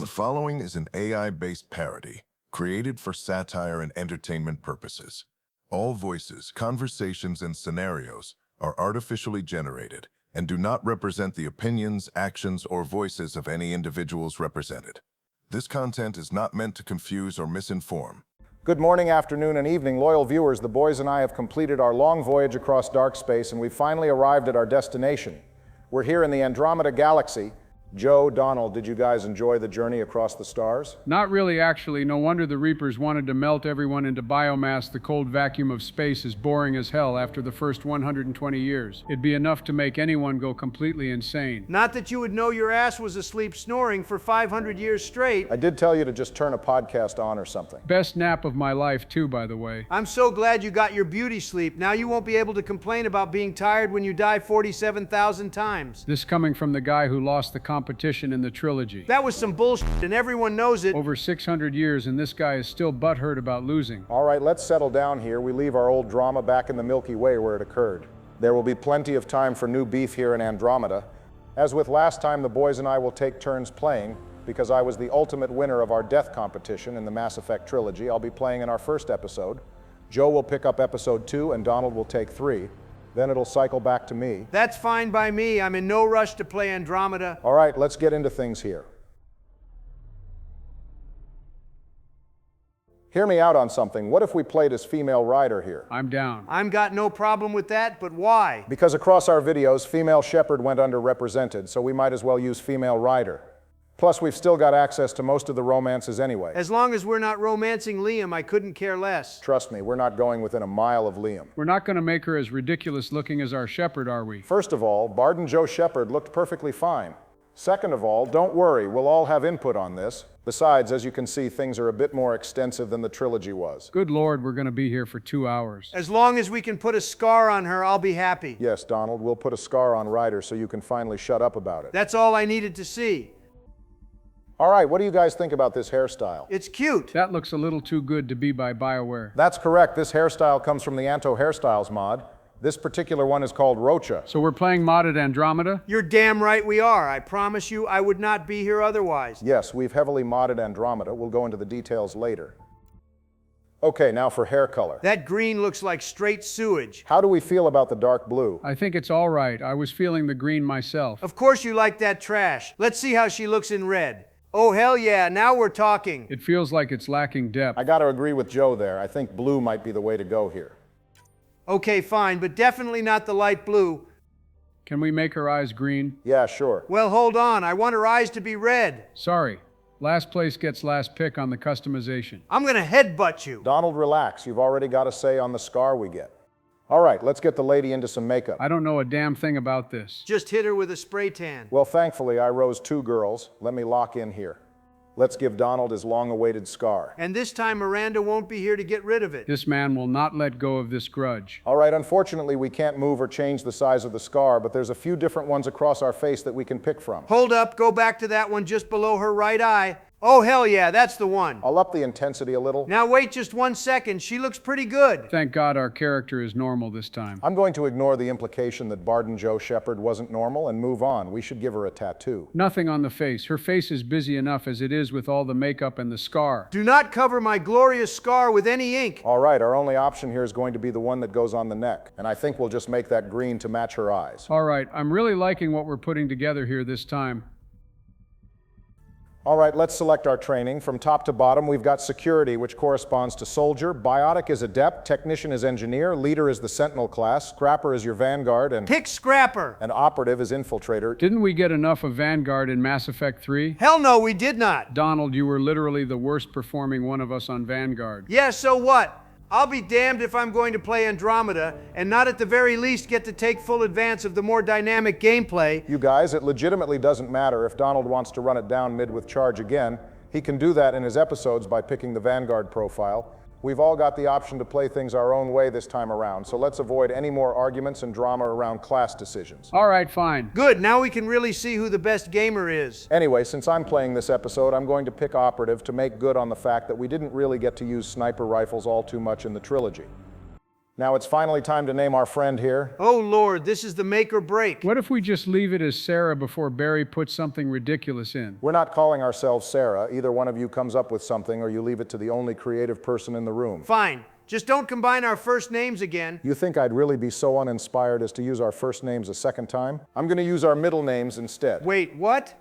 The following is an AI-based parody, created for satire and entertainment purposes. All voices, conversations, and scenarios are artificially generated and do not represent the opinions, actions, or voices of any individuals represented. This content is not meant to confuse or misinform. Good morning, afternoon, and evening, loyal viewers. The boys and I have completed our long voyage across dark space, and we've finally arrived at our destination. We're here in the Andromeda Galaxy. Joe, Donald, did you guys enjoy the journey across the stars? Not really, actually. No wonder the Reapers wanted to melt everyone into biomass. The cold vacuum of space is boring as hell after the first 120 years. It'd be enough to make anyone go completely insane. Not that you would know your ass was asleep snoring for 500 years straight. I did tell you to just turn a podcast on or something. Best nap of my life, too, by the way. I'm so glad you got your beauty sleep. Now you won't be able to complain about being tired when you die 47,000 times. This coming from the guy who lost the competition in the trilogy. That was some bullshit, and everyone knows it. Over 600 years, and this guy is still butthurt about losing. All right, let's settle down here. We leave our old drama back in the Milky Way where it occurred. There will be plenty of time for new beef here in Andromeda. As with last time, the boys and I will take turns playing. Because I was the ultimate winner of our death competition in the Mass Effect trilogy, I'll be playing in our first episode. Joe will pick up episode 2, and Donald will take 3. Then it'll cycle back to me. That's fine by me. I'm in no rush to play Andromeda. All right, let's get into things here. Hear me out on something. What if we played as female rider here? I'm down. I'm got no problem with that, but why? Because across our videos, female shepherd went underrepresented, so we might as well use female rider. Plus, we've still got access to most of the romances anyway. As long as we're not romancing Liam, I couldn't care less. Trust me, we're not going within a mile of Liam. We're not going to make her as ridiculous looking as our shepherd, are we? First of all, Bard Joe Shepherd looked perfectly fine. Second of all, don't worry, we'll all have input on this. Besides, as you can see, things are a bit more extensive than the trilogy was. Good Lord, we're going to be here for 2 hours. As long as we can put a scar on her, I'll be happy. Yes, Donald, we'll put a scar on Ryder so you can finally shut up about it. That's all I needed to see. All right, what do you guys think about this hairstyle? It's cute. That looks a little too good to be by BioWare. That's correct. This hairstyle comes from the Anto Hairstyles mod. This particular one is called Rocha. So we're playing modded Andromeda? You're damn right we are. I promise you I would not be here otherwise. Yes, we've heavily modded Andromeda. We'll go into the details later. Okay, now for hair color. That green looks like straight sewage. How do we feel about the dark blue? I think it's all right. I was feeling the green myself. Of course you like that trash. Let's see how she looks in red. Oh, hell yeah, now we're talking. It feels like it's lacking depth. I gotta agree with Joe there. I think blue might be the way to go here. Okay, fine, but definitely not the light blue. Can we make her eyes green? Yeah, sure. Well, hold on. I want her eyes to be red. Sorry. Last place gets last pick on the customization. I'm gonna headbutt you. Donald, relax. You've already got a say on the scar we get. All right, let's get the lady into some makeup. I don't know a damn thing about this. Just hit her with a spray tan. Well, thankfully, I rose 2 girls. Let me lock in here. Let's give Donald his long-awaited scar. And this time Miranda won't be here to get rid of it. This man will not let go of this grudge. All right, unfortunately, we can't move or change the size of the scar, but there's a few different ones across our face that we can pick from. Hold up, go back to that one just below her right eye. Oh, hell yeah, that's the one. I'll up the intensity a little. Now wait just 1 second. She looks pretty good. Thank God our character is normal this time. I'm going to ignore the implication that Bard Joe Shepherd wasn't normal and move on. We should give her a tattoo. Nothing on the face. Her face is busy enough as it is with all the makeup and the scar. Do not cover my glorious scar with any ink. All right, our only option here is going to be the one that goes on the neck. And I think we'll just make that green to match her eyes. All right, I'm really liking what we're putting together here this time. All right, let's select our training. From top to bottom, we've got security, which corresponds to soldier, biotic is adept, technician is engineer, leader is the sentinel class, scrapper is your vanguard, and Pick scrapper. an operative is infiltrator. Didn't we get enough of Vanguard in Mass Effect 3? Hell no, we did not. Donald, you were literally the worst performing one of us on Vanguard. Yeah, so what? I'll be damned if I'm going to play Andromeda and not at the very least get to take full advance of the more dynamic gameplay. You guys, it legitimately doesn't matter if Donald wants to run it down mid with charge again. He can do that in his episodes by picking the Vanguard profile. We've all got the option to play things our own way this time around, so let's avoid any more arguments and drama around class decisions. All right, fine. Good, now we can really see who the best gamer is. Anyway, since I'm playing this episode, I'm going to pick operative to make good on the fact that we didn't really get to use sniper rifles all too much in the trilogy. Now it's finally time to name our friend here. Oh Lord, this is the make or break. What if we just leave it as Sarah before Barry puts something ridiculous in? We're not calling ourselves Sarah. Either one of you comes up with something or you leave it to the only creative person in the room. Fine. Just don't combine our first names again. You think I'd really be so uninspired as to use our first names a second time? I'm going to use our middle names instead. Wait, what?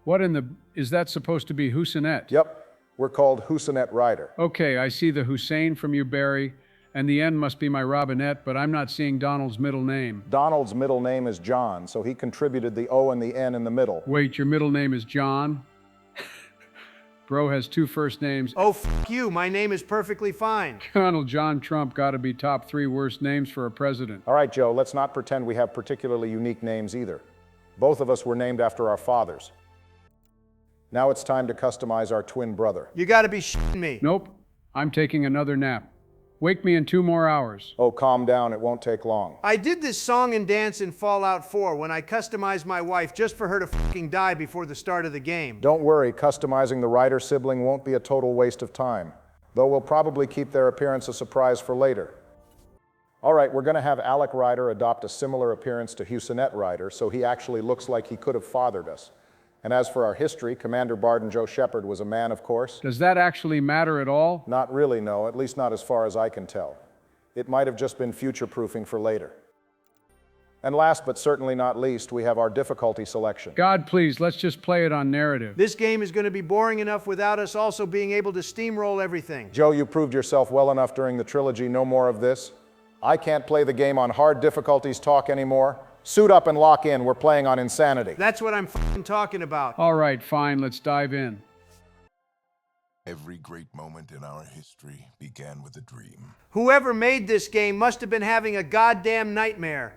What in the... is that supposed to be Hussenet? Yep, we're called Hussenet Rider. Okay, I see the Hussein from you, Barry, and the N must be my Robinette, but I'm not seeing Donald's middle name. Donald's middle name is John, so he contributed the O and the N in the middle. Wait, your middle name is John? Bro has two first names. Oh, f you. My name is perfectly fine. Donald John Trump gotta be top 3 worst names for a president. All right, Joe, let's not pretend we have particularly unique names either. Both of us were named after our fathers. Now it's time to customize our twin brother. You gotta be shitting me. Nope, I'm taking another nap. Wake me in 2 more hours. Oh, calm down, it won't take long. I did this song and dance in Fallout 4 when I customized my wife just for her to fucking die before the start of the game. Don't worry, customizing the Rider sibling won't be a total waste of time, though we'll probably keep their appearance a surprise for later. All right, we're gonna have Alec Rider adopt a similar appearance to Hussenet Rider, so he actually looks like he could have fathered us. And as for our history, Commander Barden Joe Shepard was a man, of course. Does that actually matter at all? Not really, no, at least not as far as I can tell. It might have just been future-proofing for later. And last but certainly not least, we have our difficulty selection. God, please, let's just play it on narrative. This game is gonna be boring enough without us also being able to steamroll everything. Joe, you proved yourself well enough during the trilogy, no more of this. I can't play the game on hard difficulties talk anymore. Suit up and lock in, we're playing on insanity. That's what I'm fucking talking about. All right, fine, let's dive in. Every great moment in our history began with a dream. Whoever made this game must have been having a goddamn nightmare.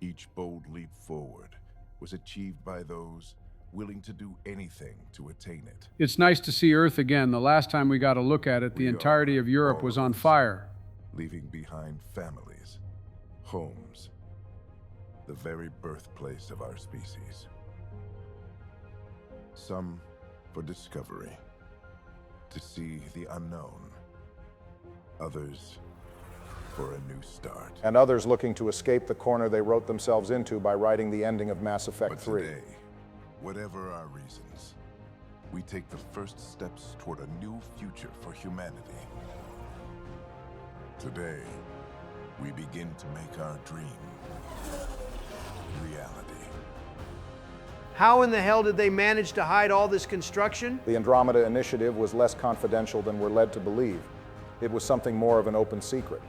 Each bold leap forward was achieved by those willing to do anything to attain it. It's nice to see Earth again. The last time we got a look at it, the entirety of Europe was on fire. Leaving behind families, homes, the very birthplace of our species. Some for discovery, to see the unknown. Others for a new start. And others looking to escape the corner they wrote themselves into by writing the ending of Mass Effect But 3. today, whatever our reasons, we take the first steps toward a new future for humanity. Today, we begin to make our dream reality. How in the hell did they manage to hide all this construction? The Andromeda Initiative was less confidential than we're led to believe. It was something more of an open secret.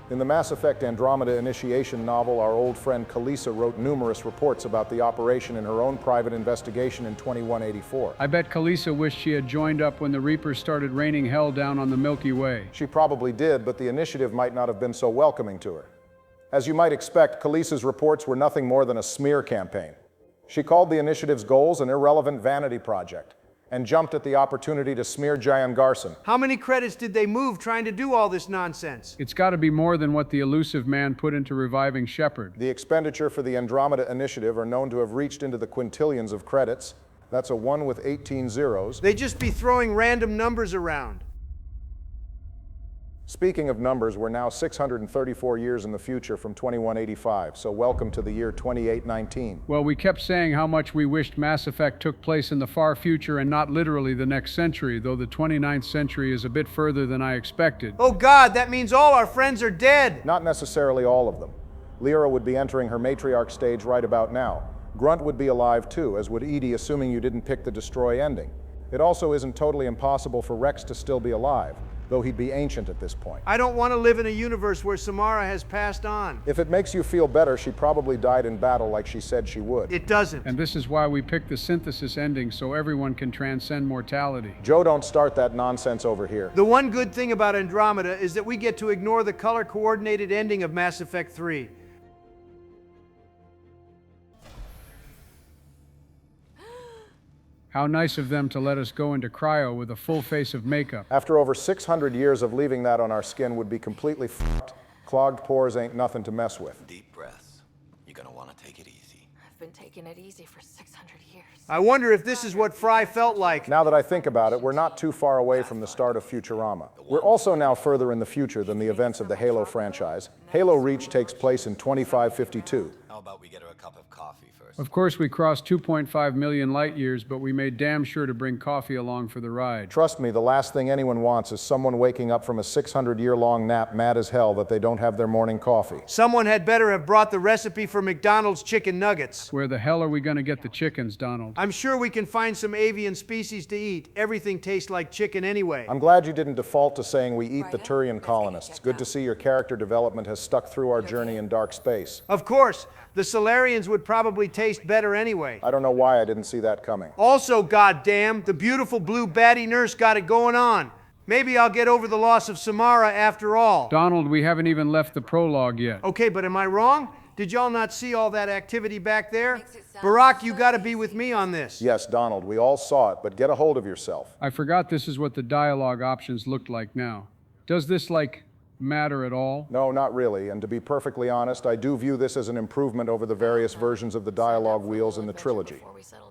In the Mass Effect Andromeda initiation novel, our old friend Kalisa wrote numerous reports about the operation in her own private investigation in 2184. I bet Kalisa wished she had joined up when the Reapers started raining hell down on the Milky Way. She probably did, but the initiative might not have been so welcoming to her. As you might expect, Kalisa's reports were nothing more than a smear campaign. She called the initiative's goals an irrelevant vanity project and jumped at the opportunity to smear Jayan Garson. How many credits did they move trying to do all this nonsense? It's got to be more than what the elusive man put into reviving Shepard. The expenditure for the Andromeda Initiative are known to have reached into the quintillions of credits. That's a 1 with 18 zeros. They just be throwing random numbers around. Speaking of numbers, we're now 634 years in the future from 2185, so welcome to the year 2819. Well, we kept saying how much we wished Mass Effect took place in the far future and not literally the next century, though the 29th century is a bit further than I expected. Oh God, that means all our friends are dead! Not necessarily all of them. Lyra would be entering her matriarch stage right about now. Grunt would be alive too, as would Edie, assuming you didn't pick the destroy ending. It also isn't totally impossible for Rex to still be alive, though he'd be ancient at this point. I don't want to live in a universe where Samara has passed on. If it makes you feel better, she probably died in battle like she said she would. It doesn't. And this is why we picked the synthesis ending, so everyone can transcend mortality. Joe, don't start that nonsense over here. The one good thing about Andromeda is that we get to ignore the color-coordinated ending of Mass Effect 3. How nice of them to let us go into cryo with a full face of makeup. After over 600 years of leaving that on our skin would be completely f***ed. Clogged pores ain't nothing to mess with. Deep breaths. You're gonna want to take it easy. been taking it easy for 600 years. I wonder if this is what Fry felt like. Now that I think about it, we're not too far away from the start of Futurama. We're also now further in the future than the events of the Halo franchise. Halo Reach takes place in 2552. How about we get her a cup of coffee first? Of course, we crossed 2.5 million light years, but we made damn sure to bring coffee along for the ride. Trust me, the last thing anyone wants is someone waking up from a 600-year-long nap mad as hell that they don't have their morning coffee. Someone had better have brought the recipe for McDonald's chicken nuggets. Where the hell are we going to get the chickens, Donald? I'm sure we can find some avian species to eat. Everything tastes like chicken anyway. I'm glad you didn't default to saying we eat the Turian colonists. Good to see your character development has stuck through our journey in dark space. Of course, the Solarians would probably taste better anyway. I don't know why I didn't see that coming. Also, goddamn, the beautiful blue baddie nurse got it going on. Maybe I'll get over the loss of Samara after all. Donald, we haven't even left the prologue yet. Okay, but am I wrong? Did y'all not see all that activity back there? Barack, you gotta be with me on this. Yes, Donald, we all saw it, but get a hold of yourself. I forgot this is what the dialogue options looked like now. Does this, matter at all? No, not really, and to be perfectly honest, I do view this as an improvement over the various versions of the dialogue wheels in the trilogy.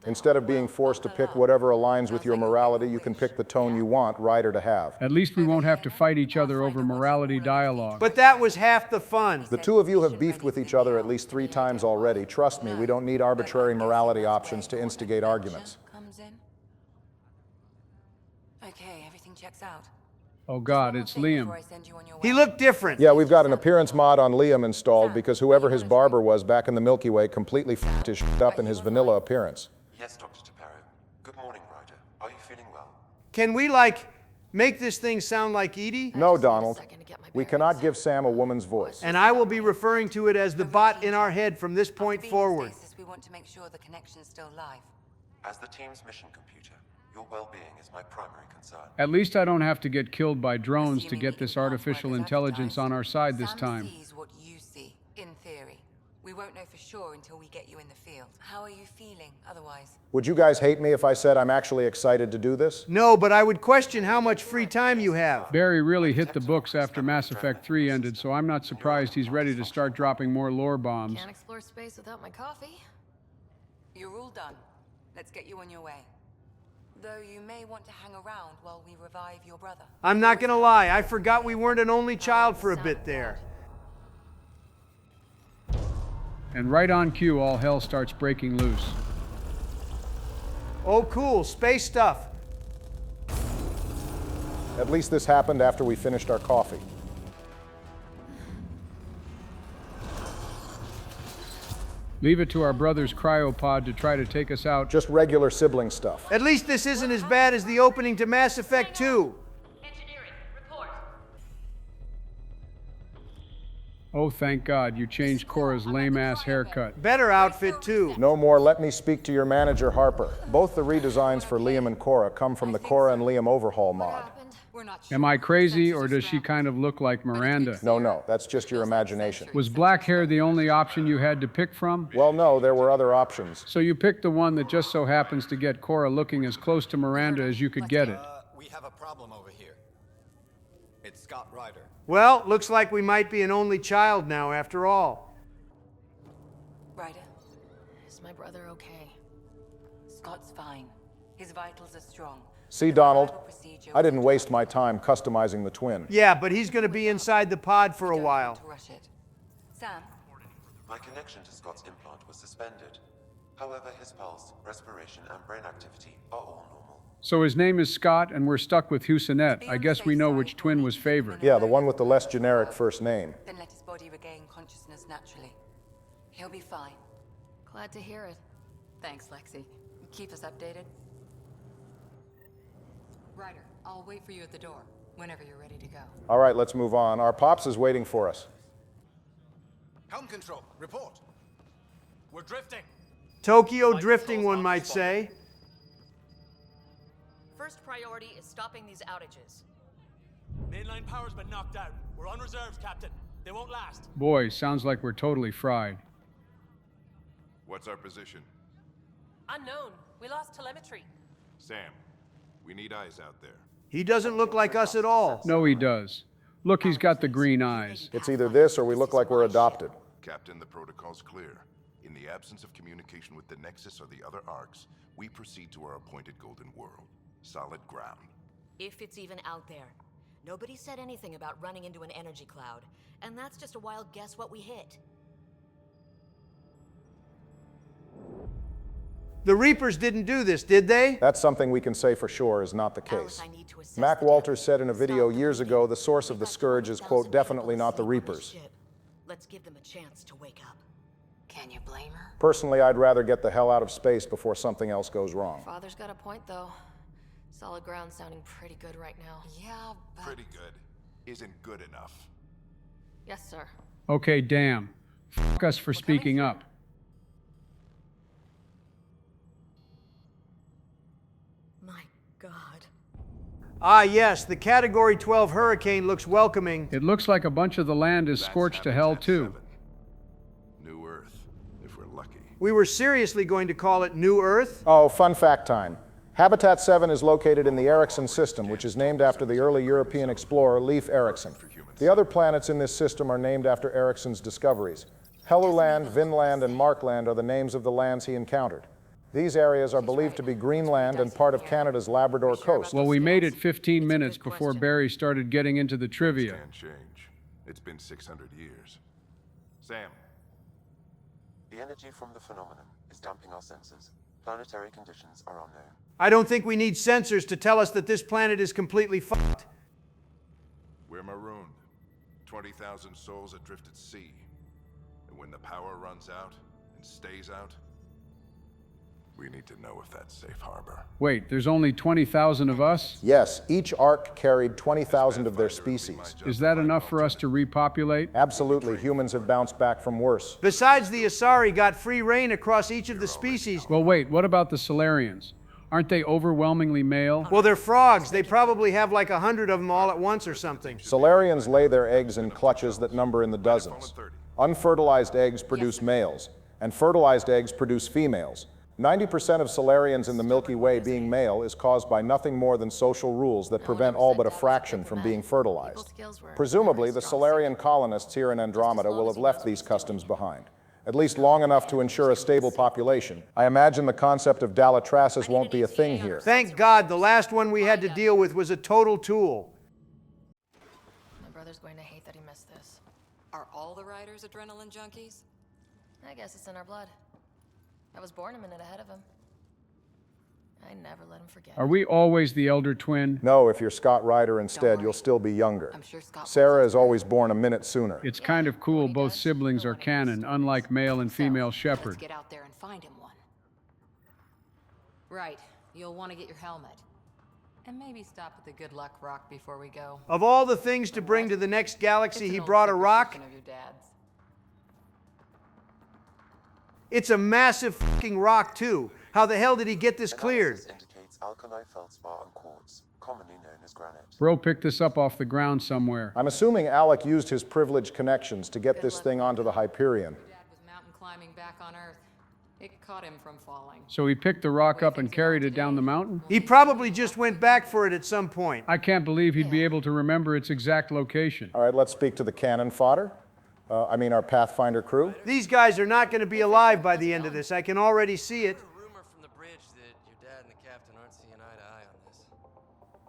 Instead of being forced to pick whatever aligns with your morality, you can pick the tone you want Ryder to have. At least we won't have to fight each other over morality dialogue. But that was half the fun. The two of you have beefed with each other at least 3 times already. Trust me, we don't need arbitrary morality options to instigate arguments. Okay, everything checks out. Oh God, it's Liam. He looked different. Yeah, we've got an appearance mod on Liam installed because whoever his barber was back in the Milky Way completely f***ed his shit up in his vanilla appearance. Yes, Dr. Taparo. Good morning, Ryder. Are you feeling well? Can we, make this thing sound like Edie? No, Donald. We cannot give Sam a woman's voice. And I will be referring to it as the bot in our head from this point forward. We want to make sure the connection's still live. As the team's mission computer, your well-being is my primary concern. At least I don't have to get killed by drones to get this artificial intelligence on our side this time. Sam sees what you see, in theory. We won't know for sure until we get you in the field. How are you feeling otherwise? Would you guys hate me if I said I'm actually excited to do this? No, but I would question how much free time you have. Barry really hit the books after Mass Effect 3 ended, so I'm not surprised he's ready to start dropping more lore bombs. Can't explore space without my coffee. You're all done. Let's get you on your way. Though you may want to hang around while we revive your brother. I'm not gonna lie, I forgot we weren't an only child for a bit there. And right on cue, all hell starts breaking loose. Oh, cool, space stuff. At least this happened after we finished our coffee. Leave it to our brother's cryopod to try to take us out. Just regular sibling stuff. At least this isn't as bad as the opening to Mass Effect 2. Engineering, report. Oh, thank God, you changed Cora's lame-ass haircut. Better outfit, too. No more, let me speak to your manager, Harper. Both the redesigns for Liam and Cora come from the Cora and Liam overhaul mod. Am I crazy, or does she kind of look like Miranda? No, that's just your imagination. Was black hair the only option you had to pick from? Well, no, there were other options. So you picked the one that just so happens to get Cora looking as close to Miranda as you could get it. We have a problem over here. It's Scott Ryder. Well, looks like we might be an only child now, after all. Ryder, is my brother okay? Scott's fine. His vitals are strong. See, Donald, I didn't waste my time customizing the twin. Yeah, but he's gonna be inside the pod for a while. To rush it. Sam? My connection to Scott's implant was suspended. However, his pulse, respiration, and brain activity are all normal. So his name is Scott, and we're stuck with Husinette. I guess we know which twin was favored. Yeah, the one with the less generic first name. Then let his body regain consciousness naturally. He'll be fine. Glad to hear it. Thanks, Lexi. Keep us updated. Ryder, I'll wait for you at the door, whenever you're ready to go. All right, let's move on. Our Pops is waiting for us. Helm control, report. We're drifting. Tokyo drifting, one might say. First priority is stopping these outages. Mainline power's been knocked out. We're on reserves, Captain. They won't last. Boy, sounds like we're totally fried. What's our position? Unknown. We lost telemetry. Sam, we need eyes out there. He doesn't look like us at all. No, he does. Look, he's got the green eyes. It's either this or we look like we're adopted. Captain, the protocol's clear. In the absence of communication with the Nexus or the other arcs, we proceed to our appointed golden world. Solid ground. If it's even out there. Nobody said anything about running into an energy cloud, and that's just a wild guess what we hit. The Reapers didn't do this, did they? That's something we can say for sure is not the case. Mac Walters said in a video years ago the source of the Scourge is, quote, definitely not the Reapers. Let's give them a chance to wake up. Can you blame her? Personally, I'd rather get the hell out of space before something else goes wrong. Father's got a point, though. Solid ground sounding pretty good right now. Yeah, but... Pretty good. Isn't good enough. Yes, sir. Okay, damn. Fuck us for speaking up. My God. Ah, yes, the Category 12 hurricane looks welcoming. It looks like a bunch of the land is scorched to hell, too. New Earth, if we're lucky. We were seriously going to call it New Earth? Oh, fun fact time. Habitat 7 is located in the Erickson system, which is named after the early European explorer Leif Erikson. The other planets in this system are named after Ericsson's discoveries. Helluland, Vinland, and Markland are the names of the lands he encountered. These areas are believed to be Greenland and part of Canada's Labrador coast. Well, we made it 15 minutes before Barry started getting into the trivia. Can't change. It's been 600 years. Sam. The energy from the phenomenon is damping our senses. Planetary conditions are unknown. I don't think we need sensors to tell us that this planet is completely fucked. We're marooned. 20,000 souls adrift at sea. And when the power runs out and stays out, we need to know if that's safe harbor. Wait, there's only 20,000 of us? Yes, each ark carried 20,000 of their species. Is that enough for us to repopulate? Absolutely, humans have bounced back from worse. Besides, the Asari got free reign across each of the species. Well, wait, what about the Solarians? Aren't they overwhelmingly male? Well, they're frogs. They probably have like 100 of them all at once or something. Solarians lay their eggs in clutches that number in the dozens. Unfertilized eggs produce males, and fertilized eggs produce females. 90% of Solarians in the Milky Way being male is caused by nothing more than social rules that prevent all but a fraction from being fertilized. Presumably, the Solarian colonists here in Andromeda will have left these customs behind, at least long enough to ensure a stable population. I imagine the concept of Dalatrasis won't be a thing here. Thank God the last one we had to deal with was a total tool. My brother's going to hate that he missed this. Are all the riders adrenaline junkies? I guess it's in our blood. I was born a minute ahead of him. I never let him forget. Are we always the elder twin? No, if you're Scott Ryder instead, you'll still be younger. I'm sure Scott Sarah is always born a minute sooner. It's kind of cool both siblings are canon, unlike male and female shepherd. Let's get out there and find him one. Right. You'll want to get your helmet. And maybe stop at the Good Luck Rock before we go. Of all the things to bring to the next galaxy, It's he an old brought a rock. superstition of your dad's. It's a massive fucking rock, too. How the hell did he get this cleared? Analysis indicates alkali feldspar and quartz, commonly known as granite. Bro picked this up off the ground somewhere. I'm assuming Alec used his privileged connections to get this thing onto the Hyperion. Your dad was mountain climbing back on Earth. It caught him from falling. So he picked the rock up and carried it down the mountain? He probably just went back for it at some point. I can't believe he'd be able to remember its exact location. All right, let's speak to the cannon fodder. Our Pathfinder crew. These guys are not going to be alive by the end of this. I can already see it. Rumor from the bridge that your dad and the captain aren't seeing eye to eye on this.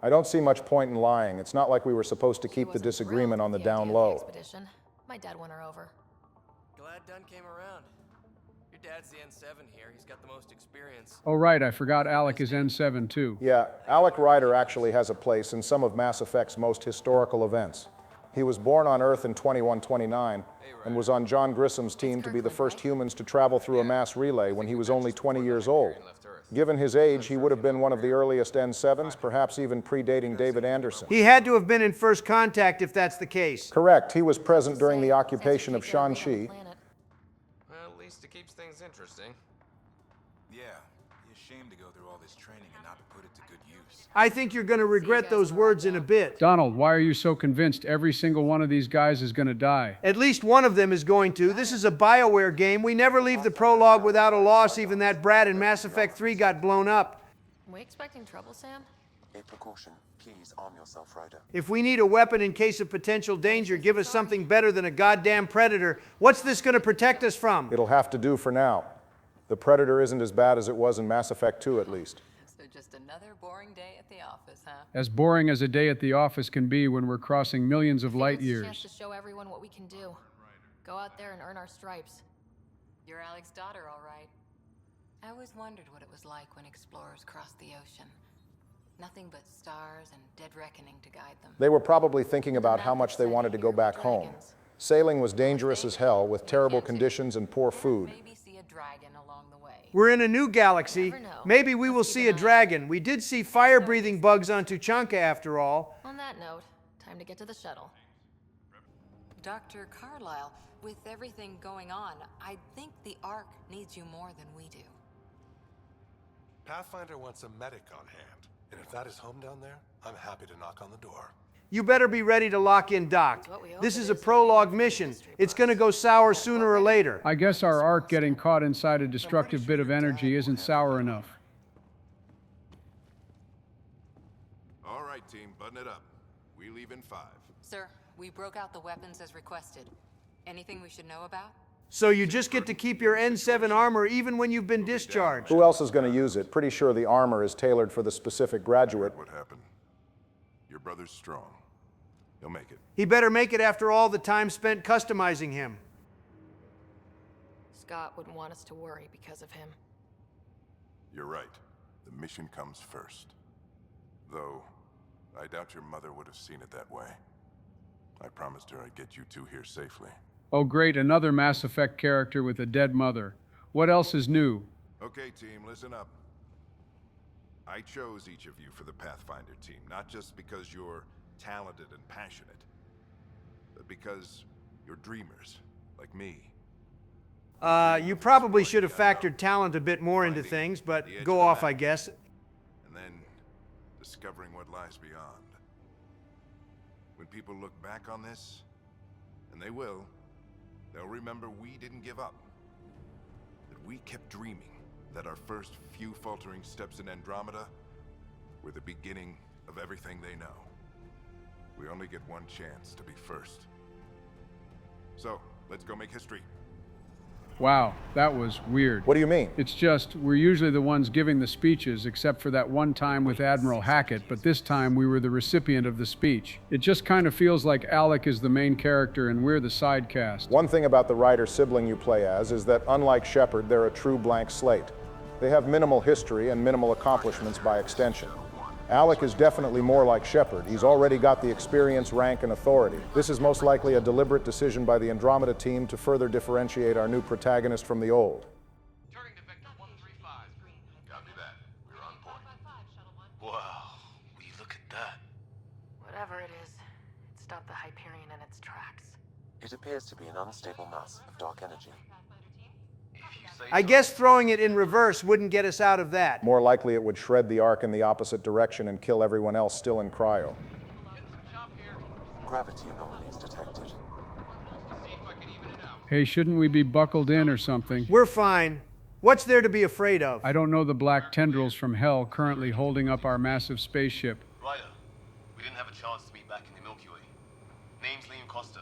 I don't see much point in lying. It's not like we were supposed to keep the disagreement on the down low. Expedition. My dad won her over. Glad Dunn came around. Your dad's the N7 here. He's got the most experience. Oh right, I forgot Alec is N7 too. Yeah, Alec Ryder actually has a place in some of Mass Effect's most historical events. He was born on Earth in 2129 and was on John Grissom's team to be the first humans to travel through a mass relay when he was only 20 years old. Given his age, he would have been one of the earliest N7s, perhaps even predating David Anderson. He had to have been in first contact if that's the case. Correct. He was present during the occupation of Shanxi. Well, at least it keeps things interesting. Yeah, you're ashamed to go through all this training and not to put it to good use. I think you're going to regret those words in a bit. Donald, why are you so convinced every single one of these guys is going to die? At least one of them is going to. This is a BioWare game. We never leave the prologue without a loss. Even that brat in Mass Effect 3 got blown up. Are we expecting trouble, Sam? A precaution. Please arm yourself, Ryder. If we need a weapon in case of potential danger, give us something better than a goddamn predator. What's this going to protect us from? It'll have to do for now. The Predator isn't as bad as it was in Mass Effect 2, at least. So just another boring day at the office, huh? As boring as a day at the office can be when we're crossing millions of light It's a years. chance to show everyone what we can do. Go out there and earn our stripes. You're Alec's daughter, all right. I always wondered what it was like when explorers crossed the ocean. Nothing but stars and dead reckoning to guide them. They were probably thinking about how much they wanted to go back home. Sailing was dangerous as hell, with terrible conditions and poor food. Maybe see a dragon along the way. We're in a new galaxy. Maybe we will see a dragon. We did see fire-breathing bugs on Tuchanka, after all. On that note, time to get to the shuttle. Dr. Carlyle, with everything going on, I think the Ark needs you more than we do. Pathfinder wants a medic on hand. And if that is home down there, I'm happy to knock on the door. You better be ready to lock in, Doc. This is a prologue mission. It's going to go sour sooner or later. I guess our Ark getting caught inside a destructive bit of energy isn't sour enough. All right, team, button it up. We leave in 5. Sir, we broke out the weapons as requested. Anything we should know about? So you just get to keep your N7 armor even when you've been discharged. Who else is going to use it? Pretty sure the armor is tailored for the specific graduate. What happened? Your brother's strong. He'll make it. He better make it after all the time spent customizing him. Scott wouldn't want us to worry because of him. You're right. The mission comes first. Though, I doubt your mother would have seen it that way. I promised her I'd get you two here safely. Oh great, another Mass Effect character with a dead mother. What else is new? Okay, team, listen up. I chose each of you for the Pathfinder team, not just because you're talented and passionate, but because you're dreamers, like me. You probably should have factored talent a bit more into things, but go off, I guess. And then discovering what lies beyond. When people look back on this, and they will, they'll remember we didn't give up. That we kept dreaming. That our first few faltering steps in Andromeda were the beginning of everything they know. We only get one chance to be first. So, let's go make history. Wow, that was weird. What do you mean? It's just, we're usually the ones giving the speeches, except for that one time with Admiral Hackett, but this time we were the recipient of the speech. It just kind of feels like Alec is the main character and we're the side cast. One thing about the Ryder sibling you play as is that, unlike Shepard, they're a true blank slate. They have minimal history and minimal accomplishments by extension. Alec is definitely more like Shepard. He's already got the experience, rank, and authority. This is most likely a deliberate decision by the Andromeda team to further differentiate our new protagonist from the old. Turning to Vector 135. Copy that. We're on point. Wow, will you look at that? Whatever it is, it stopped the Hyperion in its tracks. It appears to be an unstable mass of dark energy. I guess throwing it in reverse wouldn't get us out of that. More likely it would shred the Ark in the opposite direction and kill everyone else still in cryo. Gravity anomalies detected. Hey, shouldn't we be buckled in or something? We're fine. What's there to be afraid of? I don't know the black tendrils from hell currently holding up our massive spaceship. Ryder, we didn't have a chance to meet back in the Milky Way. Name's Liam Costa,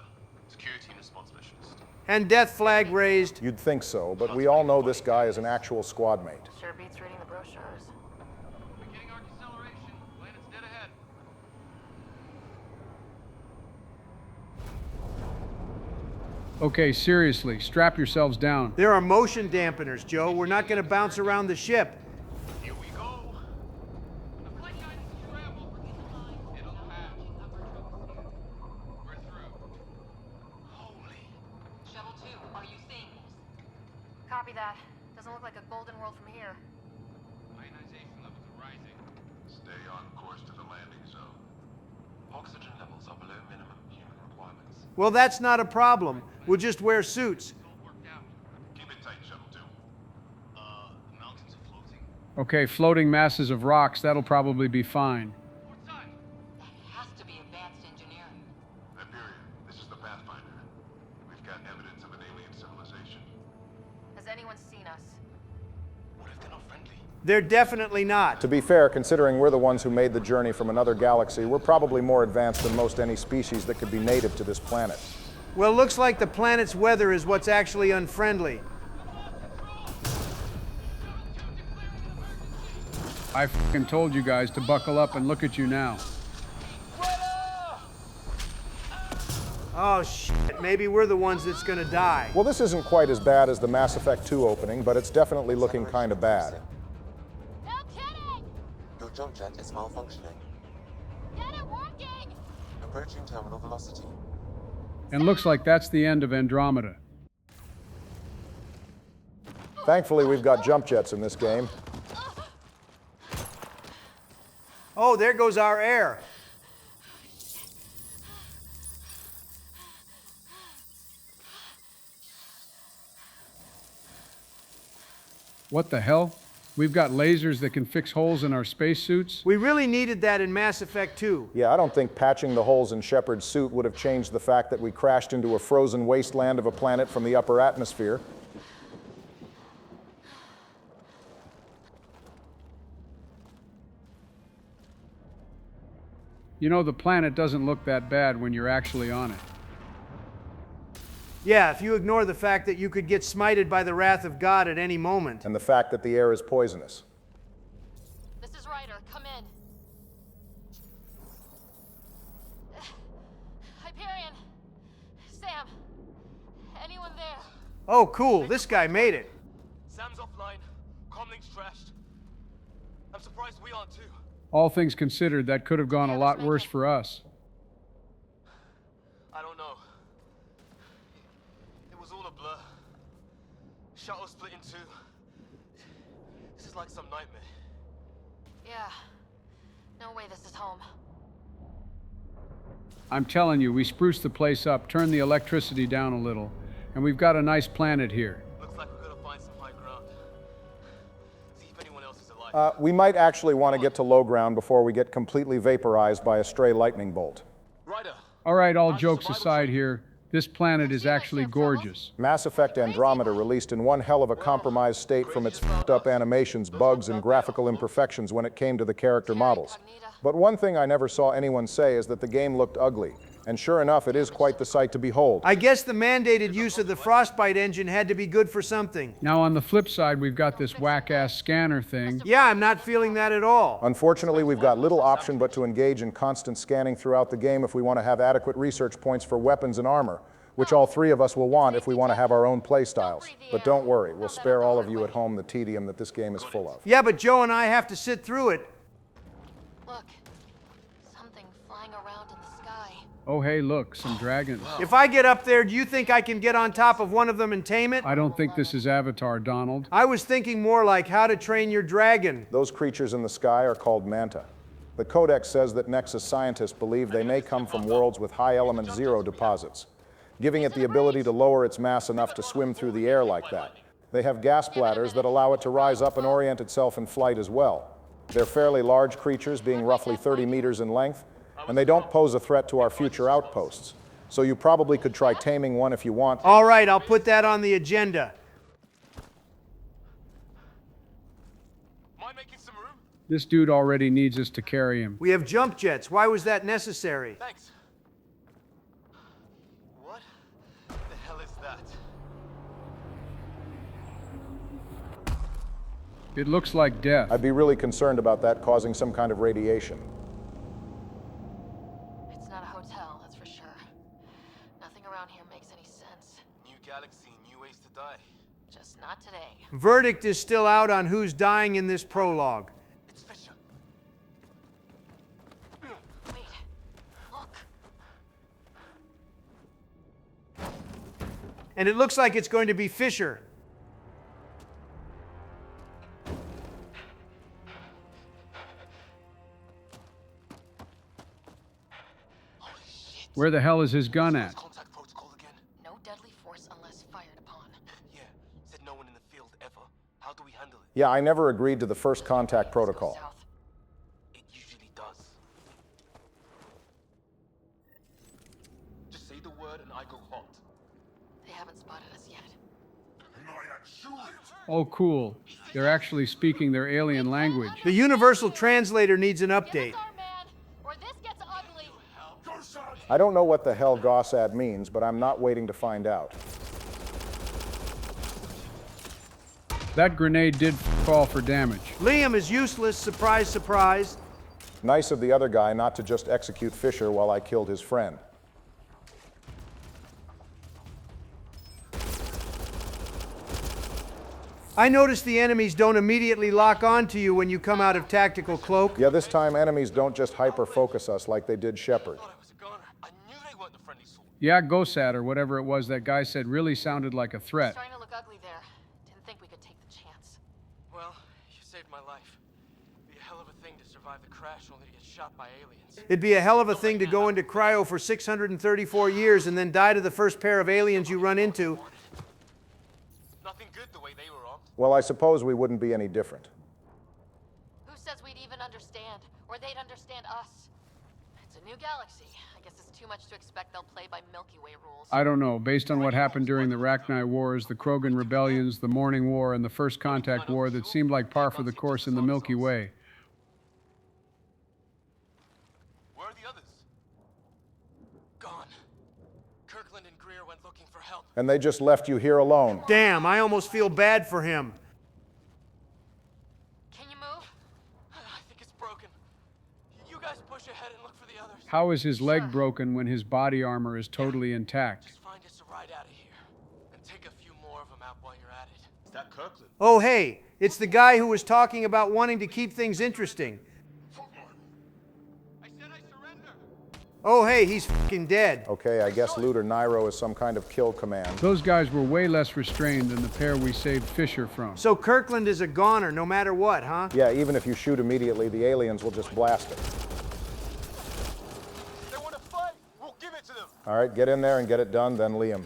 security and response specialist. And death flag raised. You'd think so, but we all know this guy is an actual squad mate. Sure beats reading the brochures. Beginning our deceleration. Planet's dead ahead. Okay, seriously, strap yourselves down. There are motion dampeners, Joe. We're not going to bounce around the ship. Here we go. The flight guidance is scrambled. It'll pass. We're through. Holy. Shuttle 2, are you seeing this? Copy that. Doesn't look like a golden world from here. Ionization levels are rising. Stay on course to the landing zone. Oxygen levels are below minimum human requirements. Well, that's not a problem. We'll just wear suits. Keep it tight, Shuttle 2. The mountains are floating. Okay, floating masses of rocks, that'll probably be fine. That has to be advanced engineering. Hyperion, this is the Pathfinder. We've got evidence of an alien civilization. Has anyone seen us? What if they're not friendly? They're definitely not. To be fair, considering we're the ones who made the journey from another galaxy, we're probably more advanced than most any species that could be native to this planet. Well, looks like the planet's weather is what's actually unfriendly. I f***ing told you guys to buckle up and look at you now. Oh, shit. Maybe we're the ones that's gonna die. Well, this isn't quite as bad as the Mass Effect 2 opening, but it's definitely looking kind of bad. Your jump jet is malfunctioning. Get it working! Approaching terminal velocity. And looks like that's the end of Andromeda. Thankfully, we've got jump jets in this game. Oh, there goes our air. What the hell? We've got lasers that can fix holes in our spacesuits? We really needed that in Mass Effect 2. Yeah, I don't think patching the holes in Shepard's suit would have changed the fact that we crashed into a frozen wasteland of a planet from the upper atmosphere. You know, the planet doesn't look that bad when you're actually on it. Yeah, if you ignore the fact that you could get smited by the wrath of God at any moment. And the fact that the air is poisonous. This is Ryder. Come in. Hyperion. Sam. Anyone there? Oh, cool. This guy made it. Sam's offline. Comlink's trashed. I'm surprised we aren't too. All things considered, that could have gone a lot worse for us. I don't know. It was all a blur. Shuttle split in two. This is like some nightmare. Yeah. No way this is home. I'm telling you, we spruced the place up, turned the electricity down a little, and we've got a nice planet here. Looks like we're gonna find some high ground. See if anyone else is alive. We might actually want to get to low ground before we get completely vaporized by a stray lightning bolt. Ryder. All right, all jokes aside here, this planet is actually gorgeous. Mass Effect Andromeda released in one hell of a compromised state from its f***ed up animations, bugs, and graphical imperfections when it came to the character models. But one thing I never saw anyone say is that the game looked ugly. And sure enough, it is quite the sight to behold. I guess the mandated use of the Frostbite engine had to be good for something. Now on the flip side, we've got this whack-ass scanner thing. Yeah, I'm not feeling that at all. Unfortunately, we've got little option but to engage in constant scanning throughout the game if we want to have adequate research points for weapons and armor, which all three of us will want if we want to have our own play styles. But don't worry, we'll spare all of you at home the tedium that this game is full of. Yeah, but Joe and I have to sit through it. Look. Something flying around in the sky. Oh hey, look, some dragons. If I get up there, do you think I can get on top of one of them and tame it? I don't think this is Avatar, Donald. I was thinking more like How to Train Your Dragon. Those creatures in the sky are called manta. The Codex says that Nexus scientists believe they may come from worlds with high element zero deposits, giving it the ability to lower its mass enough to swim through the air like that. They have gas bladders that allow it to rise up and orient itself in flight as well. They're fairly large creatures, being roughly 30 meters in length, and they don't pose a threat to our future outposts. So you probably could try taming one if you want. All right, I'll put that on the agenda. Mind making some room? This dude already needs us to carry him. We have jump jets. Why was that necessary? Thanks. What the hell is that? It looks like death. I'd be really concerned about that causing some kind of radiation. It's not a hotel, that's for sure. Nothing around here makes any sense. New galaxy, new ways to die. Just not today. Verdict is still out on who's dying in this prologue. It's Fisher. Wait. Look. And it looks like it's going to be Fisher. Where the hell is his gun at? Contact protocol again. No deadly force unless fired upon. Yeah, said no one in the field ever. How do we handle it? Yeah, I never agreed to the first contact protocol. It usually does. Just say the word and I go hot. They haven't spotted us yet. Oh, cool. They're actually speaking their alien language. The universal translator needs an update. I don't know what the hell Gossad means, but I'm not waiting to find out. That grenade did fall for damage. Liam is useless, surprise, surprise. Nice of the other guy not to just execute Fisher while I killed his friend. I noticed the enemies don't immediately lock onto you when you come out of tactical cloak. Yeah, this time enemies don't just hyper-focus us like they did Shepard. Yeah, Gossad, or whatever it was that guy said, really sounded like a threat. Starting to look ugly there. Didn't think we could take the chance. Well, you saved my life. It'd be a hell of a thing to survive the crash only to get shot by aliens. It'd be a hell of a thing to go into cryo for 634 years and then die to the first pair of aliens you run into. Nothing good the way they were armed. Well, I suppose we wouldn't be any different. Who says we'd even understand, or they'd understand us? It's a new galaxy. I guess it's too much to expect they'll play by Milky Way rules. I don't know. Based on what happened during the Rachni Wars, the Krogan Rebellions, the Morning War, and the First Contact War, that seemed like par for the course in the Milky Way. Where are the others? Gone. Kirkland and Greer went looking for help. And they just left you here alone. Damn, I almost feel bad for him. Can you move? I think it's broken. You guys push ahead and look for the others. How is his leg broken when his body armor is totally intact? Just find us a ride out of here. And take a few more of them out while you're at it. Is that Kirkland? Oh, hey, it's the guy who was talking about wanting to keep things interesting. I said I surrender. Oh, hey, he's fucking dead. Okay, I guess Looter Nairo is some kind of kill command. Those guys were way less restrained than the pair we saved Fisher from. So Kirkland is a goner no matter what, huh? Yeah, even if you shoot immediately, the aliens will just blast it. They want to fight. We'll give it to them. All right, get in there and get it done, then Liam.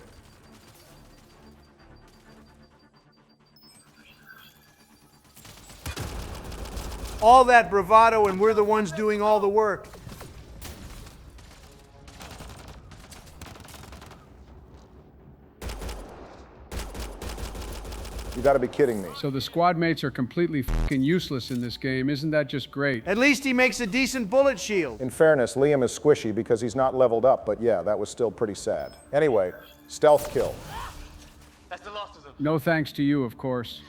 All that bravado and we're the ones doing all the work. You gotta be kidding me. So the squad mates are completely fucking useless in this game. Isn't that just great? At least he makes a decent bullet shield. In fairness, Liam is squishy because he's not leveled up, but yeah, that was still pretty sad. Anyway, stealth kill. That's the last of them. No thanks to you, of course.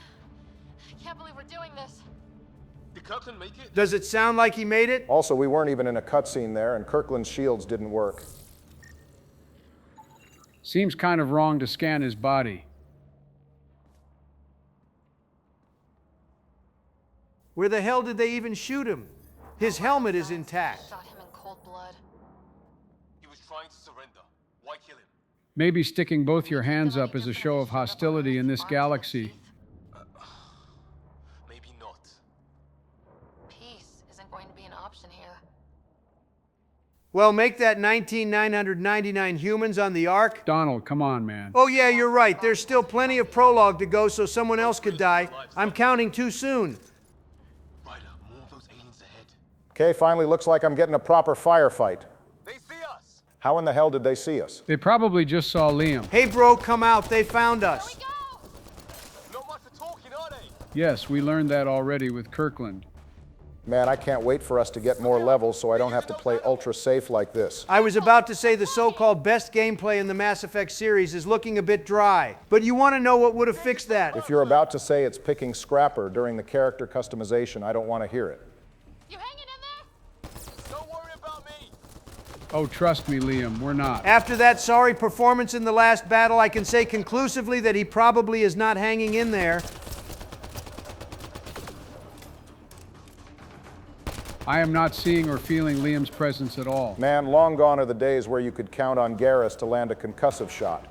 I can't believe we're doing this. Did Kirkland make it? Does it sound like he made it? Also, we weren't even in a cutscene there, and Kirkland's shields didn't work. Seems kind of wrong to scan his body. Where the hell did they even shoot him? His helmet is intact. Shot him in cold blood. He was trying to surrender. Why kill him? Maybe sticking both your hands up is a show of hostility in this galaxy. Maybe not. Peace isn't going to be an option here. Well, make that 19,999 humans on the Ark. Donald, come on, man. Oh yeah, you're right. There's still plenty of prologue to go so someone else could die. I'm counting too soon. Ryder, more of those aliens ahead. Okay, finally looks like I'm getting a proper firefight. They see us. How in the hell did they see us? They probably just saw Liam. Hey bro, come out. They found us. Not much for talking, are they? Yes, we learned that already with Kirkland. Man, I can't wait for us to get more levels so I don't have to play ultra safe like this. I was about to say the so-called best gameplay in the Mass Effect series is looking a bit dry. But you want to know what would have fixed that? If you're about to say it's picking Scrapper during the character customization, I don't want to hear it. You hanging in there? Don't worry about me. Oh, trust me, Liam, we're not. After that sorry performance in the last battle, I can say conclusively that he probably is not hanging in there. I am not seeing or feeling Liam's presence at all. Man, long gone are the days where you could count on Garrus to land a concussive shot.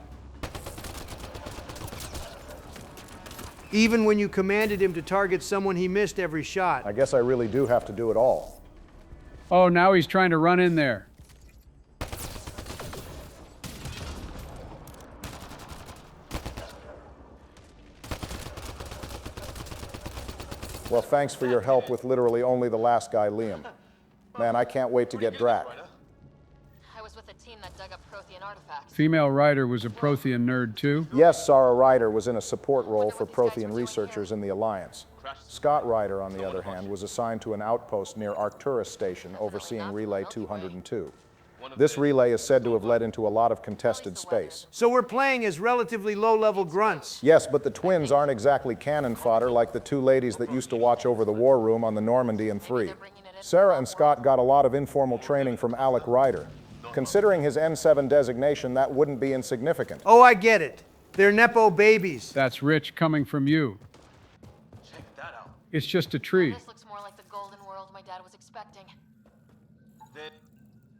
Even when you commanded him to target someone, he missed every shot. I guess I really do have to do it all. Oh, now he's trying to run in there. Well, thanks for your help with literally only the last guy, Liam. Man, I can't wait to get Drac. I was with a team that dug up Prothean artifacts. Female Ryder was a Prothean nerd too. Yes, Sarah Ryder was in a support role for Prothean researchers in the Alliance. crash site. Scott Ryder, on the other hand, was assigned to an outpost near Arcturus Station overseeing Relay 202. This relay is said to have led into a lot of contested space. So we're playing as relatively low-level grunts. Yes, but the twins aren't exactly cannon fodder like the two ladies that used to watch over the war room on the Normandy in 3. Sarah and Scott got a lot of informal training from Alec Ryder. Considering his N7 designation, that wouldn't be insignificant. Oh, I get it. They're Nepo babies. That's rich coming from you. Check that out. It's just a tree. This looks more like the golden world my dad was expecting.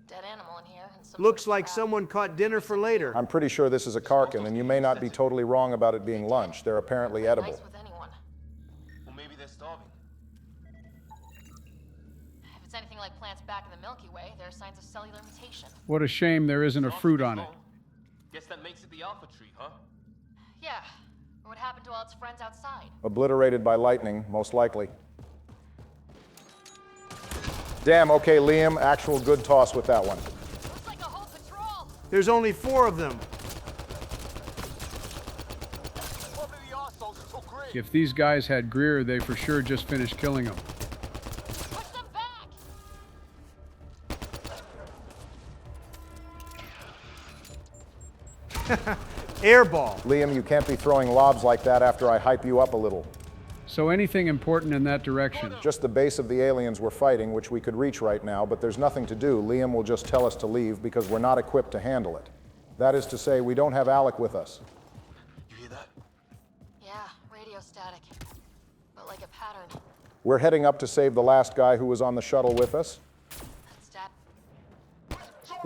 Dead animal in here. And some Looks like someone caught dinner for later. I'm pretty sure this is a Karkin, and you may not be totally wrong about it being lunch. They're apparently edible. nice with anyone. Well, maybe they're starving. If it's anything like plants back in the Milky Way, there are signs of cellular mutation. What a shame there isn't a fruit on it. Guess that makes it the alpha tree, huh? Yeah. Or what happened to all its friends outside? Obliterated by lightning, most likely. Damn, okay, Liam, actual good toss with that one. Looks like a whole patrol. There's only 4 of them. If these guys had Greer, they for sure just finished killing him. Push them back. Airball. Liam, you can't be throwing lobs like that after I hype you up a little. So anything important in that direction? Just the base of the aliens we're fighting, which we could reach right now, but there's nothing to do. Liam will just tell us to leave because we're not equipped to handle it. That is to say, we don't have Alec with us. You hear that? Yeah, radio static. But like a pattern. We're heading up to save the last guy who was on the shuttle with us.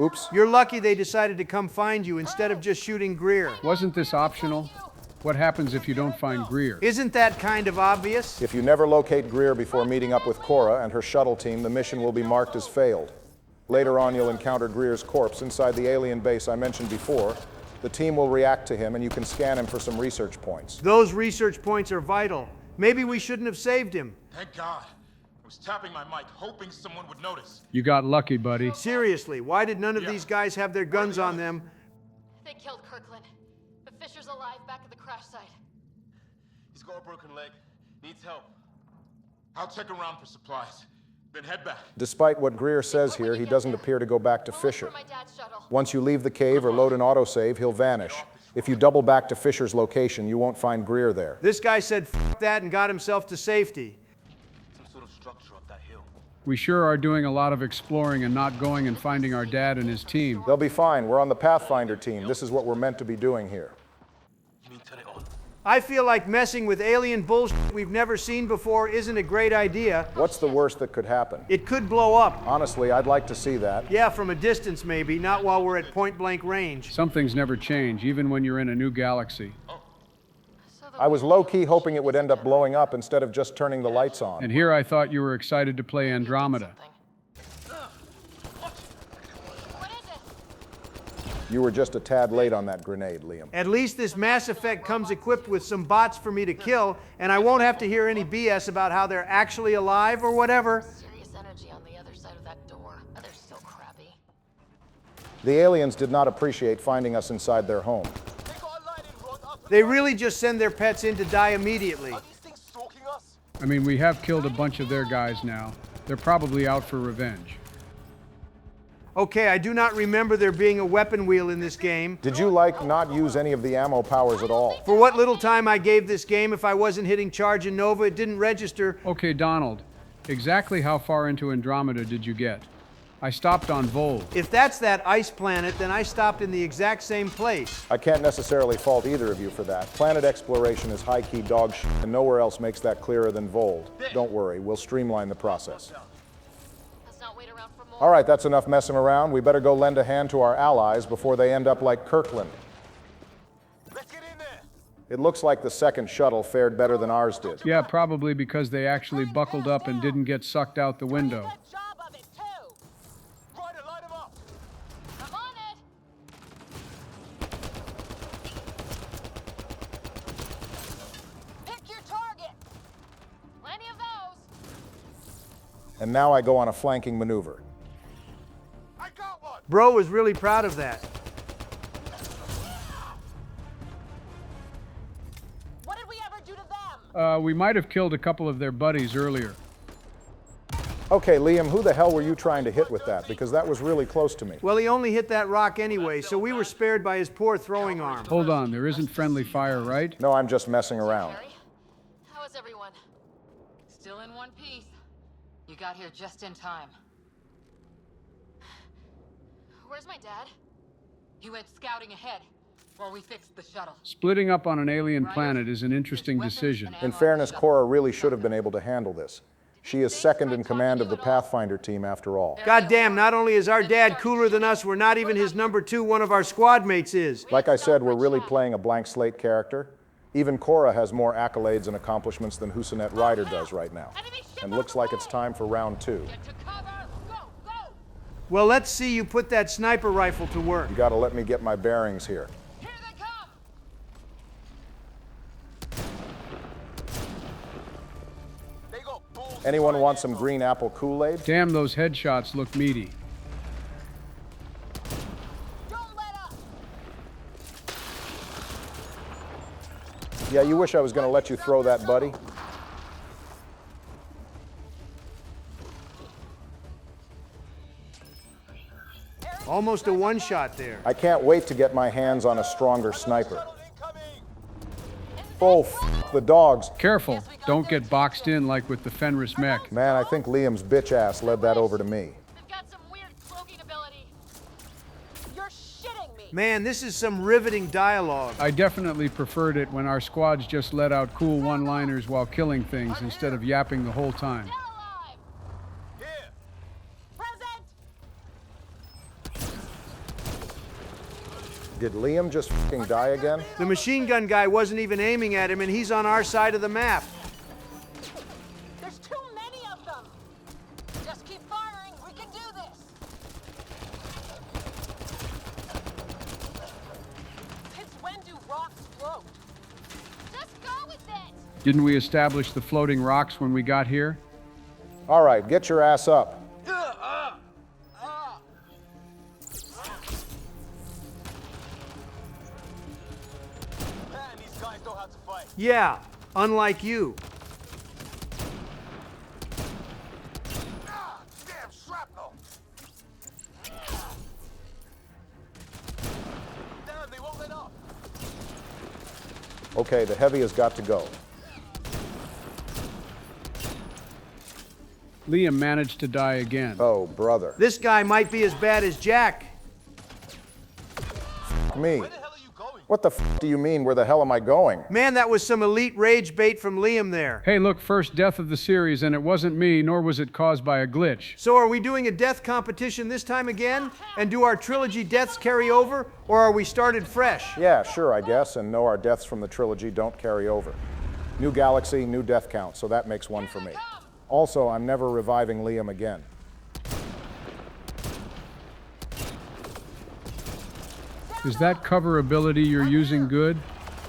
Oops. You're lucky they decided to come find you instead of just shooting Greer. Wasn't this optional? What happens if you don't find Greer? Isn't that kind of obvious? If you never locate Greer before meeting up with Cora and her shuttle team, the mission will be marked as failed. Later on, you'll encounter Greer's corpse inside the alien base I mentioned before. The team will react to him, and you can scan him for some research points. Those research points are vital. Maybe we shouldn't have saved him. Thank God. I was tapping my mic, hoping someone would notice. You got lucky, buddy. Seriously, why did none of these guys have their guns on them? They killed Kirkland. But Fisher's alive back at the crash site. He's got a broken leg. Needs help. I'll check around for supplies, then head back. Despite what Greer says here, he doesn't appear to go back to Fisher. My dad's shuttle. Once you leave the cave or load an autosave, he'll vanish. If you double back to Fisher's location, you won't find Greer there. This guy said F that and got himself to safety. Some sort of structure up that hill. We sure are doing a lot of exploring and not going and finding our dad and his team. They'll be fine. We're on the Pathfinder team. This is what we're meant to be doing here. You mean turn it on? I feel like messing with alien bullshit we've never seen before isn't a great idea. What's the worst that could happen? It could blow up. Honestly, I'd like to see that. Yeah, from a distance maybe, not while we're at point-blank range. Some things never change, even when you're in a new galaxy. I was low-key hoping it would end up blowing up instead of just turning the lights on. And here I thought you were excited to play Andromeda. You were just a tad late on that grenade, Liam. At least this Mass Effect comes equipped with some bots for me to kill, and I won't have to hear any BS about how they're actually alive or whatever. Serious energy on the other side of that door. They're so crappy. The aliens did not appreciate finding us inside their home. They really just send their pets in to die immediately. I mean, we have killed a bunch of their guys now. They're probably out for revenge. Okay, I do not remember there being a weapon wheel in this game. Did you, not use any of the ammo powers at all? For what little time I gave this game, if I wasn't hitting charge in Nova, it didn't register. Okay, Donald, exactly how far into Andromeda did you get? I stopped on Vol. If that's that ice planet, then I stopped in the exact same place. I can't necessarily fault either of you for that. Planet exploration is high-key dog shit, and nowhere else makes that clearer than Vold. Don't worry, we'll streamline the process. Let's not wait around for more. All right, that's enough messing around. We better go lend a hand to our allies before they end up like Kirkland. Let's get in there. It looks like the second shuttle fared better than ours did. Yeah, probably because they actually buckled up and didn't get sucked out the window. I'm on it. Pick your target. Plenty of those. And now I go on a flanking maneuver. I got one. Bro was really proud of that. What did we ever do to them? We might have killed a couple of their buddies earlier. Okay, Liam, who the hell were you trying to hit with that? Because that was really close to me. Well, he only hit that rock anyway, so we were spared by his poor throwing arm. Hold on, there isn't friendly fire, right? No, I'm just messing around. How is everyone? Still in one piece. You got here just in time. Where's my dad? He went scouting ahead while we fixed the shuttle. Splitting up on an alien planet is an interesting decision. In fairness, Cora really should have been able to handle this. She is second in command of the Pathfinder team after all. Goddamn, not only is our dad cooler than us, we're not even his number 2, one of our squad mates is. Like I said, we're really playing a blank slate character. Even Cora has more accolades and accomplishments than Husanet Ryder does right now. And looks like it's time for round 2. Well, let's see you put that sniper rifle to work. You gotta let me get my bearings here. Anyone want some green apple Kool-Aid? Damn, those headshots look meaty. Yeah, you wish I was gonna let you throw that, buddy? Almost a one-shot there. I can't wait to get my hands on a stronger sniper. Oh, the dogs. Careful, don't get boxed in like with the Fenris mech. Man, I think Liam's bitch ass led that over to me. They've got some weird cloaking ability. You're shitting me. Man, this is some riveting dialogue. I definitely preferred it when our squads just let out cool one-liners while killing things instead of yapping the whole time. Did Liam just fucking die again? The machine gun guy wasn't even aiming at him, and he's on our side of the map. There's too many of them. Just keep firing. We can do this. Since when do rocks float? Just go with it. Didn't we establish the floating rocks when we got here? All right, get your ass up. Yeah, unlike you. Damn shrapnel! Damn, they won't let up. Okay, the heavy has got to go. Liam managed to die again. Oh, brother. This guy might be as bad as Jack. Me. What the f do you mean, where the hell am I going? Man, that was some elite rage bait from Liam there. Hey, look, first death of the series, and it wasn't me, nor was it caused by a glitch. So are we doing a death competition this time again? And do our trilogy deaths carry over? Or are we started fresh? Yeah, sure, I guess, and no, our deaths from the trilogy don't carry over. New galaxy, new death count, so that makes 1 for me. Also, I'm never reviving Liam again. Is that cover ability you're using good?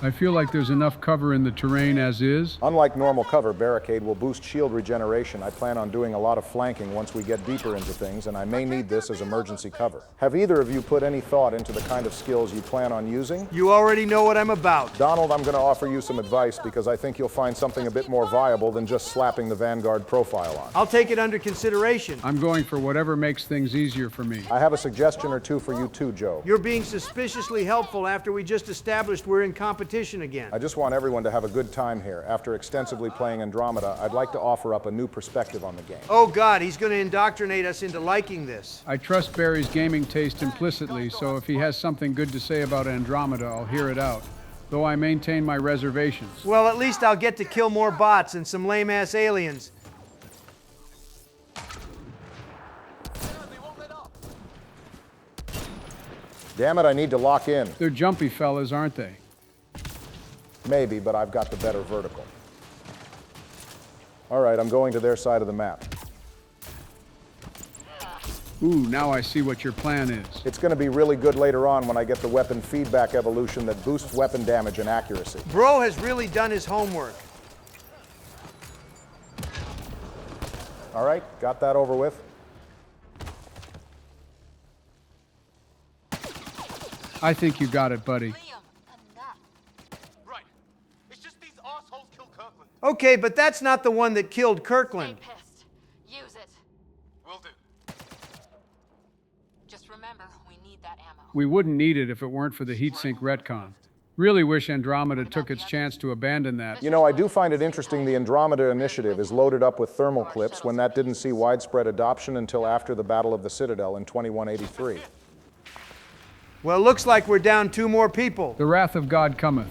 I feel like there's enough cover in the terrain as is. Unlike normal cover, Barricade will boost shield regeneration. I plan on doing a lot of flanking once we get deeper into things, and I may need this as emergency cover. Have either of you put any thought into the kind of skills you plan on using? You already know what I'm about. Donald, I'm going to offer you some advice because I think you'll find something a bit more viable than just slapping the Vanguard profile on. I'll take it under consideration. I'm going for whatever makes things easier for me. I have a suggestion or two for you too, Joe. You're being suspiciously helpful after we just established we're in competition again. I just want everyone to have a good time here. After extensively playing Andromeda, I'd like to offer up a new perspective on the game. Oh God, he's going to indoctrinate us into liking this. I trust Barry's gaming taste implicitly, so if he has something good to say about Andromeda, I'll hear it out. Though I maintain my reservations. Well, at least I'll get to kill more bots and some lame-ass aliens. Damn it, I need to lock in. They're jumpy fellas, aren't they? Maybe, but I've got the better vertical. All right, I'm going to their side of the map. Ooh, now I see what your plan is. It's going to be really good later on when I get the weapon feedback evolution that boosts weapon damage and accuracy. Bro has really done his homework. All right, got that over with? I think you got it, buddy. Okay, but that's not the one that killed Kirkland. Stay pissed. Use it. Will do. Just remember, we need that ammo. We wouldn't need it if it weren't for the heatsink retcon. Really wish Andromeda took its chance to abandon that. You know, I do find it interesting the Andromeda initiative is loaded up with thermal clips when that didn't see widespread adoption until after the Battle of the Citadel in 2183. Well, looks like we're down 2 more people. The wrath of God cometh.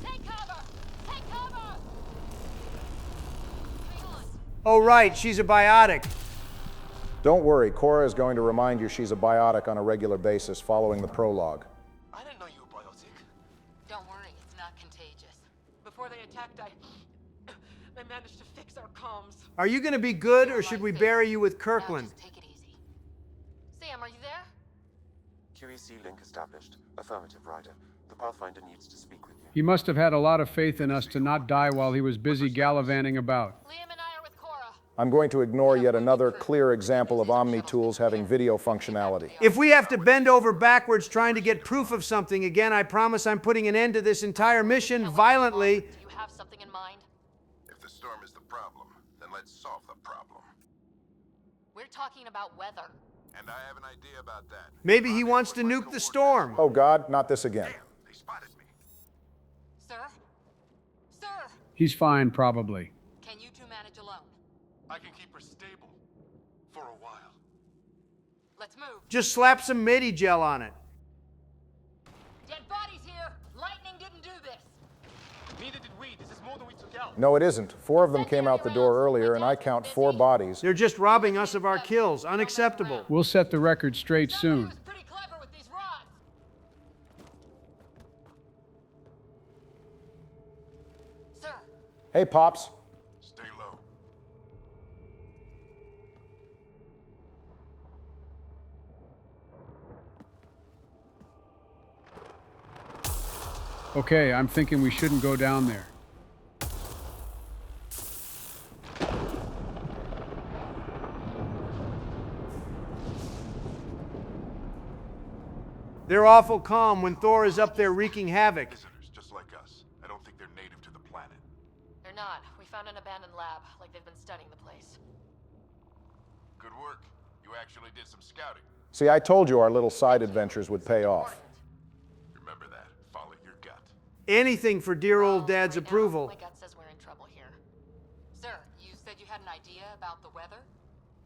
Take cover! Take cover! Oh, right, she's a biotic. Don't worry, Cora is going to remind you she's a biotic on a regular basis following the prologue. I didn't know you were biotic. Don't worry, it's not contagious. Before they attacked, I managed to fix our comms. Are you going to be good, or should we bury you with Kirkland? Now just take it easy. Sam, are you there? QEC link established. Affirmative, Ryder. The Pathfinder needs to speak with you. He must have had a lot of faith in us to not die while he was busy gallivanting about. Liam and I are with Cora. I'm going to ignore yet another clear example of Omni tools having video functionality. If we have to bend over backwards trying to get proof of something again, I promise I'm putting an end to this entire mission violently. Do you have something in mind? If the storm is the problem, then let's solve the problem. We're talking about weather. And I have an idea about that. Maybe he wants to nuke the storm. Oh God, not this again. They spotted me. Sir? Sir! He's fine, probably. Can you two manage alone? I can keep her stable. For a while. Let's move. Just slap some Medi gel on it. Dead bodies here! Lightning didn't do this! Neither did we. This is more than we took out. No, it isn't. 4 of them came out the door earlier, and I count 4 bodies. They're just robbing us of our kills. Unacceptable. We'll set the record straight soon. was pretty clever with these rods. Sir, Hey, Pops. Stay low. Okay, I'm thinking we shouldn't go down there. They're awful calm when Thor is up there wreaking havoc. Visitors, just like us. I don't think they're native to the planet. they're not. We found an abandoned lab, like they've been studying the place. Good work. You actually did some scouting. See, I told you our little side adventures would pay off. Remember that. Follow your gut. Anything for dear old Dad's Right now, approval. my gut says we're in trouble here. Sir, you said you had an idea about the weather?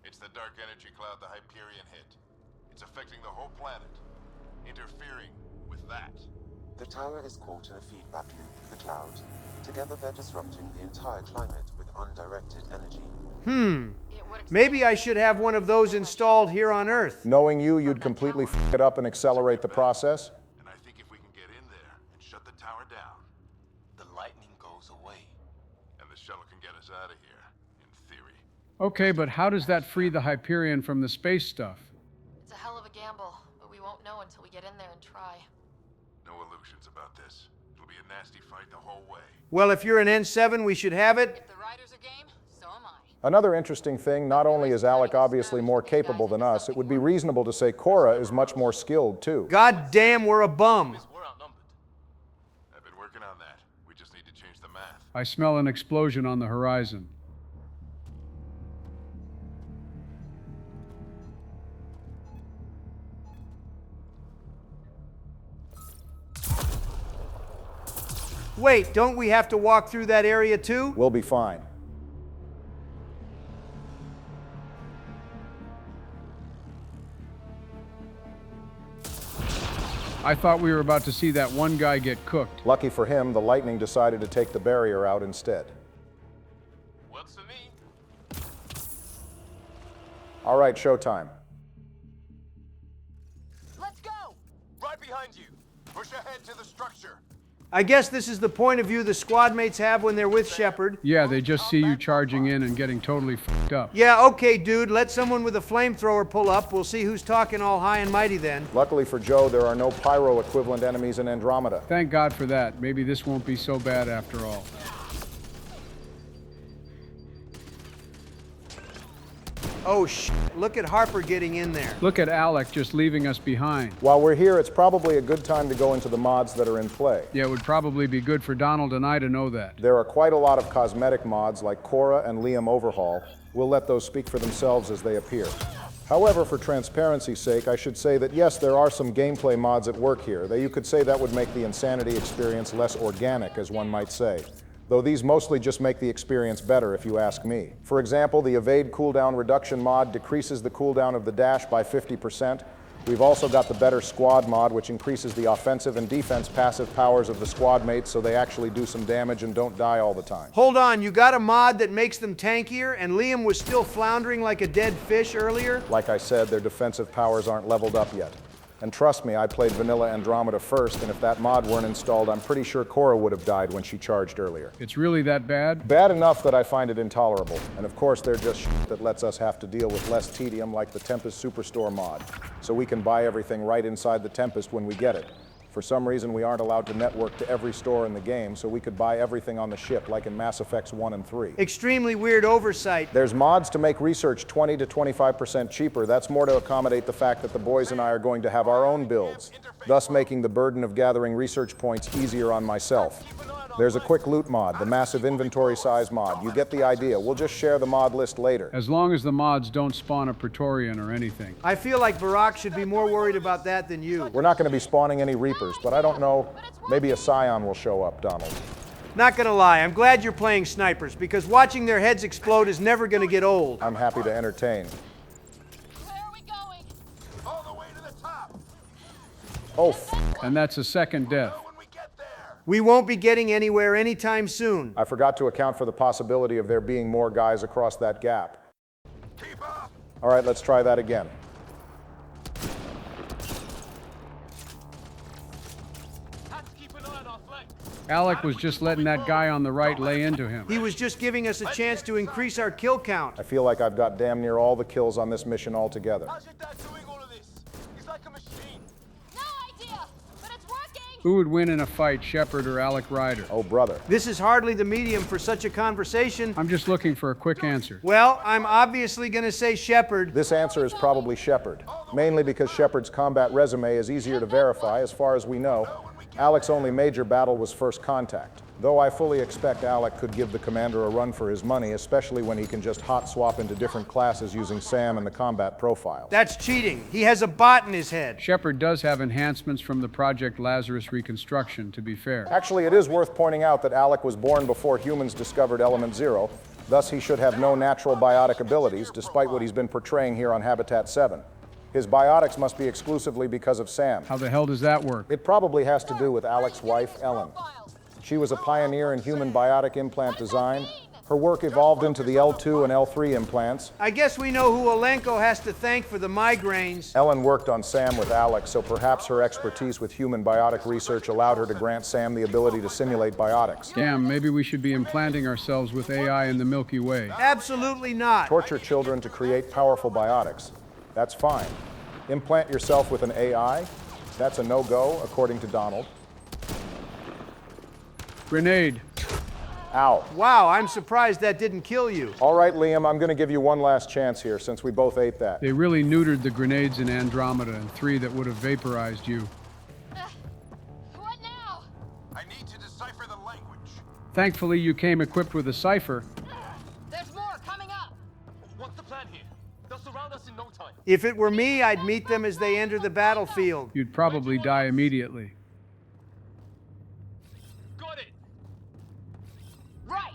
It's the dark energy cloud the Hyperion hit. It's affecting the whole planet. Interfering with that. The tower is caught in a feedback loop with the cloud. Together they're disrupting the entire climate with undirected energy. Maybe I should have one of those installed here on Earth. Knowing you, you'd completely f it up and accelerate the process. And I think if we can get in there and shut the tower down, The lightning goes away. and the shuttle can get us out of here, in theory. Okay, but how does that free the Hyperion from the space stuff? It's a hell of a gamble, but we won't know until we get in there and try. No illusions about this. It'll be a nasty fight the whole way. Well, if you're an N7, we should have it. If the riders are game, so am I. Another interesting thing, not only is Alec obviously more capable than us, it would be reasonable to say Cora is much more skilled, too. God damn, we're a bum. We're outnumbered. I've been working on that. We just need to change the math. I smell an explosion on the horizon. Wait, don't we have to walk through that area too? We'll be fine. I thought we were about to see that one guy get cooked. Lucky for him, the lightning decided to take the barrier out instead. Works for me. All right, showtime. Let's go! Right behind you. Push ahead to the structure. I guess this is the point of view the squad mates have when they're with Shepard. Yeah, they just see you charging in and getting totally f***ed up. Yeah, okay, dude, let someone with a flamethrower pull up. We'll see who's talking all high and mighty then. Luckily for Joe, there are no pyro-equivalent enemies in Andromeda. Thank God for that. Maybe this won't be so bad after all. Oh, look at Harper getting in there. Look at Alec just leaving us behind. While we're here, it's probably a good time to go into the mods that are in play. Yeah, it would probably be good for Donald and I to know that. There are quite a lot of cosmetic mods like Cora and Liam Overhaul. We'll let those speak for themselves as they appear. However, for transparency's sake, I should say that yes, there are some gameplay mods at work here. You could say that would make the Insanity experience less organic, as one might say. Though these mostly just make the experience better, if you ask me. For example, the Evade cooldown reduction mod decreases the cooldown of the dash by 50%. We've also got the Better Squad mod, which increases the offensive and defense passive powers of the squad mates so they actually do some damage and don't die all the time. Hold on, you got a mod that makes them tankier, and Liam was still floundering like a dead fish earlier? Like I said, their defensive powers aren't leveled up yet. And trust me, I played vanilla Andromeda first, and if that mod weren't installed, I'm pretty sure Cora would have died when she charged earlier. It's really that bad? Bad enough that I find it intolerable. And of course, they're just shit that lets us have to deal with less tedium like the Tempest Superstore mod. So we can buy everything right inside the Tempest when we get it. For some reason, we aren't allowed to network to every store in the game, so we could buy everything on the ship, like in Mass Effects 1 and 3. Extremely weird oversight. There's mods to make research 20 to 25% cheaper. That's more to accommodate the fact that the boys and I are going to have our own builds, thus making the burden of gathering research points easier on myself. There's a quick loot mod, the massive inventory size mod. You get the idea. We'll just share the mod list later. As long as the mods don't spawn a Praetorian or anything. I feel like Barack should be more worried about that than you. We're not going to be spawning any Reapers, but I don't know. Maybe a Scion will show up, Donald. Not gonna lie, I'm glad you're playing snipers, because watching their heads explode is never gonna get old. I'm happy to entertain. Where are we going? All the way to the top. Oh, And that's a second death. We won't be getting anywhere anytime soon. I forgot to account for the possibility of there being more guys across that gap. Keep up. All right, let's try that again. Alec was just letting that guy on the right lay into him. He was just giving us a chance to increase our kill count. I feel like I've got damn near all the kills on this mission altogether. How's your dad doing all of this? He's like a machine. No idea, but it's working. Who would win in a fight, Shepard or Alec Ryder? Oh, brother. This is hardly the medium for such a conversation. I'm just looking for a quick answer. Well, I'm obviously gonna say Shepard. This answer is probably Shepard, mainly because Shepard's combat resume is easier to verify. As far as we know, Alec's only major battle was First Contact. Though I fully expect Alec could give the commander a run for his money, especially when he can just hot swap into different classes using Sam and the combat profile. That's cheating. He has a bot in his head. Shepard does have enhancements from the Project Lazarus reconstruction, to be fair. Actually, it is worth pointing out that Alec was born before humans discovered Element Zero, thus he should have no natural biotic abilities, despite what he's been portraying here on Habitat 7. His biotics must be exclusively because of Sam. How the hell does that work? It probably has to do with Alec's wife, Ellen. She was a pioneer in human biotic implant design. Her work evolved into the L2 and L3 implants. I guess we know who Olenko has to thank for the migraines. Ellen worked on Sam with Alec, so perhaps her expertise with human biotic research allowed her to grant Sam the ability to simulate biotics. Damn, maybe we should be implanting ourselves with AI in the Milky Way. Absolutely not. Torture children to create powerful biotics. That's fine. Implant yourself with an AI? That's a no-go, according to Donald. Grenade. Ow. Wow, I'm surprised that didn't kill you. All right, Liam, I'm going to give you one last chance here, since we both ate that. They really neutered the grenades in Andromeda, and 3 that would have vaporized you. What now? I need to decipher the language. Thankfully, you came equipped with a cipher. There's more coming up. What's the plan here? They'll surround us in no time. If it were me, I'd meet them as they enter the battlefield. You'd probably die immediately. Got it. Right.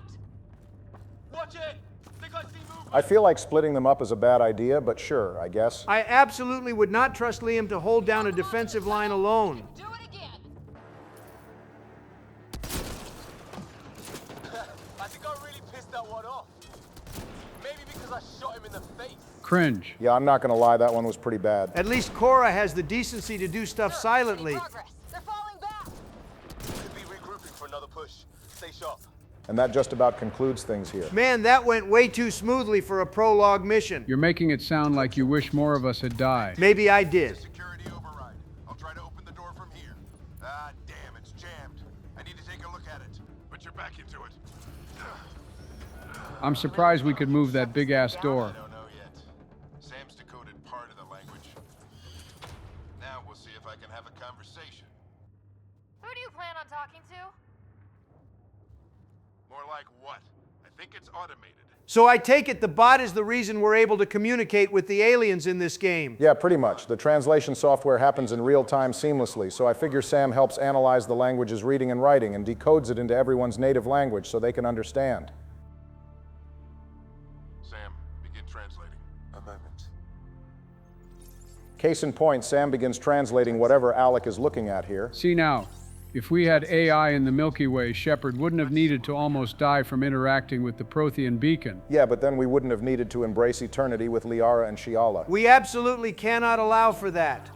Watch it. Think I see movement. I feel like splitting them up is a bad idea, but sure, I guess. I absolutely would not trust Liam to hold down a defensive line alone. Do it again. I think I really pissed that one off. Maybe because I shot him in the face. Cringe. Yeah, I'm not going to lie, that one was pretty bad. At least Cora has the decency to do stuff silently. Progress. They're falling back. Could be regrouping for another push. Stay sharp. And that just about concludes things here. Man, that went way too smoothly for a prologue mission. You're making it sound like you wish more of us had died. Maybe I did. Security override. I'll try to open the door from here. Ah, damn, it's jammed. I need to take a look at it. Put your back into it. I'm surprised we could move that big-ass door. I don't know yet. So I take it the bot is the reason we're able to communicate with the aliens in this game. Yeah, pretty much. The translation software happens in real time seamlessly, so I figure Sam helps analyze the language's reading and writing and decodes it into everyone's native language so they can understand. Sam, begin translating. A moment. Case in point, Sam begins translating whatever Alec is looking at here. See now, if we had AI in the Milky Way, Shepard wouldn't have needed to almost die from interacting with the Prothean beacon. Yeah, but then we wouldn't have needed to embrace eternity with Liara and Shiala. We absolutely cannot allow for that.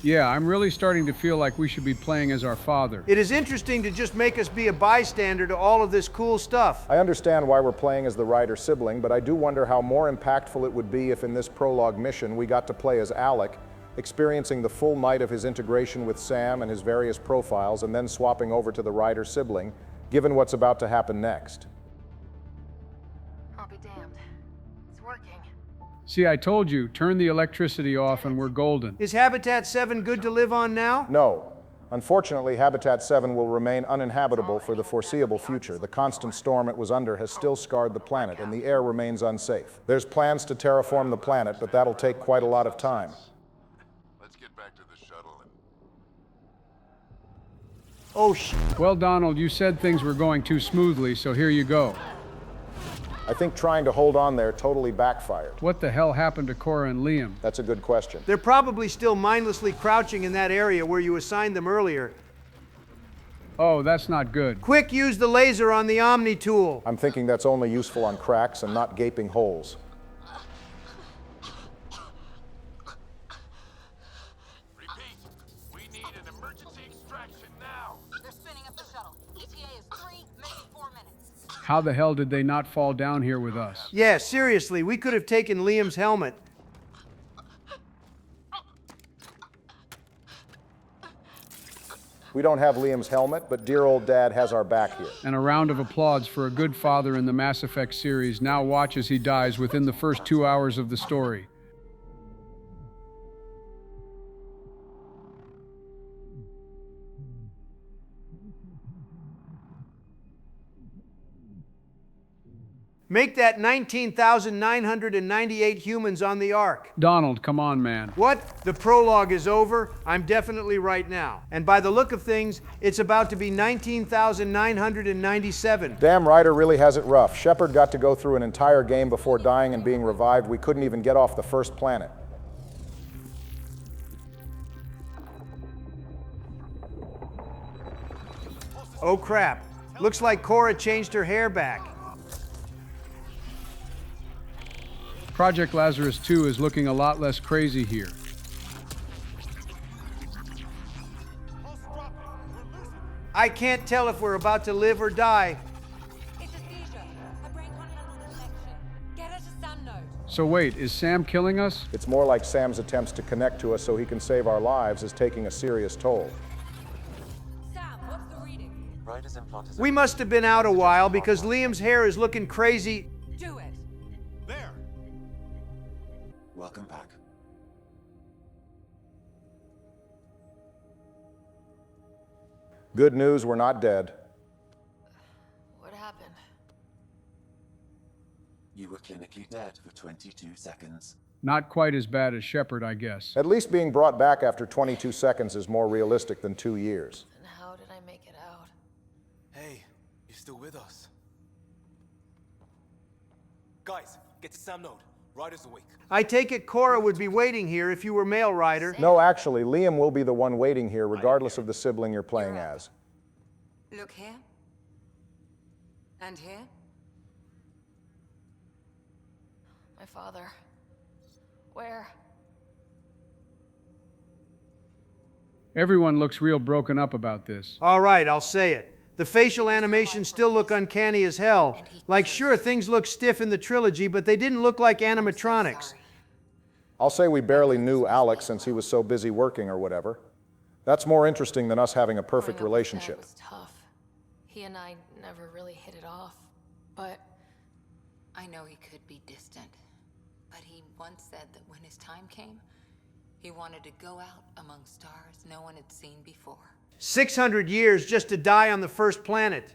Yeah, I'm really starting to feel like we should be playing as our father. It is interesting to just make us be a bystander to all of this cool stuff. I understand why we're playing as the Ryder sibling, but I do wonder how more impactful it would be if in this prologue mission we got to play as Alec, experiencing the full might of his integration with Sam and his various profiles, and then swapping over to the Ryder sibling, given what's about to happen next. I'll be damned. It's working. See, I told you, turn the electricity off and we're golden. Is Habitat 7 good to live on now? No. Unfortunately, Habitat 7 will remain uninhabitable for the foreseeable future. The constant storm it was under has still scarred the planet, and the air remains unsafe. There's plans to terraform the planet, but that'll take quite a lot of time. Let's get back to the shuttle and... Oh, sh**. Well, Donald, you said things were going too smoothly, so here you go. I think trying to hold on there totally backfired. What the hell happened to Cora and Liam? That's a good question. They're probably still mindlessly crouching in that area where you assigned them earlier. Oh, that's not good. Quick, use the laser on the Omni tool. I'm thinking that's only useful on cracks and not gaping holes. Repeat, we need an emergency extraction now. They're spinning up the shuttle. ETA is 3, maybe 4 minutes. How the hell did they not fall down here with us? Yeah, seriously, we could have taken Liam's helmet. We don't have Liam's helmet, but dear old Dad has our back here. And a round of applause for a good father in the Mass Effect series. Now watch as he dies within the first 2 hours of the story. Make that 19,998 humans on the Ark. Donald, come on, man. What? The prologue is over? I'm definitely right now. And by the look of things, it's about to be 19,997. Damn, Ryder really has it rough. Shepard got to go through an entire game before dying and being revived. We couldn't even get off the first planet. Oh crap. Looks like Cora changed her hair back. Project Lazarus 2 is looking a lot less crazy here. I can't tell if we're about to live or die. It's a seizure. Her brain can't handle the connection. Get her to Sam node. So wait, is Sam killing us? It's more like Sam's attempts to connect to us so he can save our lives is taking a serious toll. Sam, what's the reading? Ryder's implant is... We must have been out a while because Liam's hair is looking crazy. Do it. There. Welcome back. Good news, we're not dead. What happened? You were clinically dead for 22 seconds. Not quite as bad as Shepard, I guess. At least being brought back after 22 seconds is more realistic than 2 years. Then how did I make it out? Hey, you're still with us. Guys, get to Sam node. Ryder's awake. I take it Cora would be waiting here if you were male Ryder. No, actually, Liam will be the one waiting here, regardless of the sibling you're playing as. Look here. And here. My father. Where? Everyone looks real broken up about this. All right, I'll say it. The facial animations still look uncanny as hell. Like, sure, things look stiff in the trilogy, but they didn't look like animatronics. I'll say we barely knew Alex since he was so busy working or whatever. That's more interesting than us having a perfect Growing up with Dad relationship. was tough. He and I never really hit it off. But I know he could be distant. But he once said that when his time came, he wanted to go out among stars no one had seen before. 600 years just to die on the first planet.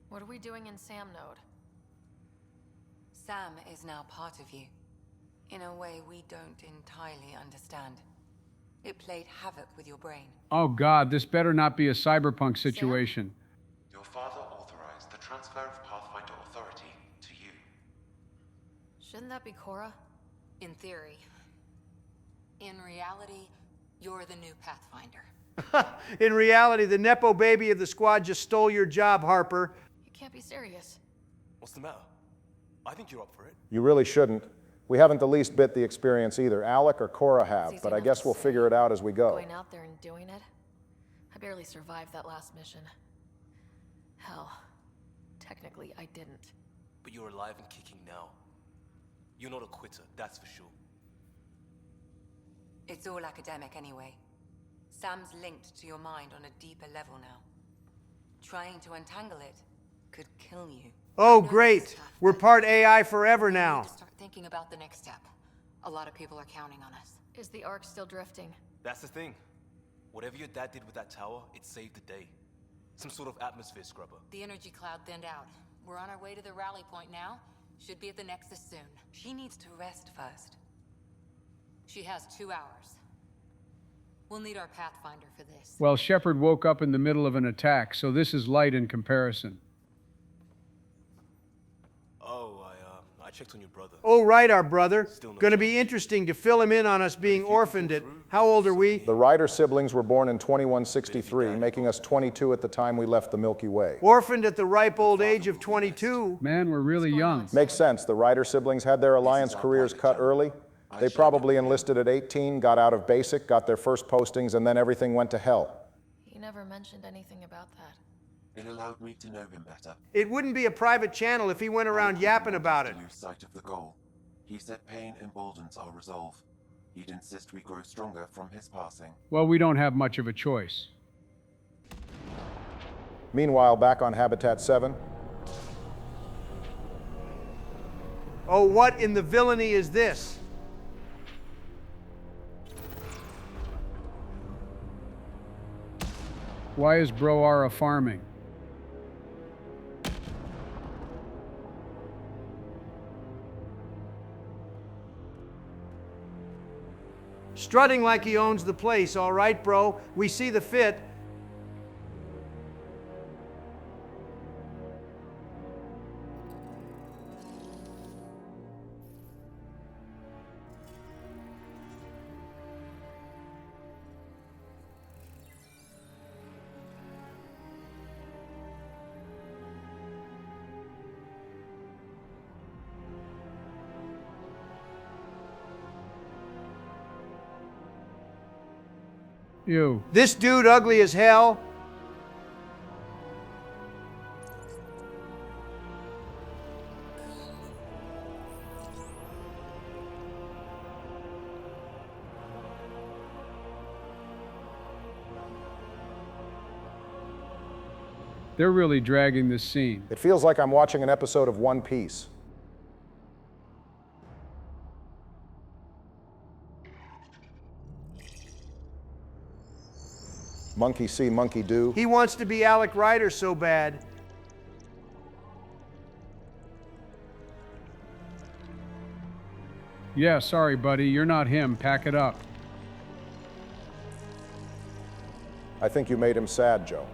What are we doing in Sam Node? Sam is now part of you, in a way we don't entirely understand. It played havoc with your brain. Oh God, this better not be a cyberpunk situation. Your father authorized the transfer of Pathfinder authority to you. Shouldn't that be Cora? In theory. In reality, you're the new Pathfinder. In reality, the Nepo baby of the squad just stole your job, Harper. You can't be serious. What's the matter? I think you're up for it. You really shouldn't. We haven't the least bit the experience either. Alec or Cora have, but I guess we'll figure it out as we go. Going out there and doing it? I barely survived that last mission. Hell, technically I didn't. But you're alive and kicking now. You're not a quitter, that's for sure. It's all academic anyway. Sam's linked to your mind on a deeper level now. Trying to untangle it could kill you. Oh, great. We're part AI forever now. To start thinking about the next step. A lot of people are counting on us. Is the Ark still drifting? That's the thing. Whatever your dad did with that tower, it saved the day. Some sort of atmosphere scrubber. The energy cloud thinned out. We're on our way to the rally point now. Should be at the Nexus soon. She needs to rest first. She has 2 hours. We'll need our Pathfinder for this. Well, Shepard woke up in the middle of an attack, so this is light in comparison. Oh, I checked on your brother. Oh, right, our brother. Still no Gonna be interesting to fill him in on us being orphaned at... How old are we? The Ryder siblings were born in 2163, making us 22 at the time we left the Milky Way. Orphaned at the ripe old age of 22. Man, we're really young. Makes sense. The Ryder siblings had their Alliance careers cut early. They probably enlisted at 18, got out of basic, got their first postings, and then everything went to hell. He never mentioned anything about that. It allowed me to know him better. It wouldn't be a private channel if he went around yapping about it. To lose sight of the goal. He said pain emboldens our resolve. He'd insist we grow stronger from his passing. Well, we don't have much of a choice. Meanwhile, back on Habitat 7. Oh, what in the villainy is this? Why is Broara farming? Strutting like he owns the place, all right, bro. We see the fit. Ew. This dude ugly as hell. They're really dragging this scene. It feels like I'm watching an episode of One Piece. Monkey see, monkey do. He wants to be Alec Ryder so bad. Yeah, sorry, buddy. You're not him. Pack it up. I think you made him sad, Joe.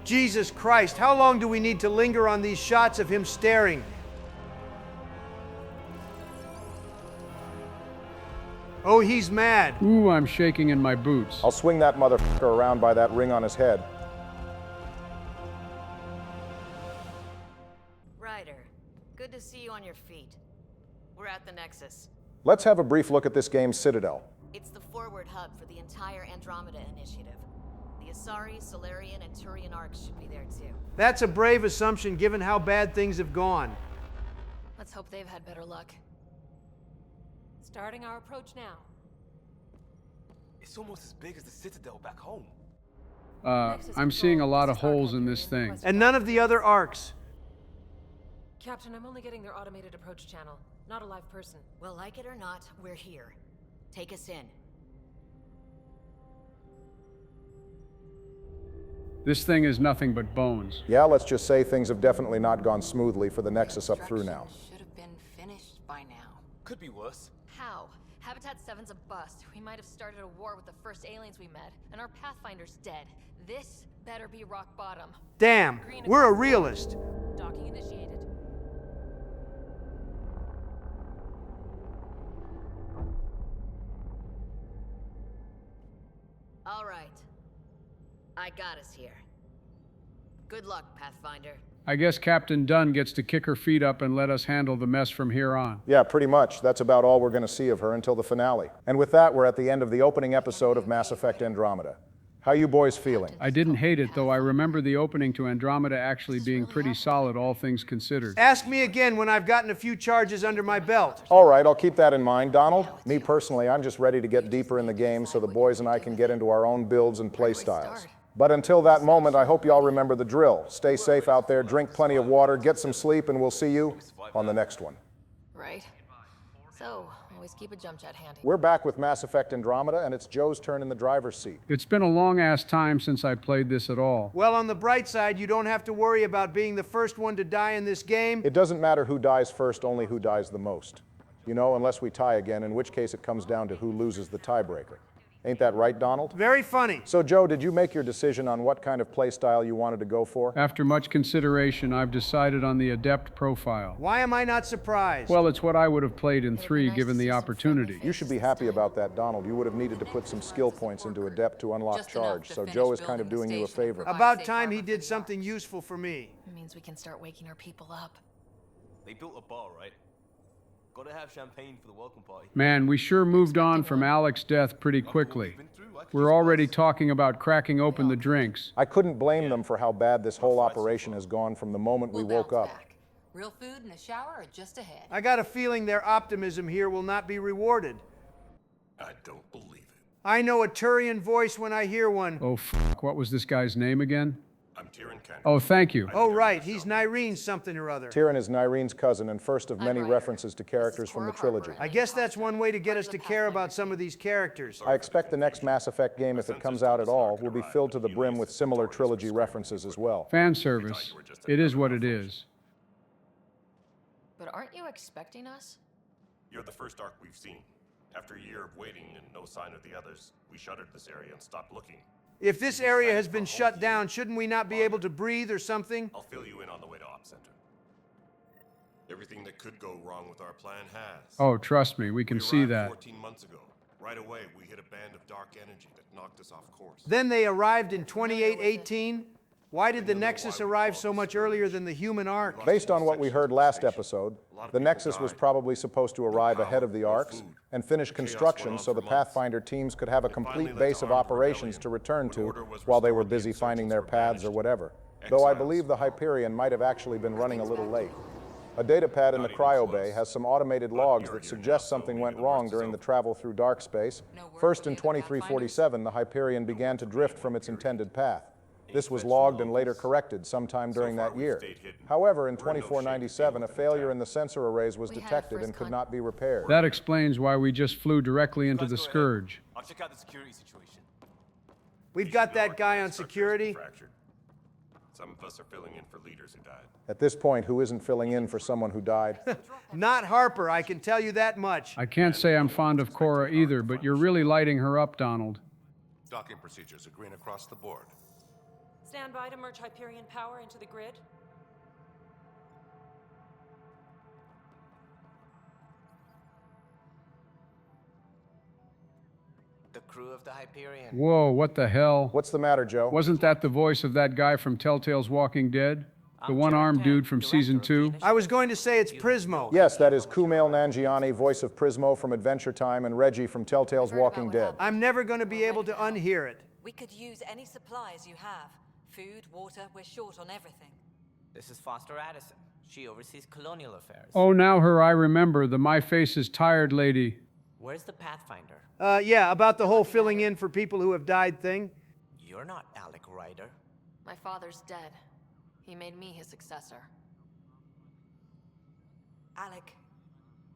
Jesus Christ, how long do we need to linger on these shots of him staring? Oh, he's mad. Ooh, I'm shaking in my boots. I'll swing that motherfucker around by that ring on his head. Ryder, good to see you on your feet. We're at the Nexus. Let's have a brief look at this game's citadel. It's the forward hub for the entire Andromeda initiative. The Asari, Solarian, and Turian arcs should be there too. That's a brave assumption given how bad things have gone. Let's hope they've had better luck. Starting our approach now. It's almost as big as the Citadel back home. I'm seeing a lot of holes in this thing. And none of the other arcs. Captain, I'm only getting their automated approach channel, not a live person. Well, like it or not, we're here. Take us in. This thing is nothing but bones. Yeah, let's just say things have definitely not gone smoothly for the Nexus up through now. Should have been finished by now. Could be worse. How? Habitat 7's a bust. We might have started a war with the first aliens we met, and our Pathfinder's dead. This better be rock bottom. Damn, we're a realist. Docking initiated. All right. I got us here. Good luck, Pathfinder. I guess Captain Dunn gets to kick her feet up and let us handle the mess from here on. Yeah, pretty much. That's about all we're going to see of her until the finale. And with that, we're at the end of the opening episode of Mass Effect Andromeda. How you boys feeling? I didn't hate it, though I remember the opening to Andromeda actually being pretty solid, all things considered. Ask me again when I've gotten a few charges under my belt. All right, I'll keep that in mind. Donald, me personally, I'm just ready to get deeper in the game so the boys and I can get into our own builds and play styles. But until that moment, I hope y'all remember the drill. Stay safe out there, drink plenty of water, get some sleep, and we'll see you on the next one. Right. So, always keep a jump jet handy. We're back with Mass Effect Andromeda, and it's Joe's turn in the driver's seat. It's been a long-ass time since I played this at all. Well, on the bright side, you don't have to worry about being the first one to die in this game. It doesn't matter who dies first, only who dies the most. You know, unless we tie again, in which case it comes down to who loses the tiebreaker. Ain't that right, Donald? Very funny. So, Joe, did you make your decision on what kind of play style you wanted to go for? After much consideration, I've decided on the Adept profile. Why am I not surprised? Well, it's what I would have played in 3 given the opportunity. You should be happy about that, Donald. You would have needed to put some skill points into Adept to unlock charge, so Joe is kind of doing you a favor. About time he did something useful for me. It means we can start waking our people up. They built a bar, right? Gotta have champagne for the welcome party. Man, we sure moved on from Alec's death pretty quickly. We're already talking about cracking open the drinks. I couldn't blame them for how bad this whole operation has gone from the moment we woke up. Real food and a shower are just ahead. I got a feeling their optimism here will not be rewarded. I don't believe it. I know a Turian voice when I hear one. Oh, fuck. What was this guy's name again? I'm Tyrion Cannon. Oh, thank you. Oh, right. He's Nyrene something or other. Tyrion is Nyrene's cousin and first of many references to characters from the trilogy. I guess that's one way to get us to care about some of these characters. I expect the next Mass Effect game, if it comes out at all, will be filled to the brim with similar trilogy references as well. Fan service. It is what it is. But aren't you expecting us? You're the first arc we've seen. After a year of waiting and no sign of the others, we shuttered this area and stopped looking. If this area has been shut down, shouldn't we not be able to breathe or something? I'll fill you in on the way to Op Center. Everything that could go wrong with our plan has. Oh, trust me, we can see that. 14 months ago. Right away, we hit a band of dark energy that knocked us off course. Then they arrived in 2818. Why did the Nexus arrive so much earlier than the human arc? Based on what we heard last episode, the Nexus was probably supposed to arrive ahead of the arcs and finish construction so the Pathfinder teams could have a complete base of operations to return to while they were busy finding their paths or whatever. Though I believe the Hyperion might have actually been running a little late. A datapad in the cryo bay has some automated logs that suggest something went wrong during the travel through dark space. First in 2347, the Hyperion began to drift from its intended path. This was logged and later corrected sometime during that year. However, in 2497, a failure in the sensor arrays was detected and could not be repaired. That explains why we just flew directly into the Scourge. I'll check out the security situation. We've got that guy on security. Some of us are filling in for leaders who died. At this point, who isn't filling in for someone who died? Not Harper, I can tell you that much. I can't say I'm fond of Cora either, but you're really lighting her up, Donald. Docking procedures are green across the board. Stand by to merge Hyperion power into the grid. The crew of the Hyperion. Whoa, what the hell? What's the matter, Joe? Wasn't that the voice of that guy from Telltale's Walking Dead? The one-armed dude from Season 2? I was going to say it's Prismo. Yes, that is Kumail Nanjiani, voice of Prismo from Adventure Time, and Reggie from Telltale's Walking Dead. I'm never going to be able to unhear it. We could use any supplies you have. Food, water, we're short on everything. This is Foster Addison. She oversees colonial affairs. Oh, now her I remember, the My Face is Tired lady. Where's the Pathfinder? Yeah, about the whole filling in for people who have died thing. You're not Alec Ryder. My father's dead. He made me his successor. Alec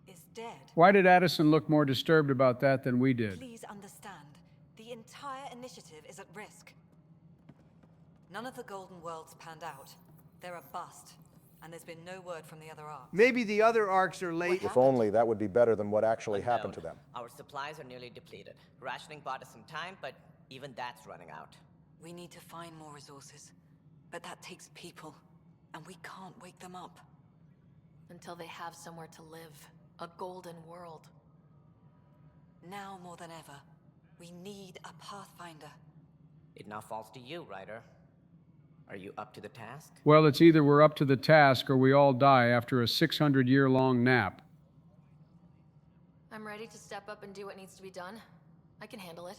is dead. Why did Addison look more disturbed about that than we did? Please understand, the entire initiative is at risk. None of the Golden Worlds panned out. They're a bust, and there's been no word from the other arcs. Maybe the other arcs are late. If only that would be better than what actually happened to them. Our supplies are nearly depleted. Rationing bought us some time, but even that's running out. We need to find more resources, but that takes people, and we can't wake them up. Until they have somewhere to live. A golden world. Now more than ever, we need a Pathfinder. It now falls to you, Ryder. Are you up to the task? Well, it's either we're up to the task or we all die after a 600-year-long nap. I'm ready to step up and do what needs to be done. I can handle it.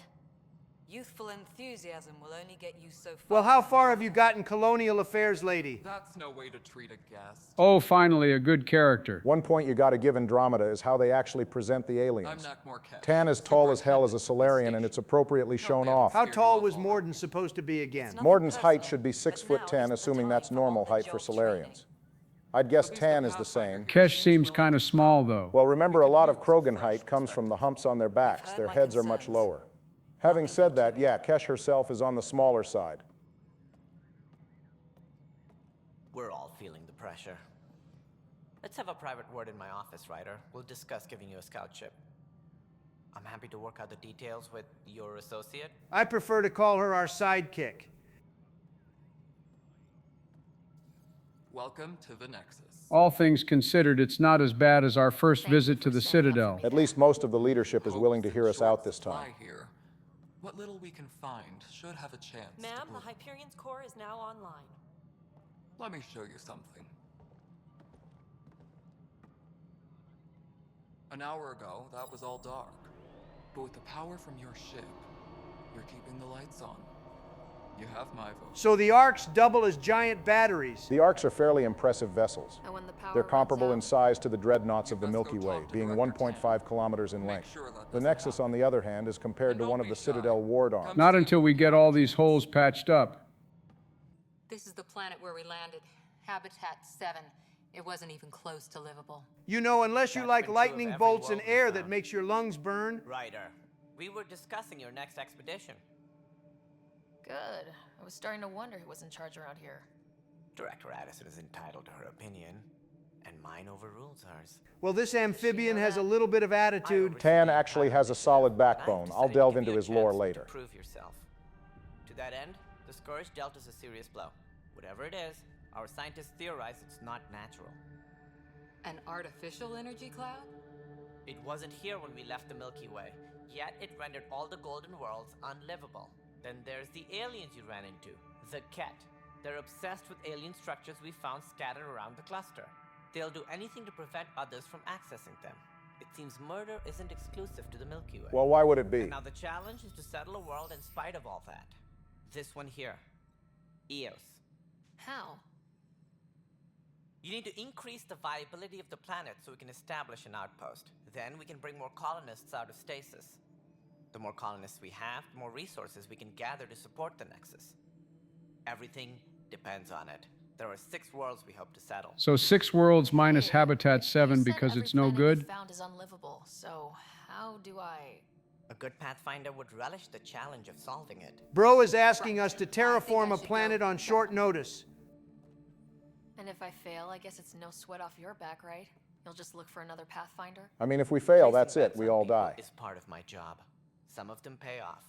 Youthful enthusiasm will only get you so far. Well, how far have you gotten, Colonial Affairs lady? That's no way to treat a guest. Oh, finally, a good character. One point you gotta give Andromeda is how they actually present the aliens. Tan is tall as hell as a Solarian, and it's appropriately shown off. How tall was Morden supposed to be again? Morden's height should be 6'10", assuming that's normal height for Solarians. I'd guess Tan is the same. Kesh seems kind of small, though. Well, remember, a lot of Krogan height comes from the humps on their backs. Their heads are much lower. Having said that, yeah, Kesh herself is on the smaller side. We're all feeling the pressure. Let's have a private word in my office, Ryder. We'll discuss giving you a scout ship. I'm happy to work out the details with your associate. I prefer to call her our sidekick. Welcome to the Nexus. All things considered, it's not as bad as our first visit to the Citadel. At least most of the leadership is willing to hear us out this time. Here. What little we can find should have a chance. Ma'am, the Hyperion's core is now online. Let me show you something. An hour ago, that was all dark. But with the power from your ship, you're keeping the lights on. You have my vote. So the arcs double as giant batteries. The arcs are fairly impressive vessels. And when the power They're comparable in runs size to the dreadnoughts of the Milky Way, being 1.5 kilometers in length. The Nexus, on the other hand, is compared to one of the Citadel ward arms. Not until we get all these holes patched up. This is the planet where we landed. Habitat 7. It wasn't even close to livable. You know, unless you like lightning bolts and air that makes your lungs burn. Ryder, we were discussing your next expedition. Good. I was starting to wonder who was in charge around here. Director Addison is entitled to her opinion, and mine overrules hers. Well, this amphibian has a little bit of attitude. Tan actually has a solid backbone. I'll delve into his lore later. Prove yourself. To that end, the Scourge dealt us a serious blow. Whatever it is, our scientists theorize it's not natural. An artificial energy cloud? It wasn't here when we left the Milky Way, yet it rendered all the Golden Worlds unlivable. Then there's the aliens you ran into, the Ket. They're obsessed with alien structures we found scattered around the cluster. They'll do anything to prevent others from accessing them. It seems murder isn't exclusive to the Milky Way. Well, why would it be? And now the challenge is to settle a world in spite of all that. This one here. Eos. How? You need to increase the viability of the planet so we can establish an outpost. Then we can bring more colonists out of stasis. The more colonists we have, the more resources we can gather to support the Nexus. Everything depends on it. There are 6 worlds we hope to settle. So 6 worlds minus Habitat 7 because it's no good? Found is unlivable. So how do I? A good Pathfinder would relish the challenge of solving it. Bro is asking us to terraform a planet on short notice. And if I fail, I guess it's no sweat off your back, right? You'll just look for another Pathfinder? I mean, if we fail, that's it. We all die. It's part of my job. Some of them pay off.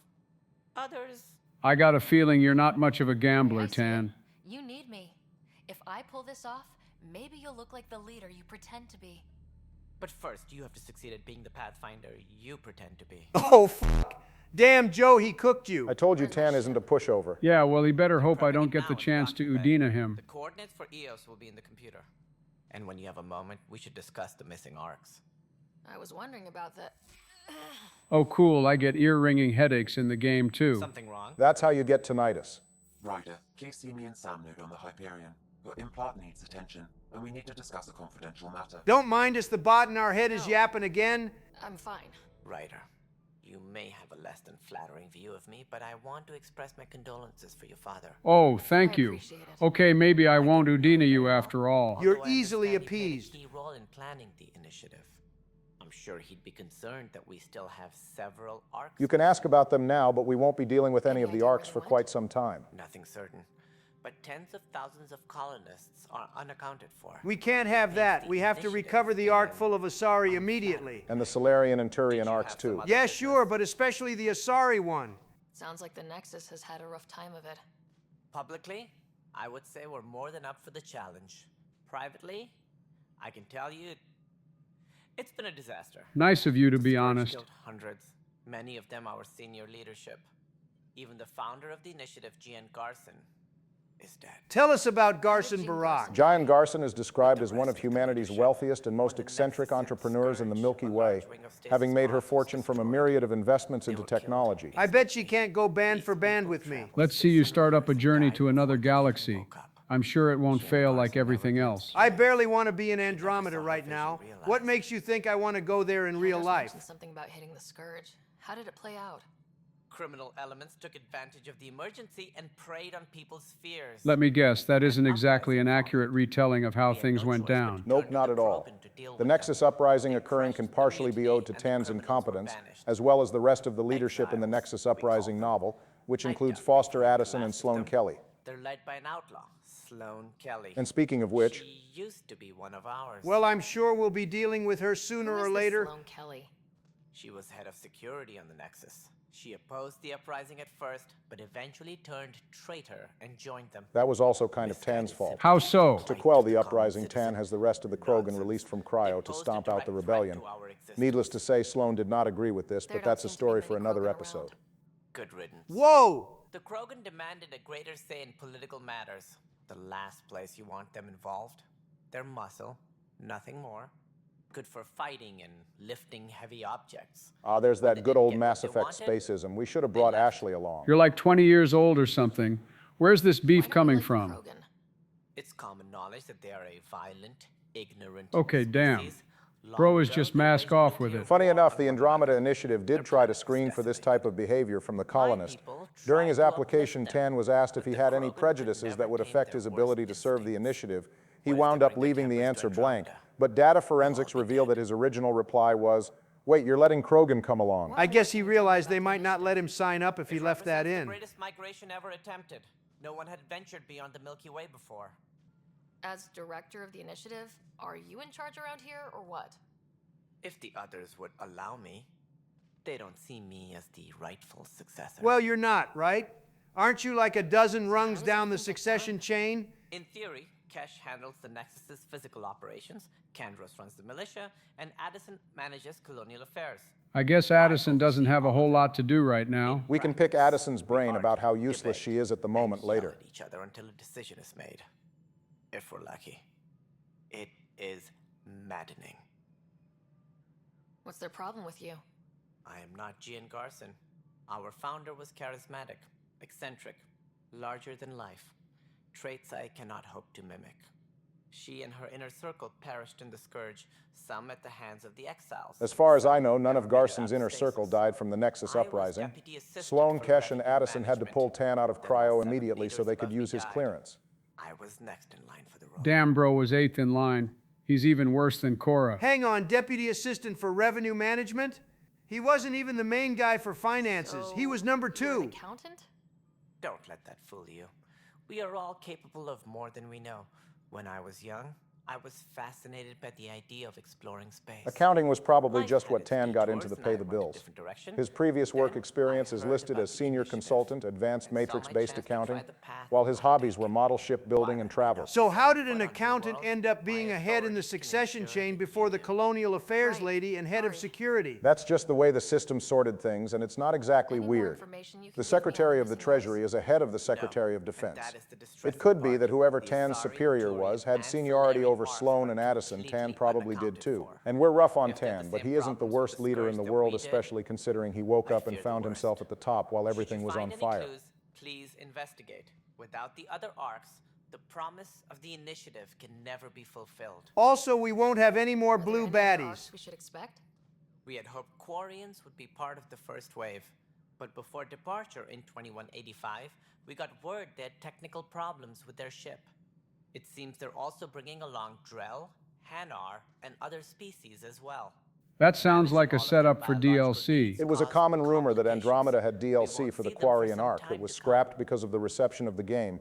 Others... I got a feeling you're not much of a gambler, Tan. You need me. If I pull this off, maybe you'll look like the leader you pretend to be. But first, you have to succeed at being the Pathfinder you pretend to be. Oh, fuck. Damn, Joe, he cooked you. I told you Tan isn't a pushover. Yeah, well, he better hope I don't get the chance to Udina him. The coordinates for Eos will be in the computer. And when you have a moment, we should discuss the missing arcs. I was wondering about that. Oh, cool, I get ear-ringing headaches in the game, too. Something wrong? That's how you get tinnitus. Ryder, please see me and Sam Node on the Hyperion. Your implant needs attention, and we need to discuss a confidential matter. Don't mind us, the bot in our head is yapping again. I'm fine. Ryder, You may have a less than flattering view of me, but I want to express my condolences for your father. Oh, thank you. Okay, maybe I won't Houdini you after all. You're easily appeased. He played a key role in planning the initiative. I'm sure he'd be concerned that we still have several arcs. You can ask about them now, but we won't be dealing with any of the arcs for quite some time. Nothing certain. But tens of thousands of colonists are unaccounted for. We can't have that. We have to recover the arc full of Asari immediately. And the Solarian and Turian arcs too. Yeah, sure, but especially the Asari one. Sounds like the Nexus has had a rough time of it. Publicly, I would say we're more than up for the challenge. Privately, I can tell you it's been a disaster. Nice of you to be honest. Killed hundreds, many of them our senior leadership. Even the founder of the initiative, Gian Garson, is dead. Tell us about Garson Barak. Gian Garson is described as one of humanity's wealthiest and most eccentric entrepreneurs in the Milky Way, having made her fortune from a myriad of investments into technology. I bet she can't go band for band with me. Let's see you start up a journey to another galaxy. I'm sure it won't fail like everything else. I barely want to be in Andromeda right now. What makes you think I want to go there in real life? Something about hitting the Scourge. How did it play out? Criminal elements took advantage of the emergency and preyed on people's fears. Let me guess, that isn't exactly an accurate retelling of how things went down. Nope, not at all. The Nexus uprising occurring can partially be owed to Tan's incompetence, as well as the rest of the leadership in the Nexus uprising novel, which includes Foster Addison and Sloane Kelly. They're led by an outlaw, Sloane Kelly. And speaking of which, she used to be one of ours. Well, I'm sure we'll be dealing with her sooner or later. Sloane Kelly? She was head of security on the Nexus. She opposed the uprising at first, but eventually turned traitor and joined them. That was also kind of Tan's fault. How so? To quell the uprising, Tan has the rest of the Krogan released from cryo to stomp out the rebellion. Needless to say, Sloane did not agree with this, but that's a story for another episode. Good riddance. Whoa! The Krogan demanded a greater say in political matters. The last place you want them involved. Their muscle, nothing more. Good for fighting and lifting heavy objects. There's that good old Mass Effect spacism. We should have brought Ashley along. You're like 20 years old or something. Where's this beef coming from? It's common knowledge that they are a violent, ignorant Okay, damn. Bro is just mask off with it. Funny enough, the Andromeda Initiative did try to screen for this type of behavior from the colonist. During his application, Tan was asked if he had any prejudices that would affect his ability to serve the initiative. He wound up leaving the answer blank. But data forensics revealed that his original reply was, "Wait, you're letting Krogan come along." I guess he realized they might not let him sign up if he left that in. The greatest migration ever attempted. No one had ventured beyond the Milky Way before. As director of the initiative, are you in charge around here or what? If the others would allow me. They don't see me as the rightful successor. Well, you're not, right? Aren't you like a dozen rungs down the succession chain? In theory, Kesh handles the Nexus's physical operations, Kandros runs the militia, and Addison manages colonial affairs. I guess Addison doesn't have a whole lot to do right now. We can pick Addison's brain about how useless she is at the moment later. Each other until a decision is made. If we're lucky. It is maddening. What's their problem with you? I am not Gian Garson. Our founder was charismatic, eccentric, larger than life. Traits I cannot hope to mimic. She and her inner circle perished in the Scourge, some at the hands of the exiles. As far as I know, none of Garson's inner circle died from the Nexus uprising. Sloane, Kesh, and Addison had to pull Tan out of cryo immediately so they could use his clearance. I was next in line for the role. Damn, bro was 8th in line. He's even worse than Cora. Hang on, Deputy Assistant for Revenue Management? He wasn't even the main guy for finances. He was number 2. An accountant? Don't let that fool you. We are all capable of more than we know. When I was young, I was fascinated by the idea of exploring space. Accounting was probably just what Tan got into to pay the bills. His previous work experience is listed as senior consultant, advanced matrix-based accounting, while his hobbies were model ship building and travel. So how did an accountant end up being ahead in the succession chain before the colonial affairs lady and head of security? That's just the way the system sorted things, and it's not exactly weird. The Secretary of the Treasury is ahead of the Secretary of Defense. It could be that whoever Tan's superior was had seniority over Sloane and Addison. Tan probably did too. And we're rough on Tan, but he isn't the worst leader in the world, especially considering he woke up and found himself at the top while everything was on fire. Please investigate. Without the other arcs, the promise of the initiative can never be fulfilled. Also, we won't have any more blue baddies. We should expect? We had hoped Quarians would be part of the first wave, but before departure in 2185, we got word they had technical problems with their ship. It seems they're also bringing along Drell, Hanar, and other species as well. That sounds like a setup for DLC. It was a common rumor that Andromeda had DLC for the Quarian arc that was scrapped because of the reception of the game,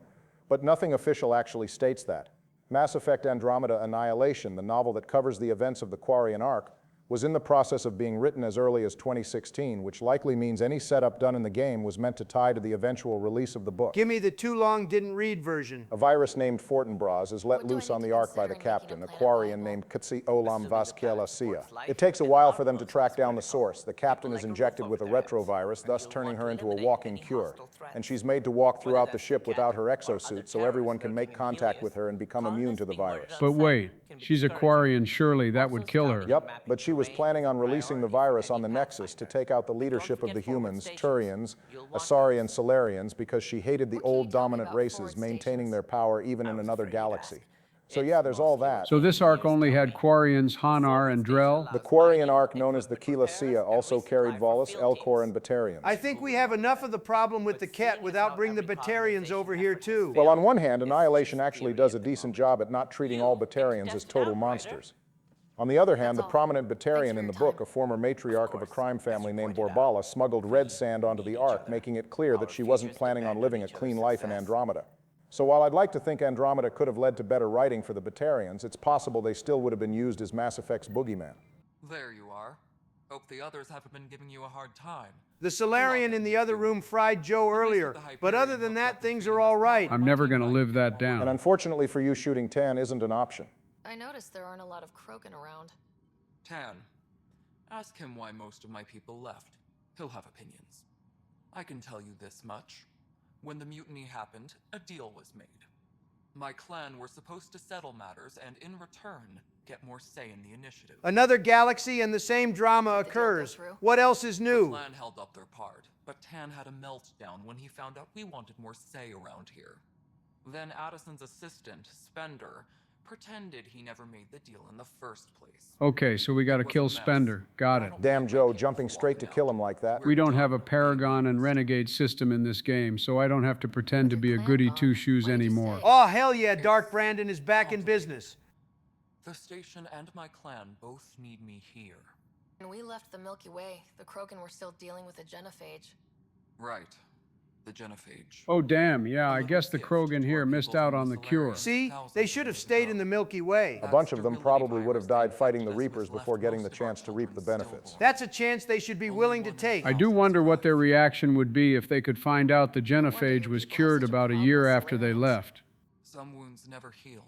but nothing official actually states that. Mass Effect Andromeda Annihilation, the novel that covers the events of the Quarian arc, was in the process of being written as early as 2016, which likely means any setup done in the game was meant to tie to the eventual release of the book. Give me the too long didn't read version. A virus named Fortinbras is let loose on the Ark by the captain, a Quarian named Kutsi Olam Vasquelasia. It takes a while for them to track down the source. The captain is injected with a retrovirus, thus turning her into a walking cure. And she's made to walk throughout the ship without her exosuit so everyone can make contact with her and become immune to the virus. But wait, she's a Quarian, surely that would kill her. Yep, but she was planning on releasing the virus on the Nexus to take out the leadership of the humans, Turians, Asari, and Solarians because she hated the old dominant races maintaining their power even in another galaxy. So yeah, there's all that. So this arc only had Quarians, Hanar, and Drell? The Quarian arc, known as the Kilasia, also carried Volus, Elcor, and Batarians. I think we have enough of the problem with the Ket without bringing the Batarians over here too. Well, on one hand, Annihilation actually does a decent job at not treating all Batarians as total monsters. On the other hand, the prominent Batarian in the book, a former matriarch of a crime family named Borbala, smuggled red sand onto the Ark, making it clear that she wasn't planning on living a clean life in Andromeda. So while I'd like to think Andromeda could have led to better writing for the Batarians, it's possible they still would have been used as Mass Effect's boogeyman. There you are. Hope the others haven't been giving you a hard time. The Solarian in the other room fried Joe earlier, but other than that, things are all right. I'm never going to live that down. And unfortunately for you, shooting Tan isn't an option. I noticed there aren't a lot of Krogan around. Tan, ask him why most of my people left. He'll have opinions. I can tell you this much. When the mutiny happened, a deal was made. My clan were supposed to settle matters and, in return, get more say in the initiative. Another galaxy and the same drama occurs. What else is new? The clan held up their part, but Tan had a meltdown when he found out we wanted more say around here. Then Addison's assistant, Spender, pretended he never made the deal in the first place. Okay, so we gotta kill Spender. Got it. Damn Joe, jumping straight to kill him like that. We don't have a Paragon and Renegade system in this game, so I don't have to pretend to be a goody two-shoes anymore. Oh, hell yeah, Dark Brandon is back in business. The station and my clan both need me here. When we left the Milky Way, the Krogan were still dealing with the genophage. Right. The genophage. Oh, damn, yeah, I guess the Krogan here missed out on the cure. See? They should have stayed in the Milky Way. A bunch of them probably would have died fighting the Reapers before getting the chance to reap the benefits. That's a chance they should be willing to take. I do wonder what their reaction would be if they could find out the genophage was cured about a year after they left. Some wounds never heal.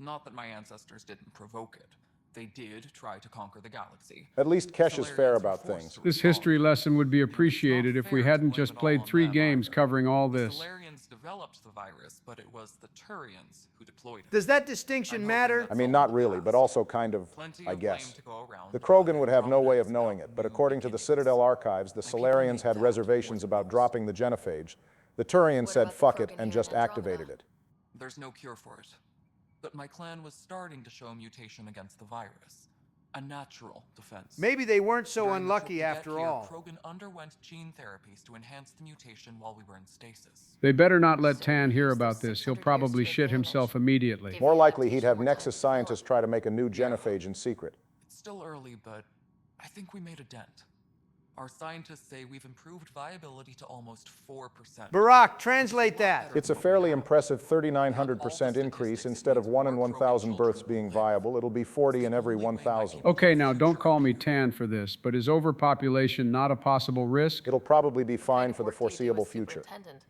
Not that my ancestors didn't provoke it. They did try to conquer the galaxy. At least Kesh is fair about things. This history lesson would be appreciated if we hadn't just played 3 games covering all this. The Solarians developed the virus, but it was the Turians who deployed it. Does that distinction matter? I mean, not really, but also kind of, I guess. The Krogan would have no way of knowing it, but according to the Citadel archives, the Solarians had reservations about dropping the genophage. The Turians said fuck it and just activated it. There's no cure for it. But my clan was starting to show mutation against the virus. A natural defense. Maybe they weren't so unlucky after all. Krogan underwent gene therapies to enhance the mutation while we were in stasis. They better not let Tan hear about this. He'll probably shit himself immediately. More likely he'd have Nexus scientists try to make a new genophage in secret. It's still early, but I think we made a dent. Our scientists say we've improved viability to almost 4%. Barack, translate that. It's a fairly impressive 3,900% increase. Instead of 1 in 1,000 births being viable, it'll be 40 in every 1,000. Okay, now don't call me Tan for this, but is overpopulation not a possible risk? It'll probably be fine for the foreseeable future.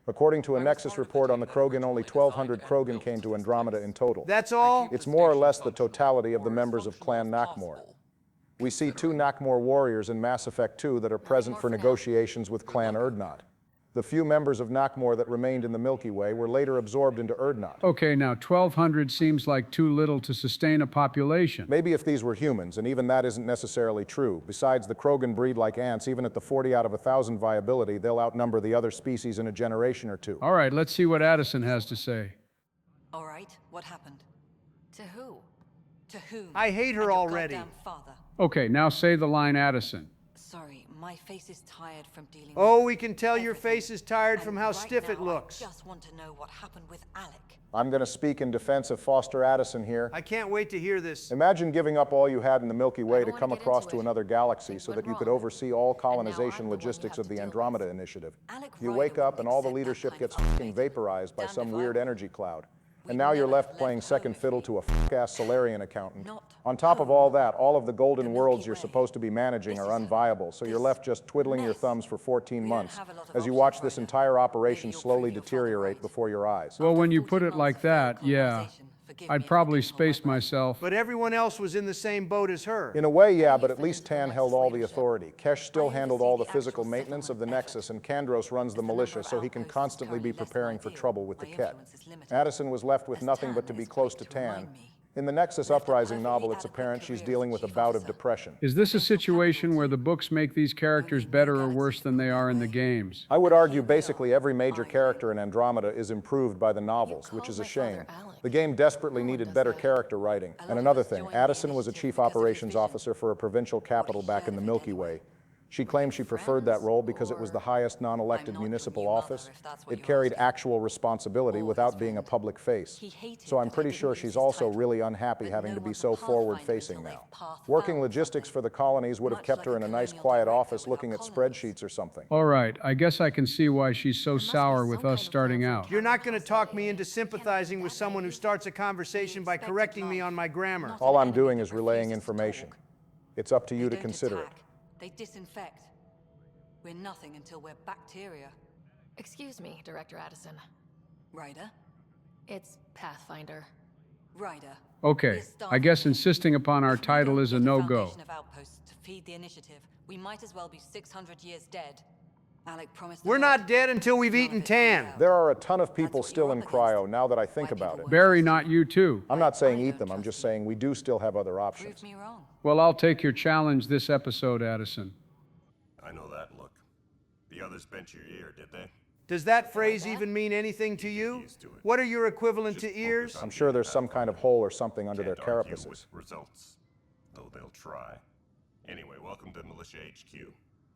According to a Nexus report on the Krogan, only 1,200 Krogan came to Andromeda in total. That's all? It's more or less the totality of the members of Clan Nakmor. We see 2 Nakmor warriors in Mass Effect 2 that are present for negotiations with Clan Urdnot. The few members of Nakmor that remained in the Milky Way were later absorbed into Urdnot. Okay, now 1,200 seems like too little to sustain a population. Maybe if these were humans, and even that isn't necessarily true. Besides, the Krogan breed like ants. Even at the 40 out of 1,000 viability, they'll outnumber the other species in a generation or 2. All right, let's see what Addison has to say. All right, what happened? To who? To whom? I hate her And your already. goddamn father. Okay, now say the line, Addison. Sorry, my face is tired from dealing with Oh, we can tell your face is tired from how right stiff it now, looks. I just want to know what happened with Alec. I'm going to speak in defense of Foster Addison here. I can't wait to hear this. Imagine giving up all you had in the Milky Way to come across to another galaxy so that you could oversee all colonization logistics of the Andromeda Initiative. You wake up and all the leadership gets fucking vaporized by some weird energy cloud. And now you're left playing second fiddle to a f***ass Solarian accountant. On top of all that, all of the golden worlds you're supposed to be managing are unviable, so you're left just twiddling your thumbs for 14 months as you watch this entire operation slowly deteriorate before your eyes. Well, when you put it like that, yeah. I'd probably space myself. But everyone else was in the same boat as her. In a way, yeah, but at least Tan held all the authority. Kesh still handled all the physical maintenance of the Nexus, and Kandros runs the militia, so he can constantly be preparing for trouble with the Ket. Addison was left with nothing but to be close to Tan. In the Nexus Uprising novel, it's apparent she's dealing with a bout of depression. Is this a situation where the books make these characters better or worse than they are in the games? I would argue basically every major character in Andromeda is improved by the novels, which is a shame. The game desperately needed better character writing. And another thing, Addison was a chief operations officer for a provincial capital back in the Milky Way. She claimed she preferred that role because it was the highest non-elected municipal office. It carried actual responsibility without being a public face. So I'm pretty sure she's also really unhappy having to be so forward-facing now. Working logistics for the colonies would have kept her in a nice quiet office looking at spreadsheets or something. All right, I guess I can see why she's so sour with us starting out. You're not going to talk me into sympathizing with someone who starts a conversation by correcting me on my grammar. All I'm doing is relaying information. It's up to you to consider it. They disinfect. We're nothing until we're bacteria. Excuse me, Director Addison. Ryder? It's Pathfinder. Ryder. Okay, I guess insisting upon our title is a no-go. Of outposts to feed the initiative. We might as well be 600 years dead. Alec promised. We're not dead until we've eaten Tan. There are a ton of people still in cryo now that I think about it. Barry, not you too. I'm not saying eat them, I'm just saying we do still have other options. Prove me wrong. Well, I'll take your challenge this episode, Addison. I know that look. The others bent your ear, did they? Does that phrase even mean anything to you? What are your equivalent to ears? I'm sure there's some kind of hole or something under their Can't argue carapaces. with results, though they'll try. Anyway, welcome to Militia HQ.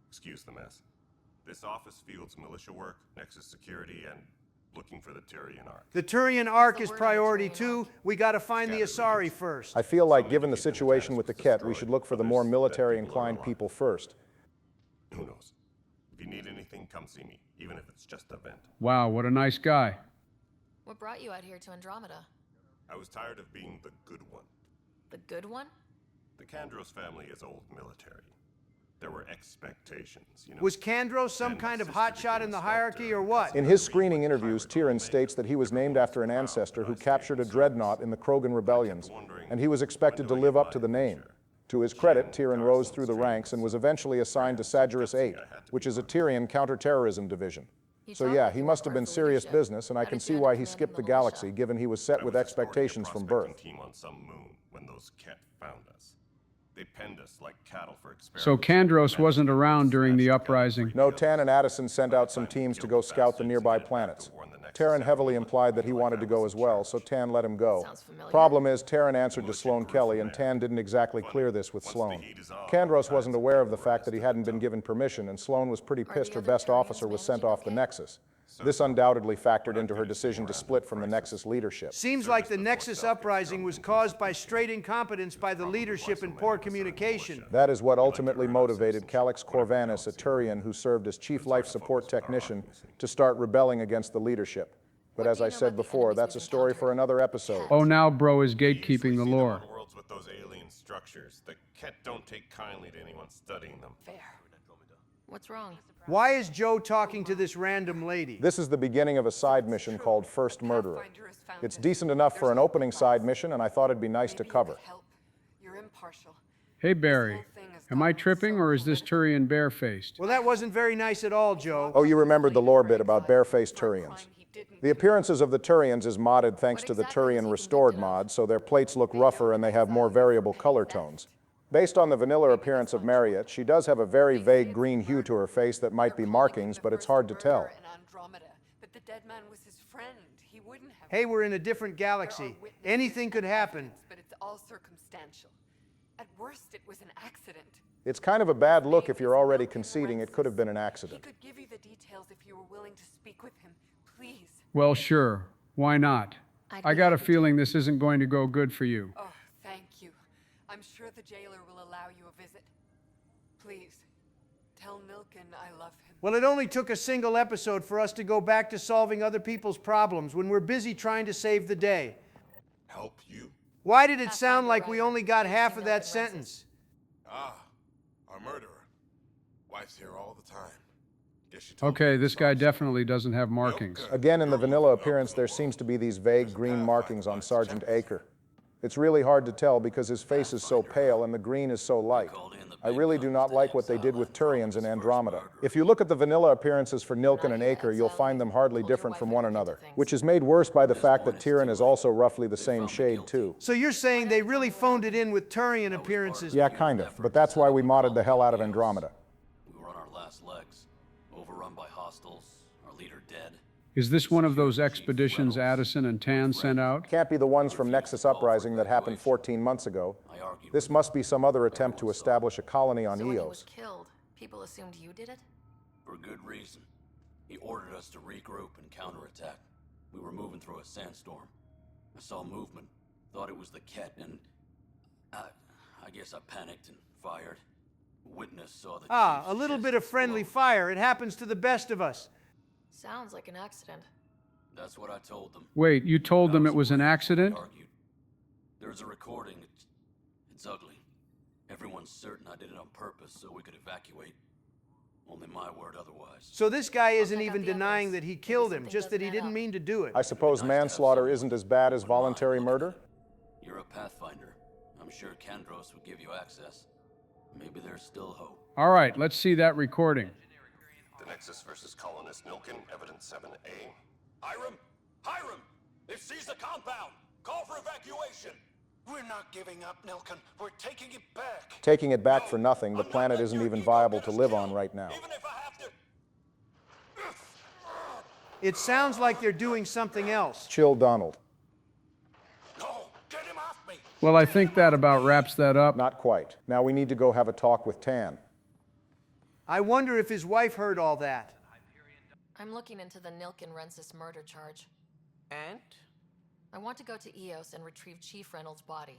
Excuse the mess. This office fields militia work, Nexus security, and looking for the Turian Ark. The Turian Ark is priority 2. We got to find the Asari first. I feel like, given the situation with the Ket, we should look for the more military-inclined people first. Who knows? If you need anything, come see me, even if it's just a vent. Wow, what a nice guy. What brought you out here to Andromeda? I was tired of being the good one. The good one? The Kandros family is old military. There were expectations, you know. Was Kandros some kind of hotshot in the hierarchy or what? In his screening interviews, Tyrion states that he was named after an ancestor who captured a dreadnought in the Krogan rebellions, and he was expected to live up to the name. To his credit, Tyrion rose through the ranks and was eventually assigned to Sagiris 8, which is a Tyrion counterterrorism division. So yeah, he must have been serious business, and I can see why he skipped the galaxy, given he was set with expectations from birth. Team on some moon when those Ket found us. They penned us like cattle for experiments. So Kandros wasn't around during the uprising. No, Tan and Addison sent out some teams to go scout the nearby planets. Terran heavily implied that he wanted to go as well, so Tan let him go. Problem is, Terran answered to Sloane Kelly, and Tan didn't exactly clear this with Sloane. Kandros wasn't aware of the fact that he hadn't been given permission, and Sloane was pretty pissed her best officer was sent off the Nexus. This undoubtedly factored into her decision to split from the Nexus leadership. Seems like the Nexus uprising was caused by straight incompetence by the leadership and poor communication. That is what ultimately motivated Calix Corvanus, a Turian who served as chief life support technician, to start rebelling against the leadership. But as I said before, that's a story for another episode. Oh, now bro is gatekeeping the lore. Worlds with those alien structures. The Ket don't take kindly to anyone studying them. Fair. What's wrong? Why is Joe talking to this random lady? This is the beginning of a side mission called First Murderer. It's decent enough for an opening side mission, and I thought it'd be nice to cover. You're impartial. Hey Barry, am I tripping or is this Turian barefaced? Well, that wasn't very nice at all, Joe. Oh, you remembered the lore bit about barefaced Turians. The appearances of the Turians is modded thanks to the Turian Restored mod, so their plates look rougher and they have more variable color tones. Based on the vanilla appearance of Mariette, she does have a very vague green hue to her face that might be markings, but it's hard to tell. But the dead man was his friend. He wouldn't have. Hey, we're in a different galaxy. Anything could happen. all circumstantial. At worst, it was an accident. It's kind of a bad look if you're already conceding it could have been an He accident. could give you the details if you were willing to speak with him. Please. Well, sure. Why not? I got a feeling this isn't going to go good for you. Oh, thank you. I'm sure the jailer will allow you a visit. Please, tell Milken I love him. Well, it only took a single episode for us to go back to solving other people's problems when we're busy trying to save the day. Help you? Why did it sound like we only got half of that sentence? Ah, our murderer. Wife's here all the time. Guess she told Okay, this guy definitely doesn't have markings. Again, in the vanilla appearance, there seems to be these vague green markings on Sergeant Aker. It's really hard to tell because his face is so pale and the green is so light. I really do not like what they did with Turians in Andromeda. If you look at the vanilla appearances for Nilken and Aker, you'll find them hardly different from one another, which is made worse by the fact that Tyrion is also roughly the same shade, too. So you're saying they really phoned it in with Turian appearances? Yeah, kind of, but that's why we modded the hell out of Andromeda. We were on our last legs, overrun by hostiles, our leader dead. Is this one of those expeditions Addison and Tan sent out? Can't be the ones from Nexus Uprising that happened 14 months ago. This must be some other attempt to establish a colony on So when he Eos. was killed, people assumed you did it? For good reason. He ordered us to regroup and counterattack. We were moving through a sandstorm. I saw movement, thought it was the Ket, and I guess I panicked and fired. Witness saw the A little bit of friendly fire. It happens to the best of us. Sounds like an accident. That's what I told them. Wait, you told them it was an accident? There's a recording. It's ugly. Everyone's certain I did it on purpose so we could evacuate. Only my word otherwise. So this guy isn't even denying that he killed him, just that he didn't mean to do it. I suppose manslaughter isn't as bad as voluntary murder? You're a Pathfinder. I'm sure Kandros would give you access. Maybe there's still hope. All right, let's see that recording. The Nexus versus Colonist Nilken, Evidence 7A. Hiram! They've seized the compound! Call for evacuation! We're not giving up, Nilken. We're taking it back. Taking it back for nothing, the planet isn't even viable to live on right now. It sounds like they're doing something else. Chill, Donald. Well, I think that about wraps that up. Not quite. Now we need to go have a talk with Tan. I wonder if his wife heard all that. I'm looking into the Nilken Rensis murder charge. And? I want to go to Eos and retrieve Chief Reynolds' body.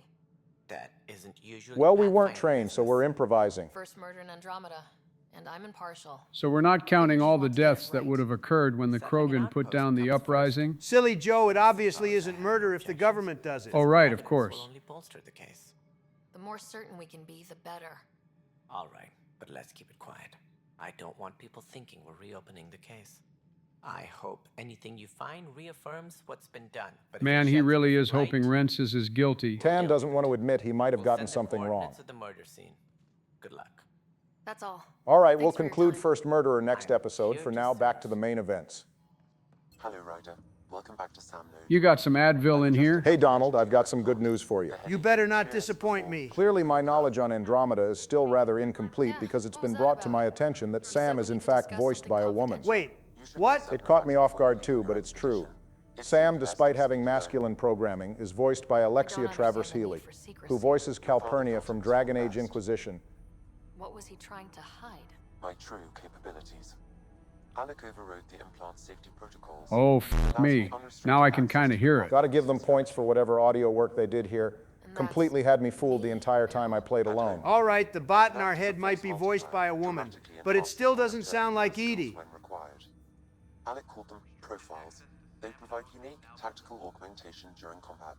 That isn't usually. Well, we weren't trained, so we're improvising. First murder in Andromeda, and I'm impartial. So we're not counting all the deaths that would have occurred when the Krogan put down the uprising? Silly Joe, it obviously isn't murder if the government does it. Oh, right, of course. Will only bolster the case. The more certain we can be, the better. All right, but let's keep it quiet. I don't want people thinking we're reopening the case. I hope anything you find reaffirms what's been done. But Man, he really is hoping Rensis is guilty. Tan doesn't want to admit he might have gotten something wrong. To the murder scene. Good luck. That's all. All right, we'll conclude First Murderer next episode. For now, back to the main events. Hello, Ryder. Welcome back to Sam Node. You got some Advil in here? Hey, Donald, I've got some good news for you. You better not disappoint me. Clearly, my knowledge on Andromeda is still rather incomplete because it's been brought to my attention that Sam is in fact voiced by a woman. Wait, what? It caught me off guard too, but it's true. Sam, despite having masculine programming, is voiced by Alexia Travers Healy, who voices Calpurnia from Dragon Age Inquisition. What was he trying to hide? My true capabilities. Alec overrode the implant safety protocols. Oh, me. Now I can kind of hear it. Gotta give them points for whatever audio work they did here. Completely had me fooled the entire time I played alone. All right, the bot in our head might be voiced by a woman, but it still doesn't sound like Edie. When required. Alec called them profiles. They provide unique tactical augmentation during combat.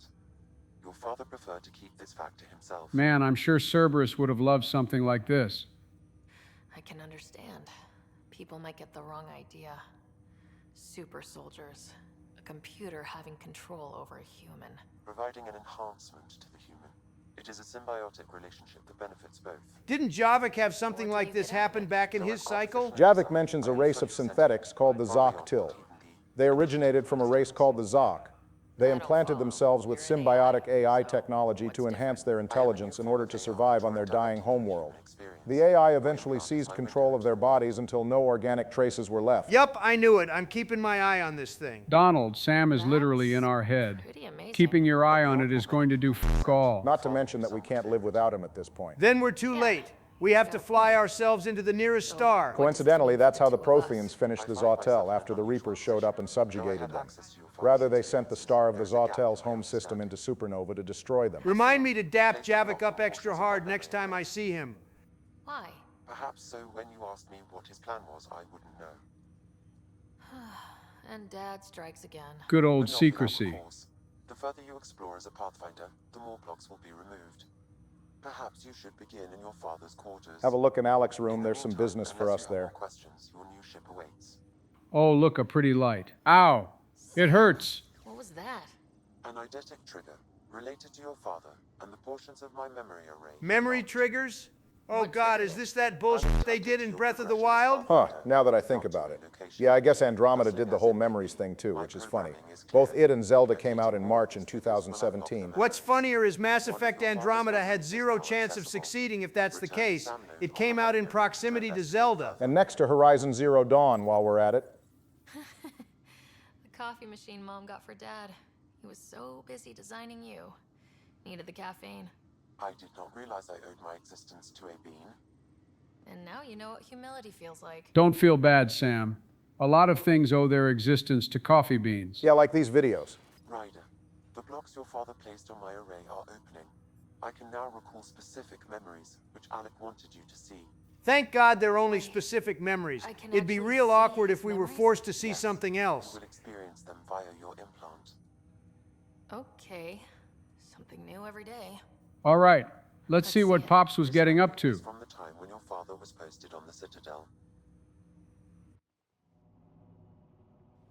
Your father preferred to keep this fact to himself. Man, I'm sure Cerberus would have loved something like this. I can understand. People might get the wrong idea. Super soldiers. A computer having control over a human. Providing an enhancement to the human. It is a symbiotic relationship that benefits both. Didn't Javik have something like this happen back in his cycle? Javik mentions a race of synthetics called the Zok Till. They originated from a race called the Zok. They implanted themselves with symbiotic AI technology to enhance their intelligence in order to survive on their dying homeworld. The AI eventually seized control of their bodies until no organic traces were left. Yup, I knew it. I'm keeping my eye on this thing. Donald, Sam is literally in our head. Keeping your eye on it is going to do f*** all. Not to mention that we can't live without him at this point. Then we're too late. We have to fly ourselves into the nearest star. Coincidentally, that's how the Protheans finished the Zautel after the Reapers showed up and subjugated them. Rather, they sent the star of the Zautel's home system into supernova to destroy them. Remind me to dap Javik up extra hard next time I see him. Why? Perhaps so when you asked me what his plan was, I wouldn't know. And Dad strikes again. Good old But not secrecy. without cause. The further you explore as a Pathfinder, the more blocks will be removed. Perhaps you should begin in your father's quarters. Have a look in Alec's room. There's some business for us there. Questions, your new ship awaits. Oh, look, a pretty light. Ow! It hurts. What was that? An eidetic trigger related to your father and the portions of my memory array. Memory triggers? Oh God, is this that bullshit they did in Breath of the Wild? Huh, now that I think about it. Yeah, I guess Andromeda did the whole memories thing too, which is funny. Both it and Zelda came out in March in 2017. What's funnier is Mass Effect Andromeda had zero chance of succeeding if that's the case. It came out in proximity to Zelda. And next to Horizon Zero Dawn while we're at it. The coffee machine Mom got for Dad. He was so busy designing you. Needed the caffeine. I did not realize I owed my existence to a bean. And now you know what humility feels like. Don't feel bad, Sam. A lot of things owe their existence to coffee beans. Yeah, like these videos. Ryder, the blocks your father placed on my array are opening. I can now recall specific memories, which Alec wanted you to see. Thank God they're only specific memories. It'd be real awkward if we were forced to see something else. You will experience them via your implant. Okay. Something new every day. All right, let's see what Pops was getting up to. From the time when your father was posted on the Citadel.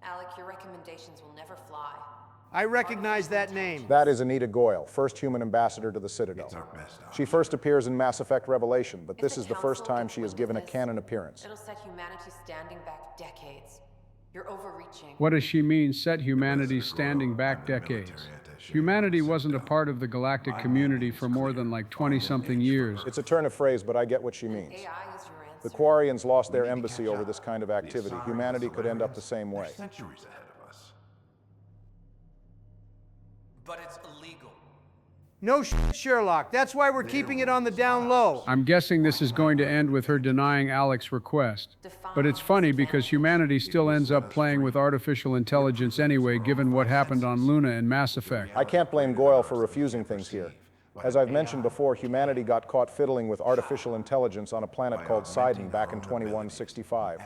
Alec, your recommendations will never fly. I recognize that name. That is Anita Goyle, first human ambassador to the Citadel. She first appears in Mass Effect Revelation, but this is the first time she is given a canon appearance. It'll set humanity standing back decades. You're overreaching. What does she mean, set humanity standing back decades? Humanity wasn't a part of the galactic community for more than like 20-something years. It's a turn of phrase, but I get what she means. The Quarians lost their embassy over this kind of activity. Humanity could end up the same way. Centuries ahead of us. But it's illegal. No shit, Sherlock. That's why we're keeping it on the down low. I'm guessing this is going to end with her denying Alec's request. But it's funny because humanity still ends up playing with artificial intelligence anyway, given what happened on Luna and Mass Effect. I can't blame Goyle for refusing things here. As I've mentioned before, humanity got caught fiddling with artificial intelligence on a planet called Sidon back in 2165.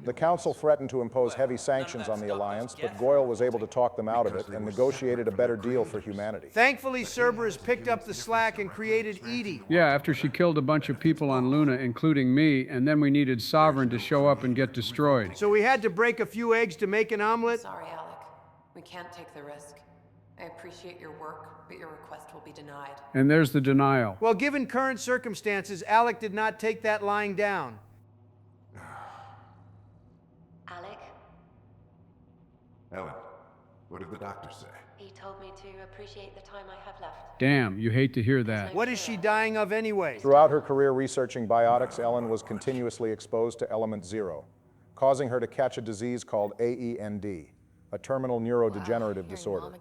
The Council threatened to impose heavy sanctions on the Alliance, but Goyle was able to talk them out of it and negotiated a better deal for humanity. Thankfully, Cerberus picked up the slack and created EDI. Yeah, after she killed a bunch of people on Luna, including me, and then we needed Sovereign to show up and get destroyed. So we had to break a few eggs to make an omelet? Sorry, Alec. We can't take the risk. I appreciate your work, but your request will be denied. And there's the denial. Well, given current circumstances, Alec did not take that lying down. Alec, Ellen, what did the doctor say? he told me to appreciate the time I have left. Damn, you hate to hear that. What is she dying of anyway? Throughout her career researching biotics, Ellen was continuously exposed to element zero, causing her to catch a disease called AEND, a terminal neurodegenerative disorder.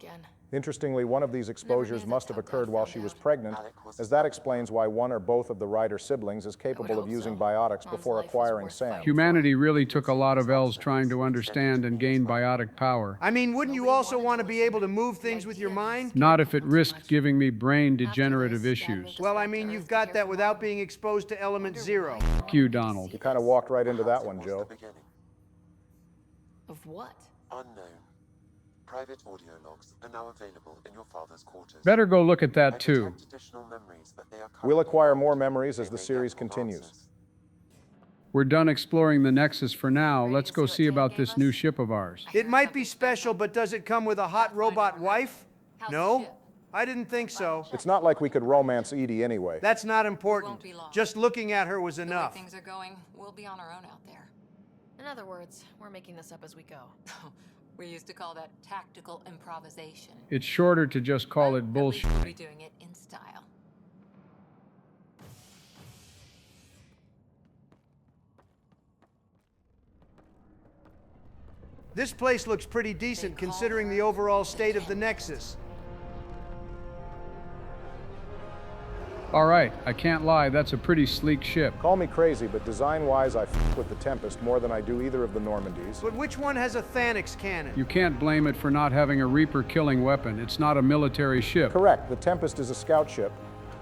Interestingly, one of these exposures must have occurred while she was pregnant, as that explains why one or both of the Ryder siblings is capable of using biotics before acquiring Sam. Humanity really took a lot of L's trying to understand and gain biotic power. I mean, wouldn't you also want to be able to move things with your mind? Not if it risked giving me brain degenerative issues. Well, I mean, you've got that without being exposed to element zero. Fuck you, Donald. You kind of walked right into that one, Joe. Of what? Unknown. Private audio logs are now available in your father's quarters. Better go look at that too. Additional memories, but they are We'll acquire more memories as the series continues. We're done exploring the Nexus for now. Let's go see about this new ship of ours. It might be special, but does it come with a hot robot wife? No? I didn't think so. It's not like we could romance Edie anyway. That's not important. Just looking at her was enough. The way things are going, we'll be on our own out there. In other words, we're making this up as we go. We used to call that tactical improvisation. It's shorter to just call it At least bullshit. we'll be doing it in style. This place looks pretty decent considering the overall state of the Nexus. All right, I can't lie, that's a pretty sleek ship. Call me crazy, but design-wise, I f with the Tempest more than I do either of the Normandies. But which one has a Thanix cannon? You can't blame it for not having a Reaper-killing weapon. It's not a military ship. Correct. The Tempest is a scout ship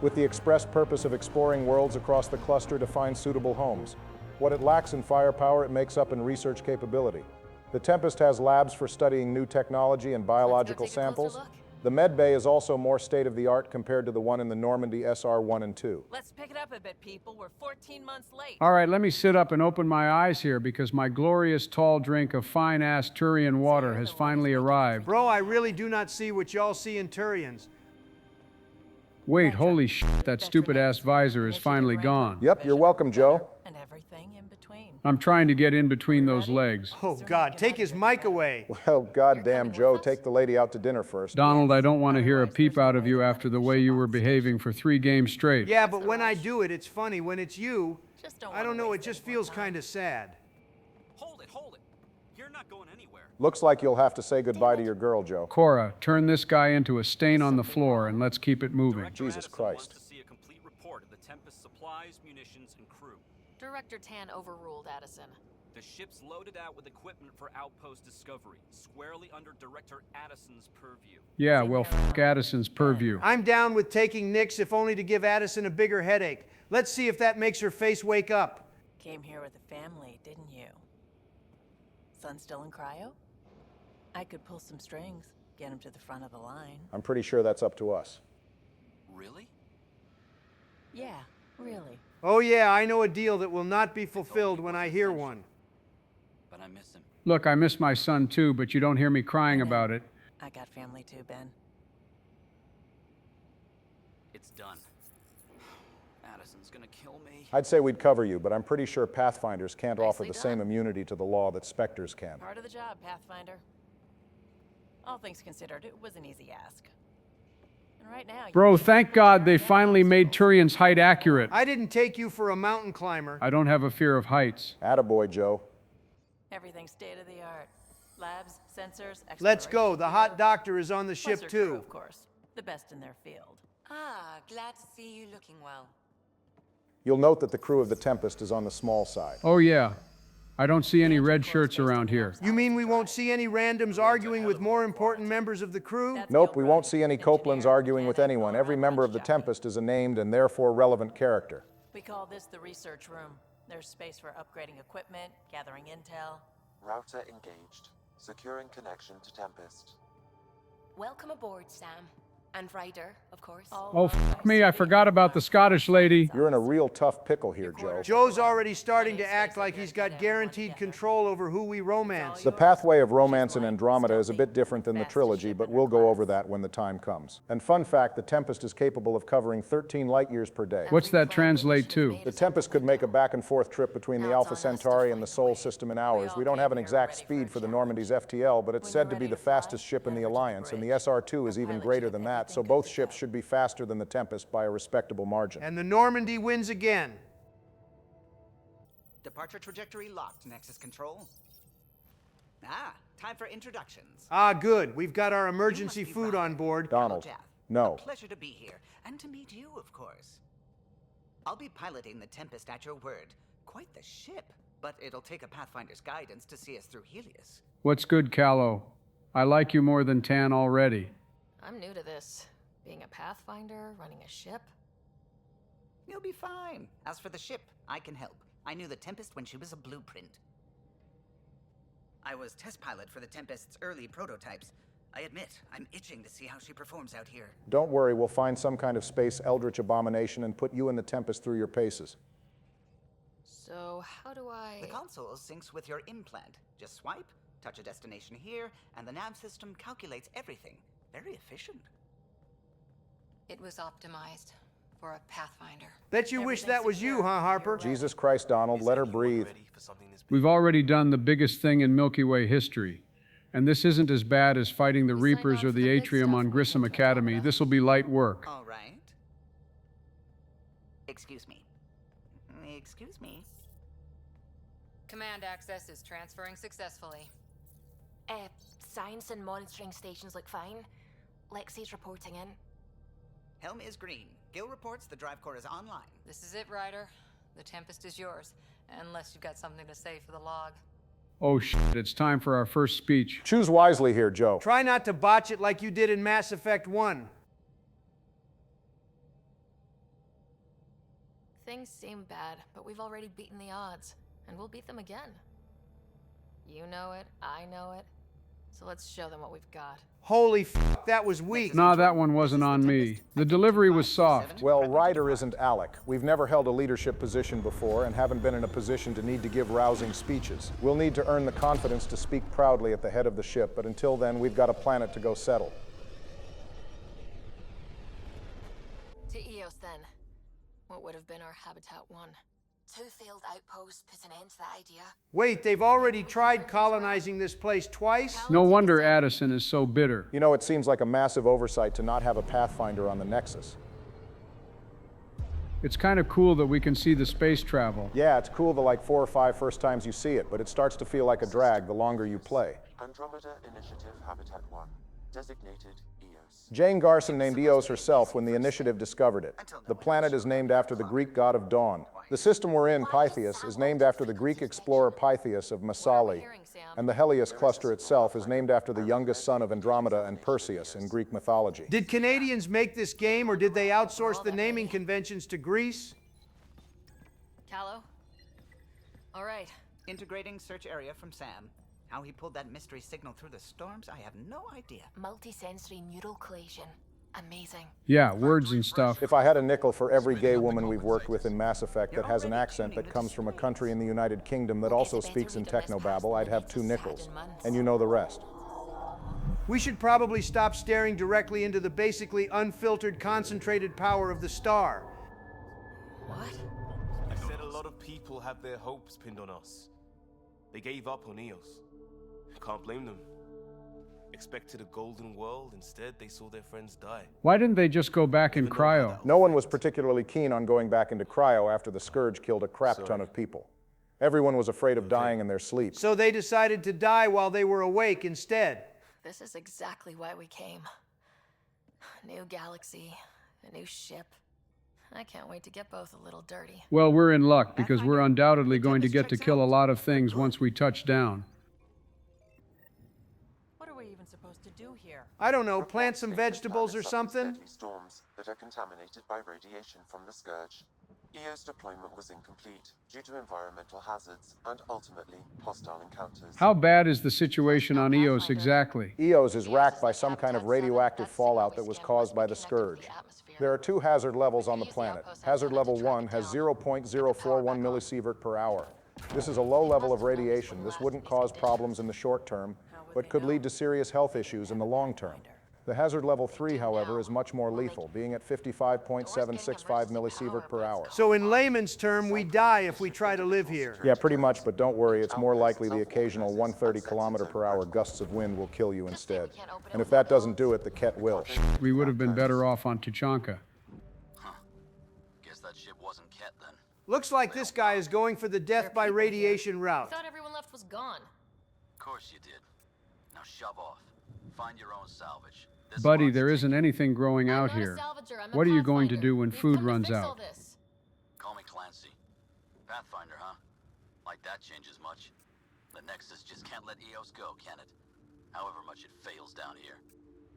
with the express purpose of exploring worlds across the cluster to find suitable homes. What it lacks in firepower, it makes up in research capability. The Tempest has labs for studying new technology and biological samples. The med bay is also more state-of-the-art compared to the one in the Normandy SR-1 and 2. Let's pick it up a bit, people. We're 14 months late. All right, let me sit up and open my eyes here because my glorious tall drink of fine-ass Turian water has finally arrived. Bro, I really do not see what y'all see in Turians. Wait, holy shit, that stupid-ass visor is finally gone. Yep, you're welcome, Joe. And everything in between. I'm trying to get in between those legs. Oh, God, take his mic away. Well, goddamn, Joe, take the lady out to dinner first. Donald, I don't want to hear a peep out of you after the way you were behaving for 3 games straight. Yeah, but when I do it, it's funny. When it's you, I don't know, it just feels kind of sad. Hold it. You're not going anywhere. Looks like you'll have to say goodbye to your girl, Joe. Cora, turn this guy into a stain on the floor and let's keep it moving. Jesus Christ. Wants to see a complete report of the Tempest supplies, munitions, and crew. Director Tan overruled Addison. The ship's loaded out with equipment for outpost discovery, squarely under Director Addison's purview. Yeah, well, f*** Addison's purview. I'm down with taking Nix if only to give Addison a bigger headache. Let's see if that makes her face wake up. Came here with a family, didn't you? Son still in cryo? I could pull some strings, get him to the front of the line. I'm pretty sure that's up to us. Really? Yeah, really. Oh yeah, I know a deal that will not be fulfilled when I hear one. But I miss him. Look, I miss my son too, but you don't hear me crying about it. I got family too, Ben. It's done. Addison's gonna kill me. I'd say we'd cover you, but I'm pretty sure Pathfinders can't offer the same immunity to the law that Spectres can. Part of the job, Pathfinder. All things considered, it was an easy ask. And right now, Bro, thank God they finally made Turian's height accurate. I didn't take you for a mountain climber. I don't have a fear of heights. Attaboy, Joe. everything's state of the art. Labs, sensors, Let's go. The hot doctor is on the ship Plus her too. crew, of course. The best in their field. Ah, glad to see you looking well. You'll note that the crew of the Tempest is on the small side. Oh yeah. I don't see any red shirts around here. You mean we won't see any randoms arguing with more important members of the crew? Nope, we won't see any Copelands arguing with anyone. Every member of the Tempest is a named and therefore relevant character. We call this the research room. There's space for upgrading equipment, gathering intel. Router engaged. Securing connection to Tempest. Welcome aboard, Sam. And Ryder, of course. Oh, f me, I forgot about the Scottish lady. You're in a real tough pickle here, Joe. Joe's already starting to act like he's got guaranteed control over who we romance. The pathway of romance in Andromeda is a bit different than the trilogy, but we'll go over that when the time comes. And fun fact, the Tempest is capable of covering 13 light years per day. What's that translate to? The Tempest could make a back and forth trip between the Alpha Centauri and the Sol system in hours. We don't have an exact speed for the Normandy's FTL, but it's said to be the fastest ship in the Alliance, and the SR-2 is even greater than that, so both ships should be faster than the Tempest by a respectable margin. And the Normandy wins again. Departure trajectory locked, Nexus Control. Ah, time for introductions. Ah, good. We've got our emergency food on board. Donald, no. A pleasure to be here, and to meet you, of course. I'll be piloting the Tempest at your word. Quite the ship, but it'll take a Pathfinder's guidance to see us through Helios. What's good, Callow? I like you more than Tan already. I'm new to this. Being a Pathfinder, running a ship. You'll be fine. As for the ship, I can help. I knew the Tempest when she was a blueprint. I was test pilot for the Tempest's early prototypes. I admit, I'm itching to see how she performs out here. Don't worry, we'll find some kind of space eldritch abomination and put you and the Tempest through your paces. So, how do I... The console syncs with your implant. Just swipe, touch a destination here, and the nav system calculates everything. Very efficient. It was optimized for a Pathfinder. Bet you wish that was you, huh, Harper? Jesus Christ, Donald, let her breathe. We've already done the biggest thing in Milky Way history. And this isn't as bad as fighting the Reapers or the Atrium on Grissom Academy. This'll be light work. All right. Excuse me. Excuse me. Command access is transferring successfully. Science and monitoring stations look fine. Lexi's reporting in. Helm is green. Gil reports the drive core is online. This is it, Ryder. The Tempest is yours, unless you've got something to say for the log. Oh shit, it's time for our first speech. Choose wisely here, Joe. Try not to botch it like you did in Mass Effect 1. Things seem bad, but we've already beaten the odds, and we'll beat them again. You know it, I know it, so let's show them what we've got. Holy f***, that was weak. Nah, that one wasn't on me. The delivery was soft. Well, Ryder isn't Alec. We've never held a leadership position before and haven't been in a position to need to give rousing speeches. We'll need to earn the confidence to speak proudly at the head of the ship, but until then, we've got a planet to go settle. To Eos, then. What would have been our Habitat 1? 2 failed outposts put an end to that idea. Wait, they've already tried colonizing this place twice? No wonder Addison is so bitter. You know, it seems like a massive oversight to not have a Pathfinder on the Nexus. It's kind of cool that we can see the space travel. Yeah, it's cool the like 4 or 5 first times you see it, but it starts to feel like a drag the longer you play. Andromeda Initiative Habitat 1, designated Eos. Jane Garson named Eos herself when the Initiative discovered it. The planet is named after the Greek god of dawn. The system we're in, Pythias, is named after the Greek explorer Pythias of Massalia, and the Helios cluster itself is named after the youngest son of Andromeda and Perseus in Greek mythology. Did Canadians make this game, or did they outsource the naming conventions to Greece? Callow? All right. Integrating search area from Sam. How he pulled that mystery signal through the storms, I have no idea. Multisensory neural collation. Amazing. Yeah, words and stuff. If I had a nickel for every gay woman we've worked with in Mass Effect that has an accent that comes from a country in the United Kingdom that also speaks in technobabble, I'd have 2 nickels. And you know the rest. We should probably stop staring directly into the basically unfiltered, concentrated power of the star. What? I said a lot of people have their hopes pinned on us. They gave up on Eos. Can't blame them. Expected a golden world, instead they saw their friends die. Why didn't they just go back in cryo? No one was particularly keen on going back into cryo after the Scourge killed a crap ton of people. Everyone was afraid of dying in their sleep. So they decided to die while they were awake instead. This is exactly why we came. New galaxy, a new ship. I can't wait to get both a little dirty. Well, we're in luck because we're undoubtedly going to get to kill a lot of things once we touch down. What are we even supposed to do here? I don't know, plant some vegetables or something? Storms that are contaminated by radiation from the Scourge. Eos deployment was incomplete due to environmental hazards and ultimately hostile encounters. How bad is the situation on Eos exactly? Eos is racked by some kind of radioactive fallout that was caused by the Scourge. There are 2 hazard levels on the planet. Hazard level 1 has 0.041 millisievert per hour. This is a low level of radiation. This wouldn't cause problems in the short term, but could lead to serious health issues in the long term. The hazard level 3, however, is much more lethal, being at 55.765 millisievert per hour. So in layman's term, we die if we try to live here. Yeah, pretty much, but don't worry, it's more likely the occasional 130 kilometer per hour gusts of wind will kill you instead. And if that doesn't do it, the Ket will. We would have been better off on Tuchanka. Guess that ship wasn't Ket then. Looks like this guy is going for the death by radiation route. I thought everyone left was gone. Of course you did. Now shove off. Find your own salvage. Buddy, there isn't anything growing out here. What are you going to do when food runs out? Call me Clancy. Pathfinder, huh? Like that changes much. The Nexus just can't let Eos go, can it? However much it fails down here.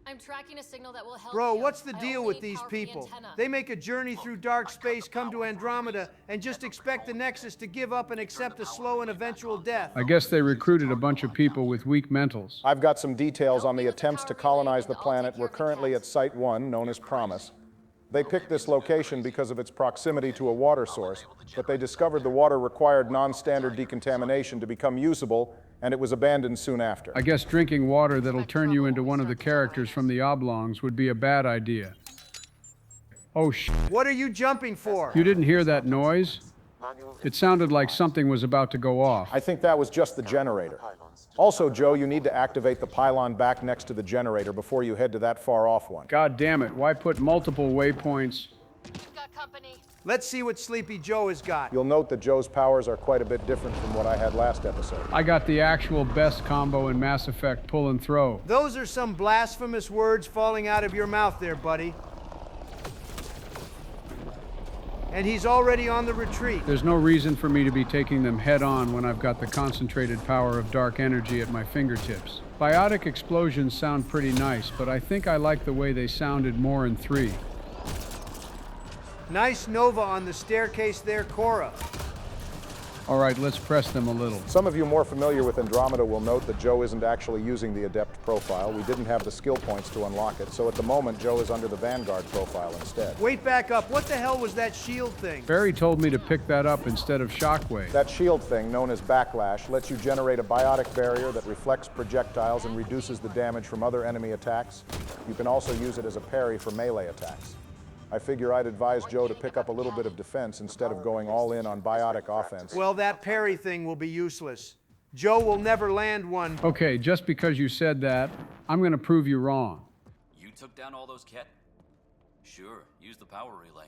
I'm tracking a signal that will help. Bro, what's the deal with these people? They make a journey through dark space, come to Andromeda, and just expect the Nexus to give up and accept a slow and eventual death. I guess they recruited a bunch of people with weak mentals. I've got some details on the attempts to colonize the planet. We're currently at Site 1, known as Promise. They picked this location because of its proximity to a water source, but they discovered the water required non-standard decontamination to become usable, and it was abandoned soon after. I guess drinking water that'll turn you into one of the characters from the Oblongs would be a bad idea. Oh shit. What are you jumping for? You didn't hear that noise? It sounded like something was about to go off. I think that was just the generator. Also, Joe, you need to activate the pylon back next to the generator before you head to that far off one. God damn it, why put multiple waypoints? Let's see what Sleepy Joe has got. You'll note that Joe's powers are quite a bit different from what I had last episode. I got the actual best combo in Mass Effect pull and throw. Those are some blasphemous words falling out of your mouth there, buddy. And he's already on the retreat. There's no reason for me to be taking them head on when I've got the concentrated power of dark energy at my fingertips. Biotic explosions sound pretty nice, but I think I like the way they sounded more in 3. Nice Nova on the staircase there, Cora. All right, let's press them a little. Some of you more familiar with Andromeda will note that Joe isn't actually using the Adept profile. We didn't have the skill points to unlock it, so at the moment Joe is under the Vanguard profile instead. Wait, back up. What the hell was that shield thing? Barry told me to pick that up instead of Shockwave. That shield thing, known as Backlash, lets you generate a biotic barrier that reflects projectiles and reduces the damage from other enemy attacks. You can also use it as a parry for melee attacks. I figure I'd advise Joe to pick up a little bit of defense instead of going all in on biotic offense. Well, that parry thing will be useless. Joe will never land one. Okay, just because you said that, I'm gonna prove you wrong. You took down all those Ket? Sure, use the power relay.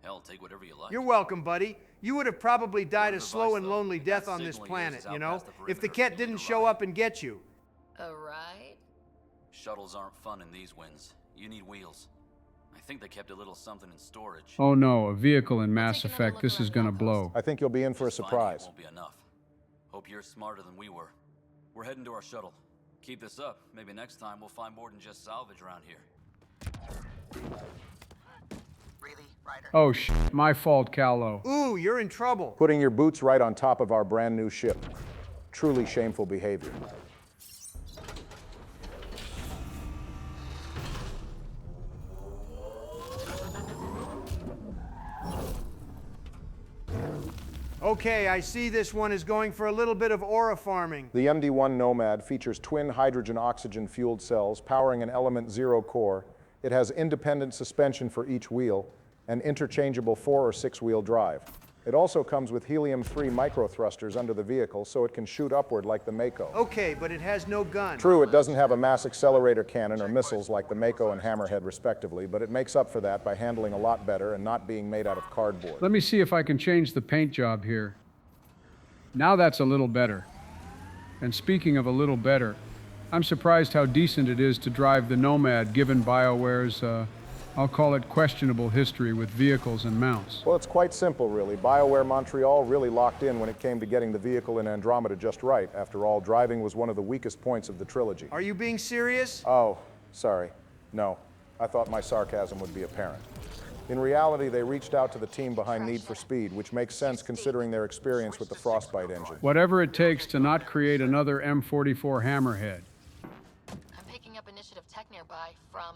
Hell, take whatever you like. You're welcome, buddy. You would have probably died a slow and lonely death on this planet, you know, if the Ket didn't show up and get you. A ride? Shuttles aren't fun in these winds. You need wheels. I think they kept a little something in storage. Oh no, a vehicle in Mass Effect, this is gonna blow. I think you'll be in for a surprise. Won't be enough. Hope you're smarter than we were. We're heading to our shuttle. Keep this up. Maybe next time we'll find more than just salvage around here. Oh shit, my fault, Callow. Ooh, you're in trouble. Putting your boots right on top of our brand new ship. Truly shameful behavior. Okay, I see this one is going for a little bit of aura farming. The MD-1 Nomad features twin hydrogen-oxygen fueled cells powering an Element 0 core. It has independent suspension for each wheel and interchangeable 4- or 6-wheel drive. It also comes with helium-3 micro-thrusters under the vehicle so it can shoot upward like the Mako. Okay, but it has no gun. True, it doesn't have a mass accelerator cannon or missiles like the Mako and Hammerhead respectively, but it makes up for that by handling a lot better and not being made out of cardboard. Let me see if I can change the paint job here. Now that's a little better. And speaking of a little better, I'm surprised how decent it is to drive the Nomad given BioWare's, I'll call it questionable history with vehicles and mounts. Well, it's quite simple, really. BioWare Montreal really locked in when it came to getting the vehicle in Andromeda just right. After all, driving was one of the weakest points of the trilogy. Are you being serious? Oh, sorry. No. I thought my sarcasm would be apparent. In reality, they reached out to the team behind Need for Speed, which makes sense considering their experience with the Frostbite engine. Whatever it takes to not create another M44 Hammerhead. I'm picking up initiative tech nearby from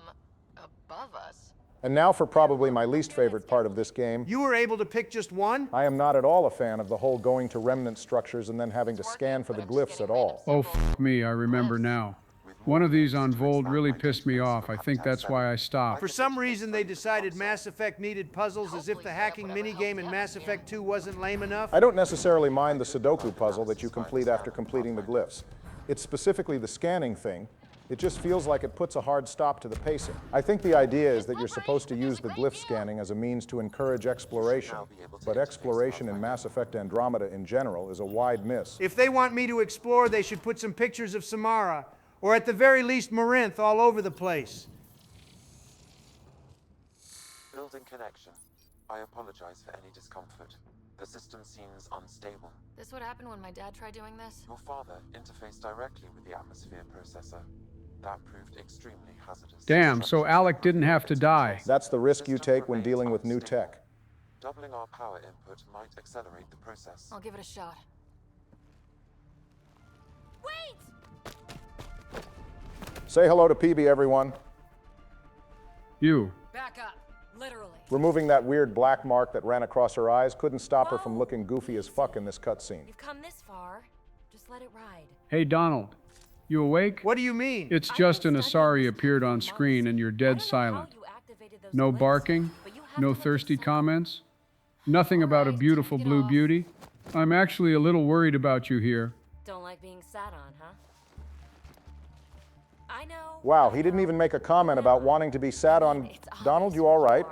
above us. And now for probably my least favorite part of this game. You were able to pick just one? I am not at all a fan of the whole going to remnant structures and then having to scan for the glyphs at all. Oh, f me, I remember now. One of these on Vold really pissed me off. I think that's why I stopped. For some reason, they decided Mass Effect needed puzzles as if the hacking minigame in Mass Effect 2 wasn't lame enough? I don't necessarily mind the Sudoku puzzle that you complete after completing the glyphs. It's specifically the scanning thing. It just feels like it puts a hard stop to the pacing. I think the idea is that you're supposed to use the glyph scanning as a means to encourage exploration, but exploration in Mass Effect Andromeda in general is a wide miss. If they want me to explore, they should put some pictures of Samara, or at the very least Marinth, all over the place. Building connection. I apologize for any discomfort. The system seems unstable. This would happen when my dad tried doing this? Your father interfaced directly with the atmosphere processor. That proved extremely hazardous. Damn, so Alec didn't have to die. That's the risk you take when dealing with new tech. Doubling our power input might accelerate the process. I'll give it a shot. Wait! Say hello to PB, everyone. You. Back up. Literally. Removing that weird black mark that ran across her eyes couldn't stop her from looking goofy as fuck in this cutscene. You've come this far. Just let it ride. Hey, Donald. You awake? What do you mean? It's just an Asari appeared on screen and you're dead silent. No barking? No thirsty comments? Nothing about a beautiful blue beauty? I'm actually a little worried about you here. Don't like like being sat on, huh? I know. Wow, he didn't even make a comment about wanting to be sat on. Donald, you all right?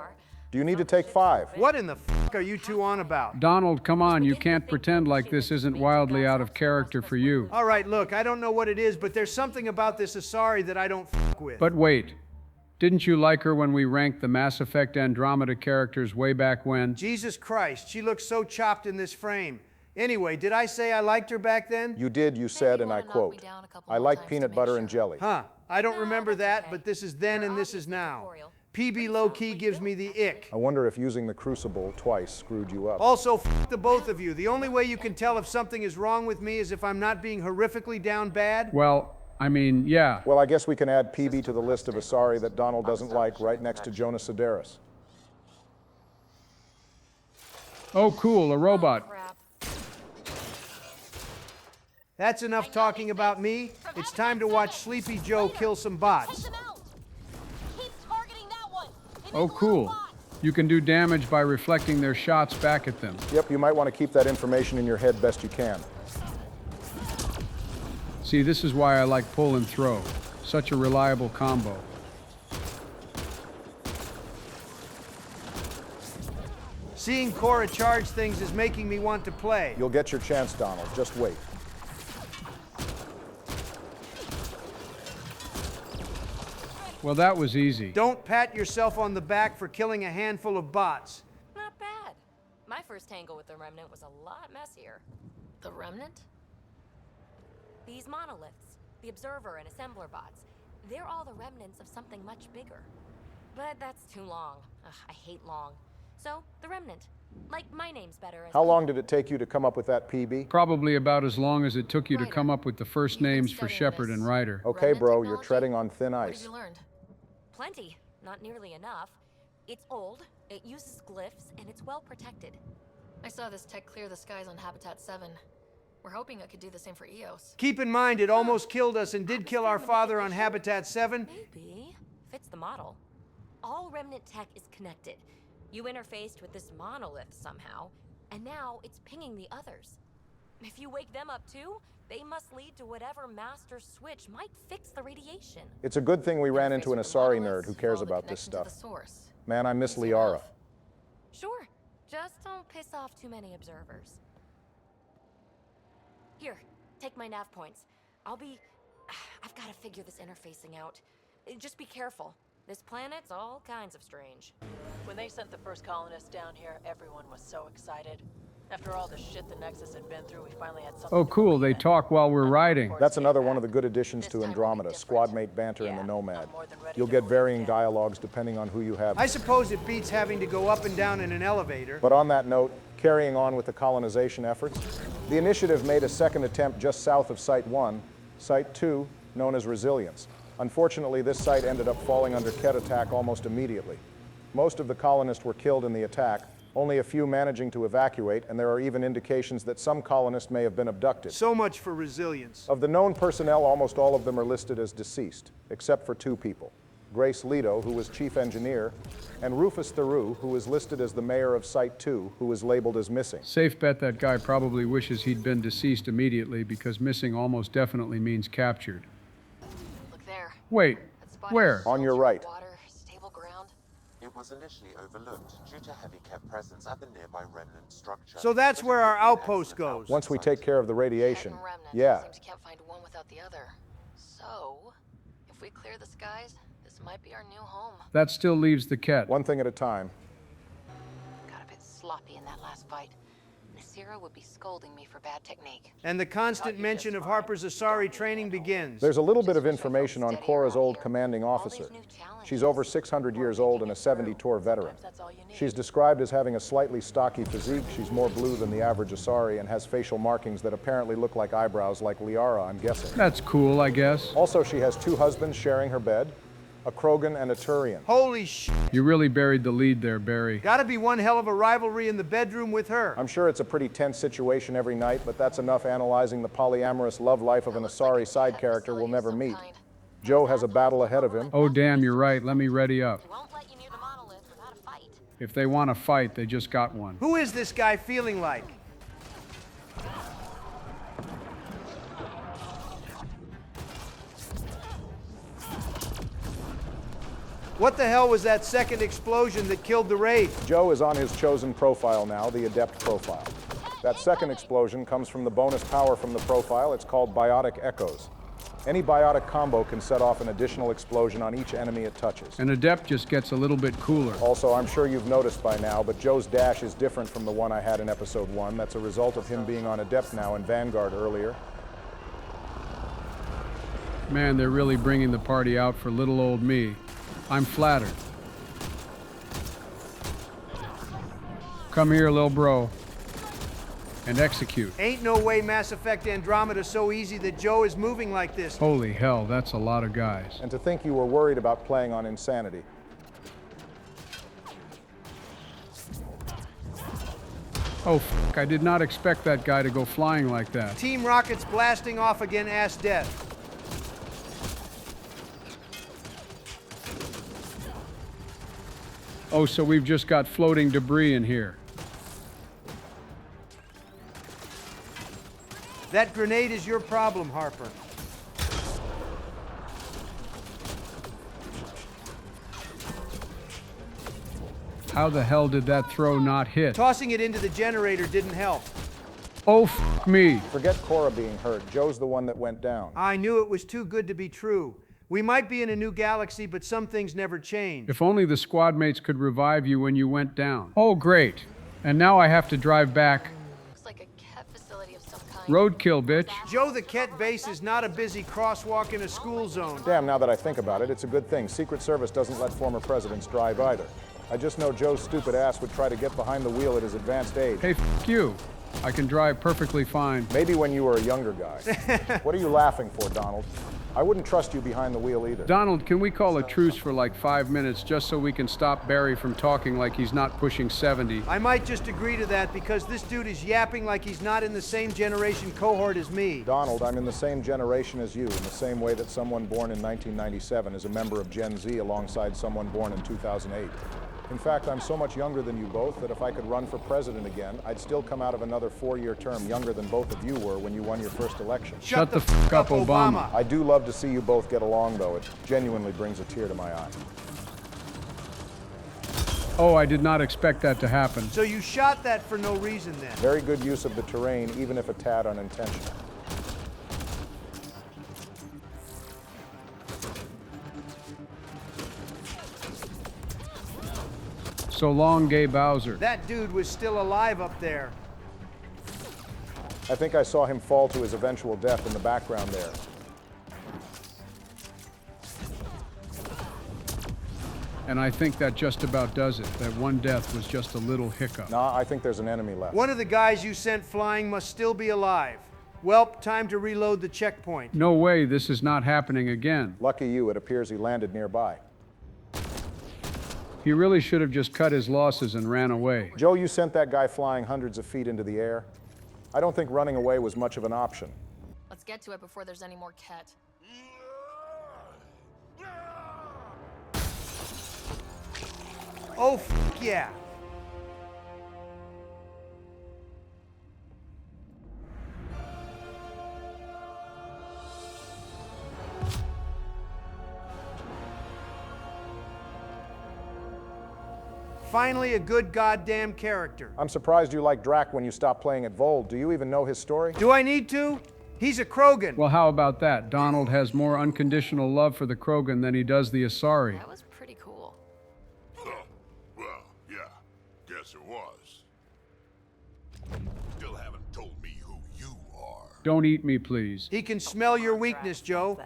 Do you need to take 5? What in the f*** are you two on about? Donald, come on, you can't pretend like this isn't wildly out of character for you. All right, look, I don't know what it is, but there's something about this Asari that I don't f*** with. But wait, didn't you like her when we ranked the Mass Effect Andromeda characters way back when? Jesus Christ, she looks so chopped in this frame. Anyway, did I say I liked her back then? You did, you said, and I quote, "I like peanut butter and jelly." Huh, I don't remember that, but this is then and this is now. PB low-key gives me the ick. I wonder if using the Crucible twice screwed you up. Also, f*** the both of you. The only way you can tell if something is wrong with me is if I'm not being horrifically down bad. Well, I mean, yeah. Well, I guess we can add PB to the list of Asari that Donald doesn't like right next to Jonas Sedaris. Oh, cool, a robot. That's enough talking about me. It's time to watch Sleepy Joe kill some bots. Oh, cool. You can do damage by reflecting their shots back at them. Yep, you might want to keep that information in your head best you can. See, this is why I like pull and throw. Such a reliable combo. Seeing Cora charge things is making me want to play. You'll get your chance, Donald. Just wait. Well, that was easy. Don't pat yourself on the back for killing a handful of bots. Not bad. My first tangle with the Remnant was a lot messier. The Remnant? These monoliths, the Observer and Assembler bots, they're all the remnants of something much bigger. But that's too long. Ugh, I hate long. So, the Remnant. Like, my name's better as... How long did it take you to come up with that, PB? Probably about as long as it took you to come up with the first names for Shepard and Ryder. Okay, bro, you're treading on thin ice. What have you learned? Plenty. Not nearly enough. It's old, it uses glyphs, and it's well protected. I saw this tech clear the skies on Habitat 7. We're hoping it could do the same for EOS. Keep in mind, it almost killed us and did kill our father on Habitat 7. Maybe. Fits the model. All Remnant tech is connected. You interfaced with this monolith somehow, and now it's pinging the others. If you wake them up too, they must lead to whatever master switch might fix the radiation. It's a good thing we ran into an Asari nerd who cares about this stuff. Man, I miss Liara. Sure. Just don't piss off too many observers. Here, take my nav points. I've got to figure this interfacing out. Just be careful. This planet's all kinds of strange. When they sent the first colonists down here, everyone was so excited. After all the shit the Nexus had been through, we finally had something. Oh, cool, they talk while we're riding. That's another one of the good additions to Andromeda, squadmate banter in the Nomad. You'll get varying dialogues depending on who you have. I suppose it beats having to go up and down in an elevator. But on that note, carrying on with the colonization efforts, the initiative made a second attempt just south of Site 1, Site 2, known as Resilience. Unfortunately, this site ended up falling under Ket attack almost immediately. Most of the colonists were killed in the attack, only a few managing to evacuate, and there are even indications that some colonists may have been abducted. So much for resilience. Of the known personnel, almost all of them are listed as deceased, except for 2 people. Grace Leto, who was chief engineer, and Rufus Theroux, who is listed as the mayor of Site 2, who is labeled as missing. Safe bet that guy probably wishes he'd been deceased immediately because missing almost definitely means captured. Look there. Wait, where? On your right. It was initially overlooked due to heavy Ket presence at the nearby remnant structure. So that's where our outpost goes. Once we take care of the radiation, yeah. Seems you can't find one without the other. So, if we clear the skies, this might be our new home. That still leaves the Ket. One thing at a time. Got a bit sloppy in that last fight. Nasira would be scolding me for bad technique. And the constant mention of Harper's Asari training begins. There's a little bit of information on Cora's old commanding officer. She's over 600 years old and a 70-tour veteran. She's described as having a slightly stocky physique. She's more blue than the average Asari and has facial markings that apparently look like eyebrows like Liara, I'm guessing. That's cool, I guess. Also, she has 2 husbands sharing her bed, a Krogan and a Turian. Holy shit. You really buried the lead there, Barry. Gotta be one hell of a rivalry in the bedroom with her. I'm sure it's a pretty tense situation every night, but that's enough analyzing the polyamorous love life of an Asari side character we'll never meet. Joe has a battle ahead of him. Oh, damn, you're right. Let me ready up. If they want to fight, they just got one. Who is this guy feeling like? What the hell was that second explosion that killed the Wraith? Joe is on his chosen profile now, the Adept profile. That second explosion comes from the bonus power from the profile. It's called Biotic Echoes. Any biotic combo can set off an additional explosion on each enemy it touches. An Adept just gets a little bit cooler. Also, I'm sure you've noticed by now, but Joe's dash is different from the one I had in episode 1. That's a result of him being on Adept now and Vanguard earlier. Man, they're really bringing the party out for little old me. I'm flattered. Come here, little bro. And execute. Ain't no way Mass Effect Andromeda's so easy that Joe is moving like this. Holy hell, that's a lot of guys. And to think you were worried about playing on Insanity. Oh, I did not expect that guy to go flying like that. Team Rocket's blasting off again, ass death. Oh, so we've just got floating debris in here. That grenade is your problem, Harper. How the hell did that throw not hit? Tossing it into the generator didn't help. Oh, f me. Forget Cora being hurt. Joe's the one that went down. I knew it was too good to be true. We might be in a new galaxy, but some things never change. If only the squad mates could revive you when you went down. Oh, great. And now I have to drive back. Looks like a cat facility of some kind. Roadkill, bitch. Joe, the Ket base is not a busy crosswalk in a school zone. Damn, now that I think about it, it's a good thing. Secret Service doesn't let former presidents drive either. I just know Joe's stupid ass would try to get behind the wheel at his advanced age. Hey, f you. I can drive perfectly fine. Maybe when you were a younger guy. What are you laughing for, Donald? I wouldn't trust you behind the wheel either. Donald, can we call a truce for like 5 minutes just so we can stop Barry from talking like he's not pushing 70? I might just agree to that because this dude is yapping like he's not in the same generation cohort as me. Donald, I'm in the same generation as you, in the same way that someone born in 1997 is a member of Gen Z alongside someone born in 2008. In fact, I'm so much younger than you both that if I could run for president again, I'd still come out of another 4-year term younger than both of you were when you won your first election. Shut the f up, Obama. I do love to see you both get along, though. It genuinely brings a tear to my eye. Oh, I did not expect that to happen. So you shot that for no reason then? Very good use of the terrain, even if a tad unintentional. So long, Gay Bowser. That dude was still alive up there. I think I saw him fall to his eventual death in the background there. And I think that just about does it. That one death was just a little hiccup. Nah, I think there's an enemy left. One of the guys you sent flying must still be alive. Welp, time to reload the checkpoint. No way, this is not happening again. Lucky you, it appears he landed nearby. He really should have just cut his losses and ran away. Joe, you sent that guy flying hundreds of feet into the air. I don't think running away was much of an option. Let's get to it before there's any more Ket. Oh, f yeah. Finally, a good goddamn character. I'm surprised you like Drac when you stopped playing at Vold. Do you even know his story? Do I need to? He's a Krogan. Well, how about that? Donald has more unconditional love for the Krogan than he does the Asari. That was pretty cool. Well, yeah, guess it was. Still haven't told me who you are. Don't eat me, please. He can smell your weakness, Joe.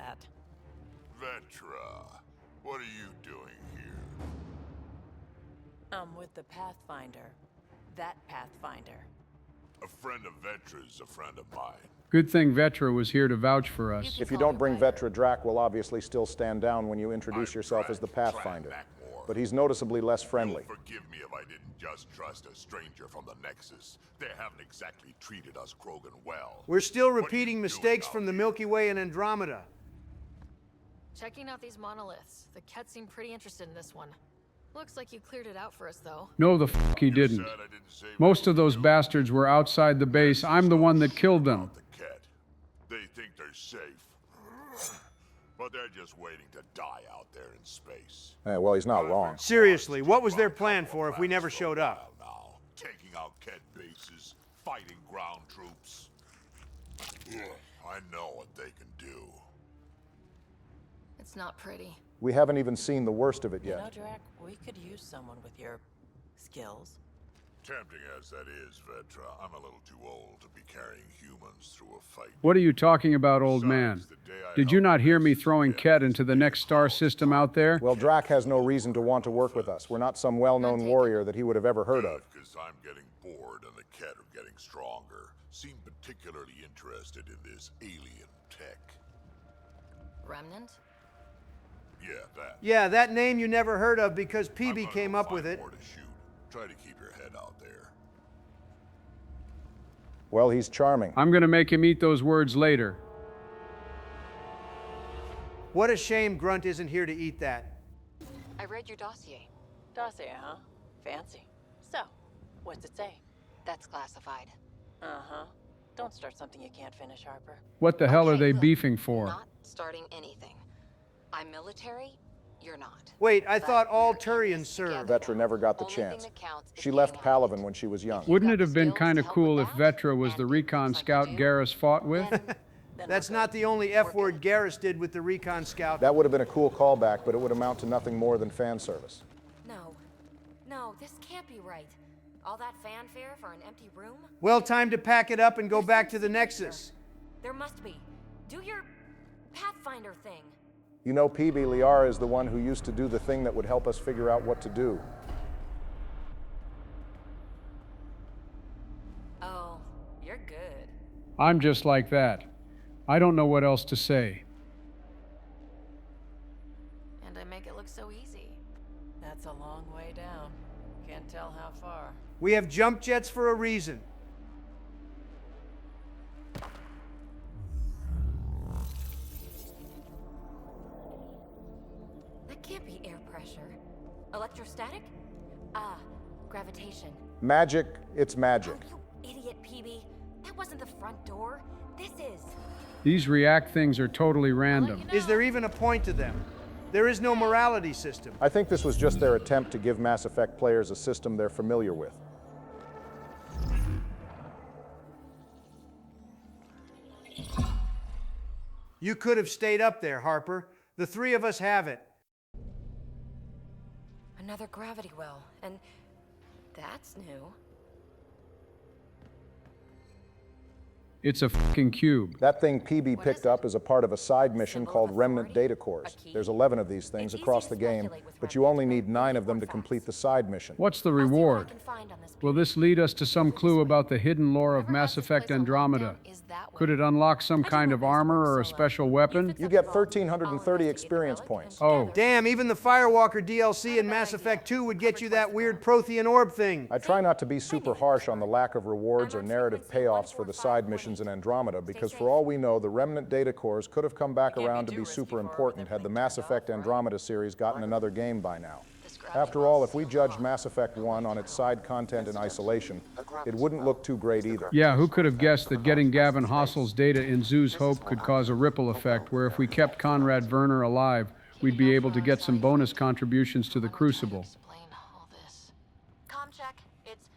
Vetra, what are you doing here? I'm with the Pathfinder. That Pathfinder. A friend of Vetra's a friend of mine. Good thing Vetra was here to vouch for us. If you don't bring Vetra, Drac will obviously still stand down when you introduce yourself as the Pathfinder. But he's noticeably less friendly. Forgive me if I didn't just trust a stranger from the Nexus. They haven't exactly treated us Krogan well. We're still repeating mistakes from the Milky Way and Andromeda. Checking out these monoliths. The Ket seem pretty interested in this one. Looks like you cleared it out for us, though. No, the f he didn't. Most of those bastards were outside the base. I'm the one that killed them. They think they're safe. But they're just waiting to die out there in space. Yeah, well, he's not wrong. Seriously, what was their plan for if we never showed up? Now, taking out Ket bases, fighting ground troops. I know what they can do. It's not pretty. We haven't even seen the worst of it yet. You know, Drac, we could use someone with your skills. Tempting as that is, Vetra, I'm a little too old to be carrying humans through a fight. What are you talking about, old man? Did you not hear me throwing Ket into the next star system out there? Well, Drac has no reason to want to work with us. We're not some well-known warrior that he would have ever heard of. Because I'm getting bored and the Ket are getting stronger. Seem particularly interested in this alien tech. Remnant? Yeah, that. Yeah, that name you never heard of because PB came up with it. More to shoot. Try to keep your head out there. Well, he's charming. I'm gonna make him eat those words later. What a shame Grunt isn't here to eat that. I read your dossier. Dossier, huh? Fancy. So, what's it say? That's classified. Uh-huh. Don't start something you can't finish, Harper. What the hell are they beefing for? Not starting anything. I'm military, you're not. Wait, I thought all Turians served. Vetra never got the chance. She left Palaven when she was young. Wouldn't it have been kind of cool if Vetra was the recon scout Garrus fought with? That's not the only F-word Garrus did with the recon scout. That would have been a cool callback, but it would amount to nothing more than fan service. No, this can't be right. All that fanfare for an empty room? Well, time to pack it up and go back to the Nexus. There must be. Do your Pathfinder thing. You know, PB, Liara is the one who used to do the thing that would help us figure out what to do. Oh, you're good. I'm just like that. I don't know what else to say. And I make it look so easy. That's a long way down. Can't tell how far. We have jump jets for a reason. That can't be air pressure. Electrostatic? Gravitation. Magic, it's magic. Oh, you idiot, PB. That wasn't the front door. This is. These react things are totally random. Is there even a point to them? There is no morality system. I think this was just their attempt to give Mass Effect players a system they're familiar with. You could have stayed up there, Harper. The three of us have it. Another gravity well, and that's new. It's a fucking cube. That thing PB picked up is a part of a side mission called Remnant Data Cores. There's 11 of these things across the game, but you only need 9 of them to complete the side mission. What's the reward? Will this lead us to some clue about the hidden lore of Mass Effect Andromeda? Could it unlock some kind of armor or a special weapon? You get 1,330 experience points. Oh. Damn, even the Firewalker DLC in Mass Effect 2 would get you that weird Prothean orb thing. I try not to be super harsh on the lack of rewards or narrative payoffs for the side missions in Andromeda, because for all we know, the Remnant Data Cores could have come back around to be super important had the Mass Effect Andromeda series gotten another game by now. After all, if we judged Mass Effect 1 on its side content in isolation, it wouldn't look too great either. Yeah, who could have guessed that getting Gavin Hossel's data in Zoo's Hope could cause a ripple effect where if we kept Conrad Werner alive, we'd be able to get some bonus contributions to the Crucible. Comm check. It's,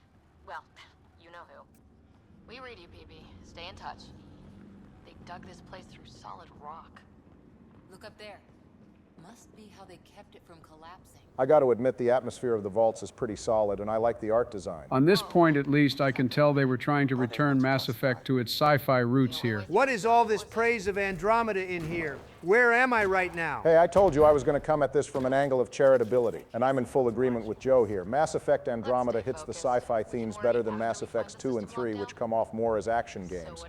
well, you know who. We read you, PB. Stay in touch. They dug this place through solid rock. Look up there. Must be how they kept it from collapsing. I got to admit the atmosphere of the vaults is pretty solid, and I like the art design. On this point, at least, I can tell they were trying to return Mass Effect to its sci-fi roots here. What is all this praise of Andromeda in here? Where am I right now? Hey, I told you I was going to come at this from an angle of charitability, and I'm in full agreement with Joe here. Mass Effect Andromeda hits the sci-fi themes better than Mass Effects 2 and 3, which come off more as action games.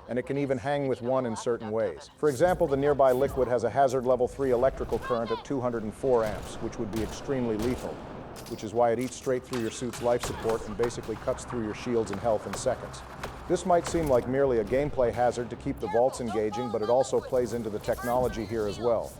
And it can even hang with 1 in certain ways. For example, the nearby liquid has a hazard level 3 electrical current at 204 amps, which would be extremely lethal, which is why it eats straight through your suit's life support and basically cuts through your shields and health in seconds. This might seem like merely a gameplay hazard to keep the vaults engaging, but it also plays into the technology here as well.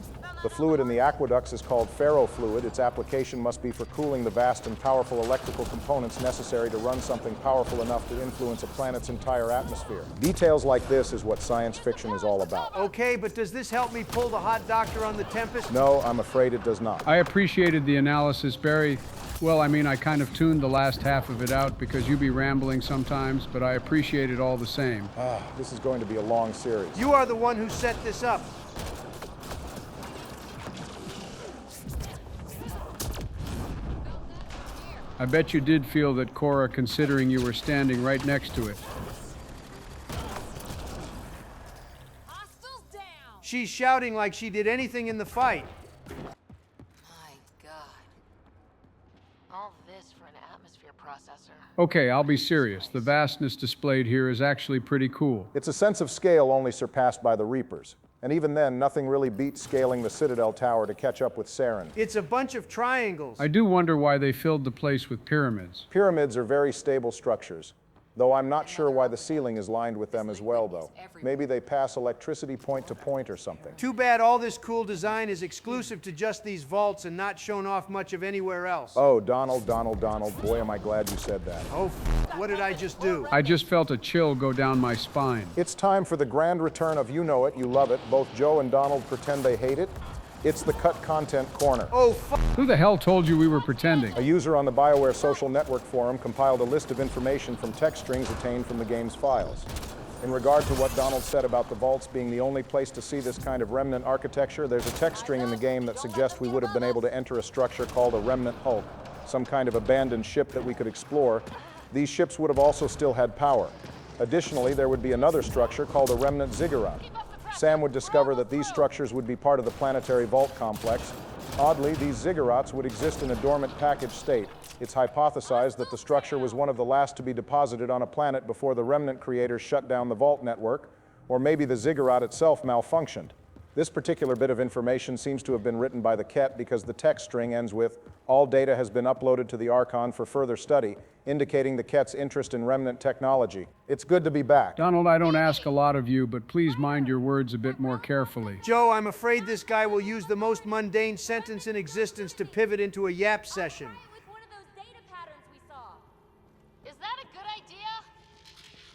The fluid in the aqueducts is called ferrofluid. Its application must be for cooling the vast and powerful electrical components necessary to run something powerful enough to influence a planet's entire atmosphere. Details like this is what science fiction is all about. Okay, but does this help me pull the hot doctor on the Tempest? No, I'm afraid it does not. I appreciated the analysis, Barry. Well, I mean, I kind of tuned the last half of it out because you be rambling sometimes, but I appreciate it all the same. This is going to be a long series. You are the one who set this up. I bet you did feel that, Cora, considering you were standing right next to it. She's shouting like she did anything in the fight. My God. All this for an atmosphere processor. Okay, I'll be serious. The vastness displayed here is actually pretty cool. It's a sense of scale only surpassed by the Reapers. And even then, nothing really beats scaling the Citadel Tower to catch up with Saren. It's a bunch of triangles. I do wonder why they filled the place with pyramids. Pyramids are very stable structures, though I'm not sure why the ceiling is lined with them as well, though. Maybe they pass electricity point to point or something. Too bad all this cool design is exclusive to just these vaults and not shown off much of anywhere else. Oh, Donald, boy, am I glad you said that. Oh, what did I just do? I just felt a chill go down my spine. It's time for the grand return of You Know It, You Love It. Both Joe and Donald pretend they hate it. It's the Cut Content Corner. Oh, who the hell told you we were pretending? A user on the BioWare social network forum compiled a list of information from text strings obtained from the game's files. In regard to what Donald said about the vaults being the only place to see this kind of remnant architecture, there's a text string in the game that suggests we would have been able to enter a structure called a remnant hulk, some kind of abandoned ship that we could explore. These ships would have also still had power. Additionally, there would be another structure called a remnant ziggurat. Sam would discover that these structures would be part of the planetary vault complex. Oddly, these ziggurats would exist in a dormant package state. It's hypothesized that the structure was one of the last to be deposited on a planet before the remnant creators shut down the vault network, or maybe the ziggurat itself malfunctioned. This particular bit of information seems to have been written by the Ket because the text string ends with, "All data has been uploaded to the Archon for further study," indicating the Ket's interest in remnant technology. It's good to be back. Donald, I don't ask a lot of you, but please mind your words a bit more carefully. Joe, I'm afraid this guy will use the most mundane sentence in existence to pivot into a yap session. Is that a good idea?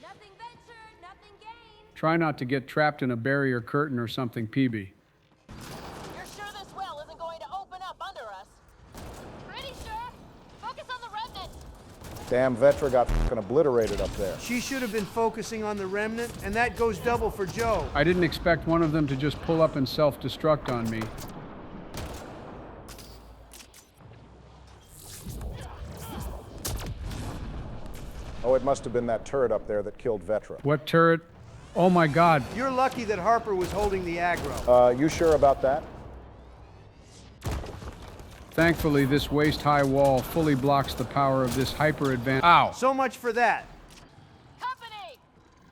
Nothing ventured, nothing gained. Try not to get trapped in a barrier curtain or something, PB. You're sure this well isn't going to open up under us? Pretty sure. Focus on the remnant. Damn, Vetra got fucking obliterated up there. She should have been focusing on the remnant, and that goes double for Joe. I didn't expect one of them to just pull up and self-destruct on me. Oh, it must have been that turret up there that killed Vetra. What turret? Oh my God. You're lucky that Harper was holding the aggro. You sure about that? Thankfully, this waist-high wall fully blocks the power of this hyper-advanced... Ow! So much for that.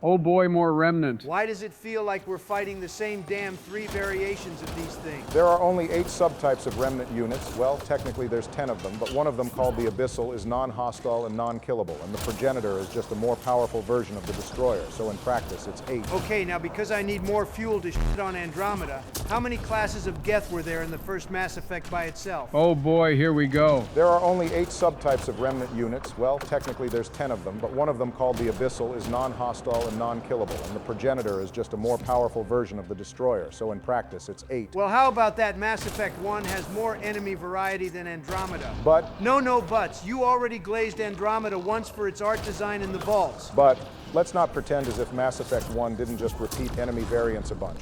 Oh boy, more remnant. Why does it feel like we're fighting the same damn 3 variations of these things? There are only 8 subtypes of remnant units. Well, technically there's 10 of them, but one of them, called the Abyssal, is non-hostile and non-killable, and the Progenitor is just a more powerful version of the Destroyer, so in practice it's 8. Okay, now because I need more fuel to shit on Andromeda, how many classes of Geth were there in the first Mass Effect by itself? Oh boy, here we go. There are only 8 subtypes of remnant units. Well, technically there's 10 of them, but one of them, called the Abyssal, is non-hostile and non-killable, and the Progenitor is just a more powerful version of the Destroyer, so in practice it's 8. Well, how about that Mass Effect 1 has more enemy variety than Andromeda? But... No buts. You already glazed Andromeda once for its art design in the vaults. But let's not pretend as if Mass Effect 1 didn't just repeat enemy variants a bunch.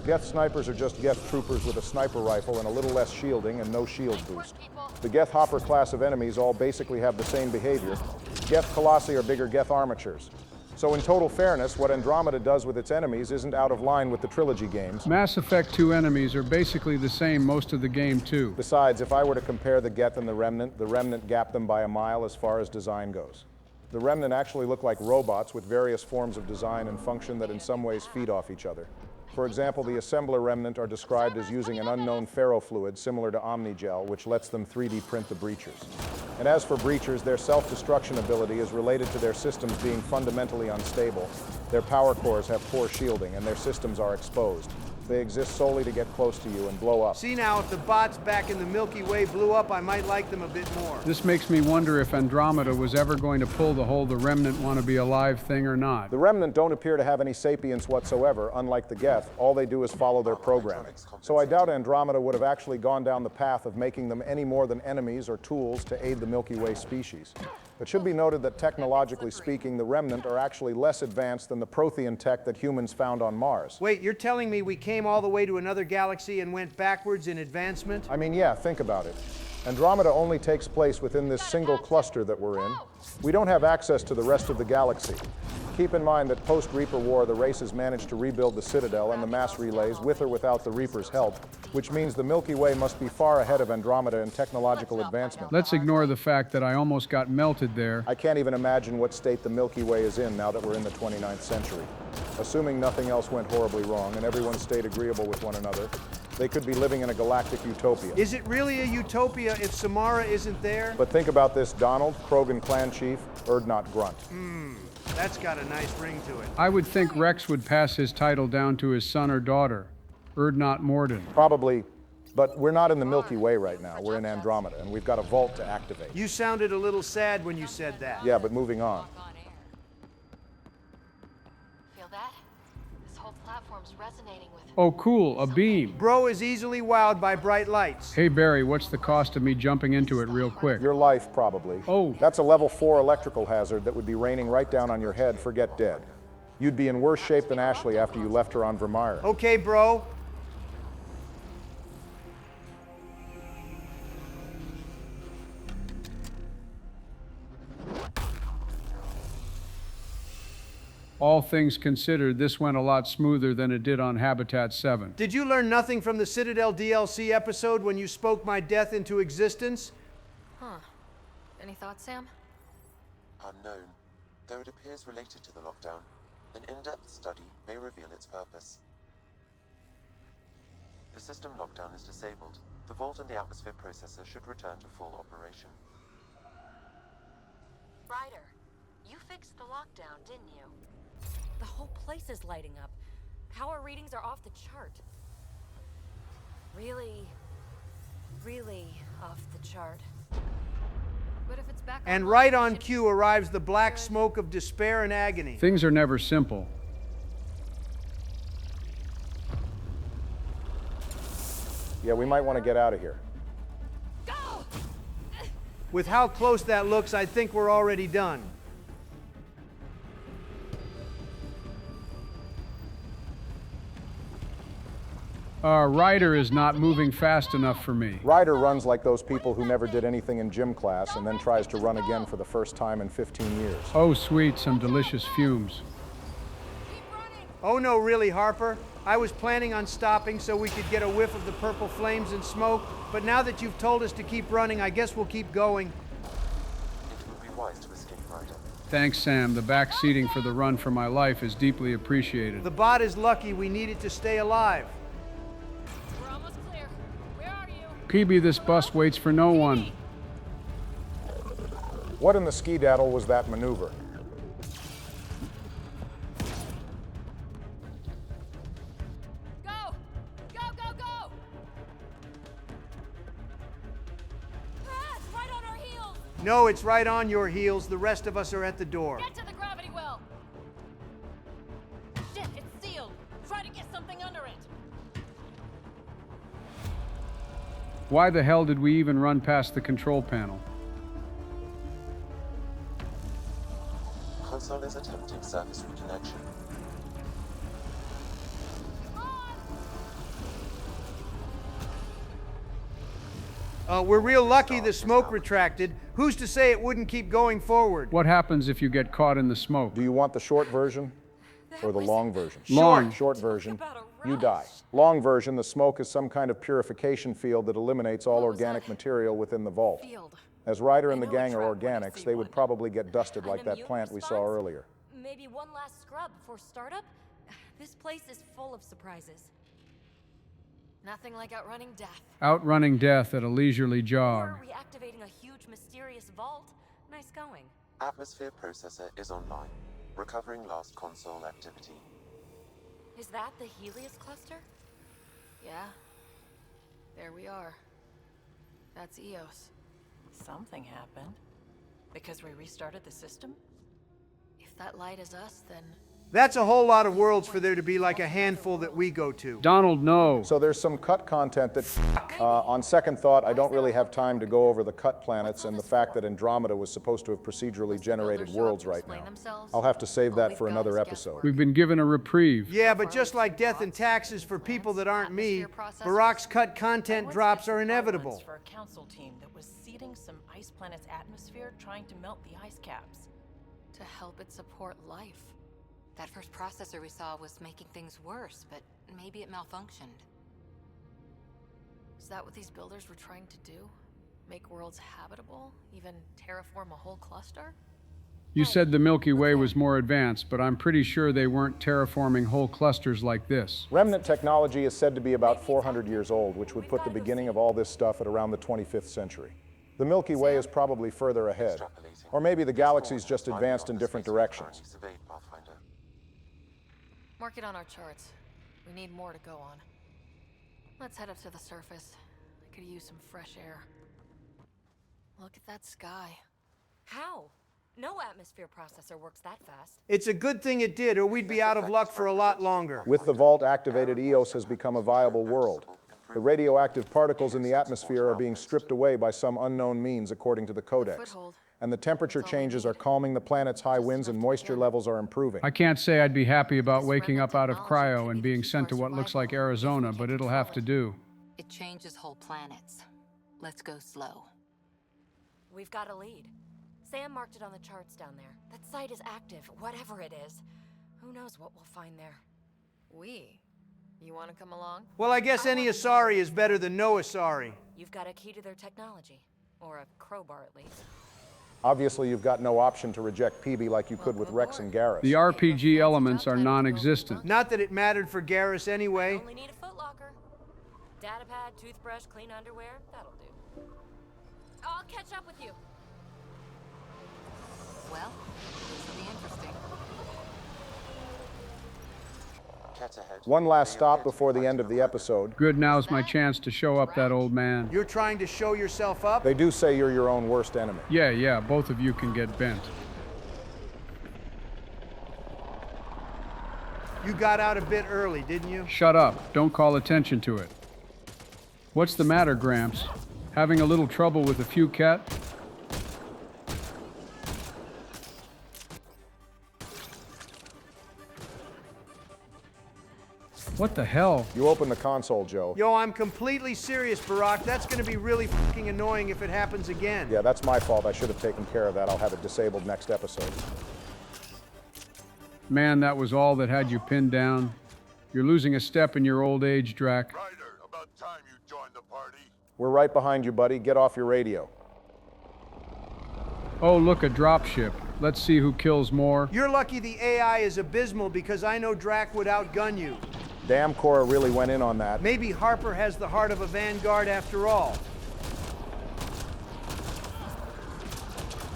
Geth snipers are just Geth troopers with a sniper rifle and a little less shielding and no shield boost. The Geth Hopper class of enemies all basically have the same behavior. Geth Colossi are bigger Geth armatures. So in total fairness, what Andromeda does with its enemies isn't out of line with the trilogy games. Mass Effect 2 enemies are basically the same most of the game too. Besides, if I were to compare the Geth and the Remnant gapped them by a mile as far as design goes. The Remnant actually look like robots with various forms of design and function that in some ways feed off each other. For example, the Assembler Remnant are described as using an unknown ferrofluid similar to Omnigel, which lets them 3D print the Breachers. And as for Breachers, their self-destruction ability is related to their systems being fundamentally unstable. Their power cores have poor shielding, and their systems are exposed. They exist solely to get close to you and blow up. See now, if the bots back in the Milky Way blew up, I might like them a bit more. This makes me wonder if Andromeda was ever going to pull the whole the Remnant want to be alive thing or not. The Remnant don't appear to have any sapience whatsoever, unlike the Geth. All they do is follow their programming. So I doubt Andromeda would have actually gone down the path of making them any more than enemies or tools to aid the Milky Way species. It should be noted that technologically speaking, the Remnant are actually less advanced than the Prothean tech that humans found on Mars. Wait, you're telling me we came all the way to another galaxy and went backwards in advancement? I mean, yeah, think about it. Andromeda only takes place within this single cluster that we're in. We don't have access to the rest of the galaxy. Keep in mind that post-Reaper War, the races managed to rebuild the Citadel and the mass relays with or without the Reaper's help, which means the Milky Way must be far ahead of Andromeda in technological advancement. Let's ignore the fact that I almost got melted there. I can't even imagine what state the Milky Way is in now that we're in the 29th century. Assuming nothing else went horribly wrong and everyone stayed agreeable with one another, they could be living in a galactic utopia. Is it really a utopia if Samara isn't there? But think about this, Donald, Krogan clan chief, Urdnot Grunt. That's got a nice ring to it. I would think Rex would pass his title down to his son or daughter, Urdnot Morden. Probably, but we're not in the Milky Way right now. We're in Andromeda, and we've got a vault to activate. You sounded a little sad when you said that. Yeah, but moving on. Feel that? This whole platform's resonating with... Oh cool, a beam. Bro is easily wowed by bright lights. Hey Barry, what's the cost of me jumping into it real quick? Your life, probably. Oh. That's a level 4 electrical hazard that would be raining right down on your head, forget dead. You'd be in worse shape than Ashley after you left her on Vermeer. Okay, bro. All things considered, this went a lot smoother than it did on Habitat 7. Did you learn nothing from the Citadel DLC episode when you spoke my death into existence? Huh. Any thoughts, Sam? Unknown, though it appears related to the lockdown. An in-depth study may reveal its purpose. The system lockdown is disabled. The vault and the atmosphere processor should return to full operation. Ryder, you fixed the lockdown, didn't you? The whole place is lighting up. Power readings are off the chart. Really off the chart. But if it's back And right on cue arrives the black smoke of despair and agony. Things are never simple. Yeah, we might want to get out of here. With how close that looks, I think we're already done. Ryder is not moving fast enough for me. Ryder runs like those people who never did anything in gym class and then tries to run again for the first time in 15 years. Oh sweet, some delicious fumes. Oh no, really, Harper? I was planning on stopping so we could get a whiff of the purple flames and smoke, but now that you've told us to keep running, I guess we'll keep going. It would be wise to escape Ryder. Thanks, Sam. The back seating for the run for my life is deeply appreciated. The bot is lucky we needed to stay alive. We're almost clear. Where are you? Peeby, this bus waits for no one. What in the ski-daddle was that maneuver? No, it's right on your heels. The rest of us are at the door. Get to the gravity well! Shit, it's sealed. Try to get something under it. Why the hell did we even run past the control panel? Console is attempting service reconnection. We're real lucky the smoke retracted. Who's to say it wouldn't keep going forward? What happens if you get caught in the smoke? Do you want the short version or the long version? Long. Short version, you die. Long version, the smoke is some kind of purification field that eliminates all organic material within the vault. As Ryder and the gang are organics, they would probably get dusted like that plant we saw earlier. Maybe one last scrub before startup? This place is full of surprises. Nothing like outrunning death. Outrunning death at a leisurely jog. Or reactivating a huge mysterious vault. Nice going. Atmosphere processor is online, recovering last console activity. Is that the Helios cluster? Yeah. There we are. That's Eos. Something happened. Because we restarted the system? If that light is us, then... That's a whole lot of worlds for there to be like a handful that we go to. Donald, no. So there's some cut content that, on second thought, I don't really have time to go over the cut planets and the fact that Andromeda was supposed to have procedurally generated worlds right now. I'll have to save that for another episode. We've been given a reprieve. Yeah, but just like death and taxes for people that aren't me, Barack's cut content drops are inevitable. For a council team that was seeding some ice planet's atmosphere, trying to melt the ice caps. To help it support life. That first processor we saw was making things worse, but maybe it malfunctioned. Is that what these builders were trying to do? Make worlds habitable? Even terraform a whole cluster? You said the Milky Way was more advanced, but I'm pretty sure they weren't terraforming whole clusters like this. Remnant technology is said to be about 400 years old, which would put the beginning of all this stuff at around the 25th century. The Milky Way is probably further ahead. Or maybe the galaxy's just advanced in different directions. Mark it on our charts. We need more to go on. Let's head up to the surface. I could use some fresh air. Look at that sky. How? No atmosphere processor works that fast. It's a good thing it did, or we'd be out of luck for a lot longer. With the vault activated, Eos has become a viable world. The radioactive particles in the atmosphere are being stripped away by some unknown means according to the Codex. And the temperature changes are calming the planet's high winds and moisture levels are improving. I can't say I'd be happy about waking up out of cryo and being sent to what looks like Arizona, but it'll have to do. It changes whole planets. Let's go slow. We've got a lead. Sam marked it on the charts down there. That site is active, whatever it is. Who knows what we'll find there. You want to come along? Well, I guess any Asari is better than no Asari. You've got a key to their technology. Or a crowbar, at least. Obviously, you've got no option to reject PB like you could with Rex and Garrus. The RPG elements are non-existent. Not that it mattered for Garrus anyway. Only need a footlocker. Datapad, toothbrush, clean underwear, that'll do. I'll catch up with you. Well, this will be interesting. One last stop before the end of the episode. Good, now's my chance to show up that old man. You're trying to show yourself up? They do say you're your own worst enemy. Yeah, both of you can get bent. You got out a bit early, didn't you? Shut up. Don't call attention to it. What's the matter, Gramps? Having a little trouble with a few cat? What the hell? You open the console, Joe. Yo, I'm completely serious, Barack. That's gonna be really fucking annoying if it happens again. Yeah, that's my fault. I should have taken care of that. I'll have it disabled next episode. Man, that was all that had you pinned down. You're losing a step in your old age, Drac. Ryder, about time you joined the party. We're right behind you, buddy. Get off your radio. Oh, look, a dropship. Let's see who kills more. You're lucky the AI is abysmal because I know Drac would outgun you. Damn, Cora really went in on that. Maybe Harper has the heart of a vanguard after all.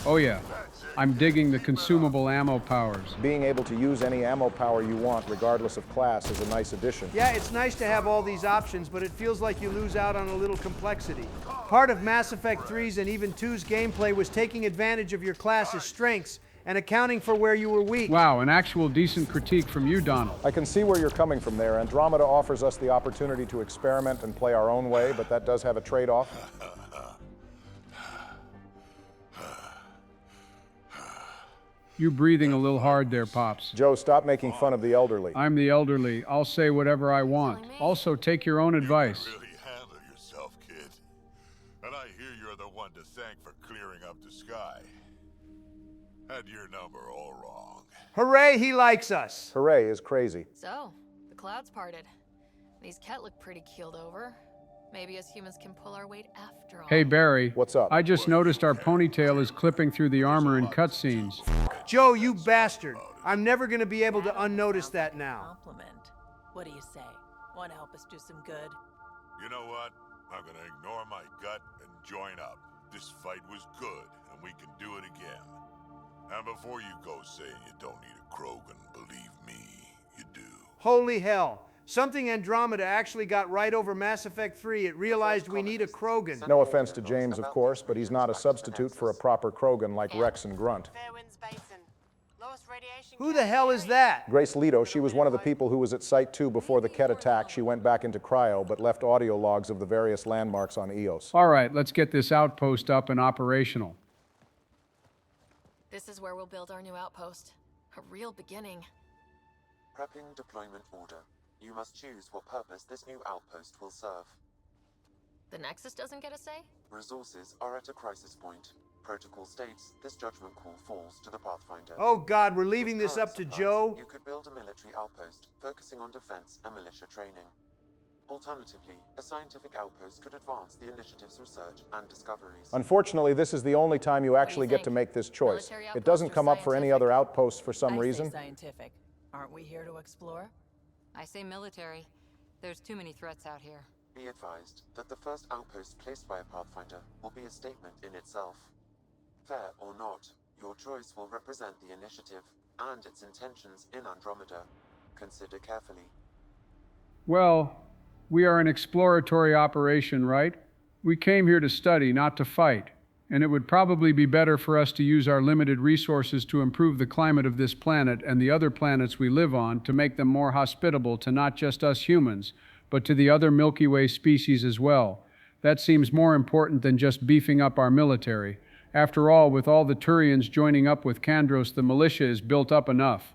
Oh yeah, I'm digging the consumable ammo powers. Being able to use any ammo power you want, regardless of class, is a nice addition. Yeah, it's nice to have all these options, but it feels like you lose out on a little complexity. Part of Mass Effect 3's and even 2's gameplay was taking advantage of your class's strengths and accounting for where you were weak. Wow, an actual decent critique from you, Donald. I can see where you're coming from there. Andromeda offers us the opportunity to experiment and play our own way, but that does have a trade-off. You breathing a little hard there, Pops. Joe, stop making fun of the elderly. I'm the elderly. I'll say whatever I want. Also, take your own advice. You really handle yourself, kid. And I hear you're the one to thank for clearing up the sky. Had your number all wrong. Hooray, he likes us. Hooray is crazy. So, the clouds parted. These Ket look pretty keeled over. Maybe us humans can pull our weight after all. Hey, Barry. What's up? I just noticed our ponytail is clipping through the armor in cutscenes. Joe, you bastard. I'm never going to be able to unnotice that now. Compliment. What do you say? Want to help us do some good? You know what? I'm gonna ignore my gut and join up. This fight was good, and we can do it again. And before you go saying you don't need a Krogan, believe me, you do. Holy hell. Something Andromeda actually got right over Mass Effect 3. It realized we need a Krogan. No offense to James, of course, but he's not a substitute for a proper Krogan like Rex and Grunt. Who the hell is that? Grace Leto, she was one of the people who was at Site 2 before the Ket attack. She went back into cryo, but left audio logs of the various landmarks on Eos. All right, let's get this outpost up and operational. This is where we'll build our new outpost. A real beginning. Prepping deployment order. You must choose what purpose this new outpost will serve. The Nexus doesn't get a say? Resources are at a crisis point. Protocol states this judgment call falls to the Pathfinder. Oh God, we're leaving this up to Joe? You could build a military outpost, focusing on defense and militia training. Alternatively, a scientific outpost could advance the initiative's research and discoveries. Unfortunately, this is the only time you actually get to make this choice. It doesn't come up for any other outposts for some reason. I say scientific. Aren't we here to explore? I say military. There's too many threats out here. Be advised that the first outpost placed by a Pathfinder will be a statement in itself. Fair or not, your choice will represent the initiative and its intentions in Andromeda. Consider carefully. Well, we are an exploratory operation, right? We came here to study, not to fight. And it would probably be better for us to use our limited resources to improve the climate of this planet and the other planets we live on to make them more hospitable to not just us humans, but to the other Milky Way species as well. That seems more important than just beefing up our military. After all, with all the Turians joining up with Kandros, the militia is built up enough.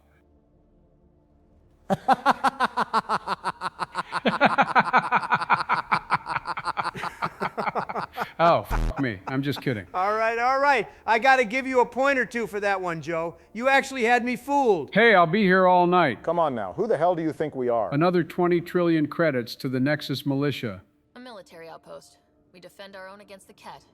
Oh, f me. I'm just kidding. All right. I gotta give you a point or two for that one, Joe. You actually had me fooled. Hey, I'll be here all night. Come on now, who the hell do you think we are? Another 20 trillion credits to the Nexus militia. A military outpost. We defend our own against the Ket,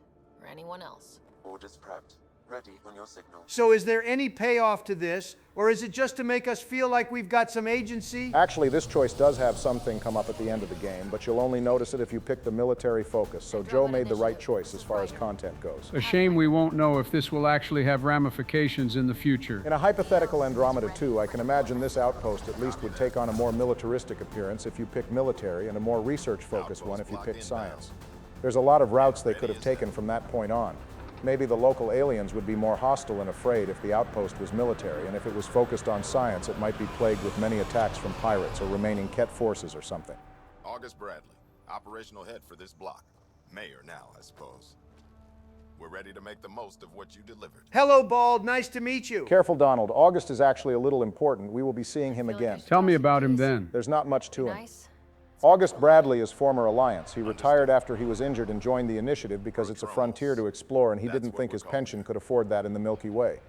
or anyone else. Orders prepped. Ready on your signal. So is there any payoff to this, or is it just to make us feel like we've got some agency? Actually, this choice does have something come up at the end of the game, but you'll only notice it if you pick the military focus, so Joe made the right choice as far as content goes. A shame we won't know if this will actually have ramifications in the future. In a hypothetical Andromeda 2, I can imagine this outpost at least would take on a more militaristic appearance if you pick military, and a more research-focused one if you pick science. There's a lot of routes they could have taken from that point on. Maybe the local aliens would be more hostile and afraid if the outpost was military, and if it was focused on science, it might be plagued with many attacks from pirates or remaining Ket forces or something. August Bradley, operational head for this block. Mayor now, I suppose. We're ready to make the most of what you delivered. Hello, Bald. Nice to meet you. Careful, Donald. August is actually a little important. We will be seeing him again. Tell me about him then. There's not much to him. August Bradley is former Alliance. He retired after he was injured and joined the Initiative because it's a frontier to explore, and he didn't think his pension could afford that in the Milky Way.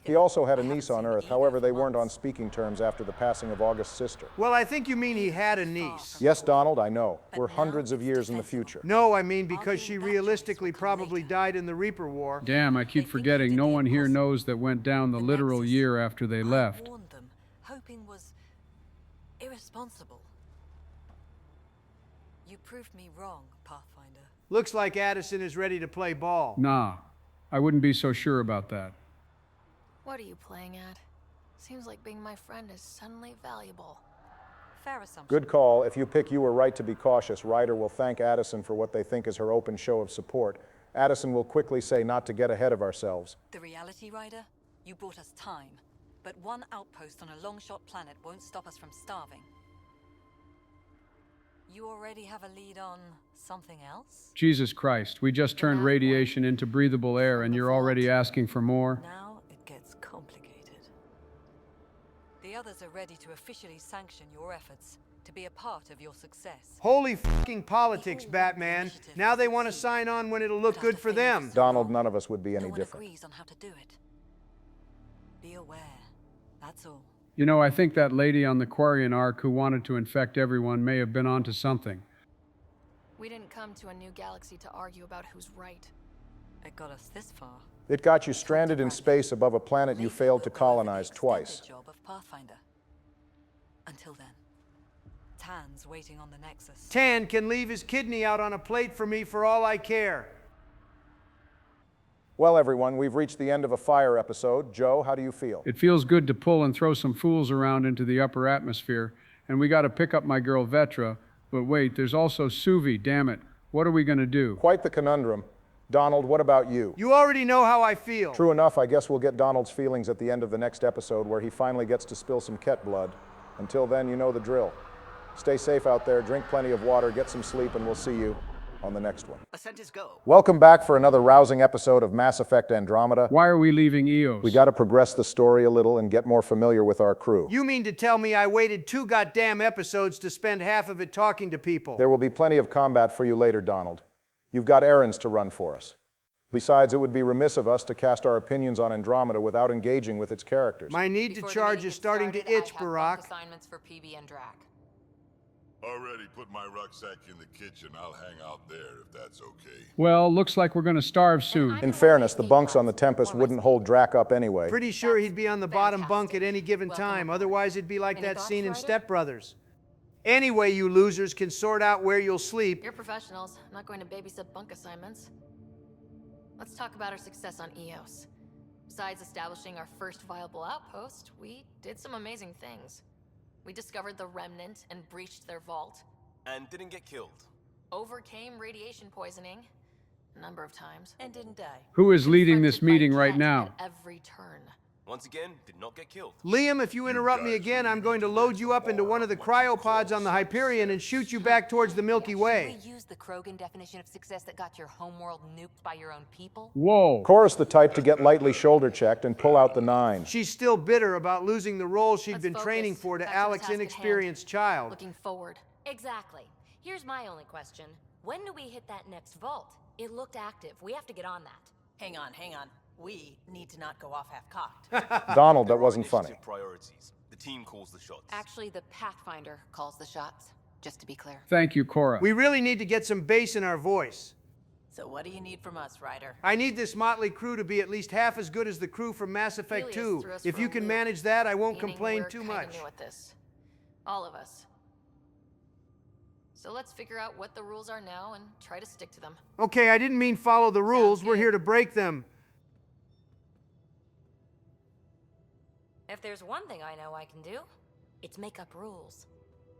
He also had a niece on Earth, however, they weren't on speaking terms after the passing of August's sister. Well, I think you mean he had a niece. Yes, Donald, I know. We're hundreds of years in the future. No, I mean because she realistically probably died in the Reaper War. Damn, I keep forgetting no one here knows that went down the literal year after they left. I warned them, hoping was irresponsible. You proved me wrong, Pathfinder. Looks like Addison is ready to play ball. Nah, I wouldn't be so sure about that. What are you playing at? Seems like being my friend is suddenly valuable. Fair assumption. Good call. If you pick You Were Right to Be Cautious, Ryder will thank Addison for what they think is her open show of support. Addison will quickly say not to get ahead of ourselves. The reality, Ryder? You bought us time. But one outpost on a long-shot planet won't stop us from starving. You already have a lead on something else? Jesus Christ, we just turned radiation into breathable air and you're already asking for more? Now it gets complicated. The others are ready to officially sanction your efforts, to be a part of your success. Holy fucking politics, Batman. Now they want to sign on when it'll look good for them. Donald, none of us would be any No one different. agrees on how to do it. Be aware, that's all. You know, I think that lady on the Quarian Ark who wanted to infect everyone may have been onto something. We didn't come to a new galaxy to argue about who's right. It got us this far. It got you stranded in space above a planet you failed to colonize twice. Job of Pathfinder. Until then, Tan's waiting on the Nexus. Tan can leave his kidney out on a plate for me for all I care. Well, everyone, we've reached the end of a fire episode. Joe, how do you feel? It feels good to pull and throw some fools around into the upper atmosphere and we gotta pick up my girl Vetra. But wait, there's also Suvi, damn it. What are we gonna do? Quite the conundrum. Donald, what about you? You already know how I feel. True enough, I guess we'll get Donald's feelings at the end of the next episode where he finally gets to spill some Ket blood. Until then, you know the drill. Stay safe out there, drink plenty of water, get some sleep, and we'll see you on the next one. Ascent is go. Welcome back for another rousing episode of Mass Effect Andromeda. Why are we leaving Eos? We gotta progress the story a little and get more familiar with our crew. You mean to tell me I waited 2 goddamn episodes to spend half of it talking to people? There will be plenty of combat for you later, Donald. You've got errands to run for us. Besides, it would be remiss of us to cast our opinions on Andromeda without engaging with its characters. My need to charge is starting to itch, Barack. Assignments for PB and Drac. Already put my rucksack in the kitchen. I'll hang out there if that's okay. Well, looks like we're gonna starve soon. In fairness, the bunks on the Tempest wouldn't hold Drac up anyway. Pretty sure he'd be on the bottom bunk at any given time. Otherwise, it'd be like that scene in Step Brothers. Anyway, you losers can sort out where you'll sleep. You're professionals. I'm not going to babysit bunk assignments. Let's talk about our success on Eos. Besides establishing our first viable outpost, we did some amazing things. We discovered the Remnant and breached their vault. And didn't get killed. Overcame radiation poisoning a number of times. And didn't die. Who is leading this meeting right now? At every turn. Once again, did not get killed. Liam, if you interrupt me again, I'm going to load you up into one of the cryopods on the Hyperion and shoot you back towards the Milky Way. Should we use the Krogan definition of success that got your homeworld nuked by your own people? Whoa. Cora's the type to get lightly shoulder-checked and pull out the 9. She's still bitter about losing the role she'd been training for to Alec's inexperienced child. Looking forward. Exactly. Here's my only question. When do we hit that next vault? It looked active. We have to get on that. Hang on. We need to not go off half-cocked. Donald, that wasn't funny. Priorities. The team calls the shots. Actually, the Pathfinder calls the shots, just to be clear. Thank you, Cora. We really need to get some bass in our voice. So what do you need from us, Ryder? I need this motley crew to be at least half as good as the crew from Mass Effect 2. If you can manage that, I won't complain too much. New at this. All of us. So let's figure out what the rules are now and try to stick to them. Okay, I didn't mean follow the rules. We're here to break them. If there's one thing I know I can do, it's make up rules.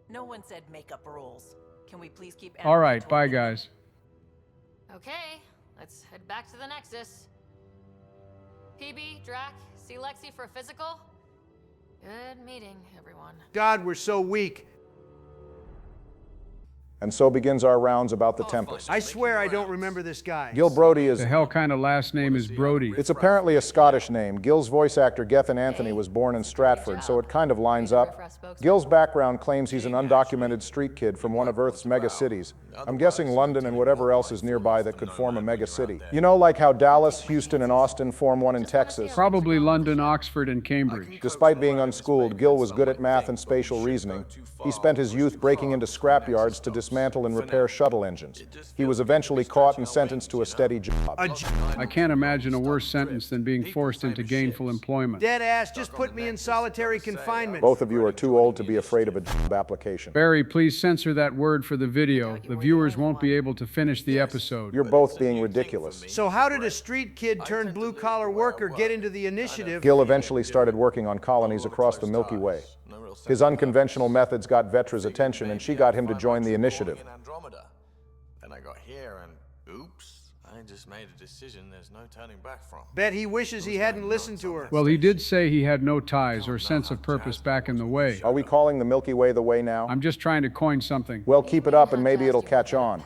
No one said make up rules. Can we please keep... All right, bye, guys. Okay, let's head back to the Nexus. PB, Drac, see Lexi for a physical? Good meeting, everyone. God, we're so weak. And so begins our rounds about the Tempest. I swear I don't remember this guy. Gil Brody is... The hell kind of last name is Brody? It's apparently a Scottish name. Gil's voice actor, Gethin Anthony, was born in Stratford, so it kind of lines up. Gil's background claims he's an undocumented street kid from one of Earth's mega cities. I'm guessing London and whatever else is nearby that could form a mega city. You know, like how Dallas, Houston, and Austin form one in Texas. Probably London, Oxford, and Cambridge. Despite being unschooled, Gil was good at math and spatial reasoning. He spent his youth breaking into scrapyards to dismantle and repair shuttle engines. He was eventually caught and sentenced to a steady job. I can't imagine a worse sentence than being forced into gainful employment. Dead ass, just put me in solitary confinement. Both of you are too old to be afraid of a job application. Barry, please censor that word for the video. The viewers won't be able to finish the episode. You're both being ridiculous. So how did a street kid turned blue-collar worker get into the initiative? Gil eventually started working on colonies across the Milky Way. His unconventional methods got Vetra's attention, and she got him to join the initiative. Then I got here and oops, I just made a decision there's no turning back from. Bet he wishes he hadn't listened to her. Well, he did say he had no ties or sense of purpose back in the way. Are we calling the Milky Way the Way now? I'm just trying to coin something. Well, keep it up and maybe it'll catch on.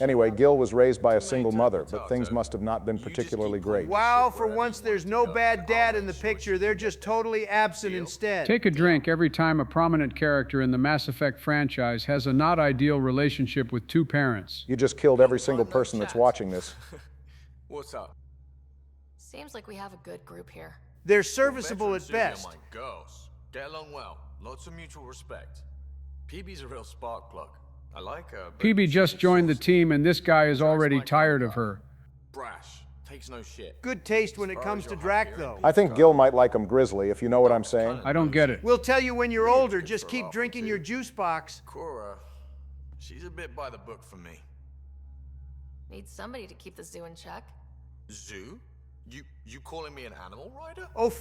Anyway, Gil was raised by a single mother, but things must have not been particularly great. Wow, for once there's no bad dad in the picture. They're just totally absent instead. Take a drink every time a prominent character in the Mass Effect franchise has a not ideal relationship with two parents. You just killed every single person that's watching this. What's up? Seems like we have a good group here. They're serviceable at best. My girls get along well, lots of mutual respect. PB's a real spark plug. I like her. PB just joined the team and this guy is already tired of her. Brash, takes no shit. Good taste when it comes to Drac, though. I think Gil might like him grizzly, if you know what I'm saying. I don't get it. We'll tell you when you're older. Just keep drinking your juice box. Cora, she's a bit by the book for me. Need somebody to keep the zoo in check. Zoo? You calling me an animal rider? Oh,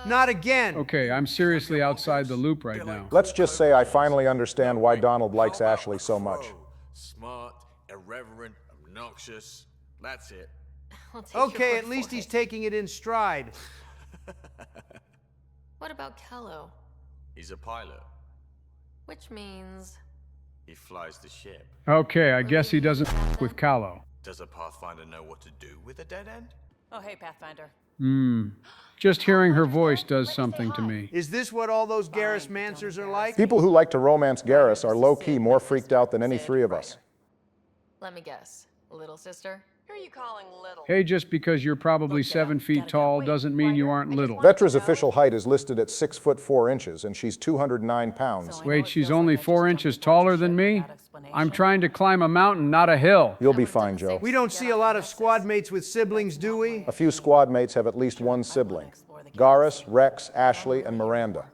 not again. Okay, I'm seriously outside the loop right now. Let's just say I finally understand why Donald likes Ashley so much. Smart, irreverent, obnoxious. That's it. Okay, at least he's taking it in stride. What about Kello? He's a pilot. Which means... He flies the ship. Okay, I guess he doesn't with Callow. Does a Pathfinder know what to do with a dead end? Oh, hey, Pathfinder. Just hearing her voice does something to me. Is this what all those Garrus Mancers are like? People who like to romance Garrus are low-key more freaked out than any three of us. Let me guess. Little sister? Who are you calling little? Hey, just because you're probably 7 feet tall doesn't mean you aren't little. Vetra's official height is listed at 6 foot 4 inches, and she's 209 pounds. Wait, she's only 4 inches taller than me? I'm trying to climb a mountain, not a hill. You'll be fine, Joe. We don't see a lot of squad mates with siblings, do we? A few squad mates have at least one sibling. Garrus, Rex, Ashley, and Miranda.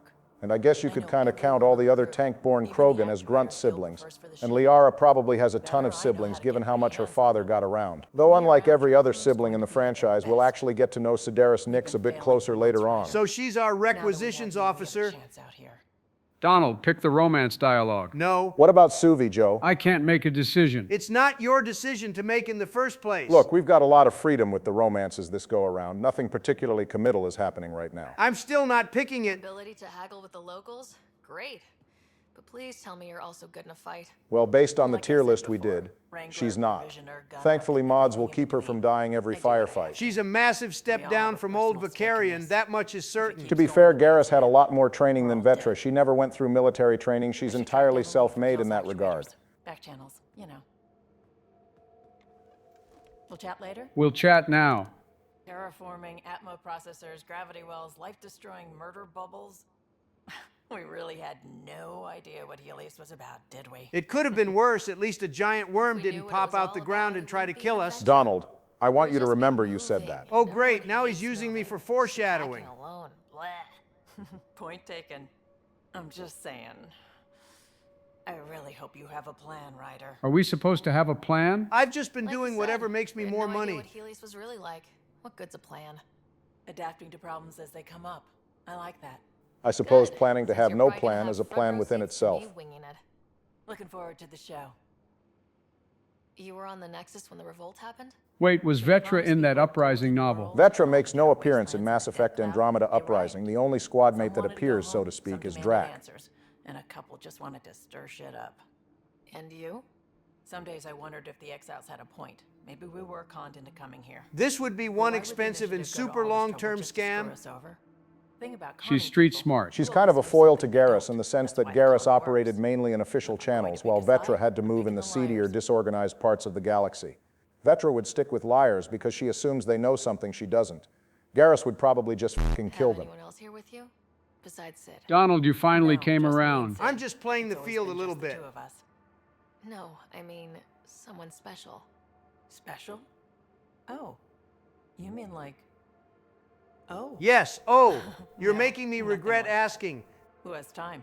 And I guess you could kind of count all the other tank-born Krogan as grunt siblings. And Liara probably has a ton of siblings, given how much her father got around. Though unlike every other sibling in the franchise, we'll actually get to know Sedaris Nix a bit closer later on. So she's our requisitions officer. Donald, pick the romance dialogue. No. What about Suvi, Joe? I can't make a decision. It's not your decision to make in the first place. Look, we've got a lot of freedom with the romances this go around. Nothing particularly committal is happening right now. I'm still not picking it. Ability to haggle with the locals? Great. But please tell me you're also good in a fight. Well, based on the tier list we did, she's not. Thankfully, mods will keep her from dying every firefight. She's a massive step down from old Vicarian, that much is certain. To be fair, Garrus had a lot more training than Vetra. She never went through military training. She's entirely self-made in that regard. Back channels, you know. We'll chat later? We'll chat now. Terraforming, Atmo processors, gravity wells, life-destroying murder bubbles. We really had no idea what Helios was about, did we? It could have been worse. At least a giant worm didn't pop out the ground and try to kill us. Donald, I want you to remember you said that. Oh, great. Now he's using me for foreshadowing. Point taken. I'm just saying. I really hope you have a plan, Ryder. Are we supposed to have a plan? I've just been doing whatever makes me more money. What Helios was really like. What good's a plan? Adapting to problems as they come up. I like that. I suppose planning to have no plan is a plan within itself. Looking forward to the show. You were on the Nexus when the revolt happened? Wait, was Vetra in that Uprising novel? Vetra makes no appearance in Mass Effect Andromeda Uprising. The only squad mate that appears, so to speak, is Drac. And a couple just wanted to stir shit up. And you? Some days I wondered if the exiles had a point. Maybe we were conned into coming here. This would be one expensive and super long-term scam. She's street smart. She's kind of a foil to Garrus in the sense that Garrus operated mainly in official channels, while Vetra had to move in the seedier, disorganized parts of the galaxy. Vetra would stick with liars because she assumes they know something she doesn't. Garrus would probably just fucking kill them. Anyone else here with you? Besides Sid? Donald, you finally came around. I'm just playing the field a little bit. No, I mean, someone special. Special? Oh. You mean like... Oh. Yes, oh. You're making me regret asking. Who has time?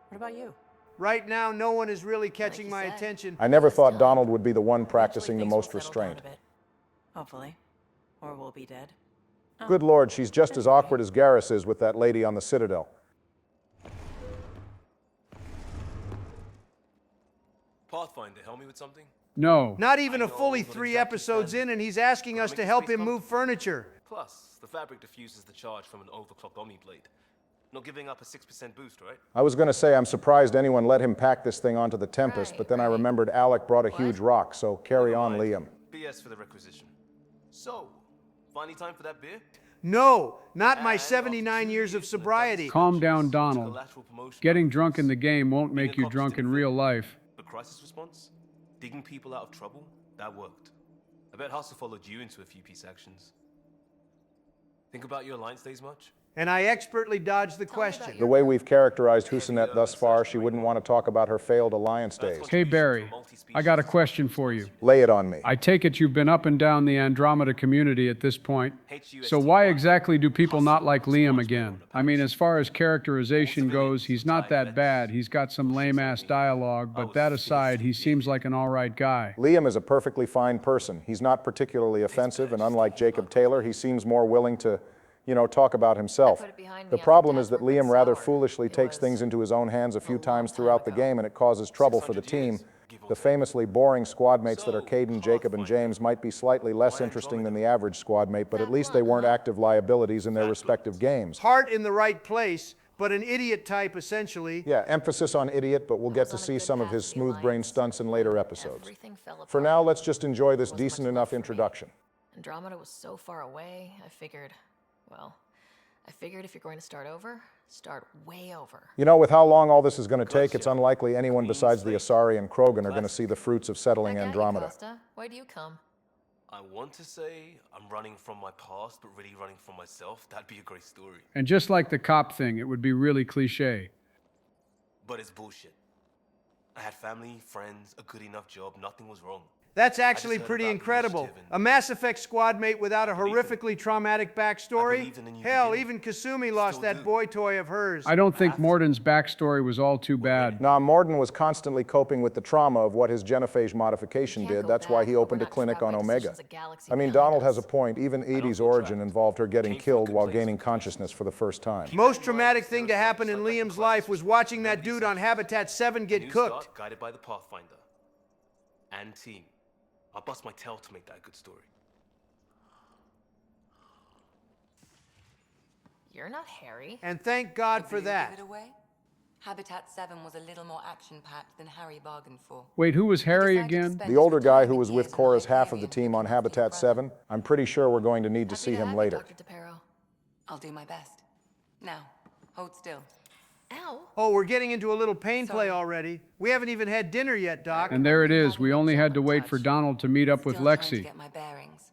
What about you? Right now, no one is really catching my attention. I never thought Donald would be the one practicing the most restraint. Hopefully. Or we'll be dead. Good Lord, she's just as awkward as Garrus is with that lady on the Citadel. Pathfinder, help me with something? No. Not even a fully 3 episodes in, and he's asking us to help him move furniture. Plus, the fabric diffuses the charge from an overclocked Omni blade. Not giving up a 6% boost, right? I was going to say I'm surprised anyone let him pack this thing onto the Tempest, but then I remembered Alec brought a huge rock, so carry on, Liam. BS for the requisition. So, finally time for that beer? No, not my 79 years of sobriety. Calm down, Donald. Getting drunk in the game won't make you drunk in real life. The crisis response? Digging people out of trouble? That worked. I bet Hustle followed you into a few peace actions. Think about your Alliance days much? And I expertly dodged the question. The way we've characterized Husanet thus far, she wouldn't want to talk about her failed alliance days. Hey, Barry, I got a question for you. Lay it on me. I take it you've been up and down the Andromeda community at this point. So why exactly do people not like Liam again? I mean, as far as characterization goes, he's not that bad. He's got some lame-ass dialogue, but that aside, he seems like an all-right guy. Liam is a perfectly fine person. He's not particularly offensive, and unlike Jacob Taylor, he seems more willing to, talk about himself. The problem is that Liam rather foolishly takes things into his own hands a few times throughout the game, and it causes trouble for the team. The famously boring squad mates that are Caden, Jacob, and James might be slightly less interesting than the average squad mate, but at least they weren't active liabilities in their respective games. Heart in the right place, but an idiot type, essentially. Yeah, emphasis on idiot, but we'll get to see some of his smooth-brained stunts in later episodes. For now, let's just enjoy this decent enough introduction. Andromeda was so far away, I figured if you're going to start over, start way over. With how long all this is going to take, it's unlikely anyone besides the Asari and Krogan are going to see the fruits of settling Andromeda. Why do you come? I want to say I'm running from my past, but really running from myself. That'd be a great story. And just like the cop thing, it would be really cliche. But it's bullshit. I had family, friends, a good enough job, nothing was wrong. That's actually pretty incredible. A Mass Effect squad mate without a horrifically traumatic backstory? Hell, even Kasumi lost that boy toy of hers. I don't think Morden's backstory was all too bad. Nah, Morden was constantly coping with the trauma of what his genophage modification did. That's why he opened a clinic on Omega. I mean, Donald has a point. Even Edie's origin involved her getting killed while gaining consciousness for the first time. Most traumatic thing to happen in Liam's life was watching that dude on Habitat 7 get cooked. Guided by the Pathfinder and team. I'll bust my tail to make that a good story. You're not Harry. And thank God for that. Give it away? Habitat 7 was a little more action-packed than Harry bargained for. Wait, who was Harry again? The older guy who was with Cora's half of the team on Habitat 7. I'm pretty sure we're going to need to see him later. I'll do my best. Now, hold still. Ow. Oh, we're getting into a little pain play already. We haven't even had dinner yet, Doc. And there it is. We only had to wait for Donald to meet up with Still trying to Lexi. get my bearings.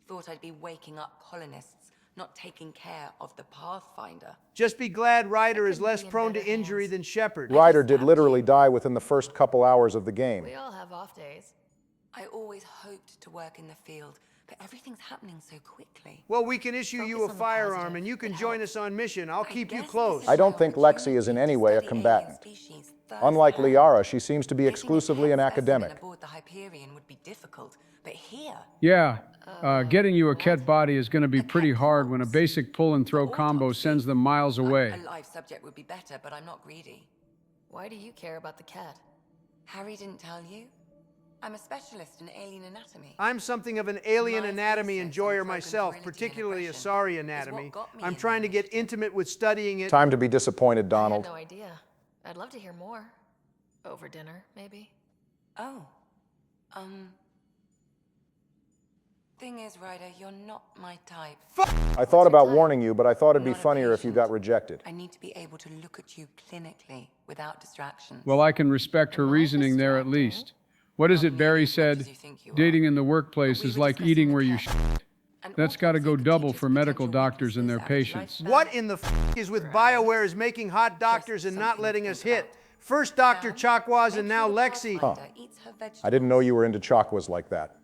Thought I'd be waking up colonists, not taking care of the Pathfinder. Just be glad Ryder is less prone to injury than Shepard. Ryder did literally die within the first couple hours of the game. We all have off days. I always hoped to work in the field, but everything's happening so quickly. Well, we can issue you a firearm and you can join us on mission. I'll keep you close. I don't think Lexi is in any way a combatant. Unlike Liara, she seems to be exclusively an academic. Aboard the Hyperion would be difficult, but here... Yeah, getting you a Ket body is going to be pretty hard when a basic pull and throw combo sends them miles away. A live subject would be better, but I'm not greedy. Why do you care about the cat? Harry didn't tell you? I'm a specialist in alien anatomy. I'm something of an alien anatomy enjoyer myself, particularly Asari anatomy. I'm trying to get intimate with studying it. Time to be disappointed, Donald. I had no idea. I'd love to hear more. Over dinner, maybe? Oh. Thing is, Ryder, you're not my type. I thought about warning you, but I thought it'd be funnier if you got rejected. I need to be able to look at you clinically without distractions. Well, I can respect her reasoning there at least. What is it Barry said? Dating in the workplace is like eating where you shit. That's got to go double for medical doctors and their patients. What in the f is with BioWare is making hot doctors and not letting us hit? First Dr. Chakwas and now Lexi. Huh. I didn't know you were into Chakwas like that.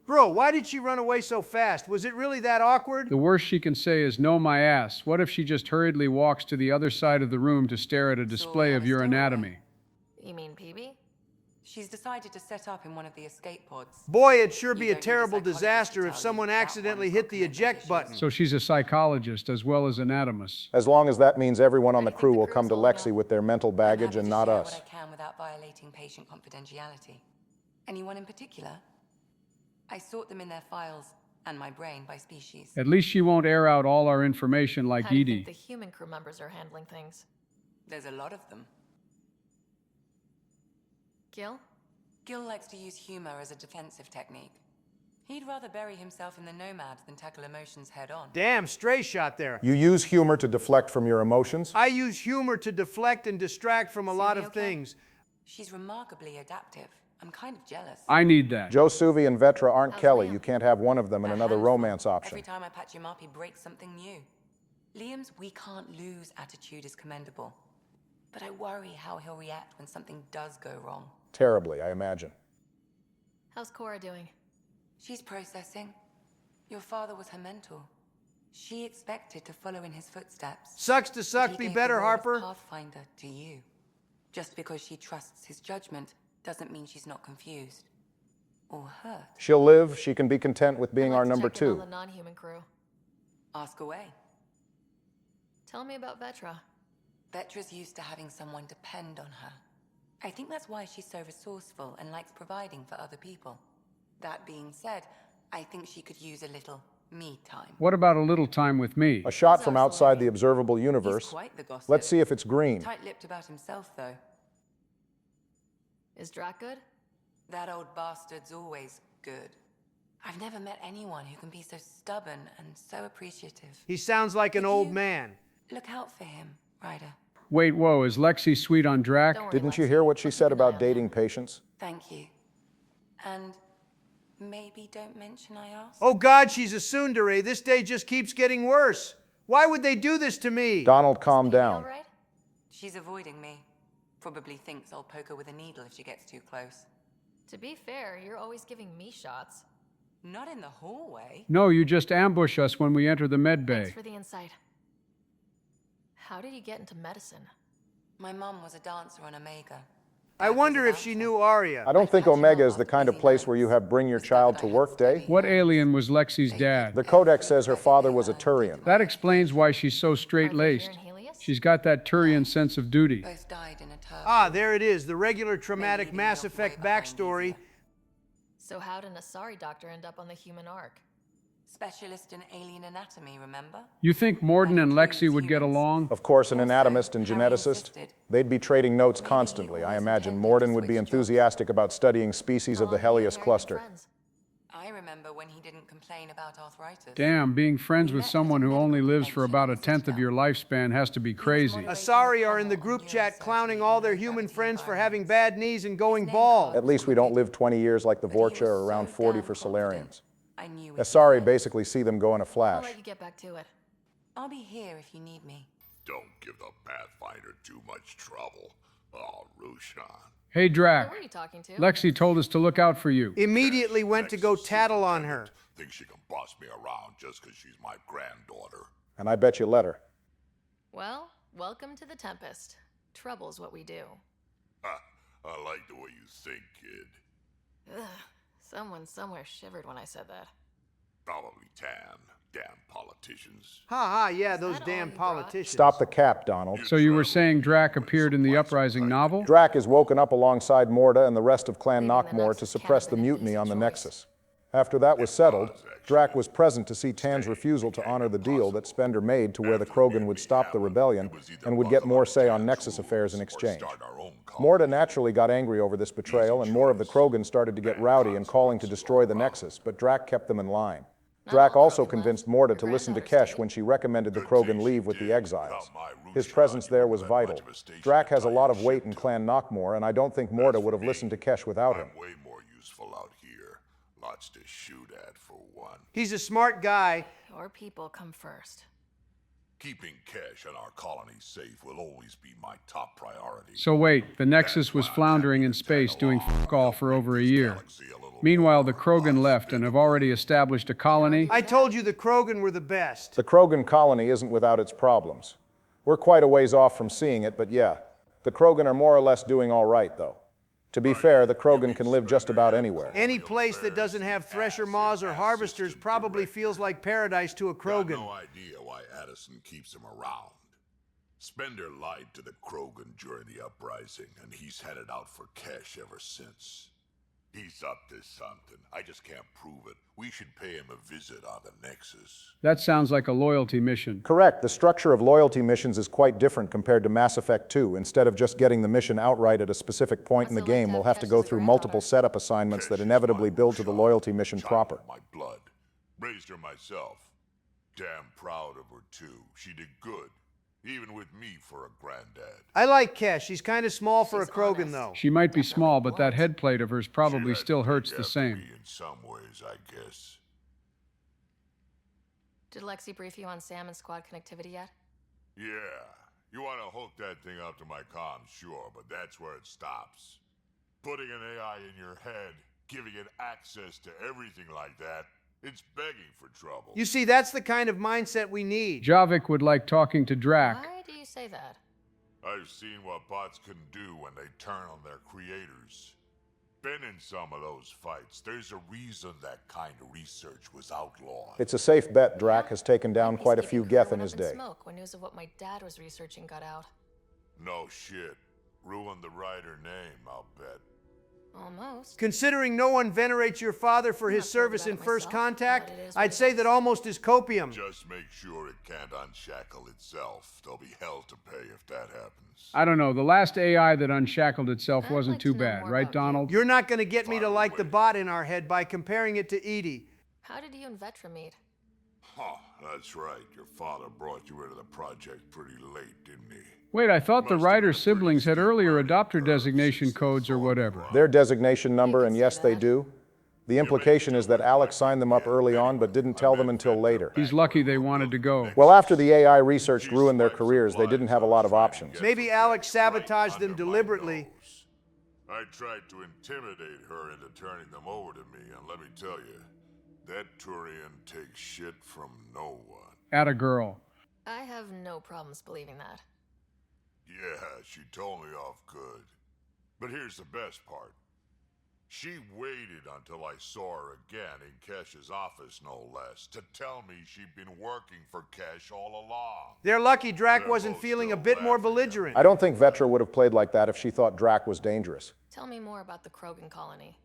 Bro, why did she run away so fast? Was it really that awkward? The worst she can say is, no, my ass. What if she just hurriedly walks to the other side of the room to stare at a display of your anatomy? You mean PB? She's decided to set up in one of the escape pods. Boy, it'd sure be a terrible disaster if someone accidentally hit the eject button. So she's a psychologist as well as anatomist. As long as that means everyone on the crew will come to Lexi with their mental baggage and not us. What I can without violating patient confidentiality. Anyone in particular? I sort them in their files and my brain by species. At least she won't air out all our information like How do you Edie. think the human crew members are handling things? There's a lot of them. Gil? Gil likes to use humor as a defensive technique. He'd rather bury himself in the Nomad than tackle emotions head-on. Damn, stray shot there. You use humor to deflect from your emotions? I use humor to deflect and distract from a lot of things. She's remarkably adaptive. I'm kind of jealous. I need that. Joe Suvi and Vetra aren't Kelly. You can't have one of them and another romance option. Every time I patch him up, he breaks something new. Liam's "we can't lose" attitude is commendable. But I worry how he'll react when something does go wrong. Terribly, I imagine. How's Cora doing? She's processing. Your father was her mentor. She expected to follow in his footsteps. Sucks to suck, be better, Harper. Pathfinder to you. Just because she trusts his judgment doesn't mean she's not confused or hurt. She'll live. She can be content with being our number 2. On the non-human crew. Ask away. Tell me about Vetra. Vetra's used to having someone depend on her. I think that's why she's so resourceful and likes providing for other people. That being said, I think she could use a little me time. What about a little time with me? A shot from outside the observable universe. He's quite the gossip. Let's see if it's green. Tight-lipped about himself, though. Is Drac good? That old bastard's always good. I've never met anyone who can be so stubborn and so appreciative. He sounds like an old man. Look out for him, Ryder. Wait, whoa, is Lexi sweet on Drac? Didn't you hear what she said about dating patients? Thank you. And maybe don't mention I asked. Oh God, she's a tsundere. This day just keeps getting worse. Why would they do this to me? Donald, calm down. Right? She's avoiding me. Probably thinks I'll poke her with a needle if she gets too close. To be fair, you're always giving me shots. Not in the hallway. No, you just ambush us when we enter the med bay. Thanks for the insight. How did you get into medicine? My mom was a dancer on Omega. I wonder if she knew Arya. I don't think Omega is the kind of place where you have bring your child to work day. What alien was Lexi's dad? The Codex says her father was a Turian. That explains why she's so straight-laced. She's got that Turian sense of duty. Both died in a turf. Ah, there it is, the regular traumatic Mass Effect backstory. So how did an Asari doctor end up on the human ark? Specialist in alien anatomy, remember? You think Morden and Lexi would get along? Of course, an anatomist and geneticist. They'd be trading notes constantly. I imagine Morden would be enthusiastic about studying species of the Helios cluster. I remember when he didn't complain about arthritis. Damn, being friends with someone who only lives for about a tenth of your lifespan has to be crazy. Asari are in the group chat clowning all their human friends for having bad knees and going bald. At least we don't live 20 years like the Vorcha or around 40 for Solarians. Asari basically see them go in a I'll flash. let you get back to it. I'll be here if you need me. Don't give the Pathfinder too much trouble. Oh, Rushan. Hey, Drac. Who are you talking to? Lexi told us to look out for you. Immediately went to go tattle on her. Thinks she can boss me around just because she's my granddaughter. And I bet you let her. Well, welcome to the Tempest. Trouble's what we do. Ha, I like the way you think, kid. Ugh, someone somewhere shivered when I said that. Probably Tan. Damn politicians. Ha ha, yeah, those damn politicians. Stop the cap, Donald. So you were saying Drac appeared in the Uprising novel? Drac is woken up alongside Morda and the rest of Clan Knockmore to suppress the mutiny on the Nexus. After that was settled, Drac was present to see Tan's refusal to honor the deal that Spender made to where the Krogan would stop the rebellion and would get more say on Nexus affairs in exchange. Morda naturally got angry over this betrayal, and more of the Krogan started to get rowdy and calling to destroy the Nexus, but Drac kept them in line. Drac also convinced Morda to listen to Kesh when she recommended the Krogan leave with the exiles. His presence there was vital. Drac has a lot of weight in Clan Knockmore, and I don't think Morda would have listened to Kesh without him. Way more useful out here. Lots to shoot at, for one. He's a smart guy. Your people come first. Keeping Kesh and our colony safe will always be my top priority. So wait, the Nexus was floundering in space doing fuck all for over a year. Meanwhile, the Krogan left and have already established a colony. I told you the Krogan were the best. The Krogan colony isn't without its problems. We're quite a ways off from seeing it, but yeah. The Krogan are more or less doing all right, though. To be fair, the Krogan can live just about anywhere. Any place that doesn't have thresher maws or harvesters probably feels like paradise to a Krogan. Got no idea why Addison keeps him around. Spender lied to the Krogan during the uprising, and he's headed out for Kesh ever since. He's up to something. I just can't prove it. We should pay him a visit on the Nexus. That sounds like a loyalty mission. Correct. The structure of loyalty missions is quite different compared to Mass Effect 2. Instead of just getting the mission outright at a specific point in the game, we'll have to go through multiple setup assignments that inevitably build to the loyalty mission proper. My blood. Raised her myself. Damn proud of her, too. She did good. Even with me for a granddad. I like Kesh. She's kind of small for a Krogan, though. She might be small, but that head plate of hers probably still hurts the same. In some ways, I guess. Did Lexi brief you on Sam and squad connectivity yet? Yeah. You want to hook that thing up to my comms, sure, but that's where it stops. Putting an AI in your head, giving it access to everything like that, it's begging for trouble. You see, that's the kind of mindset we need. Javik would like talking to Drac. Why do you say that? I've seen what bots can do when they turn on their creators. Been in some of those fights. There's a reason that kind of research was outlawed. It's a safe bet Drac has taken down quite a few Geth in his day. Smoke when news of what my dad was researching got out. No shit. Ruined the writer name, I'll bet. Almost. Considering no one venerates your father for his service in First Contact, I'd say that almost is copium. Just make sure it can't unshackle itself. There'll be hell to pay if that happens. I don't know. The last AI that unshackled itself wasn't too bad, right, Donald? You're not going to get me to like the bot in our head by comparing it to Edie. How did you and Vetra meet? Huh, that's right. Your father brought you into the project pretty late, didn't he? Wait, I thought the writer's siblings had earlier adopter designation codes or whatever. Their designation number, and yes, they do. The implication is that Alex signed them up early on, but didn't tell them until later. He's lucky they wanted to go. Well, after the AI research ruined their careers, they didn't have a lot of options. Maybe Alex sabotaged them deliberately. I tried to intimidate her into turning them over to me, and let me tell you, that Turian takes shit from no one. Atta girl. I have no problems believing that. Yeah, she told me off good. But here's the best part. She waited until I saw her again in Kesh's office, no less, to tell me she'd been working for Kesh all along. They're lucky Drac wasn't feeling a bit more belligerent. I don't think Vetra would have played like that if she thought Drac was dangerous. Tell me more about the Krogan colony.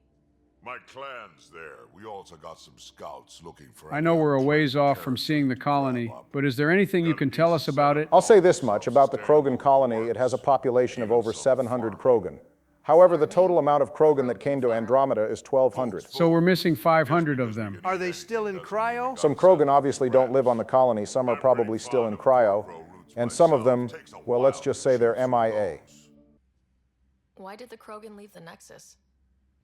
My clan's there. We also got some scouts looking for... I know we're a ways off from seeing the colony, but is there anything you can tell us about it? I'll say this much about the Krogan colony. It has a population of over 700 Krogan. However, the total amount of Krogan that came to Andromeda is 1,200. So we're missing 500 of them. Are they still in cryo? Some Krogan obviously don't live on the colony. Some are probably still in cryo. And some of them, well, let's just say they're MIA. Why did the Krogan leave the Nexus?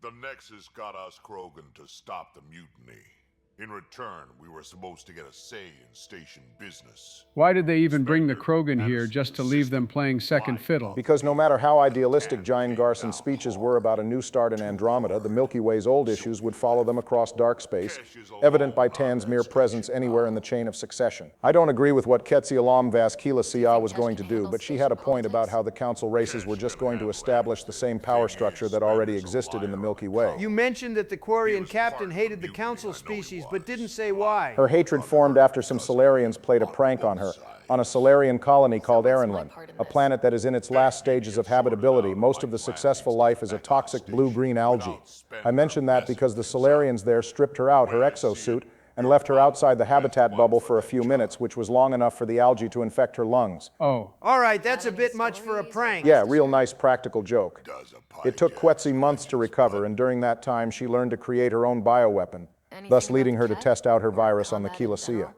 The Nexus got us Krogan to stop the mutiny. In return, we were supposed to get a say in station business. Why did they even bring the Krogan here just to leave them playing second fiddle? Because no matter how idealistic Giant Garson's speeches were about a new start in Andromeda, the Milky Way's old issues would follow them across dark space, evident by Tan's mere presence anywhere in the chain of succession. I don't agree with what Ketzialam Vaskila Siya was going to do, but she had a point about how the Council races were just going to establish the same power structure that already existed in the Milky Way. You mentioned that the Quarian captain hated the Council species, but didn't say why. Her hatred formed after some Solarians played a prank on her, on a Solarian colony called Erenlund, a planet that is in its last stages of habitability. Most of the successful life is a toxic blue-green algae. I mention that because the Solarians there stripped her out, her exosuit, and left her outside the habitat bubble for a few minutes, which was long enough for the algae to infect her lungs. Oh. All right, that's a bit much for a prank. Yeah, real nice practical joke. It took Quetzi months to recover, and during that time she learned to create her own bioweapon, thus leading her to test out her virus on the Kilasia.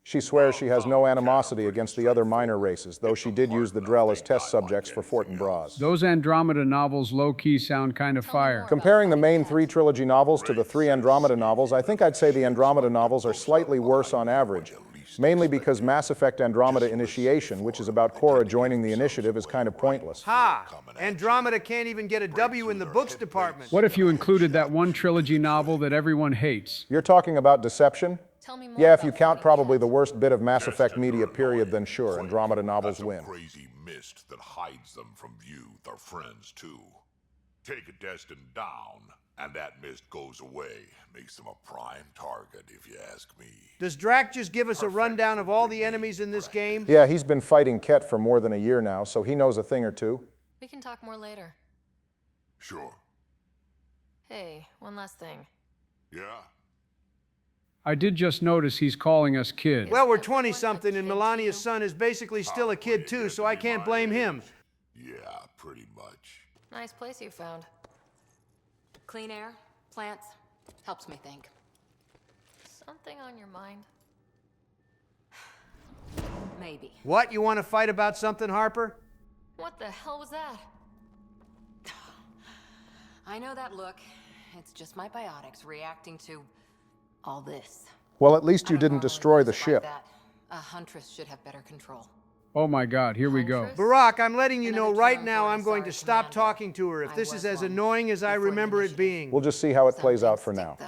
She swears she has no animosity against the other minor races, though she did use the Drell as test subjects for Fortin Bras. Those Andromeda novels low-key sound kind of fire. Comparing the main 3 trilogy novels to the 3 Andromeda novels, I think I'd say the Andromeda novels are slightly worse on average, mainly because Mass Effect Andromeda Initiation, which is about Cora joining the Initiative, is kind of pointless. Ha! Andromeda can't even get a W in the books department. What if you included that one trilogy novel that everyone hates? You're talking about Deception? Yeah, if you count probably the worst bit of Mass Effect media period, then sure, Andromeda novels win. Crazy mist that hides them from view, their friends too. Take a Destin down, and that mist goes away. Makes them a prime target, if you ask me. Does Drac just give us a rundown of all the enemies in this game? Yeah, he's been fighting Ket for more than a year now, so he knows a thing or two. We can talk more later. Sure. Hey, one last thing. Yeah? I did just notice he's calling us kids. Well, we're 20-something, and Melania's son is basically still a kid, too, so I can't blame him. Yeah, pretty much. Nice place you found. Clean air, plants, helps me think. Something on your mind? Maybe. What, you want to fight about something, Harper? What the hell was that? I know that look. It's just my biotics reacting to all this. Well, at least you didn't destroy the ship. A huntress should have better control. Oh my God, here we go. Barack, I'm letting you know right now I'm going to stop talking to her if this is as annoying as I remember it being. We'll just see how it plays out for now.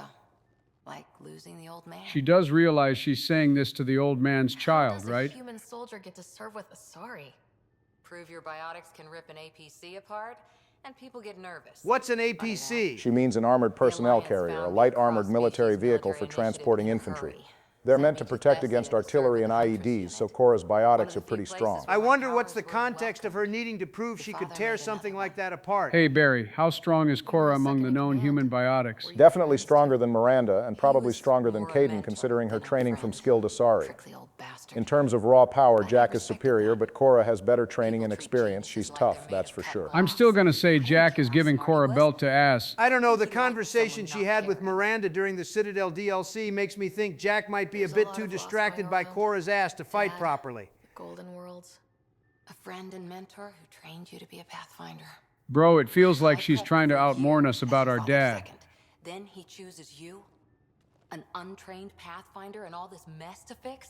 Like losing the old man. She does realize she's saying this to the old man's child, right? How does a human soldier get to serve with Asari? Prove your biotics can rip an APC apart, and people get nervous. What's an APC? She means an armored personnel carrier, a light armored military vehicle for transporting infantry. They're meant to protect against artillery and IEDs, so Cora's biotics are pretty strong. I wonder what's the context of her needing to prove she could tear something like that apart. Hey Barry, how strong is Cora among the known human biotics? Definitely stronger than Miranda, and probably stronger than Caden, considering her training from skilled Asari. In terms of raw power, Jack is superior, but Cora has better training and experience. She's tough, that's for sure. I'm still gonna say Jack is giving Cora belt to ass. I don't know, the conversation she had with Miranda during the Citadel DLC makes me think Jack might be a bit too distracted by Cora's ass to fight properly. Golden Worlds. A friend and mentor who trained you to be a Pathfinder. Bro, it feels like she's trying to outmourn us about our dad. Then he chooses you? An untrained Pathfinder and all this mess to fix?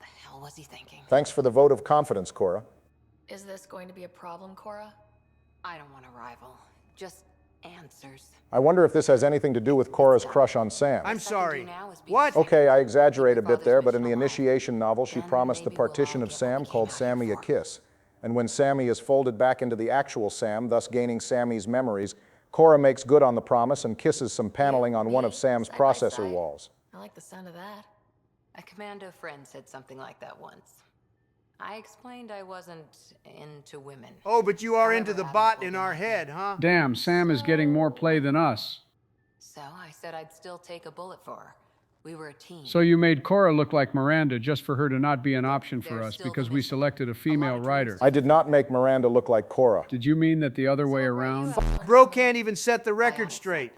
The hell was he thinking? Thanks for the vote of confidence, Cora. Is this going to be a problem, Cora? I don't want a rival. Just answers. I wonder if this has anything to do with Cora's crush on Sam. I'm sorry. What? Okay, I exaggerate a bit there, but in the initiation novel, she promised the partition of Sam called Sammy a kiss. And when Sammy is folded back into the actual Sam, thus gaining Sammy's memories, Cora makes good on the promise and kisses some paneling on one of Sam's processor walls. I like the sound of that. A commando friend said something like that once. I explained I wasn't into women. Oh, but you are into the bot in our head, huh? Damn, Sam is getting more play than us. So I said I'd still take a bullet for her. We were a team. So you made Cora look like Miranda just for her to not be an option for us because we selected a female writer. I did not make Miranda look like Cora. Did you mean that the other way around? Bro can't even set the record straight.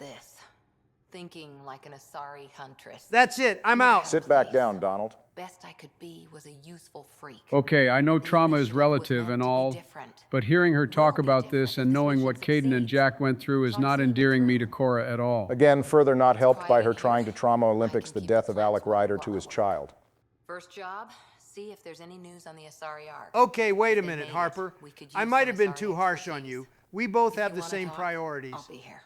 Thinking like an Asari huntress. That's it, I'm out. Sit back down, Donald. Best I could be was a useful freak. Okay, I know trauma is relative and all, but hearing her talk about this and knowing what Caden and Jack went through is not endearing me to Cora at all. Again, further not helped by her trying to trauma Olympics the death of Alec Ryder to his child. First job, see if there's any news on the Asari arc. Okay, wait a minute, Harper. I might have been too harsh on you. We both have the same priorities. I'll be here.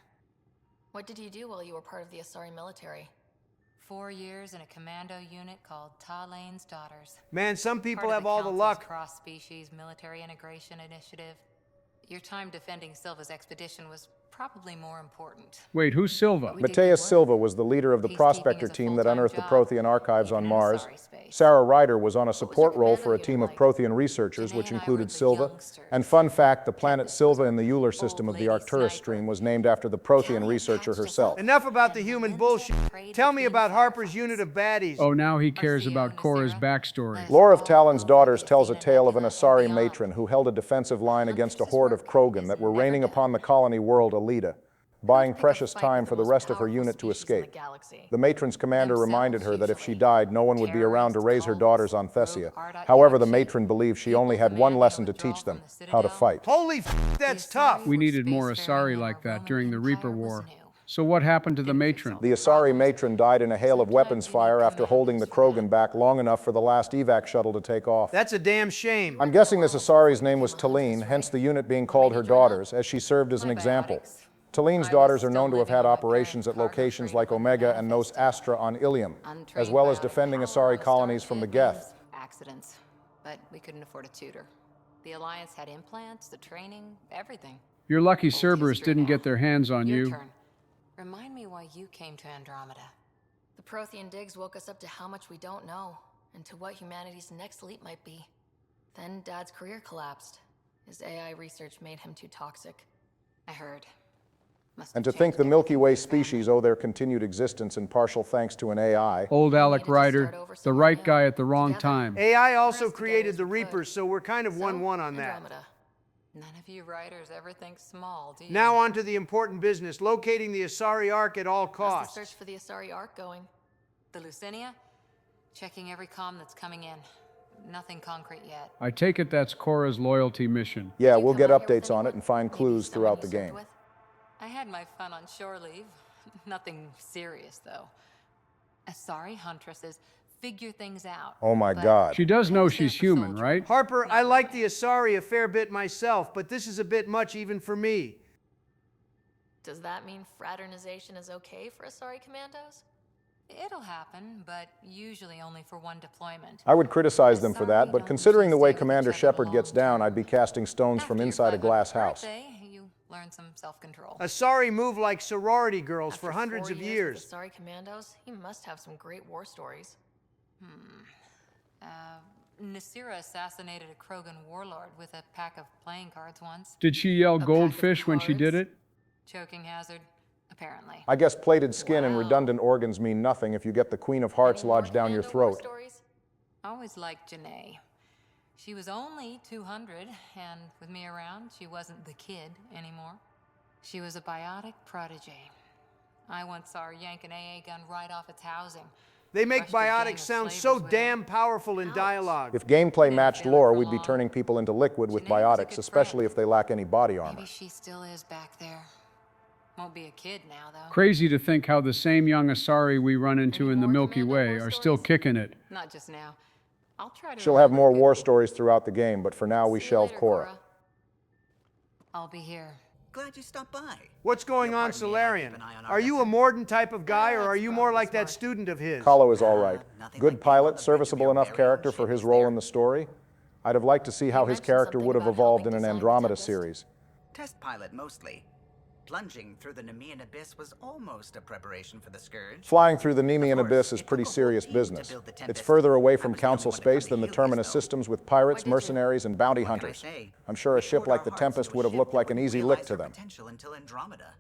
What did you do while you were part of the Asari military? 4 years in a commando unit called Talane's Daughters. Man, some people have all the luck. Cross-species military integration initiative. Your time defending Silva's expedition was probably more important. Wait, who's Silva? Mateus Silva was the leader of the prospector team that unearthed the Prothean archives on Mars. Sarah Ryder was on a support role for a team of Prothean researchers, which included Silva. And fun fact, the planet Silva in the Euler system of the Arcturus stream was named after the Prothean researcher herself. Enough about the human bullshit. Tell me about Harper's unit of baddies. Oh, now he cares about Cora's backstory. Lore of Talon's Daughters tells a tale of an Asari matron who held a defensive line against a horde of Krogan that were raining upon the colony world Alita, buying precious time for the rest of her unit to escape. The matron's commander reminded her that if she died, no one would be around to raise her daughters on Thessia. However, the matron believed she only had one lesson to teach them: how to fight. Holy f***, that's tough! We needed more Asari like that during the Reaper War. So what happened to the matron? The Asari matron died in a hail of weapons fire after holding the Krogan back long enough for the last evac shuttle to take off. That's a damn shame. I'm guessing this Asari's name was Talene, hence the unit being called her daughters, as she served as an example. Talene's daughters are known to have had operations at locations like Omega and Nos Astra on Ilium, as well as defending Asari colonies from the Geth. Accidents, but we couldn't afford a tutor. The Alliance had implants, the training, everything. You're lucky Cerberus didn't get their hands on you. Turn. Remind me why you came to Andromeda. The Prothean digs woke us up to how much we don't know, and to what humanity's next leap might be. Then Dad's career collapsed. His AI research made him too toxic. I heard. And to think the Milky Way species owe their continued existence in partial thanks to an AI. Old Alec Ryder, the right guy at the wrong time. AI also created the Reapers, so we're kind of 1-1 on that. None of you writers ever think small, do you? Now on to the important business, locating the Asari Ark at all costs. How's the search for the Asari Ark going? The Lucinia? Checking every comm that's coming in. Nothing concrete yet. I take it that's Cora's loyalty mission. Yeah, we'll get updates on it and find clues throughout the game. I had my fun on shore leave. Nothing serious, though. Asari huntresses figure things out. Oh my but God. She does know she's human, right? Harper, I like the Asari a fair bit myself, but this is a bit much even for me. Does that mean fraternization is okay for Asari commandos? It'll happen, but usually only for one deployment. I would criticize them for that, but considering the way Commander Shepard gets down, I'd be casting stones from inside a glass house. You learn some self-control. Asari move like sorority girls After for hundreds 4 of years years. with Asari commandos, he must have some great war stories. Nasira assassinated a Krogan warlord with a pack of playing cards once. Did she yell goldfish when she did it? Choking hazard, apparently. I guess plated skin and redundant organs mean nothing if you get the Queen of Hearts lodged down your throat. Always liked Janae. She was only 200, and with me around, she wasn't the kid anymore. She was a biotic protege. I once saw her yank an AA gun right off its housing. They make biotics sound so damn powerful in dialogue. If gameplay matched lore, we'd be turning people into liquid with biotics, especially if they lack any body armor. Maybe she still is back there. Won't be a kid now, though. Crazy to think how the same young Asari we run into in the Milky Way are still kicking it. Not just now. I'll try to. She'll have more war stories throughout the game, but for now we shelve Cora. I'll be here. Glad you stopped by. What's going on, Solarian? Are you a Morden type of guy, or are you more like that student of his? Kahlo is all right. Good pilot, serviceable enough character for his role in the story. I'd have liked to see how his character would have evolved in an Andromeda series. Test pilot, mostly. Plunging through the Nemean Abyss was almost a preparation for the Scourge. Flying through the Nemean Abyss is pretty serious business. It's further away from Council space than the Terminus systems with pirates, mercenaries, and bounty hunters. I'm sure a ship like the Tempest would have looked like an easy lick to them. Until Andromeda.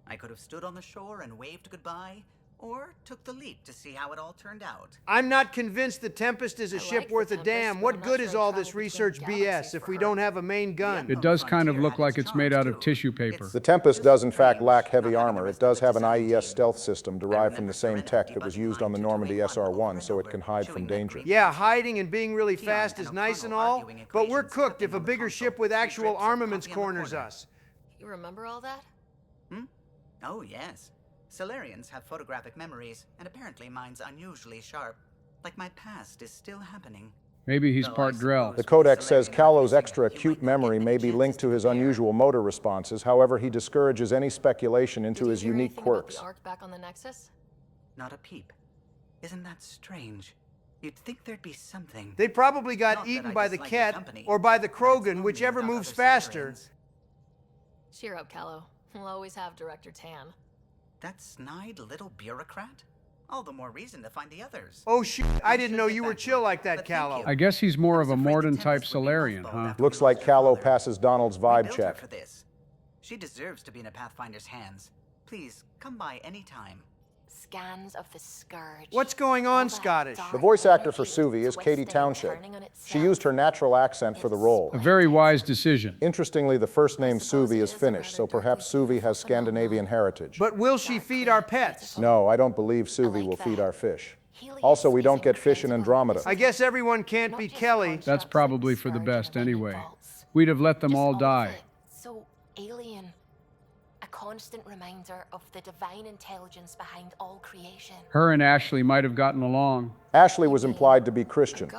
I could have stood on the shore and waved goodbye, or took the leap to see how it all turned out. I'm not convinced the Tempest is a ship worth a damn. What good is all this research BS if we don't have a main gun? It does kind of look like it's made out of tissue paper. The Tempest does in fact lack heavy armor. It does have an IES stealth system derived from the same tech that was used on the Normandy SR-1, so it can hide from danger. Yeah, hiding and being really fast is nice and all, but we're cooked if a bigger ship with actual armaments corners us. You remember all that? Oh, yes. Solarians have photographic memories, and apparently mine's unusually sharp. Like my past is still happening. Maybe he's part Drell. The Codex says Kahlo's extra acute memory may be linked to his unusual motor responses. However, he discourages any speculation into his unique quirks. The Ark back on the Nexus? Not a peep. Isn't that strange? You'd think there'd be something. They probably got eaten by the Ket or by the Krogan, whichever moves faster. Cheer up, Kahlo. We'll always have Director Tan. That snide little bureaucrat? All the more reason to find the others. Oh shit, I didn't know you were chill like that, Kahlo. I guess he's more of a Morden-type Solarian, huh? Looks like Kahlo passes Donald's vibe check. For this. She deserves to be in a Pathfinder's hands. Please, come by any time. Scans of the Scourge. What's going on, Scottish? The voice actor for Suvi is Katie Township. She used her natural accent for the role. A very wise decision. Interestingly, the first name Suvi is Finnish, so perhaps Suvi has Scandinavian heritage. But will she feed our pets? No, I don't believe Suvi will feed our fish. Also, we don't get fish in Andromeda. I guess everyone can't be Kelly. That's probably for the best anyway. We'd have let them all die. So alien. A constant reminder of the divine intelligence behind all creation. Her and Ashley might have gotten along. Ashley was implied to be Christian.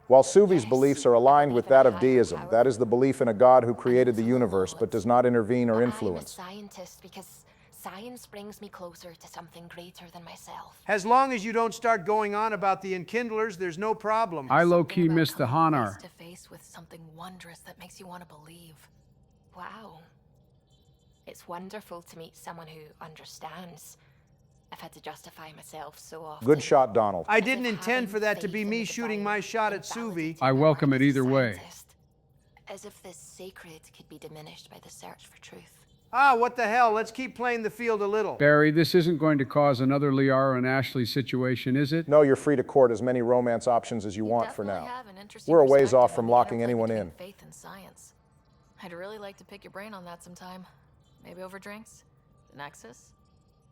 While Suvi's beliefs are aligned with that of deism, that is the belief in a God who created the universe but does not intervene or influence. I'm a scientist because science brings me closer to something greater than myself. As long as you don't start going on about the Enkindlers, there's no problem. I low-key miss the Hanar. Face to face with something wondrous that makes you want to believe. Wow. It's wonderful to meet someone who understands. I've had to justify myself so often. Good shot, Donald. I didn't intend for that to be me shooting my shot at Suvi. I welcome it either way. As if the sacred could be diminished by the search for truth. Ah, what the hell? Let's keep playing the field a little. Barry, this isn't going to cause another Liara and Ashley situation, is it? No, you're free to court as many romance options as you want for now. We're a ways off from locking anyone in. Faith in science. I'd really like to pick your brain on that sometime. Maybe over drinks? The Nexus?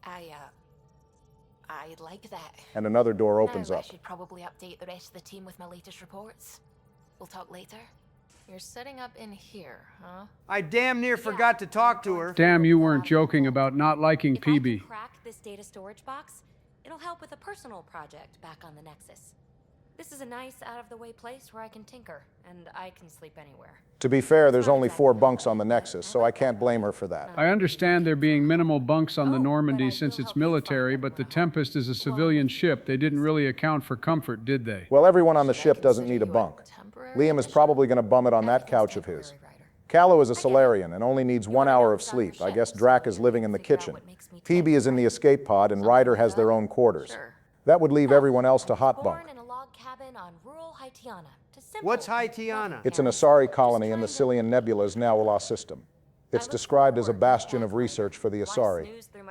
I'd like that. And another door opens now, up. I should probably update the rest of the team with my latest reports. We'll talk later. You're setting up in here, huh? I damn near forgot to talk to her. Damn, you weren't joking about not liking PB. Crack this data storage box, It'll help with a personal project back on the Nexus. This is a nice, out-of-the-way place where I can tinker, and I can sleep anywhere. To be fair, there's only 4 bunks on the Nexus, so I can't blame her for that. I understand there being minimal bunks on the Normandy since it's military, but the Tempest is a civilian ship. They didn't really account for comfort, did they? Well, everyone on the ship doesn't need a bunk. Liam is probably going to bum it on that couch of his. Callow is a Solarian and only needs 1 hour of sleep. I guess Drac is living in the kitchen. Phoebe is in the escape pod, and Ryder has their own quarters. That would leave everyone else to hot bunk. What's Haitiana? It's an Asari colony in the Cillian Nebula's Naola system. It's described as a bastion of research for the Asari,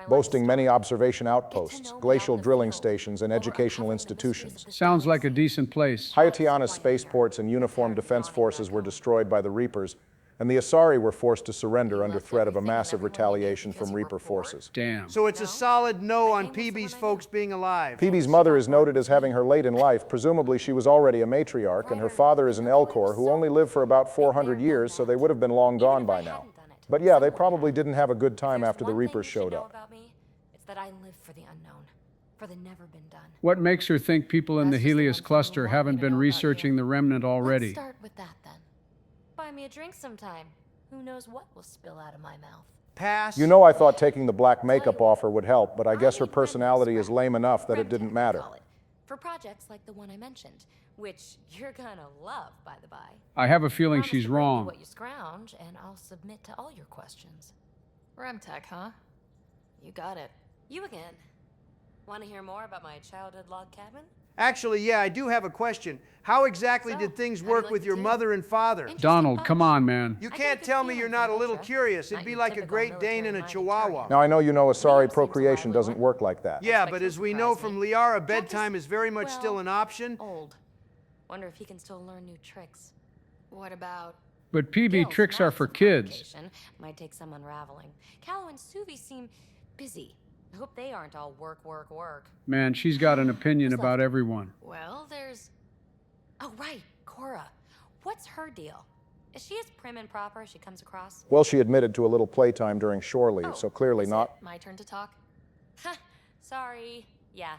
boasting many observation outposts, glacial drilling stations, and educational institutions. Sounds like a decent place. Haitiana's spaceports and uniformed defense forces were destroyed by the Reapers, and the Asari were forced to surrender under threat of a massive retaliation from Reaper forces. Damn. So it's a solid no on PB's folks being alive. PB's mother is noted as having her late in life. Presumably she was already a matriarch, and her father is an Elcor who only lived for about 400 years, so they would have been long gone by now. But yeah, they probably didn't have a good time after the Reapers showed up. It's that I live for the unknown, for the never been done. What makes her think people in the Helios cluster haven't been researching the Remnant already? Let's start with that then. Buy me a drink sometime. Who knows what will spill out of my mouth. Pass. You know, I thought taking the black makeup off her would help, but I guess her personality is lame enough that it didn't matter. For projects like the one I mentioned, which you're gonna love, by the by. I have a feeling she's Promise to bring you wrong. what you scrounge, and I'll submit to all your questions. Remtech, huh? You got it. You again. Want to hear more about my childhood log cabin? Actually, yeah, I do have a question. How exactly did things work with your mother and father? Donald, come on, man. You can't tell me you're not a little curious. It'd be like a Great Dane and a Chihuahua. Now, I know you know Asari procreation doesn't work like that. Yeah, but as we know from Liara, bedtime is very much still an option. Old. Wonder if he can still learn new tricks. What about... But PB tricks are for kids. Might take some unraveling. Callow and Suvi seem busy. I hope they aren't all work, work, work. Man, she's got an opinion about everyone. Well, there's... Oh, right, Cora. What's her deal? Is she as prim and proper as she comes across? Well, she admitted to a little playtime during shore leave, so clearly not. My turn to talk? Sorry. Yeah,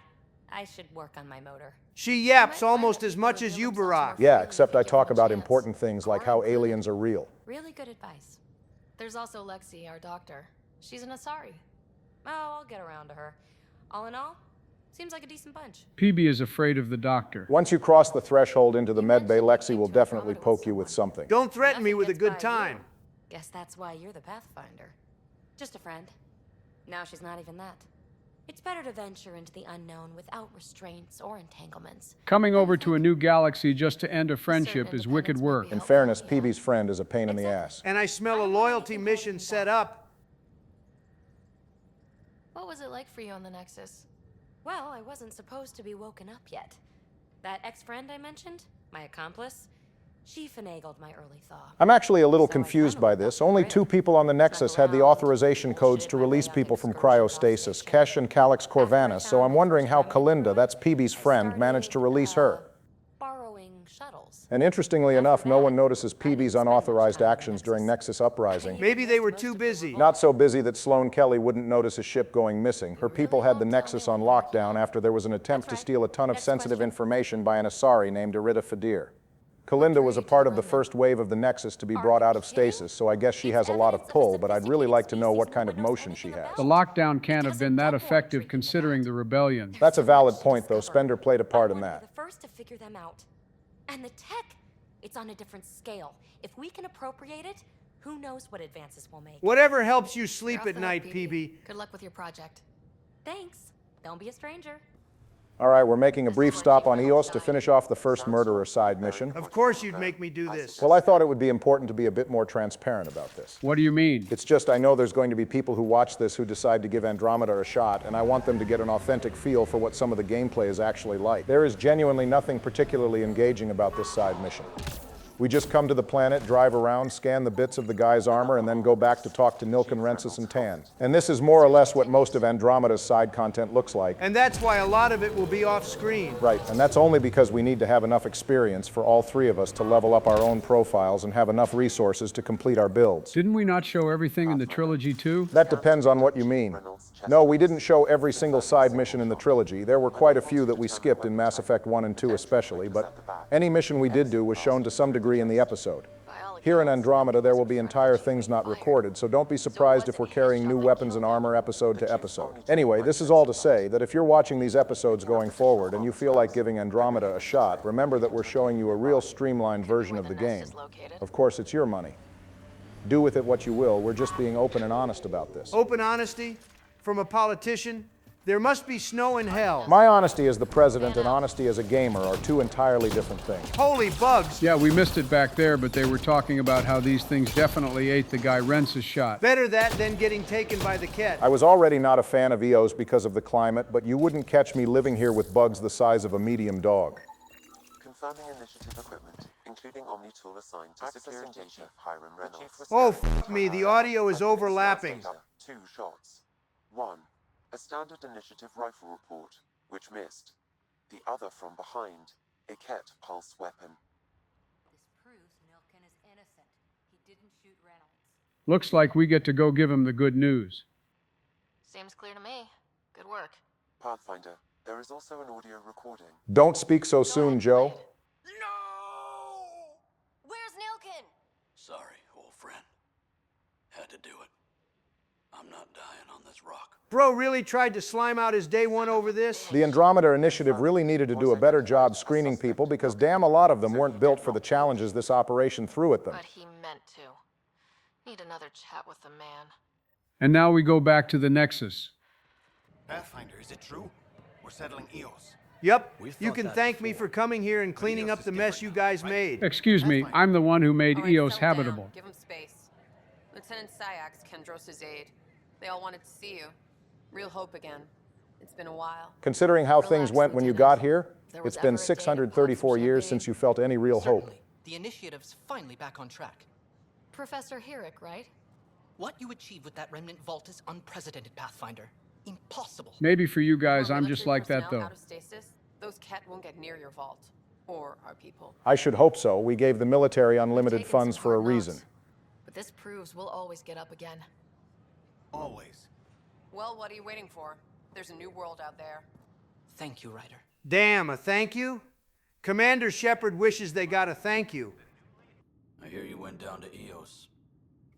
I should work on my motor. She yaps almost as much as you, Barack. Yeah, except I talk about important things like how aliens are real. Really good advice. There's also Lexi, our doctor. She's an Asari. Oh, I'll get around to her. All in all, seems like a decent bunch. PB is afraid of the doctor. Once you cross the threshold into the med bay, Lexi will definitely poke you with something. Don't threaten me with a good time. Guess that's why you're the Pathfinder. Just a friend. Now she's not even that. It's better to venture into the unknown without restraints or entanglements. Coming over to a new galaxy just to end a friendship is wicked work. In fairness, PB's friend is a pain in the ass. And I smell a loyalty mission set up. What was it like for you on the Nexus? Well, I wasn't supposed to be woken up yet. That ex-friend I mentioned, my accomplice, she finagled my early thaw. I'm actually a little confused by this. Only 2 people on the Nexus had the authorization codes to release people from cryostasis, Kesh and Calix Corvanus, so I'm wondering how Kalinda, that's PB's friend, managed to release her. Borrowing shuttles. And interestingly enough, no one notices PB's unauthorized actions during Nexus Uprising. Maybe they were too busy. Not so busy that Sloane Kelly wouldn't notice a ship going missing. Her people had the Nexus on lockdown after there was an attempt to steal a ton of sensitive information by an Asari named Arita Fadir. Kalinda was a part of the first wave of the Nexus to be brought out of stasis, so I guess she has a lot of pull, but I'd really like to know what kind of motion she has. The lockdown can't have been that effective considering the rebellion. That's a valid point, though. Spender played a part in that. The first to figure them out. And the tech, it's on a different scale. If we can appropriate it, who knows what advances we'll make. Whatever helps you sleep at night, PB. Good luck with your project. Thanks. Don't be a stranger. All right, we're making a brief stop on Eos to finish off the first murderer side mission. Of course you'd make me do this. Well, I thought it would be important to be a bit more transparent about this. What do you mean? It's just I know there's going to be people who watch this who decide to give Andromeda a shot, and I want them to get an authentic feel for what some of the gameplay is actually like. There is genuinely nothing particularly engaging about this side mission. We just come to the planet, drive around, scan the bits of the guy's armor, and then go back to talk to Nilken, Rensis, and Tan. And this is more or less what most of Andromeda's side content looks like. And that's why a lot of it will be off-screen. Right, and that's only because we need to have enough experience for all 3 of us to level up our own profiles and have enough resources to complete our builds. Didn't we not show everything in the trilogy too? That depends on what you mean. No, we didn't show every single side mission in the trilogy. There were quite a few that we skipped in Mass Effect 1 and 2 especially, but any mission we did do was shown to some degree in the episode. Here in Andromeda, there will be entire things not recorded, so don't be surprised if we're carrying new weapons and armor episode to episode. Anyway, this is all to say that if you're watching these episodes going forward and you feel like giving Andromeda a shot, remember that we're showing you a real streamlined version of the game. Of course, it's your money. Do with it what you will. We're just being open and honest about this. Open honesty? From a politician? There must be snow in hell. My honesty as the president and honesty as a gamer are two entirely different things. Holy bugs! Yeah, we missed it back there, but they were talking about how these things definitely ate the guy Rentz's shot. Better that than getting taken by the cat. I was already not a fan of EOS because of the climate, but you wouldn't catch me living here with bugs the size of a medium dog. Confirming initiative equipment, including Omni tool assigned to security chief Hiram Reynolds. Oh, f me, the audio is overlapping. 2 shots. 1. A standard initiative rifle report, which missed. The other from behind, a Ket pulse weapon. This proves Wiemken is innocent. He didn't shoot Reynolds. Looks like we get to go give him the good news. Seems clear to me. Good work. Pathfinder, there is also an audio recording. Don't speak so soon, Joe. Where's Wiemken? Sorry, old friend. Had to do it. I'm not dying on this rock. Bro really tried to slime out his day one over this? The Andromeda Initiative really needed to do a better job screening people because damn a lot of them weren't built for the challenges this operation threw at them. But he meant to. Need another chat with the man. And now we go back to the Nexus. Pathfinder, is it true? We're settling EOS. Yep. You can thank me for coming here and cleaning up the mess you guys made. Excuse me, I'm the one who made EOS habitable. Give him space. Lieutenant Syax, Kendros' aide. They all wanted to see you. Real hope again. It's been a while. Considering how things went when you got here, it's been 634 years since you felt any real hope. The initiative's finally back on track. Professor Herrick, right? What you achieved with that remnant vault is unprecedented, Pathfinder. Impossible. Maybe for you guys, I'm just like that, though. Out of stasis, those Ket won't get near your vault. Or our people. I should hope so. We gave the military unlimited funds for a reason. But this proves we'll always get up again. Always. Well, what are you waiting for? There's a new world out there. Thank you, Ryder. Damn, a thank you? Commander Shepard wishes they got a thank you. I hear you went down to EOS.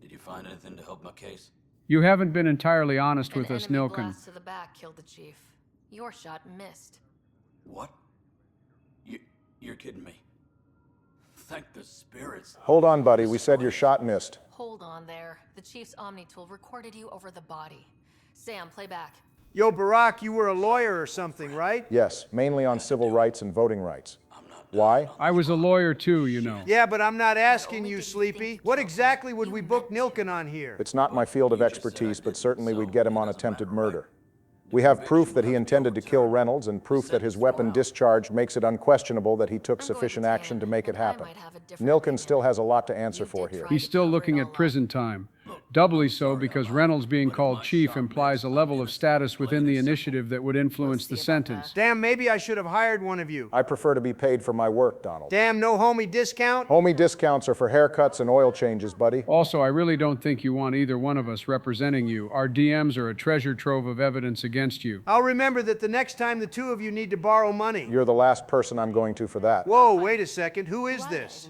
Did you find anything to help my case? You haven't been entirely honest with us, Wiemken. Wiemken. Blast to the back killed the chief. Your shot missed. What? You're kidding me. Thank the spirits. Hold on, buddy. We said your shot missed. Hold on there. The chief's Omni tool recorded you over the body. Sam, play back. Yo, Barack, you were a lawyer or something, right? Yes, mainly on civil rights and voting rights. Why? I was a lawyer too, you know. Yeah, but I'm not asking you, Sleepy. What exactly would we book Wiemken on here? It's not my field of expertise, but certainly we'd get him on attempted murder. We have proof that he intended to kill Reynolds and proof that his weapon discharge makes it unquestionable that he took sufficient action to make it happen. Wiemken still has a lot to answer for here. He's still looking at prison time. Doubly so because Reynolds being called chief implies a level of status within the initiative that would influence the sentence. Damn, maybe I should have hired one of you. I prefer to be paid for my work, Donald. Damn, no homie discount? Homie discounts are for haircuts and oil changes, buddy. Also, I really don't think you want either one of us representing you. Our DMs are a treasure trove of evidence against you. I'll remember that the next time the two of you need to borrow money. You're the last person I'm going to for that. Whoa, wait a second. Who is this?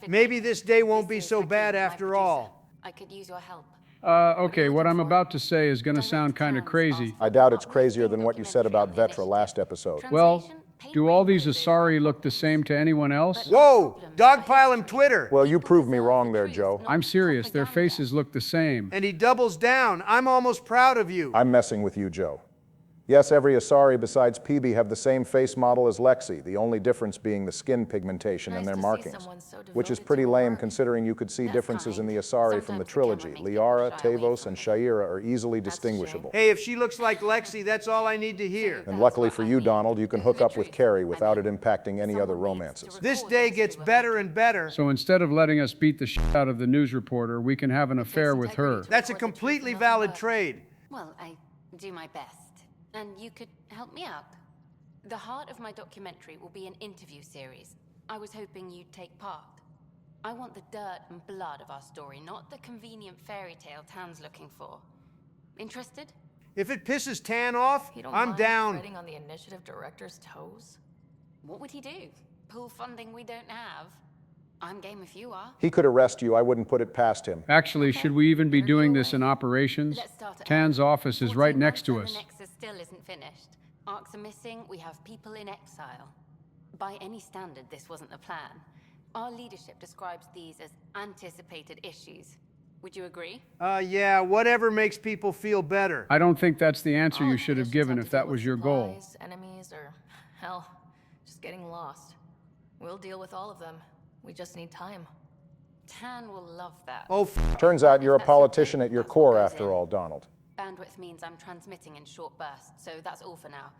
Maybe this day won't be so bad after all. I could use your help. Okay, what I'm about to say is gonna sound kind of crazy. I doubt it's crazier than what you said about Vetra last episode. Well, do all these Asari look the same to anyone else? Whoa! Dogpile him Twitter! Well, you proved me wrong there, Joe. I'm serious, their faces look the same. And he doubles down. I'm almost proud of you. I'm messing with you, Joe. Yes, every Asari besides PB have the same face model as Lexi, the only difference being the skin pigmentation and their markings, which is pretty lame considering you could see differences in the Asari from the trilogy. Liara, Tavos, and Shaira are easily distinguishable. Hey, if she looks like Lexi, that's all I need to hear. And luckily for you, Donald, you can hook up with Carrie without it impacting any other romances. This day gets better and better. So instead of letting us beat the shit out of the news reporter, we can have an affair with her. That's a completely valid trade. Well, I do my best. And you could help me out. The heart of my documentary will be an interview series. I was hoping you'd take part. I want the dirt and blood of our story, not the convenient fairy tale town's looking for. Interested? If it pisses Tan off, You don't I'm mind down. treading on the initiative director's toes? What would he do? Pool funding we don't have? I'm game if you are. He could arrest you. I wouldn't put it past him. Actually, should we even be doing this in operations? Let's start at Tan's office is right next to The us. Nexus still isn't finished. Arcs are missing, we have people in exile. By any standard, this wasn't the plan. Our leadership describes these as anticipated issues. Would you agree? Yeah, whatever makes people feel better. I don't think that's the answer you should have given if that was your goal. Supplies, enemies, or hell, just getting lost. We'll deal with all of them. We just need time. Tan will love that. Oh, Turns out you're a politician at your core, after all, Donald. Bandwidth means I'm transmitting in short bursts, so that's all for now.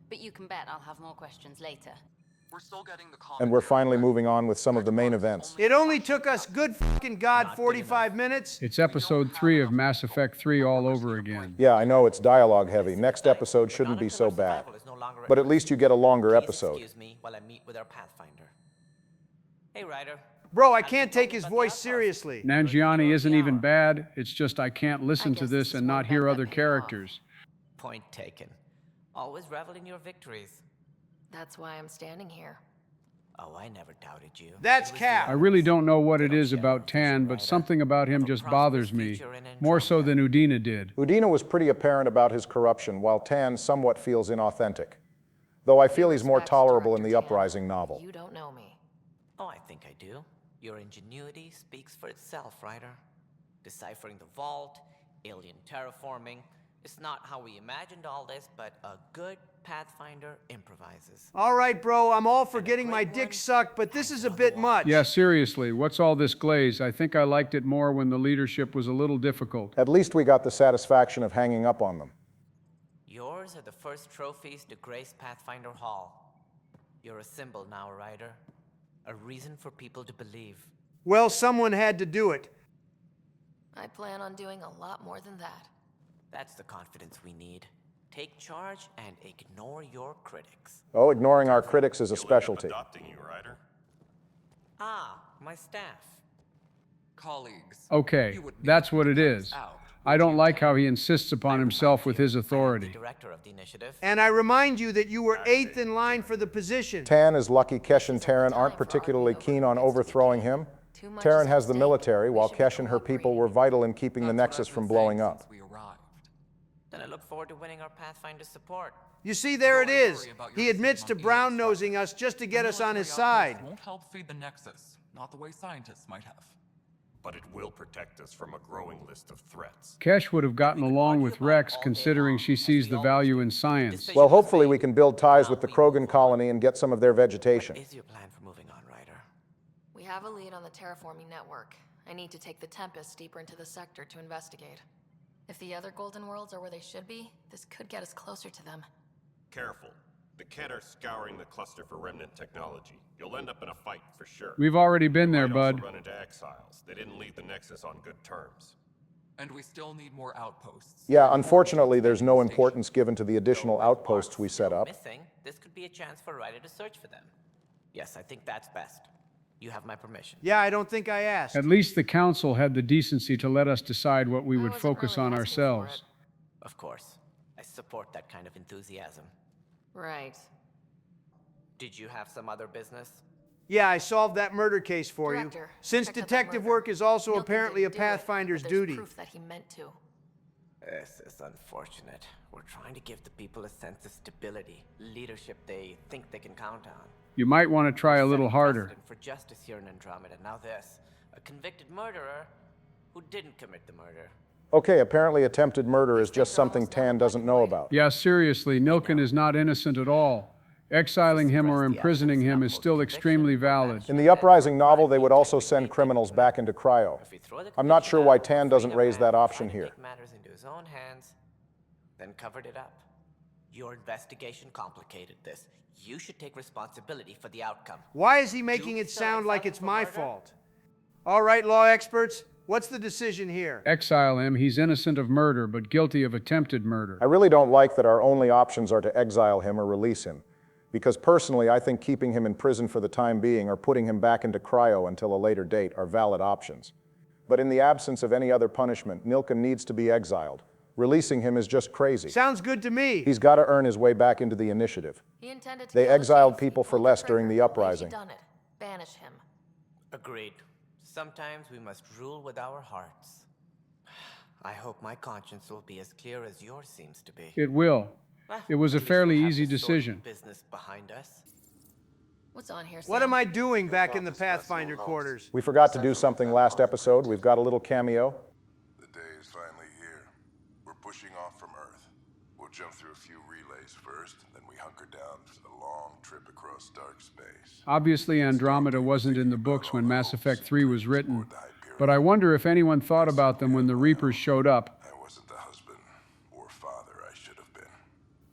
But you can bet I'll have more questions later. We're still getting the And we're finally moving on with some of the main events. It only took us good fucking God 45 minutes. It's episode 3 of Mass Effect 3 all over again. Yeah, I know it's dialogue heavy. Next episode shouldn't be so bad. But at least you get a longer episode. Excuse me while I meet with our Pathfinder. Hey, Ryder. Bro, I can't take his voice seriously. Nanjiani isn't even bad. It's just I can't listen to this and not hear other characters. Point taken. Always revel in your victories. That's why I'm standing here. Oh, I never doubted you. That's Cap. I really don't know what it is about Tan, but something about him just bothers me, more so than Udina did. Udina was pretty apparent about his corruption, while Tan somewhat feels inauthentic. Though I feel he's more tolerable in the Uprising novel. You don't know me. Oh, I think I do. Your ingenuity speaks for itself, Ryder. Deciphering the vault, alien terraforming. It's not how we imagined all this, but a good Pathfinder improvises. All right, bro, I'm all for getting my dick sucked, but this is a bit much. Yeah, seriously, what's all this glaze? I think I liked it more when the leadership was a little difficult. At least we got the satisfaction of hanging up on them. Yours are the first trophies to grace Pathfinder Hall. You're a symbol now, Ryder. A reason for people to believe. Well, someone had to do it. I plan on doing a lot more than that. That's the confidence we need. Take charge and ignore your critics. Oh, ignoring our critics is a specialty. Adopting you, Ryder. Ah, my staff. Colleagues. Okay, that's what it is. I don't like how he insists upon himself with his authority. Director of the initiative. And I remind you that you were 8th in line for the position. Tan is lucky Kesh and Terran aren't particularly keen on overthrowing him. Terran has the military, while Kesh and her people were vital in keeping the Nexus from blowing up. Then I look forward to winning our Pathfinder support. You see, there it is. He admits to brown-nosing us just to get us on his side. Won't help feed the Nexus, not the way scientists might have. But it will protect us from a growing list of threats. Kesh would have gotten along with Rex, considering she sees the value in science. Well, hopefully we can build ties with the Krogan colony and get some of their vegetation. What is your plan for moving on, Ryder? We have a lead on the terraforming network. I need to take the Tempest deeper into the sector to investigate. If the other Golden Worlds are where they should be, this could get us closer to them. Careful. The Kett are scouring the cluster for remnant technology. You'll end up in a fight for sure. We've already been there, You might bud. also run into exiles. They didn't leave the Nexus on good terms. And we still need more outposts. Yeah, unfortunately, there's no importance given to the additional outposts we set up. Missing, this could be a chance for Ryder to search for them. Yes, I think that's best. You have my permission. Yeah, I don't think I asked. At least the Council had the decency to let us decide what we would focus on ourselves. Of course. I support that kind of enthusiasm. Right. Did you have some other business? Yeah, I solved that murder case for you. Director, Since checked out that detective murder. work is also Milken apparently a didn't do it, Pathfinder's but there's duty. proof that he meant to. This is unfortunate. We're trying to give the people a sense of stability, leadership they think they can count on. You might want to try a little harder. For justice here in Andromeda. Now this, a convicted murderer who didn't commit the murder. Okay, apparently attempted murder is just something Tan doesn't know about. Yeah, seriously, Milken is not innocent at all. Exiling him or imprisoning him is still extremely valid. In the Uprising novel, they would also send criminals back into cryo. I'm not sure why Tan doesn't raise that option here. Take matters into his own hands, then covered it up. Your investigation complicated this. You should take responsibility for the outcome. Why is he making it sound like it's my fault? All right, law experts, what's the decision here? Exile him. He's innocent of murder, but guilty of attempted murder. I really don't like that our only options are to exile him or release him. Because personally, I think keeping him in prison for the time being or putting him back into cryo until a later date are valid options. But in the absence of any other punishment, Milken needs to be exiled. Releasing him is just crazy. Sounds good to me. He's got to earn his way back into the initiative. He intended to They kill the exiled chief. people He for pulled the less during trigger. the Why'd uprising. you done it? Banish him. Agreed. Sometimes we must rule with our hearts. I hope my conscience will be as clear as yours seems to be. It will. It was a fairly easy decision. Business behind us. What's on here, What Sam? am I doing back in the Pathfinder quarters? We forgot to do something last episode. We've got a little cameo. The day is finally here. We're pushing off from Earth. We'll jump through a few relays first, then we hunker down for the long trip across dark space. Obviously, Andromeda wasn't in the books when Mass Effect 3 was written, but I wonder if anyone thought about them when the Reapers showed up. I wasn't the husband or father I should have been.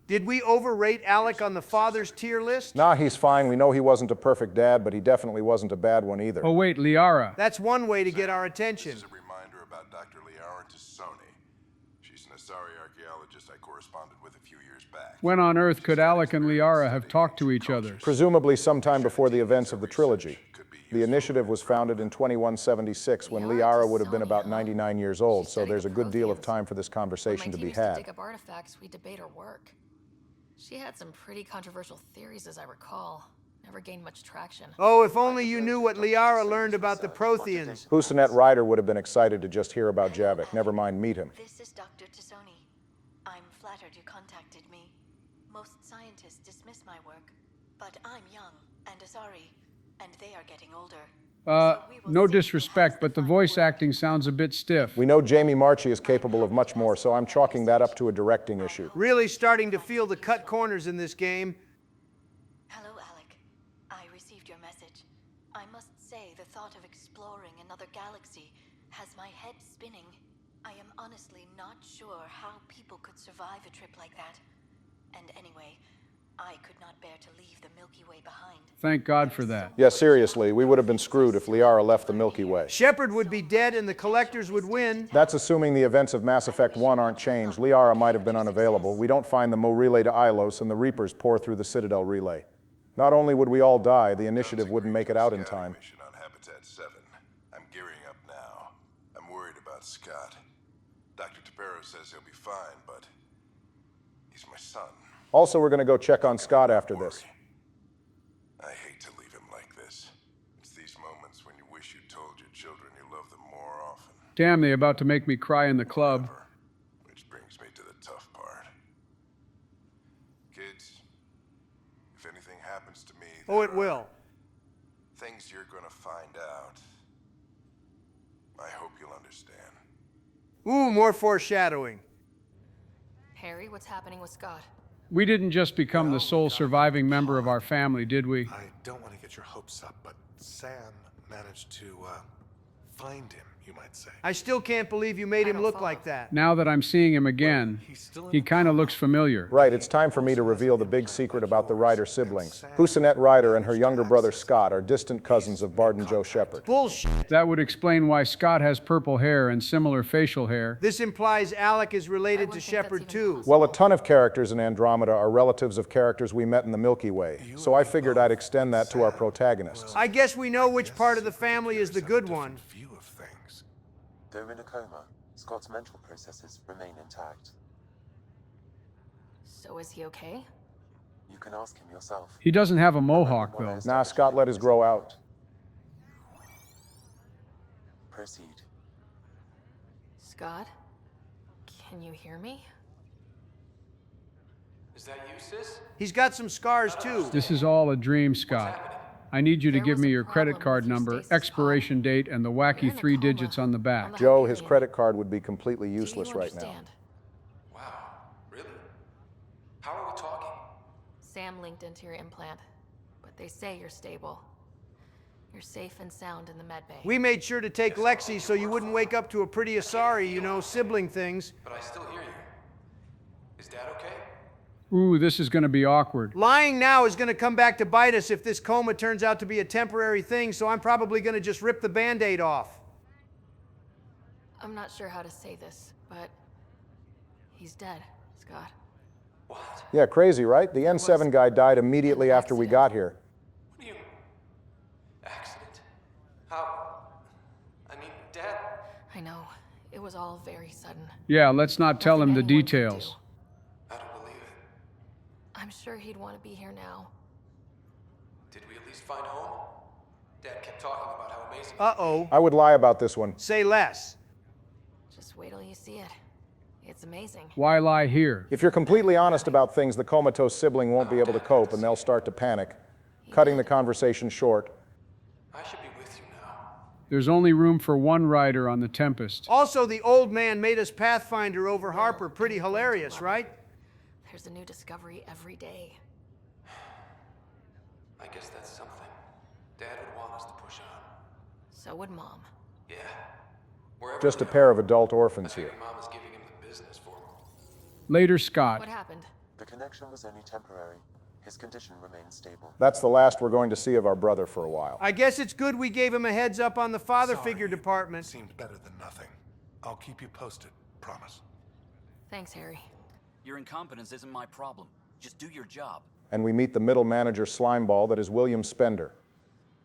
Did we overrate Alec on the father's tier list? Nah, he's fine. We know he wasn't a perfect dad, but he definitely wasn't a bad one either. Oh wait, Liara. That's one way to get our attention. This is a reminder about Dr. Liara Tassoni. She's an Asari archaeologist I corresponded with a few years back. When on Earth could Alec and Liara have talked to each other? Presumably sometime before the events of the trilogy. The initiative was founded in 2176 when Liara would have been about 99 years old, so there's a good deal of time for this conversation to be When my team used to had. dig up artifacts, we debate her work. She had some pretty controversial theories, as I recall. Never gained much traction. Oh, if only you knew what Liara learned about the Protheans. Husanet Ryder would have been excited to just hear about Javik, never mind meet him. This is Dr. Tassoni. I'm flattered you contacted me. Most scientists dismiss my work, but I'm young and Asari, and they are getting older. No disrespect, but the voice acting sounds a bit stiff. We know Jamie Marchi is capable of much more, so I'm chalking that up to a directing issue. Really starting to feel the cut corners in this game. Hello, Alec. I received your message. I must say the thought of exploring another galaxy has my head spinning. I am honestly not sure how people could survive a trip like that. And anyway, I could not bear to leave the Milky Way behind. Thank God for that. Yeah, seriously, we would have been screwed if Liara left the Milky Way. Shepard would be dead and the Collectors would win. That's assuming the events of Mass Effect 1 aren't changed. Liara might have been unavailable. We don't find the Mo relay to Ilos, and the Reapers pour through the Citadel relay. Not only would we all die, the initiative wouldn't make it out in time. Mission on Habitat 7. I'm gearing up now. I'm worried about Scott. Dr. Tapero says he'll be fine, but he's my son. Also, we're going to go check on Scott after this. I hate to leave him like this. It's these moments when you wish you told your children you love them more often. Damn, they about to make me cry in the club. Which brings me to the tough part. Kids, if anything happens to me, Oh, it will. things you're gonna find out. I hope you'll understand. Ooh, more foreshadowing. Harry, what's happening with Scott? We didn't just become the sole surviving member of our family, did we? I don't want to get your hopes up, but Sam managed to find him, you might say. I still can't believe you made him look like that. Now that I'm seeing him again, he kind of looks familiar. Right, it's time for me to reveal the big secret about the Ryder siblings. Husanet Ryder and her younger brother Scott are distant cousins of Bard and Joe Shepard. Bullshit. That would explain why Scott has purple hair and similar facial hair. This implies Alec is related to Shepard too. Well, a ton of characters in Andromeda are relatives of characters we met in the Milky Way, so I figured I'd extend that to our protagonists. I guess we know which part of the family is the good one. Though in a coma, Scott's mental processes remain intact. So is he okay? You can ask him yourself. He doesn't have a mohawk, though. Nah, Scott let his grow out. Proceed. Scott? Can you hear me? Is that you, sis? He's got some scars too. This is all a dream, Scott. I need you to give me your credit card number, expiration date, and the wacky 3 digits on the back. Joe, his credit card would be completely useless right now. Wow, really? How are we talking? Sam linked into your implant, but they say you're stable. You're safe and sound in the medbay. We made sure to take Lexi so you wouldn't wake up to a pretty Asari, you know, sibling things. But I still hear you. Is Dad okay? Ooh, this is going to be awkward. Lying now is going to come back to bite us if this coma turns out to be a temporary thing, so I'm probably going to just rip the Band-Aid off. I'm not sure how to say this, but he's dead, Scott. What? Yeah, crazy, right? The N7 guy died immediately after we got here. What do you... Accident? How... I mean, Dad... I know. It was all very sudden. Yeah, let's not tell him the Nothing anyone could details. do. I'm sure he'd want to be here now. Did we at least find home? Dad kept talking about how amazing. Uh-oh. I would lie about this one. Say less. Just wait till you see it. It's amazing. Why lie here? If you're completely honest about things, the comatose sibling won't be able to cope and they'll start to panic, cutting the conversation short. I should be with you now. There's only room for one rider on the Tempest. Also, the old man made us Pathfinder over Harper. Pretty hilarious, right? There's a new discovery every day. I guess that's something. Dad would want us to push on. So would Mom. Yeah. Just a pair of adult orphans here. Mom is giving him the business for him. Later, Scott. What happened? The connection was only temporary. His condition remains stable. That's the last we're going to see of our brother for a while. I guess it's good we gave him a heads up on the father figure department. Seemed better than nothing. I'll keep you posted, promise. Thanks, Harry. Your incompetence isn't my problem. Just do your job. And we meet the middle manager slimeball that is William Spender.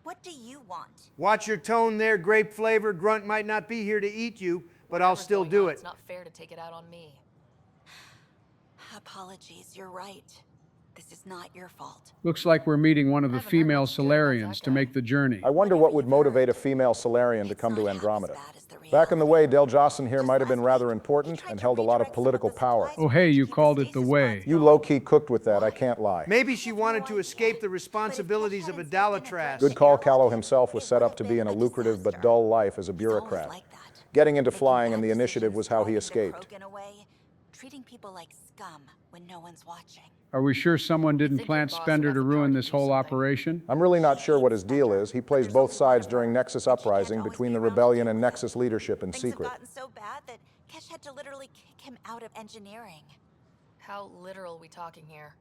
What do you want? Watch your tone there, grape flavor. Grunt might not be here to eat you, but I'll still do it. It's not fair to take it out on me. Apologies, you're right. This is not your fault. Looks like we're meeting one of the female Solarians to make the journey. I wonder what would motivate a female Solarian to come to Andromeda. Back in the way, Del Jossin here might have been rather important and held a lot of political power. Oh hey, you called it the way. You low-key cooked with that, I can't lie. Maybe she wanted to escape the responsibilities of a Dalatras. Good call, Callow himself was set up to be in a lucrative but dull life as a bureaucrat. Getting into flying and the initiative was how he escaped. Treating people like scum when no one's watching. Are we sure someone didn't plant Spender to ruin this whole operation? I'm really not sure what his deal is. He plays both sides during Nexus Uprising between the Rebellion and Nexus leadership in secret. Things have gotten so bad that Kesh had to literally kick him out of engineering. How literal we talking here?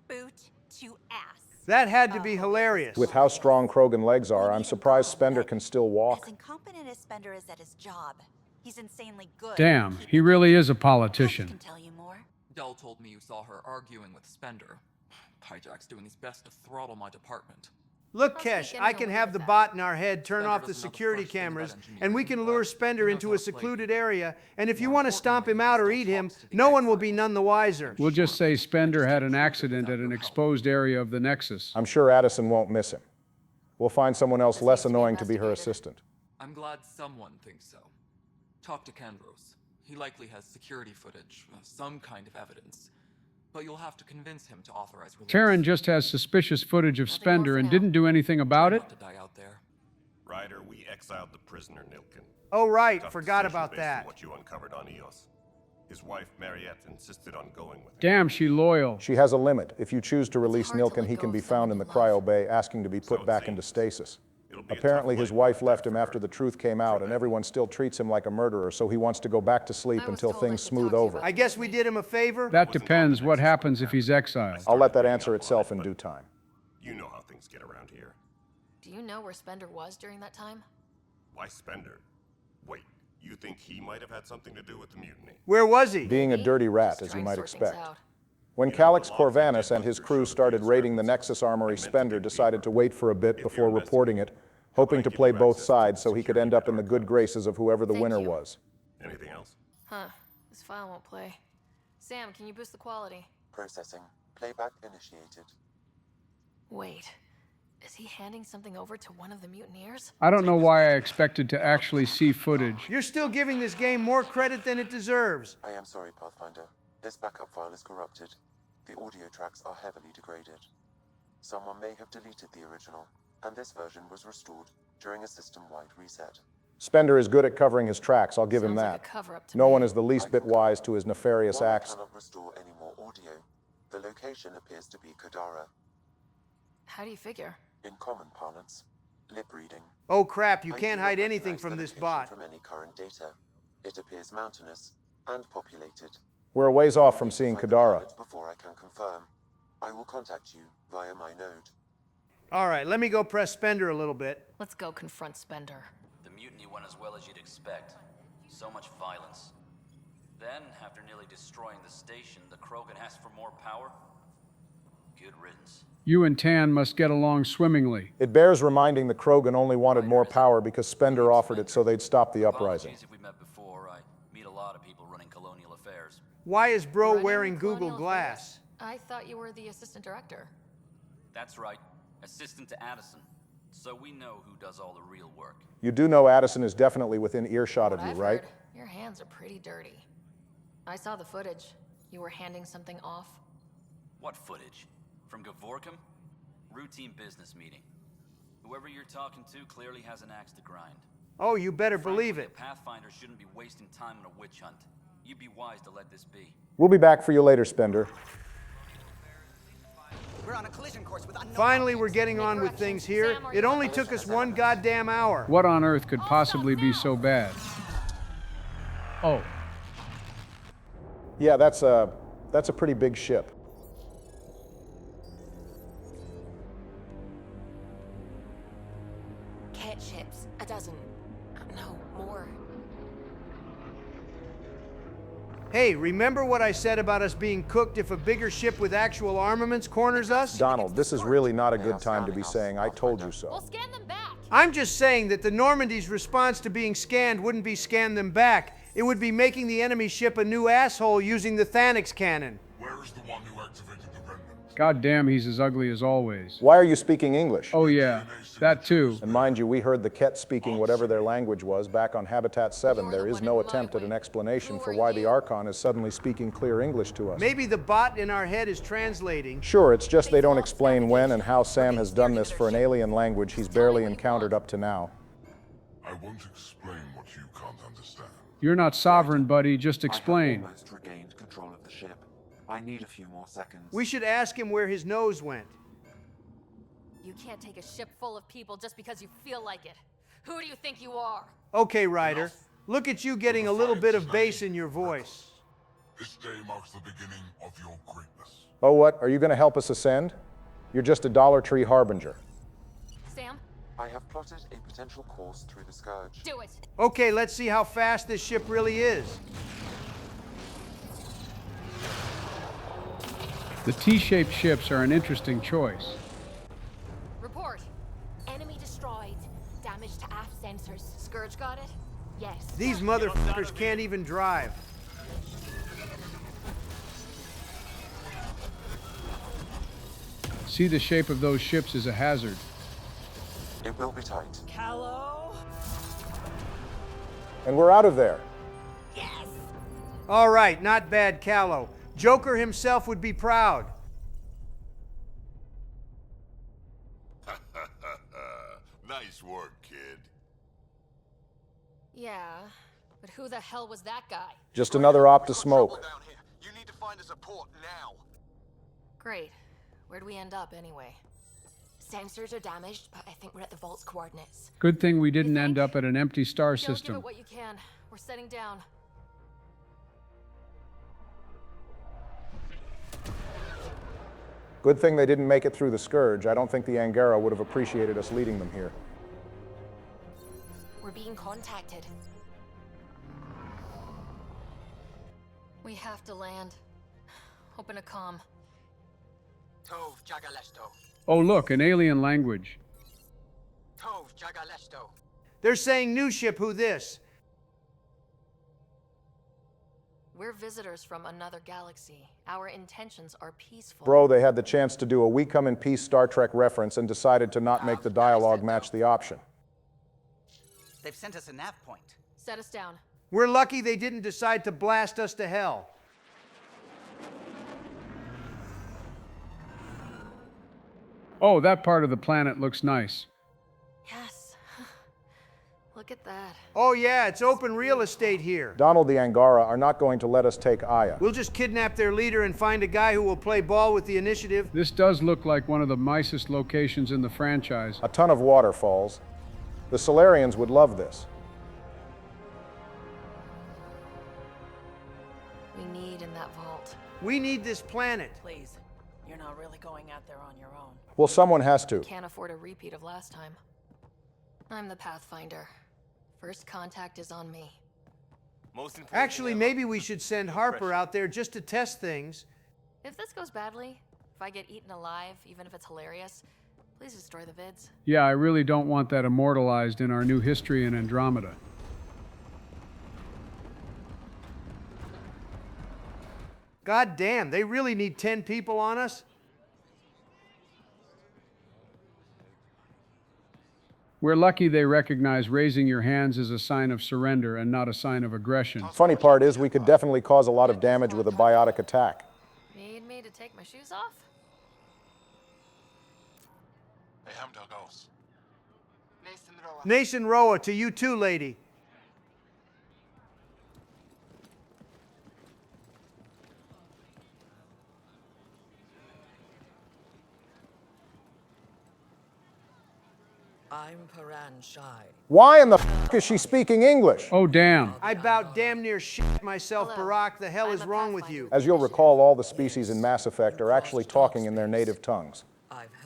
Boot to ass. That had to be hilarious. With how strong Krogan legs are, I'm surprised Spender can still walk. As incompetent as Spender is at his job, he's insanely good. Damn, he really is a politician. Tell you more. Dell told me you saw her arguing with Spender. Hijack's doing his best to throttle my department. Look, Kesh, I can have the bot in our head turn off the security cameras, and we can lure Spender into a secluded area, and if you want to stomp him out or eat him, no one will be none the wiser. We'll just say Spender had an accident at an exposed area of the Nexus. I'm sure Addison won't miss him. We'll find someone else less annoying to be her assistant. I'm glad someone thinks so. Talk to Kandros. He likely has security footage, some kind of evidence. But you'll have to convince him to authorize release. Terran just has suspicious footage of Spender and didn't do anything about it? To die out there. Ryder, we exiled the prisoner Nilken. Oh right, Tough forgot decision about based on that. what you uncovered on Eos. His wife, Mariette, insisted on going with him. Damn, she loyal. She has a limit. If you choose to release Nilken, he can be found in the cryo bay asking to be put back into stasis. Apparently his wife left him after the truth came out, and everyone still treats him like a murderer, so he wants to go back to sleep until things smooth over. I guess we did him a favor? That depends. What happens if he's exiled? I'll let that answer itself in due time. You know how things get around here. Do you know where Spender was during that time? Why Spender? Wait, you think he might have had something to do with the mutiny? Where was he? Being a dirty rat, as you might expect. When Calix Corvanus and his crew started raiding the Nexus Armory, Spender decided to wait for a bit before reporting it, hoping to play both sides so he could end up in the good graces of whoever the winner was. Anything else? Huh. This file won't play. Sam, can you boost the quality? Processing. Playback initiated. Wait. Is he handing something over to one of the mutineers? I don't know why I expected to actually see footage. You're still giving this game more credit than it deserves. I am sorry, Pathfinder. This backup file is corrupted. The audio tracks are heavily degraded. Someone may have deleted the original, and this version was restored during a system-wide reset. Spender is good at covering his tracks, I'll give him that. No one is the least bit wise to his nefarious acts. I cannot restore any more audio. The location appears to be Kadara. How do you figure? In common parlance, lip reading. Oh crap, you can't hide anything from this bot. From any current data. It appears mountainous and populated. We're a ways off from seeing Kadara. Before I can confirm, I will contact you via my node. All right, let me go press Spender a little bit. Let's go confront Spender. The mutiny went as well as you'd expect. So much violence. Then, after nearly destroying the station, the Krogan asked for more power? Good riddance. You and Tan must get along swimmingly. It bears reminding the Krogan only wanted more power because Spender offered it so they'd stop the uprising. Apologies if we met before. I Why is Bro Running wearing the Google Colonial Glass? Affairs? I thought you were the assistant director. That's right. Assistant to Addison. So we know who does all the real work. You do know Addison is definitely within earshot of What you, I've right? heard, your hands are pretty dirty. I saw the footage. You were handing something off. What footage? From Gavorkum? Routine business meeting. Whoever you're talking to clearly has an axe to grind. Oh, you better believe Frankly, it. a Pathfinder shouldn't be wasting time on a witch hunt. You'd be wise to let this be. We'll be back for you later, Spender. We're on a collision course with unknown Finally, we're getting on with things here. It only took us 1 goddamn hour. What on earth could possibly be so bad? Oh, Yeah, that's a pretty big ship. Cat ships, a dozen. No, more. Hey, remember what I said about us being cooked if a bigger ship with actual armaments corners us? Donald, this is really not a good time to be saying, I told you so. We'll scan them back. I'm just saying that the Normandy's response to being scanned wouldn't be scan them back. It would be making the enemy ship a new asshole using the Thanix cannon. Where is the one who activated the remnant? god damn, he's as ugly as always. Why are you speaking English? Oh yeah, that too. And mind you, we heard the Ket speaking whatever their language was back on Habitat 7. There is no attempt at an explanation for why the Archon is suddenly speaking clear English to us. Maybe the bot in our head is translating. Sure, it's just they don't explain when and how Sam has done this for an alien language he's barely encountered up to now. I won't explain what you can't understand. You're not sovereign, buddy, just explain. I have almost regained control of the ship. I need a few more seconds. We should ask him where his nose went. You can't take a ship full of people just because you feel like it. Who do you think you are? Okay, Ryder. Look at you getting a little bit of bass in your voice. This day marks the beginning of your greatness. Oh, what? Are you going to help us ascend? You're just a Dollar Tree harbinger. Sam? I have plotted a potential course through the Scourge. Do it. Okay, let's see how fast this ship really is. The T-shaped ships are an interesting choice. Report. Enemy destroyed. Damage to aft sensors. Scourge got it? Yes. These motherfuckers can't even drive. See, the shape of those ships is a hazard. It will be tight. Callow? And we're out of there. Yes! All right, not bad, Callow. Joker himself would be proud. Nice work, kid. Yeah, but who the hell was that guy? Just another op to smoke. Down here. You need to find us a port now. Great. Where'd we end up anyway? Sensors are damaged, but I think we're at the vault's coordinates. Good thing we didn't end up at an empty star Go give system. it what you can. We're setting down. Good thing they didn't make it through the Scourge. I don't think the Angara would have appreciated us leading them here. We're being contacted. We have to land. Open a comm. Tov Jagalesto. Oh look, an alien language. Tov Jagalesto. They're saying new ship, who this? We're visitors from another galaxy. Our intentions are peaceful. Bro, they had the chance to do a We Come in Peace Star Trek reference and decided to not make the dialogue match the option. They've sent us a nav point. Set us down. We're lucky they didn't decide to blast us to hell. Oh, that part of the planet looks nice. Yes. Look at that. Oh yeah, it's open real estate here. Donald the Angara are not going to let us take Aya. We'll just kidnap their leader and find a guy who will play ball with the initiative. This does look like one of the nicest locations in the franchise. A ton of waterfalls. The Solarians would love this. We need in that vault. We need this planet. Please, you're not really going out there on your own. Well, someone has to. Can't afford a repeat of last time. I'm the Pathfinder. First contact is on me. Actually, maybe we should send Harper out there just to test things. If this goes badly, if I get eaten alive, even if it's hilarious, please destroy the vids. Yeah, I really don't want that immortalized in our new history in Andromeda. God damn, they really need 10 people on us? We're lucky they recognize raising your hands as a sign of surrender and not a sign of aggression. Funny part is we could definitely cause a lot of damage with a biotic attack. Need me to take my shoes off? Nason Roa, to you too, lady. I'm Paran Shai. Why in the f*** is she speaking English? Oh, damn. I about damn near shit myself, Barack. The hell is wrong with you? As you'll recall, all the species in Mass Effect are actually talking in their native tongues,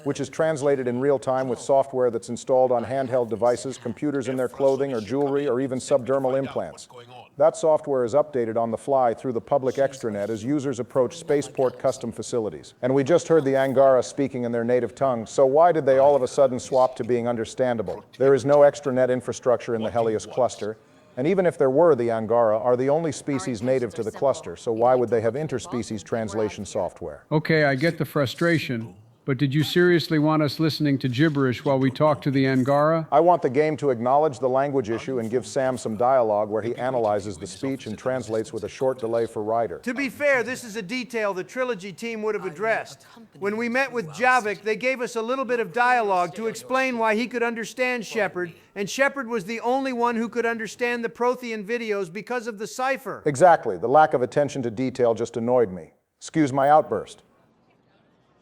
which is translated in real time with software that's installed on handheld devices, computers in their clothing or jewelry, or even subdermal implants. That software is updated on the fly through the public extranet as users approach spaceport custom facilities. And we just heard the Angara speaking in their native tongue, so why did they all of a sudden swap to being understandable? There is no extranet infrastructure in the Helios cluster, and even if there were, the Angara are the only species native to the cluster, so why would they have interspecies translation software? Okay, I get the frustration. But did you seriously want us listening to gibberish while we talk to the Angara? I want the game to acknowledge the language issue and give Sam some dialogue where he analyzes the speech and translates with a short delay for Ryder. To be fair, this is a detail the Trilogy team would have addressed. When we met with Javik, they gave us a little bit of dialogue to explain why he could understand Shepard, and Shepard was the only one who could understand the Prothean videos because of the cipher. Exactly. The lack of attention to detail just annoyed me. Excuse my outburst.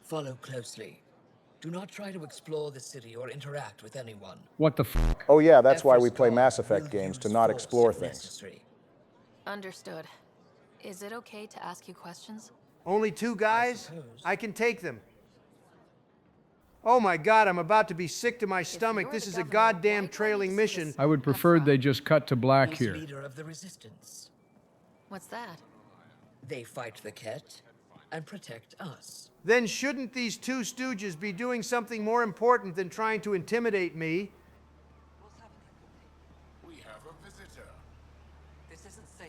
Follow closely. Do not try to explore the city or interact with anyone. What the f***? Oh yeah, that's why we play Mass Effect games, to not explore things. Understood. Is it okay to ask you questions? Only 2 guys? I can take them. Oh my God, I'm about to be sick to my stomach. This is a goddamn trailing mission. I would prefer they just cut to black here. Leader of the Resistance. What's that? They fight the Ket and protect us. Then shouldn't these 2 stooges be doing something more important than trying to intimidate me? We have a visitor. This isn't safe.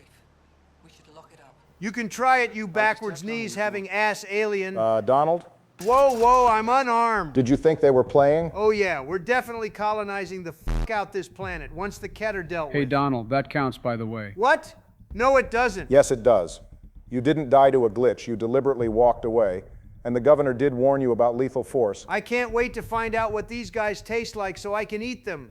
We should lock it up. You can try it, you backwards knees having ass alien. Donald? Whoa, I'm unarmed. Did you think they were playing? Oh yeah, we're definitely colonizing the f*** out this planet once the Ket are dealt with. Hey, Donald, that counts, by the way. What? No, it doesn't. Yes, it does. You didn't die to a glitch, you deliberately walked away, and the governor did warn you about lethal force. I can't wait to find out what these guys taste like so I can eat them.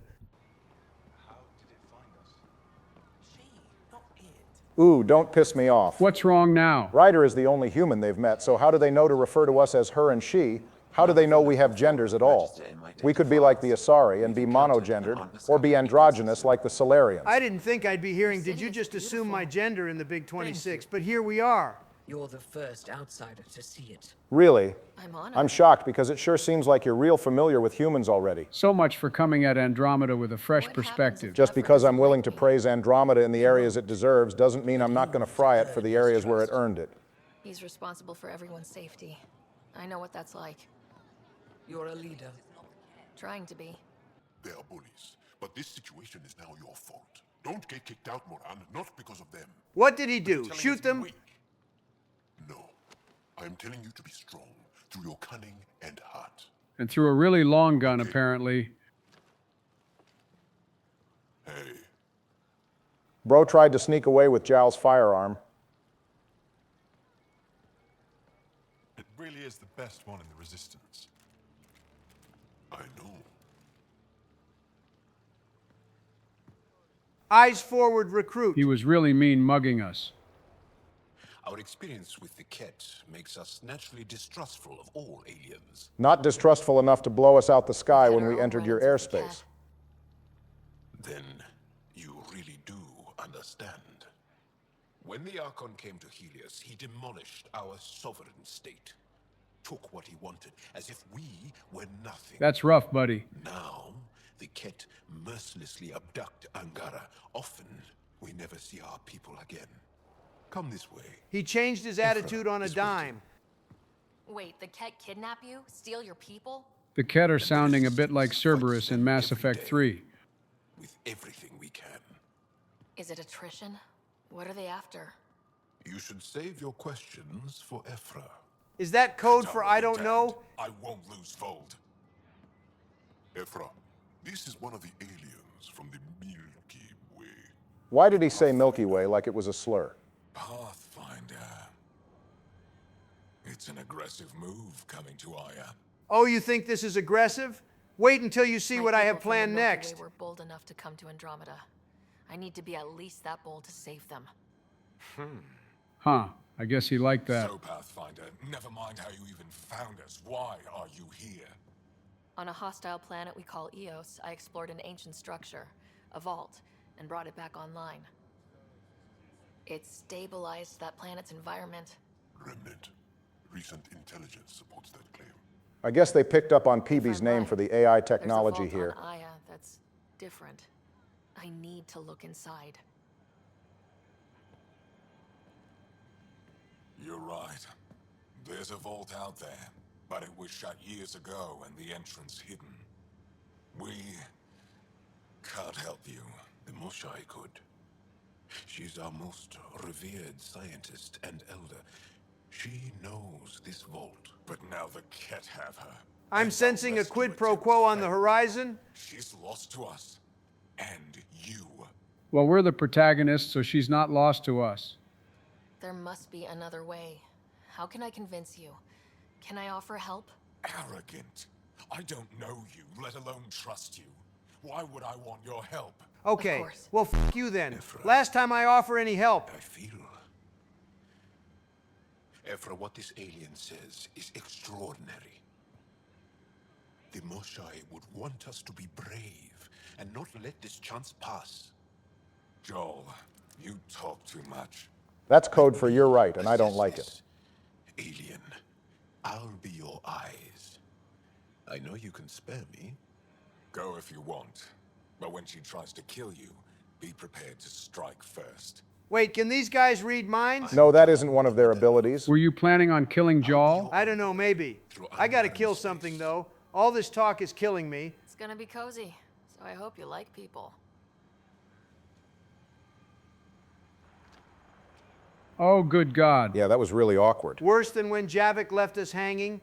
Ooh, don't piss me off. What's wrong now? Ryder is the only human they've met, so how do they know to refer to us as her and she? How do they know we have genders at all? We could be like the Asari and be monogendered, or be androgynous like the Solarians. I didn't think I'd be hearing, did you just assume my gender in the Big 26? But here we are. You're the first outsider to see it. Really? I'm honored. I'm shocked because it sure seems like you're real familiar with humans already. So much for coming at Andromeda with a fresh perspective. Just because I'm willing to praise Andromeda in the areas it deserves doesn't mean I'm not going to fry it for the areas where it earned it. He's responsible for everyone's safety. I know what that's like. You're a leader. Trying to be. They are bullies, but this situation is now your fault. Don't get kicked out, Moran, not because of them. What did he do? Shoot them? No. I'm telling you to be strong through your cunning and heart. And through a really long gun, apparently. Hey. Bro tried to sneak away with Jowl's firearm. It really is the best one in the Resistance. I know. Eyes forward, recruit. He was really mean mugging us. Our experience with the Ket makes us naturally distrustful of all aliens. Not distrustful enough to blow us out the sky when we entered your airspace. Then you really do understand. When the Archon came to Helios, he demolished our sovereign state. Took what he wanted, as if we were nothing. That's rough, buddy. Now, the Ket mercilessly abduct Angara. Often, we never see our people again. Come this way. He changed his attitude on a dime. Wait, the Ket kidnap you? Steal your people? The Ket are sounding a bit like Cerberus in Mass Effect 3. With everything we can. Is it attrition? What are they after? You should save your questions for Ephra. Is that code for I don't know? I won't lose fold. Ephra, this is one of the aliens from the Milky Way. Why did he say Milky Way like it was a slur? Pathfinder. It's an aggressive move coming to Aya. Oh, you think this is aggressive? Wait until you see what I have planned next. We're bold enough to come to Andromeda. I need to be at least that bold to save them. Huh. I guess he liked that. So, Pathfinder, never mind how you even found us. Why are you here? On a hostile planet we call Eos, I explored an ancient structure, a vault, and brought it back online. It stabilized that planet's environment. Remnant. Recent intelligence supports that claim. I guess they picked up on PB's name for the AI technology There's a here. vault on Aya that's different. I need to look inside. You're right. There's a vault out there, but it was shut years ago and the entrance hidden. We can't help you. The Moshai could. She's our most revered scientist and elder. She knows this vault. But now the Ket have her. I'm sensing a quid pro quo on the horizon. She's lost to us. And you. Well, we're the protagonists, so she's not lost to us. There must be another way. How can I convince you? Can I offer help? Arrogant. I don't know you, let alone trust you. Why would I want your help? Okay, well, f you then. Last time I offer any help. I feel. Ephra, what this alien says is extraordinary. The Moshai would want us to be brave and not let this chance pass. Joel, you talk too much. That's code for you're right, and I don't like it. Alien, I'll be your eyes. I know you can spare me. Go if you want. But when she tries to kill you, be prepared to strike first. Wait, can these guys read minds? No, that isn't one of their abilities. Were you planning on killing Joel? I don't know, maybe. I gotta kill something, though. All this talk is killing me. It's gonna be cozy, so I hope you like people. Oh, good God. Yeah, that was really awkward. Worse than when Javik left us hanging.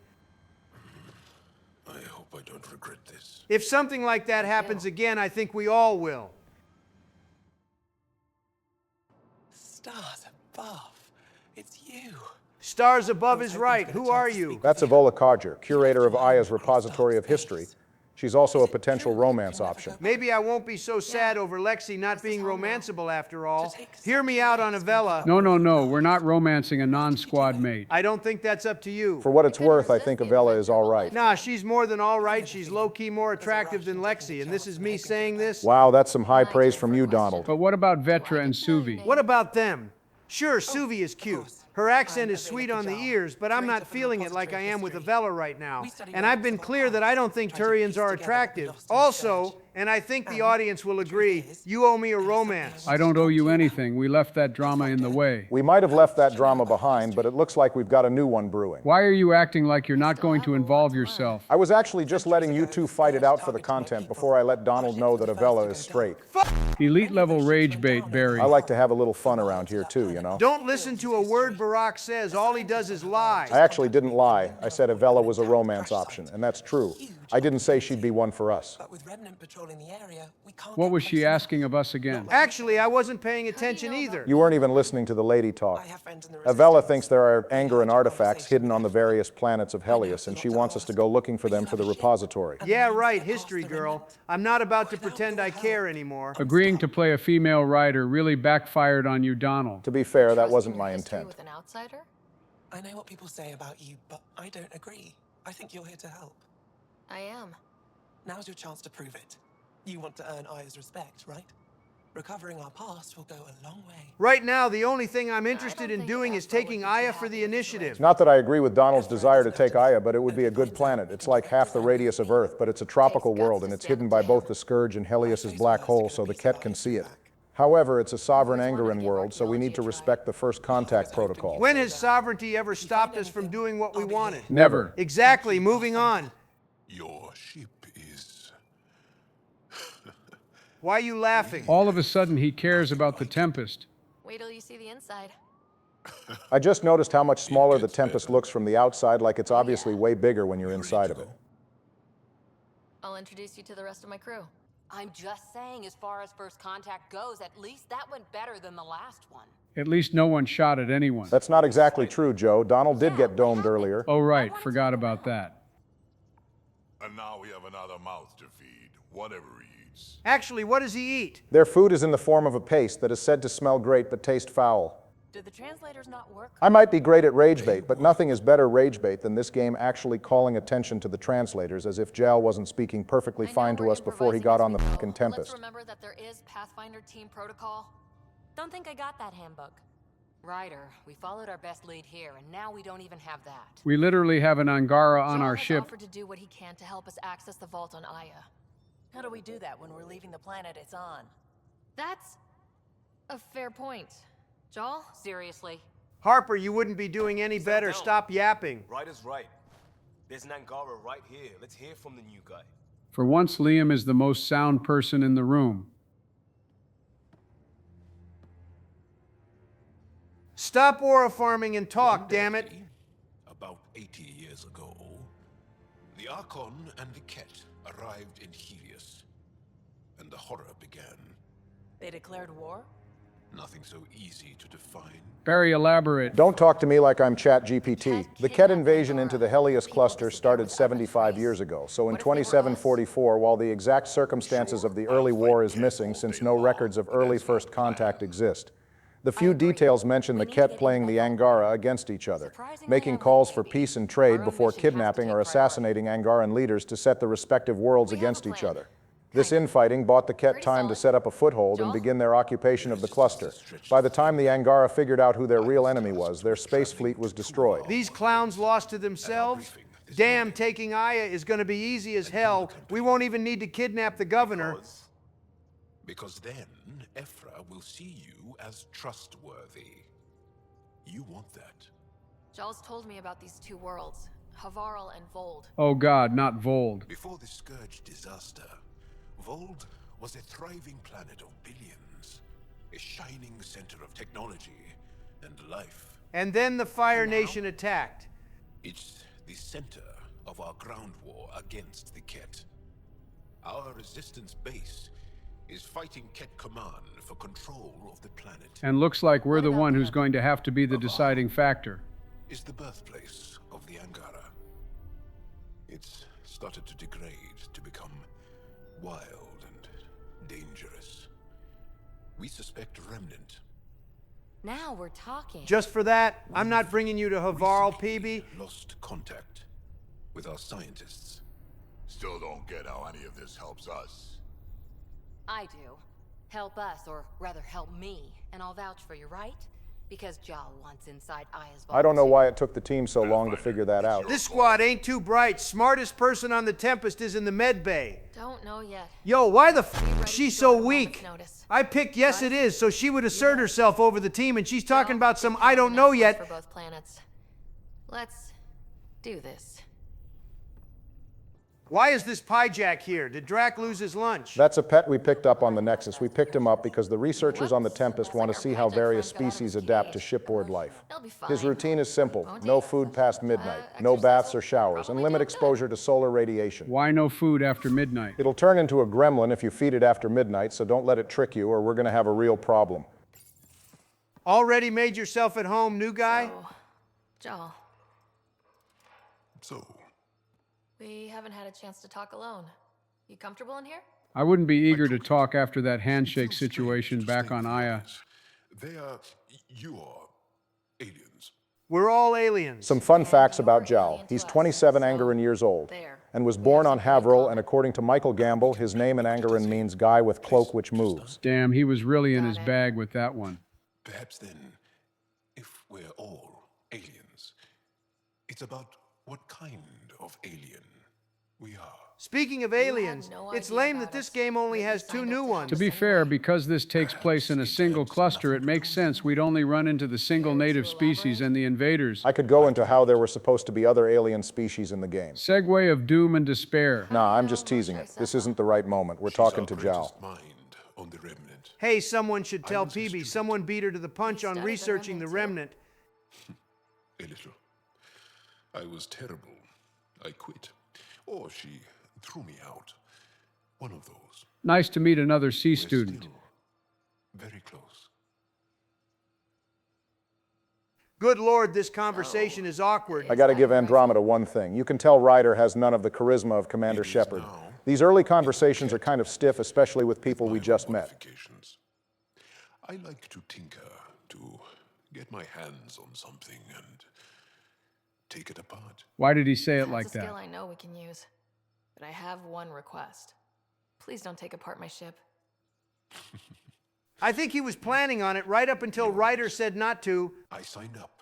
I hope I don't regret this. If something like that happens again, I think we all will. Stars above. It's you. Stars above is right. Who are you? That's Evola Carger, curator of Aya's repository of history. She's also a potential romance option. Maybe I won't be so sad over Lexi not being romanceable after all. Hear me out on Avella. No. We're not romancing a non-squad mate. I don't think that's up to you. For what it's worth, I think Avella is all right. Nah, she's more than all right. She's low-key more attractive than Lexi, and this is me saying this. Wow, that's some high praise from you, Donald. But what about Vetra and Suvi? What about them? Sure, Suvi is cute. Her accent is sweet on the ears, but I'm not feeling it like I am with Avella right now. And I've been clear that I don't think Turians are attractive. Also, and I think the audience will agree, you owe me a romance. I don't owe you anything. We left that drama in the way. We might have left that drama behind, but it looks like we've got a new one brewing. Why are you acting like you're not going to involve yourself? I was actually just letting you two fight it out for the content before I let Donald know that Avella is straight. Elite level rage bait, Barry. I like to have a little fun around here too, you know? Don't listen to a word Barack says. All he does is lie. I actually didn't lie. I said Avella was a romance option, and that's true. I didn't say she'd be one for us. But with Remnant patrolling the area, we can't. What was she asking of us again? Actually, I wasn't paying attention either. You weren't even listening to the lady talk. Avella thinks there are Angron artifacts hidden on the various planets of Helios, and she wants us to go looking for them for the repository. Yeah, right, history girl. I'm not about to pretend I care anymore. Agreeing to play a female writer really backfired on you, Donald. To be fair, that wasn't my intent. With an outsider? I know what people say about you, but I don't agree. I think you're here to help. I am. Now's your chance to prove it. You want to earn Aya's respect, right? Recovering our past will go a long way. Right now, the only thing I'm interested in doing is taking Aya for the initiative. Not that I agree with Donald's desire to take Aya, but it would be a good planet. It's like half the radius of Earth, but it's a tropical world, and it's hidden by both the Scourge and Helios's black hole, so the Ket can see it. However, it's a sovereign Angron world, so we need to respect the first contact protocol. When has sovereignty ever stopped us from doing what we wanted? Never. Exactly, moving on. Your ship is... Why are you laughing? All of a sudden, he cares about the Tempest. Wait till you see the inside. I just noticed how much smaller the Tempest looks from the outside, like it's obviously way bigger when you're inside of it. I'll introduce you to the rest of my crew. I'm just saying, as far as first contact goes, at least that went better than the last one. At least no one shot at anyone. That's not exactly true, Joe. Donald did get domed earlier. Oh, right. Forgot about that. And now we have another mouth to feed, whatever he eats. Actually, what does he eat? Their food is in the form of a paste that is said to smell great but taste foul. Did the translators not work? I might be great at rage bait, but nothing is better rage bait than this game actually calling attention to the translators, as if Jal wasn't speaking perfectly fine to us before he got on the fucking Tempest. Let's remember that there is Pathfinder team protocol. Don't think I got that handbook. Ryder, we followed our best lead here, and now we don't even have that. We literally have an Angara on our ship. Offered to do what he can to help us access the vault on Aya. How do we do that when we're leaving the planet it's on? That's a fair point. Jal? Seriously? Harper, you wouldn't be doing any better. Stop yapping. Ryder's right. There's an Angara right here. Let's hear from the new guy. For once, Liam is the most sound person in the room. Stop aura farming and talk, damn it. About 80 years ago, the Archon and the Ket arrived in Helios, and the horror began. They declared war? Nothing so easy to define. Very elaborate. Don't talk to me like I'm ChatGPT. The Ket invasion into the Helios cluster started 75 years ago, so in 2744, while the exact circumstances of the early war is missing since no records of early first contact exist, the few details mention the Ket playing the Angara against each other, making calls for peace and trade before kidnapping or assassinating Angaran leaders to set the respective worlds against each other. This infighting bought the Ket time to set up a foothold and begin their occupation of the cluster. By the time the Angara figured out who their real enemy was, their space fleet was destroyed. These clowns lost to themselves? Damn, taking Aya is going to be easy as hell. We won't even need to kidnap the governor. Because then Ephra will see you as trustworthy. You want that. Jal's told me about these two worlds, Havaral and Vold. Oh god, not Vold. Before the Scourge disaster, Vold was a thriving planet of billions, a shining center of technology and life. And then the Fire Nation attacked. It's the center of our ground war against the Ket. Our resistance base is fighting Ket Command for control of the planet. And looks like we're the one who's going to have to be the deciding factor. Is the birthplace of the Angara. It's started to degrade, to become wild and dangerous. We suspect Remnant. Now we're talking. Just for that, I'm not bringing you to Havaral, PB. Lost contact with our scientists. Still don't get how any of this helps us. I do. Help us, or rather help me, and I'll vouch for you, right? Because Jal wants inside Aya's vault. I don't know why it took the team so long to figure that out. This squad ain't too bright. Smartest person on the Tempest is in the med bay. Don't know yet. Yo, why the f is she so weak? I picked yes it is, so she would assert herself over the team, and she's talking about some I don't know yet. For both planets. Let's do this. Why is this Pyjack here? Did Drac lose his lunch? That's a pet we picked up on the Nexus. We picked him up because the researchers on the Tempest want to see how various species adapt to shipboard life. His routine is simple: no food past midnight, no baths or showers, and limit exposure to solar radiation. Why no food after midnight? It'll turn into a gremlin if you feed it after midnight, so don't let it trick you or we're going to have a real problem. Already made yourself at home, new guy? Jal. So, we haven't had a chance to talk alone. You comfortable in here? I wouldn't be eager to talk after that handshake situation back on Aya. You are aliens. We're all aliens. Some fun facts about Jal. He's 27 Angaran years old and was born on Haverhill, and according to Michael Gamble, his name in Angaran means guy with cloak which moves. Damn, he was really in his bag with that one. Perhaps then, if we're all aliens, it's about what kind of alien we are. Speaking of aliens, it's lame that this game only has 2 new ones. To be fair, because this takes place in a single cluster, it makes sense we'd only run into the single native species and the invaders. I could go into how there were supposed to be other alien species in the game. Segue of doom and despair. Nah, I'm just teasing it. This isn't the right moment. We're talking to Jal. Hey, someone should tell PB. Someone beat her to the punch on researching the Remnant. A little. I was terrible. I quit. Or she threw me out. One of those. Nice to meet another C We're student. still very close. Good Lord, this conversation is awkward. I gotta give Andromeda one thing. You can tell Ryder has none of the charisma of Commander Shepard. These early conversations are kind of stiff, especially with people we just met. I like to tinker, to get my hands on something and take it apart. Why did he say it like That's a skill that? I know we can use. But I have one request. Please don't take apart my ship. I think he was planning on it right up until Ryder said not to. I signed up.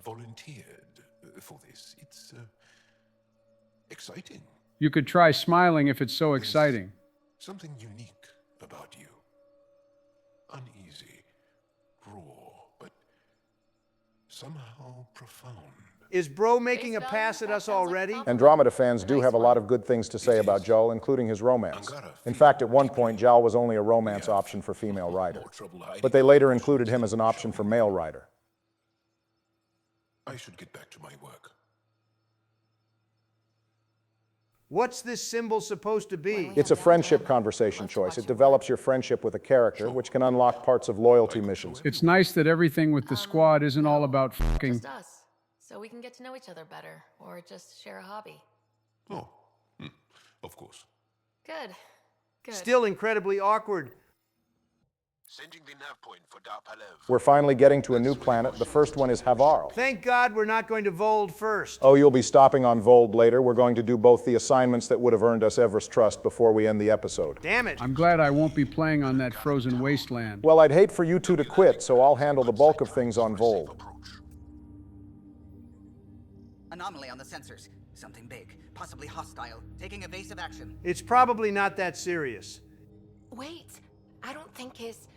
Volunteered for this. It's exciting. You could try smiling if it's so exciting. Something unique about you. Uneasy, raw, but somehow profound. Is Bro making a pass at us already? Andromeda fans do have a lot of good things to say about Jal, including his romance. In fact, at one point, Jal was only a romance option for female Ryder. But they later included him as an option for male Ryder. I should get back to my work. What's this symbol supposed to be? It's a friendship conversation choice. It develops your friendship with a character, which can unlock parts of loyalty missions. It's nice that everything with the squad isn't all about fucking. Just us. So we can get to know each other better, or just share a hobby. Oh, of course. Good. Good. Still incredibly awkward. Sending the nav point for Darpalev. We're finally getting to a new planet. The first one is Havarl. Thank God we're not going to Vold first. Oh, you'll be stopping on Vold later. We're going to do both the assignments that would have earned us Ever's trust before we end the episode. Damn it. I'm glad I won't be playing on that frozen wasteland. Well, I'd hate for you two to quit, so I'll handle the bulk of things on Vold. Anomaly on the sensors. Something big, possibly hostile, taking evasive action. It's probably not that serious. Wait, I don't think it's...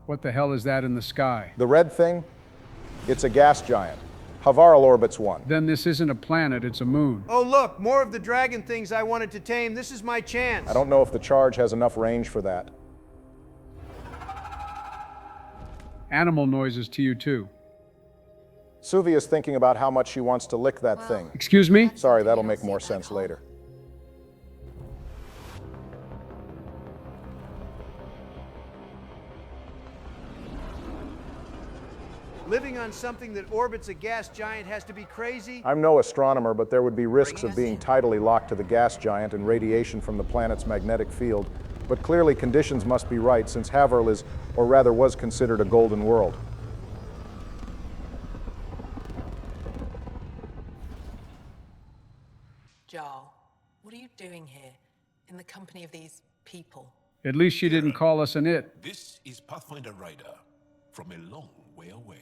What the hell is that in the sky? The red thing? It's a gas giant. Havarl orbits one. Then this isn't a planet, it's a moon. Oh look, more of the dragon things I wanted to tame. This is my chance. I don't know if the charge has enough range for that. Animal noises to you too. Suvi is thinking about how much she wants to lick that thing. Excuse me? Sorry, that'll make more sense later. Living on something that orbits a gas giant has to be crazy. I'm no astronomer, but there would be risks of being tidally locked to the gas giant and radiation from the planet's magnetic field. But clearly conditions must be right, since Havarl is, or rather was considered, a golden world. Jarl, what are you doing here, in the company of these people? At least she didn't call us an it. This is Pathfinder Ryder, from a long way away.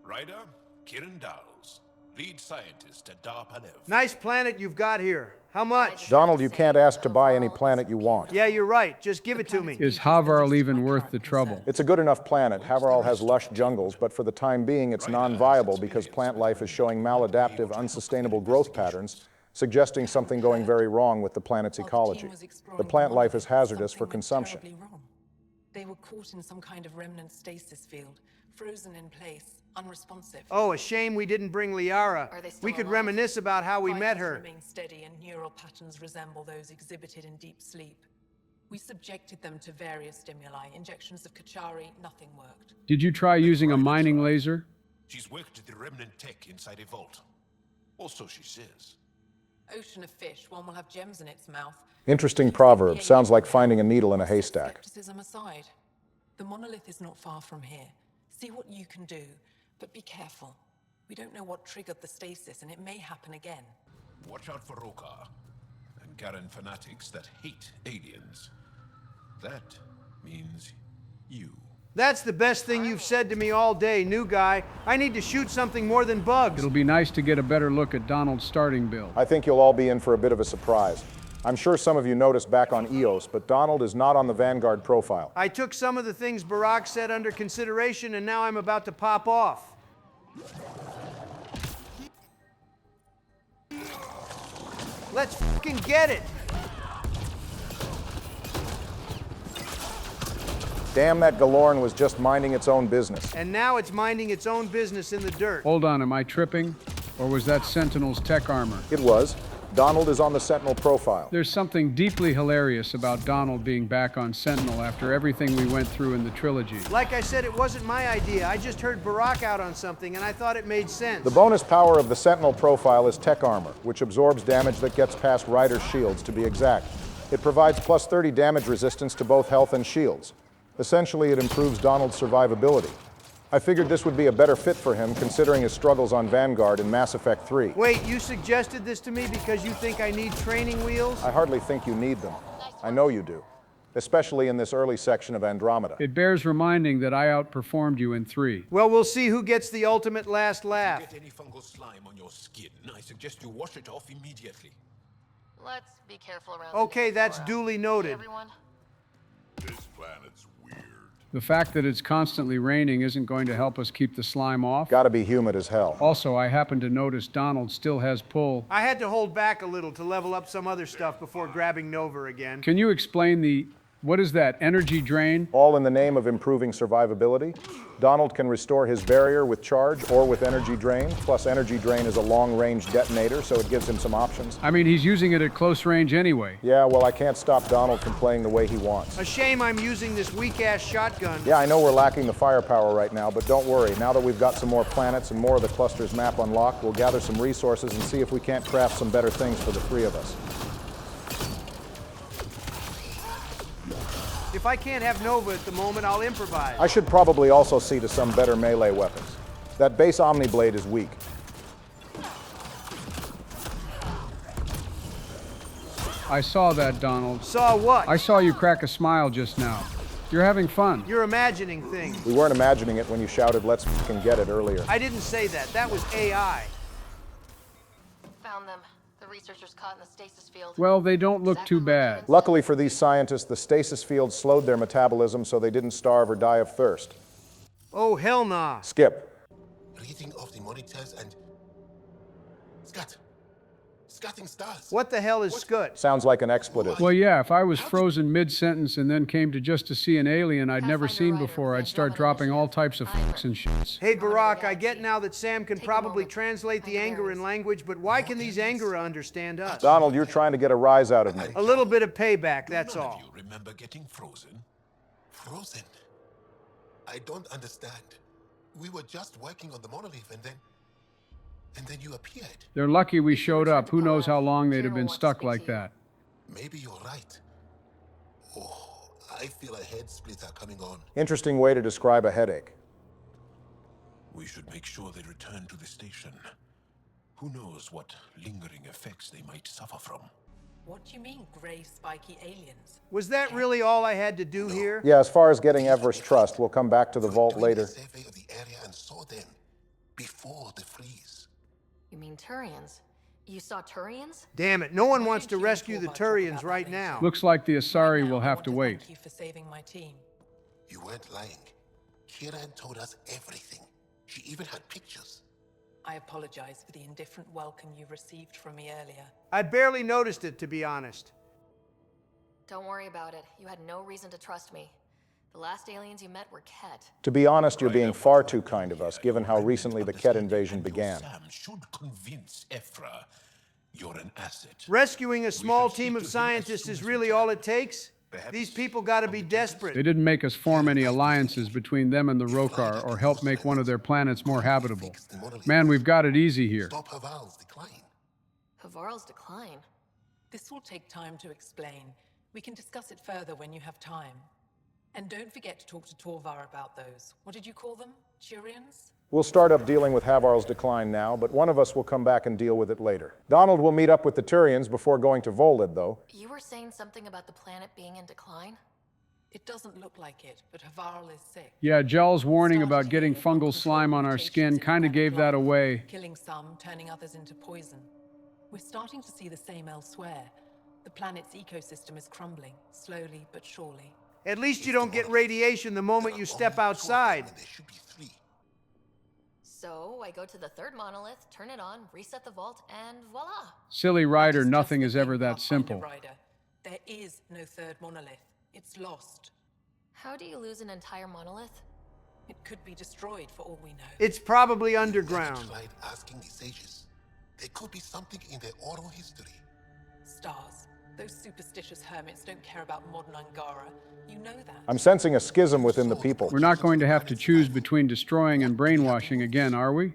Ryder, Kirin Dals, lead scientist at Darpalev. Nice planet you've got here. How much? Donald, you can't ask to buy any planet you want. Yeah, you're right. Just give it to me. Is Havarl even worth the trouble? It's a good enough planet. Havarl has lush jungles, but for the time being it's non-viable because plant life is showing maladaptive, unsustainable growth patterns, suggesting something going very wrong with the planet's ecology. The plant life is hazardous for consumption. They were caught in some kind of remnant stasis field, frozen in place, unresponsive. Oh, a shame we didn't bring Liara. We could reminisce about how we met her. Remain steady and neural patterns resemble those exhibited in deep sleep. We subjected them to various stimuli, injections of Kachari, nothing worked. Did you try using a mining laser? She's worked at the remnant tech inside a vault. Or so she says. Ocean of fish, one will have gems in its mouth. Interesting proverb. Sounds like finding a needle in a haystack. Skepticism aside, the monolith is not far from here. See what you can do, but be careful. We don't know what triggered the stasis, and it may happen again. Watch out for Rokar and Garen fanatics that hate aliens. That means you. That's the best thing you've said to me all day, new guy. I need to shoot something more than bugs. It'll be nice to get a better look at Donald's starting build. I think you'll all be in for a bit of a surprise. I'm sure some of you noticed back on EOS, but Donald is not on the Vanguard profile. I took some of the things Barack said under consideration, and now I'm about to pop off. Let's fucking get it! Damn, that Galorn was just minding its own business. And now it's minding its own business in the dirt. Hold on, am I tripping? Or was that Sentinel's tech armor? It was. Donald is on the Sentinel profile. There's something deeply hilarious about Donald being back on Sentinel after everything we went through in the trilogy. Like I said, it wasn't my idea. I just heard Barack out on something, and I thought it made sense. The bonus power of the Sentinel profile is tech armor, which absorbs damage that gets past Rider's shields, to be exact. It provides plus 30 damage resistance to both health and shields. Essentially, it improves Donald's survivability. I figured this would be a better fit for him, considering his struggles on Vanguard in Mass Effect 3. Wait, you suggested this to me because you think I need training wheels? I hardly think you need them. I know you do. Especially in this early section of Andromeda. It bears reminding that I outperformed you in 3. Well, we'll see who gets the ultimate last laugh. If you get any fungal slime on your skin, I suggest you wash it off immediately. Let's be careful around. Okay, that's duly noted. Everyone. This planet's weird. The fact that it's constantly raining isn't going to help us keep the slime off. Gotta be humid as hell. Also, I happen to notice Donald still has pull. I had to hold back a little to level up some other stuff before grabbing Nova again. Can you explain the, what is that, energy drain? All in the name of improving survivability. Donald can restore his barrier with charge or with energy drain. Plus, energy drain is a long-range detonator, so it gives him some options. I mean, he's using it at close range anyway. Yeah, well, I can't stop Donald from playing the way he wants. A shame I'm using this weak-ass shotgun. Yeah, I know we're lacking the firepower right now, but don't worry. Now that we've got some more planets and more of the cluster's map unlocked, we'll gather some resources and see if we can't craft some better things for the three of us. If I can't have Nova at the moment, I'll improvise. I should probably also see to some better melee weapons. That base Omni Blade is weak. I saw that, Donald. Saw what? I saw you crack a smile just now. You're having fun. You're imagining things. We weren't imagining it when you shouted, "Let's f***ing get it," earlier. I didn't say that. That was AI. Found them. The researchers caught in the stasis field. Well, they don't look too bad. Luckily for these scientists, the stasis field slowed their metabolism so they didn't starve or die of thirst. Oh, hell nah. Skip. Reading off the monitors and... Scatting stars. What the hell is scut? Sounds like an expletive. Well, yeah, if I was frozen mid-sentence and then came to just to see an alien I'd never seen before, I'd start dropping all types of f***s and shits. Hey, Barack, I get now that Sam can probably translate the Angaran language, but why can these Angara understand us? Donald, you're trying to get a rise out of me. A little bit of payback, that's all. You remember getting frozen? Frozen? I don't understand. We were just working on the monolith and then you appeared. They're lucky we showed up. Who knows how long they'd have been stuck like that. Maybe you're right. Oh, I feel a head splitter coming on. Interesting way to describe a headache. We should make sure they return to the station. Who knows what lingering effects they might suffer from. What do you mean, gray, spiky aliens? Was that really all I had to do here? Yeah, as far as getting Everest trust, we'll come back to the vault later. Survey of the area and saw them before the freeze. You mean Turians? You saw Turians? Damn it, no one wants to rescue the Turians right now. Looks like the Asari will have to wait. Thank you for saving my team. You weren't lying. Kieran told us everything. She even had pictures. I apologize for the indifferent welcome you received from me earlier. I barely noticed it, to be honest. Don't worry about it. You had no reason to trust me. The last aliens you met were Ket. To be honest, you're being far too kind of us, given how recently the Ket invasion began. Sam should convince Ephra you're an asset. Rescuing a small team of scientists is really all it takes? These people gotta be desperate. They didn't make us form any alliances between them and the Rokar or help make one of their planets more habitable. Man, we've got it easy here. Stop Havarl's decline. Havarl's decline? This will take time to explain. We can discuss it further when you have time. And don't forget to talk to Torvar about those. What did you call them? Turians? We'll start up dealing with Havarl's decline now, but one of us will come back and deal with it later. Donald will meet up with the Turians before going to Volid, though. You were saying something about the planet being in decline? It doesn't look like it, but Havarl is sick. Yeah, Gel's warning about getting fungal slime on our skin kind of gave that away. Killing some, turning others into poison. We're starting to see the same elsewhere. The planet's ecosystem is crumbling, slowly but surely. At least you don't get radiation the moment you step outside. So, I go to the third monolith, turn it on, reset the vault, and voila! Silly Ryder, nothing is ever that simple. Ryder. There is no third monolith. It's lost. How do you lose an entire monolith? It could be destroyed for all we know. It's probably underground. Tried asking the sages. There could be something in their oral history. Stars. Those superstitious hermits don't care about modern Angara. You know that. I'm sensing a schism within the people. We're not going to have to choose between destroying and brainwashing again, are we?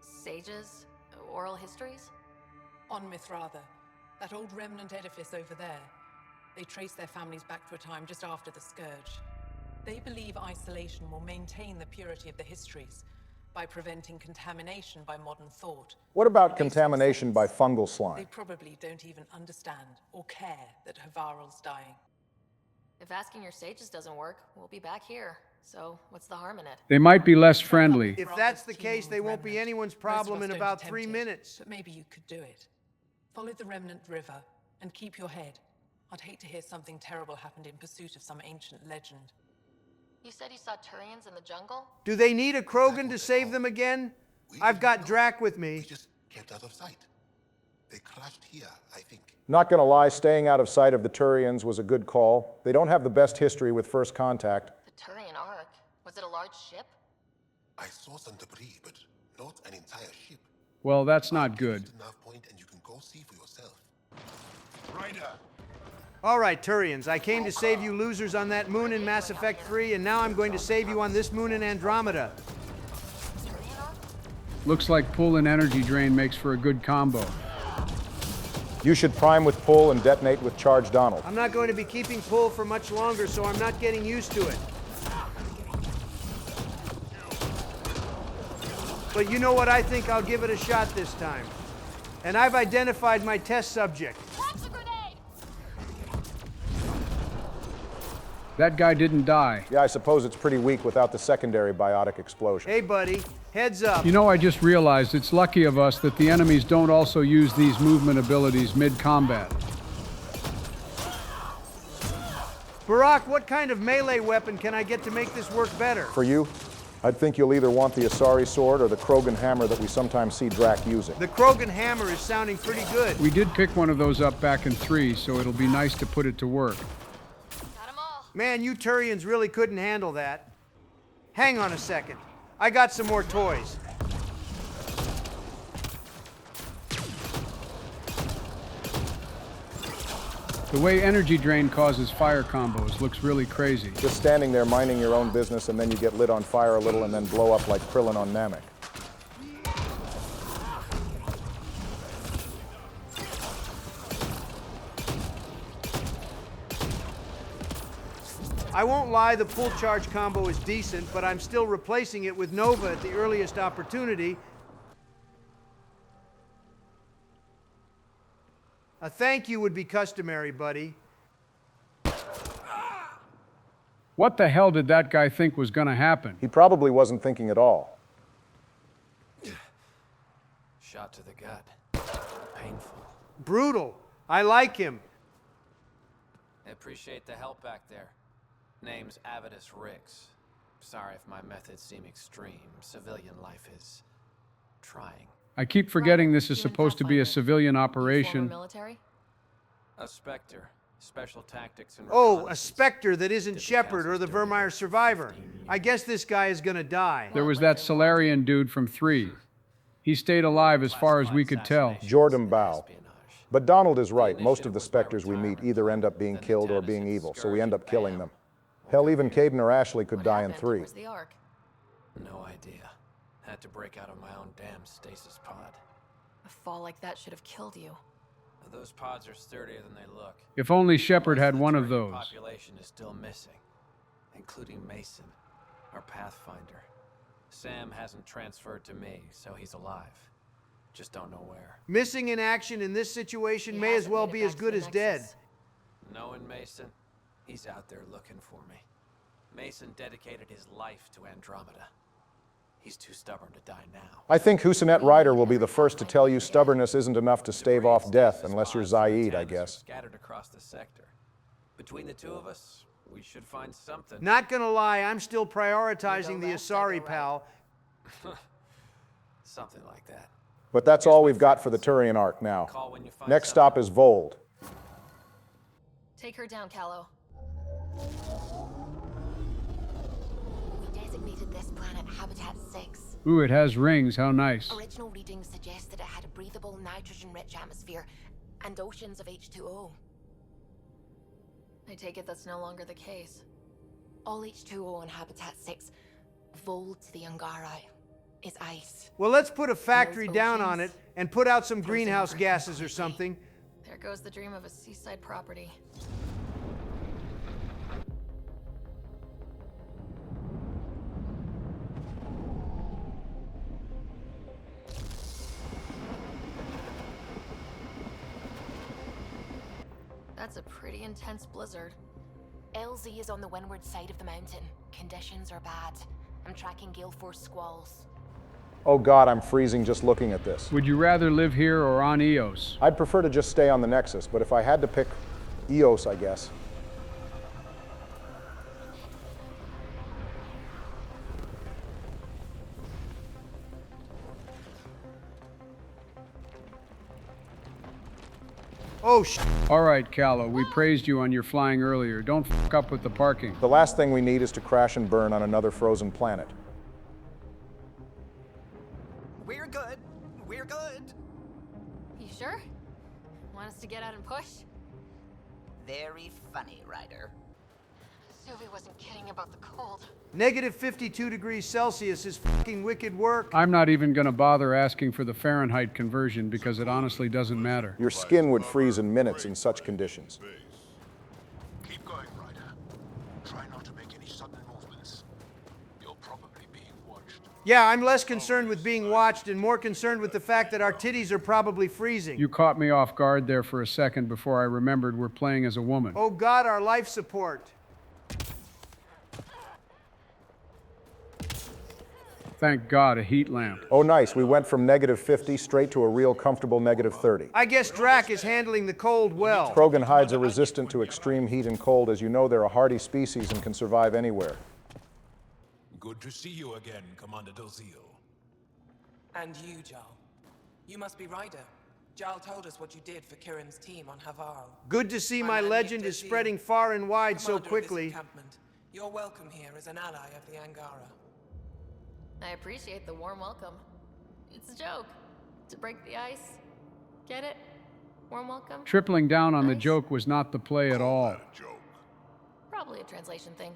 Sages? Oral histories? On Mithratha, that old remnant edifice over there. They trace their families back to a time just after the Scourge. They believe isolation will maintain the purity of the histories by preventing contamination by modern thought. What about contamination by fungal slime? They probably don't even understand or care that Havaral's dying. If asking your sages doesn't work, we'll be back here. So, what's the harm in it? They might be less friendly. If that's the case, they won't be anyone's problem in about 3 minutes. But maybe you could do it. Follow the remnant river and keep your head. I'd hate to hear something terrible happened in pursuit of some ancient legend. You said you saw Turians in the jungle? Do they need a Krogan to save them again? I've got Drac with me. We just kept out of sight. They crashed here, I think. Not gonna lie, staying out of sight of the Turians was a good call. They don't have the best history with first contact. The Turian Ark? Was it a large ship? I saw some debris, but not an entire ship. Well, that's not good. Enough point, and you can go see for yourself. Ryder! All right, Turians, I came to save you losers on that moon in Mass Effect 3, and now I'm going to save you on this moon in Andromeda. Looks like pull and energy drain makes for a good combo. You should prime with pull and detonate with charge Donald. I'm not going to be keeping pull for much longer, so I'm not getting used to it. But you know what? I think I'll give it a shot this time. And I've identified my test subject. That guy didn't die. Yeah, I suppose it's pretty weak without the secondary biotic explosion. Hey, buddy. Heads up. You know, I just realized it's lucky of us that the enemies don't also use these movement abilities mid-combat. Barack, what kind of melee weapon can I get to make this work better? For you, I'd think you'll either want the Asari sword or the Krogan hammer that we sometimes see Drac using. The Krogan hammer is sounding pretty good. We did pick one of those up back in 3, so it'll be nice to put it to work. Man, you Turians really couldn't handle that. Hang on a second. I got some more toys. The way energy drain causes fire combos looks really crazy. Just standing there minding your own business and then you get lit on fire a little and then blow up like Krillin on Namek. I won't lie, the full charge combo is decent, but I'm still replacing it with Nova at the earliest opportunity. A thank you would be customary, buddy. What the hell did that guy think was gonna happen? He probably wasn't thinking at all. Shot to the gut. Painful. Brutal. I like him. I appreciate the help back there. Name's Avitus Rix. Sorry if my methods seem extreme. Civilian life is trying. I keep forgetting this is supposed to be a civilian operation. Military? A Spectre. Special tactics and Oh, a Spectre that isn't Shepard or the Vermeer survivor. I guess this guy is gonna die. There was that Solarian dude from 3. He stayed alive as far as we could tell. Jordan Bow. But Donald is right. Most of the Spectres we meet either end up being killed or being evil, so we end up killing them. Hell, even Caden or Ashley could die in 3. Where's the Ark? No idea. Had to break out of my own damn stasis pod. A fall like that should have killed you. Those pods are sturdier than they look. If only Shepard had one of those. The population is still missing, including Mason, our Pathfinder. Sam hasn't transferred to me, so he's alive. Just don't know where. Missing in action in this situation may as well be as good as dead. Knowing Mason, he's out there looking for me. Mason dedicated his life to Andromeda. He's too stubborn to die now. I think Husanet Ryder will be the first to tell you stubbornness isn't enough to stave off death, unless you're Zaid, I guess. Scattered across the sector. Between the two of us, we should find something. Not gonna lie, I'm still prioritizing the Asari, pal. Something like that. But that's all we've got for the Turian arc now. Next stop is Vold. Take her down, Callow. We designated this planet Habitat 6. Ooh, it has rings. How nice. Original readings suggest that it had a breathable, nitrogen-rich atmosphere and oceans of H2O. I take it that's no longer the case. All H2O on Habitat 6, vold to the Angara, is ice. Well, let's put a factory down on it and put out some greenhouse gases or something. There goes the dream of a seaside property. That's a pretty intense blizzard. LZ is on the windward side of the mountain. Conditions are bad. I'm tracking gale force squalls. Oh God, I'm freezing just looking at this. Would you rather live here or on Eos? I'd prefer to just stay on the Nexus, but if I had to pick Eos, I guess. Oh, All right, Callow, we praised you on your flying earlier. Don't fuck up with the parking. The last thing we need is to crash and burn on another frozen planet. We're good. We're good. You sure? Want us to get out and push? Very funny, Ryder. Sylvie wasn't kidding about the cold. Negative 52 degrees Celsius is fucking wicked work. I'm not even gonna bother asking for the Fahrenheit conversion because it honestly doesn't matter. Your skin would freeze in minutes in such conditions. Keep going, Ryder. Try not to make any sudden movements. You're probably being watched. Yeah, I'm less concerned with being watched and more concerned with the fact that our titties are probably freezing. You caught me off guard there for a second before I remembered we're playing as a woman. Oh God, our life support. Thank God, a heat lamp. Oh nice, we went from negative 50 straight to a real comfortable negative 30. I guess Drac is handling the cold well. Krogan hides are resistant to extreme heat and cold. As you know, they're a hardy species and can survive anywhere. Good to see you again, Commander Dozil. And you, Jarl. You must be Ryder. Jarl told us what you did for Kirin's team on Havarl. Good to see my legend is spreading far and wide so quickly. You're welcome here as an ally of the Angara. I appreciate the warm welcome. It's a joke. To break the ice. Get it? Warm welcome? Tripling down on the joke was not the play at all. Probably a translation thing.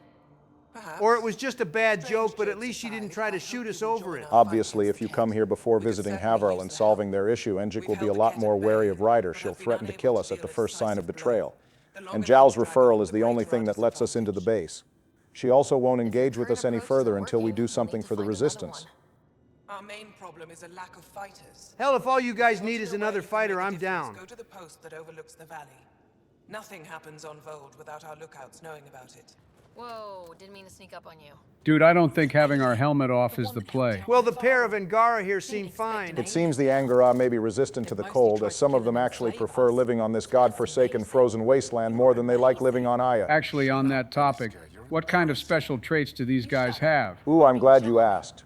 Or it was just a bad joke, but at least she didn't try to shoot us over it. Obviously, if you come here before visiting Havarl and solving their issue, Enjik will be a lot more wary of Ryder. She'll threaten to kill us at the first sign of betrayal. And Zhao's referral is the only thing that lets us into the base. She also won't engage with us any further until we do something for the Resistance. Our main problem is a lack of fighters. Hell, if all you guys need is another fighter, I'm down. Go to the post that overlooks the valley. Nothing happens on Vold without our lookouts knowing about it. Whoa, didn't mean to sneak up on you. Dude, I don't think having our helmet off is the play. Well, the pair of Angara here seem fine. It seems the Angara may be resistant to the cold, as some of them actually prefer living on this godforsaken frozen wasteland more than they like living on Aya. Actually, on that topic, what kind of special traits do these guys have? Ooh, I'm glad you asked.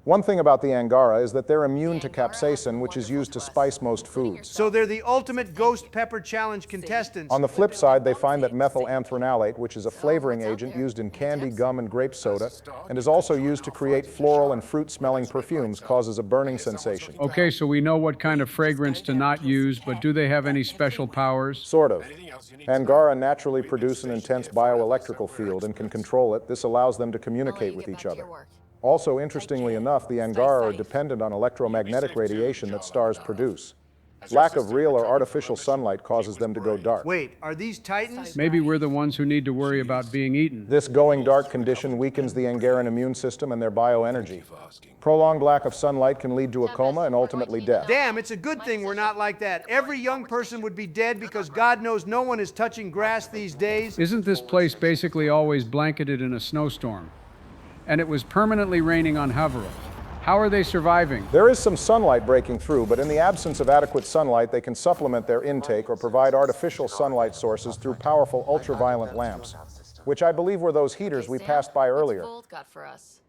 One thing about the Angara is that they're immune to capsaicin, which is used to spice most foods. So they're the ultimate Ghost Pepper Challenge contestants. On the flip side, they find that methylanthranalate, which is a flavoring agent used in candy, gum, and grape soda, and is also used to create floral and fruit-smelling perfumes, causes a burning sensation. Okay, so we know what kind of fragrance to not use, but do they have any special powers? Sort of. Angara naturally produce an intense bioelectrical field and can control it. This allows them to communicate with each other. Also, interestingly enough, the Angara are dependent on electromagnetic radiation that stars produce. Lack of real or artificial sunlight causes them to go dark. Wait, are these Titans? Maybe we're the ones who need to worry about being eaten. This going dark condition weakens the Angaran immune system and their bioenergy. Prolonged lack of sunlight can lead to a coma and ultimately death. Damn, it's a good thing we're not like that. Every young person would be dead because God knows no one is touching grass these days. Isn't this place basically always blanketed in a snowstorm? And it was permanently raining on Havarl. How are they surviving? There is some sunlight breaking through, but in the absence of adequate sunlight, they can supplement their intake or provide artificial sunlight sources through powerful ultraviolet lamps, which I believe were those heaters we passed by earlier. Vold got for us?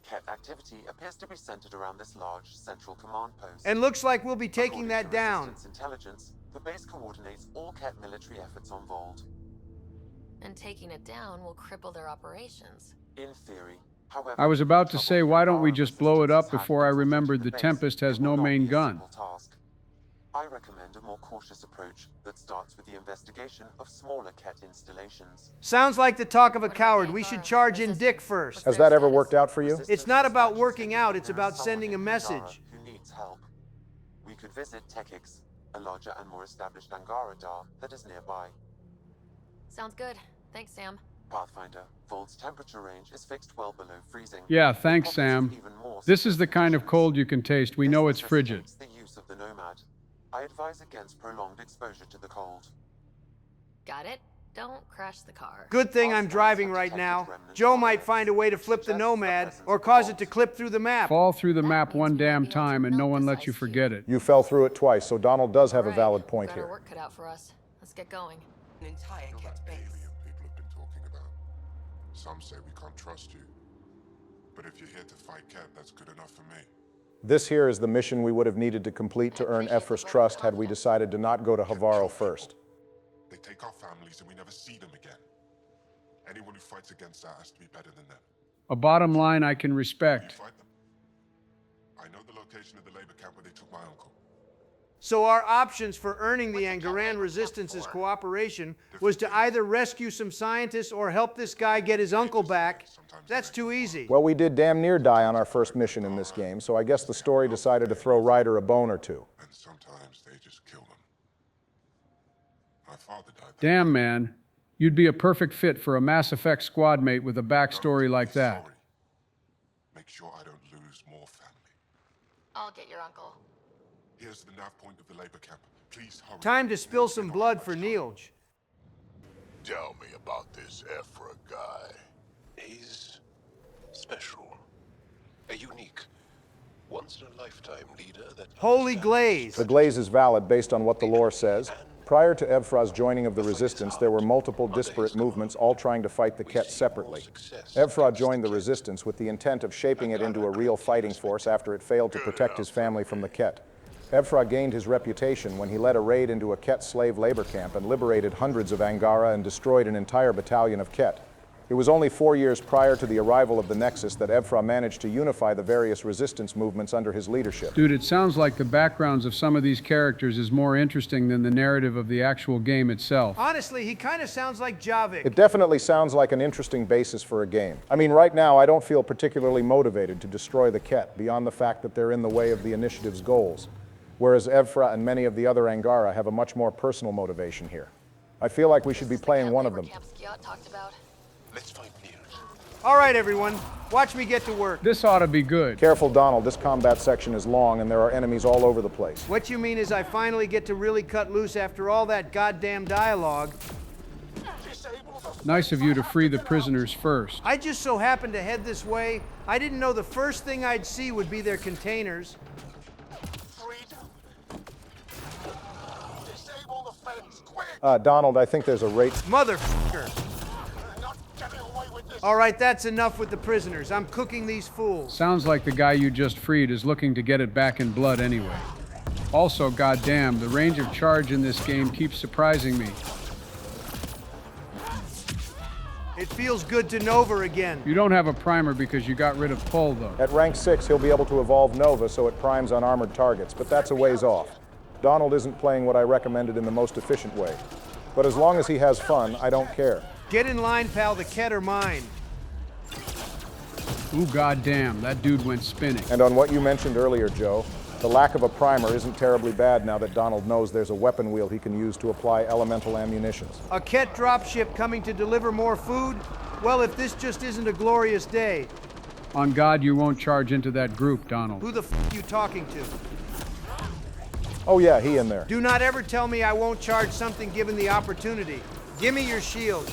Ket activity appears to be centered around this large central command post. And looks like we'll be taking that down. Intelligence, the base coordinates all Ket military efforts on Vold. and taking it down will cripple their operations. In theory. However, I was about to say, why don't we just blow it up before I remembered the Tempest has no main gun? I recommend a more cautious approach that starts with the investigation of smaller Ket installations. Sounds like the talk of a coward. We should charge in Dick first. Has that ever worked out for you? It's not about working out, it's about sending a message. Who needs help. We could visit Tekix, a larger and more established Angara Dar that is nearby. Sounds good. Thanks, Sam. Pathfinder, Vold's temperature range is fixed well below freezing. Yeah, thanks, Sam. This is the kind of cold you can taste. We know it's frigid. The use of the Nomad. I advise against prolonged exposure to the cold. Got it? Don't crash the car. Good thing I'm driving right now. Joe might find a way to flip the Nomad or cause it to clip through the map. Fall through the map one damn time and no one lets you forget it. You fell through it twice, so Donald does have a valid point Got our here. work cut out for us. Let's get going. An entire Ket base. People have been talking about. Some say we can't trust you. But if you're here to fight Ket, that's good enough for me. This here is the mission we would have needed to complete to earn Ephra's trust had we decided to not go to Havaro first. They take our families and we never see them again. Anyone who fights against that has to be better than them. A bottom line I can respect. Fight them. I know the location of the labor camp where they took my uncle. So our options for earning the Angaran Resistance's cooperation was to either rescue some scientists or help this guy get his uncle back. That's too easy. Well, we did damn near die on our first mission in this game, so I guess the story decided to throw Ryder a bone or two. And sometimes they just kill them. My father died. Damn, man. You'd be a perfect fit for a Mass Effect squad mate with a backstory like that. Make sure I don't lose more family. I'll get your uncle. Here's the nav point of the labor camp. Please hurry. Time to spill some blood for Neilj. Tell me about this Ephra guy. He's special. A unique, once-in-a-lifetime leader that... Holy Glaze! The glaze is valid based on what the lore says. Prior to Evfra's joining of the Resistance, there were multiple disparate movements all trying to fight the Ket separately. Evfra joined the Resistance with the intent of shaping it into a real fighting force after it failed to protect his family from the Ket. Evfra gained his reputation when he led a raid into a Ket slave labor camp and liberated hundreds of Angara and destroyed an entire battalion of Ket. It was only 4 years prior to the arrival of the Nexus that Evfra managed to unify the various resistance movements under his leadership. Dude, it sounds like the backgrounds of some of these characters is more interesting than the narrative of the actual game itself. Honestly, he kind of sounds like Javik. It definitely sounds like an interesting basis for a game. I mean, right now, I don't feel particularly motivated to destroy the Ket, beyond the fact that they're in the way of the initiative's goals. Whereas Evfra and many of the other Angara have a much more personal motivation here. I feel like we should be playing one of them. Let's find Neilj. All right, everyone. Watch me get to work. This ought to be good. Careful, Donald. This combat section is long, and there are enemies all over the place. What you mean is I finally get to really cut loose after all that goddamn dialogue. Nice of you to free the prisoners first. I just so happened to head this way. I didn't know the first thing I'd see would be their containers. Donald, I think there's a rate... Motherfucker! All right, that's enough with the prisoners. I'm cooking these fools. Sounds like the guy you just freed is looking to get it back in blood anyway. Also, goddamn, the range of charge in this game keeps surprising me. It feels good to Nova again. You don't have a primer because you got rid of Pull, though. At rank 6, he'll be able to evolve Nova so it primes on armored targets, but that's a ways off. Donald isn't playing what I recommended in the most efficient way. But as long as he has fun, I don't care. Get in line, pal. The Ket are mine. Ooh, goddamn, that dude went spinning. And on what you mentioned earlier, Joe, the lack of a primer isn't terribly bad now that Donald knows there's a weapon wheel he can use to apply elemental ammunitions. A Ket dropship coming to deliver more food? Well, if this just isn't a glorious day. On God, you won't charge into that group, Donald. Who the f*** you talking to? Oh yeah, he in there. Do not ever tell me I won't charge something given the opportunity. Give me your shield.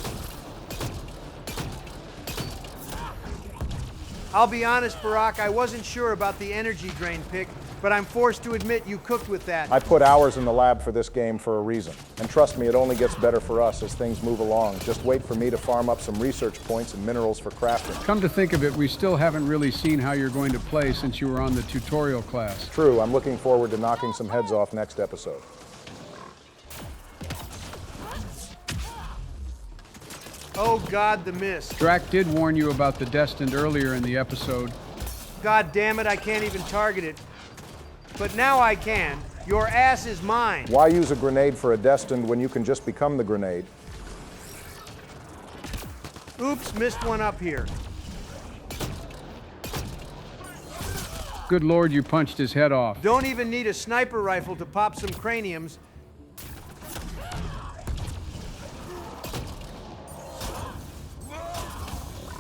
I'll be honest, Barack, I wasn't sure about the energy drain pick, but I'm forced to admit you cooked with that. I put hours in the lab for this game for a reason. And trust me, it only gets better for us as things move along. Just wait for me to farm up some research points and minerals for crafting. Come to think of it, we still haven't really seen how you're going to play since you were on the tutorial class. True, I'm looking forward to knocking some heads off next episode. Oh God, the mist. Drac did warn you about the Destined earlier in the episode. God damn it, I can't even target it. But now I can. Your ass is mine. Why use a grenade for a Destined when you can just become the grenade? Oops, missed one up here. Good lord, you punched his head off. Don't even need a sniper rifle to pop some craniums.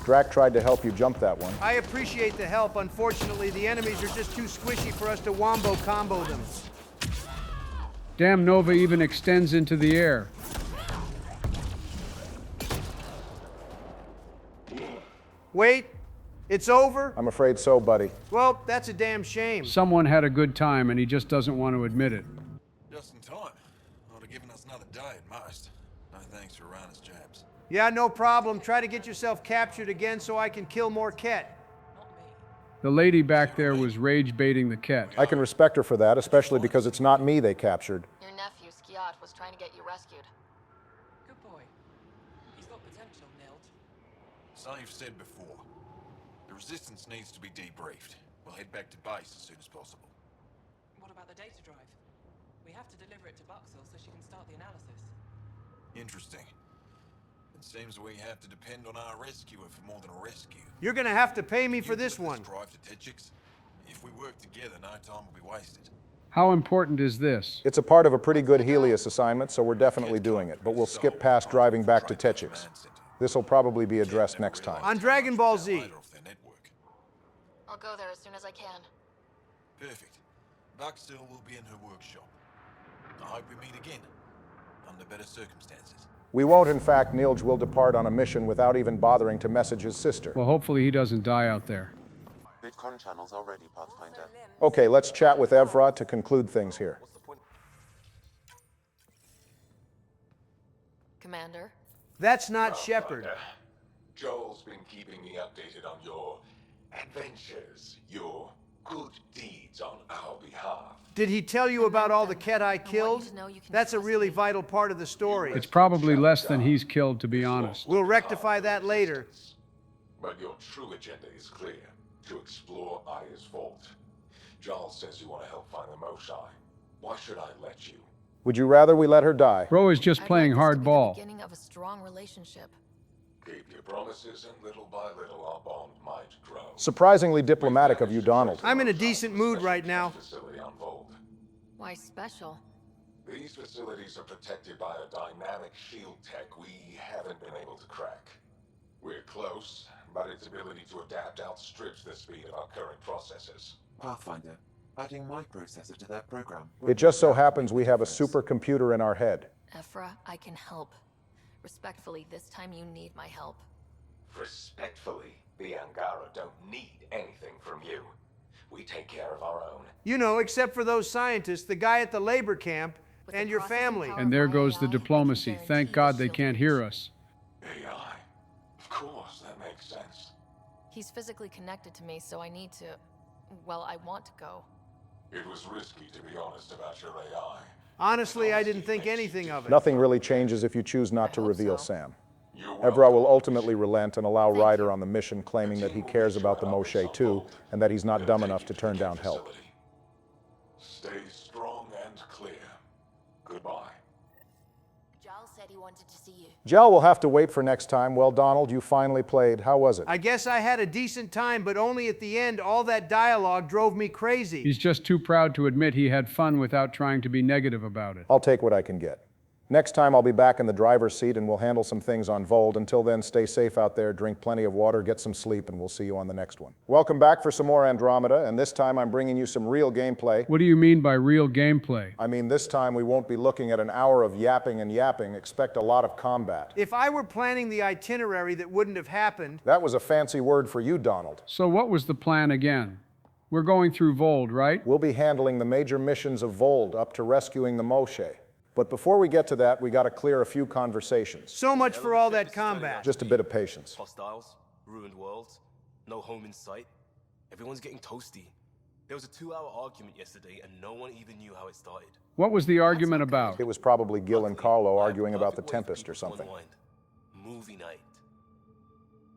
Drac tried to help you jump that one. I appreciate the help. Unfortunately, the enemies are just too squishy for us to wombo combo them. Damn, Nova even extends into the air. Wait, it's over? I'm afraid so, buddy. Well, that's a damn shame. Someone had a good time and he just doesn't want to admit it. Just in time. Would have given us another day at most. No thanks for Rana's jabs. Yeah, no problem. Try to get yourself captured again so I can kill more Ket. The lady back there was rage baiting the Ket. I can respect her for that, especially because it's not me they captured. Your nephew, Skiat, was trying to get you rescued. Good boy. He's got potential, Nild. So you've said before. The Resistance needs to be debriefed. We'll head back to base as soon as possible. What about the data drive? We have to deliver it to Buxel so she can start the analysis. Interesting. It seems we have to depend on our rescuer for more than a rescue. You're gonna have to pay me for this one. Drive to Tetchix. If we work together, no time will be wasted. How important is this? It's a part of a pretty good Helios assignment, so we're definitely doing it, but we'll skip past driving back to Tetchix. This will probably be addressed next time. On Dragon Ball Z. I'll go there as soon as I can. Perfect. Buxel will be in her workshop. I hope we meet again, under better circumstances. We won't, in fact. Nilj will depart on a mission without even bothering to message his sister. Well, hopefully he doesn't die out there. Bitcoin channels are ready, Pathfinder. Okay, let's chat with Evra to conclude things here. Commander? That's not Shepard. Joel's been keeping me updated on your adventures, your good deeds on our behalf. Did he tell you about all the Ket I killed? That's a really vital part of the story. It's probably less than he's killed, to be honest. We'll rectify that later. But your true agenda is clear. To explore Aya's vault. Giles says you want to help find the Moshae. Why should I let you? Would you rather we let her die? Bro is just playing hardball. Beginning of a strong relationship. Keep your promises, and little by little our bond might grow. Surprisingly diplomatic of you, Donald. I'm in a decent mood right now. Facility on Vold. Why special? These facilities are protected by a dynamic shield tech we haven't been able to crack. We're close, but its ability to adapt outstrips the speed of our current processors. Pathfinder, adding my processor to that program. It just so happens we have a supercomputer in our head. Ephra, I can help. Respectfully, this time you need my help. Respectfully, the Angara don't need anything from you. We take care of our own. You know, except for those scientists, the guy at the labor camp, and your family. And there goes the diplomacy. Thank God they can't hear us. AI? Of course, that makes sense. He's physically connected to me, so I need to... Well, I want to go. It was risky, to be honest, about your AI. Honestly, I didn't think anything of it. Nothing really changes if you choose not to reveal Sam. Evra will ultimately relent and allow Ryder on the mission, claiming that he cares about the Moshae too, and that he's not dumb enough to turn down help. Stay strong and clear. Goodbye. Giles said he wanted to see you. Jel will have to wait for next time. Well, Donald, you finally played. How was it? I guess I had a decent time, but only at the end. All that dialogue drove me crazy. He's just too proud to admit he had fun without trying to be negative about it. I'll take what I can get. Next time I'll be back in the driver's seat and we'll handle some things on Vold. Until then, stay safe out there, drink plenty of water, get some sleep, and we'll see you on the next one. Welcome back for some more Andromeda, and this time I'm bringing you some real gameplay. What do you mean by real gameplay? I mean, this time we won't be looking at an hour of yapping and yapping. Expect a lot of combat. If I were planning the itinerary, that wouldn't have happened. That was a fancy word for you, Donald. So what was the plan again? We're going through Vold, right? We'll be handling the major missions of Vold up to rescuing the Moshae. But before we get to that, we got to clear a few conversations. So much for all that combat. Just a bit of patience. Hostiles, ruined worlds, no home in sight. Everyone's getting toasty. There was a 2-hour argument yesterday and no one even knew how it started. What was the argument about? It was probably Gil and Carlo arguing about the Tempest or something. movie night.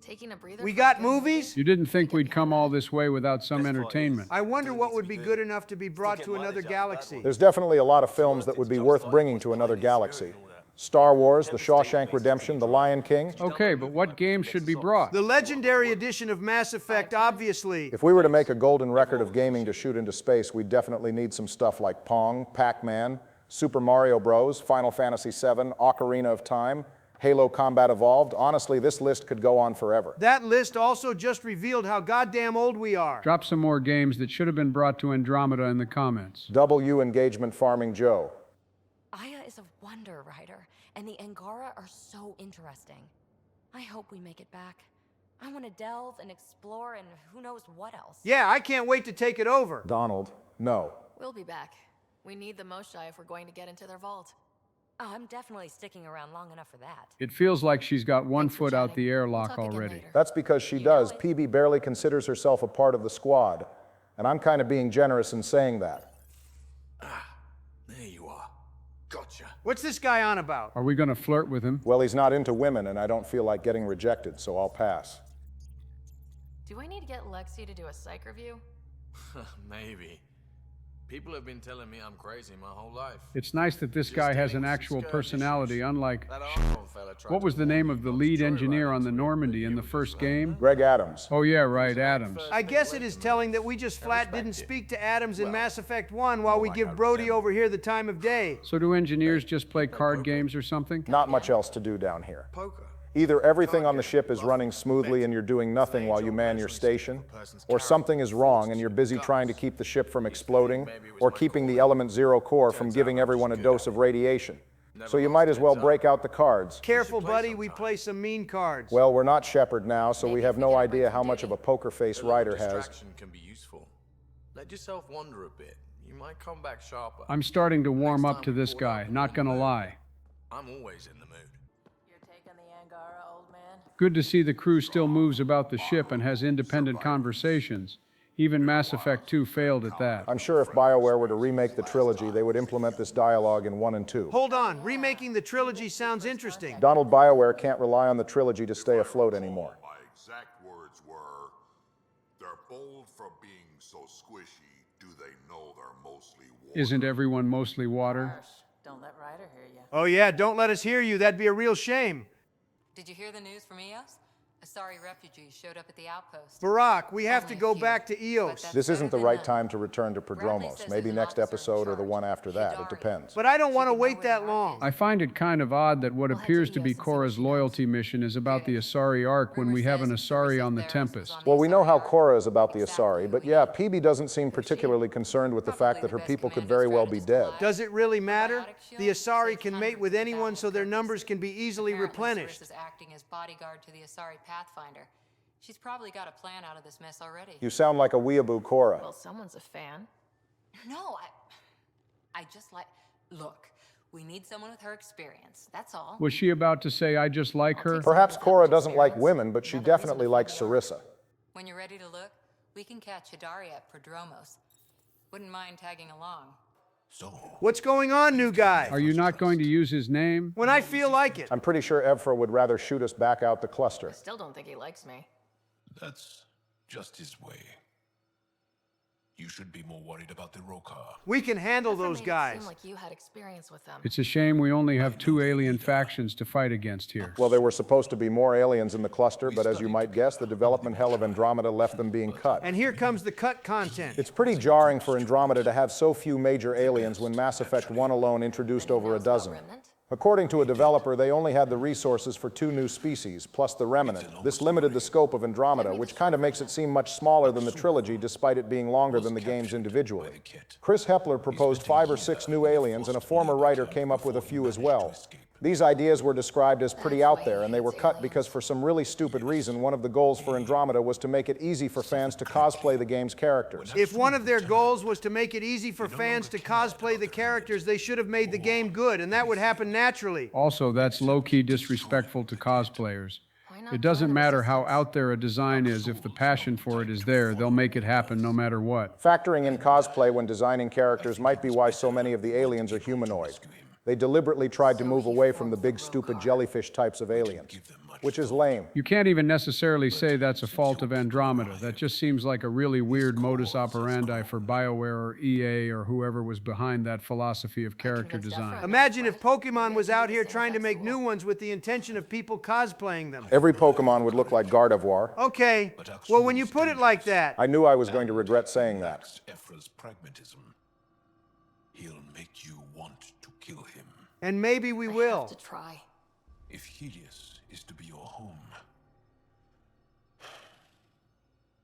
Taking a breather. We got movies? You didn't think we'd come all this way without some entertainment. I wonder what would be good enough to be brought to another galaxy. There's definitely a lot of films that would be worth bringing to another galaxy. Star Wars, The Shawshank Redemption, The Lion King. Okay, but what games should be brought? The legendary edition of Mass Effect, obviously. If we were to make a golden record of gaming to shoot into space, we'd definitely need some stuff like Pong, Pac-Man, Super Mario Bros., Final Fantasy VII, Ocarina of Time, Halo Combat Evolved. Honestly, this list could go on forever. That list also just revealed how goddamn old we are. Drop some more games that should have been brought to Andromeda in the comments. W Engagement Farming Joe. Aya is a wonder rider, and the Angara are so interesting. I hope we make it back. I want to delve and explore and who knows what else. Yeah, I can't wait to take it over. Donald, no. We'll be back. We need the Moshae if we're going to get into their vault. Oh, I'm definitely sticking around long enough for that. It feels like she's got one foot out the airlock already. That's because she does. PB barely considers herself a part of the squad. And I'm kind of being generous in saying that. There you are. Gotcha. What's this guy on about? Are we going to flirt with him? Well, he's not into women, and I don't feel like getting rejected, so I'll pass. Do I need to get Lexi to do a psych review? Maybe. People have been telling me I'm crazy my whole life. It's nice that this guy has an actual personality, unlike... What was the name of the lead engineer on the Normandy in the first game? Greg Adams. Oh yeah, right, Adams. I guess it is telling that we just flat didn't speak to Adams in Mass Effect 1 while we give Brody over here the time of day. So do engineers just play card games or something? Not much else to do down here. Either everything on the ship is running smoothly and you're doing nothing while you man your station, or something is wrong and you're busy trying to keep the ship from exploding, or keeping the Element Zero core from giving everyone a dose of radiation. So you might as well break out the cards. Careful, buddy, we play some mean cards. Well, we're not Shepard now, so we have no idea how much of a poker face Ryder has. Distraction can be useful. Let yourself wander a bit. You might come back sharper. I'm starting to warm up to this guy, not gonna lie. I'm always in the mood. Good to see the crew still moves about the ship and has independent conversations. Even Mass Effect 2 failed at that. I'm sure if BioWare were to remake the trilogy, they would implement this dialogue in 1 and 2. Hold on, remaking the trilogy sounds interesting. Donald, BioWare can't rely on the trilogy to stay afloat anymore. My exact words were, they're bold for being so squishy, do they know they're mostly water? Isn't everyone mostly water? Don't let Ryder hear you. Oh yeah, don't let us hear you. That'd be a real shame. Did you hear the news from Eos? Asari refugees showed up at the outpost. Barack, we have to go back to Eos. This isn't the right time to return to Prodromos. Maybe next episode or the one after that. It depends. But I don't want to wait that long. I find it kind of odd that what appears to be Korra's loyalty mission is about the Asari Ark when we have an Asari on the Tempest. Well, we know how Korra is about the Asari, but yeah, PB doesn't seem particularly concerned with the fact that her people could very well be dead. Does it really matter? The Asari can mate with anyone so their numbers can be easily replenished. Is acting as bodyguard to the Asari Pathfinder. She's probably got a plan out of this mess already. You sound like a weeaboo Korra. Well, someone's a fan. No, I just like... Look, we need someone with her experience, that's all. Was she about to say, I just like her? Perhaps Korra doesn't like women, but she definitely likes Sarissa. When you're ready to look, we can catch Hidari at Prodromos. Wouldn't mind tagging along. So, what's going on, new guy? Are you not going to use his name? When I feel like it. I'm pretty sure Evfra would rather shoot us back out the cluster. I still don't think he likes me. That's just his way. You should be more worried about the Rokar. We can handle those guys. Seem like you had experience with them. It's a shame we only have 2 alien factions to fight against here. Well, there were supposed to be more aliens in the cluster, but as you might guess, the development hell of Andromeda left them being cut. And here comes the cut content. It's pretty jarring for Andromeda to have so few major aliens when Mass Effect 1 alone introduced over a dozen. According to a developer, they only had the resources for 2 new species, plus the Remnant. This limited the scope of Andromeda, which kind of makes it seem much smaller than the trilogy, despite it being longer than the games individually. Chris Hepler proposed 5 or 6 new aliens, and a former writer came up with a few as well. These ideas were described as pretty out there, and they were cut because for some really stupid reason, one of the goals for Andromeda was to make it easy for fans to cosplay the game's characters. If one of their goals was to make it easy for fans to cosplay the characters, they should have made the game good, and that would happen naturally. Also, that's low-key disrespectful to cosplayers. It doesn't matter how out there a design is, if the passion for it is there, they'll make it happen no matter what. Factoring in cosplay when designing characters might be why so many of the aliens are humanoid. They deliberately tried to move away from the big, stupid jellyfish types of aliens. which is lame. You can't even necessarily say that's a fault of Andromeda. That just seems like a really weird modus operandi for BioWare or EA or whoever was behind that philosophy of character design. Imagine if Pokemon was out here trying to make new ones with the intention of people cosplaying them. Every Pokemon would look like Gardevoir. Okay, well, when you put it like that... I knew I was going to regret saying that. Ephra's pragmatism. He'll make you want to kill him. And maybe we will. To try. If Helios is to be your home,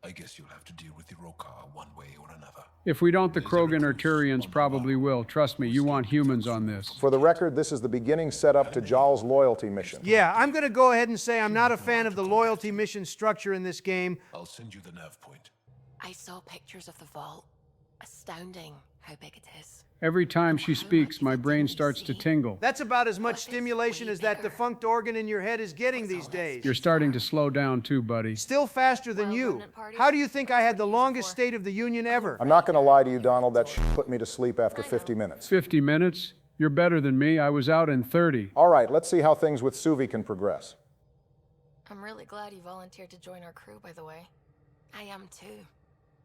I guess you'll have to deal with the Rokar one way or another. If we don't, the Krogan or Turians probably will. Trust me, you want humans on this. For the record, this is the beginning setup to Jaal's loyalty mission. Yeah, I'm going to go ahead and say I'm not a fan of the loyalty mission structure in this game. I'll send you the nav point. I saw pictures of the vault. Astounding how big it is. Every time she speaks, my brain starts to tingle. That's about as much stimulation as that defunct organ in your head is getting these days. You're starting to slow down too, buddy. Still faster than you. How do you think I had the longest State of the Union ever? I'm not going to lie to you, Donald. That put me to sleep after 50 minutes. 50 minutes? You're better than me. I was out in 30. All right, let's see how things with Suvi can progress. I'm really glad you volunteered to join our crew, by the way. I am too.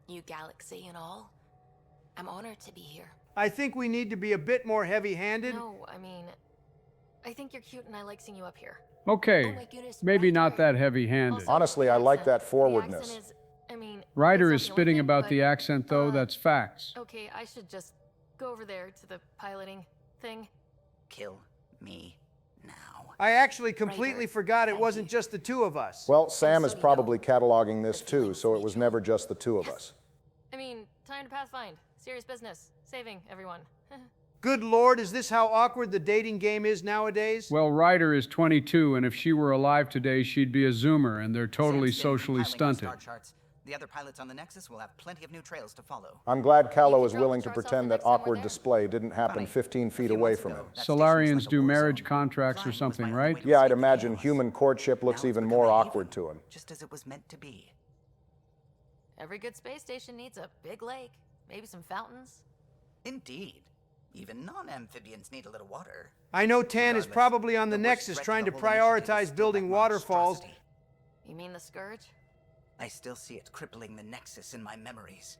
New galaxy and all. I'm honored to be here. I think we need to be a bit more heavy-handed. No, I mean, I think you're cute and I like seeing you up here. Okay, maybe not that heavy-handed. Honestly, I like that forwardness. Ryder is spitting about the accent, though. That's facts. Okay, I should just go over there to the piloting thing. Kill me now. I actually completely forgot it wasn't just the two of us. Well, Sam is probably cataloging this too, so it was never just the two of us. I mean, time to pathfind. Serious business. Saving everyone. Good Lord, is this how awkward the dating game is nowadays? Well, Ryder is 22, and if she were alive today, she'd be a Zoomer, and they're totally socially stunted. The other pilots on the Nexus will have plenty of new trails to follow. I'm glad Callow is willing to pretend that awkward display didn't happen 15 feet away from him. Solarians do marriage contracts or something, right? Yeah, I'd imagine human courtship looks even more awkward to him. Just as it was meant to be. Every good space station needs a big lake, maybe some fountains. Indeed. Even non-amphibians need a little water. I know Tan is probably on the Nexus trying to prioritize building waterfalls. You mean the Scourge? I still see it crippling the Nexus in my memories.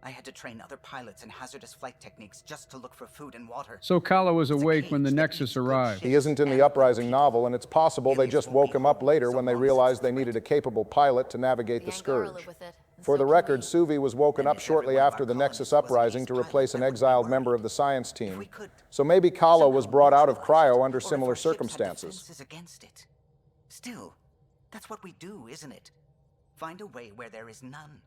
I had to train other pilots in hazardous flight techniques just to look for food and water. So Kala was awake when the Nexus arrived. He isn't in the Uprising novel, and it's possible they just woke him up later when they realized they needed a capable pilot to navigate the Scourge. For the record, Suvi was woken up shortly after the Nexus Uprising to replace an exiled member of the science team. So maybe Kala was brought out of cryo under similar circumstances. Against it. Still, that's what we do, isn't it? Find a way where there is none.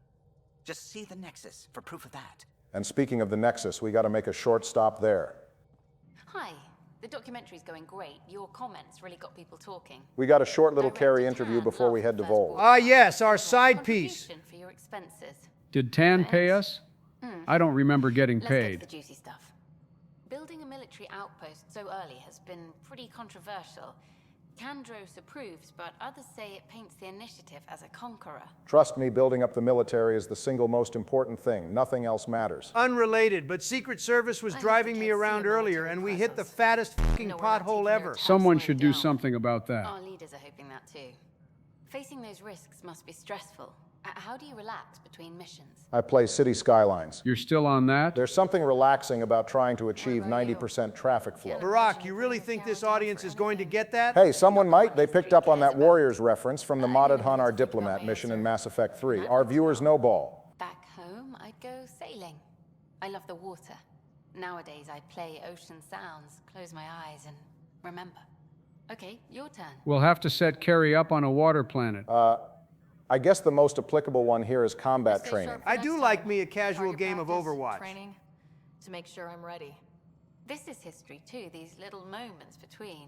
Just see the Nexus for proof of that. And speaking of the Nexus, we got to make a short stop there. Hi. The documentary's going great. Your comments really got people talking. We got a short little Carrie interview before we head to Vol. Ah, yes, our side piece. For your expenses. Did Tan pay us? I don't remember getting Let's get paid. to the juicy stuff. Building a military outpost so early has been pretty controversial. Kandros approves, but others say it paints the initiative as a conqueror. Trust me, building up the military is the single most important thing. Nothing else matters. Unrelated, but Secret Service was driving me around earlier, and we hit the fattest fucking pothole ever. Someone should do something about that. Our leaders are hoping that too. Facing those risks must be stressful. How do you relax between missions? I play City Skylines. You're still on that? There's something relaxing about trying to achieve 90% traffic flow. Barack, you really think this audience is going to get that? Hey, someone might. They picked up on that Warriors reference from the modded Hun Our Diplomat mission in Mass Effect 3. Our viewers know ball. Back home, I'd go sailing. I love the water. Nowadays, I play ocean sounds, close my eyes, and remember. Okay, your turn. We'll have to set Carrie up on a water planet. I guess the most applicable one here is combat training. I do like me a casual game of Overwatch. Training to make sure I'm ready. This is history too, these little moments between.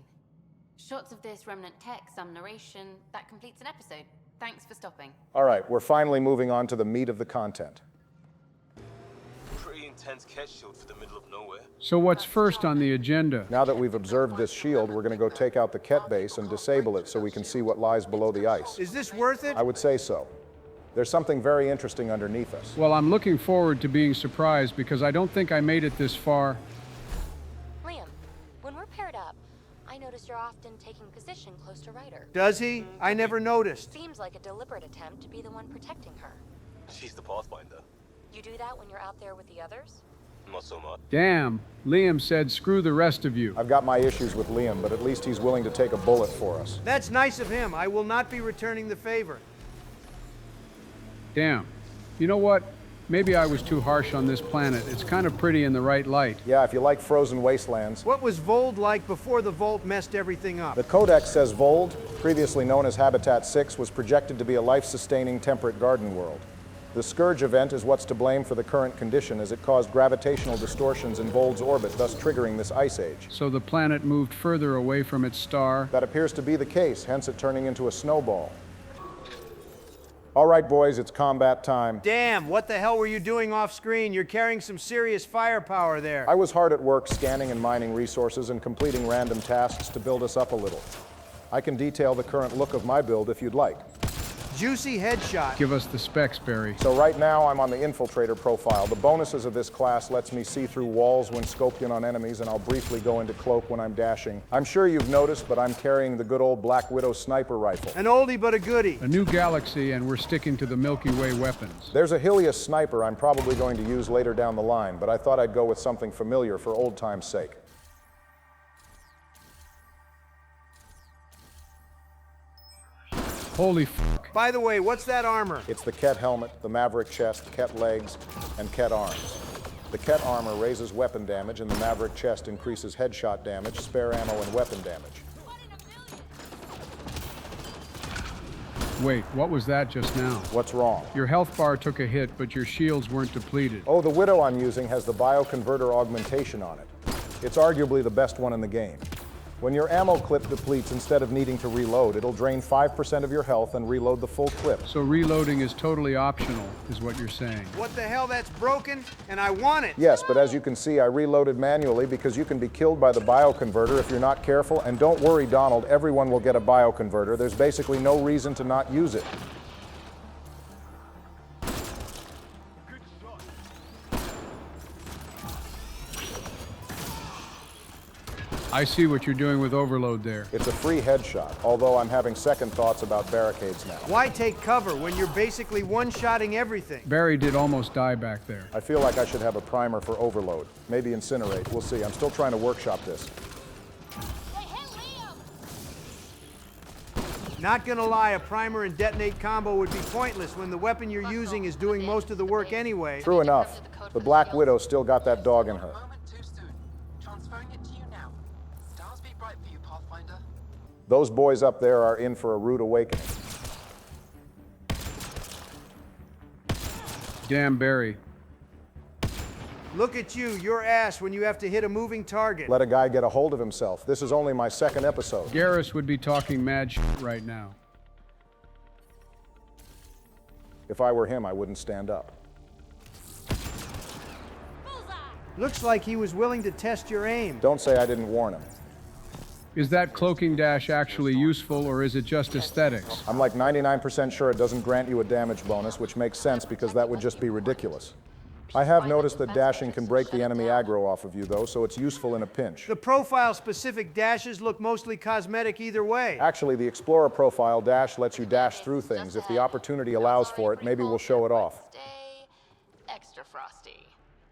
Shots of this remnant tech, some narration, that completes an episode. Thanks for stopping. All right, we're finally moving on to the meat of the content. Pretty intense cat shield for the middle of nowhere. So what's first on the agenda? Now that we've observed this shield, we're going to go take out the Ket base and disable it so we can see what lies below the ice. Is this worth it? I would say so. There's something very interesting underneath us. Well, I'm looking forward to being surprised because I don't think I made it this far. Liam, when we're paired up, I notice Major often taking position close to Ryder. Does he? I never noticed. Seems like a deliberate attempt to be the one protecting her. She's the Pathfinder. You do that when you're out there with the others? Not so much. Damn, Liam said screw the rest of you. I've got my issues with Liam, but at least he's willing to take a bullet for us. That's nice of him. I will not be returning the favor. Damn. You know what? Maybe I was too harsh on this planet. It's kind of pretty in the right light. Yeah, if you like frozen wastelands. What was Vold like before the Volt messed everything up? The Codex says Vold, previously known as Habitat 6, was projected to be a life-sustaining temperate garden world. The Scourge event is what's to blame for the current condition, as it caused gravitational distortions in Vold's orbit, thus triggering this ice age. So the planet moved further away from its star? That appears to be the case, hence it turning into a snowball. All right, boys, it's combat time. Damn, what the hell were you doing off screen? You're carrying some serious firepower there. I was hard at work scanning and mining resources and completing random tasks to build us up a little. I can detail the current look of my build if you'd like. Juicy headshot. Give us the specs, Barry. So right now I'm on the Infiltrator profile. The bonuses of this class lets me see through walls when scoping on enemies, and I'll briefly go into cloak when I'm dashing. I'm sure you've noticed, but I'm carrying the good old Black Widow sniper rifle. An oldie but a goodie. A new galaxy, and we're sticking to the Milky Way weapons. There's a Helios sniper I'm probably going to use later down the line, but I thought I'd go with something familiar for old time's sake. Holy fuck. By the way, what's that armor? It's the Ket helmet, the Maverick chest, Ket legs, and Ket arms. The Ket armor raises weapon damage, and the Maverick chest increases headshot damage, spare ammo, and weapon damage. Wait, what was that just now? What's wrong? Your health bar took a hit, but your shields weren't depleted. Oh, the Widow I'm using has the bioconverter augmentation on it. It's arguably the best one in the game. When your ammo clip depletes, instead of needing to reload, it'll drain 5% of your health and reload the full clip. So reloading is totally optional, is what you're saying. What the hell, that's broken, and I want it. Yes, but as you can see, I reloaded manually because you can be killed by the bioconverter if you're not careful. And don't worry, Donald, everyone will get a bioconverter. There's basically no reason to not use it. I see what you're doing with overload there. It's a free headshot, although I'm having second thoughts about barricades now. Why take cover when you're basically one-shotting everything? Barry did almost die back there. I feel like I should have a primer for overload. Maybe incinerate. We'll see. I'm still trying to workshop this. Not gonna lie, a primer and detonate combo would be pointless when the weapon you're using is doing most of the work anyway. True enough. The Black Widow still got that dog in her. Those boys up there are in for a rude awakening. Damn, Barry. Look at you, your ass when you have to hit a moving target. Let a guy get a hold of himself. This is only my second episode. Garrus would be talking mad shit right now. If I were him, I wouldn't stand up. Looks like he was willing to test your aim. Don't say I didn't warn him. Is that cloaking dash actually useful, or is it just aesthetics? I'm like 99% sure it doesn't grant you a damage bonus, which makes sense because that would just be ridiculous. I have noticed that dashing can break the enemy aggro off of you, though, so it's useful in a pinch. The profile-specific dashes look mostly cosmetic either way. Actually, the Explorer profile dash lets you dash through things. If the opportunity allows for it, maybe we'll show it off. Extra frosty.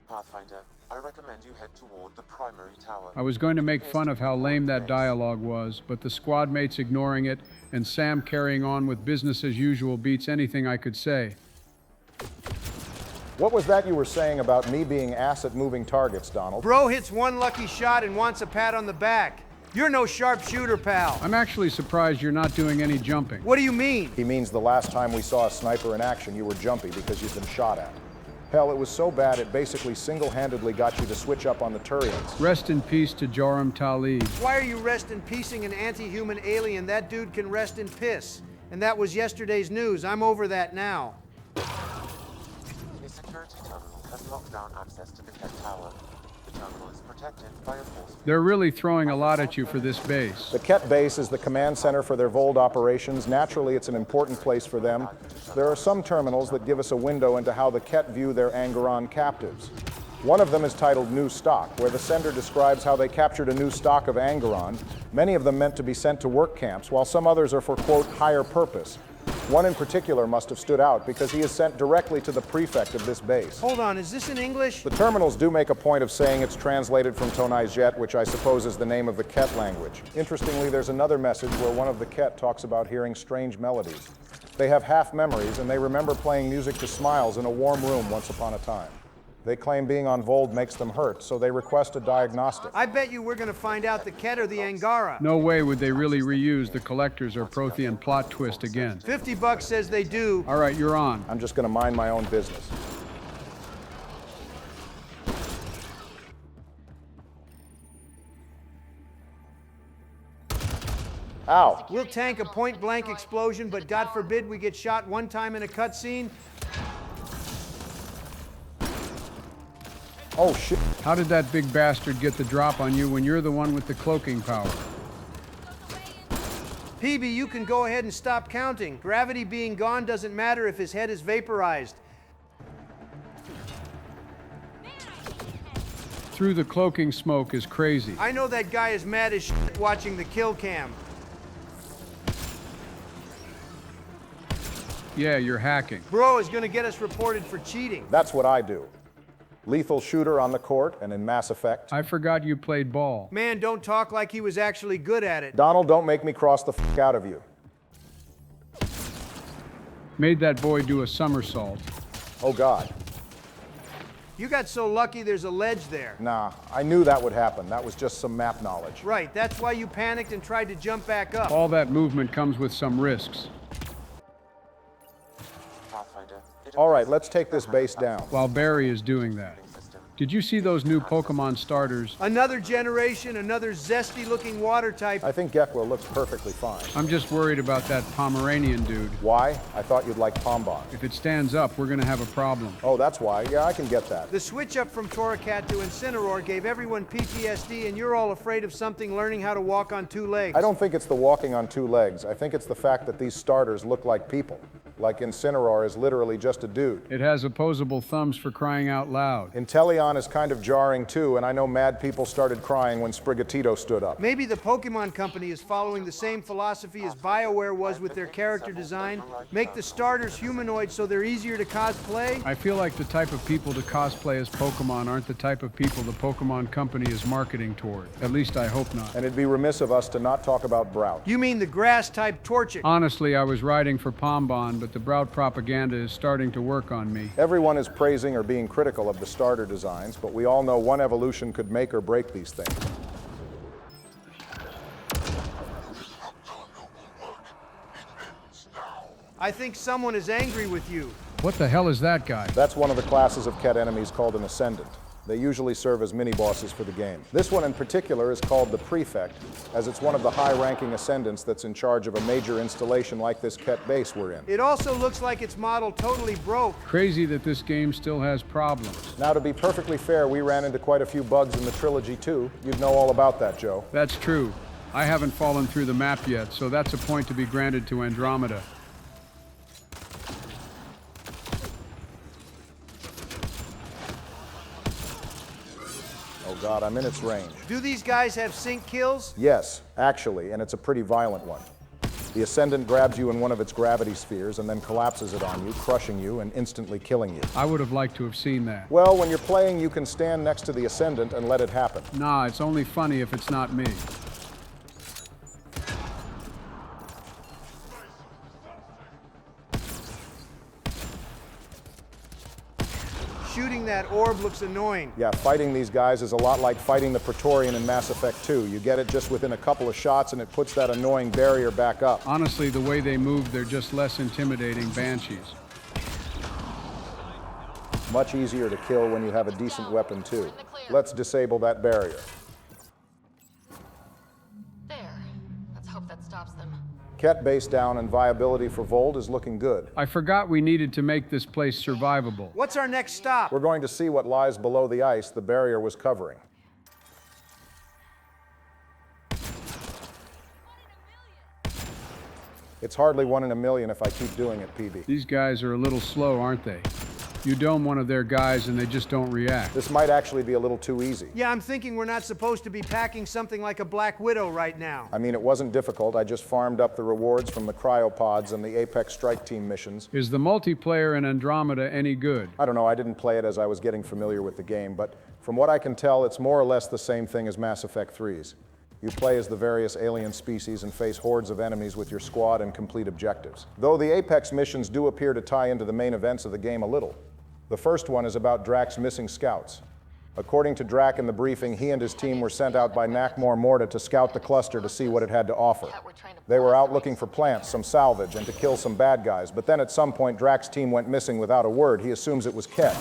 Pathfinder, I recommend you head toward the primary tower. I was going to make fun of how lame that dialogue was, but the squad mates ignoring it and Sam carrying on with business as usual beats anything I could say. What was that you were saying about me being ass at moving targets, Donald? Bro hits one lucky shot and wants a pat on the back. You're no sharpshooter, pal. I'm actually surprised you're not doing any jumping. What do you mean? He means the last time we saw a sniper in action, you were jumpy because you'd been shot at. Hell, it was so bad it basically single-handedly got you to switch up on the Turians. Rest in peace to Joram Talib. Why are you rest in peacing an anti-human alien? That dude can rest in piss. And that was yesterday's news. I'm over that now. The security terminal has locked down access to the Ket Tower. The terminal is protected by a force. They're really throwing a lot at you for this base. The Ket base is the command center for their Vold operations. Naturally, it's an important place for them. There are some terminals that give us a window into how the Ket view their Angron captives. One of them is titled New Stock, where the sender describes how they captured a new stock of Angron, many of them meant to be sent to work camps, while some others are for, quote, higher purpose. One in particular must have stood out because he is sent directly to the prefect of this base. Hold on, is this in English? The terminals do make a point of saying it's translated from Tonai Jet, which I suppose is the name of the Ket language. Interestingly, there's another message where one of the Ket talks about hearing strange melodies. They have half memories, and they remember playing music to Smiles in a warm room once upon a time. They claim being on Vold makes them hurt, so they request a diagnostic. I bet you we're going to find out the Ket or the Angara. No way would they really reuse the Collectors or Prothean plot twist again. $50 says they do. All right, you're on. I'm just going to mind my own business. Ow. We'll tank a point-blank explosion, but God forbid we get shot one time in a cutscene. Oh, shit. How did that big bastard get the drop on you when you're the one with the cloaking power? PB, you can go ahead and stop counting. Gravity being gone doesn't matter if his head is vaporized. Through the cloaking smoke is crazy. I know that guy is mad as shit watching the kill cam. Yeah, you're hacking. Bro is going to get us reported for cheating. That's what I do. Lethal shooter on the court and in Mass Effect. I forgot you played ball. Man, don't talk like he was actually good at it. Donald, don't make me cross the f*** out of you. Made that boy do a somersault. Oh, God. You got so lucky there's a ledge there. Nah, I knew that would happen. That was just some map knowledge. Right, that's why you panicked and tried to jump back up. All that movement comes with some risks. All right, let's take this base down. While Barry is doing that. Did you see those new Pokemon starters? Another generation, another zesty-looking water type. I think Gekla looks perfectly fine. I'm just worried about that Pomeranian dude. Why? I thought you'd like Pombon. If it stands up, we're gonna have a problem. Oh, that's why. Yeah, I can get that. The switch up from Torracat to Incineroar gave everyone PTSD, and you're all afraid of something learning how to walk on two legs. I don't think it's the walking on two legs. I think it's the fact that these starters look like people. Like Incineroar is literally just a dude. It has opposable thumbs for crying out loud. Inteleon is kind of jarring too, and I know mad people started crying when Sprigatito stood up. Maybe the Pokemon Company is following the same philosophy as BioWare was with their character design. Make the starters humanoid so they're easier to cosplay. I feel like the type of people to cosplay as Pokemon aren't the type of people the Pokemon Company is marketing toward. At least I hope not. And it'd be remiss of us to not talk about Brout. You mean the grass-type Torchic? Honestly, I was riding for Pombon, but the Brout propaganda is starting to work on me. Everyone is praising or being critical of the starter designs, but we all know one evolution could make or break these things. I think someone is angry with you. What the hell is that guy? That's one of the classes of Ket enemies called an Ascendant. They usually serve as mini-bosses for the game. This one in particular is called the Prefect, as it's one of the high-ranking Ascendants that's in charge of a major installation like this Ket base we're in. It also looks like its model totally broke. Crazy that this game still has problems. Now, to be perfectly fair, we ran into quite a few bugs in the trilogy too. You'd know all about that, Joe. That's true. I haven't fallen through the map yet, so that's a point to be granted to Andromeda. Oh God, I'm in its range. Do these guys have sync kills? Yes, actually, and it's a pretty violent one. The Ascendant grabs you in one of its gravity spheres and then collapses it on you, crushing you and instantly killing you. I would have liked to have seen that. Well, when you're playing, you can stand next to the Ascendant and let it happen. Nah, it's only funny if it's not me. Shooting that orb looks annoying. Yeah, fighting these guys is a lot like fighting the Praetorian in Mass Effect 2. You get it just within a couple of shots and it puts that annoying barrier back up. Honestly, the way they move, they're just less intimidating Banshees. Much easier to kill when you have a decent weapon too. Let's disable that barrier. There. Let's hope that stops them. Ket base down and viability for Vold is looking good. I forgot we needed to make this place survivable. What's our next stop? We're going to see what lies below the ice the barrier was covering. It's hardly 1 in a million if I keep doing it, PB. These guys are a little slow, aren't they? You dome one of their guys and they just don't react. This might actually be a little too easy. Yeah, I'm thinking we're not supposed to be packing something like a Black Widow right now. I mean, it wasn't difficult. I just farmed up the rewards from the cryopods and the Apex Strike Team missions. Is the multiplayer in Andromeda any good? I don't know, I didn't play it as I was getting familiar with the game, but from what I can tell, it's more or less the same thing as Mass Effect 3's. You play as the various alien species and face hordes of enemies with your squad and complete objectives. Though the Apex missions do appear to tie into the main events of the game a little. The first one is about Drack's missing scouts. According to Drack in the briefing, he and his team were sent out by Nakmor Morta to scout the cluster to see what it had to offer. They were out looking for plants, some salvage, and to kill some bad guys, but then at some point Drack's team went missing without a word. He assumes it was Ket.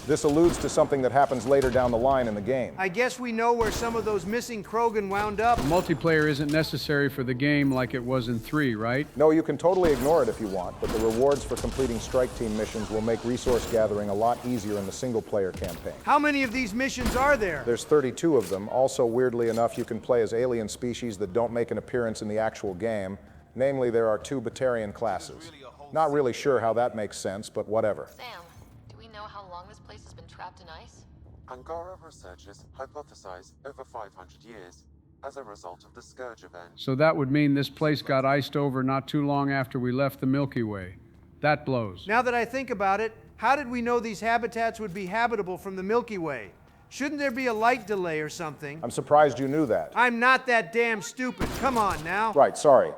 This alludes to something that happens later down the line in the game. I guess we know where some of those missing Krogan wound up. Multiplayer isn't necessary for the game like it was in 3, right? No, you can totally ignore it if you want, but the rewards for completing Strike Team missions will make resource gathering a lot easier in the single-player campaign. How many of these missions are there? There's 32 of them. Also, weirdly enough, you can play as alien species that don't make an appearance in the actual game. Namely, there are 2 Batarian classes. Not really sure how that makes sense, but whatever. Sam, do we know how long this place has been trapped in ice? Angara researchers hypothesize over 500 years as a result of the Scourge event. So that would mean this place got iced over not too long after we left the Milky Way. That blows. Now that I think about it, how did we know these habitats would be habitable from the Milky Way? Shouldn't there be a light delay or something? I'm surprised you knew that. I'm not that damn stupid. Come on now. Right, sorry.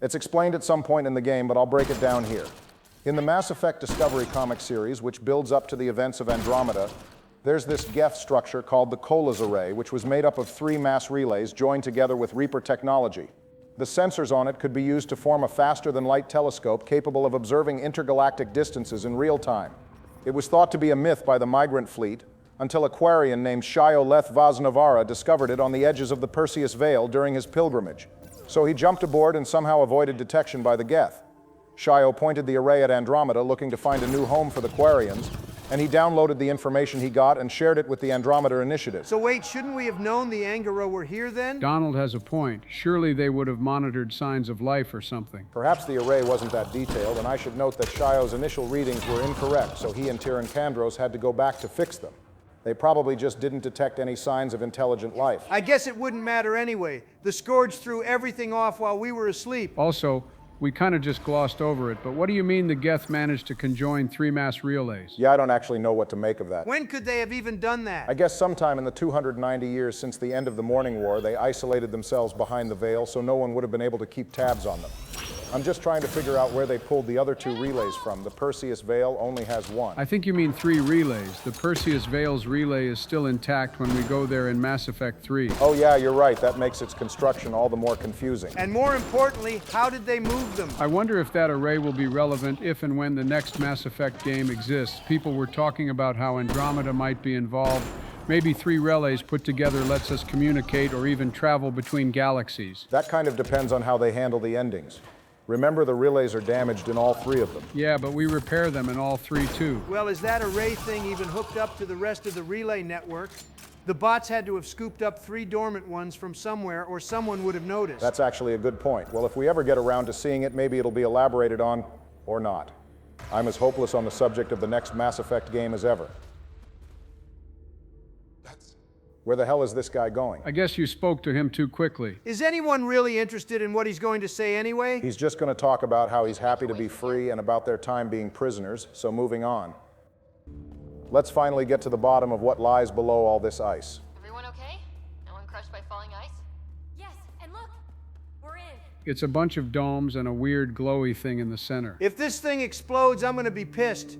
It's explained at some point in the game, but I'll break it down here. In the Mass Effect Discovery comic series, which builds up to the events of Andromeda, there's this Geth structure called the Colas Array, which was made up of 3 mass relays joined together with Reaper technology. The sensors on it could be used to form a faster-than-light telescope capable of observing intergalactic distances in real time. It was thought to be a myth by the migrant fleet, until a Quarian named Shioleth Vaznavara discovered it on the edges of the Perseus Veil during his pilgrimage. So he jumped aboard and somehow avoided detection by the Geth. Shio pointed the array at Andromeda looking to find a new home for the Quarians, and he downloaded the information he got and shared it with the Andromeda Initiative. So wait, shouldn't we have known the Angara were here then? Donald has a point. Surely they would have monitored signs of life or something. Perhaps the array wasn't that detailed, and I should note that Shio's initial readings were incorrect, so he and Tyran Kandros had to go back to fix them. They probably just didn't detect any signs of intelligent life. I guess it wouldn't matter anyway. The Scourge threw everything off while we were asleep. Also, we kind of just glossed over it, but what do you mean the Geth managed to conjoin 3 mass relays? Yeah, I don't actually know what to make of that. When could they have even done that? I guess sometime in the 290 years since the end of the Morning War, they isolated themselves behind the veil so no one would have been able to keep tabs on them. I'm just trying to figure out where they pulled the other 2 relays from. The Perseus Veil only has 1. I think you mean 3 relays. The Perseus Veil's relay is still intact when we go there in Mass Effect 3. Oh yeah, you're right. That makes its construction all the more confusing. And more importantly, how did they move them? I wonder if that array will be relevant if and when the next Mass Effect game exists. People were talking about how Andromeda might be involved. Maybe 3 relays put together lets us communicate or even travel between galaxies. That kind of depends on how they handle the endings. Remember, the relays are damaged in all 3 of them. Yeah, but we repair them in all 3 too. Well, is that array thing even hooked up to the rest of the relay network? The bots had to have scooped up 3 dormant ones from somewhere, or someone would have noticed. That's actually a good point. Well, if we ever get around to seeing it, maybe it'll be elaborated on, or not. I'm as hopeless on the subject of the next Mass Effect game as ever. Where the hell is this guy going? I guess you spoke to him too quickly. Is anyone really interested in what he's going to say anyway? He's just going to talk about how he's happy to be free and about their time being prisoners, so moving on. Let's finally get to the bottom of what lies below all this ice. Everyone okay? No one crushed by falling ice? Yes, and look, we're in. It's a bunch of domes and a weird glowy thing in the center. If this thing explodes, I'm going to be pissed.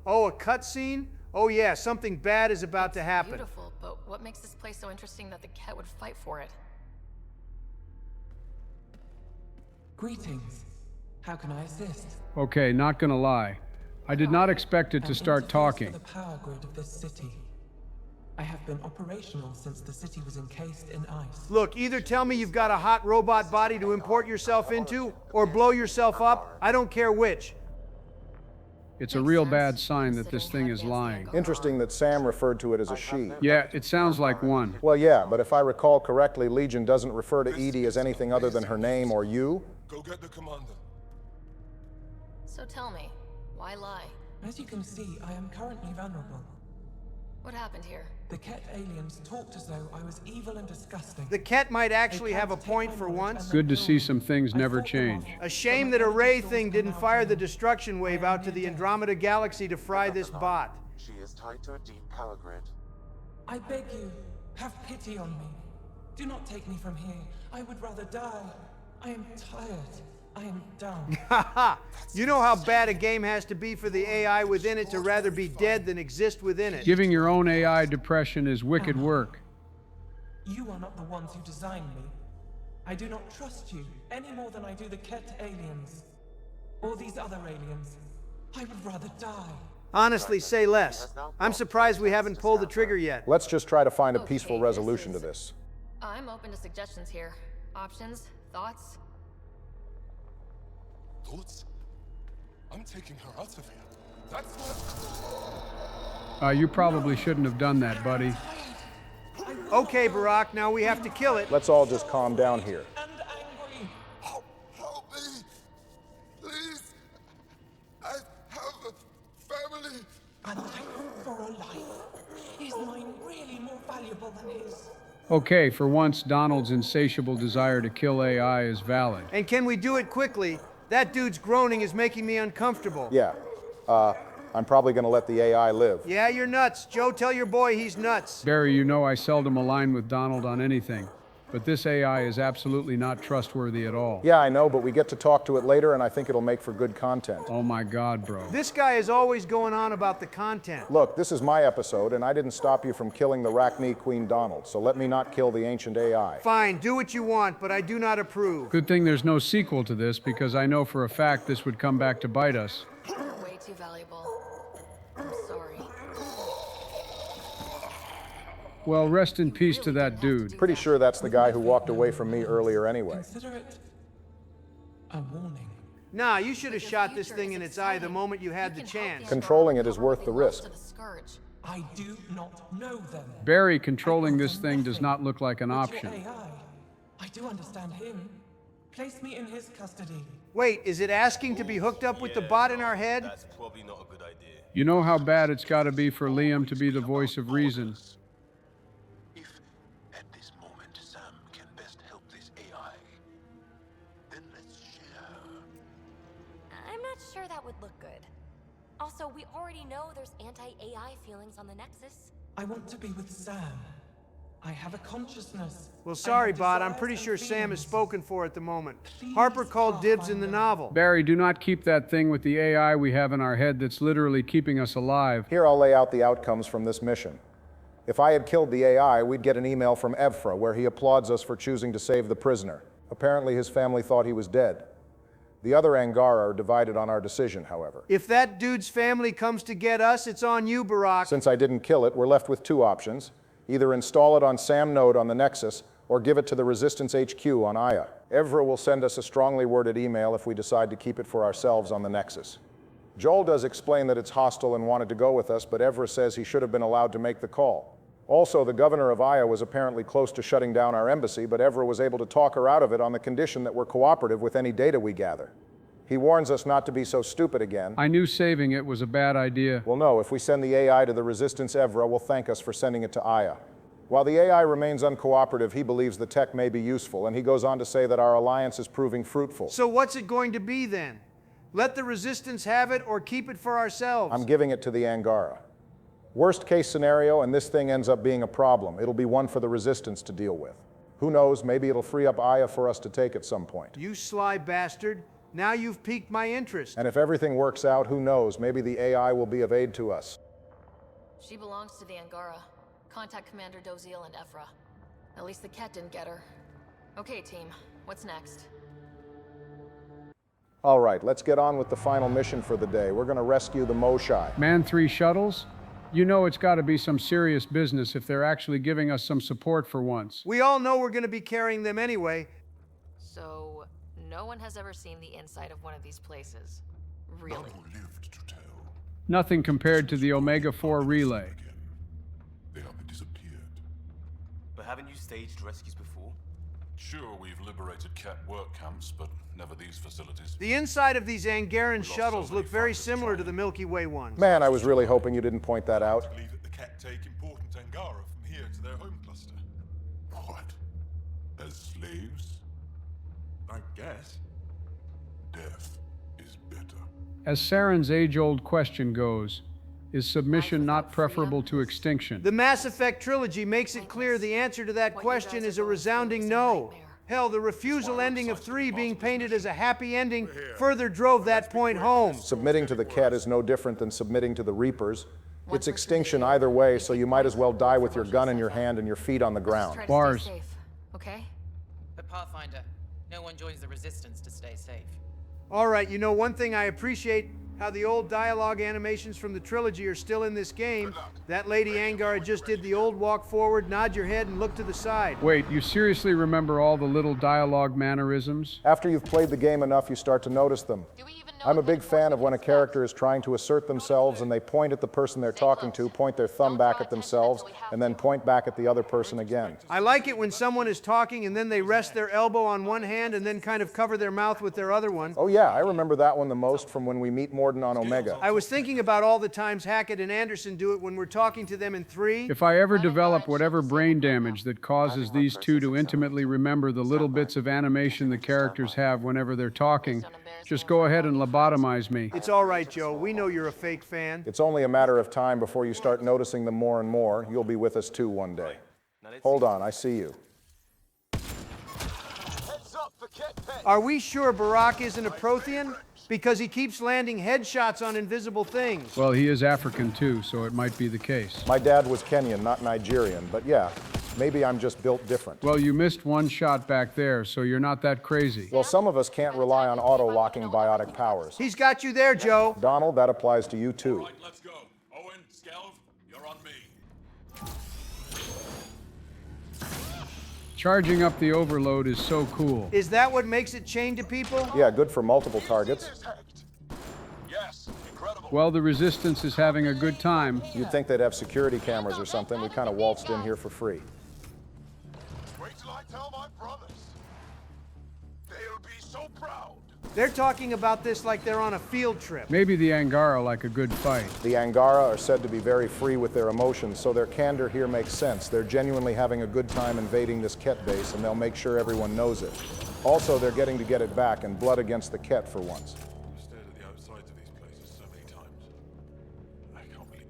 Oh, a cutscene? Oh yeah, something bad is about to happen. Beautiful, but what makes this place so interesting that the Ket would fight for it? Greetings. How can I assist? Okay, not gonna lie. I did not expect it to start talking. The power grid of this city. I have been operational since the city was encased in ice. Look, either tell me you've got a hot robot body to import yourself into, or blow yourself up. I don't care which. It's a real bad sign that this thing is lying. Interesting that Sam referred to it as a she. Yeah, it sounds like one. Well, yeah, but if I recall correctly, Legion doesn't refer to EDI as anything other than her name or you. Go get the commander. So tell me, why lie? As you can see, I am currently vulnerable. What happened here? The Ket aliens talked as though I was evil and disgusting. The Ket might actually have a point for once. Good to see some things never change. A shame that a Ray thing didn't fire the destruction wave out to the Andromeda galaxy to fry this bot. She is tied to a deep power grid. I beg you, have pity on me. Do not take me from here. I would rather die. I am tired. I am done. Haha! You know how bad a game has to be for the AI within it to rather be dead than exist within it. Giving your own AI depression is wicked work. You are not the ones who designed me. I do not trust you any more than I do the Ket aliens. Or these other aliens. I would rather die. Honestly, say less. I'm surprised we haven't pulled the trigger yet. Let's just try to find a peaceful resolution to this. I'm open to suggestions here. Options? Thoughts? Thoughts? I'm taking her out of here. That's what... You probably shouldn't have done that, buddy. Okay, Barack, now we have to kill it. Let's all just calm down here. Help me! Please! I have a family! A life for a life. Is mine really more valuable than his? Okay, for once, Donald's insatiable desire to kill AI is valid. And can we do it quickly? That dude's groaning is making me uncomfortable. Yeah. I'm probably gonna let the AI live. Yeah, you're nuts. Joe, tell your boy he's nuts. Barry, you know I seldom align with Donald on anything, but this AI is absolutely not trustworthy at all. Yeah, I know, but we get to talk to it later, and I think it'll make for good content. Oh my God, bro. This guy is always going on about the content. Look, this is my episode, and I didn't stop you from killing the Rachni Queen Donald, so let me not kill the ancient AI. Fine, do what you want, but I do not approve. Good thing there's no sequel to this, because I know for a fact this would come back to bite us. Way too valuable. I'm sorry. Well, rest in peace to that dude. Pretty sure that's the guy who walked away from me earlier anyway. Consider it a warning. Nah, you should have shot this thing in its eye the moment you had the chance. Controlling it is worth the risk. I do not know them. Barry controlling this thing does not look like an option. AI. I do understand him. Place me in his custody. Wait, is it asking to be hooked up with the bot in our head? That's probably not a good idea. You know how bad it's got to be for Liam to be the voice of reason. If at this moment Sam can best help this AI, then let's share. I'm not sure that would look good. Also, we already know there's anti-AI feelings on the Nexus. I want to be with Sam. I have a consciousness. Well, sorry, bot. I'm pretty sure Sam is spoken for at the moment. Harper called dibs in the novel. Barry, do not keep that thing with the AI we have in our head that's literally keeping us alive. Here I'll lay out the outcomes from this mission. If I had killed the AI, we'd get an email from Evfra where he applauds us for choosing to save the prisoner. Apparently his family thought he was dead. The other Angara are divided on our decision, however. If that dude's family comes to get us, it's on you, Barack. Since I didn't kill it, we're left with two options. Either install it on Sam Node on the Nexus, or give it to the Resistance HQ on Aya. Evra will send us a strongly worded email if we decide to keep it for ourselves on the Nexus. Joel does explain that it's hostile and wanted to go with us, but Evra says he should have been allowed to make the call. Also, the governor of Aya was apparently close to shutting down our embassy, but Evra was able to talk her out of it on the condition that we're cooperative with any data we gather. He warns us not to be so stupid again. I knew saving it was a bad idea. Well, no, if we send the AI to the Resistance Evra, will thank us for sending it to Aya. While the AI remains uncooperative, he believes the tech may be useful, and he goes on to say that our alliance is proving fruitful. So what's it going to be then? Let the Resistance have it or keep it for ourselves? I'm giving it to the Angara. Worst case scenario, and this thing ends up being a problem, it'll be one for the Resistance to deal with. Who knows, maybe it'll free up Aya for us to take at some point. You sly bastard. Now you've piqued my interest. And if everything works out, who knows, maybe the AI will be of aid to us. She belongs to the Angara. Contact Commander Doziel and Evra. At least the Ket didn't get her. Okay, team. What's next? All right, let's get on with the final mission for the day. We're going to rescue the Moshai. Man 3 shuttles? You know it's got to be some serious business if they're actually giving us some support for once. We all know we're going to be carrying them anyway. So, no one has ever seen the inside of one of these places. Really? None who lived to tell. Nothing compared to the Omega-4 relay. They have disappeared. But haven't you staged rescues before? Sure, we've liberated cat work camps, but never these facilities. The inside of these Angaran shuttles look very similar to the Milky Way ones. Man, I was really hoping you didn't point that out. Believe that the cat take important Angara from here to their home cluster. What? As slaves? I guess. Death is better. As Saren's age-old question goes, is submission not preferable to extinction? The Mass Effect trilogy makes it clear the answer to that question is a resounding no. Hell, the refusal ending of 3 being painted as a happy ending further drove that point home. Submitting to the Ket is no different than submitting to the Reapers. It's extinction either way, so you might as well die with your gun in your hand and your feet on the ground. Bars. Okay? But Pathfinder, no one joins the Resistance to stay safe. All right, you know, one thing I appreciate, how the old dialogue animations from the trilogy are still in this game. That Lady Angara just did the old walk forward, nod your head, and look to the side. Wait, you seriously remember all the little dialogue mannerisms? After you've played the game enough, you start to notice them. I'm a big fan of when a character is trying to assert themselves and they point at the person they're talking to, point their thumb back at themselves, and then point back at the other person again. I like it when someone is talking and then they rest their elbow on one hand and then kind of cover their mouth with their other one. Oh yeah, I remember that one the most from when we meet Morden on Omega. I was thinking about all the times Hackett and Anderson do it when we're talking to them in 3. If I ever develop whatever brain damage that causes these two to intimately remember the little bits of animation the characters have whenever they're talking, just go ahead and lobotomize me. It's all right, Joe. We know you're a fake fan. It's only a matter of time before you start noticing them more and more. You'll be with us too one day. Hold on, I see you. Are we sure Barack isn't a Prothean? Because he keeps landing headshots on invisible things. Well, he is African too, so it might be the case. My dad was Kenyan, not Nigerian, but yeah, maybe I'm just built different. Well, you missed one shot back there, so you're not that crazy. Well, some of us can't rely on auto-locking biotic powers. He's got you there, Joe. Donald, that applies to you too. All right, let's go. Owen, Skelv, you're on me. Charging up the overload is so cool. Is that what makes it chained to people? Yeah, good for multiple targets. Yes, incredible. Well, the Resistance is having a good time. You'd think they'd have security cameras or something. We kind of waltzed in here for free. Wait till I tell my brothers. They'll be so proud. They're talking about this like they're on a field trip. Maybe the Angara like a good fight. The Angara are said to be very free with their emotions, so their candor here makes sense. They're genuinely having a good time invading this Ket base, and they'll make sure everyone knows it. Also, they're getting to get it back, and blood against the Ket for once. I've stared at the outsides of these places so many times. I can't believe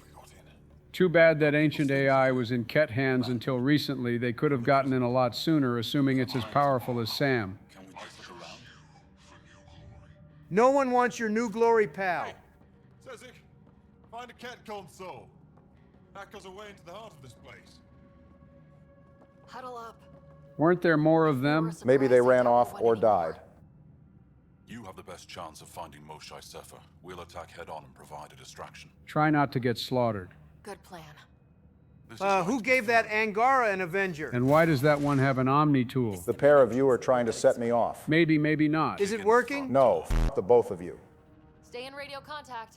we got in. Too bad that ancient AI was in Ket hands until recently. They could have gotten in a lot sooner, assuming it's as powerful as Sam. No one wants your new glory pal. Hey, Sezik, find a cat console. Hackers are way into the heart of this place. Huddle up. Weren't there more of them? Maybe they ran off or died. You have the best chance of finding Moshae Sefer. We'll attack head-on and provide a distraction. Try not to get slaughtered. Good plan. Who gave that Angara an Avenger? And why does that one have an Omni tool? The pair of you are trying to set me off. Maybe, maybe not. Is it working? No, the both of you. Stay in radio contact.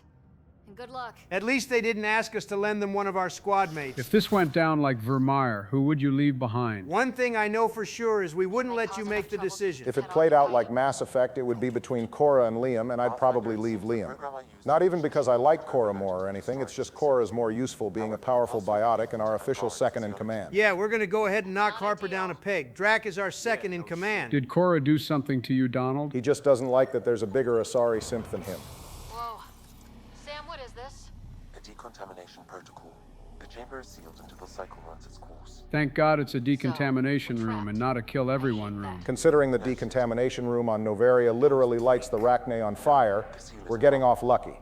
And good luck. At least they didn't ask us to lend them one of our squad mates. If this went down like Vermeer, who would you leave behind? One thing I know for sure is we wouldn't let you make the decision. If it played out like Mass Effect, it would be between Cora and Liam, and I'd probably leave Liam. Not even because I like Cora more or anything, it's just Cora's more useful being a powerful biotic and our official second in command. Yeah, we're gonna go ahead and knock Harper down a peg. Drac is our second in command. Did Cora do something to you, Donald? He just doesn't like that there's a bigger Asari simp than him. Whoa. Sam, what is this? A decontamination protocol. The chamber is sealed until the cycle runs its course. Thank God it's a decontamination room and not a kill everyone room. Considering the decontamination room on Noveria literally lights the Rachne on fire, we're getting off lucky.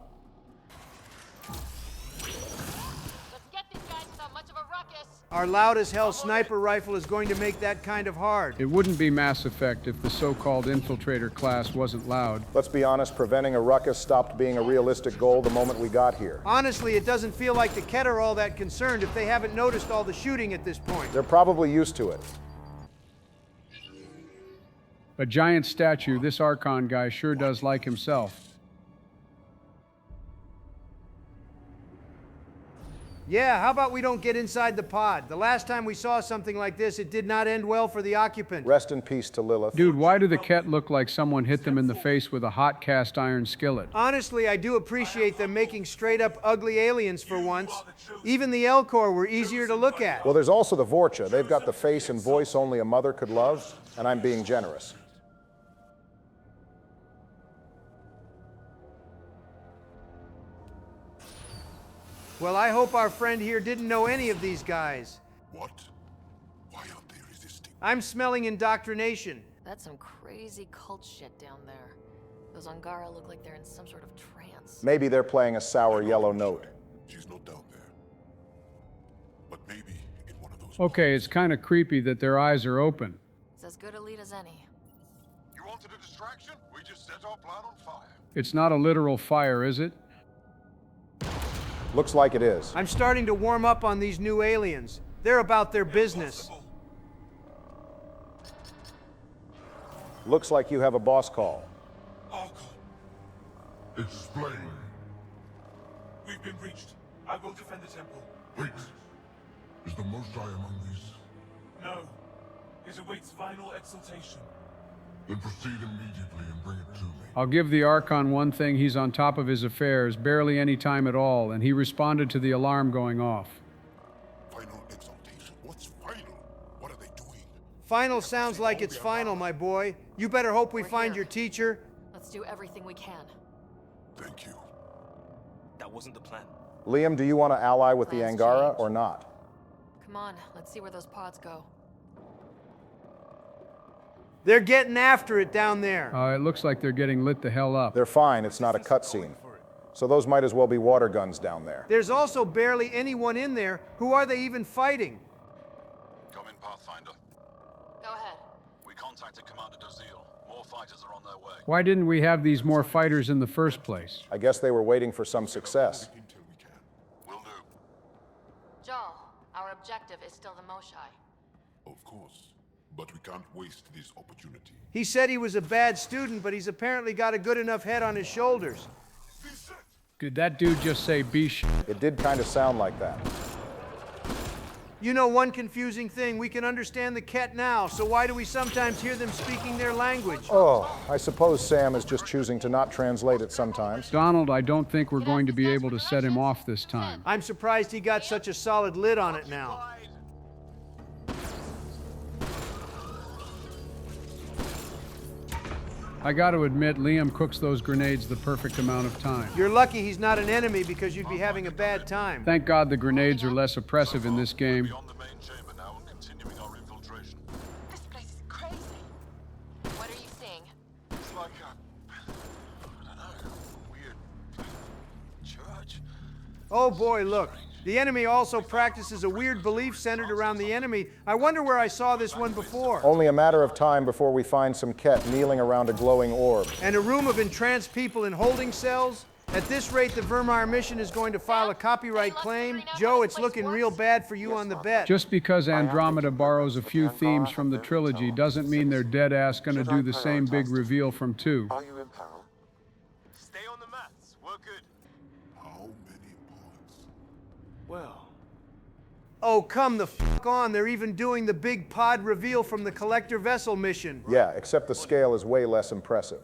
Our loud as hell sniper rifle is going to make that kind of hard. It wouldn't be Mass Effect if the so-called infiltrator class wasn't loud. Let's be honest, preventing a ruckus stopped being a realistic goal the moment we got here. Honestly, it doesn't feel like the Ket are all that concerned if they haven't noticed all the shooting at this point. They're probably used to it. A giant statue, this Archon guy sure does like himself. Yeah, how about we don't get inside the pod? The last time we saw something like this, it did not end well for the occupant. Rest in peace to Lilith. Dude, why do the Ket look like someone hit them in the face with a hot cast iron skillet? Honestly, I do appreciate them making straight-up ugly aliens for once. Even the Elcor were easier to look at. Well, there's also the Vorcha. They've got the face and voice only a mother could love, and I'm being generous. Well, I hope our friend here didn't know any of these guys. What? Why aren't they resisting? I'm smelling indoctrination. That's some crazy cult shit down there. Those Angara look like they're in some sort of trance. Maybe they're playing a sour yellow note. She's not down there. But maybe in one of those... Okay, it's kind of creepy that their eyes are open. It's as good a lead as any. You wanted a distraction? We just set our plan on fire. It's not a literal fire, is it? Looks like it is. I'm starting to warm up on these new aliens. They're about their business. Looks like you have a boss call. Explain. We've been breached. I will defend the temple. Wait. Is the Most High among these? No. It awaits final exaltation. Then proceed immediately and bring it to me. I'll give the Archon one thing, he's on top of his affairs, barely any time at all, and he responded to the alarm going off. Final exaltation? What's final? What are they doing? Final sounds like it's final, my boy. You better hope we find your teacher. Let's do everything we can. Thank you. That wasn't the plan. Liam, do you want to ally with the Plans Angara change. or not? Come on, let's see where those pods go. They're getting after it down there. It looks like they're getting lit the hell up. They're fine, it's not a cutscene. So those might as well be water guns down there. There's also barely anyone in there. Who are they even fighting? Come in, Pathfinder. Go ahead. We contacted Commander Dozil. More fighters are on their way. Why didn't we have these more fighters in the first place? I guess they were waiting for some success. Will do. Jarl, our objective is still the Moshai. Of course. But we can't waste this opportunity. He said he was a bad student, but he's apparently got a good enough head on his shoulders. Did that dude just say "bish"? It did kind of sound like that. You know one confusing thing, we can understand the Ket now, so why do we sometimes hear them speaking their language? Oh, I suppose Sam is just choosing to not translate it sometimes. Donald, I don't think we're going to be able to set him off this time. I'm surprised he got such a solid lid on it now. I got to admit, Liam cooks those grenades the perfect amount of time. You're lucky he's not an enemy because you'd be having a bad time. Thank God the grenades are less oppressive in this game. Beyond the main chamber now and continuing our infiltration. This place is crazy. What are you seeing? It's like I don't know, weird church. Oh boy, look. The enemy also practices a weird belief centered around the enemy. I wonder where I saw this one before. Only a matter of time before we find some Ket kneeling around a glowing orb. And a room of entranced people in holding cells? At this rate, the Vermeer mission is going to file a copyright claim. Joe, it's looking real bad for you on the bet. Just because Andromeda borrows a few themes from the trilogy doesn't mean they're dead-ass gonna do the same big reveal from 2. Are you in peril? Stay on the mats. We're good. How many pods? Well, Oh, come the f*** on. They're even doing the big pod reveal from the Collector Vessel mission. Yeah, except the scale is way less impressive.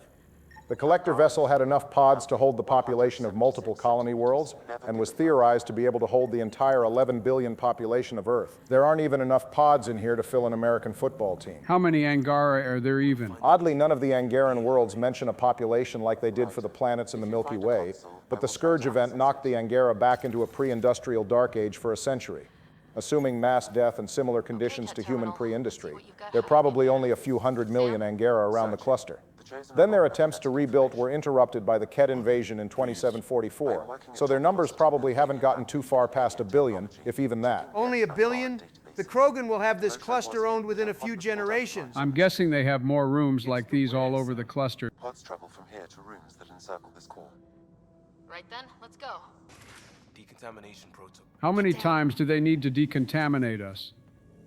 The Collector Vessel had enough pods to hold the population of multiple colony worlds and was theorized to be able to hold the entire 11 billion population of Earth. There aren't even enough pods in here to fill an American football team. How many Angara are there even? Oddly, none of the Angaran worlds mention a population like they did for the planets in the Milky Way, but the Scourge event knocked the Angara back into a pre-industrial dark age for a century. Assuming mass death and similar conditions to human pre-industry, there are probably only a few 100 million Angara around the cluster. Then their attempts to rebuild were interrupted by the Ket invasion in 2744, so their numbers probably haven't gotten too far past 1 billion, if even that. Only 1 billion? The Krogan will have this cluster owned within a few generations. I'm guessing they have more rooms like these all over the cluster. Pods travel from here to rooms that encircle this core. Right then, let's go. decontamination protocol. How many times do they need to decontaminate us?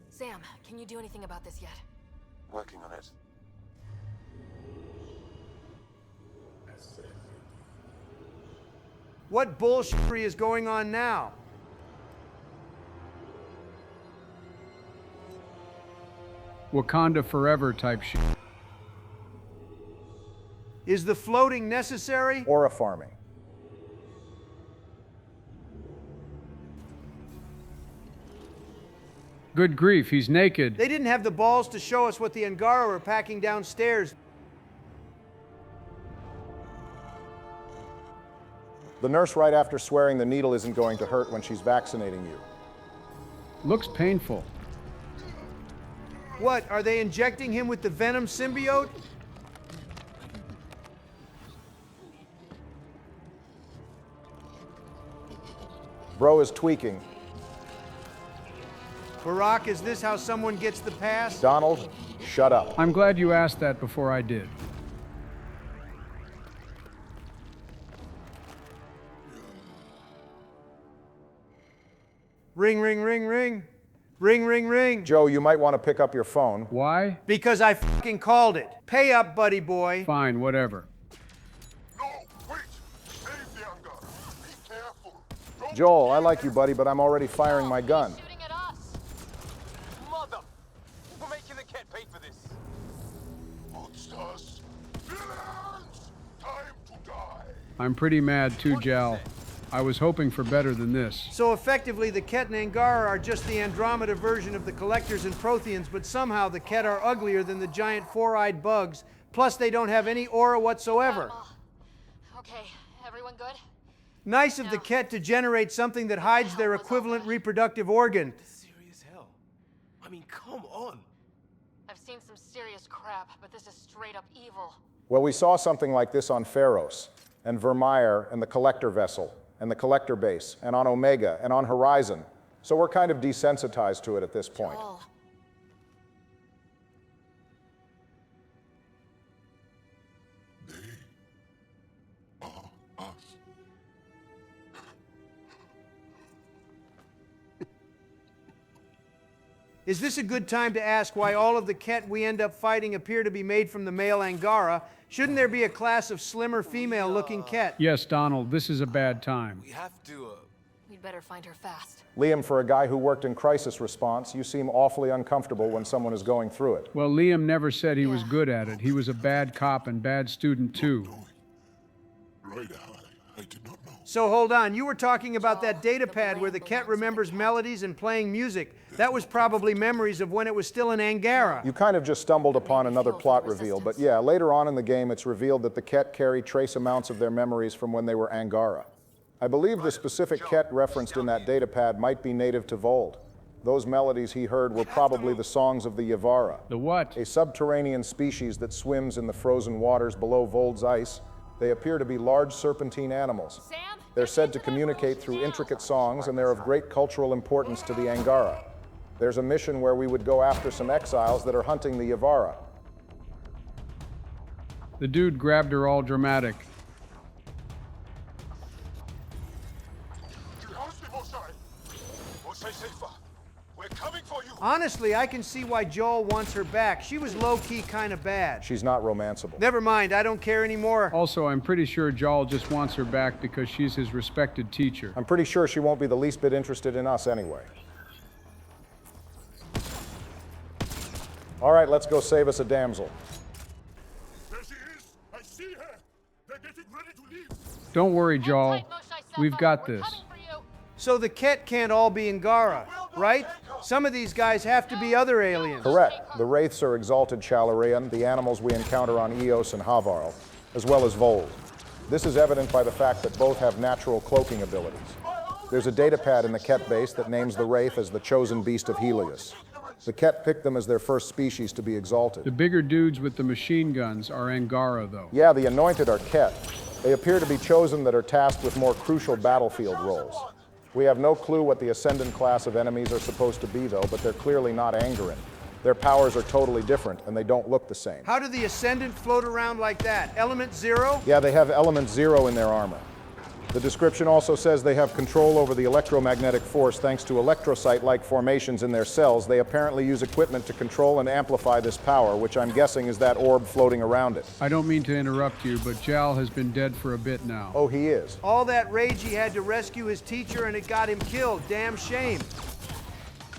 Sam, can you do anything about this yet? Working on it. What bullshittery is going on now? Wakanda forever type shit. Is the floating necessary? Aura farming. Good grief, he's naked. They didn't have the balls to show us what the Angara are packing downstairs. The nurse right after swearing the needle isn't going to hurt when she's vaccinating you. Looks painful. What, are they injecting him with the Venom symbiote? Bro is tweaking. Barack, is this how someone gets the pass? Donald, shut up. I'm glad you asked that before I did. Ring, ring, ring, ring. Ring, ring, ring. Joe, you might want to pick up your phone. Why? Because I fucking called it. Pay up, buddy boy. Fine, whatever. Joel, I like you, buddy, but I'm already firing my gun. Mother! We're making the cat pay for this. Monsters! Villains! Time to die! I'm pretty mad too, Jal. I was hoping for better than this. So effectively, the Ket and Angara are just the Andromeda version of the Collectors and Protheans, but somehow the Ket are uglier than the giant four-eyed bugs. Plus, they don't have any aura whatsoever. Okay, everyone good? Nice of the Ket to generate something that hides their equivalent reproductive organ. Serious hell. I mean, come on. I've seen some serious crap, but this is straight up evil. Well, we saw something like this on Pharos, and Vermeer, and the Collector Vessel, and the Collector Base, and on Omega, and on Horizon. So we're kind of desensitized to it at this point. Joel. Is this a good time to ask why all of the Ket we end up fighting appear to be made from the male Angara? Shouldn't there be a class of slimmer female-looking Ket? Yes, Donald, this is a bad time. We have to, We'd better find her fast. Liam, for a guy who worked in crisis response, you seem awfully uncomfortable when someone is going through it. Well, Liam never said he was good at it. He was a bad cop and bad student, too. Right, I did not know. So hold on, you were talking about that data pad where the Ket remembers melodies and playing music. That was probably memories of when it was still in Angara. You kind of just stumbled upon another plot reveal, but yeah, later on in the game it's revealed that the Ket carry trace amounts of their memories from when they were Angara. I believe the specific Ket referenced in that data pad might be native to Vold. Those melodies he heard were probably the songs of the Yavara. The what? A subterranean species that swims in the frozen waters below Vold's ice. They appear to be large serpentine animals. They're said to communicate through intricate songs, and they're of great cultural importance to the Angara. There's a mission where we would go after some exiles that are hunting the Yavara. The dude grabbed her all dramatic. We're coming for you. Honestly, I can see why Joel wants her back. She was low-key kind of bad. She's not romanceable. Never mind, I don't care anymore. Also, I'm pretty sure Jal just wants her back because she's his respected teacher. I'm pretty sure she won't be the least bit interested in us anyway. All right, let's go save us a damsel. There she is! I see her! They're getting ready to leave! Don't worry, Jal. We've got this. So the Ket can't all be Angara, right? Some of these guys have to be other aliens. Correct. The Wraiths are exalted Chalarian, the animals we encounter on Eos and Havarl, as well as Vold. This is evident by the fact that both have natural cloaking abilities. There's a data pad in the Ket base that names the Wraith as the chosen beast of Helios. The Ket picked them as their first species to be exalted. The bigger dudes with the machine guns are Angara, though. Yeah, the Anointed are Ket. They appear to be chosen that are tasked with more crucial battlefield roles. We have no clue what the Ascendant class of enemies are supposed to be, though, but they're clearly not Angaran. Their powers are totally different, and they don't look the same. How do the Ascendant float around like that? Element 0? Yeah, they have Element 0 in their armor. The description also says they have control over the electromagnetic force thanks to electrocyte-like formations in their cells. They apparently use equipment to control and amplify this power, which I'm guessing is that orb floating around it. I don't mean to interrupt you, but Jal has been dead for a bit now. Oh, he is? All that rage he had to rescue his teacher and it got him killed. Damn shame.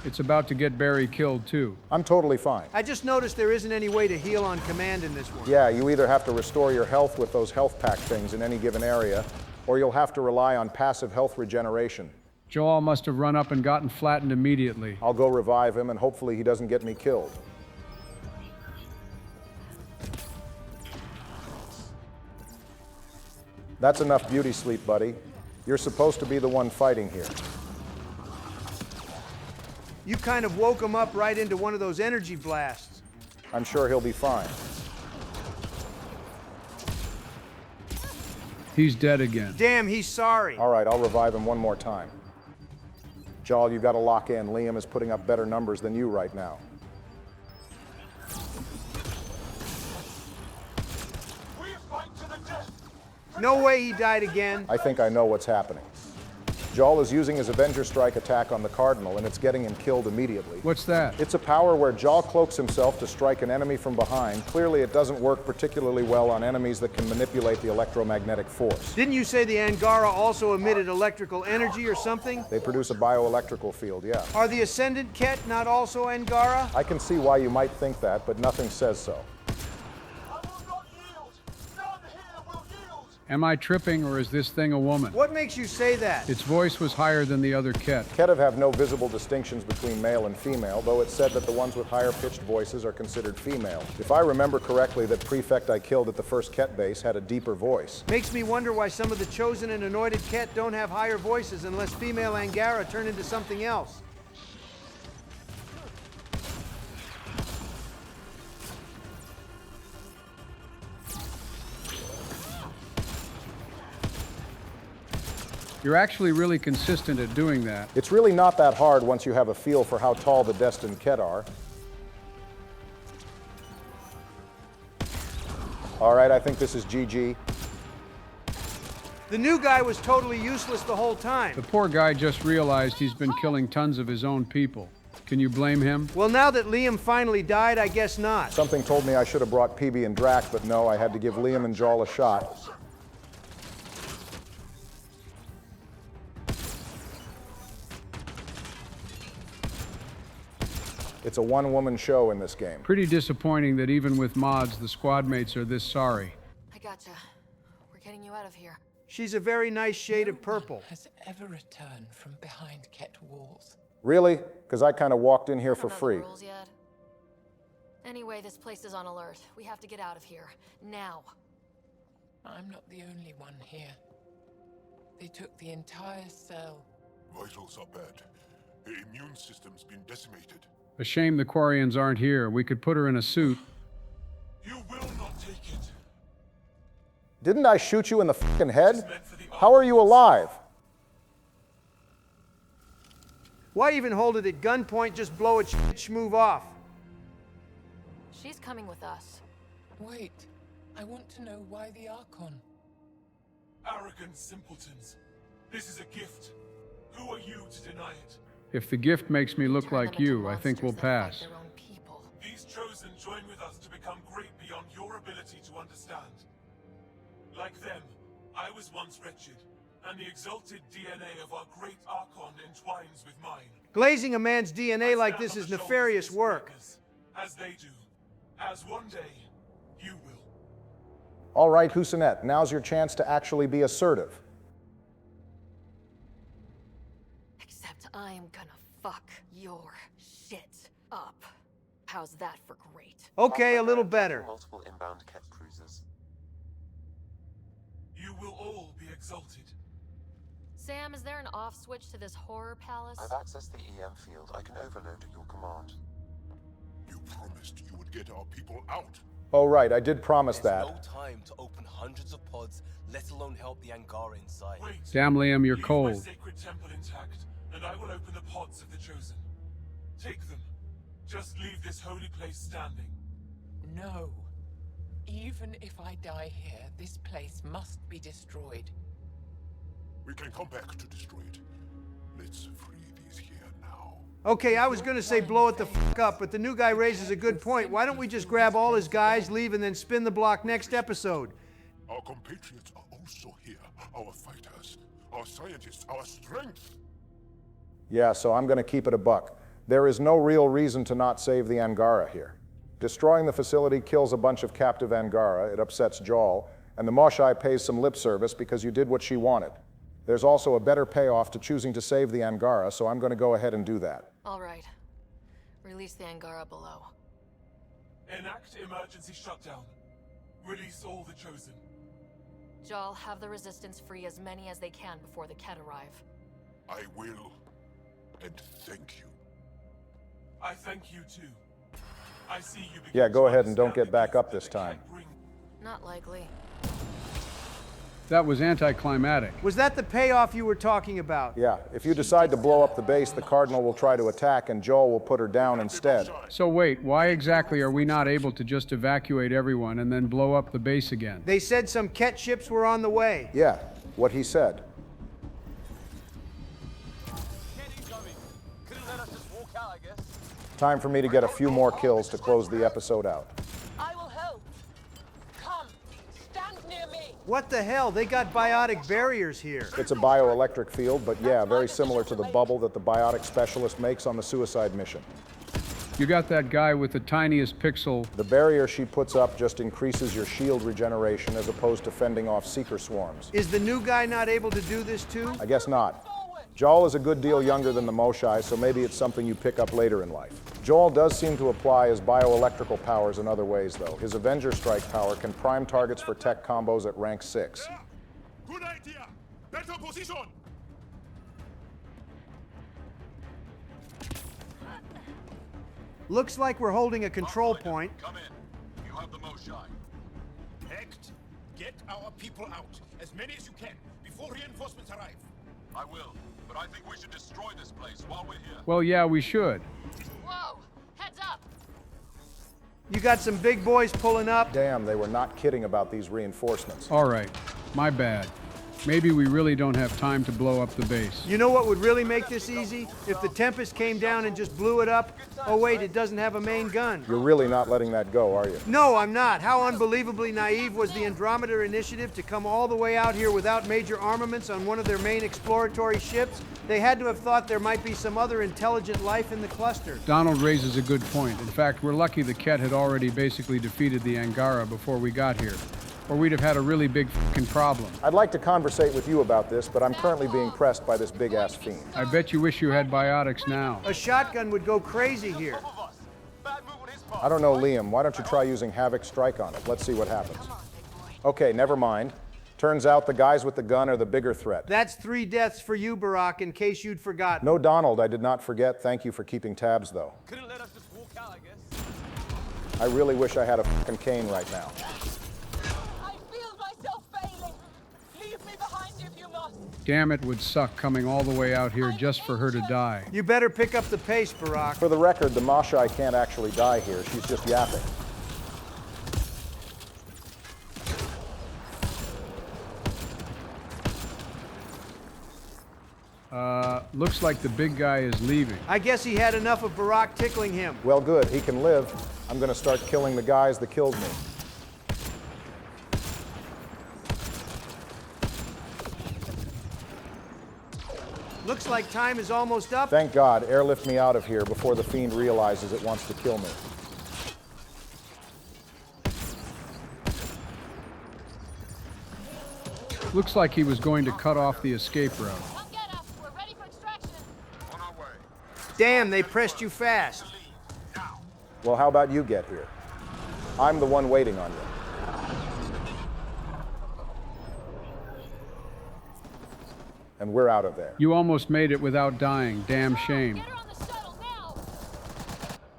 It's about to get Barry killed, too. I'm totally fine. I just noticed there isn't any way to heal on command in this one. Yeah, you either have to restore your health with those health pack things in any given area, or you'll have to rely on passive health regeneration. Joel must have run up and gotten flattened immediately. I'll go revive him, and hopefully he doesn't get me killed. That's enough beauty sleep, buddy. You're supposed to be the one fighting here. You kind of woke him up right into one of those energy blasts. I'm sure he'll be fine. He's dead again. Damn, he's sorry. All right, I'll revive him one more time. Joel, you got to lock in. Liam is putting up better numbers than you right now. No way he died again. I think I know what's happening. Joel is using his Avenger Strike attack on the Cardinal, and it's getting him killed immediately. What's that? It's a power where Joel cloaks himself to strike an enemy from behind. Clearly, it doesn't work particularly well on enemies that can manipulate the electromagnetic force. Didn't you say the Angara also emitted electrical energy or something? They produce a bioelectrical field, yeah. Are the Ascendant Ket not also Angara? I can see why you might think that, but nothing says so. Am I tripping, or is this thing a woman? What makes you say that? Its voice was higher than the other Ket. Ketiv have no visible distinctions between male and female, though it's said that the ones with higher pitched voices are considered female. If I remember correctly, that prefect I killed at the first Ket base had a deeper voice. Makes me wonder why some of the chosen and anointed Ket don't have higher voices unless female Angara turn into something else. You're actually really consistent at doing that. It's really not that hard once you have a feel for how tall the destined Ket are. All right, I think this is GG. The new guy was totally useless the whole time. The poor guy just realized he's been killing tons of his own people. Can you blame him? Well, now that Liam finally died, I guess not. Something told me I should have brought PB and Drac, but no, I had to give Liam and Joel a shot. It's a one-woman show in this game. Pretty disappointing that even with mods, the squad mates are this sorry. I gotcha. We're getting you out of here. She's a very nice shade of purple. Has ever returned from behind Ket walls. Really? Because I kind of walked in here for free. Rules yet. Anyway, this place is on alert. We have to get out of here. Now. I'm not the only one here. They took the entire cell. Vitals are bad. Her immune system's been decimated. A shame the Quarians aren't here. We could put her in a suit. You will not take it. Didn't I shoot you in the fucking head? How are you alive? Why even hold it at gunpoint? Just blow it, move off. She's coming with us. Wait, I want to know why the Archon. Arrogant simpletons. This is a gift. Who are you to deny it? If the gift makes me look like you, I think we'll pass. These chosen join with us to become great beyond your ability to understand. Like them, I was once wretched, and the exalted DNA of our great Archon entwines with mine. Glazing a man's DNA like this is nefarious work. As they do. As one day, you will. All right, Husanet, now's your chance to actually be assertive. Except I'm gonna fuck your shit up. How's that for great? Okay, a little better. Multiple inbound Ket cruisers. You will all be exalted. Sam, is there an off switch to this horror palace? I've accessed the EM field. I can overload at your command. You promised you would get our people out. Oh, right, I did promise that. There's no time to open hundreds of pods, let alone help the Angara inside. Wait. Damn, Liam, you're Leave cold. my sacred temple intact, and I will open the pods of the chosen. Take them. Just leave this holy place standing. No. Even if I die here, this place must be destroyed. We can come back to destroy it. Let's free these here now. Okay, I was gonna say blow it the fuck up, but the new guy raises a good point. Why don't we just grab all his guys, leave, and then spin the block next episode? Our compatriots are also here. Our fighters, our scientists, our strength. Yeah, so I'm going to keep it a buck. There is no real reason to not save the Angara here. Destroying the facility kills a bunch of captive Angara, it upsets Jaal, and the Moshai pays some lip service because you did what she wanted. There's also a better payoff to choosing to save the Angara, so I'm going to go ahead and do that. All right. Release the Angara below. Enact emergency shutdown. Release all the Chosen. Jaal, have the Resistance free as many as they can before the Ket arrive. I will, and thank you. I thank you too. I see you. Yeah, go ahead and don't get back up this time. Not likely. That was anticlimactic. Was that the payoff you were talking about? Yeah, if you decide to blow up the base, the Cardinal will try to attack and Jaal will put her down instead. So wait, why exactly are we not able to just evacuate everyone and then blow up the base again? They said some Ket ships were on the way. Yeah, what he said. Time for me to get a few more kills to close the episode out. I will help. Come, stand near me. What the hell? They got biotic barriers here. It's a bioelectric field, but yeah, very similar to the bubble that the biotic specialist makes on the suicide mission. You got that guy with the tiniest pixel. The barrier she puts up just increases your shield regeneration as opposed to fending off seeker swarms. Is the new guy not able to do this too? I guess not. Jaal is a good deal younger than the Moshai, so maybe it's something you pick up later in life. Jaal does seem to apply his bioelectrical powers in other ways, though. His Avenger Strike power can prime targets for tech combos at rank 6. Good idea! Better position! Looks like we're holding a control point. Come in. You have the Moshai. Act. Get our people out. As many as you can, before reinforcements arrive. I will, but I think we should destroy this place while we're here. Well, yeah, we should. Whoa! Heads up! You got some big boys pulling up. Damn, they were not kidding about these reinforcements. All right, my bad. Maybe we really don't have time to blow up the base. You know what would really make this easy? If the Tempest came down and just blew it up. Oh wait, it doesn't have a main gun. You're really not letting that go, are you? No, I'm not. How unbelievably naive was the Andromeda initiative to come all the way out here without major armaments on one of their main exploratory ships? They had to have thought there might be some other intelligent life in the cluster. Donald raises a good point. In fact, we're lucky the Ket had already basically defeated the Angara before we got here, or we'd have had a really big f***ing problem. I'd like to conversate with you about this, but I'm currently being pressed by this big-ass fiend. I bet you wish you had biotics now. A shotgun would go crazy here. I don't know, Liam. Why don't you try using Havoc Strike on it? Let's see what happens. Okay, never mind. Turns out the guys with the gun are the bigger threat. That's 3 deaths for you, Barack, in case you'd forgotten. No, Donald, I did not forget. Thank you for keeping tabs, though. Couldn't let us just walk out, I guess. I really wish I had a fucking cane right now. I feel myself failing. Leave me behind if you must. Damn, it would suck coming all the way out here just for her to die. You better pick up the pace, Barack. For the record, the Moshai can't actually die here. She's just yapping. Looks like the big guy is leaving. I guess he had enough of Barack tickling him. Well, good. He can live. I'm going to start killing the guys that killed me. Looks like time is almost up. Thank God. Airlift me out of here before the fiend realizes it wants to kill me. Looks like he was going to cut off the escape route. Damn, they pressed you fast. Well, how about you get here? I'm the one waiting on you. And we're out of there. You almost made it without dying. Damn shame. Get her on the shuttle now.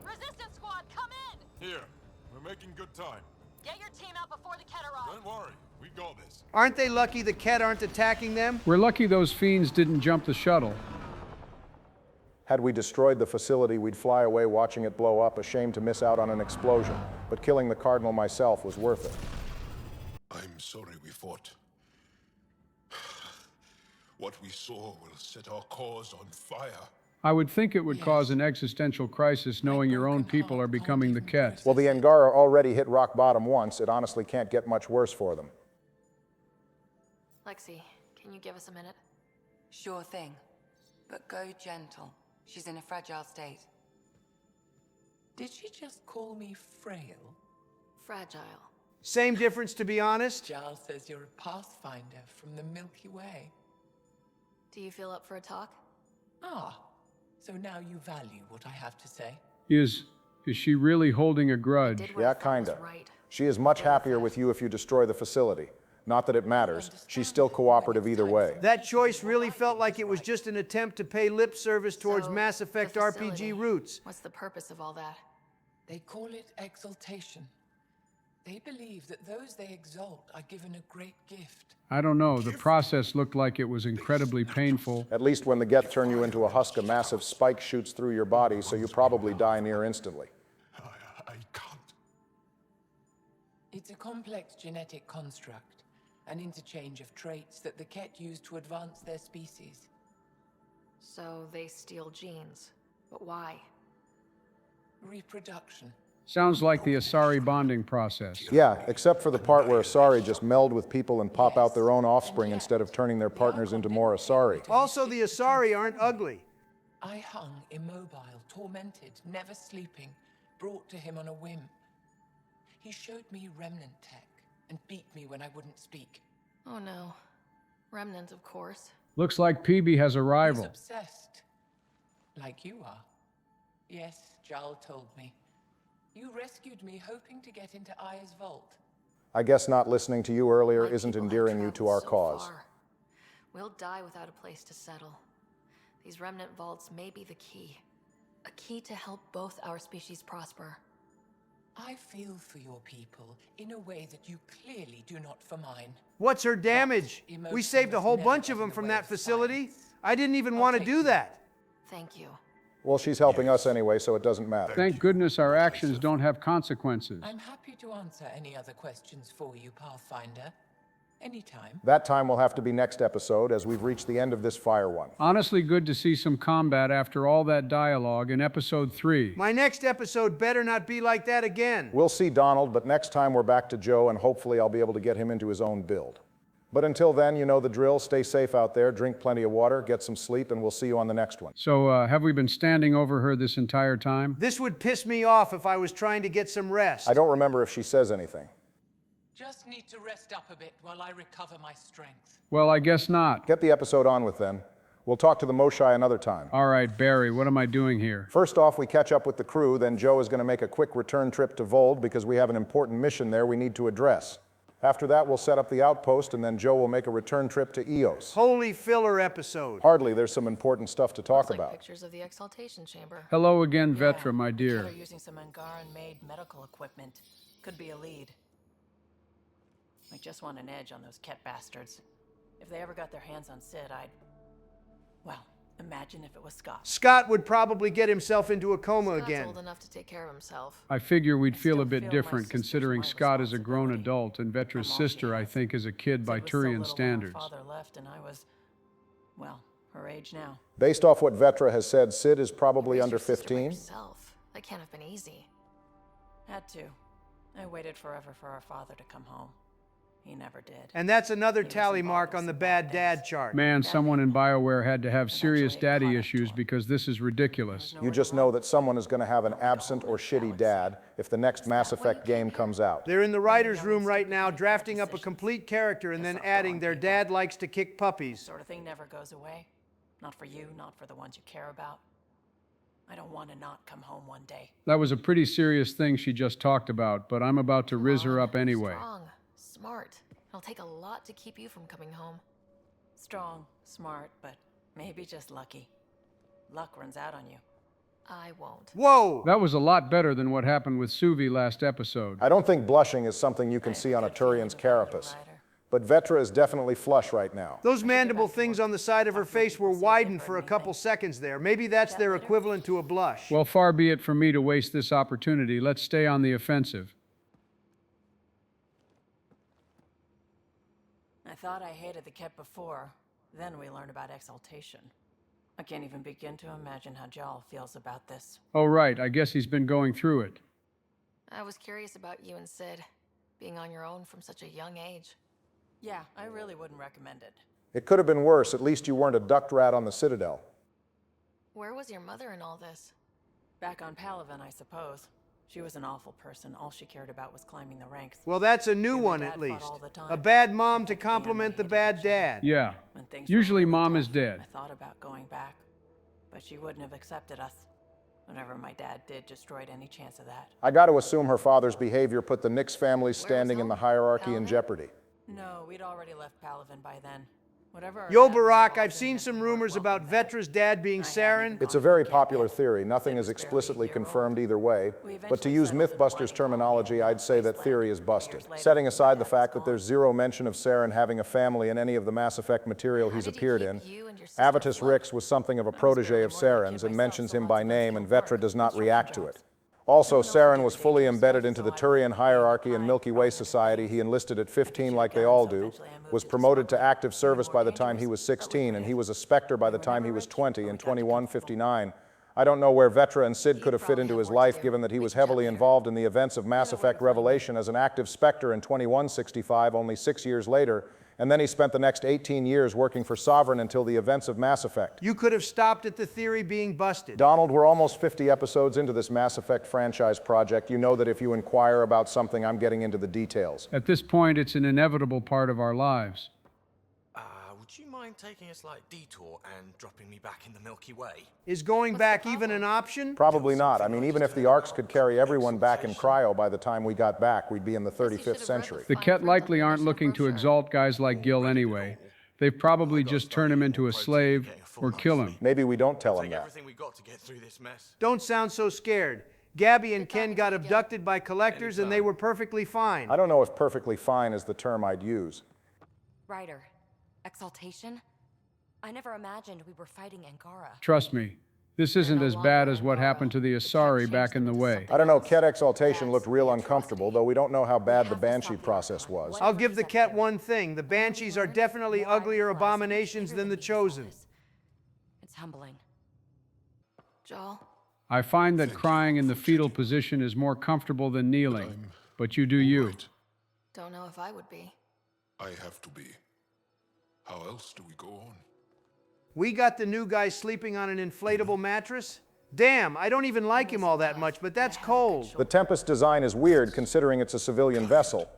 Resistance squad, come in. Here, we're making good time. Get your team out before the Ket arrives. Don't worry, we got this. Aren't they lucky the Ket aren't attacking them? We're lucky those fiends didn't jump the shuttle. Had we destroyed the facility, we'd fly away watching it blow up, ashamed to miss out on an explosion. But killing the Cardinal myself was worth it. I'm sorry we fought. What we saw will set our cause on fire. I would think it would cause an existential crisis knowing your own people are becoming the Ket. Well, the Angara already hit rock bottom once. It honestly can't get much worse for them. Lexi, can you give us a minute? Sure thing. But go gentle. She's in a fragile state. Did she just call me frail? Fragile. Same difference, to be honest. Giles says you're a pathfinder from the Milky Way. Do you feel up for a talk? Ah, so now you value what I have to say? Is she really holding a grudge? Yeah, kinda. She is much happier with you if you destroy the facility. Not that it matters. She's still cooperative either way. That choice really felt like it was just an attempt to pay lip service towards Mass Effect RPG roots. What's the purpose of all that? They call it exaltation. They believe that those they exalt are given a great gift. I don't know. The process looked like it was incredibly painful. At least when the Geth turn you into a husk, a massive spike shoots through your body, so you probably die near instantly. I can't. It's a complex genetic construct, an interchange of traits that the Ket use to advance their species. So they steal genes. But why? Reproduction. Sounds like the Asari bonding process. Yeah, except for the part where Asari just meld with people and pop out their own offspring instead of turning their partners into more Asari. Also, the Asari aren't ugly. I hung immobile, tormented, never sleeping, brought to him on a whim. He showed me remnant tech and beat me when I wouldn't speak. Oh no. Remnant, of course. Looks like PB has a rival. He's obsessed. Like you are. Yes, Jarl told me. You rescued me hoping to get into Ai's vault. I guess not listening to you earlier isn't endearing you to our cause. Far. We'll die without a place to settle. These remnant vaults may be the key. A key to help both our species prosper. I feel for your people in a way that you clearly do not for mine. What's her damage? We saved a whole bunch of them from that facility. I didn't even want to do that. Thank you. Well, she's helping us anyway, so it doesn't matter. Thank goodness our actions don't have consequences. I'm happy to answer any other questions for you, Pathfinder. Anytime. That time will have to be next episode, as we've reached the end of this fire one. Honestly, good to see some combat after all that dialogue in episode 3. My next episode better not be like that again. We'll see Donald, but next time we're back to Joe, and hopefully I'll be able to get him into his own build. But until then, you know the drill. Stay safe out there, drink plenty of water, get some sleep, and we'll see you on the next one. So, have we been standing over her this entire time? This would piss me off if I was trying to get some rest. I don't remember if she says anything. Just need to rest up a bit while I recover my strength. Well, I guess not. Get the episode on with then. We'll talk to the Moshai another time. All right, Barry, what am I doing here? First off, we catch up with the crew, then Joe is going to make a quick return trip to Vold because we have an important mission there we need to address. After that, we'll set up the outpost, and then Joe will make a return trip to Eos. Holy filler episode. Hardly, there's some important stuff to talk about. Pictures of the exaltation chamber. Hello again, Vetra, my dear. They're using some Angaran-made medical equipment. Could be a lead. I just want an edge on those Ket bastards. If they ever got their hands on Sid, well, imagine if it was Scott. Scott would probably get himself into a coma Scott's again. old enough to take care of himself. I figure we'd feel a bit different considering Scott is a grown adult and Vetra's sister, I think, is a kid by Turian standards. My father left and I was, well, her age now. Based off what Vetra has said, Sid is probably under 15. That can't have been easy. Had to. I waited forever for our father to come home. He never did. And that's another tally mark on the bad dad chart. Man, someone in BioWare had to have serious daddy issues because this is ridiculous. You just know that someone is going to have an absent or shitty dad if the next Mass Effect game comes out. They're in the writer's room right now drafting up a complete character and then adding their dad likes to kick puppies. Sort of thing never goes away. Not for you, not for the ones you care about. I don't want to not come home one day. That was a pretty serious thing she just talked about, but I'm about to riz her up anyway. Strong, smart. It'll take a lot to keep you from coming home. Strong, smart, but maybe just lucky. Luck runs out on you. I won't. Whoa! That was a lot better than what happened with Suvi last episode. I don't think blushing is something you can see on a Turian's carapace. But Vetra is definitely flush right now. Those mandible things on the side of her face were widened for a couple seconds there. Maybe that's their equivalent to a blush. Well, far be it from me to waste this opportunity. Let's stay on the offensive. I thought I hated the Ket before. Then we learned about exaltation. I can't even begin to imagine how Jarl feels about this. Oh, right. I guess he's been going through it. I was curious about you and Sid, being on your own from such a young age. Yeah, I really wouldn't recommend it. It could have been worse. At least you weren't a duct rat on the Citadel. Where was your mother in all this? Back on Palaven, I suppose. She was an awful person. All she cared about was climbing the ranks. Well, that's a new one at least. A bad mom to complement the bad dad. Yeah. Usually mom is dead. I thought about going back, but she wouldn't have accepted us. Whatever my dad did destroyed any chance of that. I got to assume her father's behavior put the Nix family's standing in the hierarchy in jeopardy. No, we'd already left Palaven by then. Whatever. Yo, Barack, I've seen some rumors about Vetra's dad being Saren. It's a very popular theory. Nothing is explicitly confirmed either way. But to use Mythbusters terminology, I'd say that theory is busted. Setting aside the fact that there's zero mention of Saren having a family in any of the Mass Effect material he's appeared in, Avitus Rix was something of a protege of Saren's and mentions him by name, and Vetra does not react to it. Also, Saren was fully embedded into the Turian hierarchy and Milky Way society. He enlisted at 15 like they all do, was promoted to active service by the time he was 16, and he was a Spectre by the time he was 20 in 2159. I don't know where Vetra and Sid could have fit into his life, given that he was heavily involved in the events of Mass Effect Revelation as an active Spectre in 2165, only 6 years later, and then he spent the next 18 years working for Sovereign until the events of Mass Effect. You could have stopped at the theory being busted. Donald, we're almost 50 episodes into this Mass Effect franchise project. You know that if you inquire about something, I'm getting into the details. At this point, it's an inevitable part of our lives. Would you mind taking a slight detour and dropping me back in the Milky Way? Is going back even an option? Probably not. I mean, even if the Arks could carry everyone back in cryo by the time we got back, we'd be in the 35th century. The Ket likely aren't looking to exalt guys like Gil anyway. They've probably just turn him into a slave or kill him. Maybe we don't tell him that. Don't sound so scared. Gabby and Ken got abducted by collectors and they were perfectly fine. I don't know if perfectly fine is the term I'd use. Ryder, exaltation? I never imagined we were fighting Angara. Trust me, this isn't as bad as what happened to the Asari back in the way. I don't know, Ket exaltation looked real uncomfortable, though we don't know how bad the Banshee process was. I'll give the Ket one thing. The Banshees are definitely uglier abominations than the Chosen. It's humbling. Joel? I find that crying in the fetal position is more comfortable than kneeling, but you do you. Don't know if I would be. I have to be. How else do we go on? We got the new guy sleeping on an inflatable mattress? Damn, I don't even like him all that much, but that's cold. The Tempest design is weird considering it's a civilian vessel.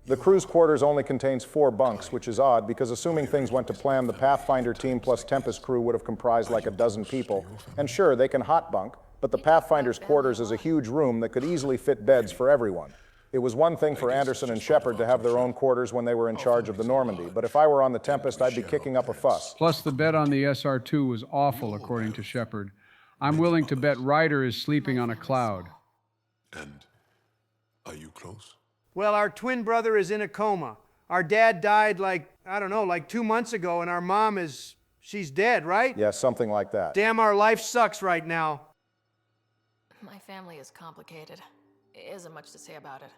The crew's quarters only contains 4 bunks, which is odd because assuming things went to plan, the Pathfinder team plus Tempest crew would have comprised like a dozen people. And sure, they can hot bunk, but the Pathfinder's quarters is a huge room that could easily fit beds for everyone. It was one thing for Anderson and Shepard to have their own quarters when they were in charge of the Normandy, but if I were on the Tempest, I'd be kicking up a fuss. Plus, the bed on the SR2 was awful, according to Shepard. I'm willing to bet Ryder is sleeping on a cloud. And are you close? Well, our twin brother is in a coma. Our dad died like 2 months ago, and our mom she's dead, right? Yeah, something like that. Damn, our life sucks right now. My family is complicated. Isn't much to say about it.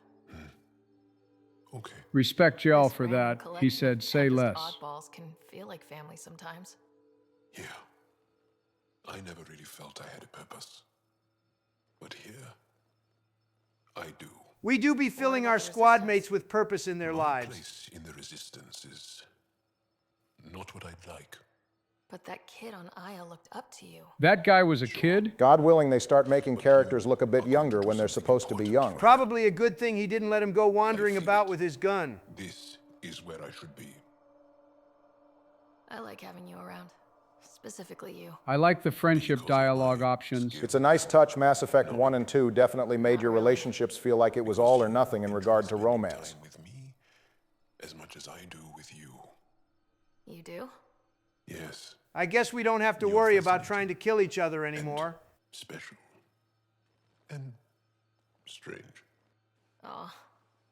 Okay. Respect Jell for that. He said, say less. Oddballs can feel like family sometimes. Yeah. I never really felt I had a purpose. But here, I do. We do be filling our squad mates with purpose in their lives. My place in the Resistance is not what I'd like. But that kid on Aya looked up to you. That guy was a kid? God willing, they start making characters look a bit younger when they're supposed to be young. Probably a good thing he didn't let him go wandering about with his gun. This is where I should be. I like having you around. Specifically you. I like the friendship dialogue options. It's a nice touch. Mass Effect 1 and 2 definitely made your relationships feel like it was all or nothing in regard to romance. With me as much as I do with you. You do? Yes. I guess we don't have to worry about trying to kill each other anymore. Special. And strange. Oh,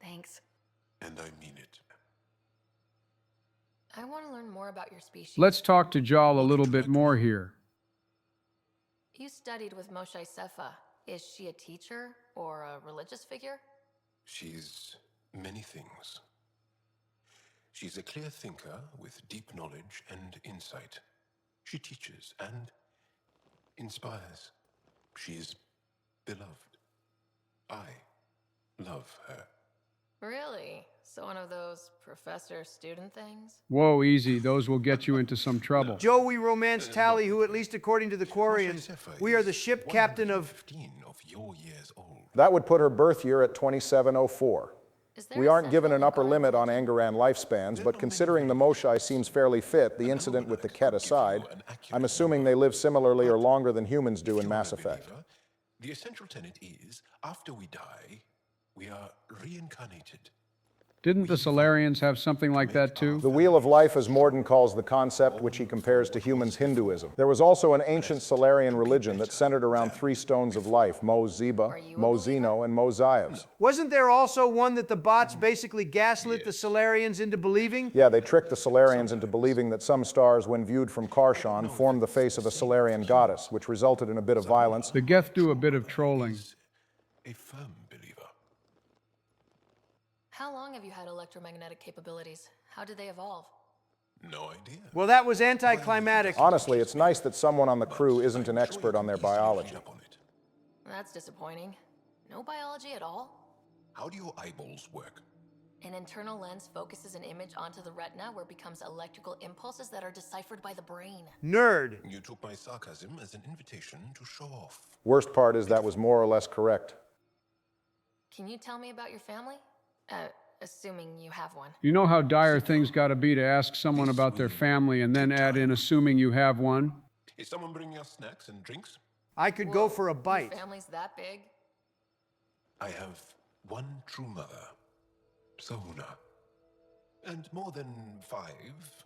thanks. And I mean it. I want to learn more about your species. Let's talk to Jal a little bit more here. You studied with Moshe Sefa. Is she a teacher or a religious figure? She's many things. She's a clear thinker with deep knowledge and insight. She teaches and inspires. She's beloved. I love her. Really? So one of those professor-student things? Whoa, easy. Those will get you into some trouble. Joey Romance Tally, who, at least according to the Quarians, we are the ship captain of... That would put her birth year at 2704. We aren't given an upper limit on Angaran lifespans, but considering the Moshai seems fairly fit, the incident with the Ket aside, I'm assuming they live similarly or longer than humans do in Mass Effect. The essential tenet is, after we die, we are reincarnated. Didn't the Solarians have something like that too? The Wheel of Life, as Morden calls the concept, which he compares to humans' Hinduism. There was also an ancient Solarian religion that centered around 3 stones of life, Mo Zeba, Mo Zeno, and Mo Zayevs. Wasn't there also one that the bots basically gaslit the Solarians into believing? Yeah, they tricked the Solarians into believing that some stars, when viewed from Karshan, formed the face of a Solarian goddess, which resulted in a bit of violence. The Geth do a bit of trolling. A firm believer. How long have you had electromagnetic capabilities? How did they evolve? No idea. Well, that was anticlimactic. Honestly, it's nice that someone on the crew isn't an expert on their biology. That's disappointing. No biology at all? How do your eyeballs work? An internal lens focuses an image onto the retina where it becomes electrical impulses that are deciphered by the brain. Nerd. You took my sarcasm as an invitation to show off. Worst part is that was more or less correct. Can you tell me about your family? Assuming you have one. You know how dire things gotta be to ask someone about their family and then add in assuming you have one? Is someone bringing us snacks and drinks? I could go for a bite. Your family's that big? I have one true mother, Sahuna, and more than 5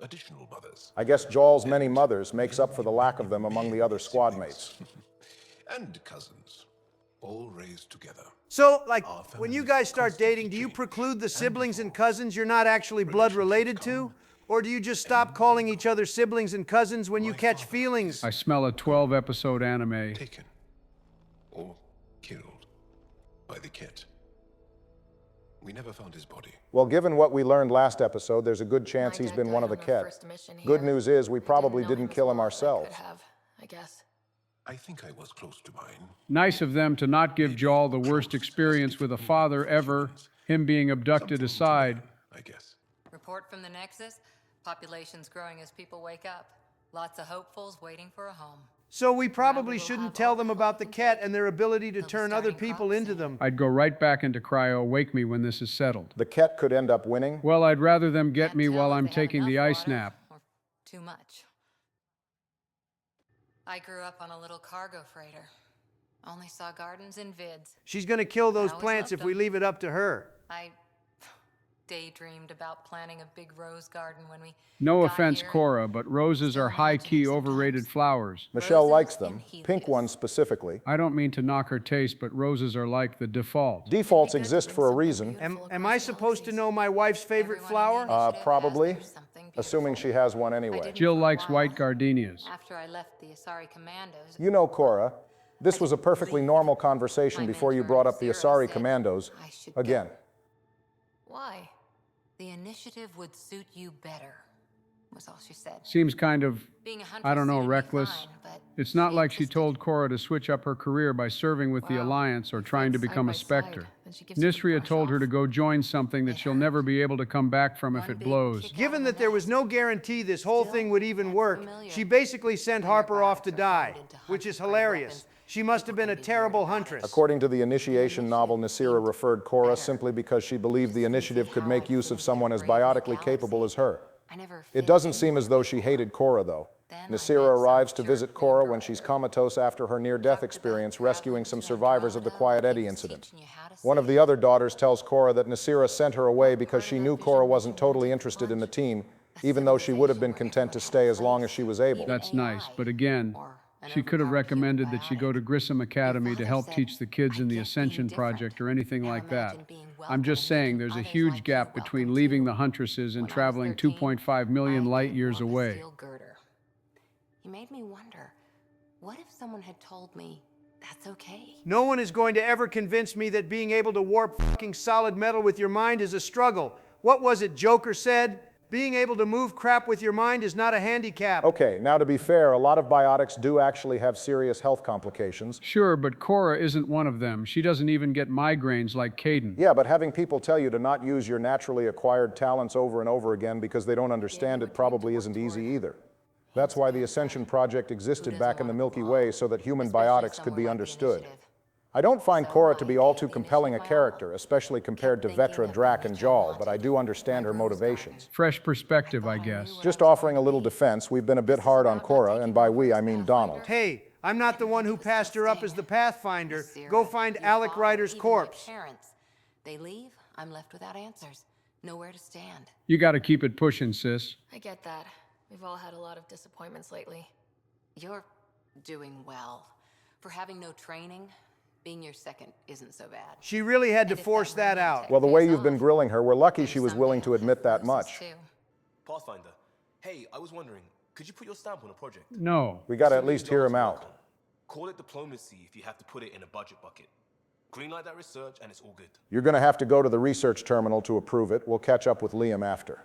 additional mothers. I guess Jawl's many mothers makes up for the lack of them among the other squad mates. And cousins, all raised together. So, like, when you guys start dating, do you preclude the siblings and cousins you're not actually blood related to? Or do you just stop calling each other siblings and cousins when you catch feelings? I smell a 12-episode anime. Taken or killed by the Ket. We never found his body. Well, given what we learned last episode, there's a good chance he's been one of the Ket. Good news is we probably didn't kill him ourselves. I guess. I think I was close to mine. Nice of them to not give Jawl the worst experience with a father ever, him being abducted aside. I guess. Report from the Nexus. Population's growing as people wake up. Lots of hopefuls waiting for a home. So we probably shouldn't tell them about the Ket and their ability to turn other people into them. I'd go right back into cryo, wake me when this is settled. The Ket could end up winning? Well, I'd rather them get me while I'm taking the ice nap. Too much. I grew up on a little cargo freighter. Only saw gardens and vids. She's gonna kill those plants if we leave it up to her. I daydreamed about planting a big rose garden when we No offense, Cora, but roses are high-key overrated flowers. Michelle likes them, pink ones specifically. I don't mean to knock her taste, but roses are like the default. Defaults exist for a reason. Am I supposed to know my wife's favorite flower? Probably, assuming she has one anyway. Jill likes white gardenias. After I left the Asari Commandos. You know, Cora, this was a perfectly normal conversation before you brought up the Asari Commandos again. Why? The initiative would suit you better, was all she said. Seems kind of, Being a huntress I don't know, seemed to be reckless. fine, but It's not like she told Cora to switch up her career by serving with the Alliance or trying to become a Spectre. Nistria told her to go join something that she'll never be able to come back from if it blows. Given that there was no guarantee this whole thing would even work, she basically sent Harper off to die, which is hilarious. She must have been a terrible huntress. According to the initiation novel, Nasira referred Cora simply because she believed the initiative could make use of someone as biotically capable as her. It doesn't seem as though she hated Cora, though. Nasira arrives to visit Cora when she's comatose after her near-death experience rescuing some survivors of the Quiet Eddie incident. One of the other daughters tells Cora that Nasira sent her away because she knew Cora wasn't totally interested in the team, even though she would have been content to stay as long as she was able. That's nice, but again, she could have recommended that she go to Grissom Academy to help teach the kids in the Ascension Project or anything like that. I'm just saying there's a huge gap between leaving the Huntresses and traveling 2.5 million light years away. You made me wonder, what if someone had told me that's okay? No one is going to ever convince me that being able to warp fucking solid metal with your mind is a struggle. What was it Joker said? Being able to move crap with your mind is not a handicap. Okay, now to be fair, a lot of biotics do actually have serious health complications. Sure, but Cora isn't one of them. She doesn't even get migraines like Caden. Yeah, but having people tell you to not use your naturally acquired talents over and over again because they don't understand it probably isn't easy either. That's why the Ascension Project existed back in the Milky Way, so that human biotics could be understood. I don't find Cora to be all too compelling a character, especially compared to Vetra, Drac, and Jal, but I do understand her motivations. Fresh perspective, I guess. Just offering a little defense, we've been a bit hard on Cora, and by we, I mean Donald. Hey, I'm not the one who passed her up as the Pathfinder. Go find Alec Ryder's corpse. They leave, I'm left without answers. Nowhere to stand. You gotta keep it pushing, sis. I get that. We've all had a lot of disappointments lately. You're doing well. For having no training, being your second isn't so bad. She really had to force that out. Well, the way you've been grilling her, we're lucky she was willing to admit that much. Pathfinder, hey, I was wondering, could you put your stamp on a project? No. We gotta at least hear him out. Call it diplomacy if you have to put it in a budget bucket. Greenlight that research and it's all good. You're gonna have to go to the research terminal to approve it. We'll catch up with Liam after.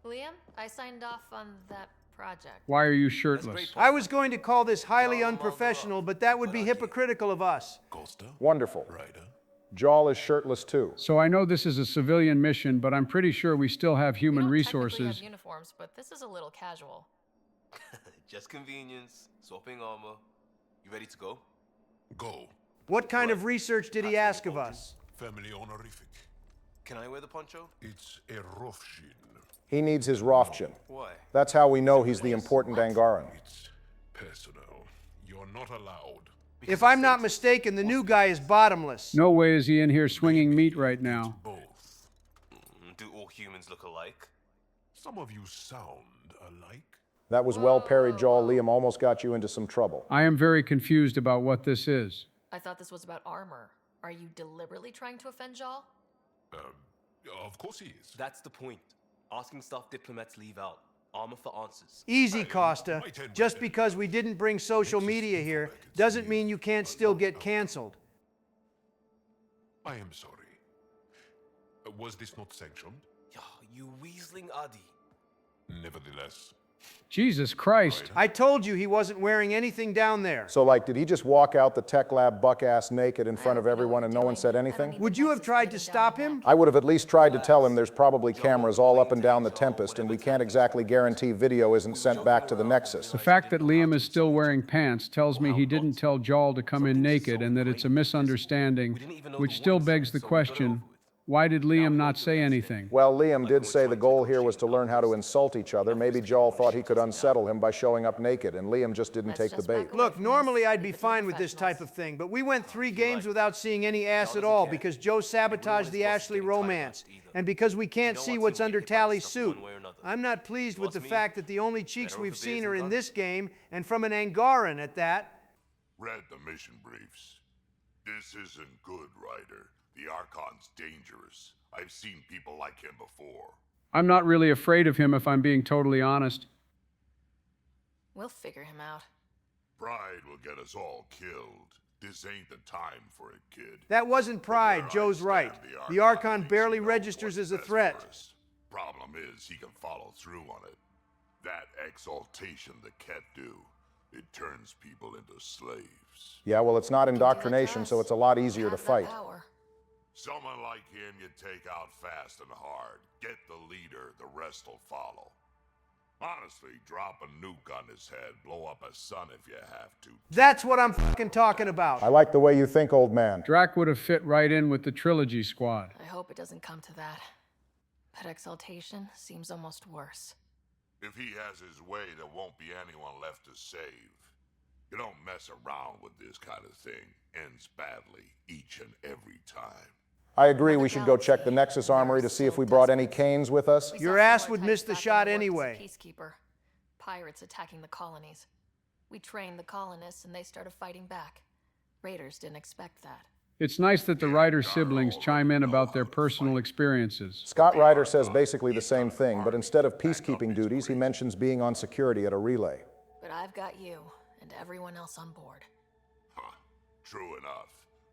Liam, I signed off on that project. Why are you shirtless? I was going to call this highly unprofessional, but that would be hypocritical of us. Wonderful. Jal is shirtless too. So I know this is a civilian mission, but I'm pretty sure we still have human resources. We have uniforms, but this is a little casual. Just convenience, swapping armor. You ready to go? Go. What kind of research did he ask of us? Family honorific. Can I wear the poncho? It's a Rofshin. He needs his Rofchin. Why? That's how we know he's the important Angaran. It's personal. You're not allowed. If I'm not mistaken, the new guy is bottomless. No way is he in here swinging meat right now. Do all humans look alike? Some of you sound alike. That was well parried, Jal. Liam almost got you into some trouble. I am very confused about what this is. I thought this was about armor. Are you deliberately trying to offend Jal? Of course he is. That's the point. Asking stuff diplomats leave out. Armor for answers. Easy, Costa. Just because we didn't bring social media here doesn't mean you can't still get canceled. I am sorry. Was this not sanctioned? You weaseling Adi. Nevertheless. Jesus Christ. I told you he wasn't wearing anything down there. So, like, did he just walk out the tech lab buck-ass naked in front of everyone and no one said anything? Would you have tried to stop him? I would have at least tried to tell him there's probably cameras all up and down the Tempest, and we can't exactly guarantee video isn't sent back to the Nexus. The fact that Liam is still wearing pants tells me he didn't tell Jal to come in naked and that it's a misunderstanding, which still begs the question, why did Liam not say anything? Well, Liam did say the goal here was to learn how to insult each other. Maybe Jal thought he could unsettle him by showing up naked, and Liam just didn't take the bait. Look, normally I'd be fine with this type of thing, but we went 3 games without seeing any ass at all because Joe sabotaged the Ashley romance, and because we can't see what's under Tally's suit. I'm not pleased with the fact that the only cheeks we've seen are in this game, and from an Angaran at that. Read the mission briefs. This isn't good, Ryder. The Archon's dangerous. I've seen people like him before. I'm not really afraid of him if I'm being totally honest. We'll figure him out. Pride will get us all killed. This ain't the time for it, kid. That wasn't pride, Joe's right. The Archon barely registers as a threat. Problem is, he can follow through on it. That exaltation the Ket do, it turns people into slaves. Yeah, well, it's not indoctrination, so it's a lot easier to fight. Someone like him you take out fast and hard. Get the leader, the rest will follow. Honestly, drop a nuke on his head, blow up a sun if you have to. That's what I'm fucking talking about. I like the way you think, old man. Drac would have fit right in with the Trilogy Squad. I hope it doesn't come to that. That exaltation seems almost worse. If he has his way, there won't be anyone left to save. You don't mess around with this kind of thing. Ends badly each and every time. I agree we should go check the Nexus Armory to see if we brought any canes with us. Your ass would miss the shot anyway. Peacekeeper. Pirates attacking the colonies. We trained the colonists and they started fighting back. Raiders didn't expect that. It's nice that the Ryder siblings chime in about their personal experiences. Scott Ryder says basically the same thing, but instead of peacekeeping duties, he mentions being on security at a relay. But I've got you and everyone else on board. True enough.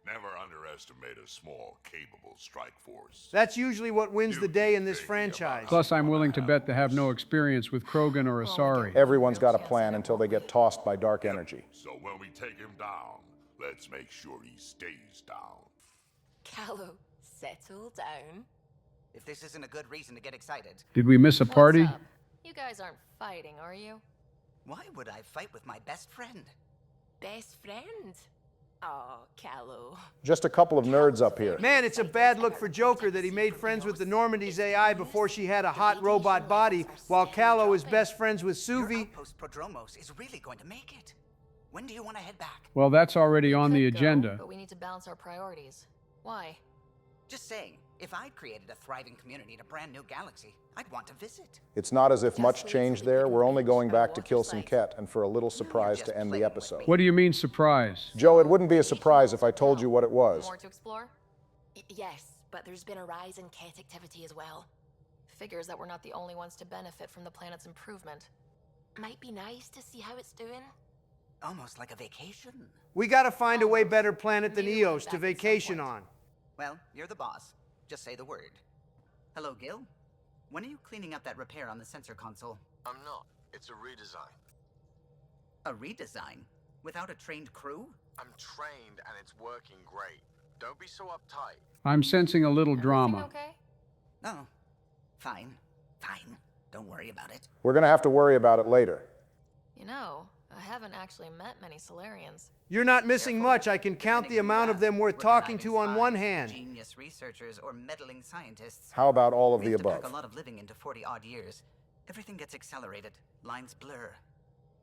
Never underestimate a small, capable strike force. That's usually what wins the day in this franchise. Plus, I'm willing to bet they have no experience with Krogan or Asari. Everyone's got a plan until they get tossed by dark energy. So when we take him down, let's make sure he stays down. Callow, settle down. If this isn't a good reason to get excited. Did we miss a party? What's up? You guys aren't fighting, are you? Why would I fight with my best friend? Best friend? Oh, Callow. Just a couple of nerds up here. Man, it's a bad look for Joker that he made friends with the Normandy's AI before she had a hot robot body, while Callow is best friends with Suvi. Your outpost Prodromos is really going to make it. When do you want to head back? Well, that's already on the agenda. But we need to balance our priorities. Why? Just saying, if I'd created a thriving community in a brand new galaxy, I'd want to visit. It's not as if much changed there. We're only going back to kill some Ket and for a little surprise to end the episode. What do you mean, surprise? Joe, it wouldn't be a surprise if I told you what it was. More to explore? Yes, but there's been a rise in Ket activity as well. Figures that we're not the only ones to benefit from the planet's improvement. Might be nice to see how it's doing. Almost like a vacation. We gotta find a way better planet than Eos to vacation on. Well, you're the boss. Just say the word. Hello, Gil? When are you cleaning up that repair on the sensor console? I'm not. It's a redesign. A redesign? Without a trained crew? I'm trained and it's working great. Don't be so uptight. I'm sensing a little drama. Okay? No. Fine. Fine. Don't worry about it. We're gonna have to worry about it later. You know, I haven't actually met many Solarians. You're not missing much. I can count the amount of them worth talking to on one hand. Genius researchers or meddling scientists. How about all of the We have to above? pack a lot of living into 40-odd years. Everything gets accelerated. Lines blur.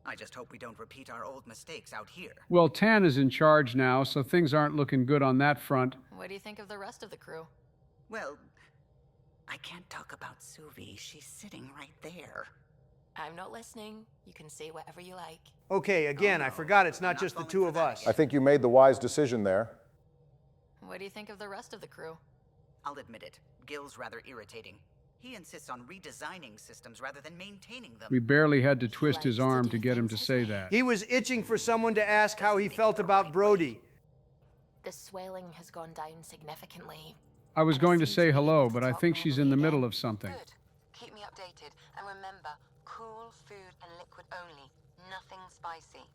I just hope we don't repeat our old mistakes out here. Well, Tan is in charge now, so things aren't looking good on that front. What do you think of the rest of the crew? Well, I can't talk about Suvi. She's sitting right there. I'm not listening. You can say whatever you like. Okay, again, I forgot it's not just the two of us. I think you made the wise decision there. What do you think of the rest of the crew? I'll admit it. Gil's rather irritating. He insists on redesigning systems rather than maintaining them. We barely had to twist his arm to get him to say that. He was itching for someone to ask how he felt about Brody. The swelling has gone down significantly. I was going to say hello, but I think she's in the middle of something. Good. Keep me updated. And remember, cool food and liquid only. Nothing spicy.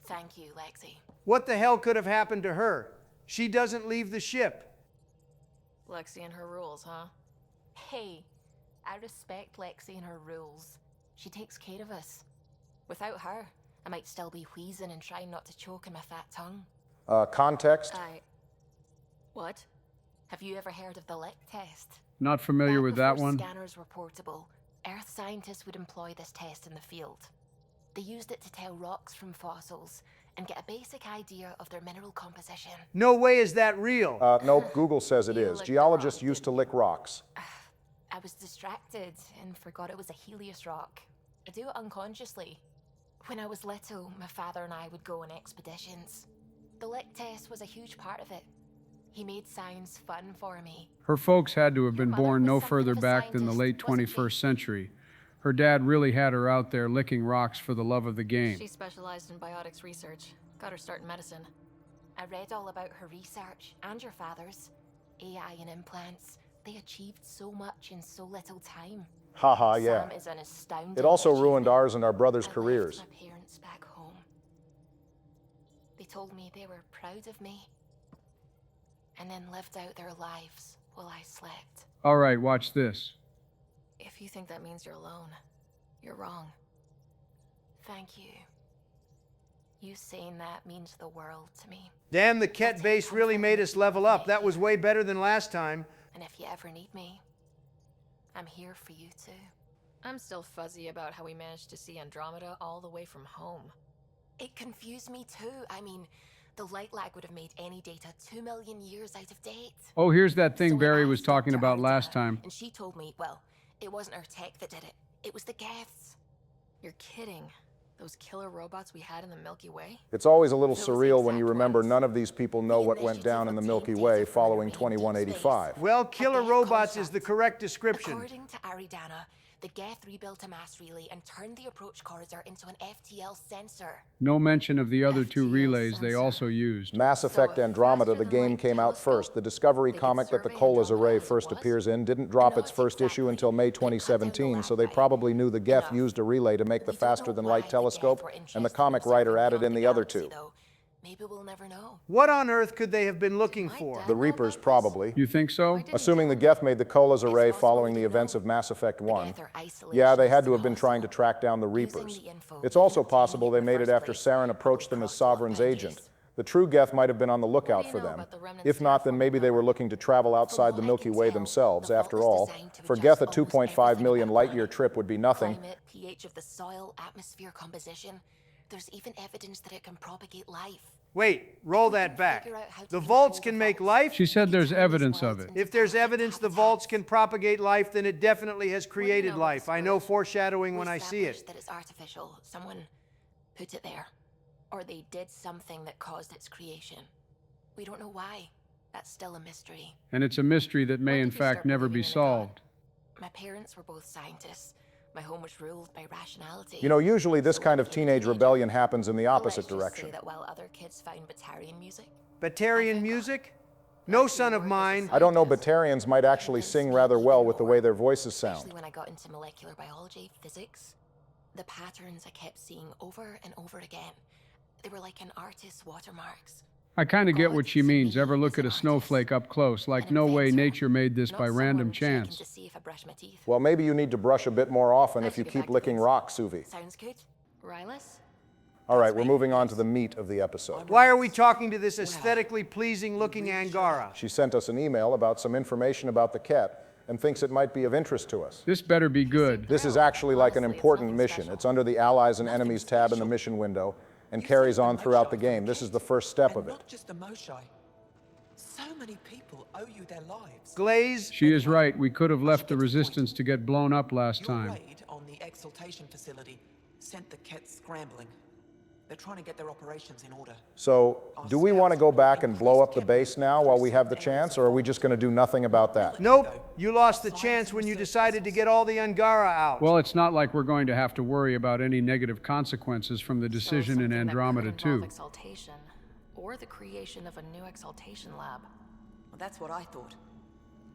Thank you, Lexi. What the hell could have happened to her? She doesn't leave the ship. Lexi and her rules, huh? Hey, I respect Lexi and her rules. She takes care of us. Without her, I might still be wheezing and trying not to choke in my fat tongue. Context? What? Have you ever heard of the lick test? Not familiar with that one. Scanners were portable. Earth scientists would employ this test in the field. They used it to tell rocks from fossils and get a basic idea of their mineral composition. No way is that real. Nope, Google says it is. Geologists used to lick rocks. I was distracted and forgot it was a Helios rock. I do it unconsciously. When I was little, my father and I would go on expeditions. The lick test was a huge part of it. He made science fun for me. Her folks had to have been born no further back than the late 21st century. Her dad really had her out there licking rocks for the love of the game. She specialized in biotics research. Got her start in medicine. I read all about her research and your father's. AI and implants. They achieved so much in so little time. Haha, yeah. Sam is an astounding It also achievement. ruined ours and our brothers' I careers. left my parents back home. They told me they were proud of me. And then lived out their lives while I slept. All right, watch this. If you think that means you're alone, you're wrong. Thank you. You saying that means the world to me. Damn, the Ket base really made us level up. That was way better than last time. And if you ever need me, I'm here for you too. I'm still fuzzy about how we managed to see Andromeda all the way from home. It confused me too. I mean, the light lag would have made any data 2 million years out of date. Oh, here's that thing Barry was talking about last time. And she told me, well, it wasn't her tech that did it. It was the Geths. You're kidding. Those killer robots we had in the Milky Way? It's always a little surreal when you remember none of these people know what went down in the Milky Way following 2185. Well, killer robots is the correct description. According to Aridana, the Geth rebuilt a mass relay and turned the approach corridor into an FTL sensor. No mention of the other two relays they also used. Mass Effect Andromeda, the game, came out first. The Discovery comic that the Colas Array first appears in didn't drop its first issue until May 2017, so they probably knew the Geth used a relay to make the faster-than-light telescope, and the comic writer added in the other two. Maybe we'll never know. What on earth could they have been looking for? The Reapers, probably. You think so? Assuming the Geth made the Colas Array following the events of Mass Effect 1. Yeah, they had to have been trying to track down the Reapers. It's also possible they made it after Saren approached them as Sovereign's agent. The true Geth might have been on the lookout for them. If not, then maybe they were looking to travel outside the Milky Way themselves. After all, for Geth, a 2.5 million light-year trip would be nothing. Climate, pH of the soil, atmosphere composition. There's even evidence that it can propagate life. Wait, roll that back. The vaults can make life? She said there's evidence of it. If there's evidence the vaults can propagate life, then it definitely has created life. I know foreshadowing when I see it. That it's artificial. Someone put it there. Or they did something that caused its creation. We don't know why. That's still a mystery. And it's a mystery that may in fact never be solved. My parents were both scientists. My home was ruled by rationality. You know, usually this kind of teenage rebellion happens in the opposite direction. Say that while other kids found Batarian music. Batarian music? No son of mine. I don't know, Batarians might actually sing rather well with the way their voices sound. Especially when I got into molecular biology, physics. The patterns I kept seeing over and over again. They were like an artist's watermarks. I kind of get what she means. Ever look at a snowflake up close, like no way nature made this by random chance. Well, maybe you need to brush a bit more often if you keep licking rocks, Suvi. Sounds good. Rylus? All right, we're moving on to the meat of the episode. Why are we talking to this aesthetically pleasing-looking Angara? She sent us an email about some information about the Ket and thinks it might be of interest to us. This better be good. This is actually like an important mission. It's under the Allies and Enemies tab in the mission window and carries on throughout the game. This is the first step of it. Not just Emoshai. So many people owe you their lives. Glaze? She is right. We could have left the Resistance to get blown up last time. Your raid on the exaltation facility sent the Ket scrambling. They're trying to get their operations in order. So, do we want to go back and blow up the base now while we have the chance, or are we just going to do nothing about that? Nope. You lost the chance when you decided to get all the Angara out. Well, it's not like we're going to have to worry about any negative consequences from the decision in Andromeda 2. Exaltation, or the creation of a new exaltation lab. Well, that's what I thought.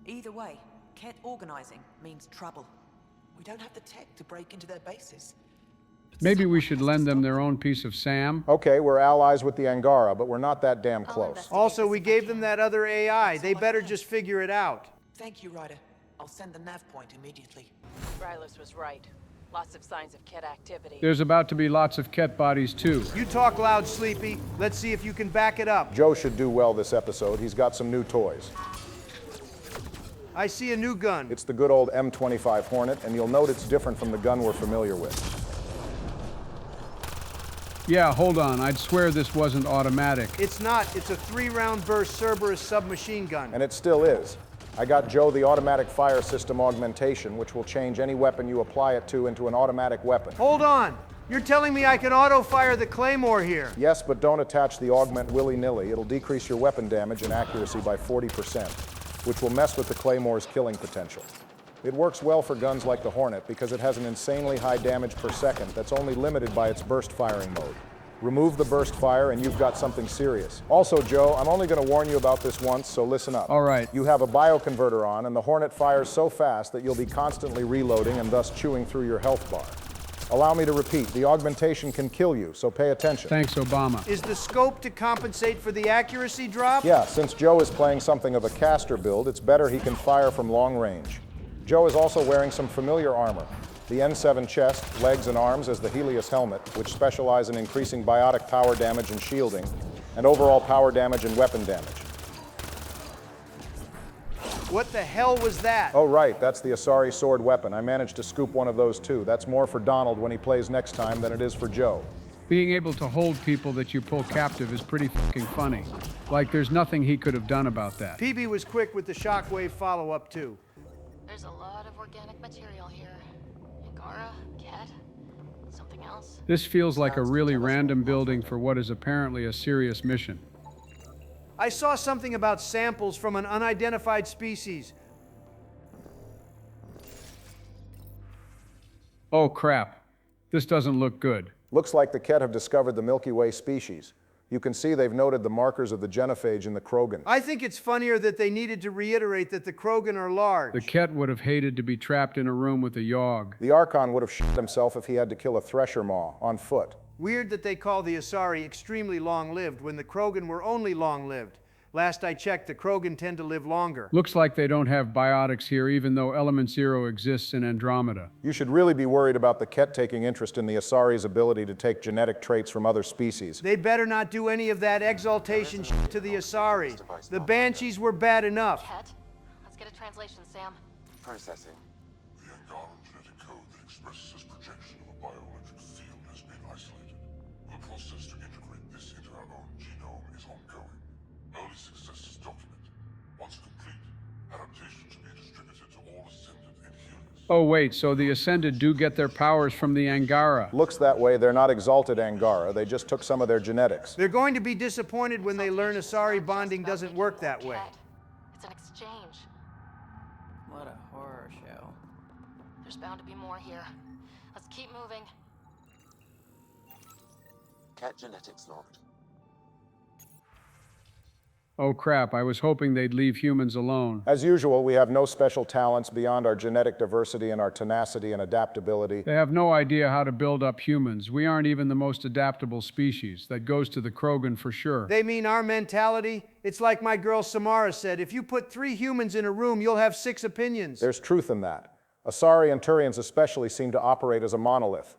Either way, Ket organizing means trouble. We don't have the tech to break into their bases. Maybe we should lend them their own piece of SAM. Okay, we're allies with the Angara, but we're not that damn close. Also, we gave them that other AI. They better just figure it out. Thank you, Ryder. I'll send the nav point immediately. Rylus was right. Lots of signs of Ket activity. There's about to be lots of Ket bodies, too. You talk loud, Sleepy. Let's see if you can back it up. Joe should do well this episode. He's got some new toys. I see a new gun. It's the good old M25 Hornet, and you'll note it's different from the gun we're familiar with. Yeah, hold on. I'd swear this wasn't automatic. It's not. It's a 3-round burst Cerberus submachine gun. And it still is. I got Joe the automatic fire system augmentation, which will change any weapon you apply it to into an automatic weapon. Hold on. You're telling me I can auto-fire the Claymore here? Yes, but don't attach the augment willy-nilly. It'll decrease your weapon damage and accuracy by 40%, which will mess with the Claymore's killing potential. It works well for guns like the Hornet because it has an insanely high damage per second that's only limited by its burst firing mode. Remove the burst fire and you've got something serious. Also, Joe, I'm only going to warn you about this once, so listen up. All right. You have a bioconverter on, and the Hornet fires so fast that you'll be constantly reloading and thus chewing through your health bar. Allow me to repeat, the augmentation can kill you, so pay attention. Thanks, Obama. Is the scope to compensate for the accuracy drop? Yeah, since Joe is playing something of a caster build, it's better he can fire from long range. Joe is also wearing some familiar armor. The N7 chest, legs, and arms as the Helios helmet, which specialize in increasing biotic power damage and shielding, and overall power damage and weapon damage. What the hell was that? Oh, right, that's the Asari sword weapon. I managed to scoop one of those too. That's more for Donald when he plays next time than it is for Joe. Being able to hold people that you pull captive is pretty fucking funny. Like there's nothing he could have done about that. PB was quick with the shockwave follow-up too. There's a lot of organic material here. Angara, Ket, something else. This feels like a really random building for what is apparently a serious mission. I saw something about samples from an unidentified species. Oh crap. This doesn't look good. Looks like the Ket have discovered the Milky Way species. You can see they've noted the markers of the genophage in the Krogan. I think it's funnier that they needed to reiterate that the Krogan are large. The Ket would have hated to be trapped in a room with a Yogg. The Archon would have shot himself if he had to kill a Thresher Maw on foot. Weird that they call the Asari extremely long-lived when the Krogan were only long-lived. Last I checked, the Krogan tend to live longer. Looks like they don't have biotics here, even though Element Zero exists in Andromeda. You should really be worried about the Ket taking interest in the Asari's ability to take genetic traits from other species. They better not do any of that exaltation shit to the Asari. The Banshees were bad enough. Ket, let's get a translation, Sam. Processing. The Angron genetic code that expresses this projection of a bioelectric field has been isolated. The process to integrate this into our own genome is ongoing. Early success is documented. Once complete, adaptation should be distributed to all Ascended and Helios. Oh wait, so the Ascended do get their powers from the Angara. Looks that way. They're not exalted Angara. They just took some of their genetics. They're going to be disappointed when they learn Asari bonding doesn't work that way. It's an exchange. What a horror show. There's bound to be more here. Let's keep moving. Ket genetics logged. Oh crap, I was hoping they'd leave humans alone. As usual, we have no special talents beyond our genetic diversity and our tenacity and adaptability. They have no idea how to build up humans. We aren't even the most adaptable species. That goes to the Krogan for sure. They mean our mentality? It's like my girl Samara said, if you put 3 humans in a room, you'll have 6 opinions. There's truth in that. Asari and Turians especially seem to operate as a monolith.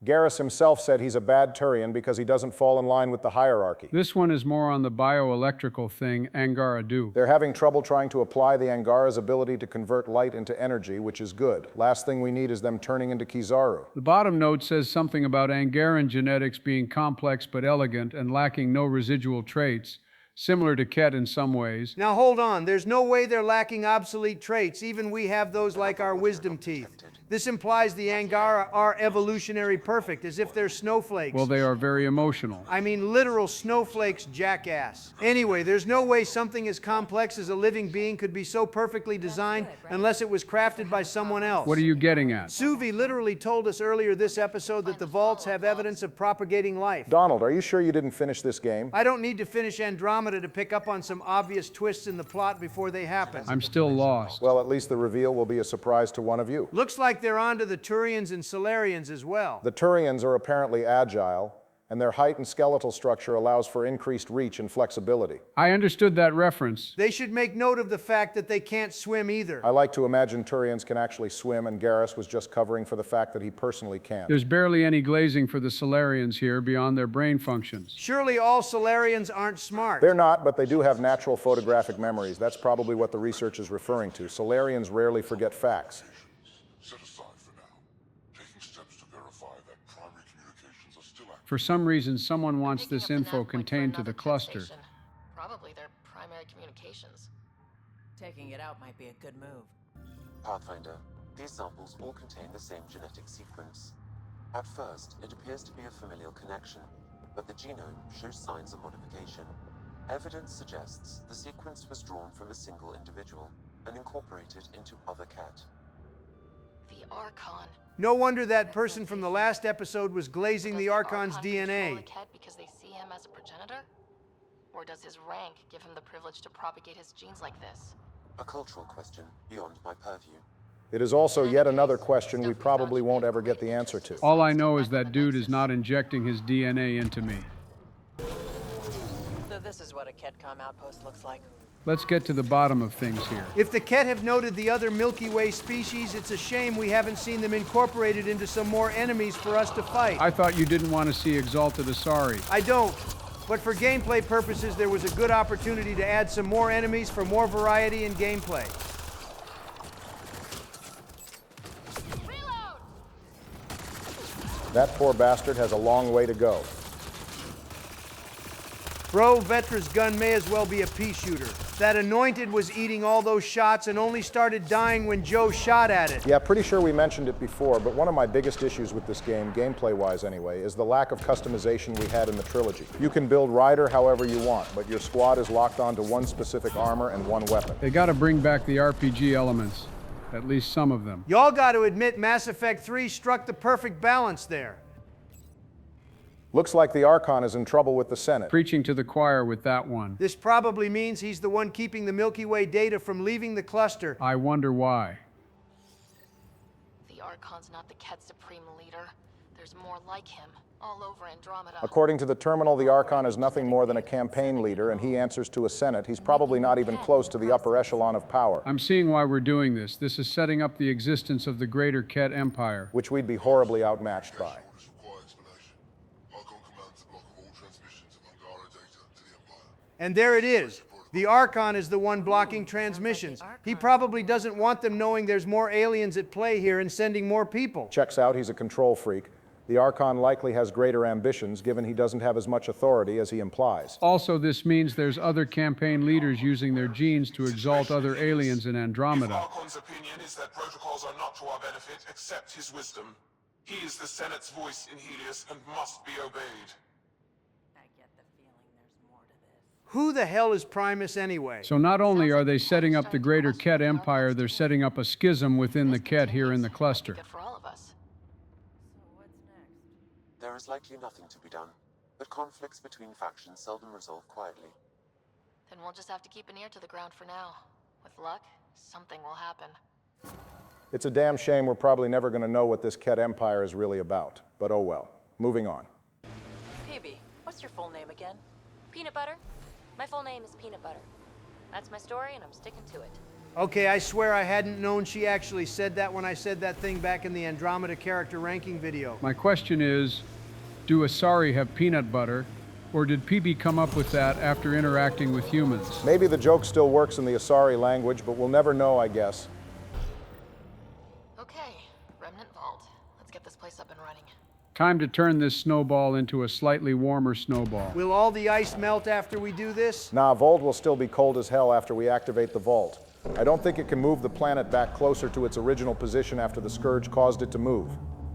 Garrus himself said he's a bad Turian because he doesn't fall in line with the hierarchy. This one is more on the bioelectrical thing Angara do. They're having trouble trying to apply the Angara's ability to convert light into energy, which is good. Last thing we need is them turning into Kizaru. The bottom note says something about Angaran genetics being complex but elegant and lacking no residual traits, similar to Ket in some ways. Now hold on, there's no way they're lacking obsolete traits. Even we have those like our wisdom teeth. This implies the Angara are evolutionary perfect, as if they're snowflakes. Well, they are very emotional. I mean literal snowflakes, jackass. Anyway, there's no way something as complex as a living being could be so perfectly designed unless it was crafted by someone else. What are you getting at? Suvi literally told us earlier this episode that the vaults have evidence of propagating life. Donald, are you sure you didn't finish this game? I don't need to finish Andromeda to pick up on some obvious twists in the plot before they happen. I'm still lost. Well, at least the reveal will be a surprise to one of you. Looks like they're on to the Turians and Solarians as well. The Turians are apparently agile, and their height and skeletal structure allows for increased reach and flexibility. I understood that reference. They should make note of the fact that they can't swim either. I like to imagine Turians can actually swim, and Garrus was just covering for the fact that he personally can't. There's barely any glazing for the Solarians here beyond their brain functions. Surely all Solarians aren't smart. They're not, but they do have natural photographic memories. That's probably what the research is referring to. Solarians rarely forget facts. Set aside for now. Taking steps to verify that primary communications are still active. For some reason, someone wants this info contained to the cluster. Probably their primary communications. Taking it out might be a good move. Pathfinder, these samples all contain the same genetic sequence. At first, it appears to be a familial connection, but the genome shows signs of modification. Evidence suggests the sequence was drawn from a single individual and incorporated into other Ket. The Archon. No wonder that person from the last episode was glazing the Archon's DNA. Because they see him as a progenitor? Or does his rank give him the privilege to propagate his genes like this? A cultural question beyond my purview. It is also yet another question we probably won't ever get the answer to. All I know is that dude is not injecting his DNA into me. So this is what a Ketcom outpost looks like. Let's get to the bottom of things here. If the Ket have noted the other Milky Way species, it's a shame we haven't seen them incorporated into some more enemies for us to fight. I thought you didn't want to see Exalted Asari. I don't. But for gameplay purposes, there was a good opportunity to add some more enemies for more variety in gameplay. Reload! That poor bastard has a long way to go. Bro, Vetra's gun may as well be a pea shooter. That Anointed was eating all those shots and only started dying when Joe shot at it. Yeah, pretty sure we mentioned it before, but one of my biggest issues with this game, gameplay-wise anyway, is the lack of customization we had in the trilogy. You can build Ryder however you want, but your squad is locked onto one specific armor and one weapon. They gotta bring back the RPG elements. at least some of them. Y'all got to admit Mass Effect 3 struck the perfect balance there. Looks like the Archon is in trouble with the Senate. Preaching to the choir with that one. This probably means he's the one keeping the Milky Way data from leaving the cluster. I wonder why. The Archon's not the Ket Supreme leader. There's more like him, all over Andromeda. According to the terminal, the Archon is nothing more than a campaign leader, and he answers to a Senate. He's probably not even close to the upper echelon of power. I'm seeing why we're doing this. This is setting up the existence of the greater Ket Empire. Which we'd be horribly outmatched by. And there it is. The Archon is the one blocking transmissions. He probably doesn't want them knowing there's more aliens at play here and sending more people. Checks out, he's a control freak. The Archon likely has greater ambitions, given he doesn't have as much authority as he implies. Also, this means there's other campaign leaders using their genes to exalt other aliens in Andromeda. Archon's opinion is that protocols are not to our benefit, except his wisdom. He is the Senate's voice in Helios and must be obeyed. Who the hell is Primus anyway? So not only are they setting up the greater Ket Empire, they're setting up a schism within the Ket here in the cluster. There is likely nothing to be done, but conflicts between factions seldom resolve quietly. Then we'll just have to keep an ear to the ground for now. With luck, something will happen. It's a damn shame we're probably never going to know what this Ket Empire is really about. But oh well. Moving on. PB, what's your full name again? Peanut Butter? My full name is Peanut Butter. That's my story, and I'm sticking to it. Okay, I swear I hadn't known she actually said that when I said that thing back in the Andromeda character ranking video. My question is, do Asari have peanut butter, or did PB come up with that after interacting with humans? Maybe the joke still works in the Asari language, but we'll never know, I guess. Okay, Remnant Vault. Let's get this place up and running. Time to turn this snowball into a slightly warmer snowball. Will all the ice melt after we do this? Nah, Vault will still be cold as hell after we activate the Vault. I don't think it can move the planet back closer to its original position after the Scourge caused it to move.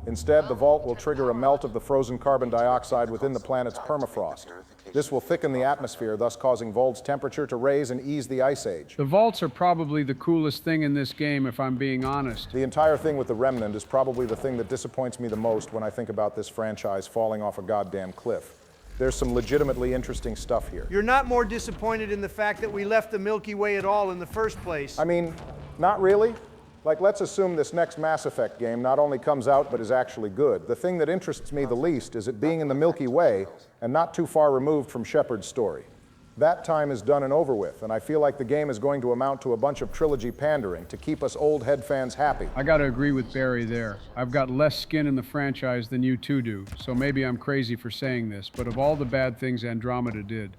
Instead, the Vault will trigger a melt of the frozen carbon dioxide within the planet's permafrost. This will thicken the atmosphere, thus causing Volt's temperature to raise and ease the ice age. The Vaults are probably the coolest thing in this game, if I'm being honest. The entire thing with the Remnant is probably the thing that disappoints me the most when I think about this franchise falling off a goddamn cliff. There's some legitimately interesting stuff here. You're not more disappointed in the fact that we left the Milky Way at all in the first place. I mean, not really. Like, let's assume this next Mass Effect game not only comes out, but is actually good. The thing that interests me the least is it being in the Milky Way and not too far removed from Shepard's story. That time is done and over with, and I feel like the game is going to amount to a bunch of trilogy pandering to keep us old head fans happy. I gotta agree with Barry there. I've got less skin in the franchise than you two do, so maybe I'm crazy for saying this, but of all the bad things Andromeda did,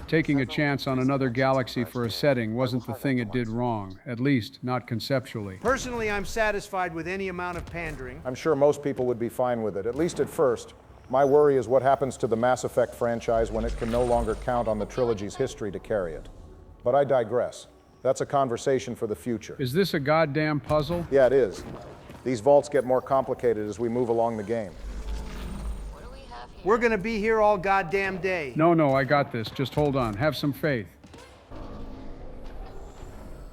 taking a chance on another galaxy for a setting wasn't the thing it did wrong, at least not conceptually. Personally, I'm satisfied with any amount of pandering. I'm sure most people would be fine with it, at least at first. My worry is what happens to the Mass Effect franchise when it can no longer count on the trilogy's history to carry it. But I digress. That's a conversation for the future. Is this a goddamn puzzle? Yeah, it is. These vaults get more complicated as we move along the game. We're gonna be here all goddamn day. No, I got this. Just hold on. Have some faith.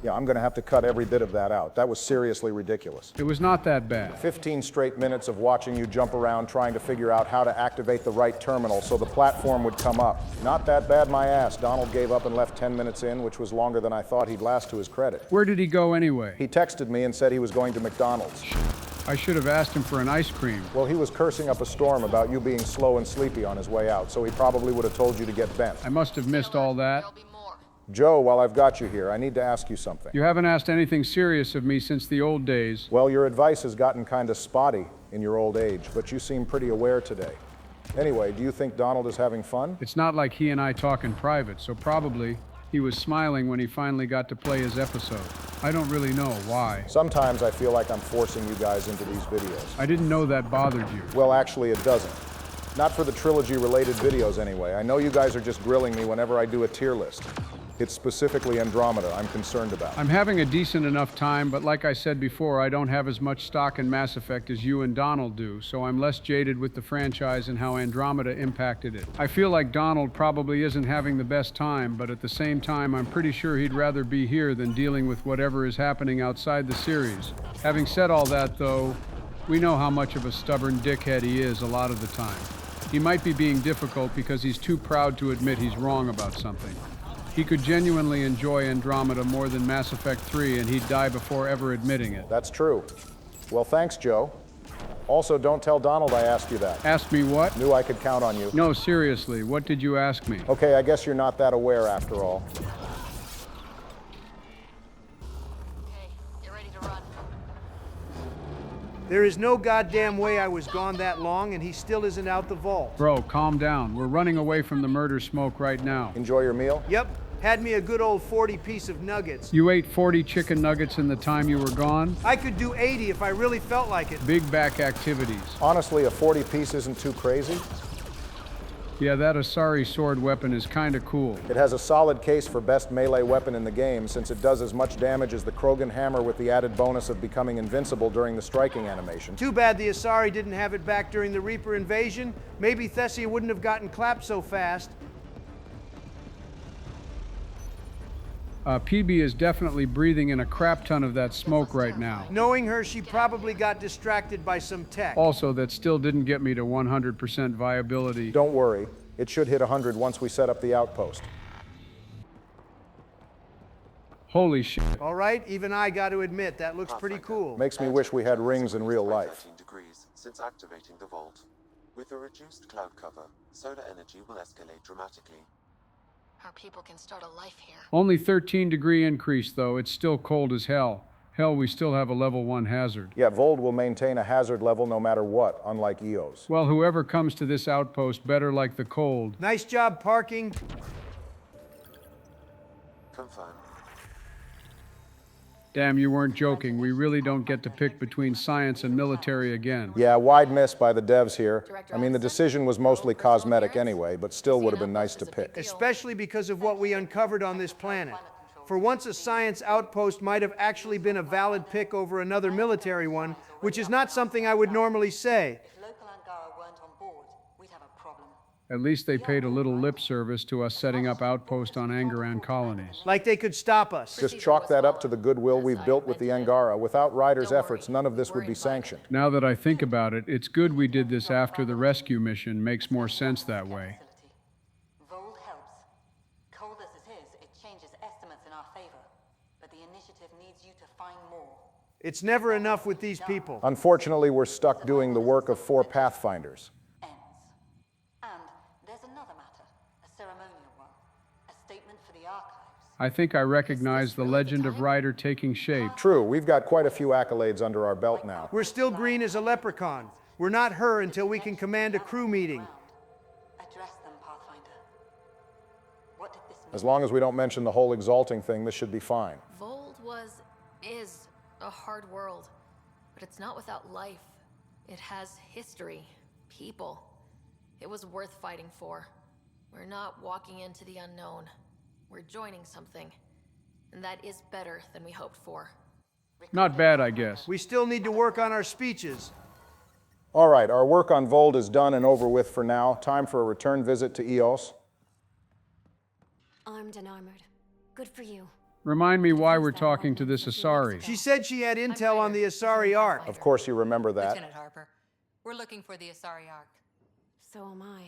Yeah, I'm gonna have to cut every bit of that out. That was seriously ridiculous. It was not that bad. 15 straight minutes of watching you jump around trying to figure out how to activate the right terminal so the platform would come up. Not that bad, my ass. Donald gave up and left 10 minutes in, which was longer than I thought he'd last to his credit. Where did he go anyway? He texted me and said he was going to McDonald's. I should have asked him for an ice cream. Well, he was cursing up a storm about you being slow and sleepy on his way out, so he probably would have told you to get bent. I must have missed all that. Joe, while I've got you here, I need to ask you something. You haven't asked anything serious of me since the old days. Well, your advice has gotten kind of spotty in your old age, but you seem pretty aware today. Anyway, do you think Donald is having fun? It's not like he and I talk in private, so probably he was smiling when he finally got to play his episode. I don't really know why. Sometimes I feel like I'm forcing you guys into these videos. I didn't know that bothered you. Well, actually, it doesn't. Not for the trilogy-related videos, anyway. I know you guys are just grilling me whenever I do a tier list. It's specifically Andromeda I'm concerned about. I'm having a decent enough time, but like I said before, I don't have as much stock in Mass Effect as you and Donald do, so I'm less jaded with the franchise and how Andromeda impacted it. I feel like Donald probably isn't having the best time, but at the same time, I'm pretty sure he'd rather be here than dealing with whatever is happening outside the series. Having said all that, though, we know how much of a stubborn dickhead he is a lot of the time. He might be being difficult because he's too proud to admit he's wrong about something. He could genuinely enjoy Andromeda more than Mass Effect 3, and he'd die before ever admitting it. That's true. Well, thanks, Joe. Also, don't tell Donald I asked you that. Asked me what? Knew I could count on you. No, seriously, what did you ask me? Okay, I guess you're not that aware after all. There is no goddamn way I was gone that long and he still isn't out the vault. Bro, calm down. We're running away from the murder smoke right now. Enjoy your meal? Yep. Had me a good old 40 piece of nuggets. You ate 40 chicken nuggets in the time you were gone? I could do 80 if I really felt like it. Big back activities. Honestly, a 40 piece isn't too crazy. Yeah, that Asari sword weapon is kinda cool. It has a solid case for best melee weapon in the game, since it does as much damage as the Krogan hammer with the added bonus of becoming invincible during the striking animation. Too bad the Asari didn't have it back during the Reaper invasion. Maybe Thessia wouldn't have gotten clapped so fast. PB is definitely breathing in a crap ton of that smoke right now. Knowing her, she probably got distracted by some tech. Also, that still didn't get me to 100% viability. Don't worry. It should hit 100 once we set up the outpost. Holy shit. All right, even I got to admit, that looks pretty cool. Makes me wish we had rings in real life. 13 degrees since activating the vault. With a reduced cloud cover, solar energy will escalate dramatically. Our people can start a life here. Only 13-degree increase, though. It's still cold as hell. Hell, we still have a level 1 hazard. Yeah, Vold will maintain a hazard level no matter what, unlike Eos. Well, whoever comes to this outpost better like the cold. Nice job parking. Confirm. Damn, you weren't joking. We really don't get to pick between science and military again. Yeah, wide miss by the devs here. I mean, the decision was mostly cosmetic anyway, but still would have been nice to pick. Especially because of what we uncovered on this planet. For once, a science outpost might have actually been a valid pick over another military one, which is not something I would normally say. At least they paid a little lip service to us setting up outposts on Angron colonies. Like they could stop us. Just chalk that up to the goodwill we've built with the Angara. Without Ryder's efforts, none of this would be sanctioned. Now that I think about it, it's good we did this after the rescue mission. Makes more sense that way. Vold helps. Cold as it is, it changes estimates in our favor. But the initiative needs you to find more. It's never enough with these people. Unfortunately, we're stuck doing the work of 4 Pathfinders. I think I recognize the legend of Ryder taking shape. True, we've got quite a few accolades under our belt now. We're still green as a leprechaun. We're not her until we can command a crew meeting. Address them, Pathfinder. What did this mean? As long as we don't mention the whole exalting thing, this should be fine. Vold is a hard world, but it's not without life. It has history, people. It was worth fighting for. We're not walking into the unknown. We're joining something, and that is better than we hoped for. Not bad, I guess. We still need to work on our speeches. All right, our work on Vold is done and over with for now. Time for a return visit to Eos. Armed and armored. Good for you. Remind me why we're talking to this Asari. She said she had intel on the Asari Ark. Of course you remember that. Lieutenant Harper, we're looking for the Asari Ark. So am I.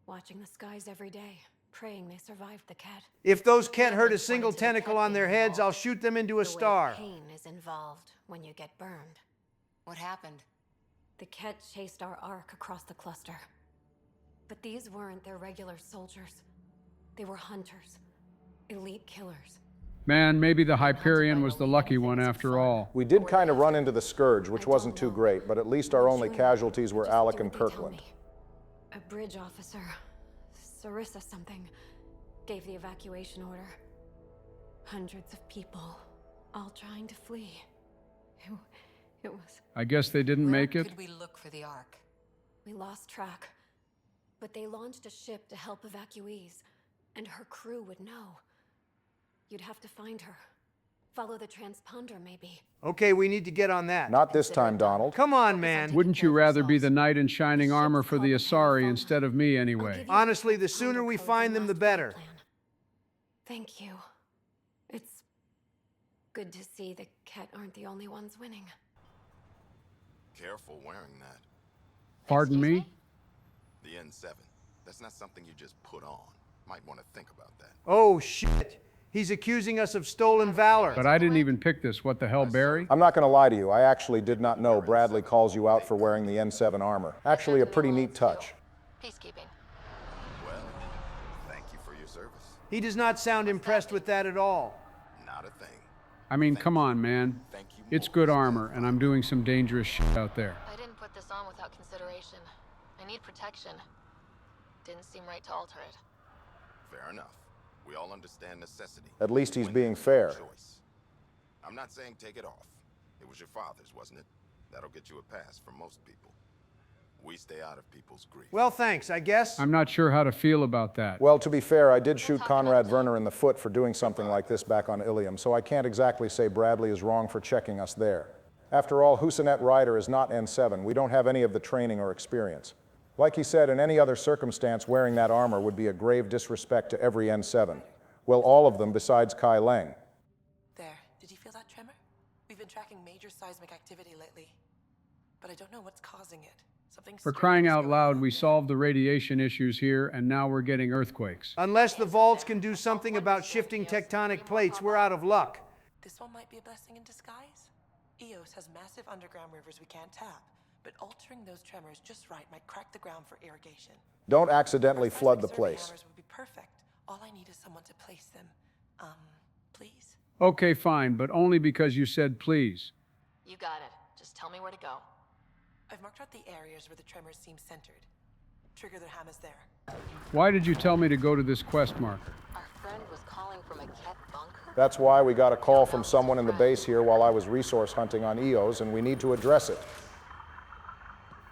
Watching the skies every day. Praying they survived the Ket. If those Ket hurt a single tentacle on their heads, I'll shoot them into a star. Pain is involved when you get burned. What happened? The Ket chased our Ark across the cluster. But these weren't their regular soldiers. They were hunters. Elite killers. Man, maybe the Hyperion was the lucky one after all. We did kind of run into the Scourge, which wasn't too great, but at least our only casualties were Alec and Kirkland. A bridge officer, Sarissa something, gave the evacuation order. Hundreds of people, all trying to flee. It was... I guess they didn't make it? Where could we look for the Ark? We lost track. But they launched a ship to help evacuees, and her crew would know. You'd have to find her. Follow the transponder, maybe. Okay, we need to get on that. Not this time, Donald. Come on, man. Wouldn't you rather be the knight in shining armor for the Asari instead of me anyway? Honestly, the sooner we find them, the better. Thank you. It's good to see the Ket aren't the only ones winning. Careful wearing that. Pardon me? The N7. That's not something you just put on. Might want to think about that. Oh, shit. He's accusing us of stolen valor. But I didn't even pick this. What the hell, Barry? I'm not going to lie to you. I actually did not know Bradley calls you out for wearing the N7 armor. Actually, a pretty neat touch. Peacekeeping. Well, thank you for your service. He does not sound impressed with that at all. Not a thing. I mean, come on, man. It's good armor, and I'm doing some dangerous shit out there. I didn't put this on without consideration. I need protection. Didn't seem right to alter it. Fair enough. We all understand necessity. At least he's being fair. Choice. I'm not saying take it off. It was your father's, wasn't it? That'll get you a pass from most people. We stay out of people's grief. Well, thanks, I guess. I'm not sure how to feel about that. Well, to be fair, I did shoot Conrad Werner in the foot for doing something like this back on Ilium, so I can't exactly say Bradley is wrong for checking us there. After all, Husanet Ryder is not N7. We don't have any of the training or experience. Like he said, in any other circumstance, wearing that armor would be a grave disrespect to every N7. Well, all of them besides Kai Leng. There. Did you feel that tremor? We've been tracking major seismic activity lately, but I don't know what's causing it. For crying out loud, we solved the radiation issues here, and now we're getting earthquakes. Unless the vaults can do something about shifting tectonic plates, we're out of luck. This one might be a blessing in disguise. Eos has massive underground rivers we can't tap, but altering those tremors just right might crack the ground for irrigation. Don't accidentally flood the place. Would be perfect. All I need is someone to place them. Please? Okay, fine, but only because you said please. You got it. Just tell me where to go. I've marked out the areas where the tremors seem centered. Trigger the hammers there. Why did you tell me to go to this quest marker? Our friend was calling from a Ket bunker? That's why we got a call from someone in the base here while I was resource hunting on Eos, and we need to address it.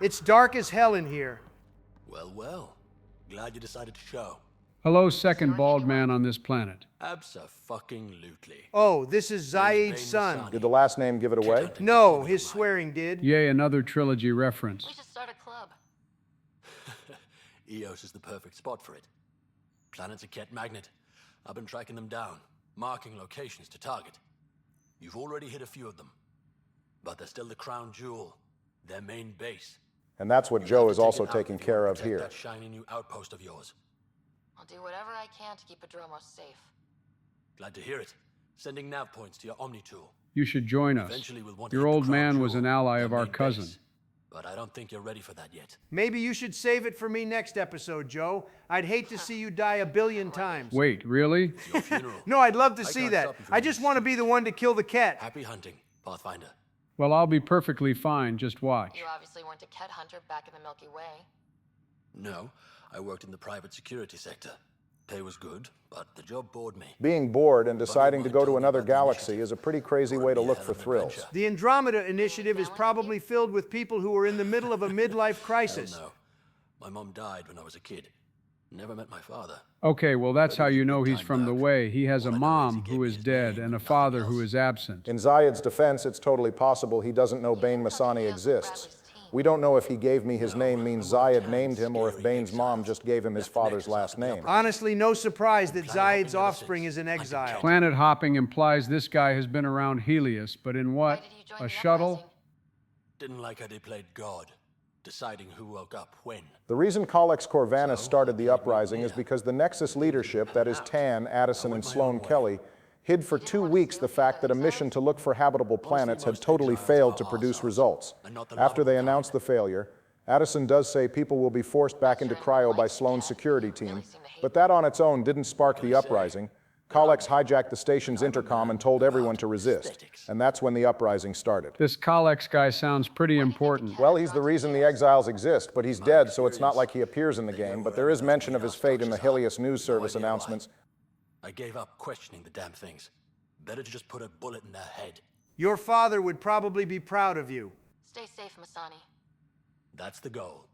It's dark as hell in here. Well, well. Glad you decided to show. Hello, second bald man on this planet. Abso-fucking-lutely. Oh, this is Zaid's son. Did the last name give it away? No, his swearing did. Yay, another trilogy reference. We should start a club. Eos is the perfect spot for it. Planet's a Ket magnet. I've been tracking them down, marking locations to target. You've already hit a few of them, but they're still the crown jewel, their main base. And that's what Joe is also taking care of here. That shiny new outpost of yours. I'll do whatever I can to keep Adromos safe. Glad to hear it. Sending nav points to your Omni tool. You should join us. Eventually we'll want to Your hit the old crown man was jewel, an ally their of our main cousin. base. But I don't think you're ready for that yet. Maybe you should save it for me next episode, Joe. I'd hate to see you die 1 billion times. Wait, really? Your funeral. No, I'd love to see can't that. stop you from I just want to be the one to kill the Ket. Happy hunting, Pathfinder. Well, I'll be perfectly fine. Just watch. You obviously weren't a Ket hunter back in the Milky Way. No, I worked in the private security sector. Pay was good, but the job bored me. Being bored and deciding to go to another galaxy is a pretty crazy way to look for thrills. The Andromeda Initiative is probably filled with people who are in the middle of a midlife crisis. Hell no. My mom died when I was a kid. Never met my father. Okay, well, that's how you know he's from the way. He has a mom who is dead and a father who is absent. In Zayed's defense, it's totally possible he doesn't know Bane Masani exists. We don't know if he gave me his name means Zayed named him or if Bane's mom just gave him his father's last name. Honestly, no surprise that Zayed's offspring is in exile. Planet hopping implies this guy has been around Helios, but in what? A shuttle? Didn't like how they played God, deciding who woke up when. The reason Collex Corvanus started the uprising is because the Nexus leadership, that is Tan, Addison, and Sloane Kelly, hid for 2 weeks the fact that a mission to look for habitable planets had totally failed to produce results. After they announced the failure, Addison does say people will be forced back into cryo by Sloane's security team, but that on its own didn't spark the uprising. Collex hijacked the station's intercom and told everyone to resist, and that's when the uprising started. This Collex guy sounds pretty important. Well, he's the reason the exiles exist, but he's dead, so it's not like he appears in the game, but there is mention of his fate in the Helios News Service announcements. I gave up questioning the damn things. Better to just put a bullet in their head. Your father would probably be proud of you. Stay safe, Masani. That's the goal.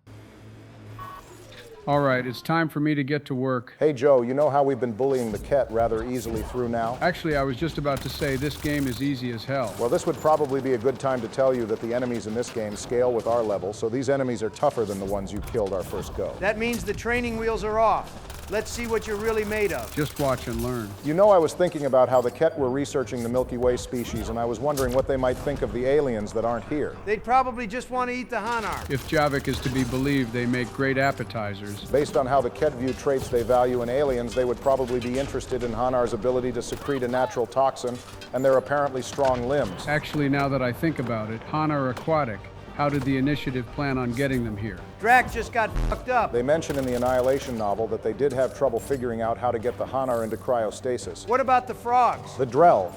All right, it's time for me to get to work. Hey Joe, you know how we've been bullying the Ket rather easily through now? Actually, I was just about to say this game is easy as hell. Well, this would probably be a good time to tell you that the enemies in this game scale with our level, so these enemies are tougher than the ones you killed our first go. That means the training wheels are off. Let's see what you're really made of. Just watch and learn. You know, I was thinking about how the Ket were researching the Milky Way species, and I was wondering what they might think of the aliens that aren't here. They'd probably just want to eat the Hanar. If Javik is to be believed, they make great appetizers. Based on how the Ket view traits they value in aliens, they would probably be interested in Hanar's ability to secrete a natural toxin and their apparently strong limbs. Actually, now that I think about it, Hanar are aquatic. How did the initiative plan on getting them here? Drac just got fucked up. They mention in the Annihilation novel that they did have trouble figuring out how to get the Hanar into cryostasis. What about the frogs? The Drell.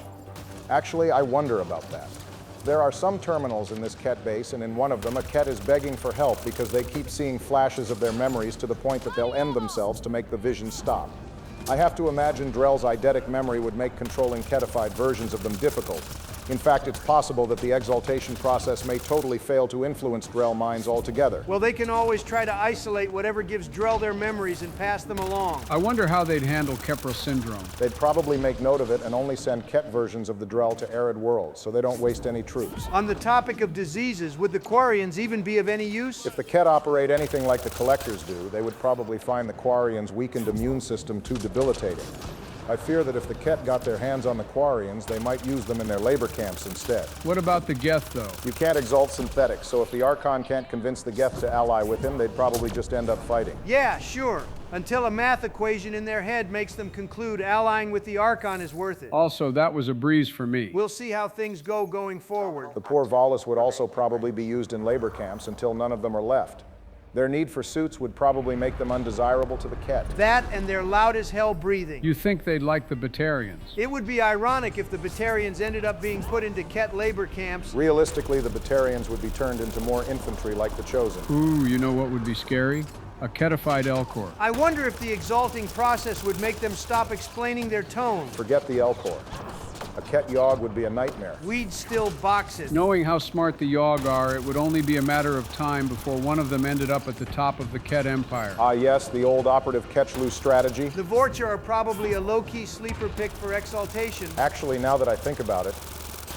Actually, I wonder about that. There are some terminals in this Ket base, and in one of them, a Ket is begging for help because they keep seeing flashes of their memories to the point that they'll end themselves to make the vision stop. I have to imagine Drell's eidetic memory would make controlling Ketified versions of them difficult. In fact, it's possible that the exaltation process may totally fail to influence Drell minds altogether. Well, they can always try to isolate whatever gives Drell their memories and pass them along. I wonder how they'd handle Kepra syndrome. They'd probably make note of it and only send Ket versions of the Drell to arid worlds, so they don't waste any troops. On the topic of diseases, would the Quarians even be of any use? If the Ket operate anything like the Collectors do, they would probably find the Quarians' weakened immune system too debilitating. I fear that if the Ket got their hands on the Quarians, they might use them in their labor camps instead. What about the Geth, though? You can't exalt synthetics, so if the Archon can't convince the Geth to ally with him, they'd probably just end up fighting. Yeah, sure. Until a math equation in their head makes them conclude allying with the Archon is worth it. Also, that was a breeze for me. We'll see how things go going forward. The poor Volus would also probably be used in labor camps until none of them are left. Their need for suits would probably make them undesirable to the Ket. That and their loud as hell breathing. You think they'd like the Batarians? It would be ironic if the Batarians ended up being put into Ket labor camps. Realistically, the Batarians would be turned into more infantry like the Chosen. Ooh, you know what would be scary? A Ketified Elcor. I wonder if the exalting process would make them stop explaining their tone. Forget the Elcor. A Ket Yogg would be a nightmare. We'd still box it. Knowing how smart the Yogg are, it would only be a matter of time before one of them ended up at the top of the Ket Empire. Ah yes, the old operative Ketchlu strategy. The Vorcha are probably a low-key sleeper pick for exaltation. Actually, now that I think about it,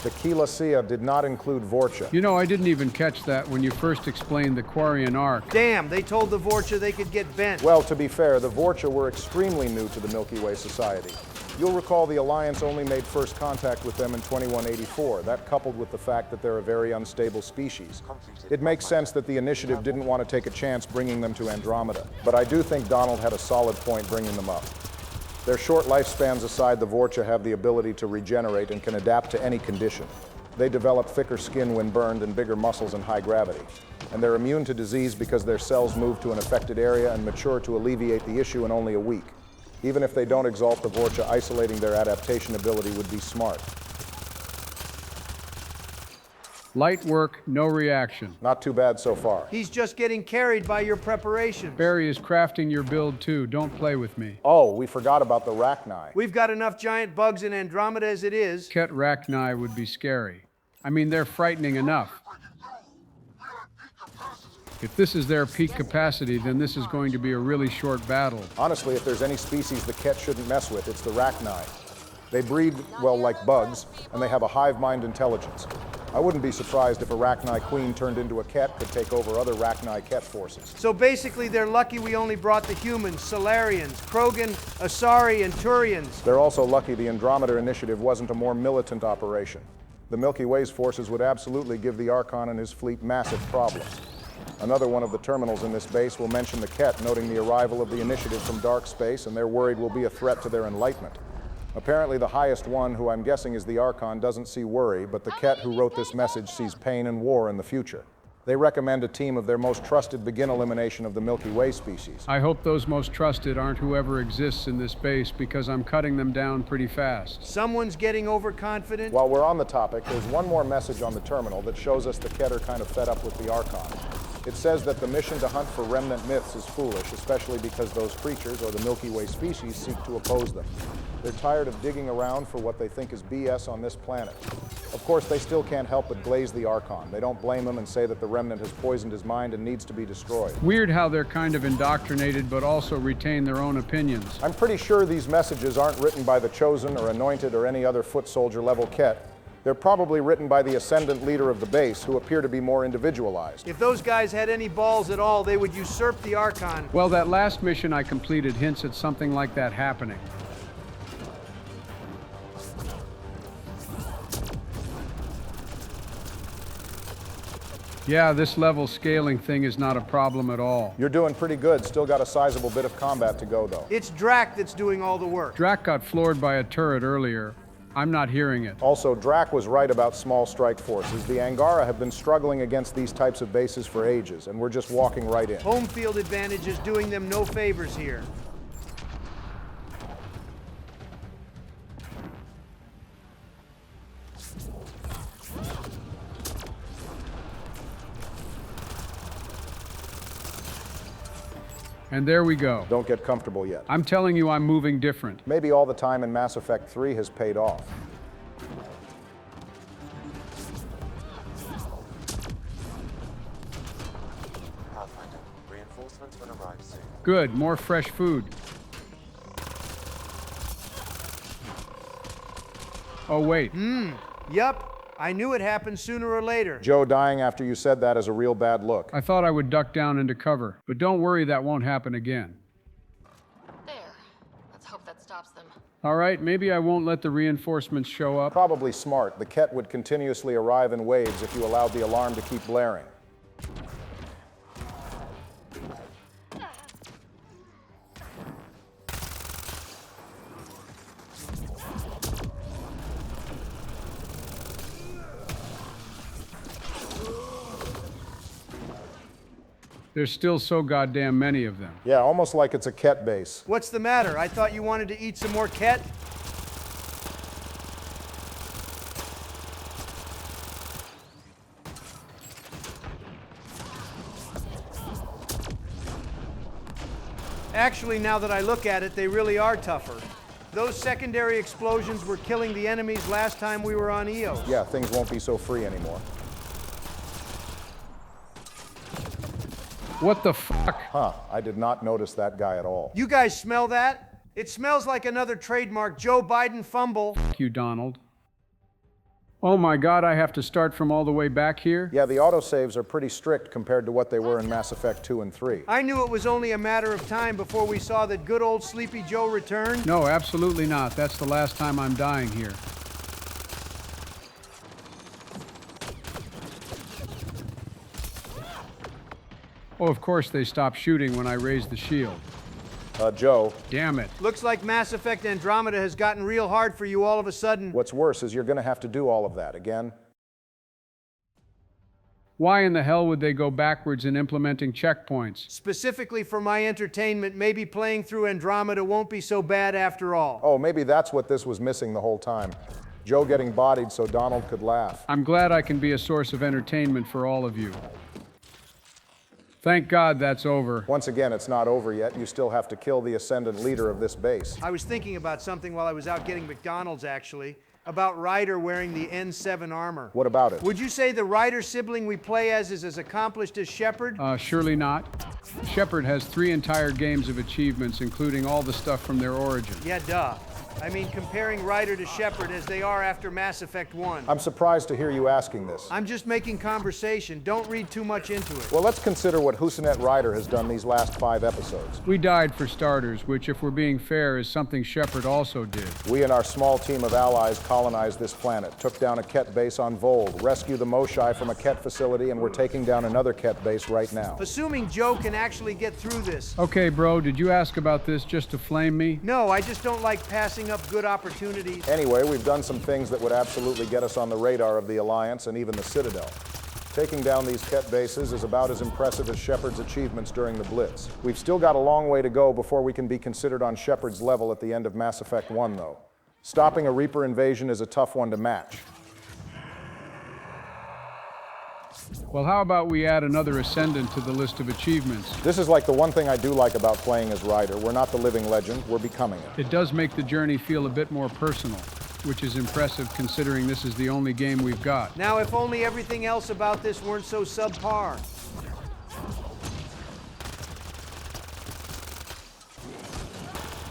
the Kilasia did not include Vorcha. You know, I didn't even catch that when you first explained the Quarian arc. Damn, they told the Vorcha they could get bent. Well, to be fair, the Vorcha were extremely new to the Milky Way Society. You'll recall the Alliance only made first contact with them in 2184, that coupled with the fact that they're a very unstable species. It makes sense that the Initiative didn't want to take a chance bringing them to Andromeda, but I do think Donald had a solid point bringing them up. Their short lifespans aside, the Vorcha have the ability to regenerate and can adapt to any condition. They develop thicker skin when burned and bigger muscles in high gravity. And they're immune to disease because their cells move to an affected area and mature to alleviate the issue in only a week. Even if they don't exalt the Vorcha, isolating their adaptation ability would be smart. Light work, no reaction. Not too bad so far. He's just getting carried by your preparation. Barry is crafting your build too. Don't play with me. Oh, we forgot about the Rachni. We've got enough giant bugs in Andromeda as it is. Ket Rachni would be scary. I mean, they're frightening enough. If this is their peak capacity, then this is going to be a really short battle. Honestly, if there's any species the Ket shouldn't mess with, it's the Rachni. They breed, well, like bugs, and they have a hive mind intelligence. I wouldn't be surprised if a Rachni queen turned into a Ket could take over other Rachni Ket forces. So basically, they're lucky we only brought the humans, Solarians, Krogan, Asari, and Turians. They're also lucky the Andromeda Initiative wasn't a more militant operation. The Milky Way's forces would absolutely give the Archon and his fleet massive problems. Another one of the terminals in this base will mention the Ket, noting the arrival of the Initiative from dark space, and they're worried will be a threat to their enlightenment. Apparently the highest one, who I'm guessing is the Archon, doesn't see worry, but the Ket who wrote this message sees pain and war in the future. They recommend a team of their most trusted begin elimination of the Milky Way species. I hope those most trusted aren't whoever exists in this base, because I'm cutting them down pretty fast. Someone's getting overconfident. While we're on the topic, there's one more message on the terminal that shows us the Ket are kind of fed up with the Archon. It says that the mission to hunt for remnant myths is foolish, especially because those creatures, or the Milky Way species, seek to oppose them. They're tired of digging around for what they think is BS on this planet. Of course, they still can't help but glaze the Archon. They don't blame him and say that the Remnant has poisoned his mind and needs to be destroyed. Weird how they're kind of indoctrinated but also retain their own opinions. I'm pretty sure these messages aren't written by the Chosen or Anointed or any other foot soldier level Ket. They're probably written by the Ascendant leader of the base, who appear to be more individualized. If those guys had any balls at all, they would usurp the Archon. Well, that last mission I completed hints at something like that happening. Yeah, this level scaling thing is not a problem at all. You're doing pretty good. Still got a sizable bit of combat to go, though. It's Drac that's doing all the work. Drac got floored by a turret earlier. I'm not hearing it. Also, Drac was right about small strike forces. The Angara have been struggling against these types of bases for ages, and we're just walking right in. Home field advantage is doing them no favors here. And there we go. Don't get comfortable yet. I'm telling you, I'm moving different. Maybe all the time in Mass Effect 3 has paid off. Pathfinder, reinforcements will arrive soon. Good, more fresh food. Oh, wait. Yup. I knew it happened sooner or later. Joe dying after you said that is a real bad look. I thought I would duck down into cover, but don't worry, that won't happen again. There. Let's hope that stops them. All right, maybe I won't let the reinforcements show up. Probably smart. The Ket would continuously arrive in waves if you allowed the alarm to keep blaring. There's still so goddamn many of them. Yeah, almost like it's a Ket base. What's the matter? I thought you wanted to eat some more Ket? Actually, now that I look at it, they really are tougher. Those secondary explosions were killing the enemies last time we were on Eos. Yeah, things won't be so free anymore. What the fuck? Huh, I did not notice that guy at all. You guys smell that? It smells like another trademark Joe Biden fumble. Fuck you, Donald. Oh my God, I have to start from all the way back here? Yeah, the autosaves are pretty strict compared to what they were in Mass Effect 2 and 3. I knew it was only a matter of time before we saw that good old Sleepy Joe return. No, absolutely not. That's the last time I'm dying here. Oh, of course they stopped shooting when I raised the shield. Joe. Damn it. Looks like Mass Effect Andromeda has gotten real hard for you all of a sudden. What's worse is you're going to have to do all of that again. Why in the hell would they go backwards in implementing checkpoints? Specifically for my entertainment, maybe playing through Andromeda won't be so bad after all. Oh, maybe that's what this was missing the whole time. Joe getting bodied so Donald could laugh. I'm glad I can be a source of entertainment for all of you. Thank God that's over. Once again, it's not over yet. You still have to kill the Ascendant leader of this base. I was thinking about something while I was out getting McDonald's, actually. About Ryder wearing the N7 armor. What about it? Would you say the Ryder sibling we play as is as accomplished as Shepard? Surely not. Shepard has 3 entire games of achievements, including all the stuff from their origin. Yeah, duh. I mean, comparing Ryder to Shepard as they are after Mass Effect 1. I'm surprised to hear you asking this. I'm just making conversation. Don't read too much into it. Well, let's consider what Husanet Ryder has done these last 5 episodes. We died for starters, which, if we're being fair, is something Shepard also did. We and our small team of allies colonized this planet, took down a Ket base on Vold, rescued the Moshai from a Ket facility, and we're taking down another Ket base right now. Assuming Joe can actually get through this. Okay, bro, did you ask about this just to flame me? No, I just don't like passing up good opportunities. Anyway, we've done some things that would absolutely get us on the radar of the Alliance and even the Citadel. Taking down these Ket bases is about as impressive as Shepard's achievements during the Blitz. We've still got a long way to go before we can be considered on Shepard's level at the end of Mass Effect 1, though. Stopping a Reaper invasion is a tough one to match. Well, how about we add another Ascendant to the list of achievements? This is like the one thing I do like about playing as Ryder. We're not the living legend, we're becoming it. It does make the journey feel a bit more personal. which is impressive considering this is the only game we've got. Now, if only everything else about this weren't so subpar.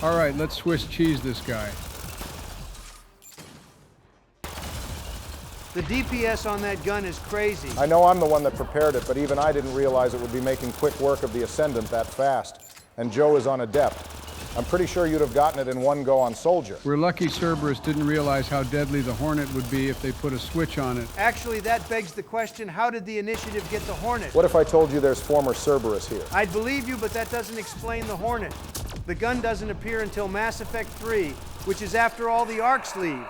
All right, let's Swiss cheese this guy. The DPS on that gun is crazy. I know I'm the one that prepared it, but even I didn't realize it would be making quick work of the Ascendant that fast. And Joe is on Adept. I'm pretty sure you'd have gotten it in one go on Soldier. We're lucky Cerberus didn't realize how deadly the Hornet would be if they put a switch on it. Actually, that begs the question, how did the Initiative get the Hornet? What if I told you there's former Cerberus here? I'd believe you, but that doesn't explain the Hornet. The gun doesn't appear until Mass Effect 3, which is after all the Arcs leave.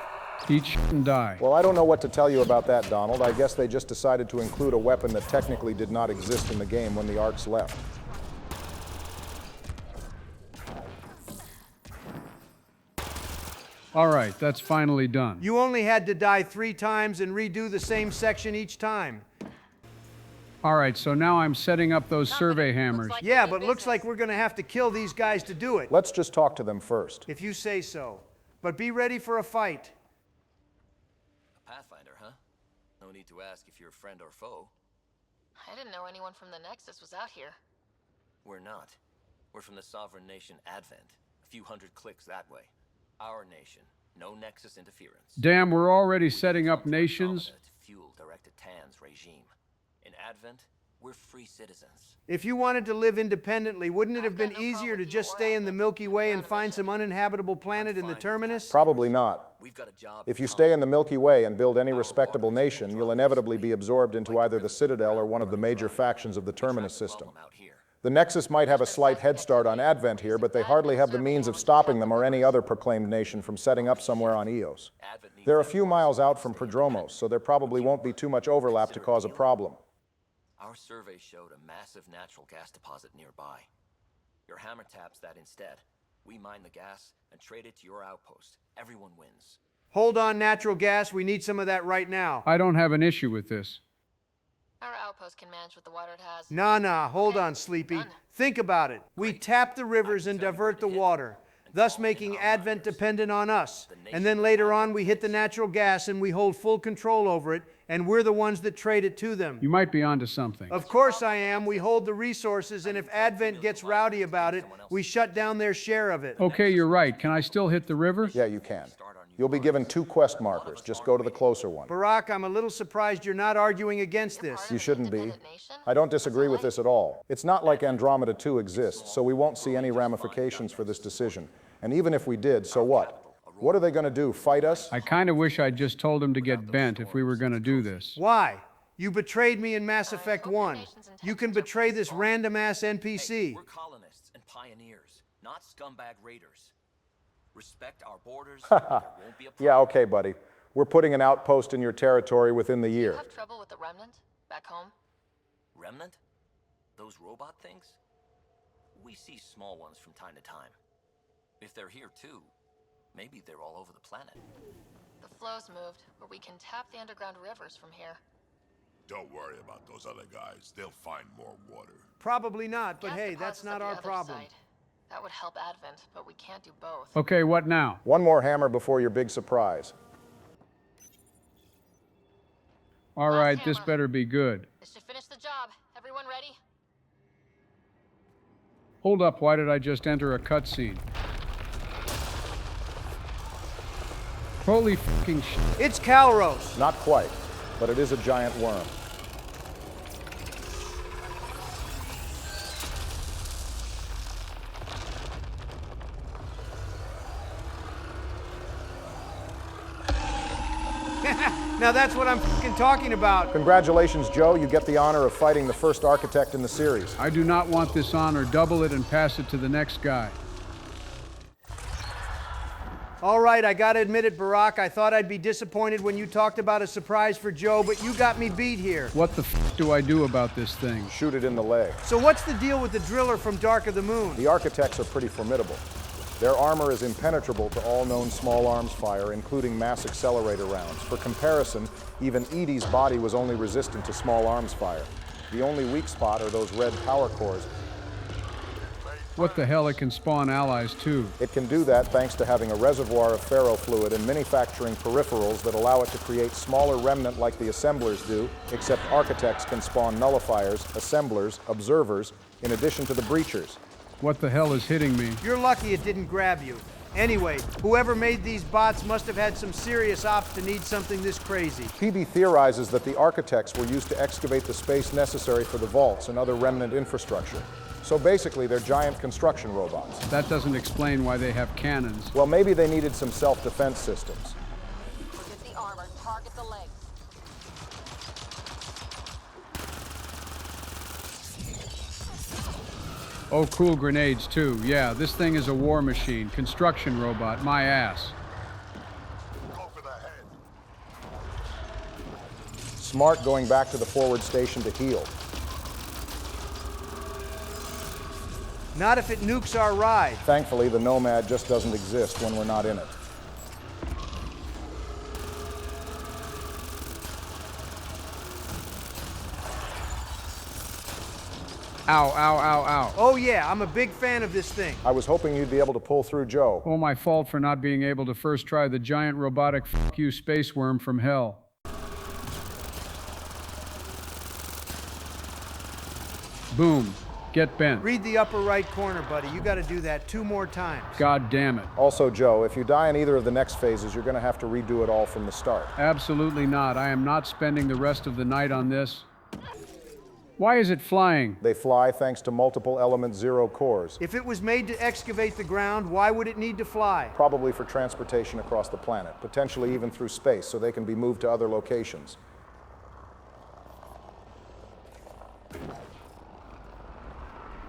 Eat shit and die. Well, I don't know what to tell you about that, Donald. I guess they just decided to include a weapon that technically did not exist in the game when the Arcs left. All right, that's finally done. You only had to die 3 times and redo the same section each time. All right, so now I'm setting up those survey hammers. Yeah, but looks like we're gonna have to kill these guys to do it. Let's just talk to them first. If you say so. But be ready for a fight. A Pathfinder, huh? No need to ask if you're a friend or foe. I didn't know anyone from the Nexus was out here. We're not. We're from the sovereign nation Advent. A few hundred clicks that way. Our nation. No Nexus interference. Damn, we're already setting up nations. To fuel Director Tan's regime. In Advent, we're free citizens. If you wanted to live independently, wouldn't it have been easier to just stay in the Milky Way and find some uninhabitable planet in the Terminus? Probably not. If you stay in the Milky Way and build any respectable nation, you'll inevitably be absorbed into either the Citadel or one of the major factions of the Terminus system. The Nexus might have a slight head start on Advent here, but they hardly have the means of stopping them or any other proclaimed nation from setting up somewhere on Eos. They're a few miles out from Prodromos, so there probably won't be too much overlap to cause a problem. Our survey showed a massive natural gas deposit nearby. Your hammer taps that instead. We mine the gas and trade it to your outpost. Everyone wins. Hold on, natural gas. We need some of that right now. I don't have an issue with this. Our outpost can manage with the water it has. Nah, hold on, Sleepy. Think about it. We tap the rivers and divert the water, thus making Advent dependent on us. And then later on, we hit the natural gas and we hold full control over it, and we're the ones that trade it to them. You might be onto something. Of course I am. We hold the resources, and if Advent gets rowdy about it, we shut down their share of it. Okay, you're right. Can I still hit the river? Yeah, you can. You'll be given 2 quest markers. Just go to the closer one. Barack, I'm a little surprised you're not arguing against this. You shouldn't be. I don't disagree with this at all. It's not like Andromeda 2 exists, so we won't see any ramifications for this decision. And even if we did, so what? What are they going to do, fight us? I kind of wish I'd just told him to get bent if we were going to do this. Why? You betrayed me in Mass Effect 1. You can betray this random-ass NPC. We're colonists and pioneers, not scumbag raiders. Respect our borders. Won't be a Yeah, okay, buddy. We're putting an outpost in your territory within the year. You have trouble with the Remnant back home? Remnant? Those robot things? We see small ones from time to time. If they're here too, maybe they're all over the planet. The flow's moved, but we can tap the underground rivers from here. Don't worry about those other guys. They'll find more water. Probably not, but hey, that's not our problem. That would help Advent, but we can't do both. Okay, what now? One more hammer before your big surprise. All right, this better be good. This should finish the job. Everyone ready? Hold up, why did I just enter a cutscene? Holy fucking shit. It's Calros. Not quite, but it is a giant worm. Now that's what I'm fucking talking about. Congratulations, Joe. You get the honor of fighting the first architect in the series. I do not want this honor. Double it and pass it to the next guy. All right, I gotta admit it, Barack. I thought I'd be disappointed when you talked about a surprise for Joe, but you got me beat here. What the f do I do about this thing? Shoot it in the leg. So what's the deal with the driller from Dark of the Moon? The architects are pretty formidable. Their armor is impenetrable to all known small arms fire, including mass accelerator rounds. For comparison, even Edie's body was only resistant to small arms fire. The only weak spot are those red power cores. What the hell, it can spawn allies too. It can do that thanks to having a reservoir of ferrofluid and manufacturing peripherals that allow it to create smaller remnant like the assemblers do, except architects can spawn nullifiers, assemblers, observers, in addition to the breachers. What the hell is hitting me? You're lucky it didn't grab you. Anyway, whoever made these bots must have had some serious ops to need something this crazy. PB theorizes that the architects were used to excavate the space necessary for the vaults and other remnant infrastructure. So basically, they're giant construction robots. That doesn't explain why they have cannons. Well, maybe they needed some self-defense systems. Forget the armor, target the legs. Oh, cool grenades too. Yeah, this thing is a war machine. Construction robot, my ass. Smart going back to the forward station to heal. Not if it nukes our ride. Thankfully, the Nomad just doesn't exist when we're not in it. Ow, ow, ow, ow. Oh yeah, I'm a big fan of this thing. I was hoping you'd be able to pull through Joe. Oh, my fault for not being able to first try the giant robotic f*** you space worm from hell. Boom. Get bent. Read the upper right corner, buddy. You gotta do that 2 more times. God damn it. Also, Joe, if you die in either of the next phases, you're gonna have to redo it all from the start. Absolutely not. I am not spending the rest of the night on this. Why is it flying? They fly thanks to multiple element 0 cores. If it was made to excavate the ground, why would it need to fly? Probably for transportation across the planet, potentially even through space, so they can be moved to other locations.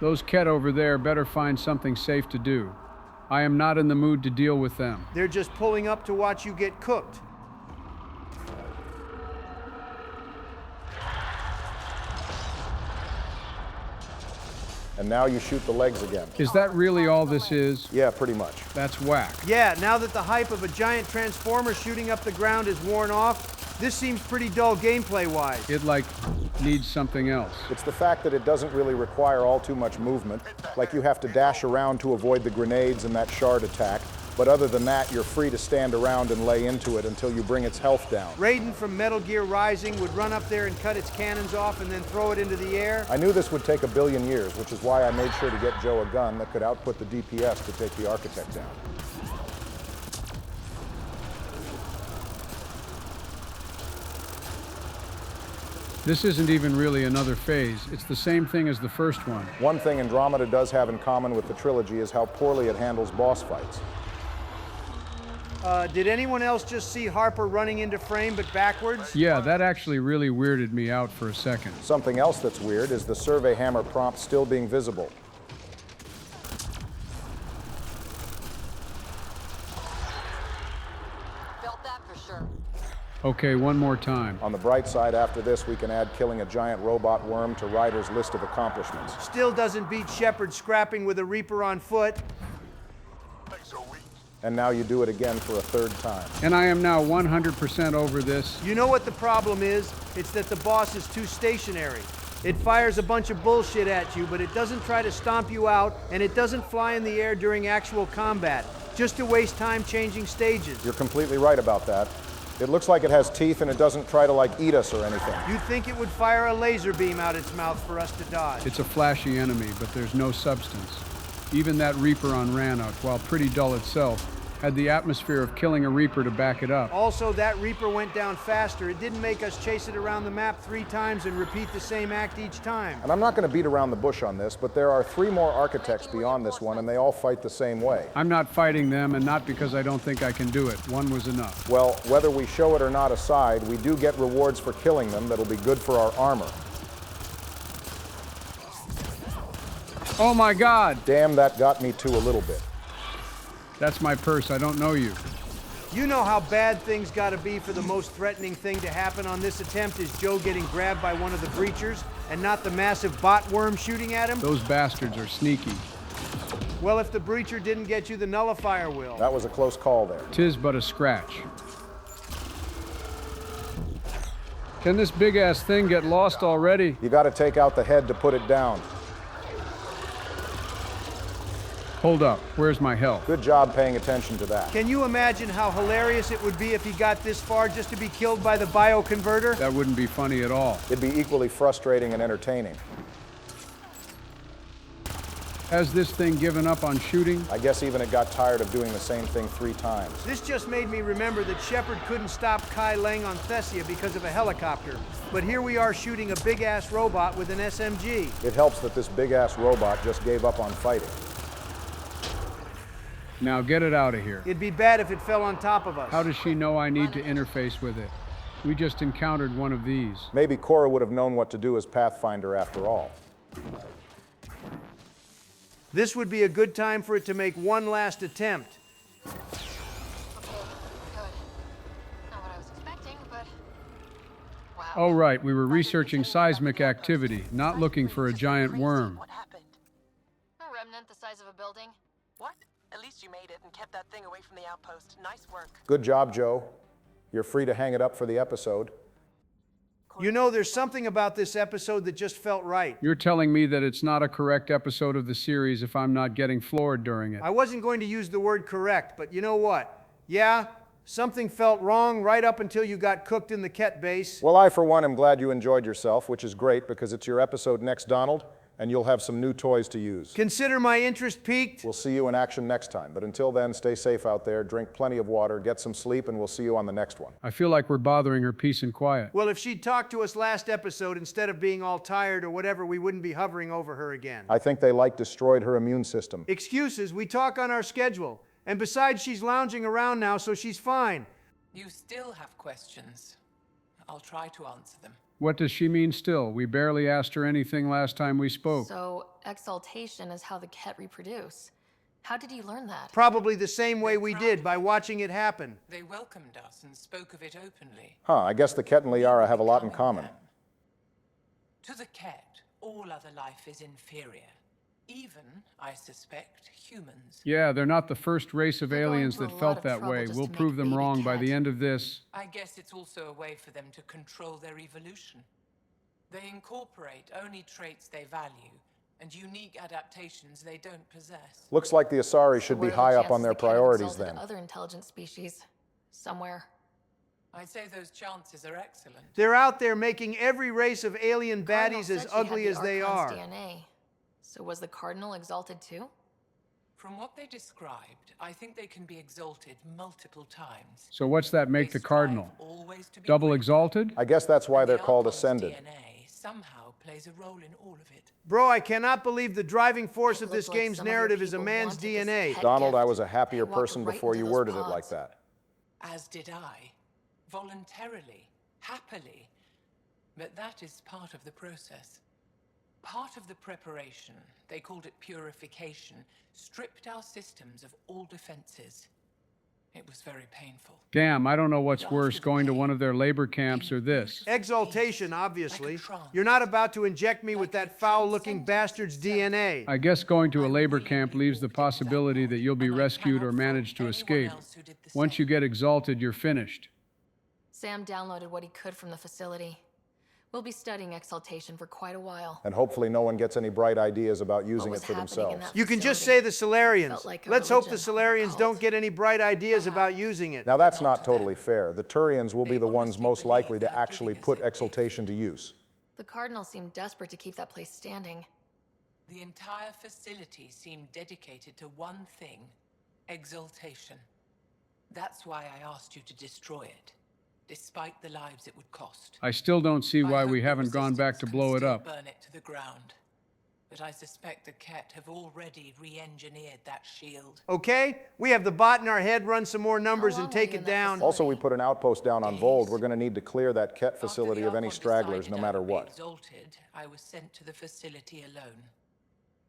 Those Ket over there better find something safe to do. I am not in the mood to deal with them. They're just pulling up to watch you get cooked. And now you shoot the legs again. Is that really all this is? Yeah, pretty much. That's whack. Yeah, now that the hype of a giant transformer shooting up the ground is worn off, this seems pretty dull gameplay-wise. It, like, needs something else. It's the fact that it doesn't really require all too much movement. Like you have to dash around to avoid the grenades and that shard attack. But other than that, you're free to stand around and lay into it until you bring its health down. Raiden from Metal Gear Rising would run up there and cut its cannons off and then throw it into the air. I knew this would take 1 billion years, which is why I made sure to get Joe a gun that could output the DPS to take the Architect down. This isn't even really another phase. It's the same thing as the first one. One thing Andromeda does have in common with the trilogy is how poorly it handles boss fights. Did anyone else just see Harper running into frame but backwards? Yeah, that actually really weirded me out for a second. Something else that's weird is the survey hammer prompt still being visible. Felt that for sure. Okay, one more time. On the bright side, after this, we can add killing a giant robot worm to Ryder's list of accomplishments. Still doesn't beat Shepard scrapping with a Reaper on foot. And now you do it again for a 3rd time. And I am now 100% over this. You know what the problem is? It's that the boss is too stationary. It fires a bunch of bullshit at you, but it doesn't try to stomp you out, and it doesn't fly in the air during actual combat, just to waste time changing stages. You're completely right about that. It looks like it has teeth and it doesn't try to, like, eat us or anything. You'd think it would fire a laser beam out its mouth for us to dodge. It's a flashy enemy, but there's no substance. Even that Reaper on Rannoch, while pretty dull itself, had the atmosphere of killing a Reaper to back it up. Also, that Reaper went down faster. It didn't make us chase it around the map 3 times and repeat the same act each time. And I'm not going to beat around the bush on this, but there are 3 more architects beyond this one, and they all fight the same way. I'm not fighting them, and not because I don't think I can do it. One was enough. Well, whether we show it or not aside, we do get rewards for killing them that'll be good for our armor. Oh my God! Damn, that got me too a little bit. That's my purse. I don't know you. You know how bad things gotta be for the most threatening thing to happen on this attempt is Joe getting grabbed by one of the breachers and not the massive bot worm shooting at him? Those bastards are sneaky. Well, if the breacher didn't get you, the nullifier will. That was a close call there. 'Tis but a scratch. Can this big-ass thing get lost already? You gotta take out the head to put it down. Hold up, where's my health? Good job paying attention to that. Can you imagine how hilarious it would be if he got this far just to be killed by the bioconverter? That wouldn't be funny at all. It'd be equally frustrating and entertaining. Has this thing given up on shooting? I guess even it got tired of doing the same thing 3 times. This just made me remember that Shepard couldn't stop Kai Leng on Thessia because of a helicopter. But here we are shooting a big-ass robot with an SMG. It helps that this big-ass robot just gave up on fighting. Now get it out of here. It'd be bad if it fell on top of us. How does she know I need to interface with it? We just encountered one of these. Maybe Cora would have known what to do as Pathfinder after all. This would be a good time for it to make one last attempt. Okay, good. Not what I was expecting, but... Wow. Oh right, we were researching seismic activity, not looking for a giant worm. What happened? A remnant the size of a building. What? At least you made it and kept that thing away from the outpost. Nice work. Good job, Joe. You're free to hang it up for the episode. You know, there's something about this episode that just felt right. You're telling me that it's not a correct episode of the series if I'm not getting floored during it. I wasn't going to use the word correct, but you know what? Yeah, something felt wrong right up until you got cooked in the Ket base. Well, I, for one, am glad you enjoyed yourself, which is great because it's your episode next, Donald, and you'll have some new toys to use. Consider my interest piqued. We'll see you in action next time, but until then, stay safe out there, drink plenty of water, get some sleep, and we'll see you on the next one. I feel like we're bothering her peace and quiet. Well, if she'd talked to us last episode instead of being all tired or whatever, we wouldn't be hovering over her again. I think they destroyed her immune system. Excuses, we talk on our schedule. And besides, she's lounging around now, so she's fine. You still have questions. I'll try to answer them. What does she mean still? We barely asked her anything last time we spoke. So, exaltation is how the Ket reproduce. How did you learn that? Probably the same way we did, by watching it happen. They welcomed us and spoke of it openly. Huh, I guess the Ket and Liara have a lot in common. To the Ket, all other life is inferior. Even, I suspect, humans. Yeah, they're not the first race of aliens that felt that way. We'll prove them wrong by the end of this. I guess it's also a way for them to control their evolution. They incorporate only traits they value and unique adaptations they don't possess. Looks like the Asari should be high up on their priorities then. Other intelligent species, somewhere. I'd say those chances are excellent. They're out there making every race of alien baddies as ugly as they are. DNA. So was the Cardinal exalted too? From what they described, I think they can be exalted multiple times. So what's that make the Cardinal? Double exalted? I guess that's why they're called Ascended. DNA somehow plays a role in all of it. Bro, I cannot believe the driving force of this game's narrative is a man's DNA. Donald, I was a happier person before you worded it like that. As did I. Voluntarily. Happily. But that is part of the process. Part of the preparation, they called it purification, stripped our systems of all defenses. It was very painful. Damn, I don't know what's worse, going to one of their labor camps or this. Exaltation, obviously. You're not about to inject me with that foul-looking bastard's DNA. I guess going to a labor camp leaves the possibility that you'll be rescued or manage to escape. Once you get exalted, you're finished. Sam downloaded what he could from the facility. We'll be studying exaltation for quite a while. And hopefully no one gets any bright ideas about using it for themselves. You can just say the Solarians. Let's hope the Solarians don't get any bright ideas about using it. Now that's not totally fair. The Turians will be the ones most likely to actually put exaltation to use. The Cardinal seemed desperate to keep that place standing. The entire facility seemed dedicated to one thing, exaltation. That's why I asked you to destroy it. Despite the lives it would cost. I still don't see why we haven't gone back to blow it up. Burn it to the ground. But I suspect the Ket have already re-engineered that shield. Okay, we have the bot in our head, run some more numbers and take it down. Also, we put an outpost down on Vold. We're going to need to clear that Ket facility of any stragglers, no matter what. Exalted, I was sent to the facility alone.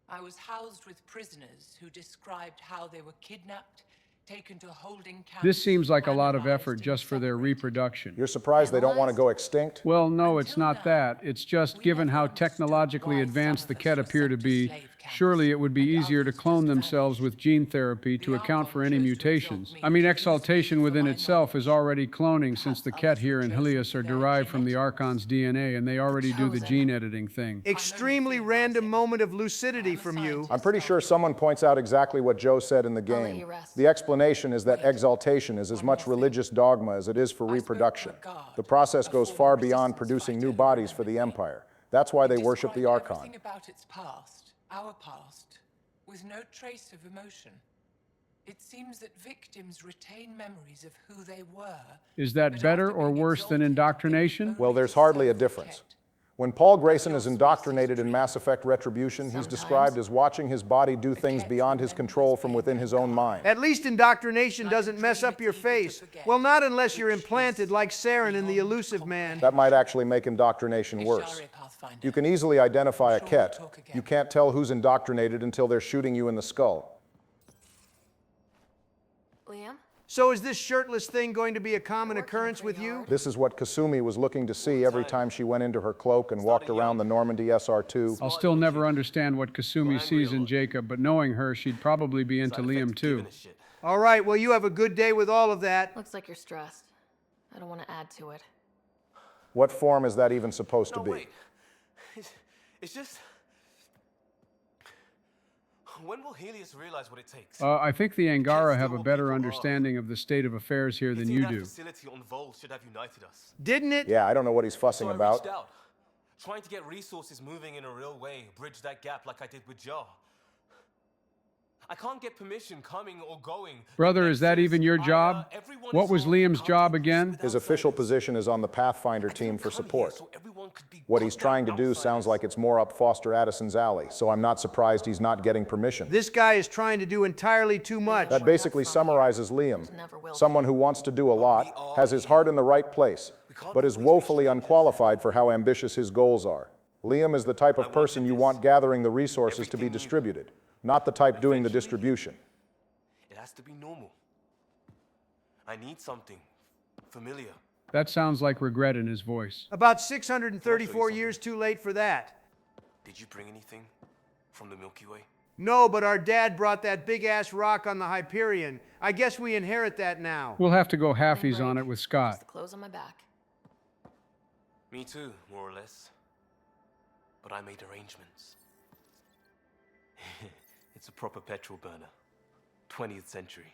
I was housed with prisoners who described how they were kidnapped, taken to holding camps. This seems like a lot of effort just for their reproduction. You're surprised they don't want to go extinct? Well, no, it's not that. It's just given how technologically advanced the Ket appear to be, Surely it would be easier to clone themselves with gene therapy to account for any mutations. I mean, exaltation within itself is already cloning, since the Ket here and Helios are derived from the Archon's DNA, and they already do the gene editing thing. Extremely random moment of lucidity from you. I'm pretty sure someone points out exactly what Joe said in the game. The explanation is that exaltation is as much religious dogma as it is for reproduction. The process goes far beyond producing new bodies for the Empire. That's why they worship the Archon. Everything about its past, our past, with no trace of emotion. It seems that victims retain memories of who they were. Is that better or worse than indoctrination? Well, there's hardly a difference. When Paul Grayson is indoctrinated in Mass Effect Retribution, he's described as watching his body do things beyond his control from within his own mind. At least indoctrination doesn't mess up your face. Well, not unless you're implanted like Saren in The Elusive Man. That might actually make indoctrination worse. You can easily identify a Ket. You can't tell who's indoctrinated until they're shooting you in the skull. Liam? So is this shirtless thing going to be a common occurrence with you? This is what Kasumi was looking to see every time she went into her cloak and walked around the Normandy SR2. I'll still never understand what Kasumi sees in Jacob, but knowing her, she'd probably be into Liam too. All right, well, you have a good day with all of that. Looks like you're stressed. I don't want to add to it. What form is that even supposed to be? Wait. It's just... When will Helios realize what it takes? I think the Angara have a better understanding of the state of affairs here than you do. Facility on Vol should have united us. Didn't it? Yeah, I don't know what he's fussing about. I reached out, trying to get resources moving in a real way, bridge that gap like I did with Jar. I can't get permission coming or going. Brother, is that even your job? What was Liam's job again? His official position is on the Pathfinder team for support. What he's trying to do sounds like it's more up Foster Addison's alley, so I'm not surprised he's not getting permission. This guy is trying to do entirely too much. That basically summarizes Liam. Someone who wants to do a lot, has his heart in the right place, but is woefully unqualified for how ambitious his goals are. Liam is the type of person you want gathering the resources to be distributed, not the type doing the distribution. It has to be normal. I need something familiar. That sounds like regret in his voice. About 634 years too late for that. Did you bring anything from the Milky Way? No, but our dad brought that big-ass rock on the Hyperion. I guess we inherit that now. We'll have to go halfies on it with Scott. The clothes on my back. Me too, more or less. But I made arrangements. It's a proper petrol burner. 20th century.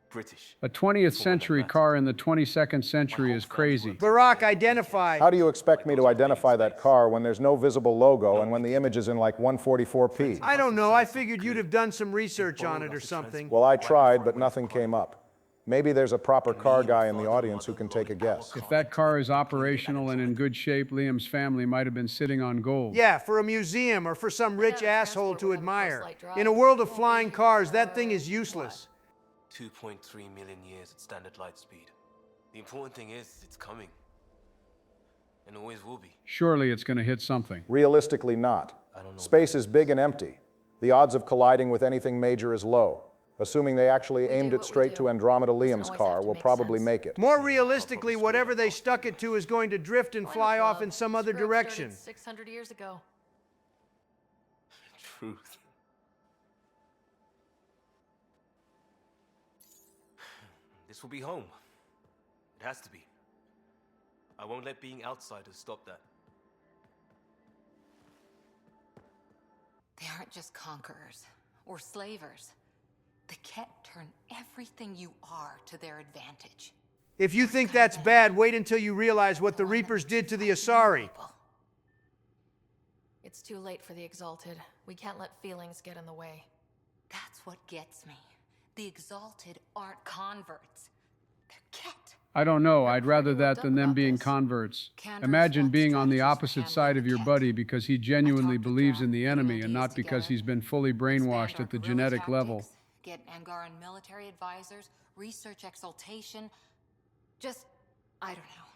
British. A 20th century car in the 22nd century is crazy. Barack, identify. How do you expect me to identify that car when there's no visible logo and when the image is in like 144p? I don't know. I figured you'd have done some research on it or something. Well, I tried, but nothing came up. Maybe there's a proper car guy in the audience who can take a guess. If that car is operational and in good shape, Liam's family might have been sitting on gold. Yeah, for a museum or for some rich asshole to admire. In a world of flying cars, that thing is useless. 2.3 million years at standard light speed. The important thing is, it's coming. And always will be. Surely it's going to hit something. Realistically not. Space is big and empty. The odds of colliding with anything major is low. Assuming they actually aimed it straight to Andromeda Liam's car, will probably make it. More realistically, whatever they stuck it to is going to drift and fly off in some other direction. 600 years ago. Truth. This will be home. It has to be. I won't let being outsiders stop that. They aren't just conquerors or slavers. The Ket turn everything you are to their advantage. If you think that's bad, wait until you realize what the Reapers did to the Asari. It's too late for the Exalted. We can't let feelings get in the way. That's what gets me. The Exalted aren't converts. They're Ket. I don't know. I'd rather that than them being converts. Imagine being on the opposite side of your buddy because he genuinely believes in the enemy and not because he's been fully brainwashed at the genetic level. Get Angaran military advisors, research exaltation. Just, I don't know.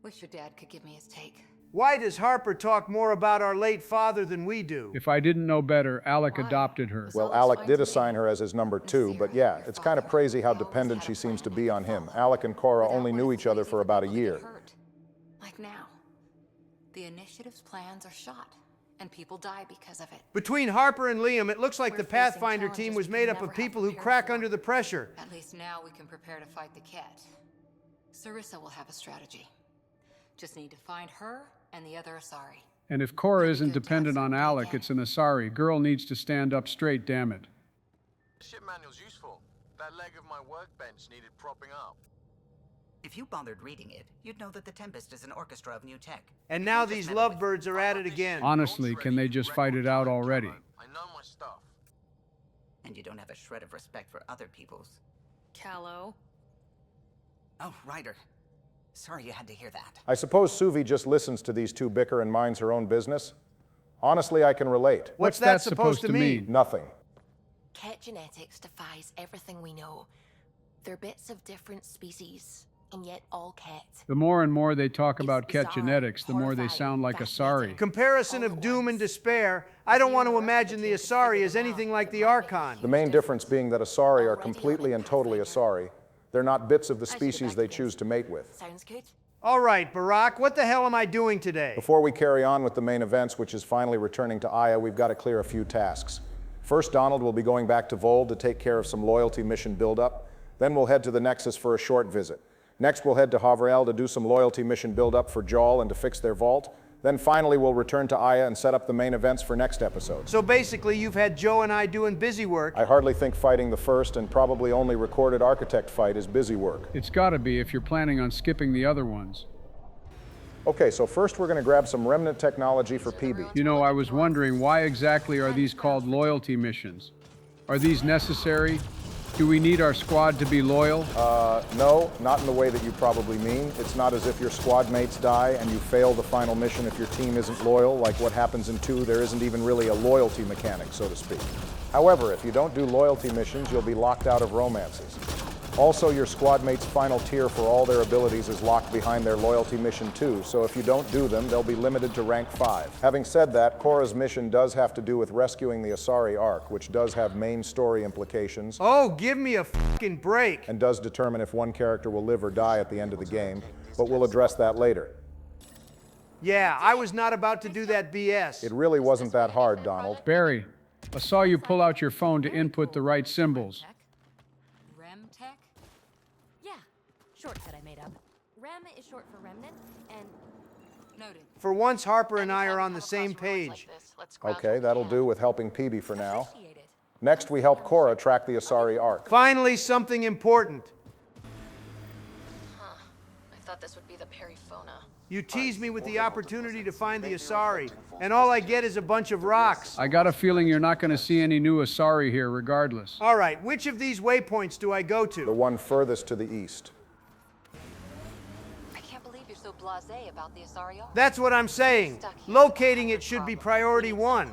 Wish your dad could give me his take. Why does Harper talk more about our late father than we do? If I didn't know better, Alec adopted her. Well, Alec did assign her as his number 2, but yeah, it's kind of crazy how dependent she seems to be on him. Alec and Cora only knew each other for about a year. Like now. The Initiative's plans are shot, and people die because of it. Between Harper and Liam, it looks like the Pathfinder team was made up of people who crack under the pressure. At least now we can prepare to fight the Ket. Sarissa will have a strategy. Just need to find her and the other Asari. And if Cora isn't dependent on Alec, it's an Asari. Girl needs to stand up straight, damn it. The ship manual's useful. That leg of my workbench needed propping up. If you bothered reading it, you'd know that the Tempest is an orchestra of new tech. And now these lovebirds are at it again. Honestly, can they just fight it out already? I know my stuff. And you don't have a shred of respect for other people's. Callow. Oh, Ryder. Sorry you had to hear that. I suppose Suvi just listens to these two bicker and minds her own business. Honestly, I can relate. What's that supposed to mean? Nothing. Ket genetics defies everything we know. They're bits of different species, and yet all Ket. The more and more they talk about Ket genetics, the more they sound like Asari. Comparison of doom and despair. I don't want to imagine the Asari as anything like the Archon. The main difference being that Asari are completely and totally Asari. They're not bits of the species they choose to mate with. Sounds good. All right, Barack, what the hell am I doing today? Before we carry on with the main events, which is finally returning to Aya, we've got to clear a few tasks. First, Donald will be going back to Vold to take care of some loyalty mission buildup. Then we'll head to the Nexus for a short visit. Next, we'll head to Havrael to do some loyalty mission buildup for Jaal and to fix their vault. Then finally, we'll return to Aya and set up the main events for next episode. So basically, you've had Joe and I doing busy work. I hardly think fighting the first and probably only recorded Architect fight is busy work. It's gotta be if you're planning on skipping the other ones. Okay, so first we're gonna grab some remnant technology for PB. You know, I was wondering, why exactly are these called loyalty missions? Are these necessary? Do we need our squad to be loyal? No, not in the way that you probably mean. It's not as if your squad mates die and you fail the final mission if your team isn't loyal. Like what happens in 2, there isn't even really a loyalty mechanic, so to speak. However, if you don't do loyalty missions, you'll be locked out of romances. Also, your squad mate's final tier for all their abilities is locked behind their loyalty mission too, so if you don't do them, they'll be limited to rank 5. Having said that, Cora's mission does have to do with rescuing the Asari Ark, which does have main story implications. Oh, give me a fucking break! And does determine if one character will live or die at the end of the game, but we'll address that later. Yeah, I was not about to do that BS. It really wasn't that hard, Donald. Barry, I saw you pull out your phone to input the right symbols. Remtech? Yeah, shortcut I made up. Rem is short for remnant, and noted. For once, Harper and I are on the same page. Okay, that'll do with helping PB for now. Next, we help Cora track the Asari Ark. Finally, something important. Huh. I thought this would be the Perifona. You tease me with the opportunity to find the Asari, and all I get is a bunch of rocks. I got a feeling you're not going to see any new Asari here regardless. All right, which of these waypoints do I go to? The one furthest to the east. I can't believe you're so blasé about the Asari Ark. That's what I'm saying. Locating it should be priority 1.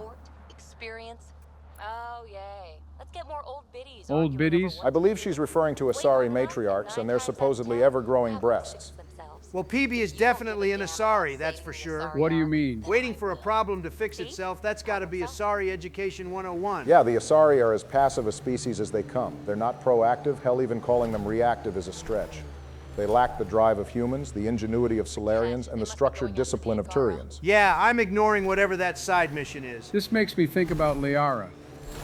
Experience. Oh, yay. Let's get more old biddies. Old biddies? I believe she's referring to Asari matriarchs and their supposedly ever-growing breasts. Well, PB is definitely an Asari, that's for sure. What do you mean? Waiting for a problem to fix itself, that's got to be Asari Education 101. Yeah, the Asari are as passive a species as they come. They're not proactive, hell, even calling them reactive is a stretch. They lack the drive of humans, the ingenuity of Solarians, and the structured discipline of Turians. Yeah, I'm ignoring whatever that side mission is. This makes me think about Liara.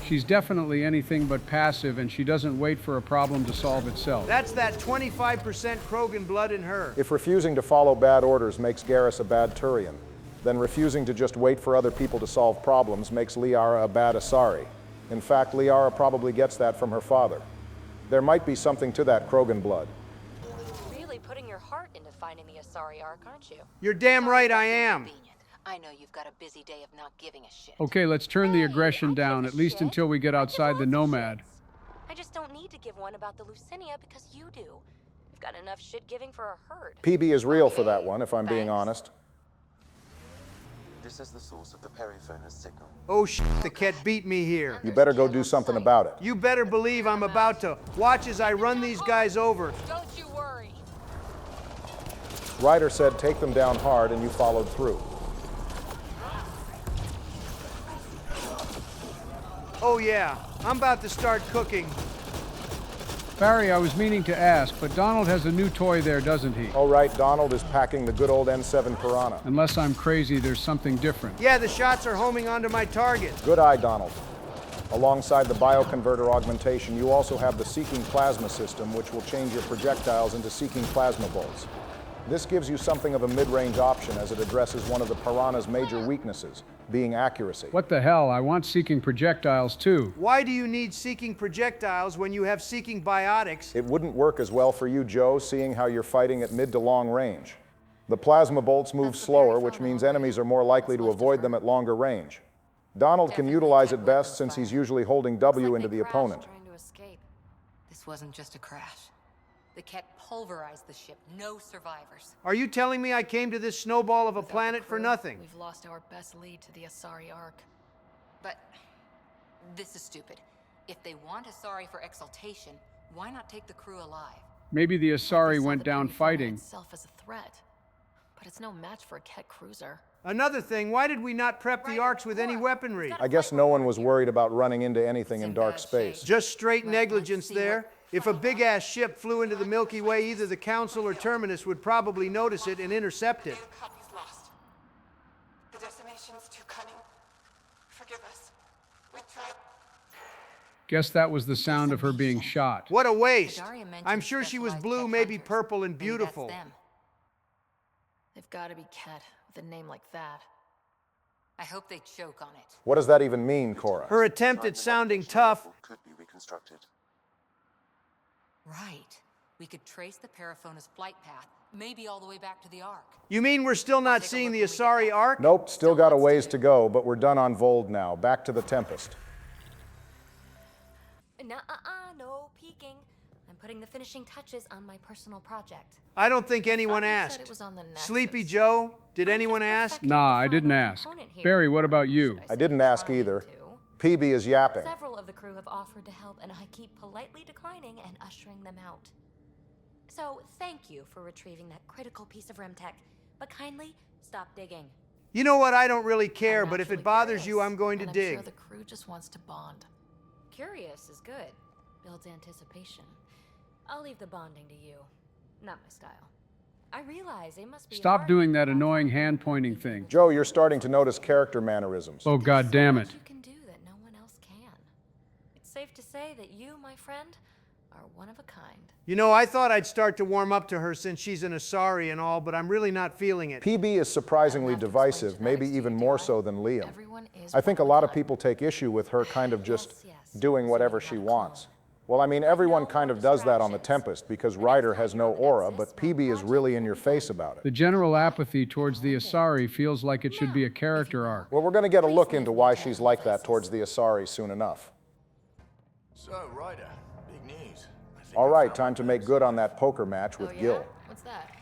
She's definitely anything but passive, and she doesn't wait for a problem to solve itself. That's that 25% Krogan blood in her. If refusing to follow bad orders makes Garrus a bad Turian, then refusing to just wait for other people to solve problems makes Liara a bad Asari. In fact, Liara probably gets that from her father. There might be something to that Krogan blood. Really putting your heart into finding the Asari Ark, aren't you? You're damn right I am. I know you've got a busy day of not giving a shit. Okay, let's turn the aggression down, at least until we get outside the Nomad. I just don't need to give one about the Lucinia because you do. You've got enough shit giving for a herd. PB is real for that one, if I'm being honest. This is the source of the Periphona's signal. Oh shit, the Ket beat me here. You better go do something about it. You better believe I'm about to. Watch as I run these guys over. Don't you worry. Ryder said take them down hard, and you followed through. Oh yeah, I'm about to start cooking. Barry, I was meaning to ask, but Donald has a new toy there, doesn't he? Oh, right, Donald is packing the good old N7 Piranha. Unless I'm crazy, there's something different. Yeah, the shots are homing onto my target. Good eye, Donald. Alongside the bioconverter augmentation, you also have the Seeking Plasma system, which will change your projectiles into Seeking Plasma bolts. This gives you something of a mid-range option as it addresses one of the Piranha's major weaknesses, being accuracy. What the hell? I want Seeking projectiles too. Why do you need Seeking projectiles when you have Seeking biotics? It wouldn't work as well for you, Joe, seeing how you're fighting at mid to long range. The plasma bolts move slower, which means enemies are more likely to avoid them at longer range. Donald can utilize it best since he's usually holding W into the opponent. Trying to escape. This wasn't just a crash. The Ket pulverized the ship. No survivors. Are you telling me I came to this snowball of a planet for nothing? We've lost our best lead to the Asari Ark. But this is stupid. If they want Asari for exaltation, why not take the crew alive? Maybe the Asari went down fighting. Itself as a threat, but it's no match for a Ket cruiser. Another thing, why did we not prep the arcs with any weaponry? I guess no one was worried about running into anything in dark space. Just straight negligence there. If a big-ass ship flew into the Milky Way, either the Council or Terminus would probably notice it and intercept it. Copies lost. The decimation's too cunning. Forgive us. We tried. Guess that was the sound of her being shot. What a waste. I'm sure she was blue, maybe purple and beautiful. They've got to be Ket with a name like that. I hope they choke on it. What does that even mean, Cora? Her attempt at sounding tough could be reconstructed. Right. We could trace the Paraphona's flight path, maybe all the way back to the Ark. You mean we're still not seeing the Asari Ark? Nope, still got a ways to go, but we're done on Vold now. Back to the Tempest. No peeking. I'm putting the finishing touches on my personal project. I don't think anyone asked. Sleepy Joe, did anyone ask? Nah, I didn't ask. Barry, what about you? I didn't ask either. PB is yapping. Several of the crew have offered to help, and I keep politely declining and ushering them out. So, thank you for retrieving that critical piece of Remtech, but kindly stop digging. You know what, I don't really care, but if it bothers you, I'm going to dig. I'm sure the crew just wants to bond. Curious is good. Builds anticipation. I'll leave the bonding to you. Not my style. I realize they must be. Stop doing that annoying hand-pointing thing. Joe, you're starting to notice character mannerisms. Oh, God damn it. You can do that no one else can. It's safe to say that you, my friend, are one of a kind. You know, I thought I'd start to warm up to her since she's an Asari and all, but I'm really not feeling it. PB is surprisingly divisive, maybe even more so than Liam. I think a lot of people take issue with her kind of just doing whatever she wants. Well, I mean, everyone kind of does that on the Tempest because Ryder has no aura, but PB is really in your face about it. The general apathy towards the Asari feels like it should be a character arc. Well, we're going to get a look into why she's like that towards the Asari soon enough. So, Ryder, big news. All right, time to make good on that poker match with Gil. What's that?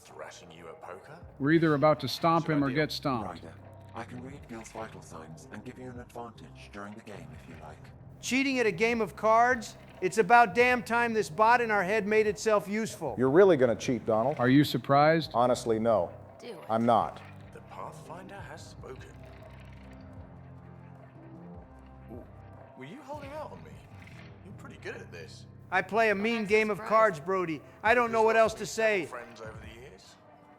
Thrashing you at poker? We're either about to stomp him or get stomped. Ryder, I can read Gil's vital signs and give you an advantage during the game if you like. Cheating at a game of cards? It's about damn time this bot in our head made itself useful. You're really going to cheat, Donald? Are you surprised? Honestly, no. I'm not. The Pathfinder has spoken. Ooh, were you holding out on me? You're pretty good at this. I play a mean game of cards, Brody. I don't know what else to say. Friends over the years.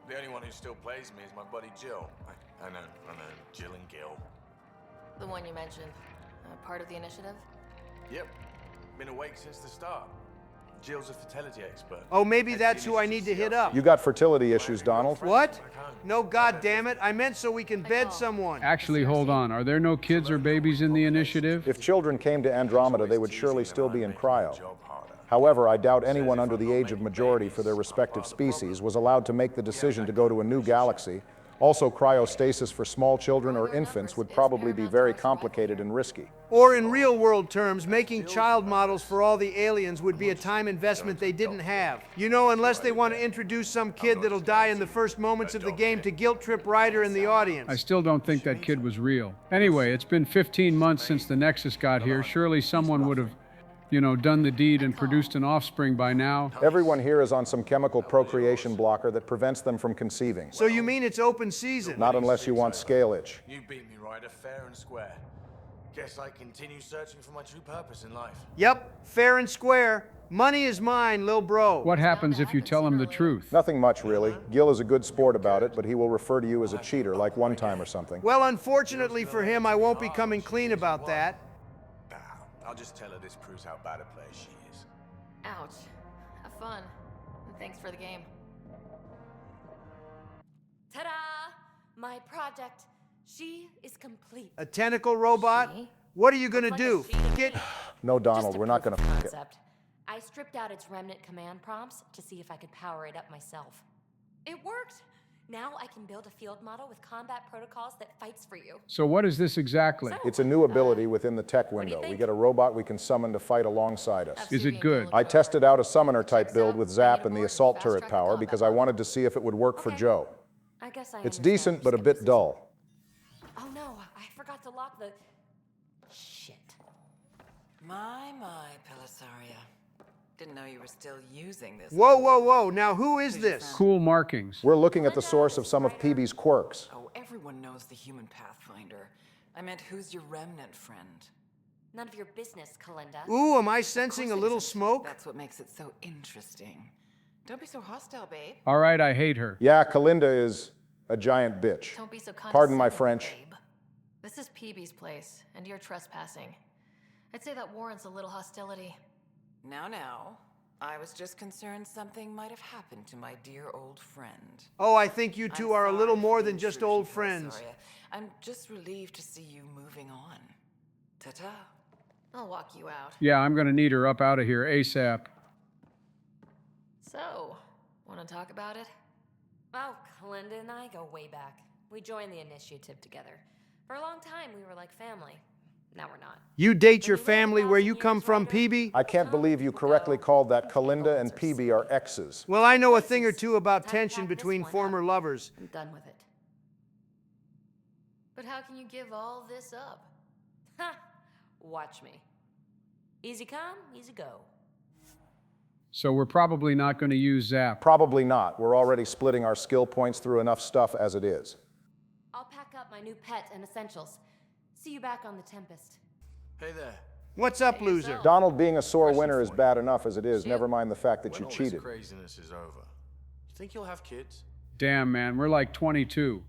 The only one who still plays me is my buddy Jill. I know, Jill and Gil. The one you mentioned. Part of the initiative? Yep. Been awake since the start. Jill's a fertility expert. Oh, maybe that's who I need to hit up. You got fertility issues, Donald. What? No, goddammit. I meant so we can bed someone. Actually, hold on. Are there no kids or babies in the initiative? If children came to Andromeda, they would surely still be in cryo. However, I doubt anyone under the age of majority for their respective species was allowed to make the decision to go to a new galaxy. Also, cryostasis for small children or infants would probably be very complicated and risky. Or in real-world terms, making child models for all the aliens would be a time investment they didn't have. You know, unless they want to introduce some kid that'll die in the first moments of the game to guilt-trip Ryder and the audience. I still don't think that kid was real. Anyway, it's been 15 months since the Nexus got here. Surely someone would have, you know, done the deed and produced an offspring by now. Everyone here is on some chemical procreation blocker that prevents them from conceiving. So you mean it's open season? Not unless you want scale itch. You beat me, Ryder, fair and square. Guess I continue searching for my true purpose in life. Yep, fair and square. Money is mine, lil bro. What happens if you tell him the truth? Nothing much, really. Gil is a good sport about it, but he will refer to you as a cheater, like one time or something. Well, unfortunately for him, I won't be coming clean about that. I'll just tell her this proves how bad a player she is. Ouch. Have fun. And thanks for the game. Ta-da! My project. She is complete. A tentacle robot? What are you gonna do? No, Donald, we're not gonna f*** it. Concept. I stripped out its remnant command prompts to see if I could power it up myself. It worked! Now I can build a field model with combat protocols that fights for you. So what is this exactly? It's a new ability within the tech window. We get a robot we can summon to fight alongside us. Is it good? I tested out a summoner-type build with Zap and the assault turret power because I wanted to see if it would work for Joe. I guess I It's decent, but a bit dull. Oh no, I forgot to lock the... Shit. My, Pellisaria. Didn't know you were still using this. Whoa, whoa, whoa. Now who is this? Cool markings. We're looking at the source of some of PB's quirks. Oh, everyone knows the human Pathfinder. I meant, who's your remnant friend? None of your business, Kalinda. Ooh, am I sensing a little smoke? That's what makes it so interesting. Don't be so hostile, babe. All right, I hate her. Yeah, Kalinda is a giant bitch. Don't be so Pardon my condescending, French. babe. This is PB's place, and you're trespassing. I'd say that warrants a little hostility. Now. I was just concerned something might have happened to my dear old friend. Oh, I think you two are a little more than just old friends. I'm just relieved to see you moving on. Ta-ta. I'll walk you out. Yeah, I'm gonna need her up out of here ASAP. So, want to talk about it? Oh, Kalinda and I go way back. We joined the initiative together. For a long time, we were like family. Now we're not. You date your family where you come from, PB? I can't believe you correctly called that Kalinda and PB are exes. Well, I know a thing or two about tension between former lovers. I'm done with it. But how can you give all this up? Ha! Watch me. Easy come, easy go. So we're probably not going to use Zap. Probably not. We're already splitting our skill points through enough stuff as it is. I'll pack up my new pet and essentials. See you back on the Tempest. Hey there. What's up, loser? Donald being a sore winner is bad enough as it is, never mind the fact that you cheated. When all this craziness is over, you think you'll have kids? Damn, man, we're like 22.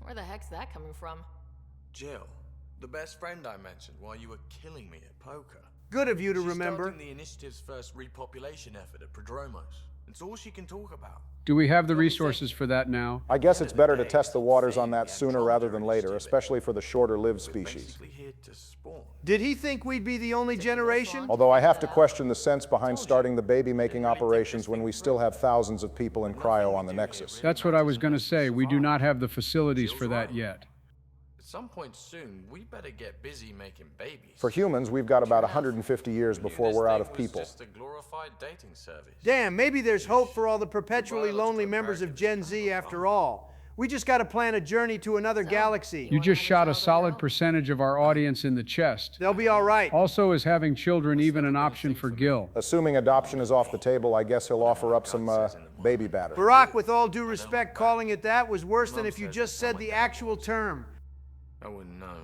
Where the heck's that coming from? Jill, the best friend I mentioned while you were killing me at poker. Good of you to She's remember. starting the initiative's first repopulation effort at Prodromos. It's all she can talk about. Do we have the resources for that now? I guess it's better to test the waters on that sooner rather than later, especially for the shorter-lived species. Did he think we'd be the only generation? Although I have to question the sense behind starting the baby-making operations when we still have thousands of people in cryo on the Nexus. That's what I was going to say. We do not have the facilities for that yet. At some point soon, we better get busy making babies. For humans, we've got about 150 years before we're out of people. Just a glorified dating service. Damn, maybe there's hope for all the perpetually lonely members of Gen Z after all. We just got to plan a journey to another galaxy. You just shot a solid percentage of our audience in the chest. They'll be all right. Also, is having children even an option for Gil? Assuming adoption is off the table, I guess he'll offer up some baby batter. Barack, with all due respect, calling it that was worse than if you just said the actual term. I wouldn't know.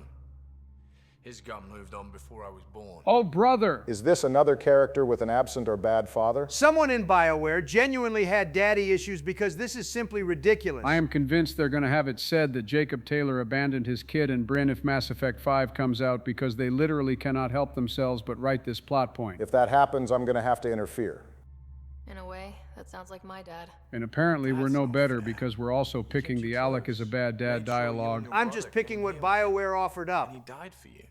His gun moved on before I was born. Oh, brother! Is this another character with an absent or bad father? Someone in BioWare genuinely had daddy issues because this is simply ridiculous. I am convinced they're going to have it said that Jacob Taylor abandoned his kid and Bryn if Mass Effect 5 comes out because they literally cannot help themselves but write this plot point. If that happens, I'm going to have to interfere. In a way, that sounds like my dad. And apparently we're no better because we're also picking the Alec is a bad dad dialogue. I'm just picking what BioWare offered up. He died for you.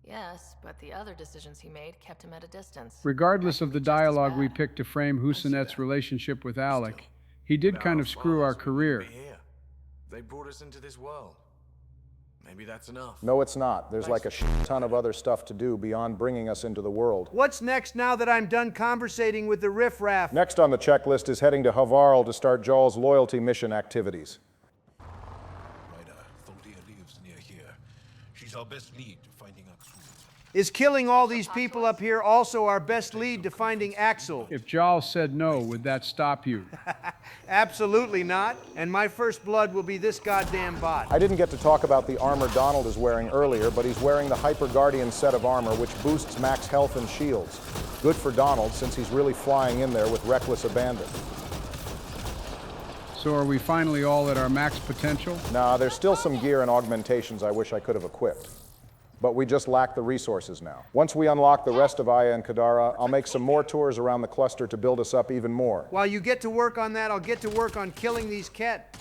Yes, but the other decisions he made kept him at a distance. Regardless of the dialogue we picked to frame Husinet's relationship with Alec, he did kind of screw our career. They brought us into this world. Maybe that's enough. No, it's not. There's like a ton of other stuff to do beyond bringing us into the world. What's next now that I'm done conversating with the riffraff? Next on the checklist is heading to Havarl to start Jaw's loyalty mission activities. Ryder, Thaldia lives near here. She's our best lead to finding out truth. Is killing all these people up here also our best lead to finding Axel? If Jarl said no, would that stop you? Absolutely not. And my first blood will be this goddamn bot. I didn't get to talk about the armor Donald is wearing earlier, but he's wearing the Hyper Guardian set of armor, which boosts max health and shields. Good for Donald, since he's really flying in there with reckless abandon. So are we finally all at our max potential? Nah, there's still some gear and augmentations I wish I could have equipped. But we just lack the resources now. Once we unlock the rest of Aya and Kadara, I'll make some more tours around the cluster to build us up even more. While you get to work on that, I'll get to work on killing these Ket.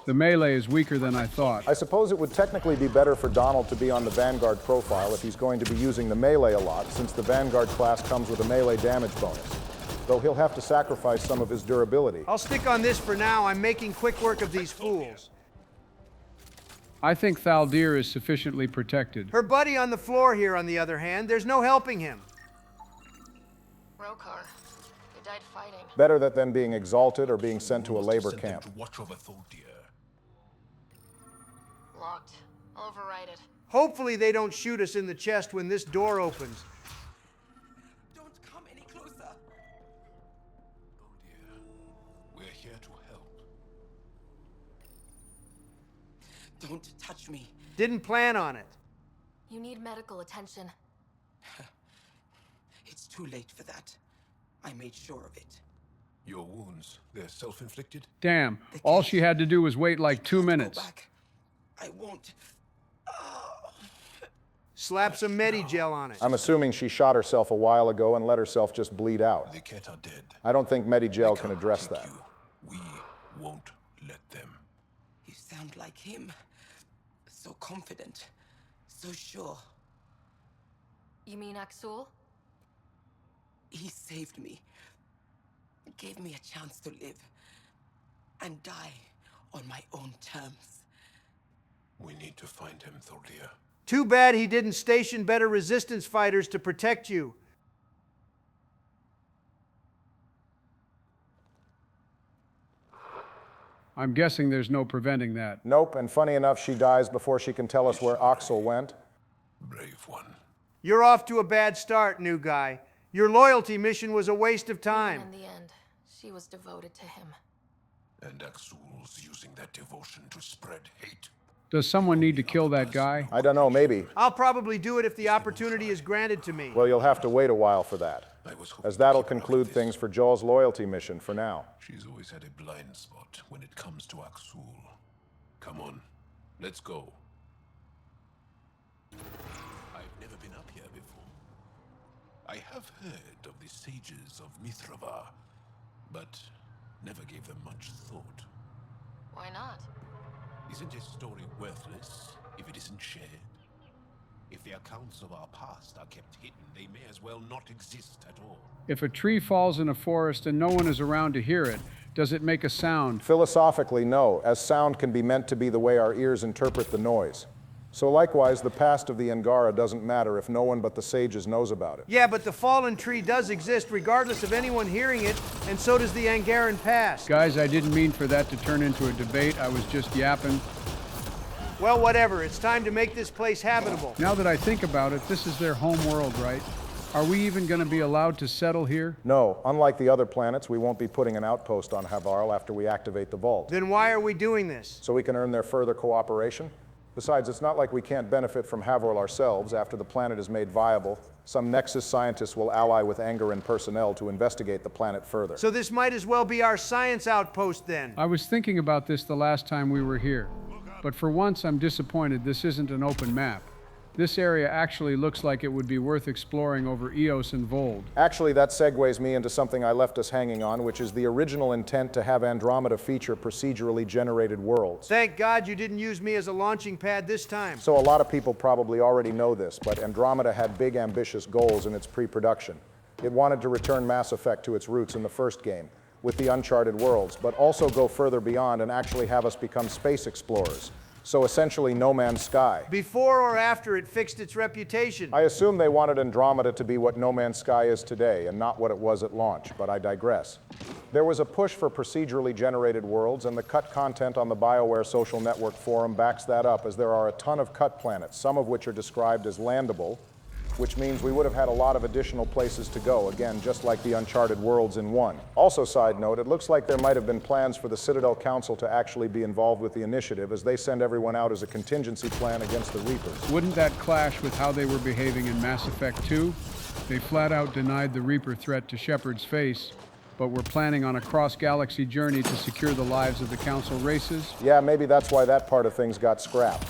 The melee is weaker than I thought. I suppose it would technically be better for Donald to be on the Vanguard profile if he's going to be using the melee a lot, since the Vanguard class comes with a melee damage bonus. Though he'll have to sacrifice some of his durability. I'll stick on this for now. I'm making quick work of these fools. I think Thaldir is sufficiently protected. Her buddy on the floor here, on the other hand, there's no helping him. Rokar, you died fighting. Better that than being exalted or being sent to a labor camp. Watch over Thaldir. Locked. I'll override it. Hopefully they don't shoot us in the chest when this door opens. Don't touch me. Didn't plan on it. You need medical attention. It's too late for that. I made sure of it. Your wounds, they're self-inflicted? Damn, all she had to do was wait like 2 minutes. I won't. Slap some Medigel on it. I'm assuming she shot herself a while ago and let herself just bleed out. The Ket are dead. I don't think Medigel can address that. We won't let them. You sound like him. So confident. So sure. You mean Axul? He saved me. Gave me a chance to live. And die on my own terms. We need to find him, Thaldir. Too bad he didn't station better resistance fighters to protect you. I'm guessing there's no preventing that. Nope, and funny enough, she dies before she can tell us where Axel went. Brave one. You're off to a bad start, new guy. Your loyalty mission was a waste of time. In the end, she was devoted to him. And Axul's using that devotion to spread hate. Does someone need to kill that guy? I don't know, maybe. I'll probably do it if the opportunity is granted to me. Well, you'll have to wait a while for that, as that'll conclude things for Joel's loyalty mission for now. She's always had a blind spot when it comes to Axul. Come on, let's go. I've never been up here before. I have heard of the sages of Mithrava, but never gave them much thought. Why not? Isn't a story worthless if it isn't shared? If the accounts of our past are kept hidden, they may as well not exist at all. If a tree falls in a forest and no one is around to hear it, does it make a sound? Philosophically, no, as sound can be meant to be the way our ears interpret the noise. So likewise, the past of the Angara doesn't matter if no one but the sages knows about it. Yeah, but the fallen tree does exist regardless of anyone hearing it, and so does the Angaran past. Guys, I didn't mean for that to turn into a debate. I was just yapping. Well, whatever. It's time to make this place habitable. Now that I think about it, this is their home world, right? Are we even going to be allowed to settle here? No. Unlike the other planets, we won't be putting an outpost on Havarl after we activate the vault. Then why are we doing this? So we can earn their further cooperation? Besides, it's not like we can't benefit from Havarl ourselves. After the planet is made viable, some Nexus scientists will ally with Angaran personnel to investigate the planet further. So this might as well be our science outpost then. I was thinking about this the last time we were here. But for once, I'm disappointed this isn't an open map. This area actually looks like it would be worth exploring over Eos and Vold. Actually, that segues me into something I left us hanging on, which is the original intent to have Andromeda feature procedurally generated worlds. Thank God you didn't use me as a launching pad this time. So a lot of people probably already know this, but Andromeda had big ambitious goals in its pre-production. It wanted to return Mass Effect to its roots in the first game, with the Uncharted worlds, but also go further beyond and actually have us become space explorers. So essentially No Man's Sky. Before or after it fixed its reputation? I assume they wanted Andromeda to be what No Man's Sky is today and not what it was at launch, but I digress. There was a push for procedurally generated worlds, and the cut content on the BioWare social network forum backs that up, as there are a ton of cut planets, some of which are described as landable, which means we would have had a lot of additional places to go, again, just like the Uncharted worlds in 1. Also, side note, it looks like there might have been plans for the Citadel Council to actually be involved with the initiative, as they send everyone out as a contingency plan against the Reapers. Wouldn't that clash with how they were behaving in Mass Effect 2? They flat out denied the Reaper threat to Shepard's face, but were planning on a cross-galaxy journey to secure the lives of the Council races? Yeah, maybe that's why that part of things got scrapped.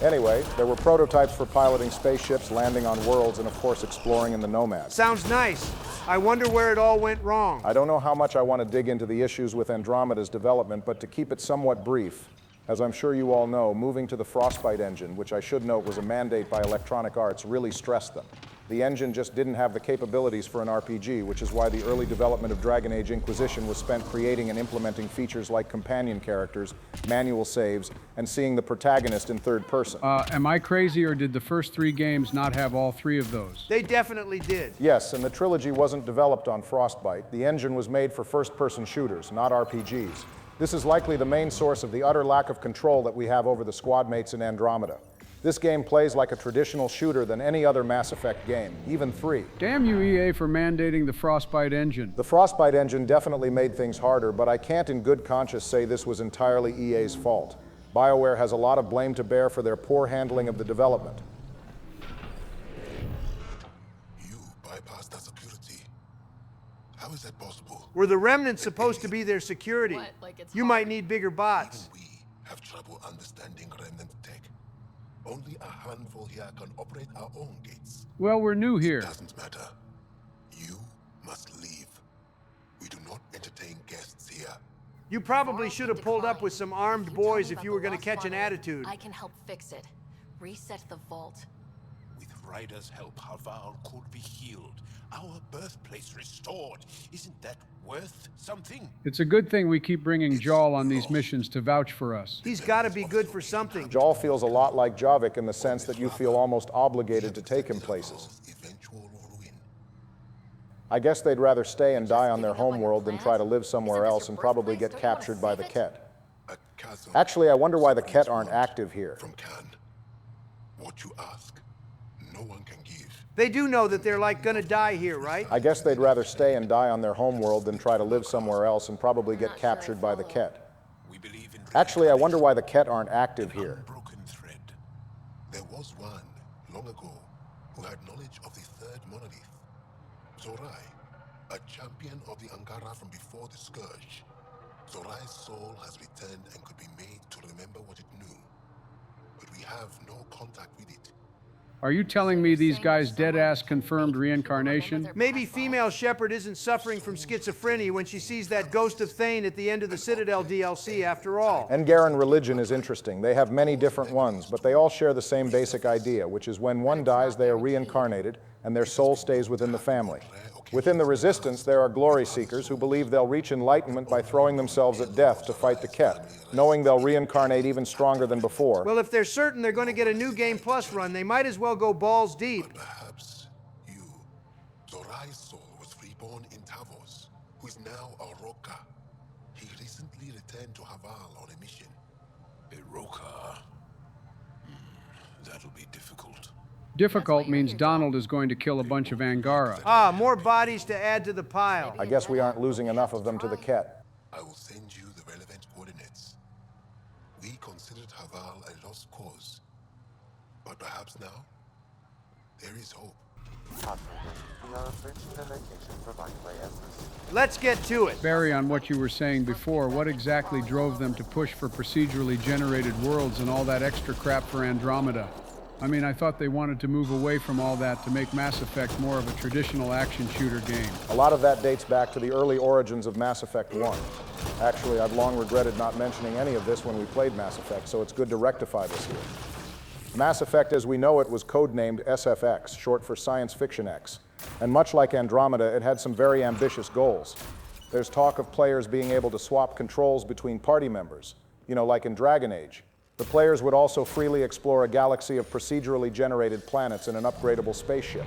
Anyway, there were prototypes for piloting spaceships, landing on worlds, and of course exploring in the Nomads. Sounds nice. I wonder where it all went wrong. I don't know how much I want to dig into the issues with Andromeda's development, but to keep it somewhat brief, as I'm sure you all know, moving to the Frostbite engine, which I should note was a mandate by Electronic Arts, really stressed them. The engine just didn't have the capabilities for an RPG, which is why the early development of Dragon Age Inquisition was spent creating and implementing features like companion characters, manual saves, and seeing the protagonist in third person. Am I crazy, or did the first 3 games not have all 3 of those? They definitely did. Yes, and the trilogy wasn't developed on Frostbite. The engine was made for first-person shooters, not RPGs. This is likely the main source of the utter lack of control that we have over the squad mates in Andromeda. This game plays like a traditional shooter than any other Mass Effect game, even 3. Damn you, EA, for mandating the Frostbite engine. The Frostbite engine definitely made things harder, but I can't in good conscience say this was entirely EA's fault. BioWare has a lot of blame to bear for their poor handling of the development. You bypassed that security. How is that possible? Were the remnants supposed to be their security? What? Like it's You hard? might need bigger bots. Even we have trouble understanding remnant tech. Only a handful here can operate our own gates. Well, we're new here. It doesn't matter. You must leave. We do not entertain guests here. You probably should have pulled up with some armed boys if you were going to catch an attitude. I can help fix it. Reset the vault. With Ryder's help, Haval could be healed. Our birthplace restored. Isn't that worth something? It's a good thing we keep bringing Jaal on these missions to vouch for us. He's got to be good for something. Jaal feels a lot like Javik in the sense that you feel almost obligated to take him places. I guess they'd rather stay and die on their homeworld than try to live somewhere else and probably get captured by the Ket. Actually, I wonder why the Ket aren't active here. From Khan. What you ask, no one can give. They do know that they're like gonna die here, right? I guess they'd rather stay and die on their homeworld than try to live somewhere else and probably get captured by the Ket. Actually, I wonder why the Ket aren't active here. Broken thread. There was one, long ago, who had knowledge of the third monolith. Zorai, a champion of the Angara from before the Scourge. Zorai's soul has returned and could be made to remember what it knew. But we have no contact with it. Are you telling me these guys dead-ass confirmed reincarnation? Maybe female Shepard isn't suffering from schizophrenia when she sees that ghost of Thane at the end of the Citadel DLC after all. Angaran religion is interesting. They have many different ones, but they all share the same basic idea, which is when one dies, they are reincarnated, and their soul stays within the family. Within the Resistance, there are glory seekers who believe they'll reach enlightenment by throwing themselves at death to fight the Ket, knowing they'll reincarnate even stronger than before. Well, if they're certain they're going to get a new Game Plus run, they might as well go balls deep. But perhaps you, Zorai's soul was reborn in Tavos, who is now a Roka. He recently returned to Haval on a mission. A Roka? That'll be difficult. Difficult means Donald is going to kill a bunch of Angara. Ah, more bodies to add to the pile. I guess we aren't losing enough of them to the Ket. I will send you the relevant coordinates. We considered Haval a lost cause. But perhaps now, there is hope. We are approaching the location provided by Esmus. Let's get to it. Barry, on what you were saying before, what exactly drove them to push for procedurally generated worlds and all that extra crap for Andromeda? I mean, I thought they wanted to move away from all that to make Mass Effect more of a traditional action shooter game. A lot of that dates back to the early origins of Mass Effect 1. Actually, I've long regretted not mentioning any of this when we played Mass Effect, so it's good to rectify this here. Mass Effect as we know it was codenamed SFX, short for Science Fiction X. And much like Andromeda, it had some very ambitious goals. There's talk of players being able to swap controls between party members, you know, like in Dragon Age. The players would also freely explore a galaxy of procedurally generated planets in an upgradable spaceship.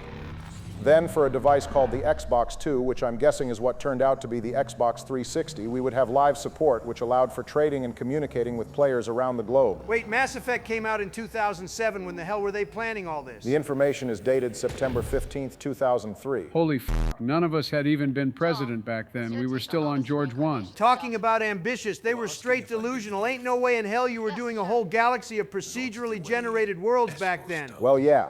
Then, for a device called the Xbox 2, which I'm guessing is what turned out to be the Xbox 360, we would have live support, which allowed for trading and communicating with players around the globe. Wait, Mass Effect came out in 2007. When the hell were they planning all this? The information is dated September 15th, 2003. Holy f***, none of us had even been president back then. We were still on George 1. Talking about ambitious, they were straight delusional. Ain't no way in hell you were doing a whole galaxy of procedurally generated worlds back then. Well, yeah.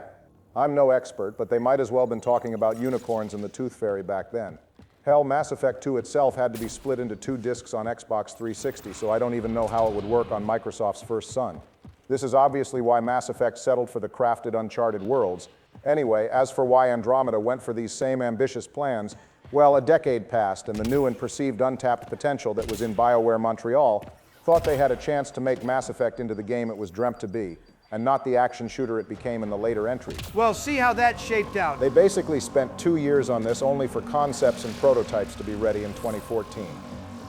I'm no expert, but they might as well have been talking about unicorns and the Tooth Fairy back then. Hell, Mass Effect 2 itself had to be split into 2 discs on Xbox 360, so I don't even know how it would work on Microsoft's first son. This is obviously why Mass Effect settled for the crafted, uncharted worlds. Anyway, as for why Andromeda went for these same ambitious plans, well, a decade passed, and the new and perceived untapped potential that was in BioWare Montreal thought they had a chance to make Mass Effect into the game it was dreamt to be, and not the action shooter it became in the later entries. Well, see how that shaped out. They basically spent 2 years on this only for concepts and prototypes to be ready in 2014.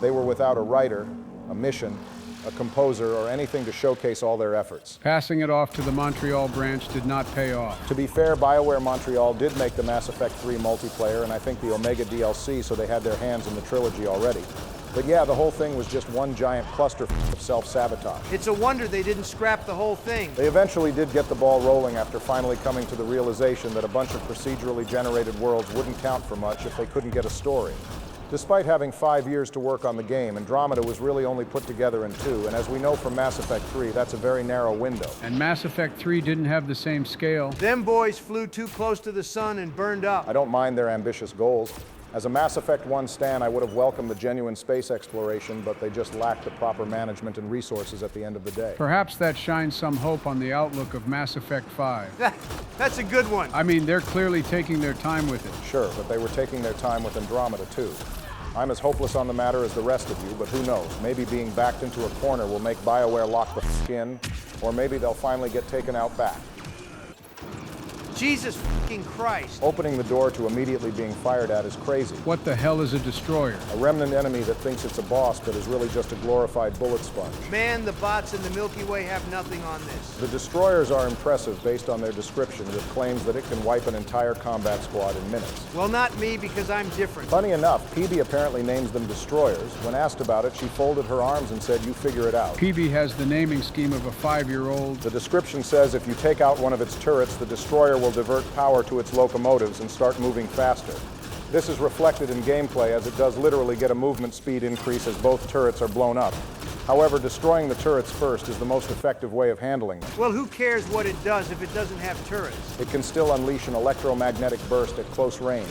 They were without a writer, a mission, a composer, or anything to showcase all their efforts. Passing it off to the Montreal branch did not pay off. To be fair, BioWare Montreal did make the Mass Effect 3 multiplayer, and I think the Omega DLC, so they had their hands in the trilogy already. But yeah, the whole thing was just one giant cluster of self-sabotage. It's a wonder they didn't scrap the whole thing. They eventually did get the ball rolling after finally coming to the realization that a bunch of procedurally generated worlds wouldn't count for much if they couldn't get a story. Despite having 5 years to work on the game, Andromeda was really only put together in 2, and as we know from Mass Effect 3, that's a very narrow window. And Mass Effect 3 didn't have the same scale. Them boys flew too close to the sun and burned up. I don't mind their ambitious goals. As a Mass Effect 1 stan, I would have welcomed the genuine space exploration, but they just lacked the proper management and resources at the end of the day. Perhaps that shines some hope on the outlook of Mass Effect 5. That's a good one. I mean, they're clearly taking their time with it. Sure, but they were taking their time with Andromeda, too. I'm as hopeless on the matter as the rest of you, but who knows? Maybe being backed into a corner will make BioWare lock the f*** in, or maybe they'll finally get taken out back. Jesus fucking Christ. Opening the door to immediately being fired at is crazy. What the hell is a destroyer? A remnant enemy that thinks it's a boss but is really just a glorified bullet sponge. Man, the bots in the Milky Way have nothing on this. The destroyers are impressive based on their description, with claims that it can wipe an entire combat squad in minutes. Well, not me, because I'm different. Funny enough, PB apparently names them destroyers. When asked about it, she folded her arms and said, "You figure it out." PB has the naming scheme of a 5-year-old. The description says if you take out one of its turrets, the destroyer will divert power to its locomotives and start moving faster. This is reflected in gameplay, as it does literally get a movement speed increase as both turrets are blown up. However, destroying the turrets first is the most effective way of handling them. Well, who cares what it does if it doesn't have turrets? It can still unleash an electromagnetic burst at close range.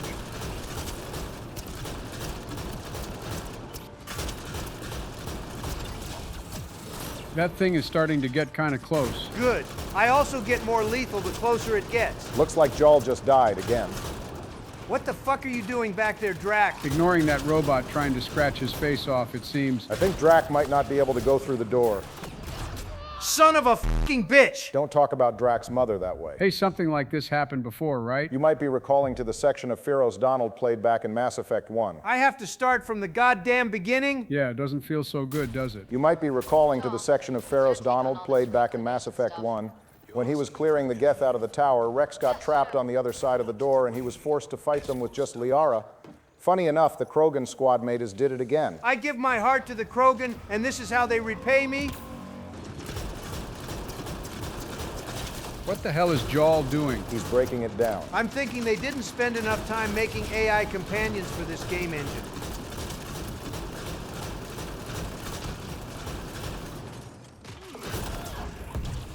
That thing is starting to get kind of close. Good. I also get more lethal the closer it gets. Looks like Jaal just died again. What the fuck are you doing back there, Drac? Ignoring that robot trying to scratch his face off, it seems. I think Drac might not be able to go through the door. Son of a fucking bitch! Don't talk about Drac's mother that way. Hey, something like this happened before, right? You might be recalling to the section of Feros Donald played back in Mass Effect 1. I have to start from the goddamn beginning? Yeah, it doesn't feel so good, does it? You might be recalling to the section of Feros Donald played back in Mass Effect 1. When he was clearing the Geth out of the tower, Rex got trapped on the other side of the door and he was forced to fight them with just Liara. Funny enough, the Krogan squad mates did it again. I give my heart to the Krogan, and this is how they repay me? What the hell is Jaal doing? He's breaking it down. I'm thinking they didn't spend enough time making AI companions for this game engine.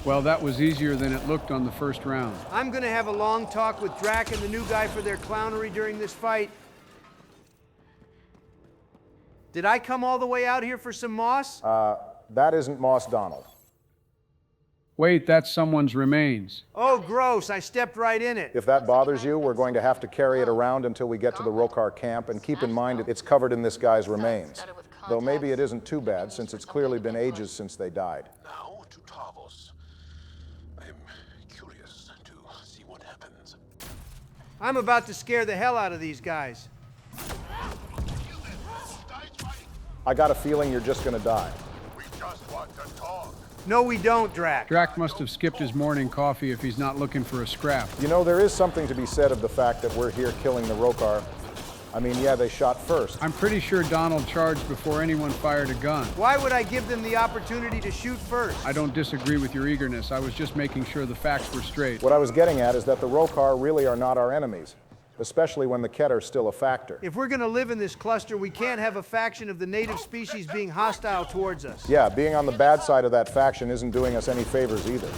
Well, that was easier than it looked on the first round. I'm gonna have a long talk with Drac and the new guy for their clownery during this fight. Did I come all the way out here for some moss? That isn't Moss Donald. Wait, that's someone's remains. Oh, gross. I stepped right in it. If that bothers you, we're going to have to carry it around until we get to the Rokar camp, and keep in mind it's covered in this guy's remains. Though maybe it isn't too bad, since it's clearly been ages since they died. Now to Tavos. I'm curious to see what happens. I'm about to scare the hell out of these guys. I got a feeling you're just gonna die. We just want to talk. No, we don't, Drac. Drac must have skipped his morning coffee if he's not looking for a scrap. You know, there is something to be said of the fact that we're here killing the Rokar. I mean, yeah, they shot first. I'm pretty sure Donald charged before anyone fired a gun. Why would I give them the opportunity to shoot first? I don't disagree with your eagerness. I was just making sure the facts were straight. What I was getting at is that the Rokar really are not our enemies, especially when the Ket are still a factor. If we're gonna live in this cluster, we can't have a faction of the native species being hostile towards us. Yeah, being on the bad side of that faction isn't doing us any favors either.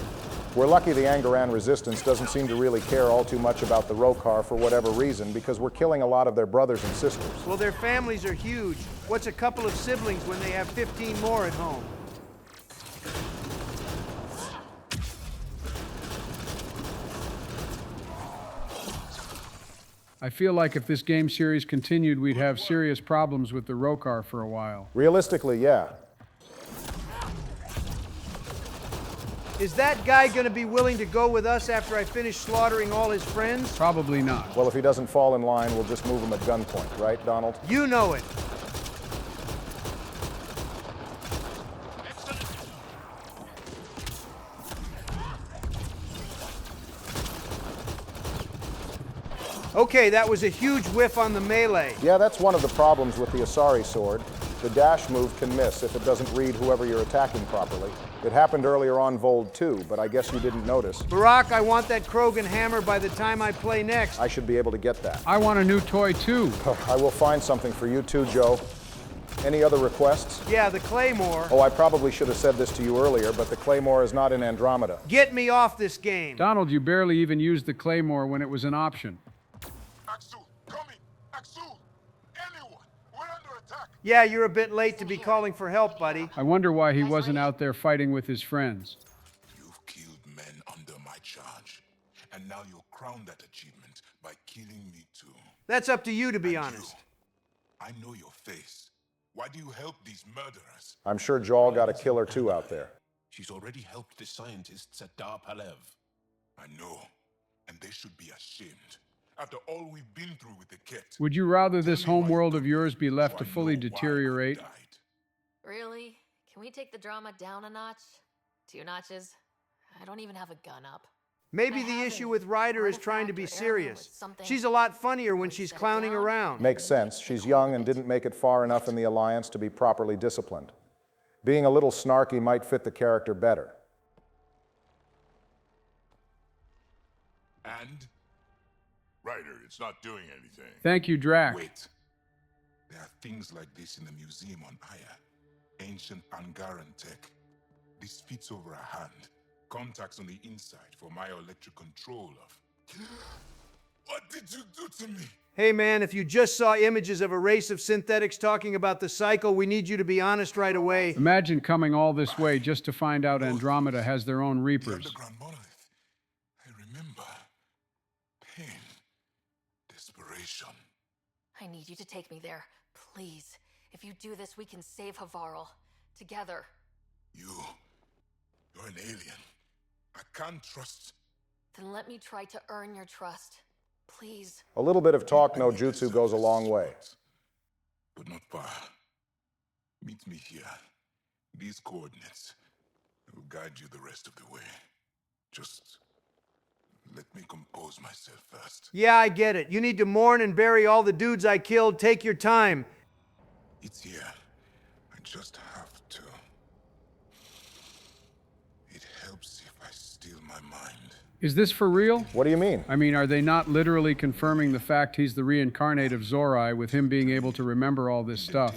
We're lucky the Angaran resistance doesn't seem to really care all too much about the Rokar for whatever reason, because we're killing a lot of their brothers and sisters. Well, their families are huge. What's a couple of siblings when they have 15 more at home? I feel like if this game series continued, we'd have serious problems with the Rokar for a while. Realistically, yeah. Is that guy gonna be willing to go with us after I finish slaughtering all his friends? Probably not. Well, if he doesn't fall in line, we'll just move him at gunpoint, right, Donald? You know it. Okay, that was a huge whiff on the melee. Yeah, that's one of the problems with the Asari sword. The dash move can miss if it doesn't read whoever you're attacking properly. It happened earlier on Vold too, but I guess you didn't notice. Barack, I want that Krogan hammer by the time I play next. I should be able to get that. I want a new toy too. I will find something for you too, Joe. Any other requests? Yeah, the Claymore. Oh, I probably should have said this to you earlier, but the Claymore is not in Andromeda. Get me off this game. Donald, you barely even used the Claymore when it was an option. Yeah, you're a bit late to be calling for help, buddy. I wonder why he wasn't out there fighting with his friends. You've killed men under my charge, and now you'll crown that achievement by killing me too. That's up to you, to be honest. I know your face. Why do you help these murderers? I'm sure Jal got a killer too out there. She's already helped the scientists at Dar Palev. I know, and they should be ashamed. After all we've been through with the Ket. Would you rather this home world of yours be left to fully deteriorate? Really? Can we take the drama down a notch? 2 notches? I don't even have a gun up. Maybe the issue with Ryder is trying to be serious. She's a lot funnier when she's clowning around. Makes sense. She's young and didn't make it far enough in the Alliance to be properly disciplined. Being a little snarky might fit the character better. And? Ryder, it's not doing anything. Thank you, Drac. Wait. There are things like this in the museum on Aya. Ancient Angaran tech. This fits over a hand. Contacts on the inside for myoelectric control of... What did you do to me? Hey man, if you just saw images of a race of synthetics talking about the cycle, we need you to be honest right away. Imagine coming all this way just to find out Andromeda has their own Reapers. The underground monolith. I remember. Pain. Desperation. I need you to take me there, please. If you do this, we can save Havarl. Together. You're an alien. I can't trust... Then let me try to earn your trust. Please. A little bit of talk no jutsu goes a long way. But not far. Meet me here. These coordinates will guide you the rest of the way. Just let me compose myself first. Yeah, I get it. You need to mourn and bury all the dudes I killed. Take your time. It's here. I just have to. It helps if I steal my mind. Is this for real? What do you mean? I mean, are they not literally confirming the fact he's the reincarnate of Zorai with him being able to remember all this stuff?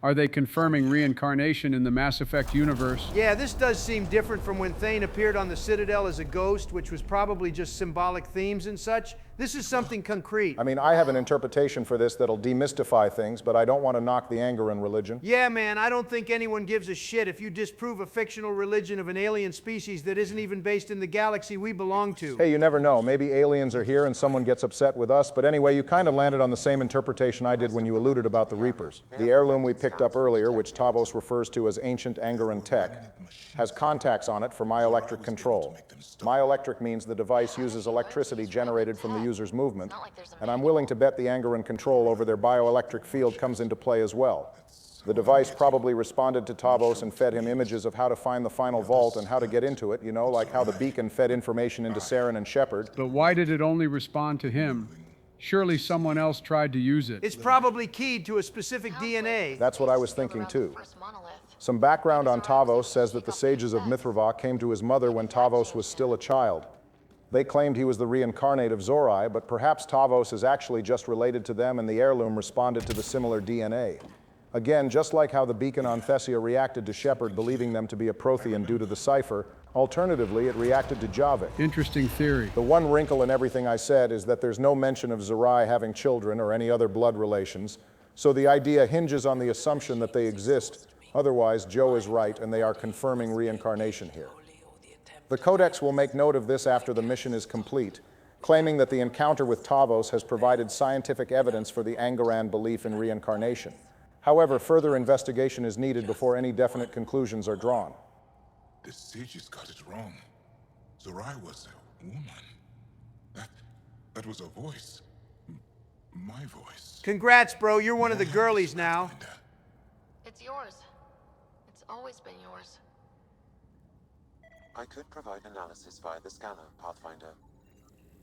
Are they confirming reincarnation in the Mass Effect universe? Yeah, this does seem different from when Thane appeared on the Citadel as a ghost, which was probably just symbolic themes and such. This is something concrete. I mean, I have an interpretation for this that'll demystify things, but I don't want to knock the Angaran religion. Yeah, man, I don't think anyone gives a shit if you disprove a fictional religion of an alien species that isn't even based in the galaxy we belong to. Hey, you never know. Maybe aliens are here and someone gets upset with us, but anyway, you kind of landed on the same interpretation I did when you alluded about the Reapers. The heirloom we picked up earlier, which Tavos refers to as ancient Angaran tech, has contacts on it for myoelectric control. Myoelectric means the device uses electricity generated from the user's movement, and I'm willing to bet the Angaran control over their bioelectric field comes into play as well. The device probably responded to Tavos and fed him images of how to find the final vault and how to get into it, you know, like how the beacon fed information into Saren and Shepard. But why did it only respond to him? Surely someone else tried to use it. It's probably keyed to a specific DNA. That's what I was thinking too. Some background on Tavos says that the sages of Mithravok came to his mother when Tavos was still a child. They claimed he was the reincarnate of Zorai, but perhaps Tavos is actually just related to them and the heirloom responded to the similar DNA. Again, just like how the beacon on Thessia reacted to Shepard, believing them to be a Prothean due to the cipher, alternatively, it reacted to Javik. Interesting theory. The one wrinkle in everything I said is that there's no mention of Zorai having children or any other blood relations, so the idea hinges on the assumption that they exist. Otherwise, Joe is right, and they are confirming reincarnation here. The Codex will make note of this after the mission is complete, claiming that the encounter with Tavos has provided scientific evidence for the Angaran belief in reincarnation. However, further investigation is needed before any definite conclusions are drawn. The sages got it wrong. Zorai was a woman. That was a voice. My voice. Congrats, bro. You're one of the girlies now. It's yours. It's always been yours. I could provide analysis via the scanner, Pathfinder.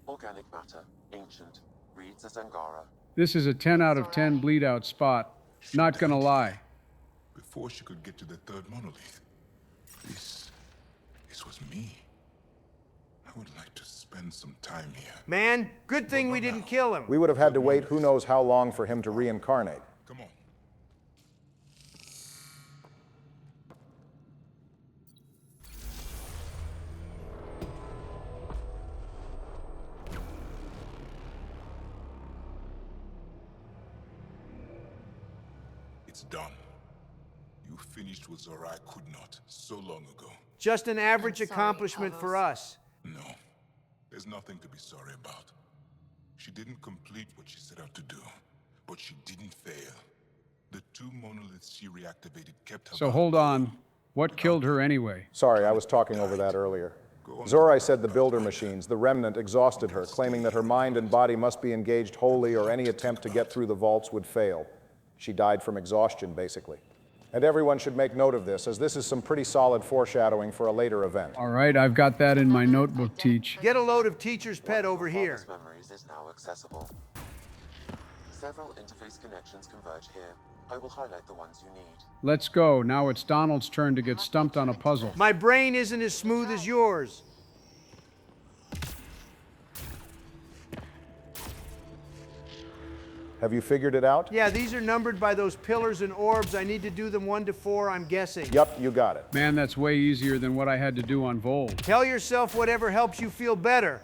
Organic matter, ancient, reads as Angara. This is a 10 out of 10 bleed out spot. Not gonna lie. Before she could get to the third monolith. This was me. I would like to spend some time here. Man, good thing we didn't kill him. We would have had to wait who knows how long for him to reincarnate. Come on. It's done. You finished what Zorai could not so long ago. Just an average accomplishment for us. No, there's nothing to be sorry about. She didn't complete what she set out to do, but she didn't fail. The two monoliths she reactivated kept her. So hold on. What killed her anyway? Sorry, I was talking over that earlier. Zorai said the builder machines, the remnant, exhausted her, claiming that her mind and body must be engaged wholly or any attempt to get through the vaults would fail. She died from exhaustion, basically. And everyone should make note of this, as this is some pretty solid foreshadowing for a later event. All right, I've got that in my notebook, Teach. Get a load of Teacher's Pet over here. Memories is now accessible. Several interface connections converge here. I will highlight the ones you need. Let's go. Now it's Donald's turn to get stumped on a puzzle. My brain isn't as smooth as yours. Have you figured it out? Yeah, these are numbered by those pillars and orbs. I need to do them 1 to 4, I'm guessing. Yup, you got it. Man, that's way easier than what I had to do on Vold. Tell yourself whatever helps you feel better.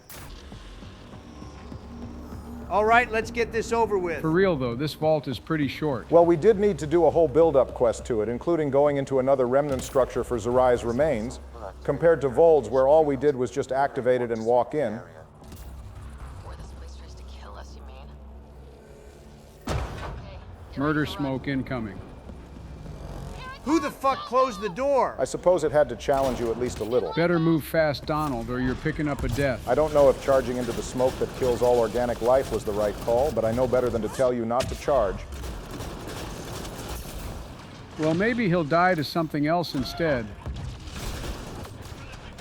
All right, let's get this over with. For real, though, this vault is pretty short. Well, we did need to do a whole build-up quest to it, including going into another remnant structure for Zorai's remains, compared to Vold's, where all we did was just activate it and walk in. Murder smoke incoming. Who the fuck closed the door? I suppose it had to challenge you at least a little. Better move fast, Donald, or you're picking up a death. I don't know if charging into the smoke that kills all organic life was the right call, but I know better than to tell you not to charge. Well, maybe he'll die to something else instead.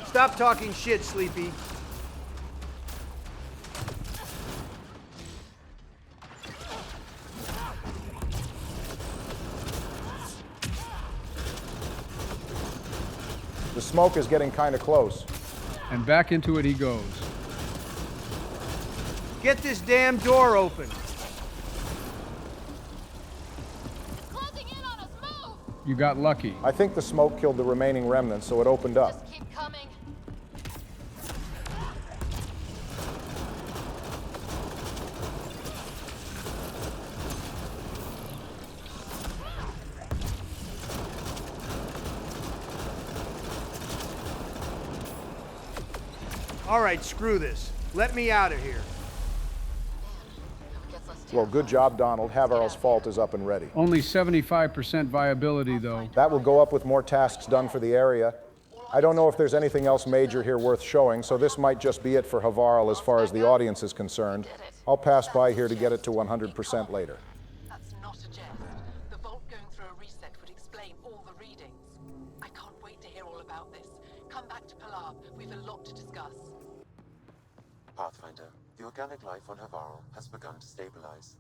Stop talking shit, Sleepy. The smoke is getting kind of close. And back into it he goes. Get this damn door open. Closing in on us, move! You got lucky. I think the smoke killed the remaining remnants, so it opened up. Just keep coming. All right, screw this. Let me out of here. Well, good job, Donald. Havarl's fault is up and ready. Only 75% viability, though. That will go up with more tasks done for the area. I don't know if there's anything else major here worth showing, so this might just be it for Havarl as far as the audience is concerned. I'll pass by here to get it to 100% later. That's not a jest. The vault going through a reset about this. Come back to Palab. We've a lot to discuss. Pathfinder, the organic life on Havarl has begun to stabilize.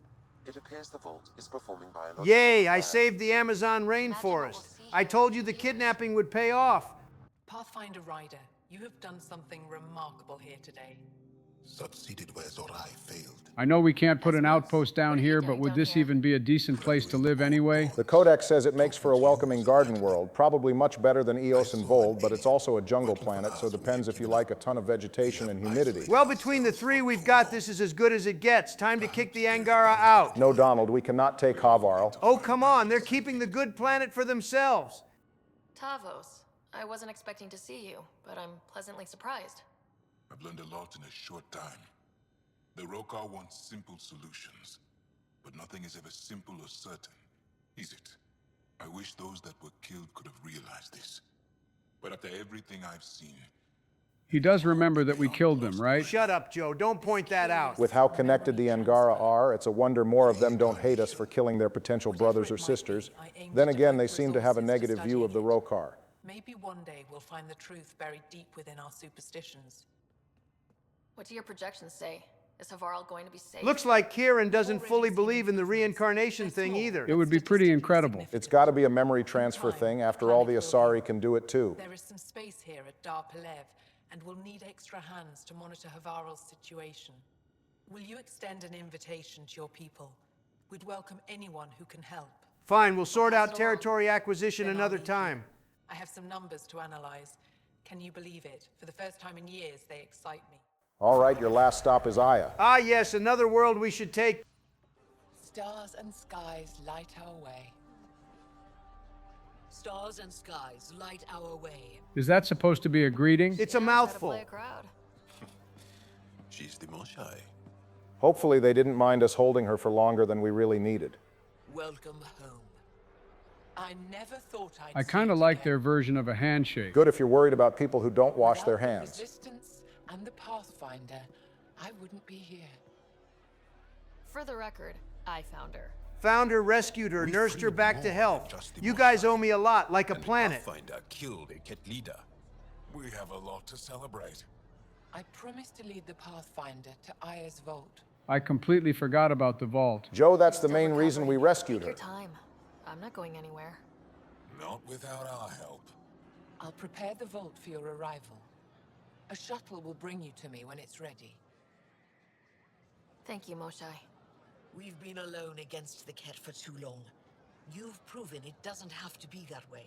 It appears the vault is performing biological Yay, I repair. saved the Amazon rainforest. I told you the kidnapping would pay off. Pathfinder Ryder, you have done something remarkable here today. Succeeded where Zorai failed. I know we can't put an outpost down here, but would this even be a decent place to live anyway? The Codex says it makes for a welcoming garden world, probably much better than Eos and Vold, but it's also a jungle planet, so depends if you like a ton of vegetation and humidity. Well, between the three we've got, this is as good as it gets. Time to kick the Angara out. No, Donald, we cannot take Havarl. Oh, come on, they're keeping the good planet for themselves. Tavos, I wasn't expecting to see you, but I'm pleasantly surprised. I've learned a lot in a short time. The Rokar wants simple solutions, but nothing is ever simple or certain, is it? I wish those that were killed could have realized this. But after everything I've seen... He does remember that we killed them, right? Shut up, Joe. Don't point that out. With how connected the Angara are, it's a wonder more of them don't hate us for killing their potential brothers or sisters. Then again, they seem to have a negative view of the Rokar. Maybe one day we'll find the truth buried deep within our superstitions. What do your projections say? Is Havarl going to be safe? Looks like Kieran doesn't fully believe in the reincarnation thing either. It would be pretty incredible. It's got to be a memory transfer thing. After all, the Asari can do it too. There is some space here at Dar Palev, and we'll need extra hands to monitor Havarl's situation. Will you extend an invitation to your people? We'd welcome anyone who can help. Fine, we'll sort out territory acquisition another time. I have some numbers to analyze. Can you believe it? For the first time in years, they excite me. All right, your last stop is Aya. Ah, yes, another world we should take. Stars and skies light our way. Stars and skies light our way. Is that supposed to be a greeting? It's a mouthful. She's the Moshai. Hopefully they didn't mind us holding her for longer than we really needed. Welcome home. I never thought I kind of like their version of a handshake. Good if you're worried about people who don't wash their hands. Resistance and the Pathfinder, I wouldn't be here. For the record, I found her. Found her, rescued her, nursed her back to health. You guys owe me a lot, like a planet. Pathfinder killed a Ket leader. We have a lot to celebrate. I promised to lead the Pathfinder to Aya's vault. I completely forgot about the vault. Joe, that's the main reason we rescued her. Take your time. I'm not going anywhere. Not without our help. I'll prepare the vault for your arrival. A shuttle will bring you to me when it's ready. Thank you, Moshai. We've been alone against the Ket for too long. You've proven it doesn't have to be that way.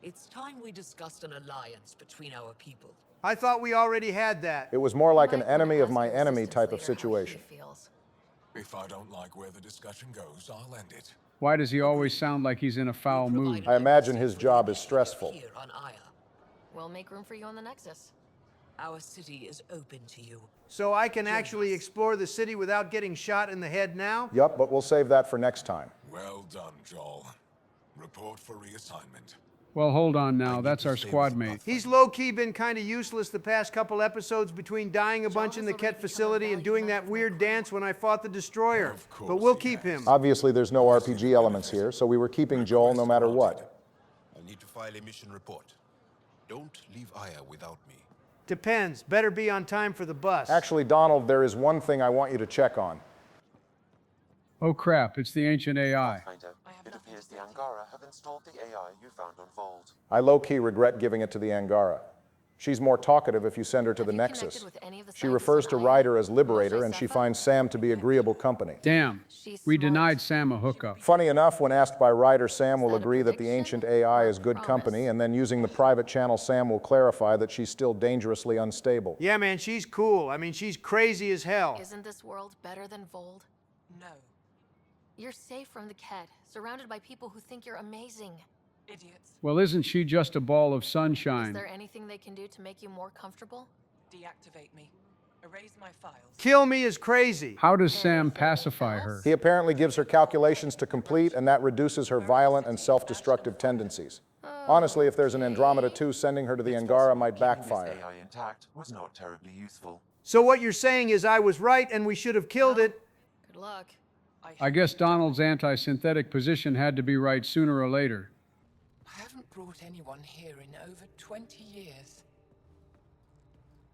It's time we discussed an alliance between our people. I thought we already had that. It was more like an enemy of my enemy type of situation. If I don't like where the discussion goes, I'll end it. Why does he always sound like he's in a foul mood? I imagine his job is stressful. Here on Aya. We'll make room for you on the Nexus. Our city is open to you. So I can actually explore the city without getting shot in the head now? Yup, but we'll save that for next time. Well done, Joel. Report for reassignment. Well, hold on now. That's our squad mate. He's low-key been kind of useless the past couple episodes between dying a bunch in the Ket facility and doing that weird dance when I fought the Destroyer. But we'll keep him. Obviously, there's no RPG elements here, so we were keeping Joel no matter what. I need to file a mission report. Don't leave Aya without me. Depends. Better be on time for the bus. Actually, Donald, there is one thing I want you to check on. Oh crap, it's the ancient AI. It appears the Angara have installed the AI you found on Vold. I low-key regret giving it to the Angara. She's more talkative if you send her to the Nexus. She refers to Ryder as Liberator, and she finds Sam to be agreeable company. Damn, we denied Sam a hookup. Funny enough, when asked by Ryder, Sam will agree that the ancient AI is good company, and then using the private channel, Sam will clarify that she's still dangerously unstable. Yeah, man, she's cool. I mean, she's crazy as hell. Isn't this world better than Vold? No. You're safe from the Ket, surrounded by people who think you're amazing. Idiots. Well, isn't she just a ball of Is sunshine? there anything they can do to make you more comfortable? Deactivate me. Erase my files. Kill me is crazy. How does Sam pacify her? He apparently gives her calculations to complete, and that reduces her violent and self-destructive tendencies. Honestly, if there's an Andromeda 2, sending her to the Angara might backfire. AI intact was not terribly useful. So what you're saying is I was right and we should have killed it. Good luck. I guess Donald's anti-synthetic position had to be right sooner or later. I haven't brought anyone here in over 20 years.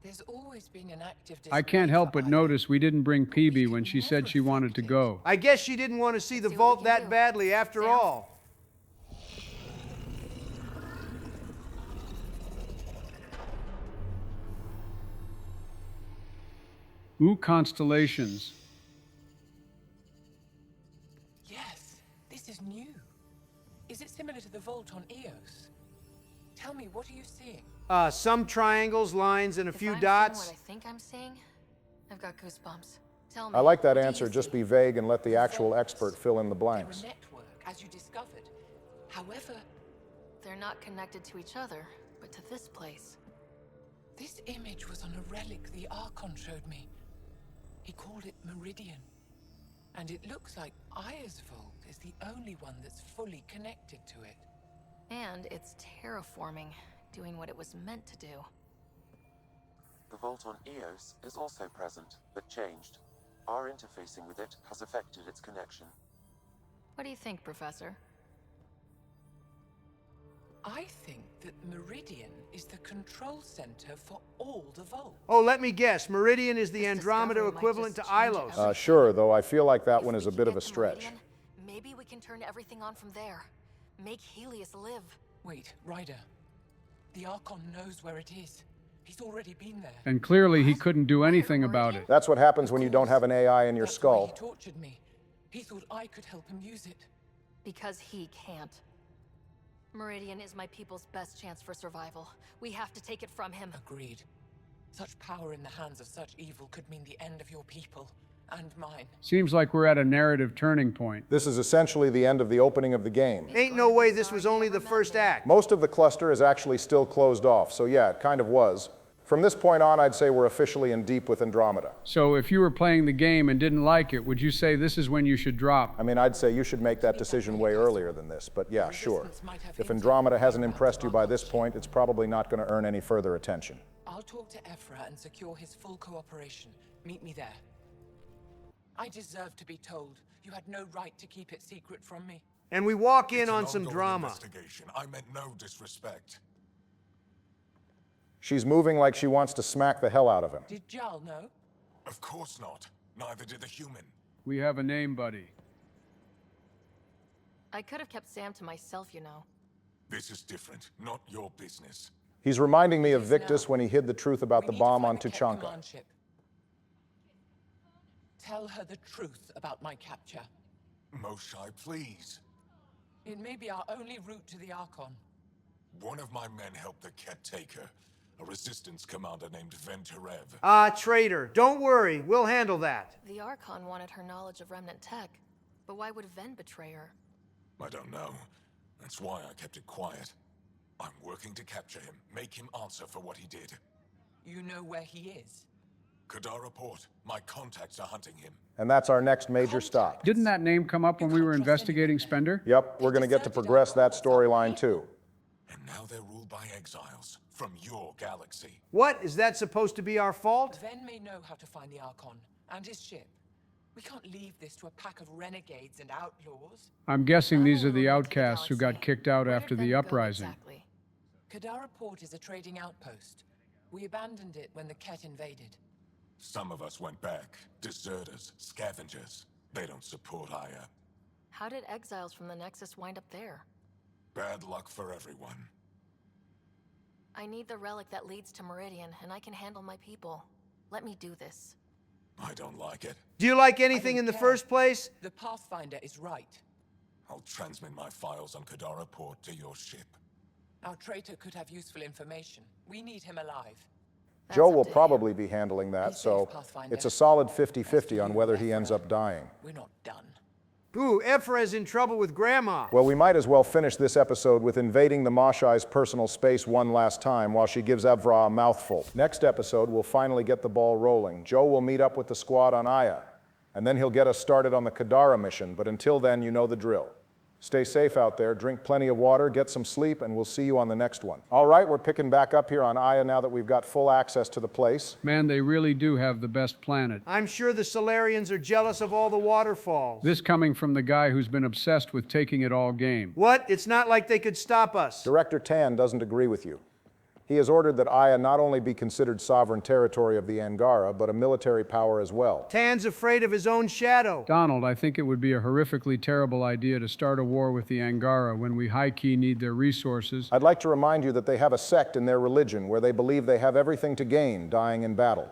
There's always been an active I can't help but notice we didn't bring PB when she said she wanted to go. I guess she didn't want to see the vault that badly after all. Ooh, constellations. Yes, this is new. Is it similar to the vault on Eos? Tell me, what are you seeing? Some triangles, lines, and a few dots. What I think I'm seeing? I've got goosebumps. Tell me. I like that answer. Just be vague and let the actual expert fill in the blanks. They're a network, as you discovered. However, they're not connected to each other, but to this place. This image was on a relic the Archon showed me. He called it Meridian. And it looks like Aya's vault is the only one that's fully connected to it. And it's terraforming, doing what it was meant to do. The vault on Eos is also present, but changed. Our interfacing with it has affected its connection. What do you think, Professor? I think that Meridian is the control center for all the vaults. Oh, let me guess. Meridian is the Andromeda equivalent to Ilos. Sure, though I feel like that one is a bit of a stretch. Meridian, maybe we can turn everything on from there. Make Helios live. Wait, Ryder. The Archon knows where it is. He's already been there. And clearly he couldn't do anything about it. That's what happens when you don't have an AI in your skull. He tortured me. He thought I could help him use it. Because he can't. Meridian is my people's best chance for survival. We have to take it from him. Agreed. Such power in the hands of such evil could mean the end of your people. And mine. Seems like we're at a narrative turning point. This is essentially the end of the opening of the game. Ain't no way this was only the first act. Most of the cluster is actually still closed off, so yeah, it kind of was. From this point on, I'd say we're officially in deep with Andromeda. So if you were playing the game and didn't like it, would you say this is when you should drop? I mean, I'd say you should make that decision way earlier than this, but yeah, sure. If Andromeda hasn't impressed you by this point, it's probably not going to earn any further attention. I'll talk to Ephra and secure his full cooperation. Meet me there. I deserve to be told. You had no right to keep it secret from me. And we walk in on some drama. Investigation. I meant no disrespect. She's moving like she wants to smack the hell out of him. Did Jarl know? Of course not. Neither did the human. We have a name, buddy. I could have kept Sam to myself, you know. This is different. Not your business. He's reminding me of Victus when he hid the truth about the bomb on Tuchanka. Tell her the truth about my capture. Moshai, please. It may be our only route to the Archon. One of my men helped the caretaker, a resistance commander named Venturev. Traitor. Don't worry, we'll handle that. The Archon wanted her knowledge of remnant tech, but why would Ven betray her? I don't know. That's why I kept it quiet. I'm working to capture him, make him answer for what he did. You know where he is? Kadara Port. My contacts are hunting him. And that's our next major stop. Didn't that name come up when we were investigating Spender? Yep, we're going to get to progress that storyline too. And now they're ruled by exiles from your galaxy. What? Is that supposed to be our fault? Ven may know how to find the Archon and his ship. We can't leave this to a pack of renegades and outlaws. I'm guessing these are the outcasts who got kicked out after the uprising. Exactly. Kadara Port is a trading outpost. We abandoned it when the Ket invaded. Some of us went back. Deserters, scavengers. They don't support Aya. How did exiles from the Nexus wind up there? Bad luck for everyone. I need the relic that leads to Meridian, and I can handle my people. Let me do this. I don't like it. Do you like anything in the first place? The Pathfinder is right. I'll transmit my files on Kadara Port to your ship. Our traitor could have useful information. We need him alive. Joe will probably be handling that, so it's a solid 50-50 on whether he ends up dying. We're not done. Ooh, Ephra's in trouble with Grandma. Well, we might as well finish this episode with invading the Moshai's personal space one last time while she gives Evra a mouthful. Next episode, we'll finally get the ball rolling. Joe will meet up with the squad on Aya, and then he'll get us started on the Kadara mission, but until then, you know the drill. Stay safe out there, drink plenty of water, get some sleep, and we'll see you on the next one. All right, we're picking back up here on Aya now that we've got full access to the place. Man, they really do have the best planet. I'm sure the Solarians are jealous of all the waterfalls. This coming from the guy who's been obsessed with taking it all game. What? It's not like they could stop us. Director Tan doesn't agree with you. He has ordered that Aya not only be considered sovereign territory of the Angara, but a military power as well. Tan's afraid of his own shadow. Donald, I think it would be a horrifically terrible idea to start a war with the Angara when we high-key need their resources. I'd like to remind you that they have a sect in their religion where they believe they have everything to gain dying in battle.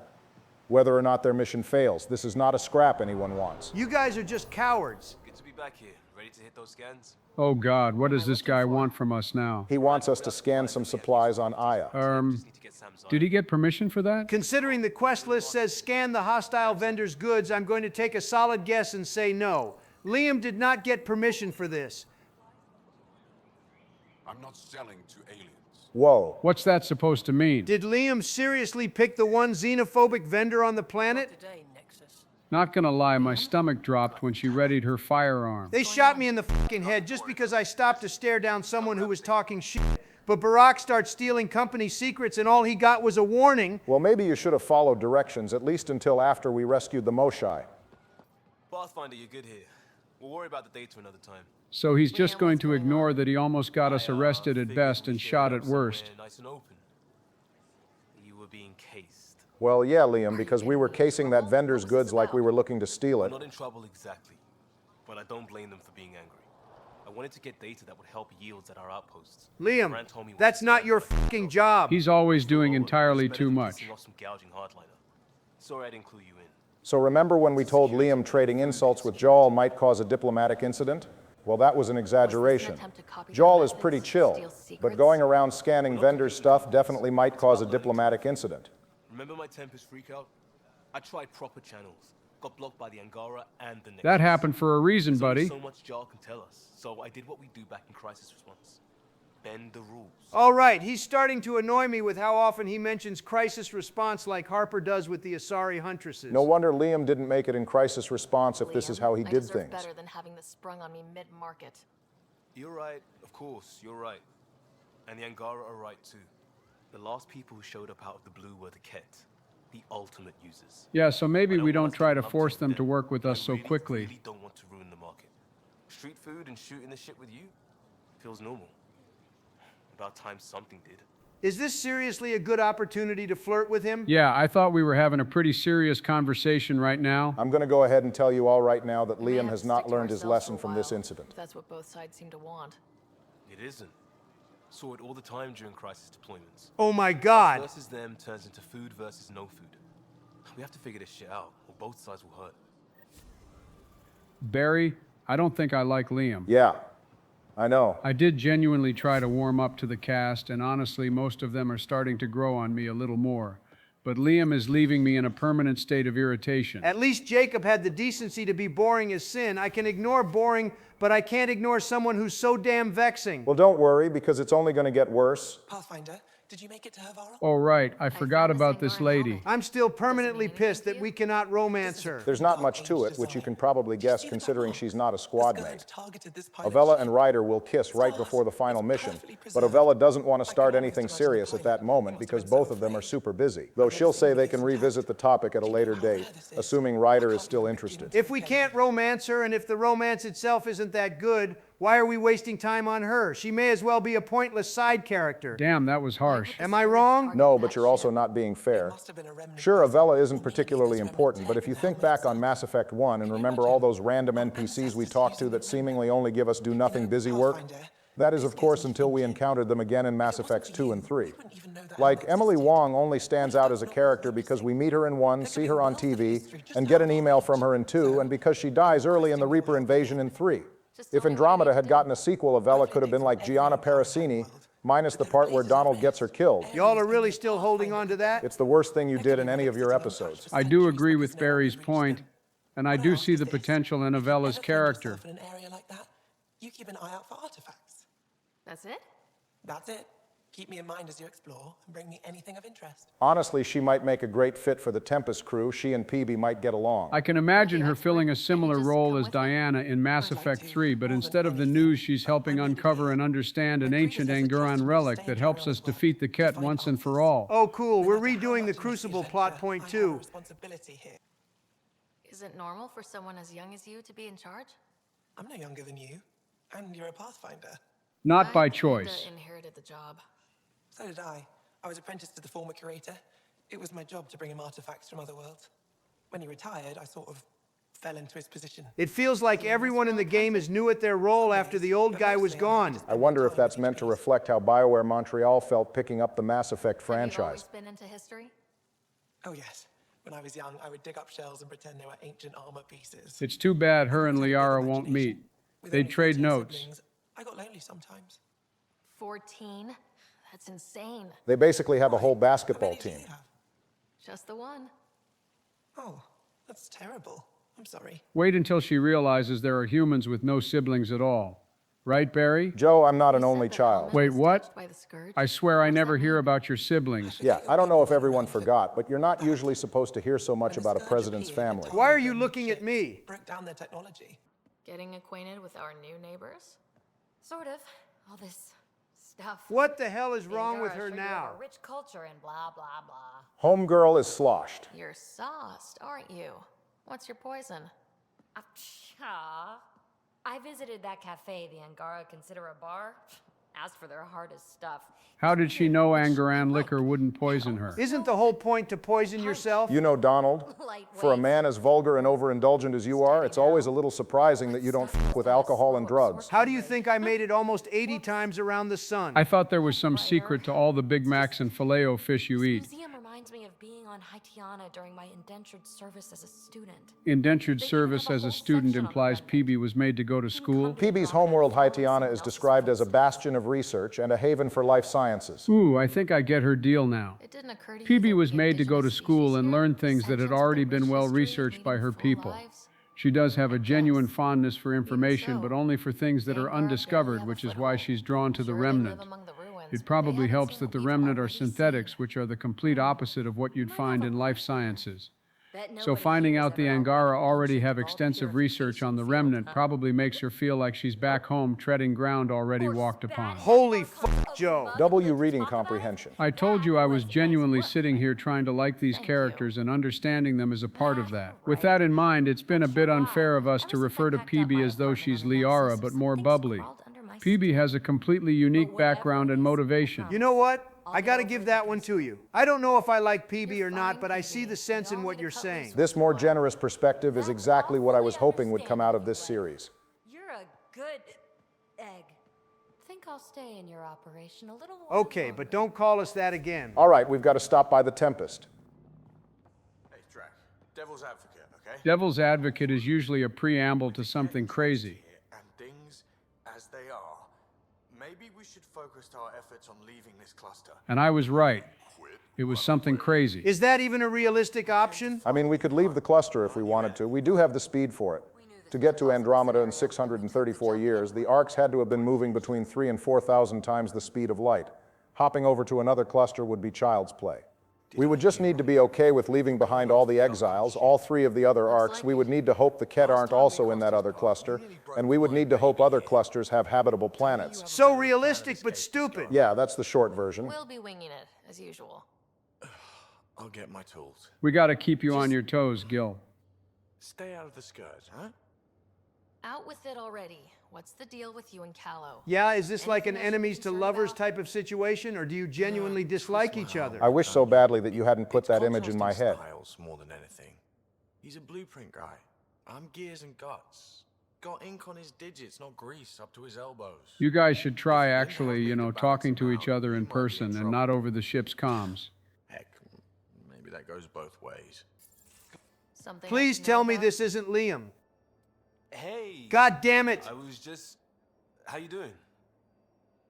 Whether or not their mission fails, this is not a scrap anyone wants. You guys are just cowards. Good to be back here. Ready to hit those scans? Oh God, what does this guy want from us now? He wants us to scan some supplies on Aya. Did he get permission for that? Considering the quest list says scan the hostile vendor's goods, I'm going to take a solid guess and say no. Liam did not get permission for this. I'm not selling to aliens. Whoa. What's that supposed to mean? Did Liam seriously pick the one xenophobic vendor on the planet? Not gonna lie, my stomach dropped when she readied her firearm. They shot me in the fucking head just because I stopped to stare down someone who was talking shit. But Barack starts stealing company secrets and all he got was a warning. Well, maybe you should have followed directions, at least until after we rescued the Moshai. Pathfinder, you're good here. We'll worry about the data another time. So he's just going to ignore that he almost got us arrested at best and shot at worst. Nice and open. You were being cased. Well, yeah, Liam, because we were casing that vendor's goods like we were looking to steal it. We're not in trouble exactly, but I don't blame them for being angry. I wanted to get data that would help yields at our outposts. Liam, that's not your fucking job. He's always doing entirely too much. Sorry I didn't clue you in. So remember when we told Liam trading insults with Jaal might cause a diplomatic incident? Well, that was an exaggeration. Jaal is pretty chill, but going around scanning vendors' stuff definitely might cause a diplomatic incident. Remember my Tempest freakout? I tried proper channels. Got blocked by the Angara and the Nexus. That happened for a reason, buddy. So much Jaal can tell us. So I did what we do back in crisis response. Bend the rules. All right, he's starting to annoy me with how often he mentions crisis response like Harper does with the Asari Huntresses. No wonder Liam didn't make it in crisis response if this is how he did things. Better than having this sprung on me mid-market. You're right, of course, you're right. And the Angara are right too. The last people who showed up out of the blue were the Ket, the ultimate users. Yeah, so maybe we don't try to force them to work with us so quickly. I really don't want to ruin the market. Street food and shooting the shit with you feels normal. About time something did. Is this seriously a good opportunity to flirt with him? Yeah, I thought we were having a pretty serious conversation right now. I'm going to go ahead and tell you all right now that Liam has not learned his lesson from this incident. That's what both sides seem to want. It isn't. Saw it all the time during crisis deployments. Oh my God! Us versus them turns into food versus no food. We have to figure this shit out, or both sides will hurt. Barry, I don't think I like Liam. Yeah, I know. I did genuinely try to warm up to the cast, and honestly, most of them are starting to grow on me a little more. But Liam is leaving me in a permanent state of irritation. At least Jacob had the decency to be boring as sin. I can ignore boring, but I can't ignore someone who's so damn vexing. Well, don't worry, because it's only going to get worse. Pathfinder, did you make it to Havara? Oh, right. I forgot about this lady. I'm still permanently pissed that we cannot romance her. There's not much to it, which you can probably guess considering she's not a squad mate. Avella and Ryder will kiss right before the final mission, but Avella doesn't want to start anything serious at that moment because both of them are super busy. Though she'll say they can revisit the topic at a later date, assuming Ryder is still interested. If we can't romance her, and if the romance itself isn't that good, why are we wasting time on her? She may as well be a pointless side character. Damn, that was harsh. Am I wrong? No, but you're also not being fair. Sure, Avella isn't particularly important, but if you think back on Mass Effect 1 and remember all those random NPCs we talked to that seemingly only give us do-nothing busy work, that is, of course, until we encountered them again in Mass Effects 2 and 3. Like, Emily Wong only stands out as a character because we meet her in 1, see her on TV, and get an email from her in 2, and because she dies early in the Reaper invasion in 3. If Andromeda had gotten a sequel, Avella could have been like Gianna Parasini, minus the part where Donald gets her killed. Y'all are really still holding on to that? It's the worst thing you did in any of your episodes. I do agree with Barry's point, and I do see the potential in Avella's character. In an area like that, you keep an eye out for artifacts. That's it? That's it. Keep me in mind as you explore, and bring me anything of interest. Honestly, she might make a great fit for the Tempest crew. She and Peavy might get along. I can imagine her filling a similar role as Diana in Mass Effect 3, but instead of the news, she's helping uncover and understand an ancient Angron relic that helps us defeat the Ket once and for all. Oh, cool. We're redoing the Crucible plot point, too. Is it normal for someone as young as you to be in charge? I'm no younger than you, and you're a Pathfinder. Not by choice. I inherited the job. So did I. I was apprenticed to the former curator. It was my job to bring him artifacts from other worlds. When he retired, I sort of fell into his position. It feels like everyone in the game is new at their role after the old guy was gone. I wonder if that's meant to reflect how BioWare Montreal felt picking up the Mass Effect franchise. Have you always been into history? Oh, yes. When I was young, I would dig up shells and pretend they were ancient armor pieces. It's too bad her and Liara won't meet. They'd trade notes. I got lonely sometimes. 14? That's insane. They basically have a whole basketball team. Just the one. Oh, that's terrible. I'm sorry. Wait until she realizes there are humans with no siblings at all. Right, Barry? Joe, I'm not an only child. Wait, what? I swear I never hear about your siblings. Yeah, I don't know if everyone forgot, but you're not usually supposed to hear so much about a president's family. Why are you looking at me? Broke down their technology. Getting acquainted with our new neighbors? Sort of. All this stuff. What the hell is wrong with her Sure you now? have a rich culture and blah, blah, blah. Homegirl is sloshed. You're sauced, aren't you? What's your poison? I visited that cafe the Angara consider a bar. As for their hardest stuff. How did she know Angaran liquor wouldn't poison her? Isn't the whole point to poison yourself? You know, Donald, for a man as vulgar and overindulgent as you are, it's always a little surprising that you don't f with alcohol and drugs. How do you think I made it almost 80 times around the sun? I thought there was some secret to all the Big Macs and filet-o fish you eat. This museum reminds me of being on Haitiana during my indentured service as a student. Indentured service as a student implies Peavy was made to go to school. Peavy's homeworld Haitiana is described as a bastion of research and a haven for life sciences. Ooh, I think I get her deal now. Peavy was made to go to school and learn things that had already been well researched by her people. She does have a genuine fondness for information, but only for things that are undiscovered, which is why she's drawn to the Remnant. It probably helps that the Remnant are synthetics, which are the complete opposite of what you'd find in life sciences. So finding out the Angara already have extensive research on the Remnant probably makes her feel like she's back home treading ground already walked upon. Holy f***, Joe. W reading comprehension. I told you I was genuinely sitting here trying to like these characters, and understanding them is a part of that. With that in mind, it's been a bit unfair of us to refer to Peavy as though she's Liara, but more bubbly. Peavy has a completely unique background and motivation. You know what? I gotta give that one to you. I don't know if I like Peavy or not, but I see the sense in what you're saying. This more generous perspective is exactly what I was hoping would come out of this series. You're a good egg. Think I'll stay in your operation a little while. Okay, but don't call us that again. All right, we've got to stop by the Tempest. Hey, Drac. Devil's advocate, okay? Devil's advocate is usually a preamble to something crazy. And things as they are. Maybe we should focus our efforts on leaving this cluster. And I was right. It was something crazy. Is that even a realistic option? I mean, we could leave the cluster if we wanted to. We do have the speed for it. To get to Andromeda in 634 years, the arcs had to have been moving between 3,000 and 4,000 times the speed of light. Hopping over to another cluster would be child's play. We would just need to be okay with leaving behind all the exiles, all 3 of the other arcs. We would need to hope the Ket aren't also in that other cluster, and we would need to hope other clusters have habitable planets. So realistic, but stupid. Yeah, that's the short version. We'll be winging it, as usual. I'll get my tools. We gotta keep you on your toes, Gil. Stay out of the scourge, huh? Out with it already. What's the deal with you and Callow? Yeah, is this like an enemies to lovers type of situation, or do you genuinely dislike each other? I wish so badly that you hadn't put that image in my head. More than anything. He's a blueprint guy. I'm gears and guts. Got ink on his digits, not grease up to his elbows. You guys should try actually, talking to each other in person and not over the ship's comms. Heck, maybe that goes both ways. Please tell me this isn't Liam. Hey. God damn it. I was just... How you doing?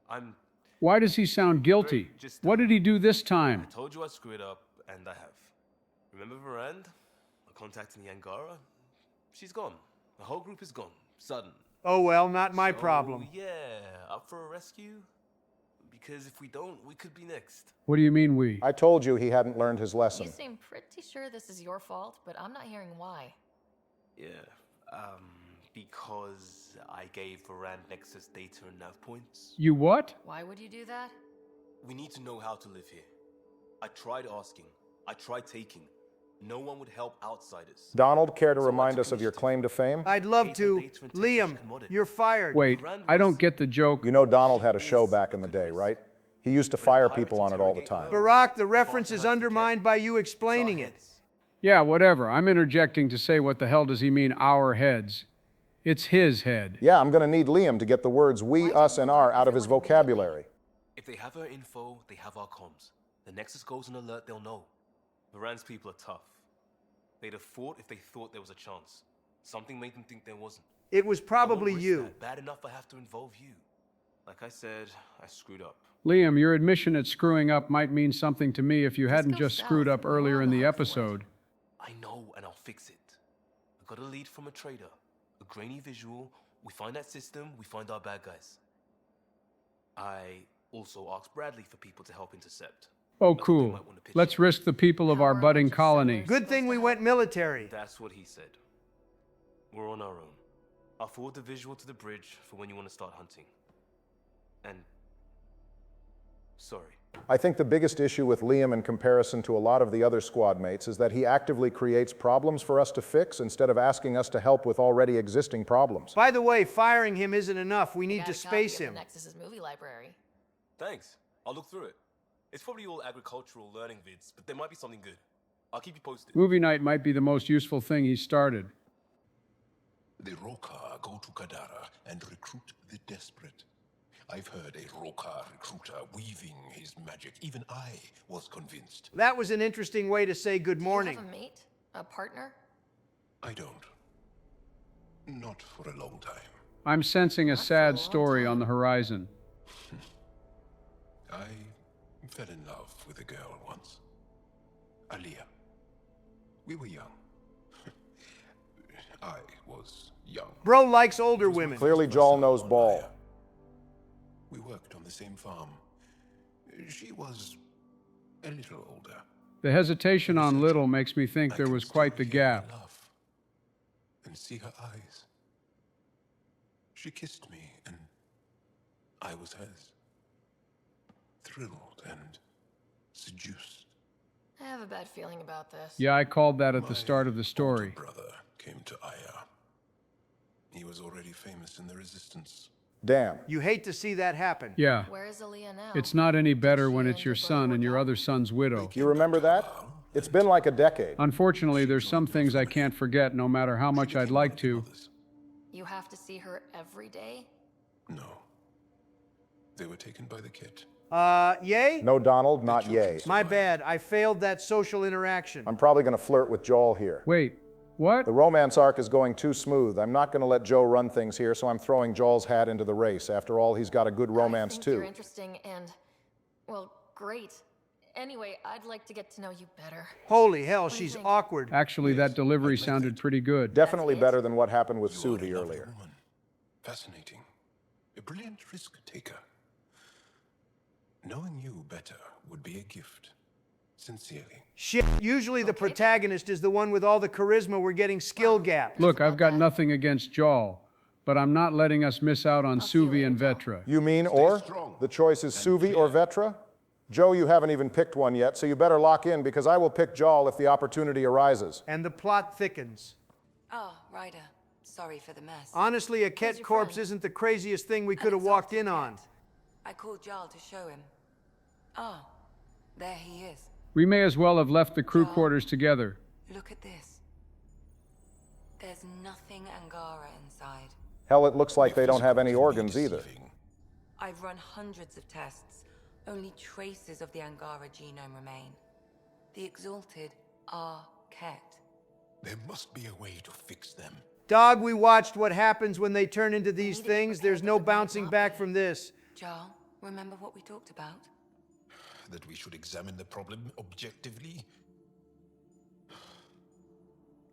I'm... Why does he sound guilty? What did he do this time? I told you I'd screw it up, and I have. Remember Verand? I contacted the Angara? She's gone. The whole group is gone. Sudden. Oh well, not my problem. Yeah, up for a rescue? It'd be because if we don't, we could be next. What do you mean we? I told you he hadn't learned his lesson. You seem pretty sure this is your fault, but I'm not hearing why. Yeah, because I gave Varand Nexus data and nav points. You what? Why would you do that? We need to know how to live here. I tried asking. I tried taking. No one would help outsiders. Donald, care to remind us of your claim to fame? I'd love to. Liam, you're fired. Wait, I don't get the joke. You know Donald had a show back in the day, right? He used to fire people on it all the time. Barack, the reference is undermined by you explaining it. Yeah, whatever. I'm interjecting to say what the hell does he mean, our heads? It's his head. Yeah, I'm gonna need Liam to get the words we, us, and our out of his vocabulary. If they have our info, they have our comms. The Nexus goes an alert, they'll know. Varand's people are tough. They'd have fought if they thought there was a chance. Something made them think there wasn't. It was probably you. Bad enough I have to involve you. Like I said, I screwed up. Liam, your admission at screwing up might mean something to me if you hadn't just screwed up earlier in the episode. I know, and I'll fix it. I got a lead from a trader. A grainy visual. We find that system, we find our bad guys. I also asked Bradley for people to help intercept. Oh, cool. Let's risk the people of our budding colony. Good thing we went military. That's what he said. We're on our own. I'll forward the visual to the bridge for when you want to start hunting. And... sorry. I think the biggest issue with Liam in comparison to a lot of the other squad mates is that he actively creates problems for us to fix instead of asking us to help with already existing problems. By the way, firing him isn't enough. We need to space him. Nexus's movie library. Thanks. I'll look through it. It's probably all agricultural learning vids, but there might be something good. I'll keep you posted. Movie night might be the most useful thing he started. The Roka go to Kadara and recruit the desperate. I've heard a Roka recruiter weaving his magic. Even I was convinced. That was an interesting way to say good morning. Do you have a mate? A partner? I don't. Not for a long time. I'm sensing a sad story on the horizon. I fell in love with a girl once. Aliyah. We were young. I was young. Bro likes older women. Clearly Joel knows ball. We worked on the same farm. She was a little older. The hesitation on little makes me think there was quite the gap. And see her eyes. She kissed me and I was hers. Thrilled and seduced. I have a bad feeling about this. Yeah, I called that at the start of the story. My brother came to Aya. He was already famous in the resistance. Damn. You hate to see that happen. Yeah. Where is Aaliyah now? It's not any better when it's your son and your other son's widow. You remember that? It's been like a decade. Unfortunately, there's some things I can't forget, no matter how much I'd like to. You have to see her every day? No. They were taken by the kit. Yay? No, Donald, not yay. My bad. I failed that social interaction. I'm probably going to flirt with Joel here. Wait, what? The romance arc is going too smooth. I'm not going to let Joe run things here, so I'm throwing Joel's hat into the race. After all, he's got a good romance, too. You're interesting and, well, great. Anyway, I'd like to get to know you better. Holy hell, she's awkward. Actually, that delivery sounded pretty good. Definitely better than what happened with Suvi earlier. Fascinating. A brilliant risk taker. Knowing you better would be a gift. Sincerely. Shit, usually the protagonist is the one with all the charisma. We're getting skill gap. Look, I've got nothing against Joel, but I'm not letting us miss out on Suvi and Vetra. You mean or? The choice is Suvi or Vetra? Joe, you haven't even picked one yet, so you better lock in, because I will pick Joel if the opportunity arises. And the plot thickens. Oh, Ryder. Sorry for the mess. Honestly, a Ket corpse isn't the craziest thing we could have walked in on. I called Jarl to show him. Oh, there he is. We may as well have left the crew quarters together. Look at this. There's nothing Angara inside. Hell, it looks like they don't have any organs either. I've run hundreds of tests. Only traces of the Angara genome remain. The Exalted are Ket. There must be a way to fix them. Dog, we watched what happens when they turn into these things. There's no bouncing back from this. Jarl, remember what we talked about? That we should examine the problem objectively?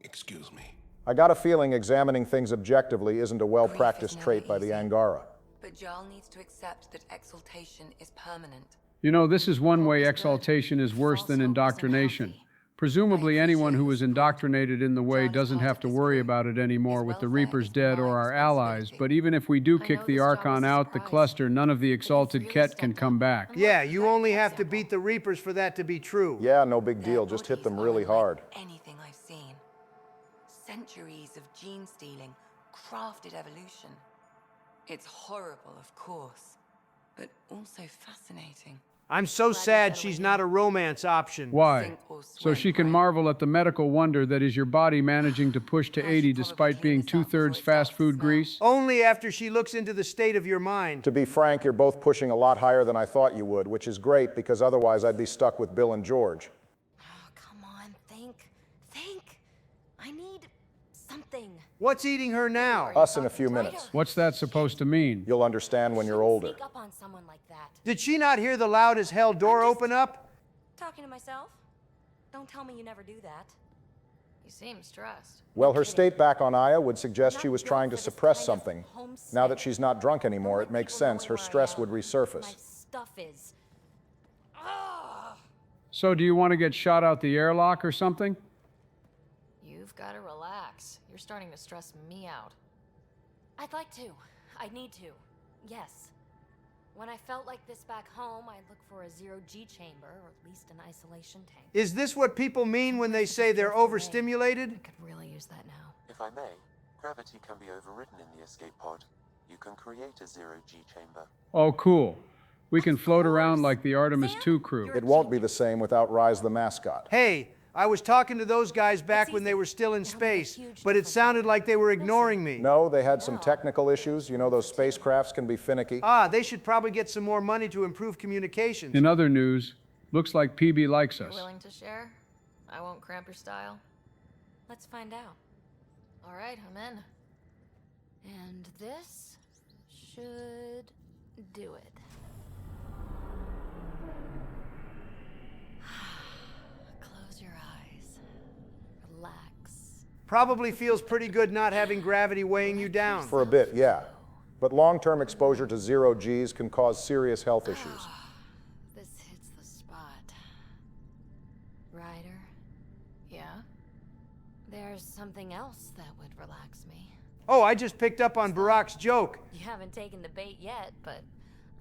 Excuse me. I got a feeling examining things objectively isn't a well-practiced trait by the Angara. But Jarl needs to accept that exaltation is permanent. You know, this is one way exaltation is worse than indoctrination. Presumably anyone who was indoctrinated in the way doesn't have to worry about it anymore with the Reapers dead or our allies, but even if we do kick the Archon out the cluster, none of the exalted Ket can come back. Yeah, you only have to beat the Reapers for that to be true. Yeah, no big deal. Just hit them really hard. Anything I've seen. Centuries of gene stealing, crafted evolution. It's horrible, of course, but also fascinating. I'm so sad she's not a romance option. Why? So she can marvel at the medical wonder that is your body managing to push to 80 despite being 2/3 fast food grease? Only after she looks into the state of your mind. To be frank, you're both pushing a lot higher than I thought you would, which is great because otherwise I'd be stuck with Bill and George. Come on, think. I need something. What's eating her now? Us in a few minutes. What's that supposed to mean? You'll understand when you're older. Sneak up on someone like that. Did she not hear the loud as hell door open up? Talking to myself? Don't tell me you never do that. You seem stressed. Well, her state back on Aya would suggest she was trying to suppress something. Now that she's not drunk anymore, it makes sense. Her stress would resurface. My stuff is. So do you want to get shot out the airlock or something? You've got to relax. You're starting to stress me out. I'd like to. I need to. Yes. When I felt like this back home, I'd look for a zero-G chamber, or at least an isolation tank. Is this what people mean when they say they're overstimulated? I could really use that now. If I may, gravity can be overridden in the escape pod. You can create a zero-G chamber. Oh, cool. We can float around like the Artemis II crew. It won't be the same without Rise the mascot. Hey, I was talking to those guys back when they were still in space, but it sounded like they were ignoring me. No, they had some technical issues. You know, those spacecrafts can be finicky. They should probably get some more money to improve communications. In other news, looks like PB likes us. You're willing to share? I won't cramp your style. Let's find out. All right, I'm in. And this should do it. Close your eyes. Relax. Probably feels pretty good not having gravity weighing you down. For a bit, yeah. But long-term exposure to zero Gs can cause serious health issues. This hits the spot. Ryder? Yeah? There's something else that would relax me. Oh, I just picked up on Barack's joke. You haven't taken the bait yet, but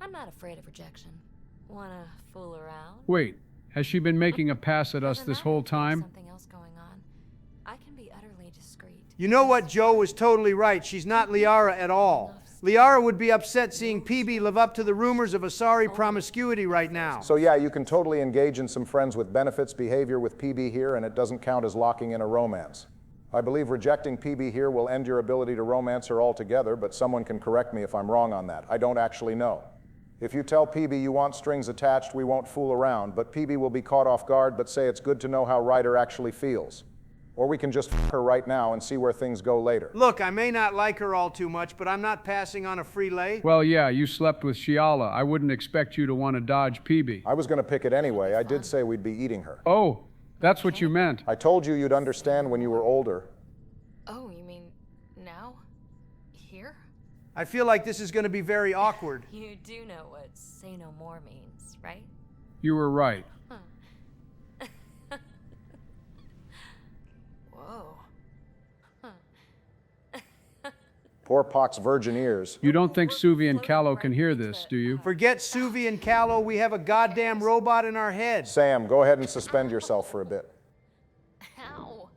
I'm not afraid of rejection. Wanna fool around? Wait, has she been making a pass at us this whole time? Something else going on. I can be utterly discreet. You know what? Joe was totally right. She's not Liara at all. Liara would be upset seeing PB live up to the rumors of Asari promiscuity right now. So yeah, you can totally engage in some friends with benefits behavior with PB here, and it doesn't count as locking in a romance. I believe rejecting PB here will end your ability to romance her altogether, but someone can correct me if I'm wrong on that. I don't actually know. If you tell PB you want strings attached, we won't fool around, but PB will be caught off guard but say it's good to know how Ryder actually feels. Or we can just f her right now and see where things go later. Look, I may not like her all too much, but I'm not passing on a free lay. Well, yeah, you slept with Shiala. I wouldn't expect you to want to dodge PB. I was going to pick it anyway. I did say we'd be eating her. Oh, that's what you meant. I told you you'd understand when you were older. Oh, you mean now? Here? I feel like this is going to be very awkward. You do know what say no more means, right? You were right. Whoa. Poor Pox's virgin ears. You don't think Suvi and Callow can hear this, do you? Forget Suvi and Callow. We have a goddamn robot in our head. Sam, go ahead and suspend yourself for a bit. Ow.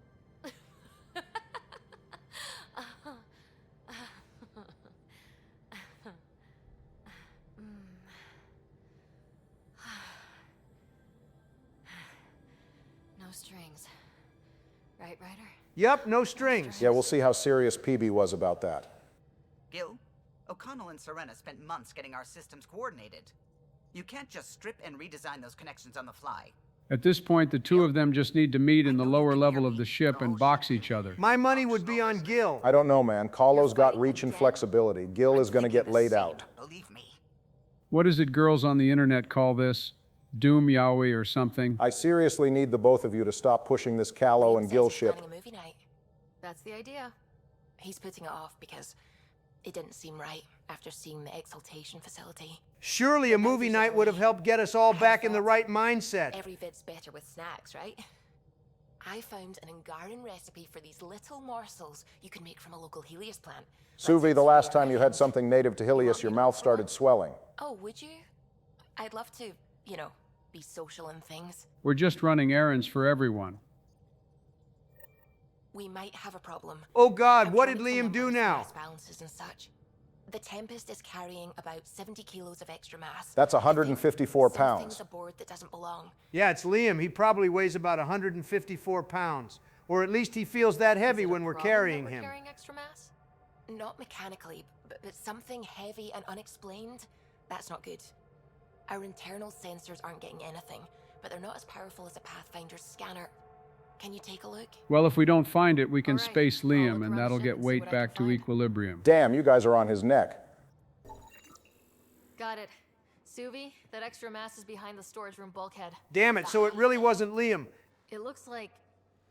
No strings. Right, Ryder? Yep, no strings. Yeah, we'll see how serious PB was about that. Gil, O'Connell and Serena spent months getting our systems coordinated. You can't just strip and redesign those connections on the fly. At this point, the two of them just need to meet in the lower level of the ship and box each other. My money would be on Gil. I don't know, man. Kahlo's got reach and flexibility. Gil is going to get laid out. Believe me. What is it girls on the internet call this? Doom Yowie or something? I seriously need the both of you to stop pushing this Callow and Gil ship. Planning a movie night. That's the idea. He's putting it off because it didn't seem right. after seeing the exaltation facility. Surely a movie night would have helped get us all back in the right mindset. Every bit's better with snacks, right? I found an Angaran recipe for these little morsels you can make from a local Helios plant. Suvi, the last time you had something native to Helios, your mouth started swelling. Oh, would you? I'd love to, you know, be social and things. We're just running errands for everyone. We might have a problem. Oh God, what did Liam do now? Balances and such. The Tempest is carrying about 70 kilos of extra mass. That's 154 pounds. Something's aboard that doesn't belong. Yeah, it's Liam. He probably weighs about 154 pounds. Or at least he feels that heavy when we're carrying him. Carrying extra mass? Not mechanically, but something heavy and unexplained. That's not good. Our internal sensors aren't getting anything, but they're not as powerful as a Pathfinder's scanner. Can you take a look? Well, if we don't find it, we can space Liam, and that'll get weight back to equilibrium. Damn, you guys are on his neck. Got it. Suvi, that extra mass is behind the storage room bulkhead. Damn it, so it really wasn't Liam. It looks like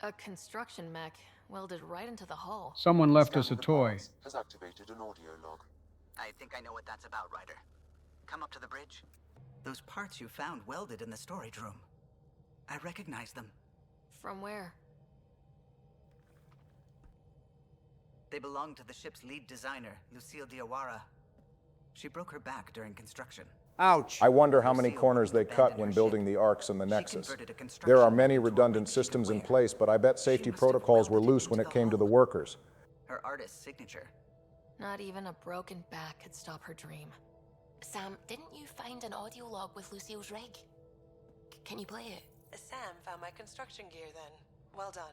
a construction mech welded right into the hull. Someone left us a toy. Has activated an audio log. I think I know what that's about, Ryder. Come up to the bridge. Those parts you found welded in the storage room. I recognize them. From where? They belong to the ship's lead designer, Lucille Diawara. She broke her back during construction. Ouch. I wonder how many corners they cut when building the arcs and the Nexus. There are many redundant systems in place, but I bet safety protocols were loose when it came to the workers. Her artist's signature. Not even a broken back could stop her dream. Sam, didn't you find an audio log with Lucille's rig? Can you play it? Sam found my construction gear then. Well done.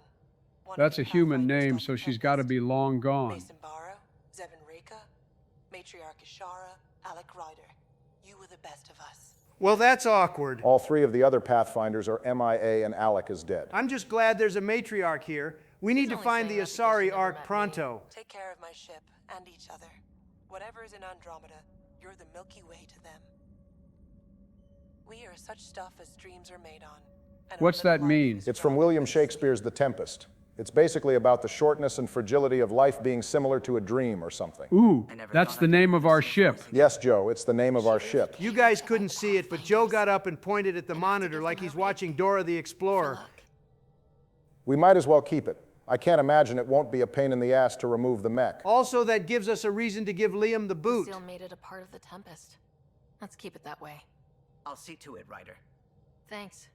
That's a human name, so she's got to be long gone. Mason Barrow, Zevin Reka, Matriarch Ishara, Alec Ryder. You were the best of us. Well, that's awkward. All three of the other Pathfinders are MIA and Alec is dead. I'm just glad there's a matriarch here. We need to find the Asari Ark pronto. Take care of my ship and each other. Whatever is in Andromeda, you're the Milky Way to them. We are such stuff as dreams are made on. What's that mean? It's from William Shakespeare's The Tempest. It's basically about the shortness and fragility of life being similar to a dream or something. Ooh, that's the name of our ship. Yes, Joe, it's the name of our ship. You guys couldn't see it, but Joe got up and pointed at the monitor like he's watching Dora the Explorer. We might as well keep it. I can't imagine it won't be a pain in the ass to remove the mech. Also, that gives us a reason to give Liam the boot. Lucille made it a part of the Tempest. Let's keep it that way. I'll see to it, Ryder. Thanks.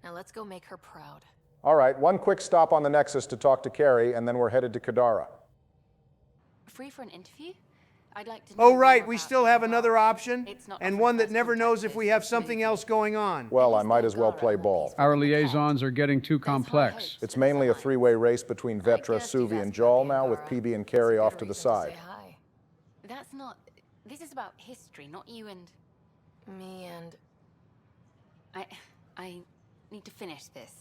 Now let's go make her proud. All right, one quick stop on the Nexus to talk to Carrie, and then we're headed to Kadara. Free for an interview? I'd like to know Oh, right, more we about still have another option, not and often one that first never contact knows if we have something else going on. Well, I might as well play ball. Our liaisons are getting too complex. It's mainly a three-way race between Vetra, Suvi, and Jal now, with PB and Carrie off to the side. That's not... This is about history, not you and... Me and... I need to finish this.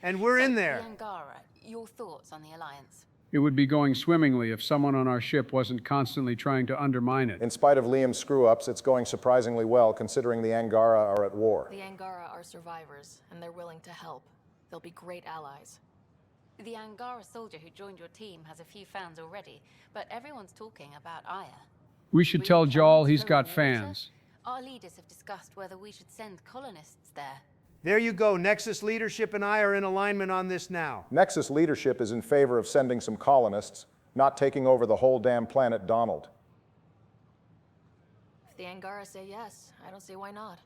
And we're in there. The Angara, your thoughts on the Alliance? It would be going swimmingly if someone on our ship wasn't constantly trying to undermine it. In spite of Liam's screw-ups, it's going surprisingly well, considering the Angara are at war. The Angara are survivors, and they're willing to help. They'll be great allies. The Angara soldier who joined your team has a few fans already, but everyone's talking about Aya. We should tell Jal he's got fans. Our leaders have discussed whether we should send colonists there. There you go. Nexus leadership and I are in alignment on this now. Nexus leadership is in favor of sending some colonists, not taking over the whole damn planet Donald. If the Angara say yes, I don't see why not.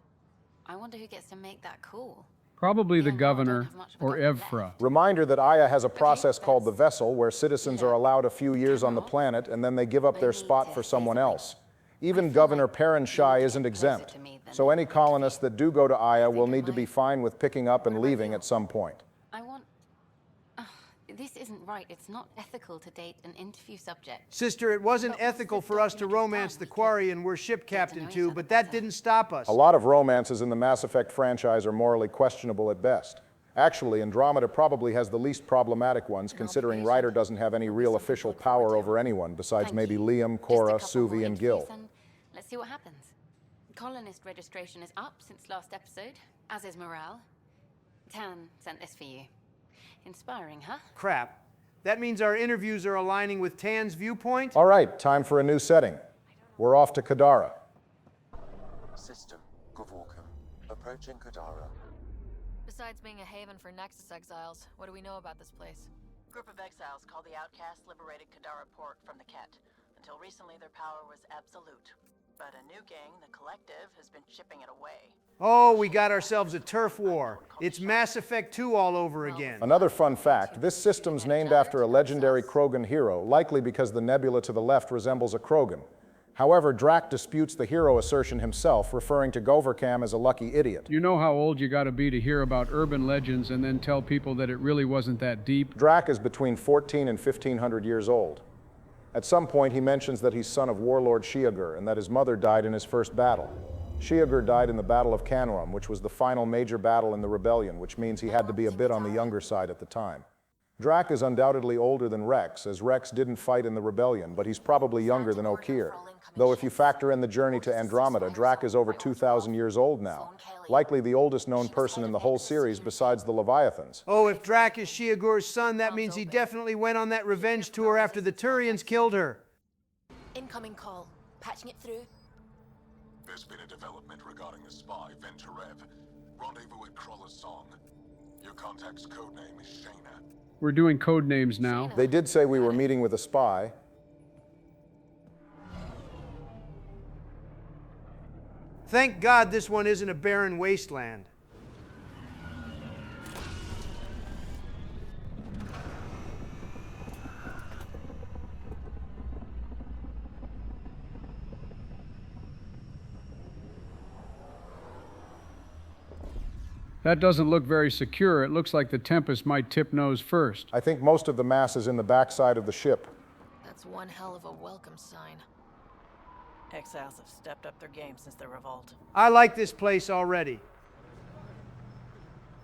I wonder who gets to make that call. Probably the governor or Evfra. Reminder that Aya has a process called the Vessel, where citizens are allowed a few years on the planet and then they give up their spot for someone else. Even Governor Perrenshai isn't exempt, so any colonists that do go to Aya will need to be fine with picking up and leaving at some point. I want... this isn't right. It's not ethical to date an interview subject. Sister, it wasn't ethical for us to romance the Quarry and we're ship captain too, but that didn't stop us. A lot of romances in the Mass Effect franchise are morally questionable at best. Actually, Andromeda probably has the least problematic ones, considering Ryder doesn't have any real official power over anyone besides maybe Liam, Cora, Suvi, and Gil. Let's see what happens. Colonist registration is up since last episode, as is morale. Tan sent this for you. Inspiring, huh? Crap. That means our interviews are aligning with Tan's viewpoint? All right, time for a new setting. We're off to Kadara. System, Gavorkum. Approaching Kadara. Besides being a haven for Nexus exiles, what do we know about this place? Group of exiles called the Outcasts liberated Kadara port from the Ket. Until recently, their power was absolute. But a new gang, the Collective, has been chipping it away. Oh, we got ourselves a turf war. It's Mass Effect 2 all over again. Another fun fact, this system's named after a legendary Krogan hero, likely because the nebula to the left resembles a Krogan. However, Drac disputes the hero assertion himself, referring to Govercam as a lucky idiot. You know how old you gotta be to hear about urban legends and then tell people that it really wasn't that deep? Drac is between 14 and 1500 years old. At some point, he mentions that he's son of Warlord Shiagur and that his mother died in his first battle. Shiagur died in the Battle of Canrum, which was the final major battle in the rebellion, which means he had to be a bit on the younger side at the time. Drac is undoubtedly older than Rex, as Rex didn't fight in the rebellion, but he's probably younger than Okeer. Though if you factor in the journey to Andromeda, Drac is over 2,000 years old now. Likely the oldest known person in the whole series besides the Leviathans. Oh, if Drac is Shiagur's son, that means he definitely went on that revenge tour after the Turians killed her. Incoming call. Patching it through. There's been a development regarding the spy, Venturev. Rendezvous at Kroller's Song. Your contact's codename is Shayna. We're doing code names now. They did say we were meeting with a spy. Thank God this one isn't a barren wasteland. That doesn't look very secure. It looks like the Tempest might tip nose first. I think most of the mass is in the backside of the ship. That's one hell of a welcome sign. Exiles have stepped up their game since their revolt. I like this place already.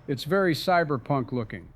It's very cyberpunk looking.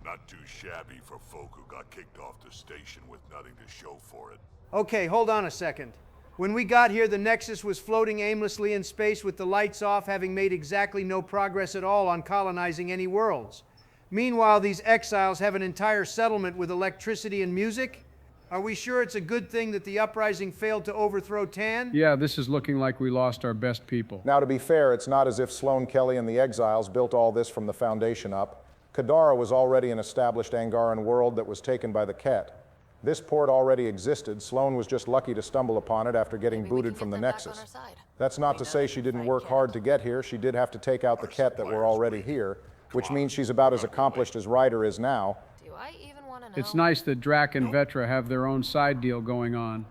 Not too shabby for folk who got kicked off the station with nothing to show for it. Okay, hold on a second. When we got here, the Nexus was floating aimlessly in space with the lights off, having made exactly no progress at all on colonizing any worlds. Meanwhile, these exiles have an entire settlement with electricity and music. Are we sure it's a good thing that the uprising failed to overthrow Tan? Yeah, this is looking like we lost our best people. Now, to be fair, it's not as if Sloane Kelly and the Exiles built all this from the foundation up. Kadara was already an established Angaran world that was taken by the Ket. This port already existed. Sloane was just lucky to stumble upon it after getting booted from the Nexus. That's not to say she didn't work hard to get here. She did have to take out the Ket that were already here, which means she's about as accomplished as Ryder is now. Do I even want to know? It's nice that Drac and Vetra have their own side deal going on.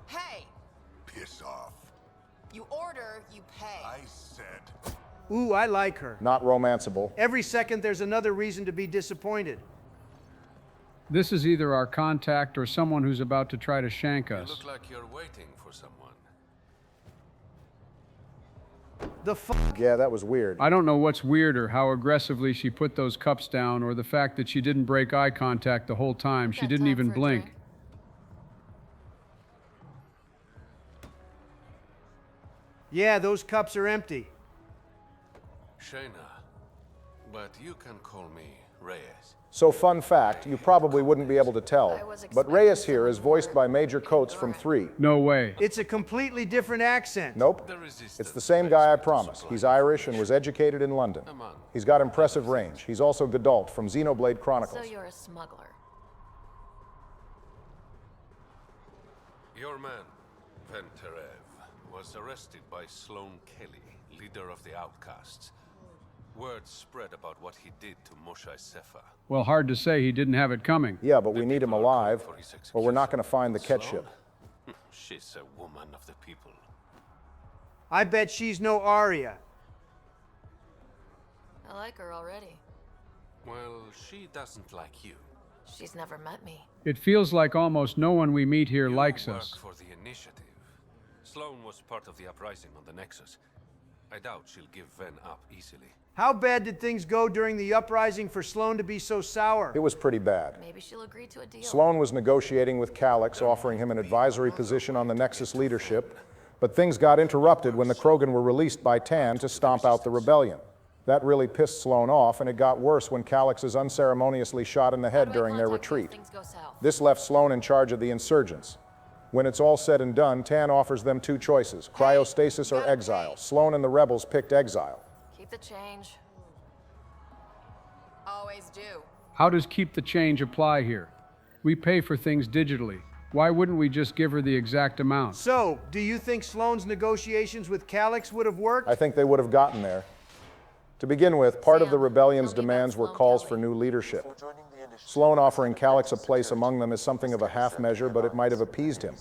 Hey! Piss off. You order, you pay. I said. Ooh, I like her. Not romanceable. Every second there's another reason to be disappointed. This is either our contact or someone who's about to try to shank us. You look like you're waiting for someone. The fuck? Yeah, that was weird. I don't know what's weirder, how aggressively she put those cups down, or the fact that she didn't break eye contact the whole time. She didn't even blink. Yeah, those cups are empty. Shayna, but you can call me Reyes. So fun fact, you probably wouldn't be able to tell, but Reyes here is voiced by Major Coates from 3. No way. It's a completely different accent. Nope. It's the same guy, I promise. He's Irish and was educated in London. He's got impressive range. He's also Gadalt from Xenoblade Chronicles. So you're a smuggler. Your man, Venturev, was arrested by Sloane Kelly, leader of the Outcasts. Word spread about what he did to Moshae Sefa. Well, hard to say he didn't have it coming. Yeah, but we need him alive, or we're not going to find the Ket ship. She's a woman of the people. I bet she's no Arya. I like her already. Well, she doesn't like you. She's never met me. It feels like almost no one we meet here likes us. You work for the initiative. Sloane was part of the uprising on the Nexus. I doubt she'll give Ven up easily. How bad did things go during the uprising for Sloane to be so sour? It was pretty bad. Maybe she'll agree to a deal. Sloane was negotiating with Calyx, offering him an advisory position on the Nexus leadership, but things got interrupted when the Krogan were released by Tan to stomp out the rebellion. That really pissed Sloane off, and it got worse when Calyx is unceremoniously shot in the head during their retreat. This left Sloane in charge of the insurgents. When it's all said and done, Tan offers them two choices, cryostasis or exile. Sloan and the rebels picked exile. Keep the change. Always do. How does keep the change apply here? We pay for things digitally. Why wouldn't we just give her the exact amount? So, do you think Sloane's negotiations with Calyx would have worked? I think they would have gotten there. To begin with, part of the rebellion's demands were calls for new leadership. Sloan offering Calyx a place among them is something of a half measure, but it might have appeased him.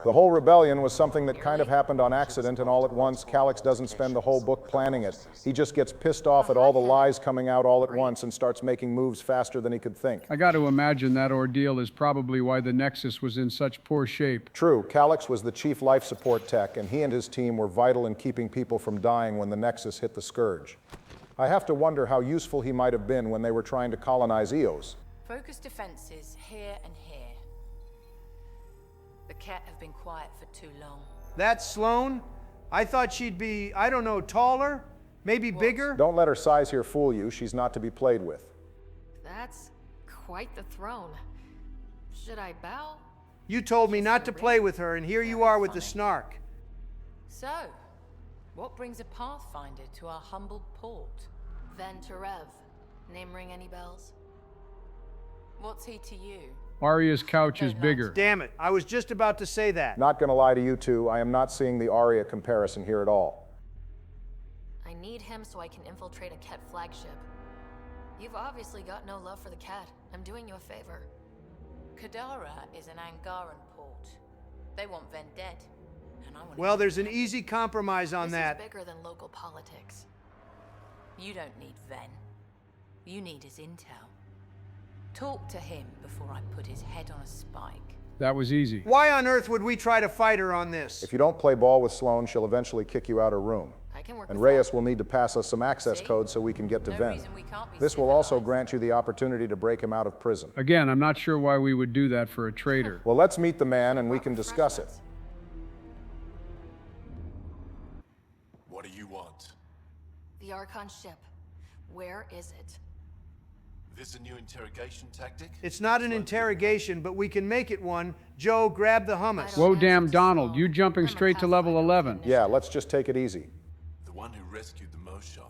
The whole rebellion was something that kind of happened on accident, and all at once, Calyx doesn't spend the whole book planning it. He just gets pissed off at all the lies coming out all at once and starts making moves faster than he could think. I got to imagine that ordeal is probably why the Nexus was in such poor shape. True, Calyx was the chief life support tech, and he and his team were vital in keeping people from dying when the Nexus hit the Scourge. I have to wonder how useful he might have been when they were trying to colonize Eos. Focus defenses here and here. The Ket have been quiet for too long. That's Sloane? I thought she'd be, I don't know, taller? Maybe bigger? Don't let her size here fool you. She's not to be played with. That's quite the throne. Should I bow? You told me not to play with her, and here you are with the snark. So, what brings a Pathfinder to our humble port? Ven Terev. Name ring any bells? What's he to you? Arya's couch is bigger. Damn it, I was just about to say that. Not gonna lie to you two, I am not seeing the Arya comparison here at all. I need him so I can infiltrate a Ket flagship. You've obviously got no love for the Ket. I'm doing you a favor. Kadara is an Angaran port. They want Ven dead. And I want Well, there's an easy compromise on that. This is bigger than local politics. You don't need Ven. You need his intel. Talk to him before I put his head on a spike. That was easy. Why on earth would we try to fight her on this? If you don't play ball with Sloane, she'll eventually kick you out her room. And Reyes will need to pass us some access codes so we can get to Ven. This will also grant you the opportunity to break him out of prison. Again, I'm not sure why we would do that for a traitor. Well, let's meet the man and we can discuss it. What do you want? The Archon ship. Where is it? This a new interrogation tactic? It's not an interrogation, but we can make it one. Joe, grab the hummus. Whoa, damn Donald, you jumping straight to level 11. Yeah, let's just take it easy. The one who rescued the Moshai.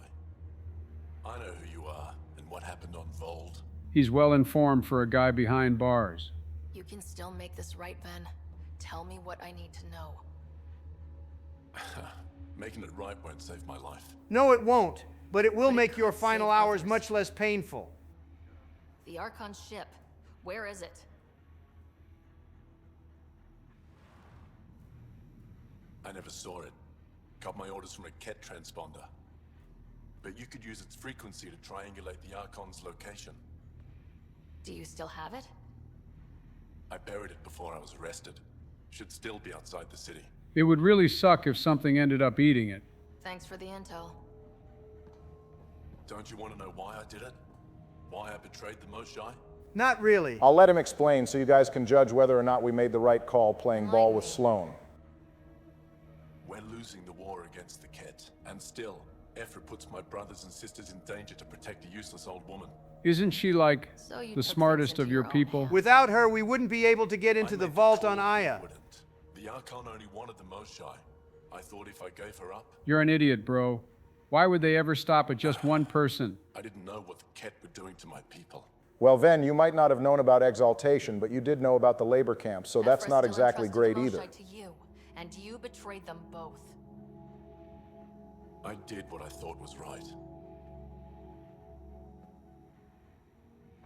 I know who you are and what happened on Vold. He's well informed for a guy behind bars. You can still make this right, Ven. Tell me what I need to know. Making it right won't save my life. No, it won't, but it will make your final hours much less painful. The Archon ship. Where is it? I never saw it. Got my orders from a Ket transponder. But you could use its frequency to triangulate the Archon's location. Do you still have it? I buried it before I was arrested. Should still be outside the city. It would really suck if something ended up eating it. Thanks for the intel. Don't you want to know why I did it? Why I betrayed the Moshai? Not really. I'll let him explain so you guys can judge whether or not we made the right call playing ball with Sloane. We're losing the war against the Ket, and still, Ephra puts my brothers and sisters in danger to protect a useless old woman. Isn't she like the smartest of your people? Without her, we wouldn't be able to get into the vault on Aya. The Archon only wanted the Moshai. I thought if I gave her up... You're an idiot, bro. Why would they ever stop at just one person? I didn't know what the Ket were doing to my people. Well, Ven, you might not have known about Exaltation, but you did know about the labor camps, so that's not exactly great either. To you, and you betrayed them both. I did what I thought was right.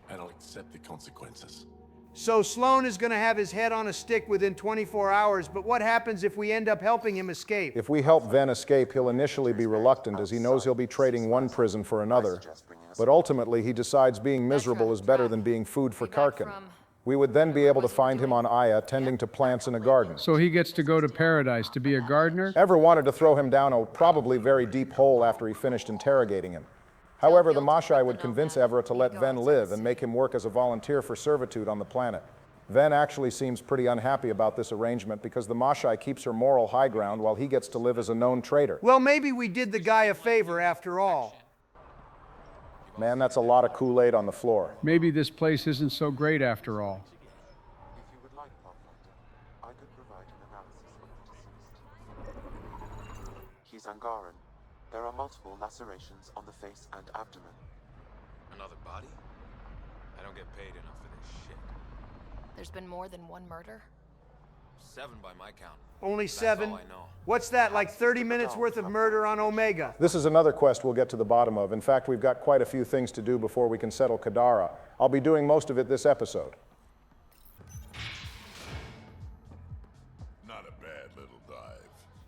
And I'll accept the consequences. So Sloane is going to have his head on a stick within 24 hours, but what happens if we end up helping him escape? If we help Ven escape, he'll initially be reluctant as he knows he'll be trading one prison for another. But ultimately, he decides being miserable is better than being food for Karkin. We would then be able to find him on Aya, tending to plants in a garden. So he gets to go to paradise to be a gardener? Ever wanted to throw him down a probably very deep hole after he finished interrogating him. However, the Moshai would convince Evra to let Ven live and make him work as a volunteer for servitude on the planet. Ven actually seems pretty unhappy about this arrangement because the Moshai keeps her moral high ground while he gets to live as a known traitor. Well, maybe we did the guy a favor after all. Man, that's a lot of Kool-Aid on the floor. Maybe this place isn't so great after all. If you would like, Pathfinder, I could provide He's Angaran. There are multiple lacerations on the face and abdomen. Another body? I don't get paid enough for this shit. There's been more than one murder? 7 by my count. Only That's 7? all I know. What's that, like 30 minutes worth of murder on Omega? This is another quest we'll get to the bottom of. In fact, we've got quite a few things to do before we can settle Kadara. I'll be doing most of it this episode. Not a bad little dive.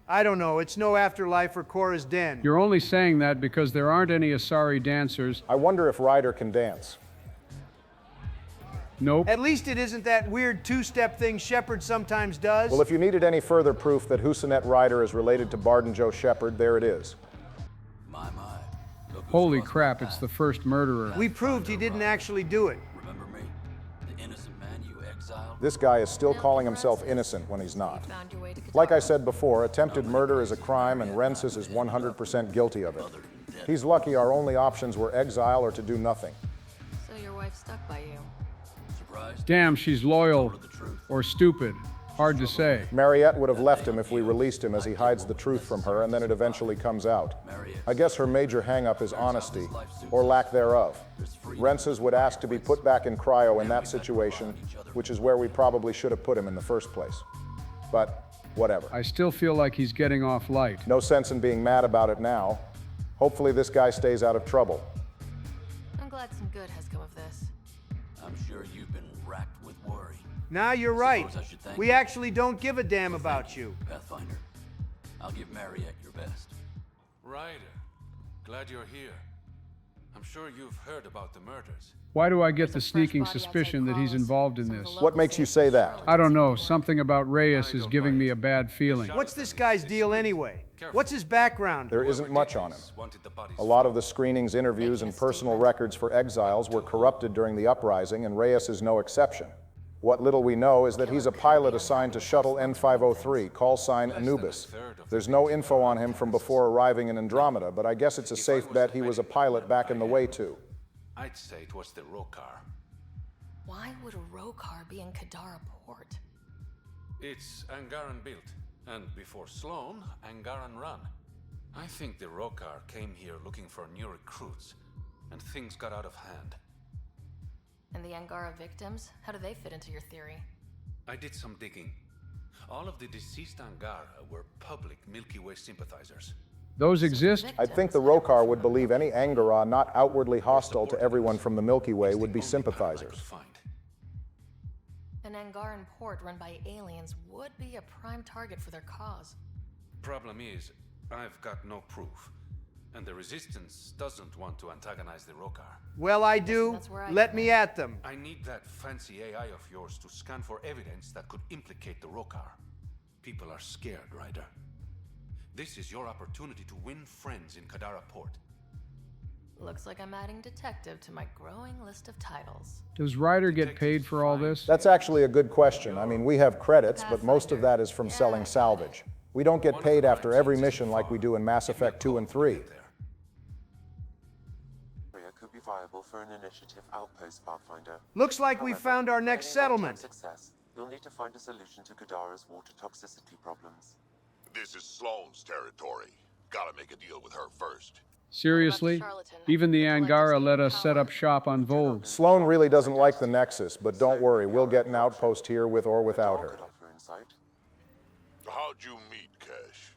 I don't know. It's no Afterlife or Korra's Den. You're only saying that because there aren't any Asari dancers. I wonder if Ryder can dance. Nope. At least it isn't that weird two-step thing Shepard sometimes does. Well, if you needed any further proof that Husanet Ryder is related to Barden Joe Shepard, there it is. Holy crap, it's the first murderer. We proved he didn't actually do it. Remember me? The innocent man you exiled? This guy is still calling himself innocent when he's not. Like I said before, attempted murder is a crime and Rensis is 100% guilty of it. He's lucky our only options were exile or to do nothing. So your wife stuck by you. Damn, she's loyal. Or stupid. Hard to say. Mariette would have left him if we released him as he hides the truth from her and then it eventually comes out. I guess her major hang-up is honesty, or lack thereof. Rensis would ask to be put back in cryo in that situation, which is where we probably should have put him in the first place. But whatever. I still feel like he's getting off light. No sense in being mad about it now. Hopefully this guy stays out of trouble. I'm glad some good has come of this. I'm sure you've been racked with worry. Nah, you're right. We actually don't give a damn about you. Pathfinder, I'll give Mariette your best. Ryder, glad you're here. I'm sure you've heard about the murders. Why do I get the sneaking suspicion that he's involved in this? What makes you say that? I don't know. Something about Reyes is giving me a bad feeling. What's this guy's deal anyway? What's his background? There isn't much on him. A lot of the screenings, interviews, and personal records for exiles were corrupted during the uprising, and Reyes is no exception. What little we know is that he's a pilot assigned to Shuttle N503, call sign Anubis. There's no info on him from before arriving in Andromeda, but I guess it's a safe bet he was a pilot back in the way too. I'd say it was the Rokar. Why would a Rokar be in Kadara Port? It's Angaran built, and before Sloan, Angaran run. I think the Rokar came here looking for new recruits, and things got out of hand. And the Angara victims? How do they fit into your theory? I did some digging. All of the deceased Angara were public Milky Way sympathizers. Those exist? I'd think the Rokar would believe any Angara not outwardly hostile to everyone from the Milky Way would be sympathizers. An Angaran port run by aliens would be a prime target for their cause. Problem is, I've got no proof. And the Resistance doesn't want to antagonize the Rokar. Well, I do. Let me at them. I need that fancy AI of yours to scan for evidence that could implicate the Rokar. People are scared, Ryder. This is your opportunity to win friends in Kadara Port. Looks like I'm adding detective to my growing list of titles. Does Ryder get paid for all this? That's actually a good question. I mean, we have credits, but most of that is from selling salvage. We don't get paid after every mission like we do in Mass Effect 2 and 3. Could be viable for an initiative outpost, Pathfinder. Looks like we found our next settlement. Success. You'll need to find a solution to Kadara's water toxicity problems. This is Sloane's territory. Gotta make a deal with her first. Seriously? Even the Angara let us set up shop on Vold. Sloane really doesn't like the Nexus, but don't worry, we'll get an outpost here with or without her. How'd you meet, Kesh?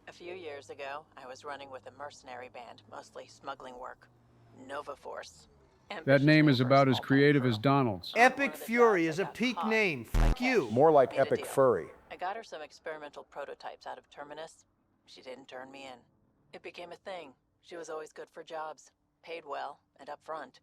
A few years ago, I was running with a mercenary band, mostly smuggling work. Nova Force. That name is about as creative as Donald's. Epic Fury is a peak name. Fuck you. More like Epic Furry. I got her some experimental prototypes out of Terminus. She didn't turn me in. It became a thing. She was always good for jobs, paid well, and upfront.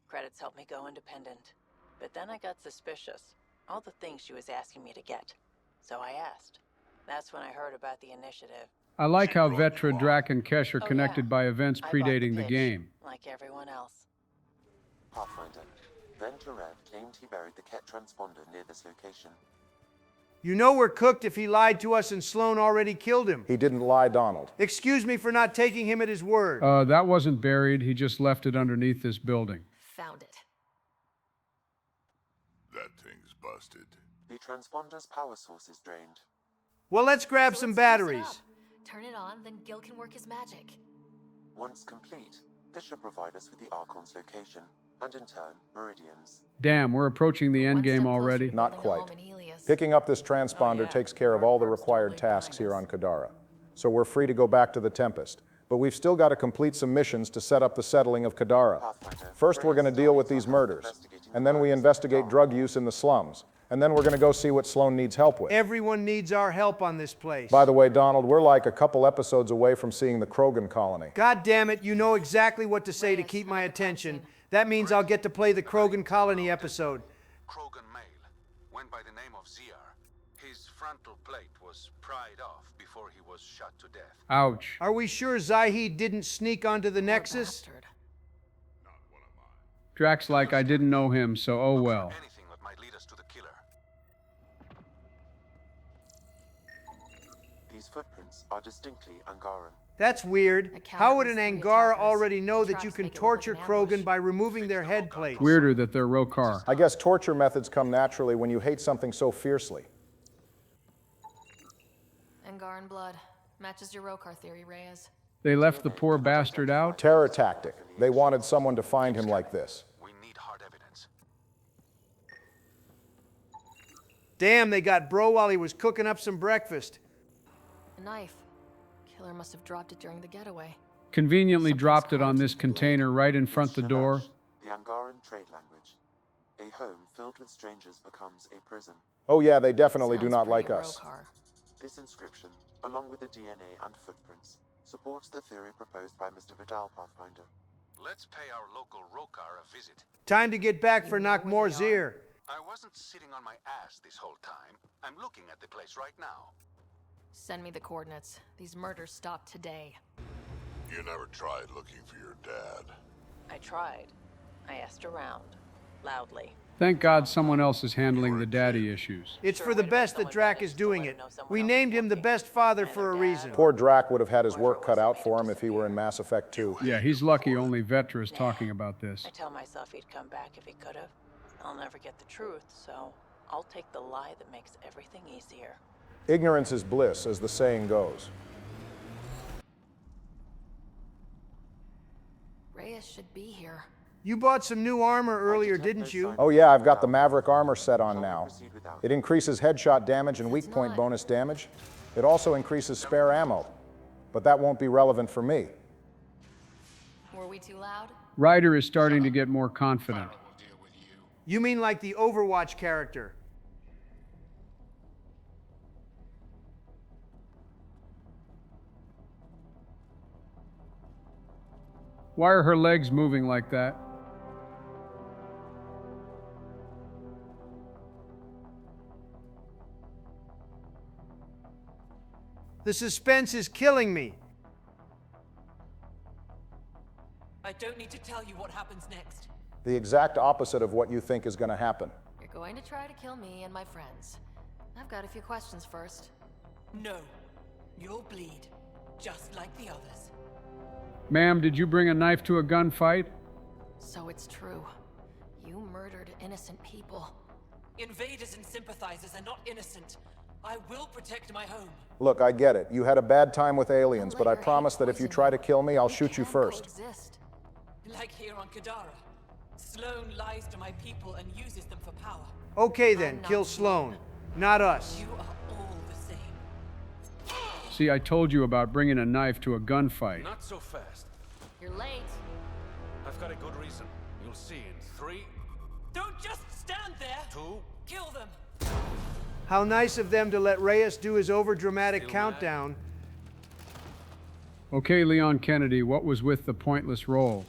Credits helped me go independent. But then I got suspicious. All the things she was asking me to get. So I asked. That's when I heard about the initiative. I like how Vetra, Drac, and Kesh are connected by events predating the game. Like everyone else. Pathfinder. Then Terev claimed he buried the Ket transponder near this location. You know we're cooked if he lied to us and Sloane already killed him. He didn't lie, Donald. Excuse me for not taking him at his word. That wasn't buried. He just left it underneath this building. Found it. That thing's busted. The transponder's power source is drained. Well, let's grab some batteries. turn it on, then Gil can work his magic. Once complete, this should provide us with the Archon's location, and in turn, meridians. Damn, we're approaching the endgame already. Not quite. Picking up this transponder takes care of all the required tasks here on Kadara. So we're free to go back to the Tempest. But we've still got to complete some missions to set up the settling of Kadara. First, we're going to deal with these murders. And then we investigate drug use in the slums. And then we're going to go see what Sloan needs help with. Everyone needs our help on this place. By the way, Donald, we're like a couple episodes away from seeing the Krogan colony. God damn it, you know exactly what to say to keep my attention. That means I'll get to play the Krogan colony episode. Krogan male went by the name of Ziar. His frontal plate was pried off before he was shot to death. Ouch. Are we sure Zahid didn't sneak onto the Nexus? Drax like I didn't know him, so oh well. Anything that might lead us to the killer. These footprints are distinctly Angaran. That's weird. How would an Angara already know that you can torture Krogan by removing their head plates? Weirder that they're Rokar. I guess torture methods come naturally when you hate something so fiercely. Angaran blood. Matches your Rokar theory, Reyes. They left the poor bastard out? Terror tactic. They wanted someone to find him like this. We need hard evidence. Damn, they got Bro while he was cooking up some breakfast. A knife. Killer must have dropped it during the getaway. Conveniently dropped it on this container right in front the door. The Angaran trade language. A home filled with strangers becomes a prison. Oh yeah, they definitely do not like us. This inscription, along with the DNA and footprints, supports the theory proposed by Mr. Vidal, Pathfinder. Let's pay our local Rokar a visit. Time to get back for Nakmor Zir. I wasn't sitting on my ass this whole time. I'm looking at the place right now. Send me the coordinates. These murders stopped today. You never tried looking for your dad. I tried. I asked around. Loudly. Thank God someone else is handling the daddy issues. It's for the best that Drac is doing it. We named him the best father for a reason. Poor Drac would have had his work cut out for him if he were in Mass Effect 2. Yeah, he's lucky only Vetra is talking about this. I tell myself he'd come back if he could have. I'll never get the truth, so I'll take the lie that makes everything easier. Ignorance is bliss, as the saying goes. Reyes should be here. You bought some new armor earlier, didn't you? Oh yeah, I've got the Maverick armor set on now. It increases headshot damage and weak point bonus damage. It also increases spare ammo. But that won't be relevant for me. Were we too loud? Ryder is starting to get more confident. You mean like the Overwatch character? Why are her legs moving like that? The suspense is killing me. I don't need to tell you what happens next. The exact opposite of what you think is going to happen. You're going to try to kill me and my friends. I've got a few questions first. No. You'll bleed, just like the others. Ma'am, did you bring a knife to a gunfight? So it's true. You murdered innocent people. Invaders and sympathizers are not innocent. I will protect my home. Look, I get it. You had a bad time with aliens, but I promise that if you try to kill me, I'll shoot you first. Like here on Kadara. Sloan lies to my people and uses them for power. Okay then, kill Sloan. Not us. You are all the same. See, I told you about bringing a knife to a gunfight. Not so fast. You're late. I've got a good reason. You'll see in 3. Don't just stand there. 2. Kill them. How nice of them to let Reyes do his overdramatic countdown. Okay, Leon Kennedy, what was with the pointless roll?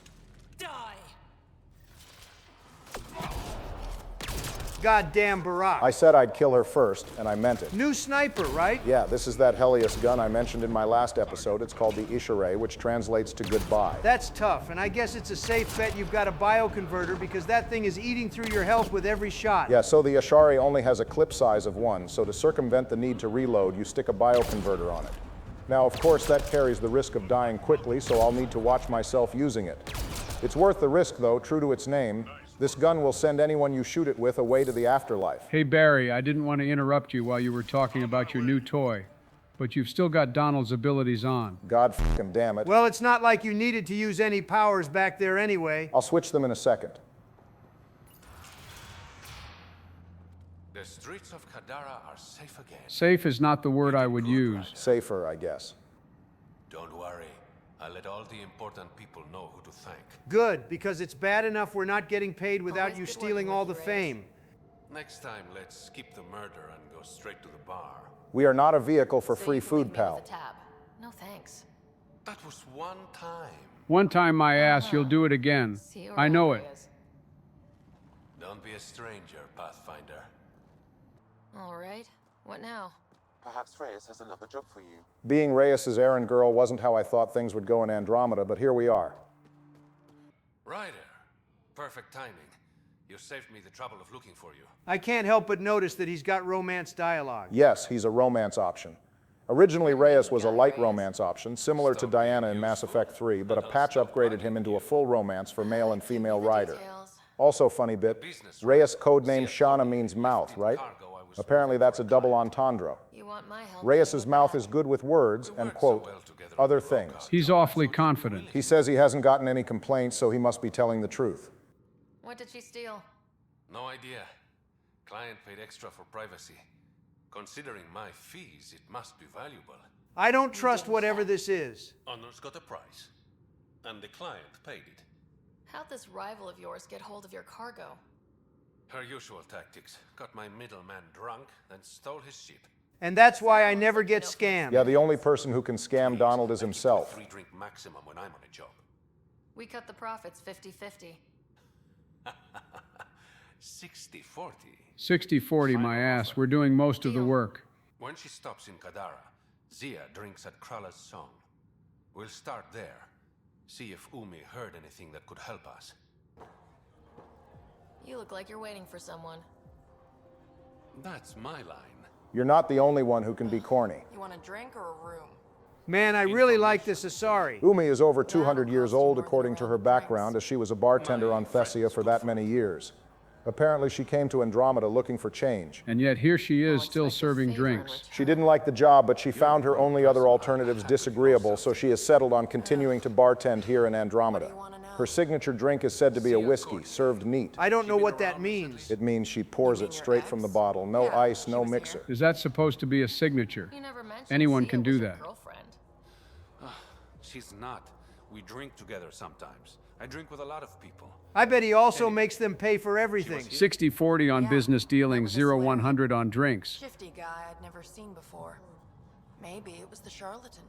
Goddamn Barack. I said I'd kill her first, and I meant it. New sniper, right? Yeah, this is that Helios gun I mentioned in my last episode. It's called the Ishare, which translates to goodbye. That's tough, and I guess it's a safe bet you've got a bioconverter because that thing is eating through your health with every shot. Yeah, so the Ishare only has a clip size of 1, so to circumvent the need to reload, you stick a bioconverter on it. Now, of course, that carries the risk of dying quickly, so I'll need to watch myself using it. It's worth the risk, though, true to its name. This gun will send anyone you shoot it with away to the afterlife. Hey, Barry, I didn't want to interrupt you while you were talking about your new toy. But you've still got Donald's abilities on. God fucking damn it. Well, it's not like you needed to use any powers back there anyway. I'll switch them in a second. The streets of Kadara are safe again. Safe is not the word I would use. Safer, I guess. Don't worry. I'll let all the important people know who to thank. Good, because it's bad enough we're not getting paid without you stealing all the fame. Next time, let's skip the murder and go straight to the bar. We are not a vehicle for free food, pal. No thanks. That was one time. One time, my ass, you'll do it again. I know it. Don't be a stranger, Pathfinder. All right. What now? Perhaps Reyes has another job for you. Being Reyes's errand girl wasn't how I thought things would go in Andromeda, but here we are. Ryder, perfect timing. You saved me the trouble of looking for you. I can't help but notice that he's got romance dialogue. Yes, he's a romance option. Originally, Reyes was a light romance option, similar to Diana in Mass Effect 3, but a patch upgraded him into a full romance for male and female Ryder. Also funny bit, Reyes' codename Shauna means mouth, right? Apparently that's a double entendre. Reyes' mouth is good with words and, quote, other things. He's awfully confident. He says he hasn't gotten any complaints, so he must be telling the truth. What did she steal? No idea. Client paid extra for privacy. Considering my fees, it must be valuable. I don't trust whatever this is. Honor's got a price. And the client paid it. How'd this rival of yours get hold of your cargo? Her usual tactics. Got my middleman drunk, then stole his ship. And that's why I never get scammed. Yeah, the only person who can scam Donald is himself. Free drink maximum when I'm on a job. We cut the profits 50-50. 60-40. 60-40, my ass. We're doing most of the work. When she stops in Kadara, Zia drinks at Krala's song. We'll start there. See if Umi heard anything that could help us. You look like you're waiting for someone. That's my line. You're not the only one who can be corny. You want a drink or a room? Man, I really like this Asari. Umi is over 200 years old according to her background, as she was a bartender on Thessia for that many years. Apparently she came to Andromeda looking for change. And yet here she is, still serving drinks. She didn't like the job, but she found her only other alternatives disagreeable, so she has settled on continuing to bartend here in Andromeda. Her signature drink is said to be a whiskey, served neat. I don't know what that means. It means she pours it straight from the bottle. No ice, no mixer. Is that supposed to be a signature? Anyone can do that. She's not. We drink together sometimes. I drink with a lot of people. I bet he also makes them pay for everything. 60-40 on business dealing, 0-100 on drinks. Shifty guy I'd never seen before. Maybe it was the charlatan.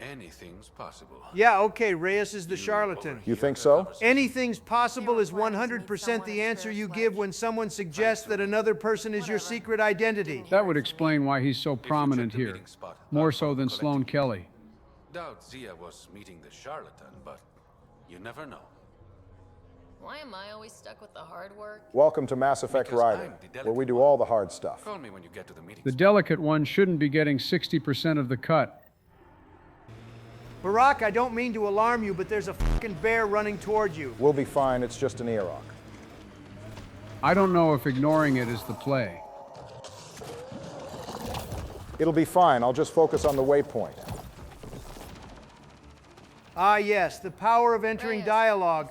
Anything's possible. Yeah, okay, Reyes is the charlatan. You think so? Anything's possible is 100% the answer you give when someone suggests that another person is your secret identity. That would explain why he's so prominent here. More so than Sloane Kelly. Doubt Zia was meeting the charlatan, but you never know. Why am I always stuck with the hard work? Welcome to Mass Effect Ryder, where we do all the hard stuff. Call me when you get to the meeting. The delicate one shouldn't be getting 60% of the cut. Barack, I don't mean to alarm you, but there's a fucking bear running toward you. We'll be fine, it's just an Aerok. I don't know if ignoring it is the play. It'll be fine, I'll just focus on the waypoint. Ah, yes, the power of entering dialogue.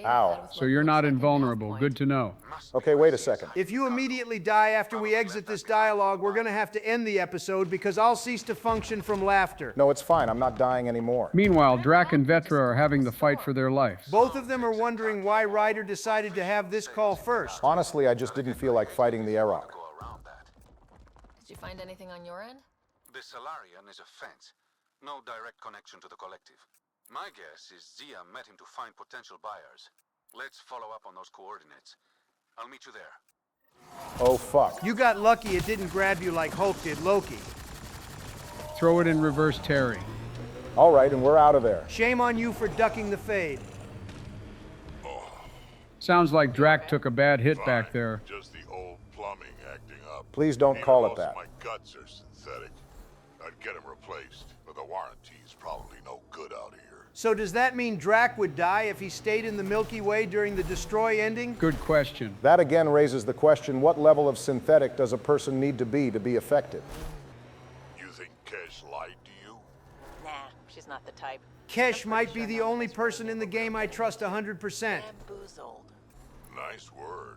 Ow. So you're not invulnerable. Good to know. Okay, wait a second. If you immediately die after we exit this dialogue, we're going to have to end the episode because I'll cease to function from laughter. No, it's fine. I'm not dying anymore. Meanwhile, Drac and Vetra are having the fight for their life. Both of them are wondering why Ryder decided to have this call first. Honestly, I just didn't feel like fighting the Aerok. Did you find anything on your end? The Solarian is a fence. No direct connection to the collective. My guess is Zia met him to find potential buyers. Let's follow up on those coordinates. I'll meet you there. Oh, fuck. You got lucky it didn't grab you like Hulk did Loki. Throw it in reverse Terry. All right, and we're out of there. Shame on you for ducking the fade. Sounds like Drac took a bad hit back there. Just the old plumbing acting up. Please don't call it that. My guts are synthetic. I'd get them replaced, but the warranty's probably no good out here. So does that mean Drac would die if he stayed in the Milky Way during the Destroy ending? Good question. That again raises the question, what level of synthetic does a person need to be effective? You think Kesh lied to you? Nah, she's not the type. Kesh might be the only person in the game I trust 100%. Bamboozled. Nice word.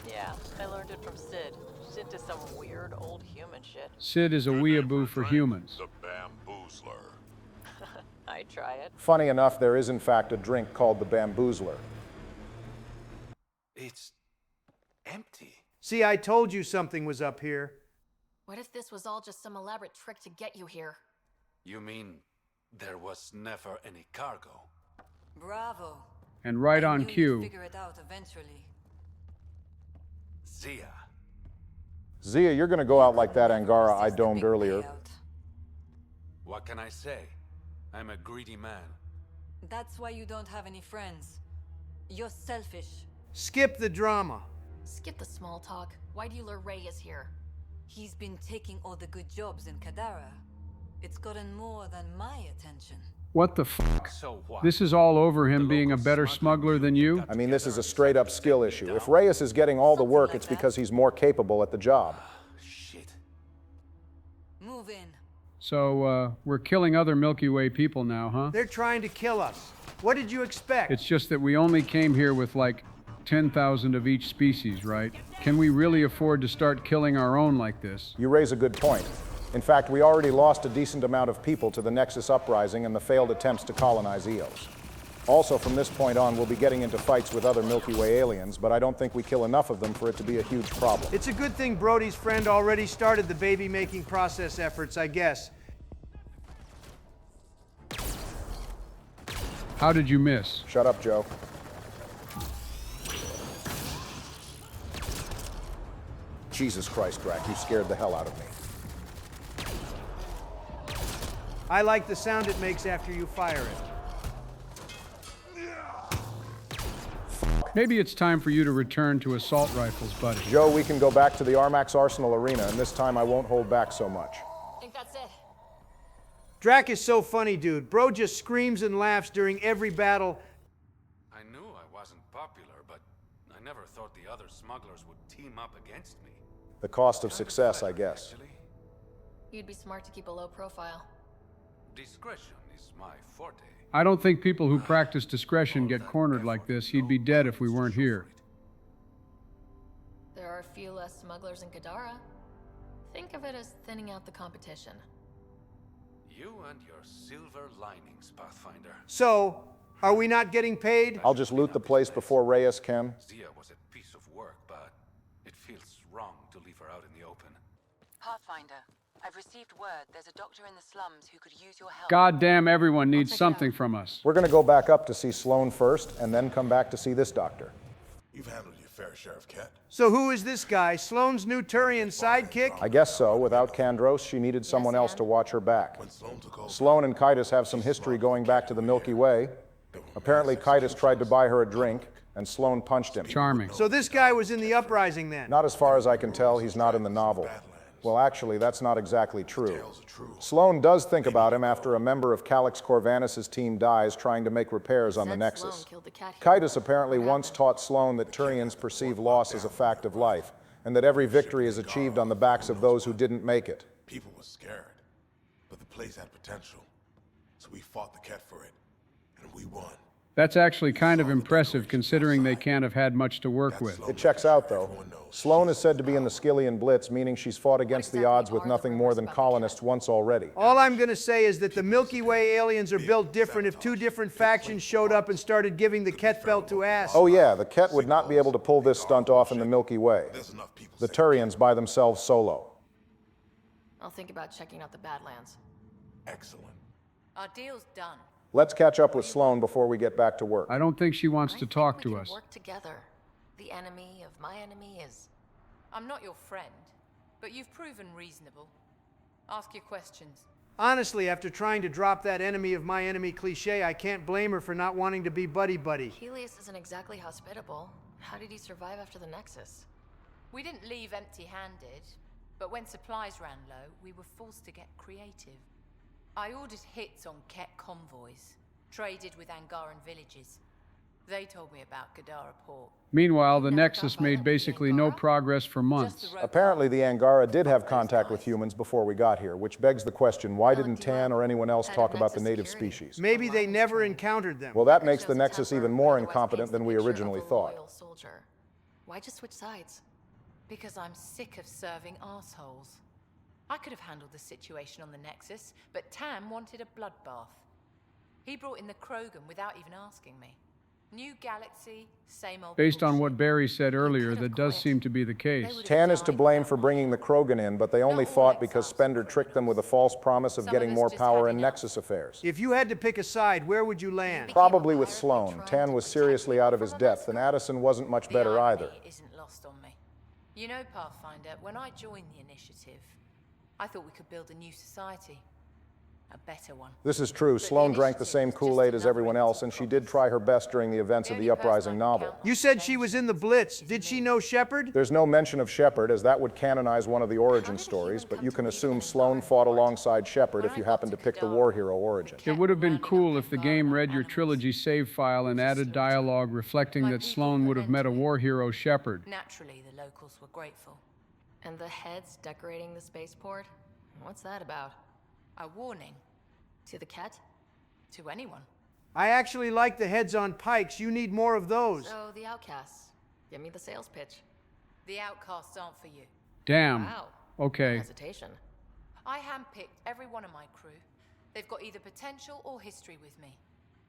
Yeah, I learned it from Sid. She's into some weird old human shit. Sid is a weeaboo for humans. The bamboozler. I'd try it. Funny enough, there is in fact a drink called the Bamboozler. It's empty. See, I told you something was up here. What if this was all just some elaborate trick to get you here? You mean there was never any cargo? Bravo. And right on I knew you'd cue. figure it out eventually. Zia. Zia, you're gonna go out like that Angara I domed earlier. What can I say? I'm a greedy man. That's why you don't have any friends. You're selfish. Skip the drama. Skip the small talk. Why do you lure Reyes here? He's been taking all the good jobs in Kadara. It's gotten more than my attention. What the fuck? So what? This is all over him being a better smuggler than you? I mean, this is a straight up skill issue. If Reyes is getting all the work, it's because he's more capable at the job. Shit. Move in. So, we're killing other Milky Way people now, huh? They're trying to kill us. What did you expect? It's just that we only came here with like 10,000 of each species, right? Can we really afford to start killing our own like this? You raise a good point. In fact, we already lost a decent amount of people to the Nexus Uprising and the failed attempts to colonize Eos. Also, from this point on, we'll be getting into fights with other Milky Way aliens, but I don't think we kill enough of them for it to be a huge problem. It's a good thing Brody's friend already started the baby-making process efforts, I guess. How did you miss? Shut up, Joe. Jesus Christ, Drac, you scared the hell out of me. I like the sound it makes after you fire it. Maybe it's time for you to return to assault rifles, buddy. Joe, we can go back to the Armax Arsenal Arena, and this time I won't hold back so much. I think that's it. Drac is so funny, dude. Bro just screams and laughs during every battle. I knew I wasn't popular, but I never thought the other smugglers would team up against me. The cost of success, I guess. You'd be smart to keep a low profile. Discretion is my forte. I don't think people who practice discretion get cornered like this. He'd be dead if we weren't here. There are a few less smugglers in Kadara. Think of it as thinning out the competition. You and your silver linings, Pathfinder. So, are we not getting paid? I'll just loot the place before Reyes can. Zia was a piece of work, but it feels wrong to leave her out in the open. Pathfinder, I've received word there's a doctor in the slums who could use your help. Goddamn, everyone needs something from us. We're gonna go back up to see Sloan first, and then come back to see this doctor. You've handled your fair share of Cat. So who is this guy? Sloane's new Turian sidekick? I guess so. Without Kandros, she needed someone else to watch her back. Sloan and Kaitis have some history going back to the Milky Way. Apparently, Kaitis tried to buy her a drink, and Sloan punched him. Charming. So this guy was in the Uprising then? Not as far as I can tell, he's not in the novel. Well, actually, that's not exactly true. Sloan does think about him after a member of Calix Corvanus' team dies trying to make repairs on the Nexus. Kaitis apparently once taught Sloan that Turians perceive loss as a fact of life, and that every victory is achieved on the backs of those who didn't make it. People were scared, but the place had potential, so we fought the Cat for it, and we won. That's actually kind of impressive considering they can't have had much to work with. It checks out, though. Sloan is said to be in the Skillian Blitz, meaning she's fought against the odds with nothing more than colonists once already. All I'm gonna say is that the Milky Way aliens are built different if two different factions showed up and started giving the Ket belt to ass. Oh yeah, the Ket would not be able to pull this stunt off in the Milky Way. The Turians by themselves solo. I'll think about checking out the Badlands. Excellent. Our deal's done. Let's catch up with Sloan before we get back to work. I don't think she wants to talk to us. Work together. The enemy of my enemy is... I'm not your friend, but you've proven reasonable. Ask your questions. Honestly, after trying to drop that enemy of my enemy cliche, I can't blame her for not wanting to be buddy-buddy. Helios isn't exactly hospitable. How did he survive after the Nexus? We didn't leave empty-handed, but when supplies ran low, we were forced to get creative. I ordered hits on Ket convoys, traded with Angaran villages. They told me about Kadara Port. Meanwhile, the Nexus made basically no progress for months. Apparently, the Angara did have contact with humans before we got here, which begs the question, why didn't Tan or anyone else talk about the native species? Maybe they never encountered them. Well, that makes the Nexus even more incompetent than we originally thought. Why just switch sides? Because I'm sick of serving assholes. I could have handled the situation on the Nexus, but Tam wanted a bloodbath. He brought in the Krogan without even asking me. New galaxy, same old Based on what Barry said earlier, that does seem to be the case. Tan is to blame for bringing the Krogan in, but they only fought because Spectre tricked them with a false promise of getting more power in Nexus affairs. If you had to pick a side, where would you land? Probably with Sloan. Tan was seriously out of his depth, and Addison wasn't much better either. Isn't lost on me. You know, Pathfinder, when I joined the initiative, I thought we could build a new society. A better one. This is true. Sloan drank the same Kool-Aid as everyone else, and she did try her best during the events of the Uprising novel. You said she was in the Blitz. Did she know Shepard? There's no mention of Shepard, as that would canonize one of the origin stories, but you can assume Sloan fought alongside Shepard if you happen to pick the war hero origin. It would have been cool if the game read your trilogy save file and added dialogue reflecting that Sloan would have met a war hero, Shepard. Naturally, the locals were grateful. And the heads decorating the spaceport? What's that about? A warning. To the Ket? To anyone. I actually like the heads on pikes. You need more of those. So, the outcasts. Give me the sales pitch. The outcasts aren't for you. Damn. Wow. Okay. Hesitation. I handpicked every one of my crew. They've got either potential or history with me.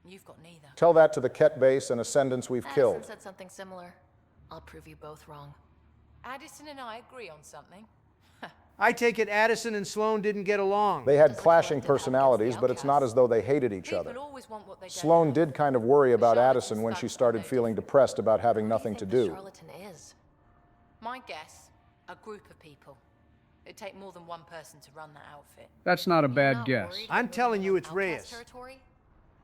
You've got neither. Tell that to the Ket base and Ascendants we've Addison killed. said something similar. I'll prove you both wrong. Addison and I agree on something. I take it Addison and Sloan didn't get along. They had clashing personalities, but it's not as though they hated each other. Sloan did kind of worry about Addison when she started feeling depressed about having nothing to do. Charlatan is. My guess, a group of people. It'd take more than one person to run that outfit. That's not a bad guess. I'm telling you it's Reyes.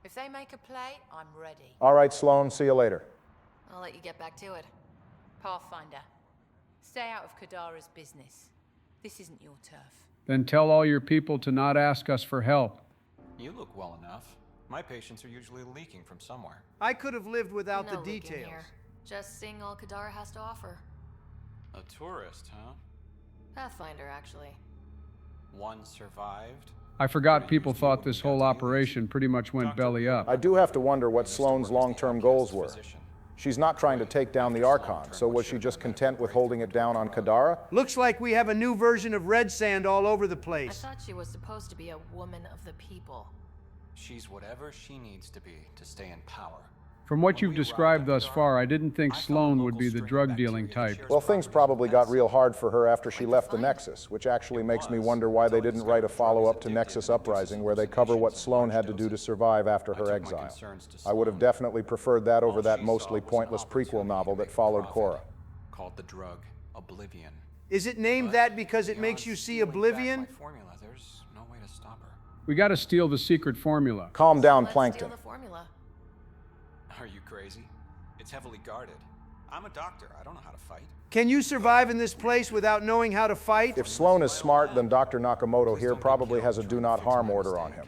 If they make a play, I'm ready. All right, Sloan, see you later. I'll let you get back to it. Pathfinder, stay out of Kadara's business. This isn't your turf. Then tell all your people to not ask us for help. You look well enough. My patients are usually leaking from somewhere. I could have lived without No the leaking details. here. Just seeing all Kadara has to offer. A tourist, huh? Pathfinder, actually. One survived? I forgot people thought this whole operation pretty much went belly up. I do have to wonder what Sloan's long-term goals were. She's not trying to take down the Archon, so was she just content with holding it down on Kadara? Looks like we have a new version of Red Sand all over the I place. thought she was supposed to be a woman of the people. She's whatever she needs to be to stay in power. From what you've described thus far, I didn't think Sloan would be the drug-dealing type. Well, things probably got real hard for her after she left the Nexus, which actually makes me wonder why they didn't write a follow-up to Nexus Uprising where they cover what Sloan had to do to survive after her exile. I would have definitely preferred that over that mostly pointless prequel novel that followed Cora. Called the drug Oblivion. Is it named that because it makes you see Oblivion? Formula, there's no way to stop her. We gotta steal the secret formula. Calm down, Let's Plankton. steal the formula. Are you crazy? It's heavily guarded. I'm a doctor. I don't know how to fight. Can you survive in this place without knowing how to fight? If Sloan is smart, then Dr. Nakamoto here probably has a do not harm order on him.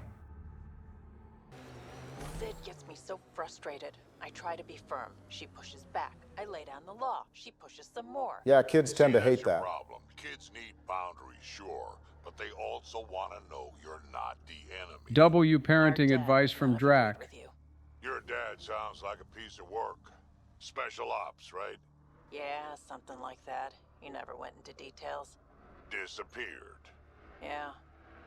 Sid gets me so frustrated. I try to be firm. She pushes back. I lay down the law. She pushes some more. Yeah, kids tend to hate that. Problem. Kids need boundaries, sure, but they also want to know you're not the enemy. W parenting advice from Drac. Your dad sounds like a piece of work. Special ops, right? Yeah, something like that. He never went into details. Disappeared. Yeah.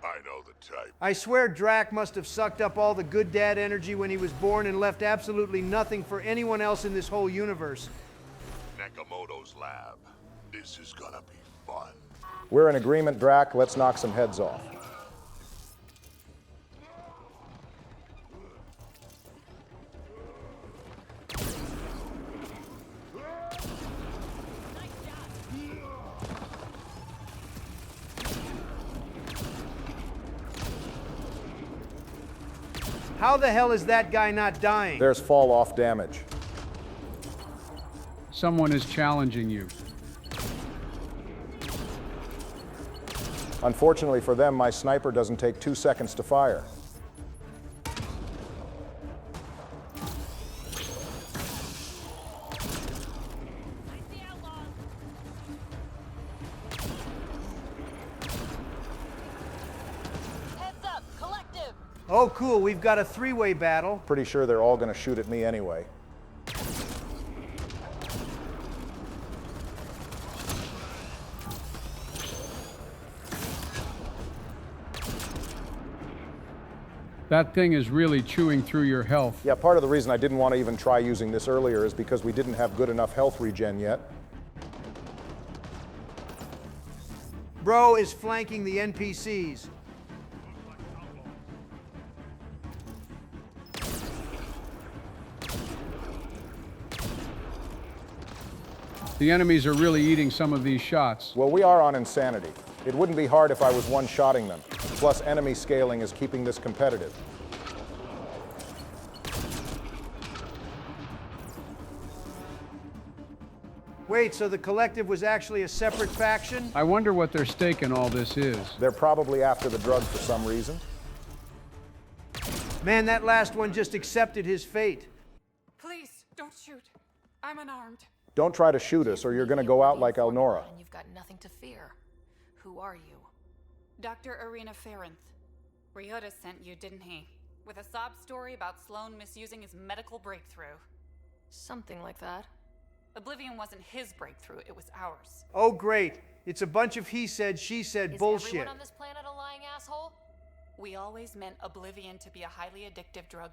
I know the type. I swear Drac must have sucked up all the good dad energy when he was born and left absolutely nothing for anyone else in this whole universe. Nakamoto's lab. This is gonna be fun. We're in agreement, Drac. Let's knock some heads off. How the hell is that guy not dying? There's fall-off damage. Someone is challenging you. Unfortunately for them, my sniper doesn't take 2 seconds to fire. Oh, cool. We've got a three-way battle. Pretty sure they're all gonna shoot at me anyway. That thing is really chewing through your health. Yeah, part of the reason I didn't want to even try using this earlier is because we didn't have good enough health regen yet. Bro is flanking the NPCs. The enemies are really eating some of these shots. Well, we are on insanity. It wouldn't be hard if I was one-shotting them. Plus, enemy scaling is keeping this competitive. Wait, so the Collective was actually a separate faction? I wonder what their stake in all this is. They're probably after the drug for some reason. Man, that last one just accepted his fate. Please, don't shoot. I'm unarmed. Don't try to shoot us, or you're gonna go out like Elnora. And you've got nothing to fear. Who are you? Dr. Irina Ferenth. Ryota sent you, didn't he? With a sob story about Sloan misusing his medical breakthrough. Something like that. Oblivion wasn't his breakthrough, it was ours. Oh, great. It's a bunch of he said, she said bullshit. Is everyone on this planet a lying asshole? We always meant Oblivion to be a highly addictive drug.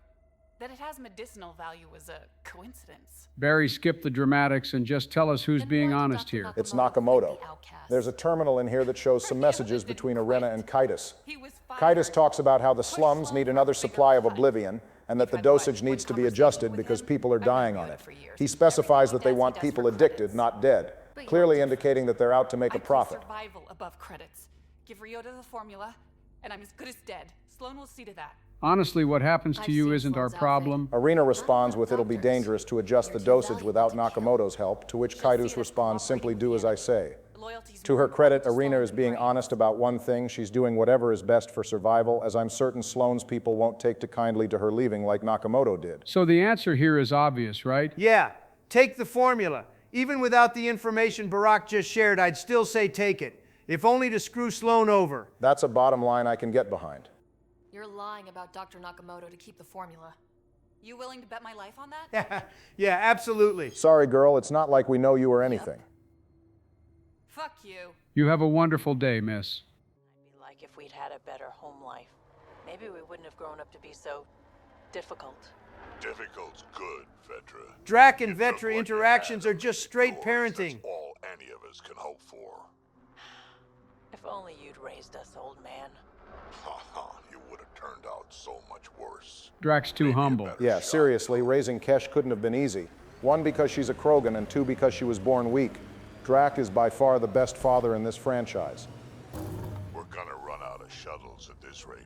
That it has medicinal value was a coincidence. Barry, skip the dramatics and just tell us who's being honest here. It's Nakamoto. There's a terminal in here that shows some messages between Irina and Kaitis. Kaitis talks about how the slums need another supply of Oblivion, and that the dosage needs to be adjusted because people are dying on it. He specifies that they want people addicted, not dead, clearly indicating that they're out to make a profit. Survival above credits. Give Ryota the formula, and I'm as good as dead. Sloan will see to that. Honestly, what happens to you isn't our problem. Irina responds with it'll be dangerous to adjust the dosage without Nakamoto's help, to which Kaitis responds simply do as I say. To her credit, Irina is being honest about one thing. She's doing whatever is best for survival, as I'm certain Sloan's people won't take too kindly to her leaving like Nakamoto did. So the answer here is obvious, right? Yeah, take the formula. Even without the information Barack just shared, I'd still say take it. If only to screw Sloan over. That's a bottom line I can get behind. You're lying about Dr. Nakamoto to keep the formula. You willing to bet my life on that? Yeah, absolutely. Sorry, girl, it's not like we know you or anything. Fuck you. You have a wonderful day, miss. I'd be like if we'd had a better home life. Maybe we wouldn't have grown up to be so difficult. Difficult's good, Vetra. Drac and Vetra interactions are just straight parenting. That's all any of us can hope for. If only you'd raised us, old man. Haha, you would have turned out so much worse. Drax's too humble. Yeah, seriously, raising Kesh couldn't have been easy. One, because she's a Krogan, and two, because she was born weak. Drac is by far the best father in this franchise. We're gonna run out of shuttles at this rate.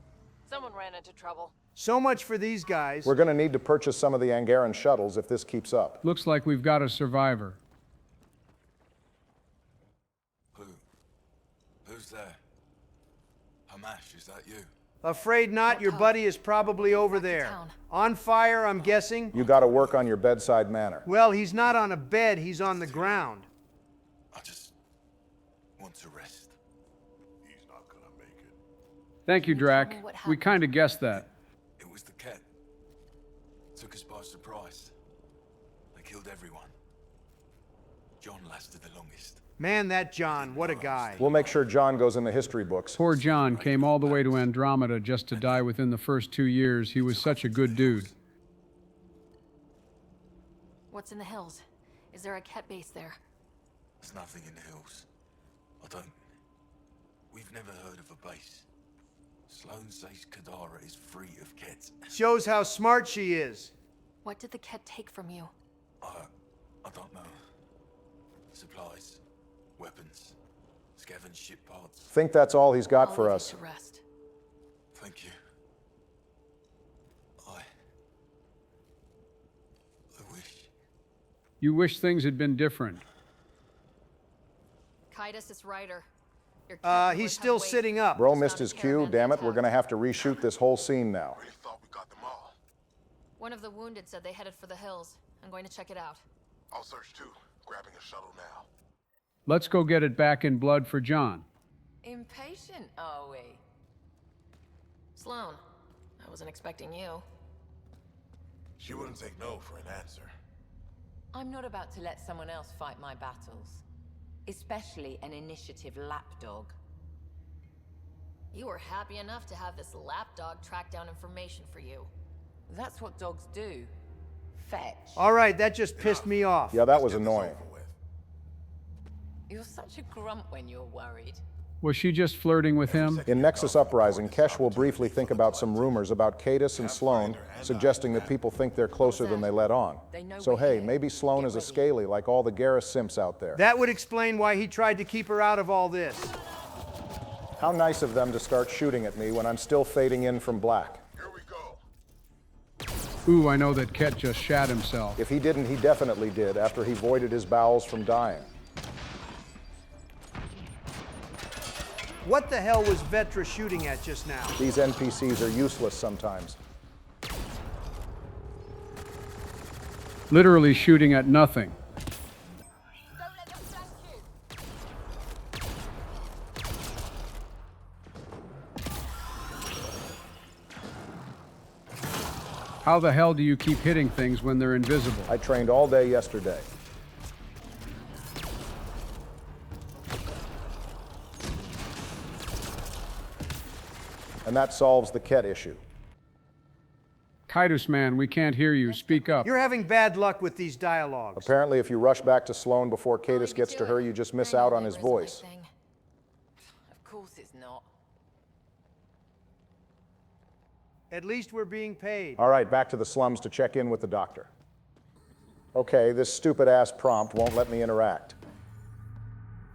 Someone ran into trouble. So much for these guys. We're gonna need to purchase some of the Angaran shuttles if this keeps up. Looks like we've got a survivor. Who's there? Hamash, is that you? Afraid not, your buddy is probably over there. On fire, I'm guessing? You gotta work on your bedside manner. Well, he's not on a bed, he's on the ground. I just want to rest. He's not gonna make it. Thank you, Drac. We kind of guessed that. It was the Ket. Took us by surprise. They killed everyone. John lasted the longest. Man, that John, what a guy. We'll make sure John goes in the history books. Poor John came all the way to Andromeda just to die within the first 2 years. He was such a good dude. What's in the hills? Is there a Ket base there? There's nothing in the hills. We've never heard of a base. Sloan says Kadara is free of Kets. Shows how smart she is. What did the Ket take from you? I don't know. Supplies, weapons, scavenged ship parts. Think that's all he's got for us. To rest. Thank you. I wish. You wish things had been different. Kaitis is Ryder. He's still sitting up. Bro missed his cue. Damn it, we're gonna have to reshoot this whole scene now. One of the wounded said they headed for the hills. I'm going to check it out. I'll search too. Grabbing a shuttle now. Let's go get it back in blood for John. Impatient, are we? Sloan, I wasn't expecting you. She wouldn't take no for an answer. I'm not about to let someone else fight my battles. Especially an initiative lapdog. You were happy enough to have this lapdog track down information for you. That's what dogs do. Fetch. All right, that just pissed me off. Yeah, that was annoying. You're such a grump when you're worried. Was she just flirting with him? In Nexus Uprising, Kesh will briefly think about some rumors about Cadus and Sloane, suggesting that people think they're closer than they let on. So hey, maybe Sloane is a scaly like all the Garrus simps out there. That would explain why he tried to keep her out of all this. How nice of them to start shooting at me when I'm still fading in from black. Ooh, I know that Ket just shat himself. If he didn't, he definitely did after he voided his bowels from dying. What the hell was Vetra shooting at just now? These NPCs are useless sometimes. Literally shooting at nothing. How the hell do you keep hitting things when they're invisible? I trained all day yesterday. And that solves the Ket issue. Kaidos man, we can't hear you. Speak up. You're having bad luck with these dialogues. Apparently, if you rush back to Sloane before Cadus gets to her, you just miss out on his voice. Of course it's not. At least we're being paid. All right, back to the slums to check in with the doctor. Okay, this stupid-ass prompt won't let me interact.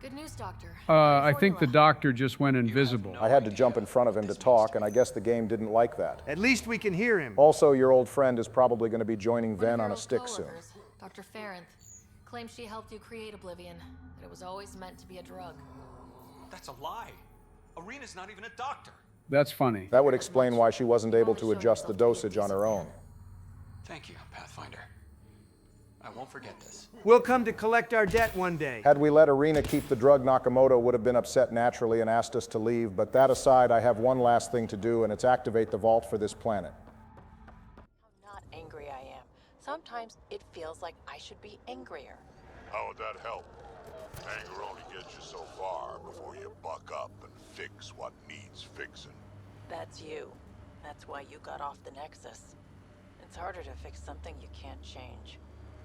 Good news, Doctor. I think the doctor just went invisible. I had to jump in front of him to talk, and I guess the game didn't like that. At least we can hear him. Also, your old friend is probably going to be joining Ven on a stick soon. Dr. Ferenth claims she helped you create Oblivion, that it was always meant to be a drug. That's a lie. Arena's not even a doctor. That's funny. That would explain why she wasn't able to adjust the dosage on her own. Thank you, Pathfinder. I won't forget this. We'll come to collect our debt one day. Had we let Arena keep the drug, Nakamoto would have been upset naturally and asked us to leave, but that aside, I have one last thing to do, and it's activate the vault for this planet. How not angry I am. Sometimes it feels like I should be angrier. How would that help? Anger only gets you so far before you buck up and fix what needs fixing. That's you. That's why you got off the Nexus. It's harder to fix something you can't change.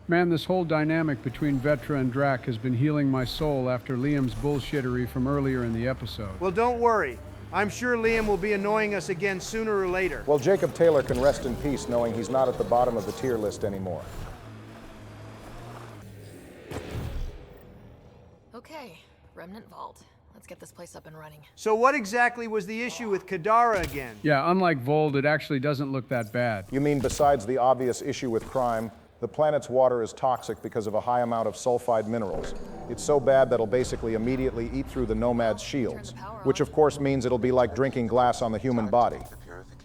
Man, this whole dynamic between Vetra and Drac has been healing my soul after Liam's bullshittery from earlier in the episode. Well, don't worry. I'm sure Liam will be annoying us again sooner or later. Well, Jacob Taylor can rest in peace knowing he's not at the bottom of the tier list anymore. Okay, Remnant Vault. Let's get this place up and running. So what exactly was the issue with Kadara again? Yeah, unlike Vold, it actually doesn't look that bad. You mean besides the obvious issue with crime, the planet's water is toxic because of a high amount of sulfide minerals. It's so bad that it'll basically immediately eat through the Nomad's shields, which of course means it'll be like drinking glass on the human body.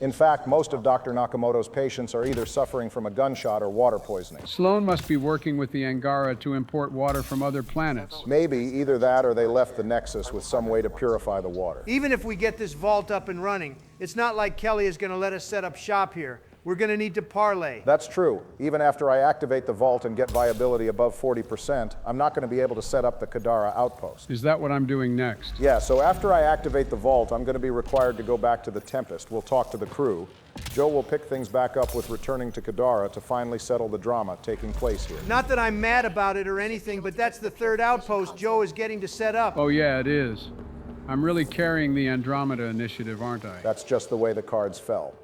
In fact, most of Dr. Nakamoto's patients are either suffering from a gunshot or water poisoning. Sloane must be working with the Angara to import water from other planets. Maybe either that or they left the Nexus with some way to purify the water. Even if we get this vault up and running, it's not like Kelly is going to let us set up shop here. We're going to need to parlay. That's true. Even after I activate the vault and get viability above 40%, I'm not going to be able to set up the Kadara outpost. Is that what I'm doing next? Yeah, so after I activate the vault, I'm going to be required to go back to the Tempest. We'll talk to the crew. Joe will pick things back up with returning to Kadara to finally settle the drama taking place here. Not that I'm mad about it or anything, but that's the third outpost Joe is getting to set up. Oh yeah, it is. I'm really carrying the Andromeda initiative, aren't I? That's just the way the cards fell.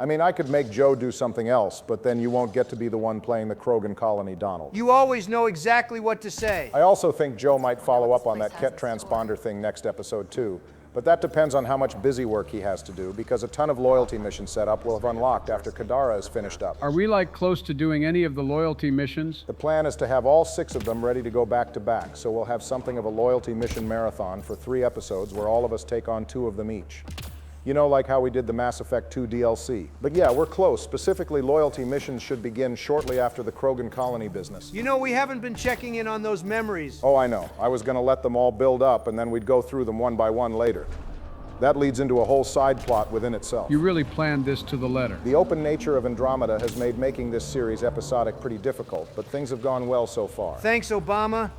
I mean, I could make Joe do something else, but then you won't get to be the one playing the Krogan colony Donald. You always know exactly what to say. I also think Joe might follow up on that Ket transponder thing next episode too, but that depends on how much busy work he has to do, because a ton of loyalty mission setup will have unlocked after Kadara is finished up. Are we like close to doing any of the loyalty missions? The plan is to have all 6 of them ready to go back to back, so we'll have something of a loyalty mission marathon for 3 episodes where all of us take on 2 of them each. You know, like how we did the Mass Effect 2 DLC. But yeah, we're close. Specifically, loyalty missions should begin shortly after the Krogan colony business. You know, we haven't been checking in on those memories. Oh, I know. I was going to let them all build up, and then we'd go through them one by one later. That leads into a whole side plot within itself. You really planned this to the letter. The open nature of Andromeda has made making this series episodic pretty difficult, but things have gone well so far. Thanks, Obama.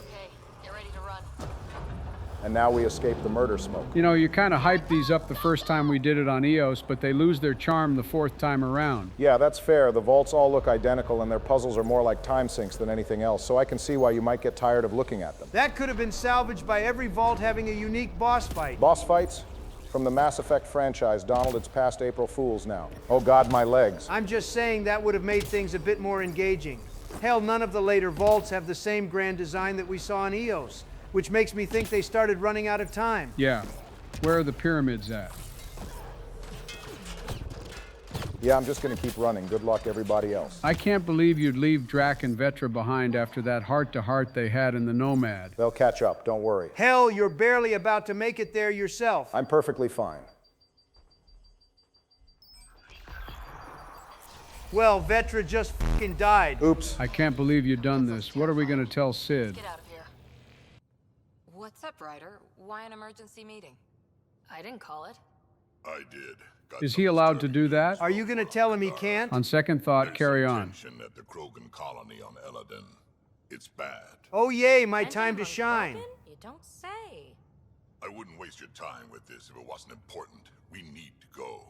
Okay, get ready to run. And now we escape the murder smoke. You know, you kind of hyped these up the first time we did it on Eos, but they lose their charm the fourth time around. Yeah, that's fair. The vaults all look identical, and their puzzles are more like time sinks than anything else, so I can see why you might get tired of looking at them. That could have been salvaged by every vault having a unique boss fight. Boss fights? From the Mass Effect franchise, Donald, it's past April Fool's now. Oh God, my legs. I'm just saying that would have made things a bit more engaging. Hell, none of the later vaults have the same grand design that we saw in Eos, which makes me think they started running out of time. Yeah. Where are the pyramids at? Yeah, I'm just gonna keep running. Good luck, everybody else. I can't believe you'd leave Drac and Vetra behind after that heart-to-heart they had in the Nomad. They'll catch up, don't worry. Hell, you're barely about to make it there yourself. I'm perfectly fine. Well, Vetra just fucking died. Oops. I can't believe you've done this. What are we gonna tell Sid? Get out of here. What's up, Ryder? Why an emergency meeting? I didn't call it. I did. Is he allowed to do that? Are you gonna tell him he can't? On second thought, carry on. Tension at the Krogan colony on Eladin. It's bad. Oh yay, my time to shine. You don't say. I wouldn't waste your time with this if it wasn't important. We need to go.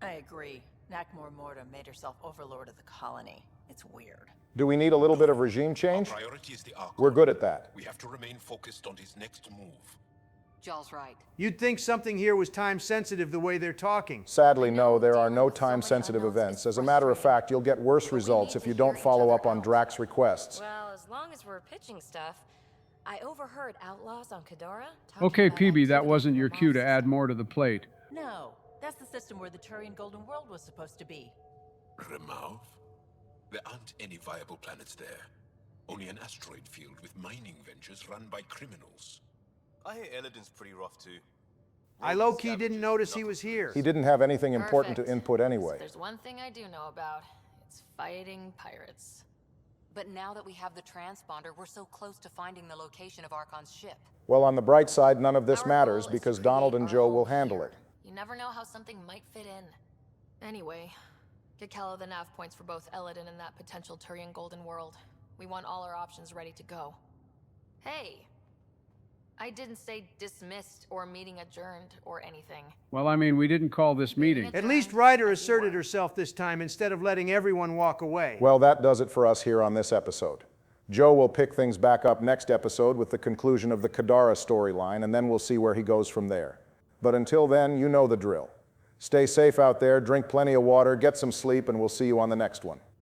I agree. Nakmor Morta made herself overlord of the colony. It's weird. Do we need a little bit of regime change? Priority is the Archon. We're good at that. We have to remain focused on his next move. Jall's right. You'd think something here was time-sensitive the way they're talking. Sadly, no, there are no time-sensitive events. As a matter of fact, you'll get worse results if you don't follow up on Drac's requests. Well, as long as we're pitching stuff, I overheard outlaws on Kadara talking Okay, about PB, that activity wasn't in your the cue to bosses. add more to the plate. No, that's the system where the Turian Golden World was supposed to be. Remouth? There aren't any viable planets there. Only an asteroid field with mining ventures run by criminals. I hear Eladin's pretty rough too. I low-key didn't notice he was here. He didn't have anything important to input So anyway. there's one thing I do know about. It's fighting pirates. But now that we have the transponder, we're so close to finding the location of Archon's ship. Well, on the bright side, none of this Our matters goal is because to Donald create and our Joe own will handle here. it. You never know how something might fit in. Anyway, get Callow the nav points for both Eladin and that potential Turian Golden World. We want all our options ready to go. Hey! I didn't say dismissed or meeting adjourned or anything. Well, I mean, we didn't call this meeting. At least Ryder asserted herself this time instead of letting everyone walk away. Well, that does it for us here on this episode. Joe will pick things back up next episode with the conclusion of the Kadara storyline, and then we'll see where he goes from there. But until then, you know the drill. Stay safe out there, drink plenty of water, get some sleep, and we'll see you on the next one.